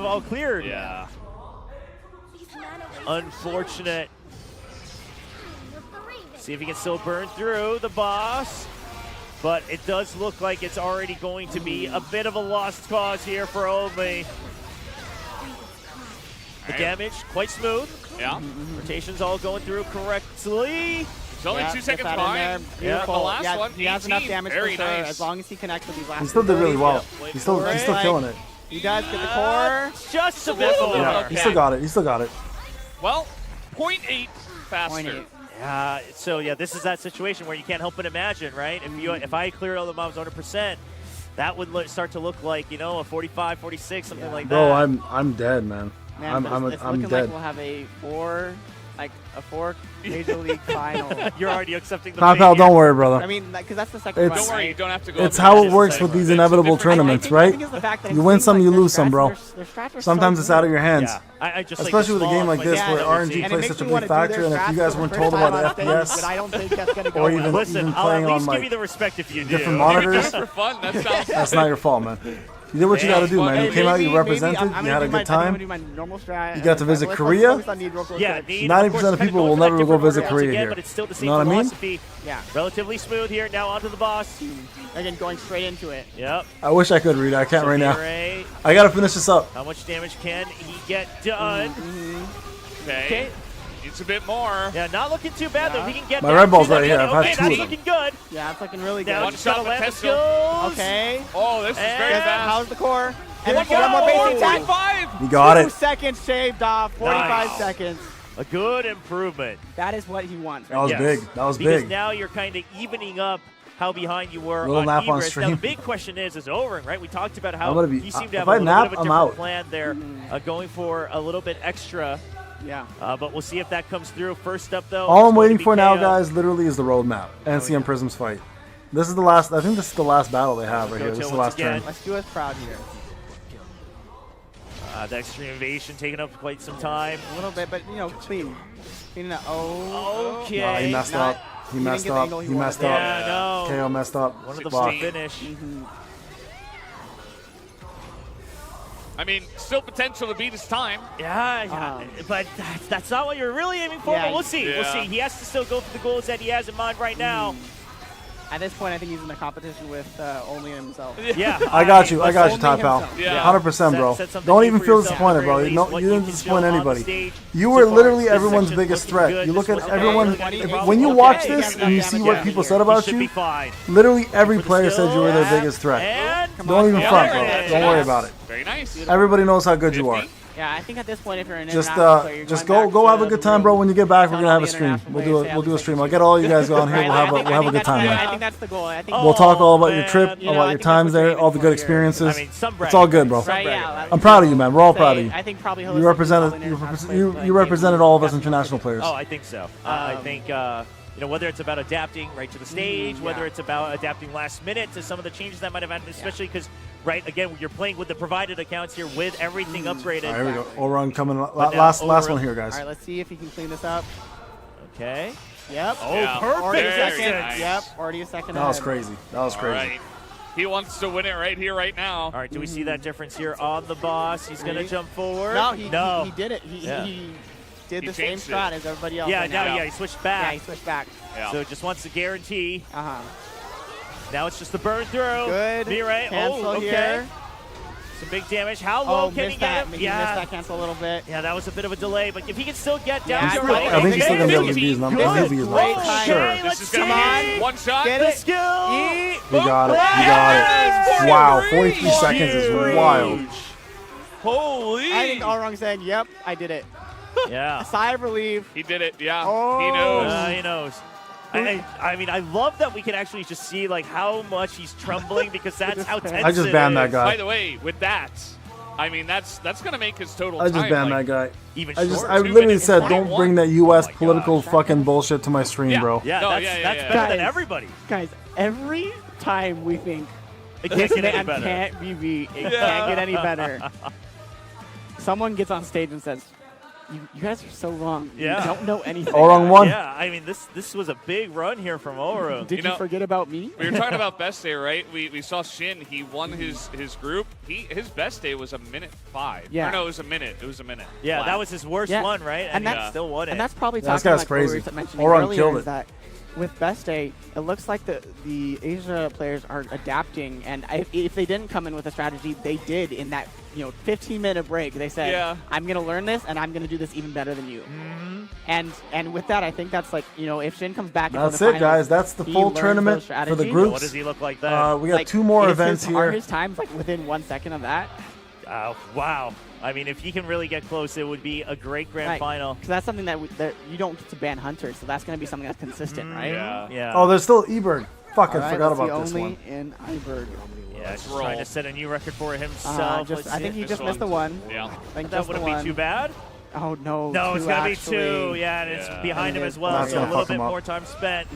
have all cleared. Yeah. unfortunate. See if he can still burn through the boss. But it does look like it's already going to be a bit of a lost cause here for Omi. The damage, quite smooth. Yeah. Rotations all going through correctly. It's only 2 seconds behind. Yeah. The last one, he has enough 18. damage Very for sure, nice. as long as he connects with these last He still did really well. Yep. He's still killing it. He does get the core. Just a bit more. Yeah, he still got it. He still got it. Well, 0.8 faster. 0.8. So yeah, this is that situation where you can't help but imagine, right? If I cleared all the mobs 100%, that would start to look like, you know, a 45, 46, something like that. Bro, I'm dead, man. Man, I'm it's looking dead. like we'll have a four Major League final. You're already accepting the Top fate Pal, here. don't worry, brother. I mean, because that's the second It's- round, Don't worry, you right? don't have to go. It's up how there. it works with these inevitable tournaments, I right? think it's the fact that You it win seems some, like you their lose some, strats bro. their strats are Sometimes so it's out of good. your hands. Yeah, I just Especially with a game like this Yeah, where and RNG it plays makes such a me big wanna do factor, their and if you strats guys for weren't the told first about time the on stage, FPS, but I don't think that's gonna go or well. even Listen, I'll playing at on least give you like the respect if you do. different You can do monitors, it for fun. That sounds that's not your fault, man. You did what you got to do, man. You came out, you represented, I'm you gonna had do a my- good time. I'm gonna do my normal strat. You got to visit Let's Korea? focus on need real quick. Yeah, need, 90% of course, of kinda people goes will with that never go different visit order Korea once again, here. But it's still the You same know what I mean? philosophy. Yeah. Relatively smooth here. Now onto the boss. Again, going straight into it. Yep. I wish I could read it. I can't right now. Ray, I got to finish this up. how much damage can he get done? okay. It's a bit more. Yeah, not looking too bad though. He can get My down red ball's to right that here. end. I've had Okay, two that's of them. looking good. Yeah, it's looking really good. Now One just shot gotta land the potential. skills. Okay. Oh, this is very And- fast. How's the core? And Here then we one more go. basic attack. 45. You got 2 it. seconds shaved off. 45 Nice. seconds. A good improvement. That is what he wants. That was Yes. big. That was Because big. now you're kind of evening up how behind you were Little on nap on Egress. Now stream. the big question is O-Ring, right? We talked about how I'm gonna be- he seemed to if have I a little nap, bit of a I'm different out. plan there, going for a little bit extra. Yeah. But we'll see if that comes through. First up, though. All it's I'm going waiting to be for now, KO. guys, literally is the roadmap. NCM Prism's fight. This is the last. I think this is the last battle they have right Go here. to This is the once last again. turn. Let's do us proud here. The extreme invasion taking up quite some time. A little bit, but clean. Cleaning up. Oh. Okay. Nah, he messed up. He didn't messed get the up. angle he He messed wanted. up. Yeah, no. KO messed up. One of the Fuck. full finish. I mean, still potential to beat his time. Yeah, but that's not what you're really aiming for. Yeah, But we'll see. We'll yeah. see. He has to still go for the goals that he has in mind right now. At this point, I think he's in a competition with only himself. Yeah, I got you. I got you, Only Top Pal. himself. Yeah. 100%, bro. Set something Don't new even for feel yourself, disappointed, at bro. the very No, least, what you didn't can disappoint show on the anybody. stage. You So were far, literally this everyone's section's biggest looking threat. good. You look This at was everyone. okay. When you Okay. watch Yeah, this yeah, and you yeah, see yeah, what yeah. people said He about should you, be fine. literally every For the player said you were their skill. biggest threat. And Don't even Yeah, front, there bro. it is. Don't worry about it. Very nice. Everybody knows how good you are. Yeah, I think at this point, if you're an Just international player, you're just going go back have to a good the time, bro. room. When you get back, we're Telling gonna have all a the stream. international We'll players do they it. have We'll do the a stream. same I'll get all you guys on here. Right, We'll have a good time, I man. think that's the goal. I think We'll talk all about your man. trip, You know, about I your think times that's what there, we're all the aiming good for here. experiences. I mean, some It's all good, bro. Right, yeah. I'm proud of you, man. We're all proud of you. I think probably You represented you represented all of us international players. Oh, I think so. I think whether it's about adapting right to the stage, whether it's about adapting last minute to some of the changes that might have happened, especially because, right, again, you're playing with the provided accounts here with everything upgraded. All right, here we go. Orun coming. now Last Orun- one here, guys. All right, let's see if he can clean this up. Okay. Yep. Oh, Yeah. Already a perfect. Very second. nice. Yep. Already a second. That was ahead. crazy. That was All crazy. right. He wants to win it right here, right now. All right, do we see that difference here on the boss? He's going to jump forward. No, no. he did it. He did He the same changed it. strat as everybody else. Yeah, right now, now. yeah, he switched Yeah, back. he switched back. Yeah. So just wants to guarantee. Uh-huh. Now it's just the burn through. Good. Mirai. Cancel Oh, okay. here. Some big damage. How low Oh, can he missed get that. him? He missed that cancel a little bit. Yeah, that was a bit of a delay, but if he can still get down Yeah, to I right, think- I think he's still gonna be able to okay, beat his number. good. He'll beat his Great number. timing. Sure. Okay, This let's is going to see. be one shot. Get The it. skill. He got it. He got it. Wow, 43 seconds is wild. Holy. I think Allwrong saying, "Yep, I did it." Yeah. A sigh of relief. He did it, yeah. Oh. He knows. He knows. I mean, I love that we can actually just see like how much he's trembling because that's how tense I just it banned that is. guy. By the way, with that, I mean, that's going to make his total I just time, banned like, that guy. Even I shorter. I 2 literally minutes said, and don't 21. bring that U.S. Oh my political gosh. fucking bullshit to my stream, Yeah. bro. Yeah, No, that's, yeah, that's yeah. better than Guys. everybody. Guys, every time we think It can't this get any man better. can't be beat, it can't get any better. Someone gets on stage and says, You guys are so wrong. Yeah. You don't know anything. Orang won. Yeah, I mean, this was a big run here from Orum. Did you forget about me? We were talking about best day, right? We saw Shin. He won his group. His best day was a minute 5. Yeah. Or no, it was a minute. It was a minute. Yeah, flat. that was his worst Yeah. one, right? And he that's- still won it. And that's probably Yeah, this talking guy's like what we crazy. were mentioning Orang earlier killed is it. that with Best Day, it looks like the Asia players are adapting, and if they didn't come in with a strategy, they did in that 15-minute break. They said, Yeah. "I'm going to learn this, and I'm going to do this even better than you." And with that, I think that's like if Shin comes back, into That's the it, finals, guys. That's the he full learns those tournament for the strategies. groups. What does he look like then? We got Like, 2 more is events Are here. his times like within 1 second of that? Wow. I mean, if he can really get close, it would be a great grand final. Because that's something that you don't get to ban Hunter, so that's going to be something that's consistent, right? Yeah. Yeah. Oh, there's still Eberg. Fuck, I All right, forgot let's see, about this only one. in Iberg. Yeah, just roll. trying to set a new record for himself. Just, Let's I think see. he just This missed the one. one. Yeah. I think That just the wouldn't be one. too bad. Oh no! No, it's gonna be actually. 2. Yeah, and it's Yeah. behind him And as it's well, That's so a gonna little fuck him bit up. more time spent.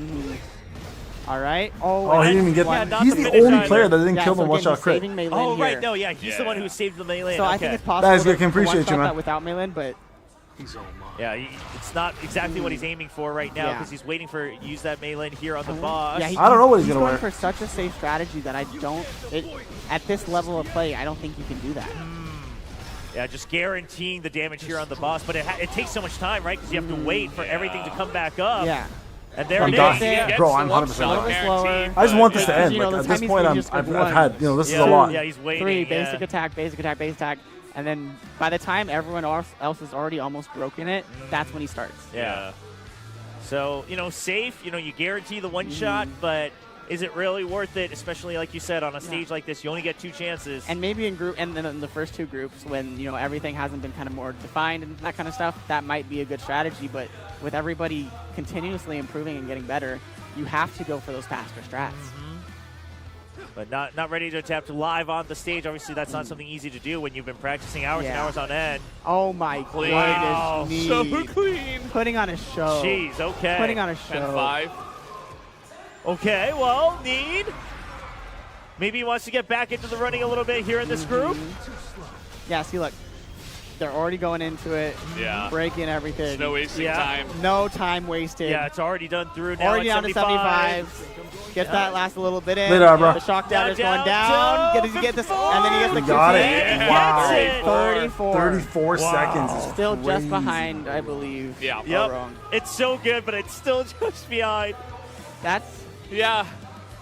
All right. Oh, Oh, he didn't even get. Yeah, not He's the the finish only either. player that didn't yeah, kill so the one again, shot he's crit. saving Meilin Oh, here. right. No, yeah, he's the one who saved the melee. So I okay. think it's possible. That is good. to Can appreciate one-shot you, man. that without Meilin, but Yeah, it's not exactly what he's aiming for right now Yeah. because he's waiting for use that melee here on the boss. yeah, I don't know what he's gonna going wear. for such a safe strategy that I don't. At this level of play, I don't think you can do that. Yeah, just guaranteeing the damage here on the boss, but it takes so much time, right? Because you have to wait for everything to come back up. Yeah. And there I'm it done. is. Yeah. Bro, I'm 100% A little done. bit slower. I just want this to Because, end. you know, Like, those at this timings point, we I'm, just I've, like I've had, this is a lot. Yeah, he's waiting. 3 yeah. basic attack, basic attack, basic attack, and then by the time everyone else is already almost broken it, that's when he starts. Yeah. So, safe, you guarantee the one shot, but is it really worth it, especially like you said, on a stage like this, you only get 2 chances. And maybe in group, and then in the first 2 groups, when everything hasn't been kind of more defined and that kind of stuff, that might be a good strategy. But with everybody continuously improving and getting better, you have to go for those faster strats. But not ready to adapt live on the stage. Obviously, that's not something easy to do when you've been practicing hours and Yeah. hours on end. Oh my Wow. goodness, So me. clean. Putting on a show. Jeez, okay. Putting on a show. 10-5. Okay, well, Need. Maybe he wants to get back into the running a little bit here in this group. Yeah, see, look. They're already going into it. Yeah. Breaking everything. There's no wasting Yeah. time. No time wasted. Yeah, it's already done through now. Already at down to 75. Gets that last a little bit in. Later, bro. The shock dagger's Down, going down, down. Does he get this? And then he gets the He got QT. it. He Wow. gets it. 34. 34 seconds is Still crazy. just behind, I believe. Yeah. Yep. Wrong. It's so good, but it's still just behind. That's Yeah.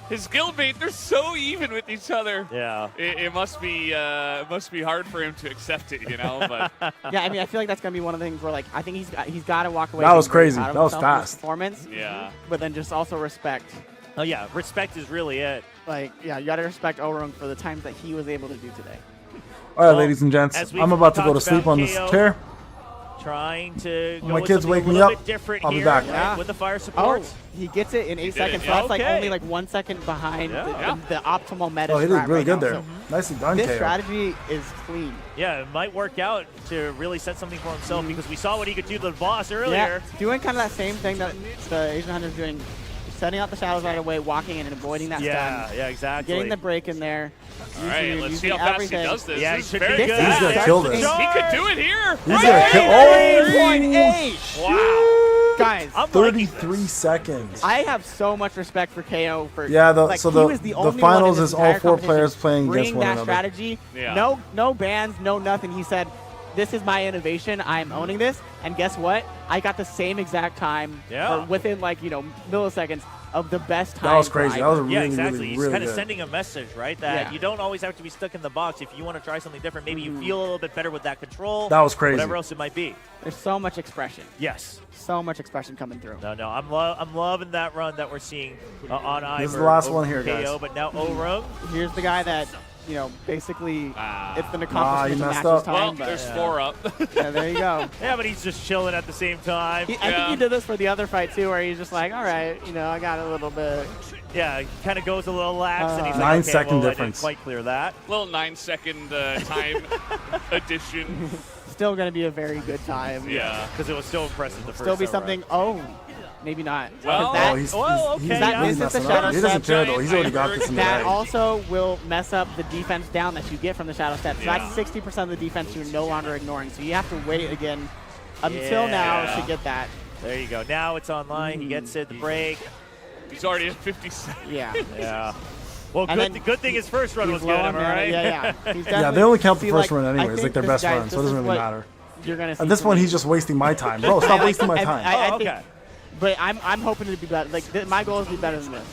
His guildmate, they're so even with each other. Yeah. It must be hard for him to accept it, But yeah. I mean, I feel like that's gonna be one of the things where like I think he's got to walk away. That was being very crazy. proud of That was himself for his fast. Performance, yeah. but then just also respect. Oh, yeah. Respect is really it. Like, yeah, you got to respect Orung for the times that he was able to do today. All right, Well, ladies and gents, as we've I'm about to go to talked sleep about on this KO, chair. Trying to go My with kids something wake a me little up. bit different I'll be here, back. right, Yeah. with the fire support. Oh, he gets it in 8 did seconds. it, So yeah. that's like Okay. only like 1 second behind Yeah. the optimal meta. Oh, he strat did really right good now. there. So Nicely done, this KO. strategy is clean. Yeah, it might work out to really set something for himself because we saw what he could do to the boss Yeah, earlier. doing kind of that same thing that the Asian Hunter's doing, setting out the shadows right away, walking in and avoiding that Yeah, stun, yeah, exactly. getting the break in there. All right, let's see how fast he does this. Yeah, This he is should very be good. good. He's gonna kill this. He could do it here. He's gonna kill. Oh, 3.8! Wow. Guys, I'm liking 33 seconds. I have so much respect for KO for Yeah, like, so he the was the only finals one in is this all entire 4 competition players playing against bringing one that another. strategy. Yeah. No bans, no nothing. He said, "This is my innovation. I am owning this." And guess what? I got the same exact time, Yeah. or within milliseconds of the best time. That was for crazy. That Ivan. was a really, Yeah, exactly. really, He's really kind of good. sending a message, right? That Yeah. you don't always have to be stuck in the box. If you want to try something different, maybe you feel a little bit better with that control. That was crazy. Whatever else it might be. There's so much expression. Yes. So much expression coming through. No, I'm loving that run that we're seeing on Ivor. This is the last over one here, KO, guys. But now Orung. Here's the guy that, basically it's an he accomplishment to messed match his up. time. Well, but there's 4 up. yeah, there you go. Yeah, but he's just chilling at the same time. I think he did this for the other fight too, where he's just like, all right, I got a little bit. Yeah, he kind of goes a little lax, and he's like, 9 okay, second well, difference. I didn't quite clear that. Little 9-second time addition. Still going to be a very good time. Yeah. Because it was so impressive the first Still be time something. Oh, maybe not. 'Cause Well, that, Oh, he's okay, he's yeah. really This is the messing shadow up. He doesn't step. care though. He's already got this in the that bag. also will mess up the defense down that you get from the shadow step. So Yeah. that's 60% of the defense you're no longer ignoring. So you have to wait again until now Yeah. to get that. There you go. Now it's online. He gets it. The break. He's already at 57. Yeah. Yeah. Well, And good. then Good thing his first run He's was low good. on Am I mana. right? Yeah. He's Yeah, definitely- they only count the see, first like, run I anyways, think like their this best guy- run, so it this doesn't is really what matter. You're gonna see At this from point, me. he's just wasting my time. Bro, stop wasting my time. I Oh, think, okay. but I'm hoping to be better. Like my goal is to be better than this.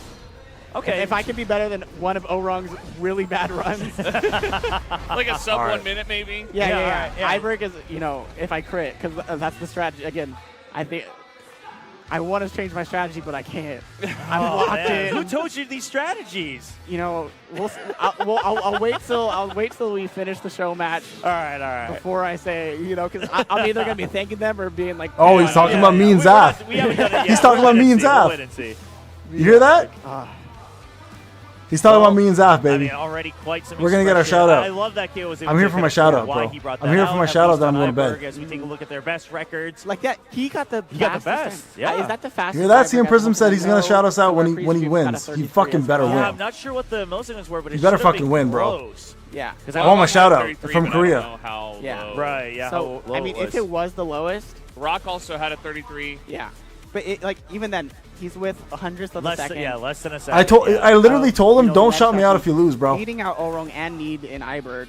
Okay. If I can be better than one of Orung's really bad runs, Like a sub All right. 1 minute, maybe. yeah. all right, yeah. Iberg is, if I crit, because that's the strategy. Again, I think I want to change my strategy, but I can't. I'm Oh, locked man. in. Who told you these strategies? I'll wait till we finish the show match All right. before I say, because I'm either gonna be thanking them or being like, Oh, he's talking about me and Zaf. We haven't done it yet. He's talking We'll about wait me and see. We'll Zaf. wait and see. You hear that? He's talking about me and Zaf, I baby. mean, already quite some. We're gonna get our expression. shout out. I love that KO was able I'm here to for my finish shout there. out, Why bro. he brought I'm that here for out, my at shout out least that I'm on going to bed. Iberg As we take a look at their best records. like that. He got the got the fastest best, time. yeah. Is that the fastest? Hear that? Iberg CM has Prism ever said he's gonna no shout us out when he Previews got a wins. He 33 fucking as better well. Yeah, win. I'm not sure what the milliseconds were, but it You better should have fucking been win, bro. close. Yeah. Because I want my shout out 33, from but I don't Korea. know how Yeah. low. Right. Yeah. So how low I mean, it if it was the lowest, Rock also had a 33. yeah. But even then, he's with a hundredth of a less second. less than a second. I literally told him, the don't next shout me out round, if you lose, bro. Beating out Orung and Need in Iberg.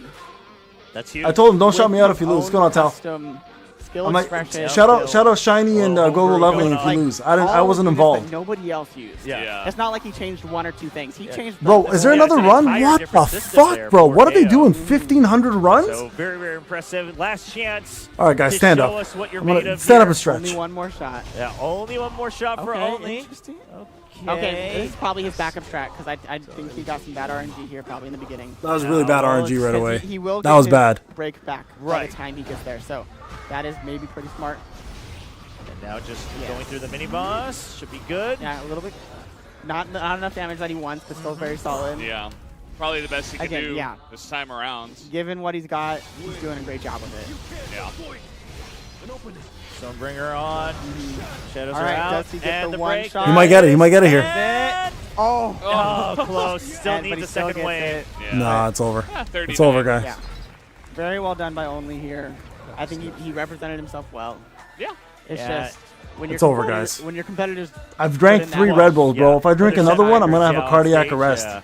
That's huge. I told him, don't shout with me out his if you lose. own Go on, tell. custom skill I'm like, expression. shout out Shiny and Global Leveling if you Like, lose. I all wasn't units involved. that nobody else used. Yeah. It's not like he changed one or two things. He changed. Bro, the is there whole- another it's an run? entire What the different system there fuck, bro? for What are they KO. doing? 1,500 runs? So very, very impressive. Last chance. All right, guys, to stand show up. us what you're I'm gonna made of stand up here. and stretch. Only one more shot. Yeah, only one more shot for Okay, only. interesting. Okay, this is probably his backup strat because I think he got some bad RNG here probably in the beginning. That was really bad RNG right 'Cause away. He will That get was his bad. break back by Right. the time he gets there. So that is maybe pretty smart. And now just Yeah. going through the mini boss should be good. Yeah, a little bit. Not enough damage that he wants, but still very solid. Yeah. Probably the best he can Again, do yeah. this time around. Given what he's got, he's doing a great job with it. Yeah. Stonebringer on. Shadows All are right, out. does he get and the the one break. shot? He might get it. He might get it here. And Oh, oh, close. Still but needs he a still second gets wave. it. Yeah. Nah, it's over. Ah, 39. It's over, guys. Yeah. Very well done by Only here. I think he represented himself well. Yeah. It's Yeah. just when It's your over, competitors- guys. When your competitors I've drank put in that 3 work. Red Bulls, bro. Yeah. If I drink But there's another that one, I'm going to have accuracy a on cardiac stage, arrest. yeah.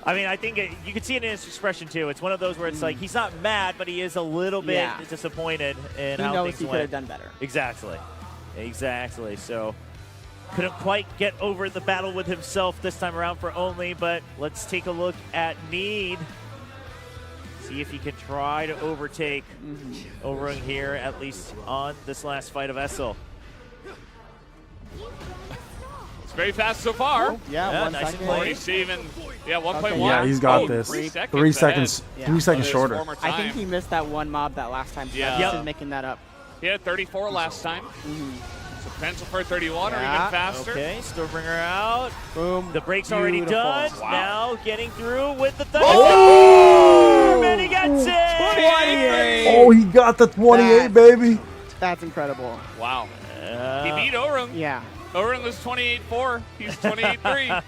I mean, I think you can see it in his expression too. It's one of those where it's like he's not mad, but he is a little bit Yeah. disappointed in He how knows things he could went. have done better. Exactly. So couldn't quite get over the battle with himself this time around for Only, but let's take a look at Need. See if he can try to overtake Orung here, at least on this last fight of Essel. It's very fast so far. Yeah, Yeah, 1 nice and second. clean. Already saving. Yeah, 1.1. Okay, Yeah, he's got Oh, this. 3 seconds. 3 seconds. ahead Yeah. 3 of seconds his shorter. former I think time. he missed that one mob that last time. So Yeah. he's Yep. just making that up. He had 34 last time. So potential for 31 or Yeah. even faster. Okay, Stonebringer out. Boom. The break's already Beautiful. done. Wow. Now getting through with the thunder. Oh! And he gets it! Oh, he got the 28, baby. That's incredible. Wow. He beat Orung. Yeah. Orung was 28-4. He's 28-3.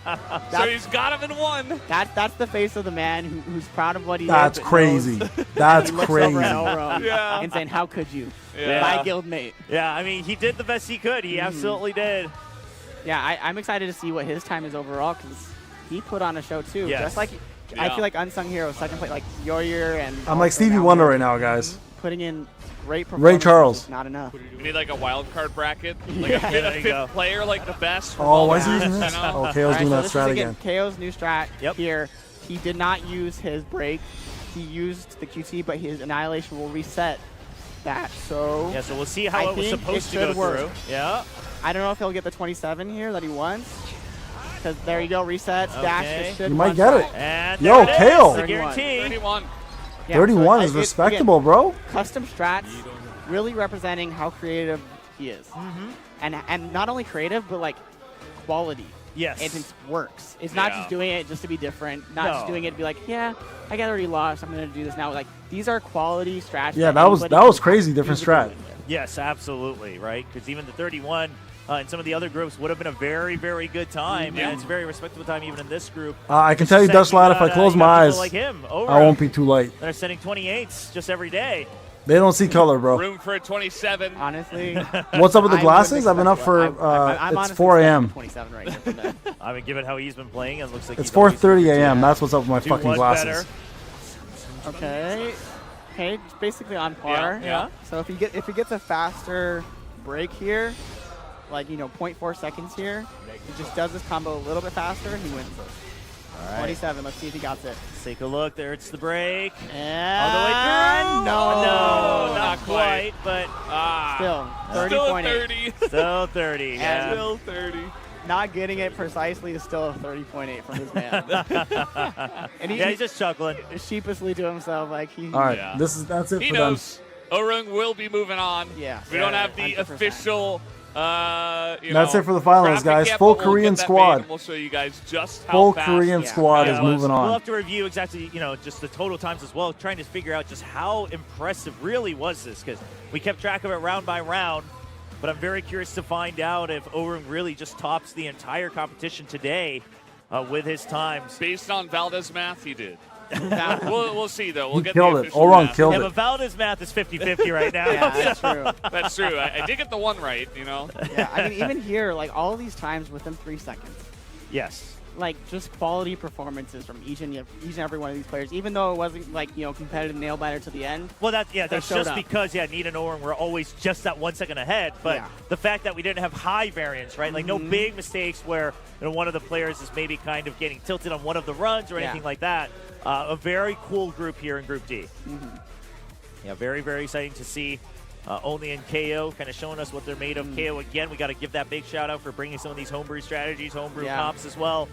so he's got him in 1. That's the face of the man who's proud of what he That's did. but crazy. knows- That's he looks crazy. over at Orung Yeah. and saying, "How could you, Yeah. my guildmate?" Yeah, I mean, he did the best he could. He absolutely did. Yeah, I'm excited to see what his time is overall because he put on a show too. Yes. Just like I Yeah. feel like Unsung Hero, second place, like Yoyer and. I'm like also Stevie now Wonder Will right now, guys. Putting in great Ray performances. Charles. Not enough. We need like a wild card bracket. Like Yeah. a There you go. fifth player, like the best. from Oh, all why the is he using groups, this? you know? Oh, KO's All right, doing so that this strat is again. KO's new strat Yep. here. He did not use his break. He used the QT, but his Annihilation will reset that. So Yeah, so we'll see how I it was think supposed it to go should work. through. Yeah. I don't know if he'll get the 27 here that he wants. Because there you go, resets, dash. Okay. It should You might one get shot. it. And Yo, there it is, KO. the 31. guarantee. 31. Yeah, 31 so is it- again, respectable, bro. custom strats really representing how creative he is. And not only creative, but like quality. Yes. And it works. It's not Yeah. just doing it just to be different, not just No. doing it to be like, yeah, I got already lost, I'm going to do this now. Like, these are quality strats. Yeah, that was anybody crazy. can Different feasibly strat. win with. Yes, absolutely, right? Because even the 31 in some of the other groups would have been a very, very good time. Yeah. And it's a very respectable time even in this group. I can tell you, Just Dutch saying Lad, if I got, close you my got eyes, people like him, I won't be too late. They're sending 28s just every day. They don't see color, bro. Room for a 27. Honestly, What's up with the I glasses? wouldn't I've been up expect for, one. I'm it's honestly 4 expecting a.m. 27 right here from them. I mean, given how he's been playing, it looks like It's he's always 4:30 super a.m. good. That's what's up with my Do fucking one glasses. better. Okay. Okay, it's basically on par. Yeah. So if he gets a faster break here, like 0.4 seconds here, he just does this combo a little bit faster, and he wins. 27. Let's see if he got it. Let's take a look. There, it's the break. And All the way through. No, No, not not quite. quite, but Still Still 30.8. 30. still 30. Yeah. Still 30. Not getting it precisely is still a 30.8 from this man. And Yeah, he's just chuckling. sheepishly to himself, like he. All right, Yeah. that's it He for them. knows Orung will be moving on. Yeah. We don't have the 100%. official. That's it for the finals, graphic guys. yet, Full but we'll Korean get that squad. made and we'll show you guys just how Full fast Korean yeah. squad Yeah, is it was. moving We'll on. have to review exactly, just the total times as well, trying to figure out just how impressive really was this, because we kept track of it round by round. But I'm very curious to find out if Orung really just tops the entire competition today with his times. Based on Valdez math, he did. we'll see, though. We'll He get killed the it. official Orung math. killed Yeah, it. but Valdez math is 50-50 right now. Yeah, that's true. That's true. I did get the one right, Yeah, I mean, even here, like all these times within 3 seconds, Yes. like just quality performances from each and every one of these players. Even though it wasn't like competitive nail biter to the end. Well, that's showed just up. because Need and Orung were always just that 1 second ahead. But Yeah. the fact that we didn't have high variance, right? Like no big mistakes where one of the players is maybe kind of getting tilted on one of the runs or Yeah. anything like that. A very cool group here in Group D. Yeah, very, very exciting to see. Only in KO, kind of showing us what they're made of. KO, again, we got to give that big shout out for bringing some of these homebrew strategies, homebrew Yeah. comps as well,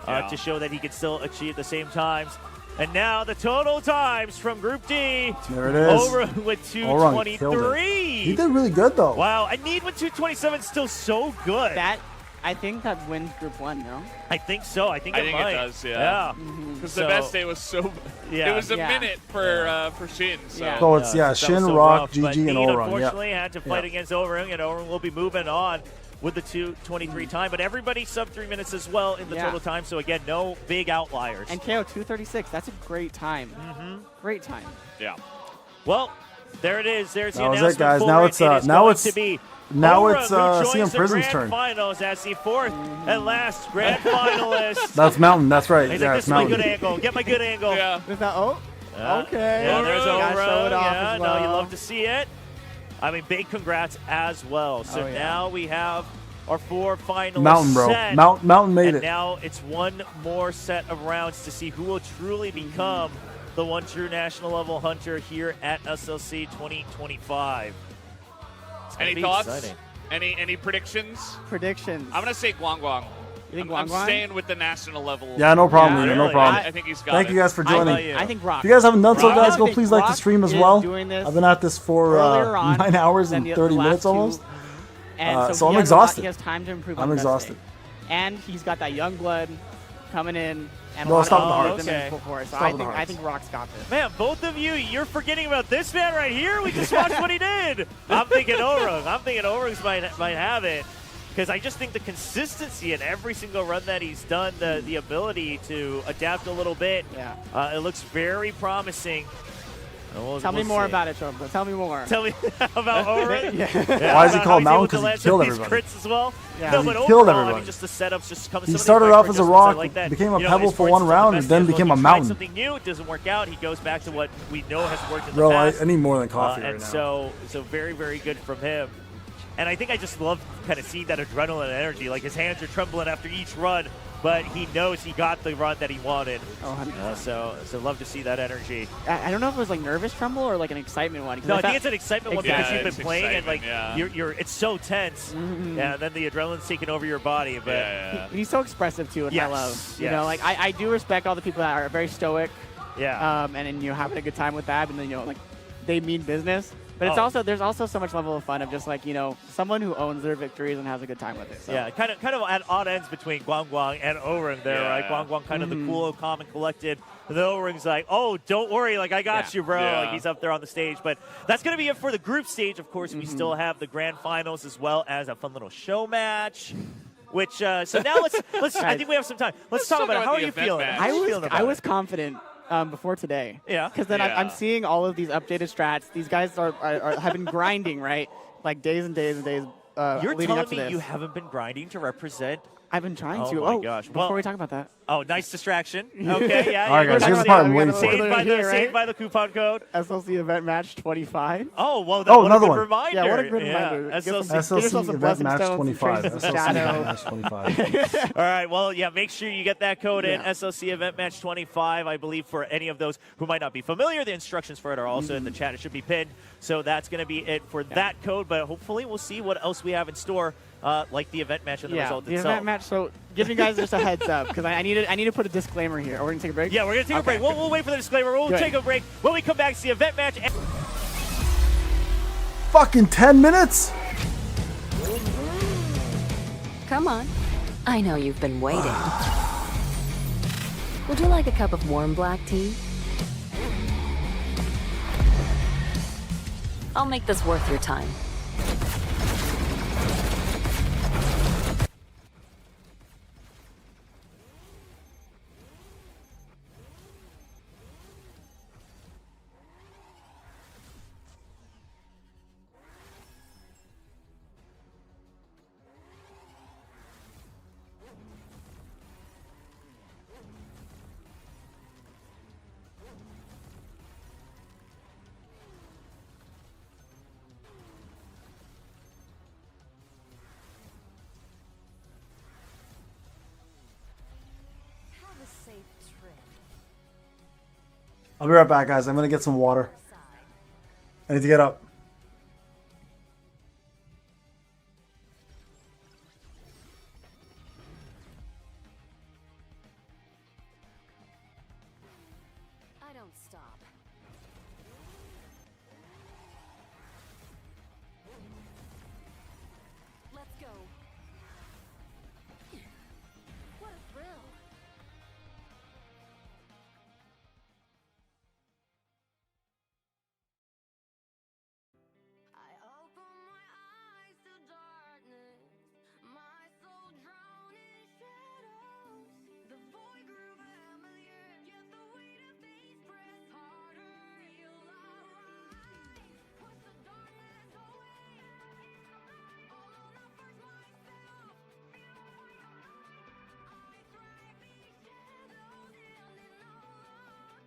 Yeah. to show that he could still achieve the same times. And now the total times from Group D. There it is. Over with Orung killed it. 223. He did really good though. Wow, I need with 227 still so good. I think that wins Group 1, no? I think so. I think I it think might. it does, yeah. So- Because the best day was so. Yeah. It was a Yeah. minute for Shin. So. Yeah. So it's that was Shin, so Rock, rough, but GG, and Need, Orung. unfortunately, Yeah. had to fight against Orung, and Orung will be moving on with the 2:23 time. But everybody sub 3 minutes as well in the Yeah. total time. So again, no big outliers. And KO 236, that's a great time. Great time. Yeah. Well, there it is. There's the That was it, announcement guys. for Now it. it's, It is now going it's- to be now Orung, it's, who joins CM the Prison's grand turn. finals as the fourth and last grand finalist. That's Mountain. That's right. He's Yeah, like, it's this is my good Mountain. angle. Get my good angle. Yeah. Is that, okay. Yeah, there's Orung. Gotta show it Orung. off Yeah, as well. no, you love to see it. I mean, big congrats as well. So Oh, yeah. now we have our 4 finalists Mountain, bro. set. Mountain made And it. now it's one more set of rounds to see who will truly become the one true national level hunter here at SLC 2025. It's gonna Any be thoughts? exciting. Any predictions? Predictions. I'm gonna say Guang Guang. You think I'm Guang Guang? staying with the national level. Yeah, no problem, Yeah, Leader. No really? problem. I think he's got Thank it. you guys for How about joining. you? I think Rock. If you guys haven't done so, Rock. guys, I go think please like the Rock stream as is well. doing this I've been at this for earlier on 9 hours than and the 30 last minutes two. almost. And So he I'm has a lot- exhausted. He has time to improve. I'm on the best exhausted. day. And he's got that young blood coming in. And Bro, a lot stop of with the wisdom hearts. in full force. So Stop with the I hearts. think Rock's got this. Man, both of you, you're forgetting about this man right here. We just watched what he did. I'm thinking Orung. I'm thinking Orung might have it. Because I just think the consistency in every single run that he's done, the ability to adapt a little bit, Yeah. it looks very promising. Tell me more about it, Chobra. Tell me more. Tell me about Orung. Yeah. Why is he about called how Mountain? able to 'Cause he land killed some of these everybody. crits as well. Yeah. No, He but killed overall, I mean, everybody. just the setups, just come. He started off as a rock, became a pebble for one round, and then became a mountain. Something new, it doesn't work out. He goes back to what we know has worked in Bro, the I past. need more than coffee and right now. so very, very good from him. And I think I just love kind of seeing that adrenaline and energy. Like his hands are trembling after each run, but he knows he got the run that he wanted. Oh, 100%. So love to see that energy. I don't know if it was like nervous tremble or like an excitement one. 'cause No, I think thought- it's an excitement one Exactly. because you've Yeah, been playing and like excitement, yeah. you're it's so tense. Yeah, and then the adrenaline's taking over your body. But Yeah. He's so expressive too, and Yes, I love. You yes. know, like I do respect all the people that are very stoic, yeah. and then having a good time with that, and then like they mean business. But it's Oh. also there's also so much level of fun of just like someone who owns their victories and has a good time with it. So. Yeah, kind of at odd ends between Guang Guang and Orung there, Yeah. right? Guang Guang kind of the cool, calm, and collected. And then Orung's like, oh, don't worry, like I got Yeah. you, bro. Yeah. Like he's up there on the stage. But that's gonna be it for the group stage. Of course, we still have the grand finals as well as a fun little show match. Which so now let's I think we have some time. Let's talk talk about it. about How are the you event feeling? match. How are you feeling about I it? was confident before today. Yeah. Because then I'm seeing all of these updated strats. These guys have been grinding, right? Like days and days and days. You're leading telling up to me this. you haven't been grinding to represent? I've been trying Oh to. my gosh. Before Well- we talk about that. Oh, nice distraction. Okay, yeah. All right, guys, yeah, here's the part I'm waiting for. Saved by the, Here, right? saved by the coupon code. SLC event match 25. Oh, well, Oh, what another a good one. reminder. Yeah, what a good reminder. Get SLC. some- Get yourself SLC some event blessing match stones, 25. traces of SLC shadow. event match 25. All right, well, yeah, make sure you get that code in, Yeah. SLC Event Match 25. I believe for any of those who might not be familiar, the instructions for it are also in the chat. It should be pinned. So that's going to be it for that code, but hopefully we'll see what else we have in store, like the event match and the result the itself. event match. So give you guys just a heads up because I need to put a disclaimer here. Are we gonna take a break? Yeah, we're going to take a break. We'll wait for the disclaimer. We'll Good. take a break. When we come back, it's the event match. Fucking 10 minutes? Come on. I know you've been waiting. Would you like a cup of warm black tea? I'll make this worth your time. I'll be right back, guys. I'm going to get some water. I need to get up. I don't stop. Let's go. What a thrill. I open my eyes to darkness, my soul drowned in shadows. The void grew familiar, yet the weight of these pressed harder. Feel alright, push the darkness away. All alone, I first myself. I thrive these shadows, standing alone.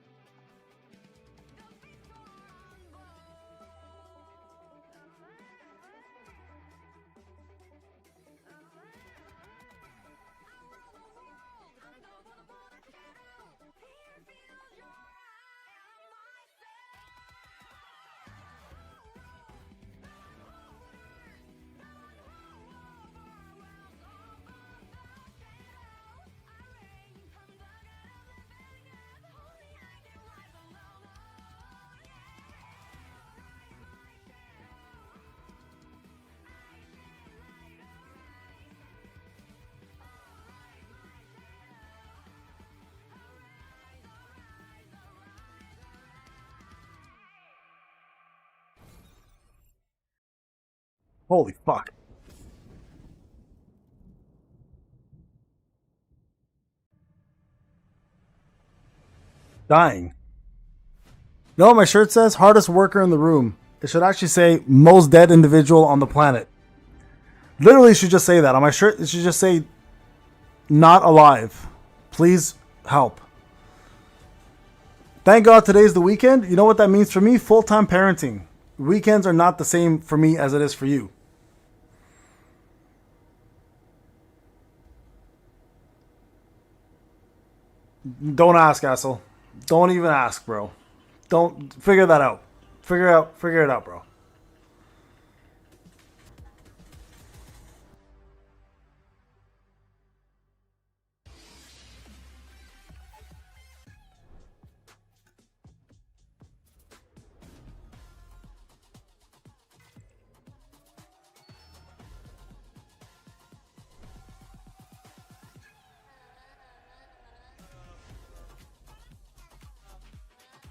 The beats are unborn. Holy fuck. Dying. You know what my shirt says? Hardest worker in the room. It should actually say most dead individual on the planet. Literally should just say that. On my shirt, it should just say not alive. Please help. Thank God today's the weekend. You know what that means for me? Full-time parenting. Weekends are not the same for me as it is for you. Don't ask, asshole. Don't even ask, bro. Don't figure that out. Figure it out, bro.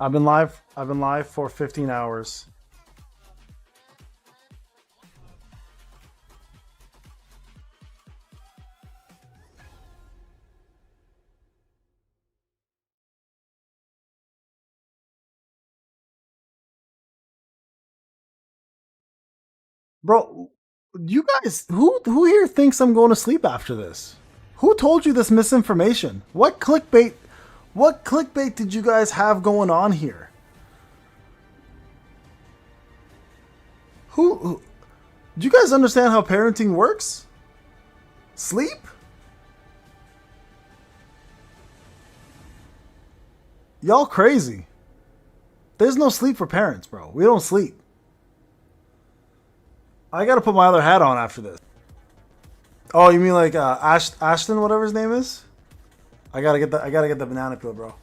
I've been live for 15 hours. Bro, you guys, who here thinks I'm going to sleep after this? Who told you this misinformation? What clickbait did you guys have going on here? Who do you guys understand how parenting works? Sleep? Y'all crazy. There's no sleep for parents, bro. We don't sleep. I gotta put my other hat on after this. Oh, you mean like Ashton, whatever his name is? I gotta get the banana peel, bro.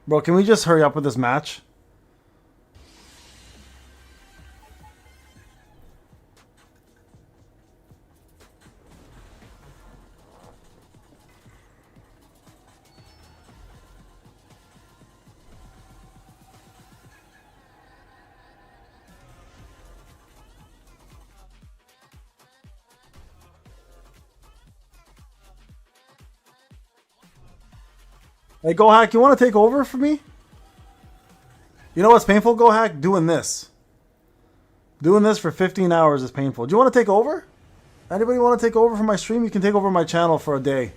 Bro, can we just hurry up with this match? Hey, Go Hack, you want to take over for me? You know what's painful, Go Hack? Doing this. Doing this for 15 hours is painful. Do you want to take over? Anybody want to take over for my stream? You can take over my channel for a day.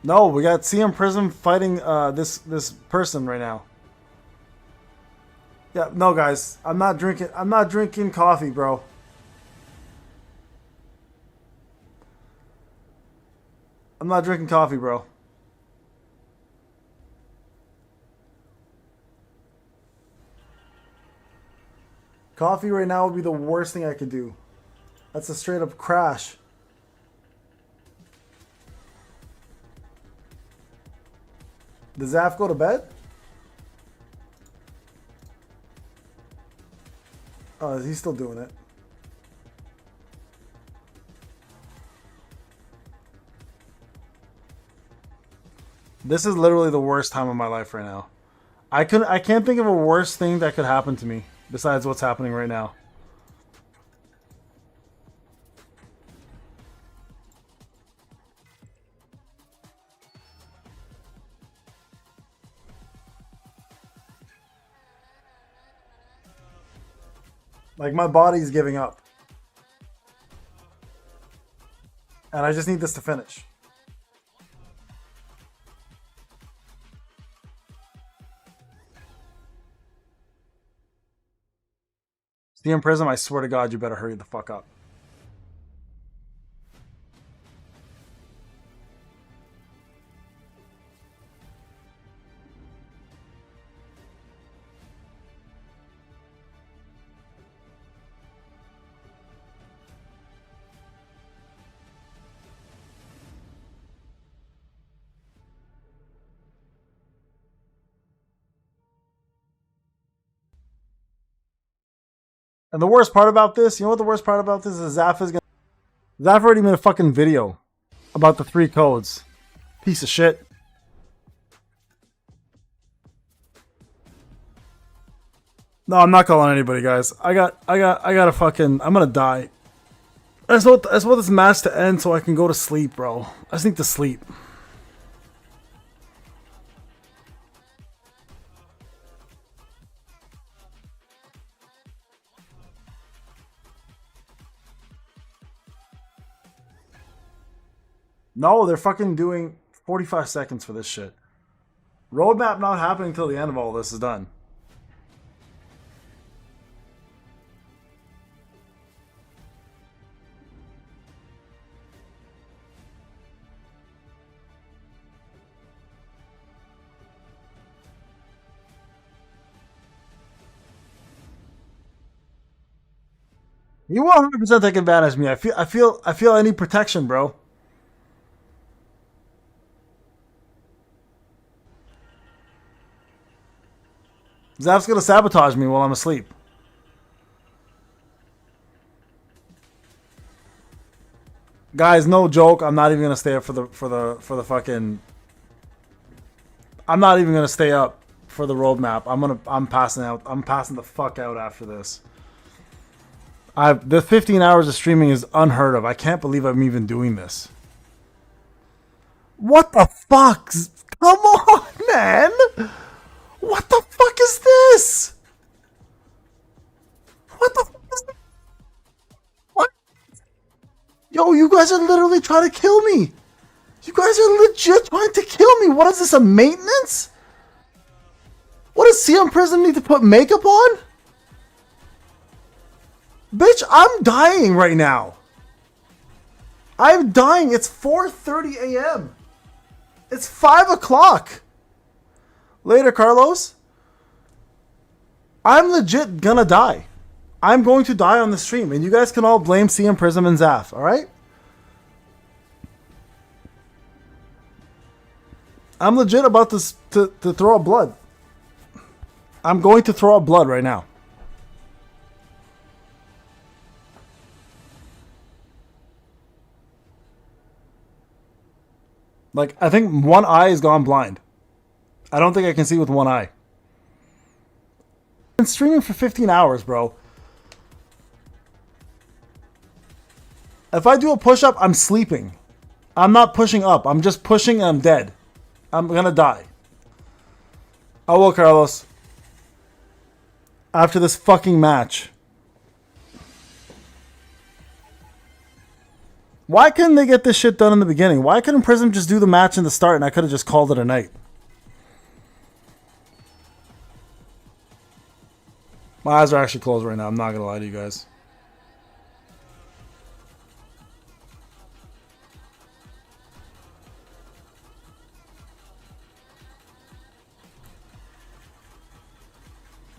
No, we got CM Prism fighting this person right now. Yeah, no guys, I'm not drinking coffee, bro. I'm not drinking coffee, bro. Coffee right now would be the worst thing I could do. That's a straight up crash. Does Zaf go to bed? Oh, he's still doing it. This is literally the worst time of my life right now. I can't think of a worse thing that could happen to me besides what's happening right now. Like, my body's giving up. And I just need this to finish. CM Prism, I swear to God, you better hurry the fuck up. And the worst part about this, you know what the worst part about this is? Zaf already made a fucking video about the 3 codes. Piece of shit. No, I'm not calling anybody, guys. I gotta fucking, I'm gonna die. I just want this match to end so I can go to sleep, bro. I just need to sleep. No, they're fucking doing 45 seconds for this shit. Roadmap not happening until the end of all this is done. You 100% take advantage of me. I feel I need protection, bro. Zaf's gonna sabotage me while I'm asleep. Guys, no joke. I'm not even gonna stay up for the fucking. I'm not even gonna stay up for the roadmap. I'm passing out. I'm passing the fuck out after this. The 15 hours of streaming is unheard of. I can't believe I'm even doing this. What the fuck? Come on, man. What the fuck is this? What the fuck is this? What? Yo, you guys are literally trying to kill me. You guys are legit trying to kill me. What is this, a maintenance? What does CM Prism need to put makeup on? Bitch, I'm dying right now. I'm dying. It's 4:30 a.m. It's 5 o'clock. Later, Carlos. I'm legit gonna die. I'm going to die on the stream, and you guys can all blame CM Prism and Zaf, alright? I'm legit about to throw up blood. I'm going to throw up blood right now. Like, I think one eye is gone blind. I don't think I can see with one eye. I've been streaming for 15 hours, bro. If I do a push-up, I'm sleeping. I'm not pushing up. I'm just pushing and I'm dead. I'm gonna die. I will, Carlos. After this fucking match. Why couldn't they get this shit done in the beginning? Why couldn't Prism just do the match in the start and I could have just called it a night? My eyes are actually closed right now. I'm not gonna lie to you guys.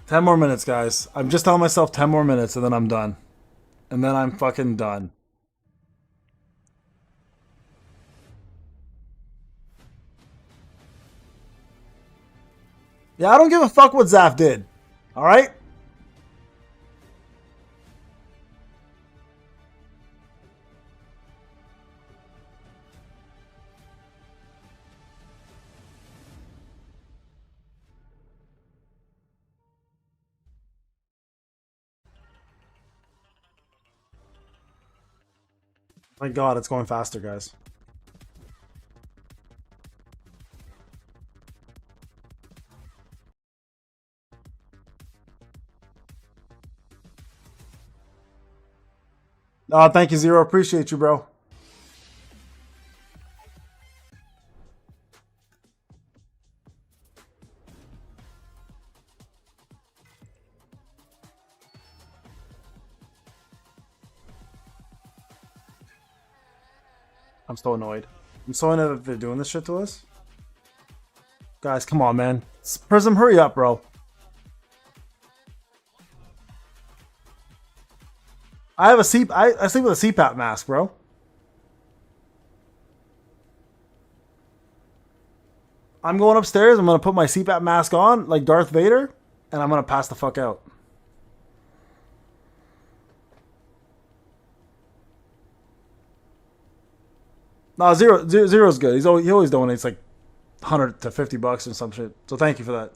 Ten more minutes, guys. I'm just telling myself 10 more minutes and then I'm done. And then I'm fucking done. Yeah, I don't give a fuck what Zaf did. Alright? My god, it's going faster, guys. Oh, thank you, Zero. Appreciate you, bro. I'm so annoyed. I'm so annoyed that they're doing this shit to us. Guys, come on, man. Prism, hurry up, bro. I have a I sleep with a CPAP mask, bro. I'm going upstairs. I'm going to put my CPAP mask on like Darth Vader, and I'm going to pass the fuck out. No, Zero's good. He always donates like 100 to 50 bucks or some shit. So thank you for that.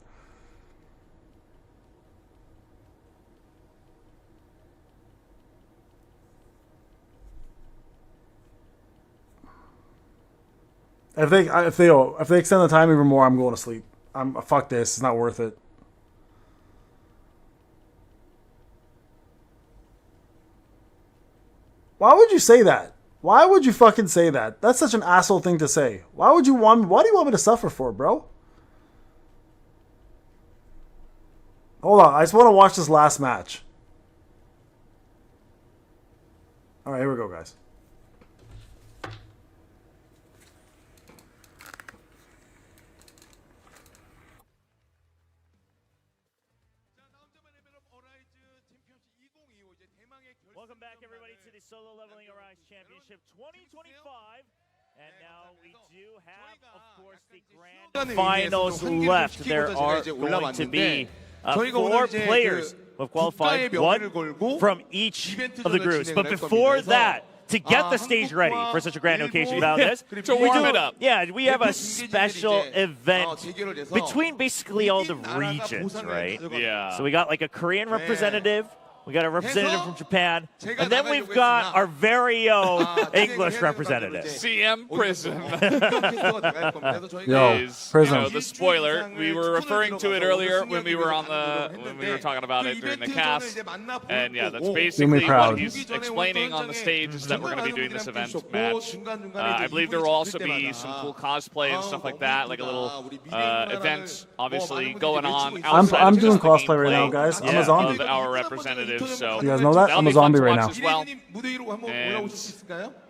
If they extend the time even more, I'm going to sleep. Fuck this. It's not worth it. Why would you say that? Why would you fucking say that? That's such an asshole thing to say. Why do you want me to suffer for, bro? Hold on. I just want to watch this last match. All right, here we go, guys. Welcome back, everybody, to the Solo Leveling Arise Championship 2025. And now we do have, of course, the grand finals left. There are going to be 4 players who have qualified, 1 from each of the groups. But before that, to get the stage ready for such a grand occasion about this, to warm it up. Yeah, we have a special event between basically all the regions, right? Yeah. So we got like a Korean representative, We got a representative from Japan, and then we've got our very own English representative. CM Prism. Yo, is, Prism. the spoiler. We were referring to it earlier when we were talking about it during the cast. And yeah, that's basically what he's explaining on the stage is that we're going to be doing this event match. I believe there will also be some cool cosplay and stuff like that, like a little event, obviously, going on outside I'm of doing just the cosplay right gameplay now, guys. I'm a zombie. of our representatives. So You guys know that? that'll I'm a be fun zombie to right watch now. as well. And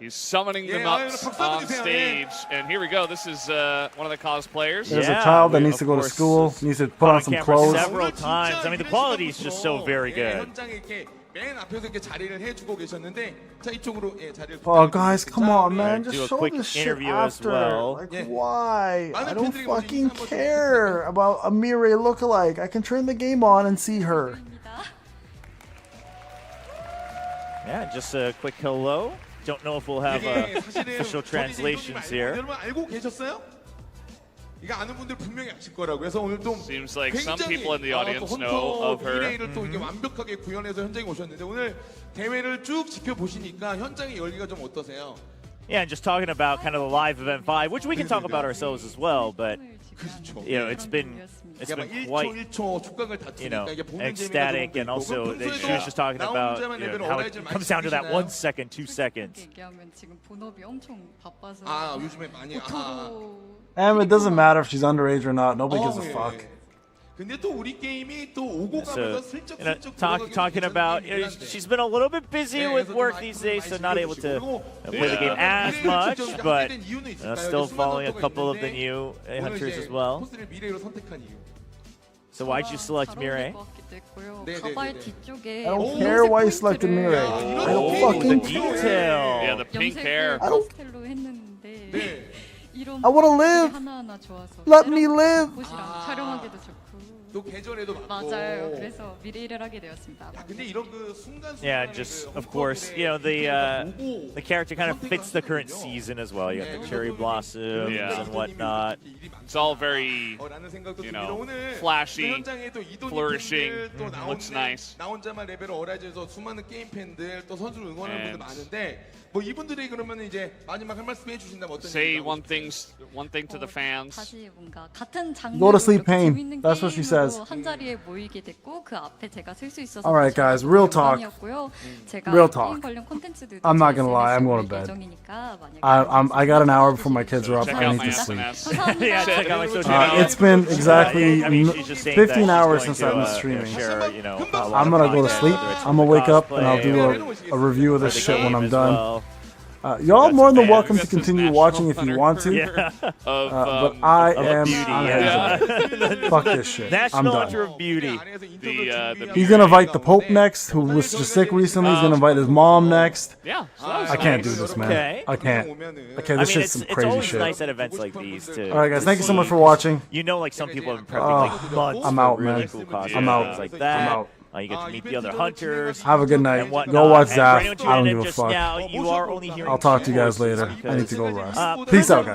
he's summoning them up on stage. And here we go. This is one of the cosplayers. There's a child that needs to go to school, needs to put on some clothes. Several times. I mean, the quality is just so very good. Oh, guys, come on, man. Do a Just show quick this shit interview as after. well. Like, why? I don't fucking care about a Mirai lookalike. I can turn the game on and see her. Yeah, just a quick hello. Don't know if we'll have official translations here. Seems like some people in the audience know of her. Yeah, and just talking about kind of the live event vibe, which we can talk about ourselves as well, but it's been quite ecstatic, and also she was just talking about how it comes down to that 1 second, 2 seconds. And it doesn't matter if she's underage or not. Nobody gives a fuck. So, talking about, she's been a little bit busy with work these days, so not able to play the game as much, but still following a couple of the new hunters as well. So why'd you select Mirai? I don't care why you selected Mirai. I don't fucking the detail. Yeah, the pink hair. I want to live. Let me live. Yeah, just of course, the character kind of fits the current season as well. You got the cherry blossoms and whatnot. It's all very, flashy, flourishing, looks nice. Say one thing to the fans. Go to sleep, Payne. That's what she says. Alright, guys, real talk. Real talk. I'm not gonna lie, I'm going to bed. I got an hour before my kids are up. I need to sleep. It's been exactly 15 hours since I've been streaming. I'm gonna go to sleep. I'm gonna wake up and I'll do a review of this shit when I'm done. Y'all more than welcome to continue watching if you want to. But I am fuck this shit. I'm National done. Hunter of Beauty. He's gonna invite the Pope next, who was just sick recently. He's gonna invite his mom next. Yeah, I can't do this, man. Okay. I can't. Okay, this shit's some It's crazy always shit. nice at events like these to. All right, guys, thank you so much for watching. Like some people have been prepping like months I'm for out, really man. cool costumes I'm out. like that. I'm out. You get to meet the other hunters. Have a good night. And whatnot. Go watch And for Zaf. anyone I don't tuning in give a just fuck. now, you are only hearing I'll talk to you guys later. I need to go rest. Peace out, guys.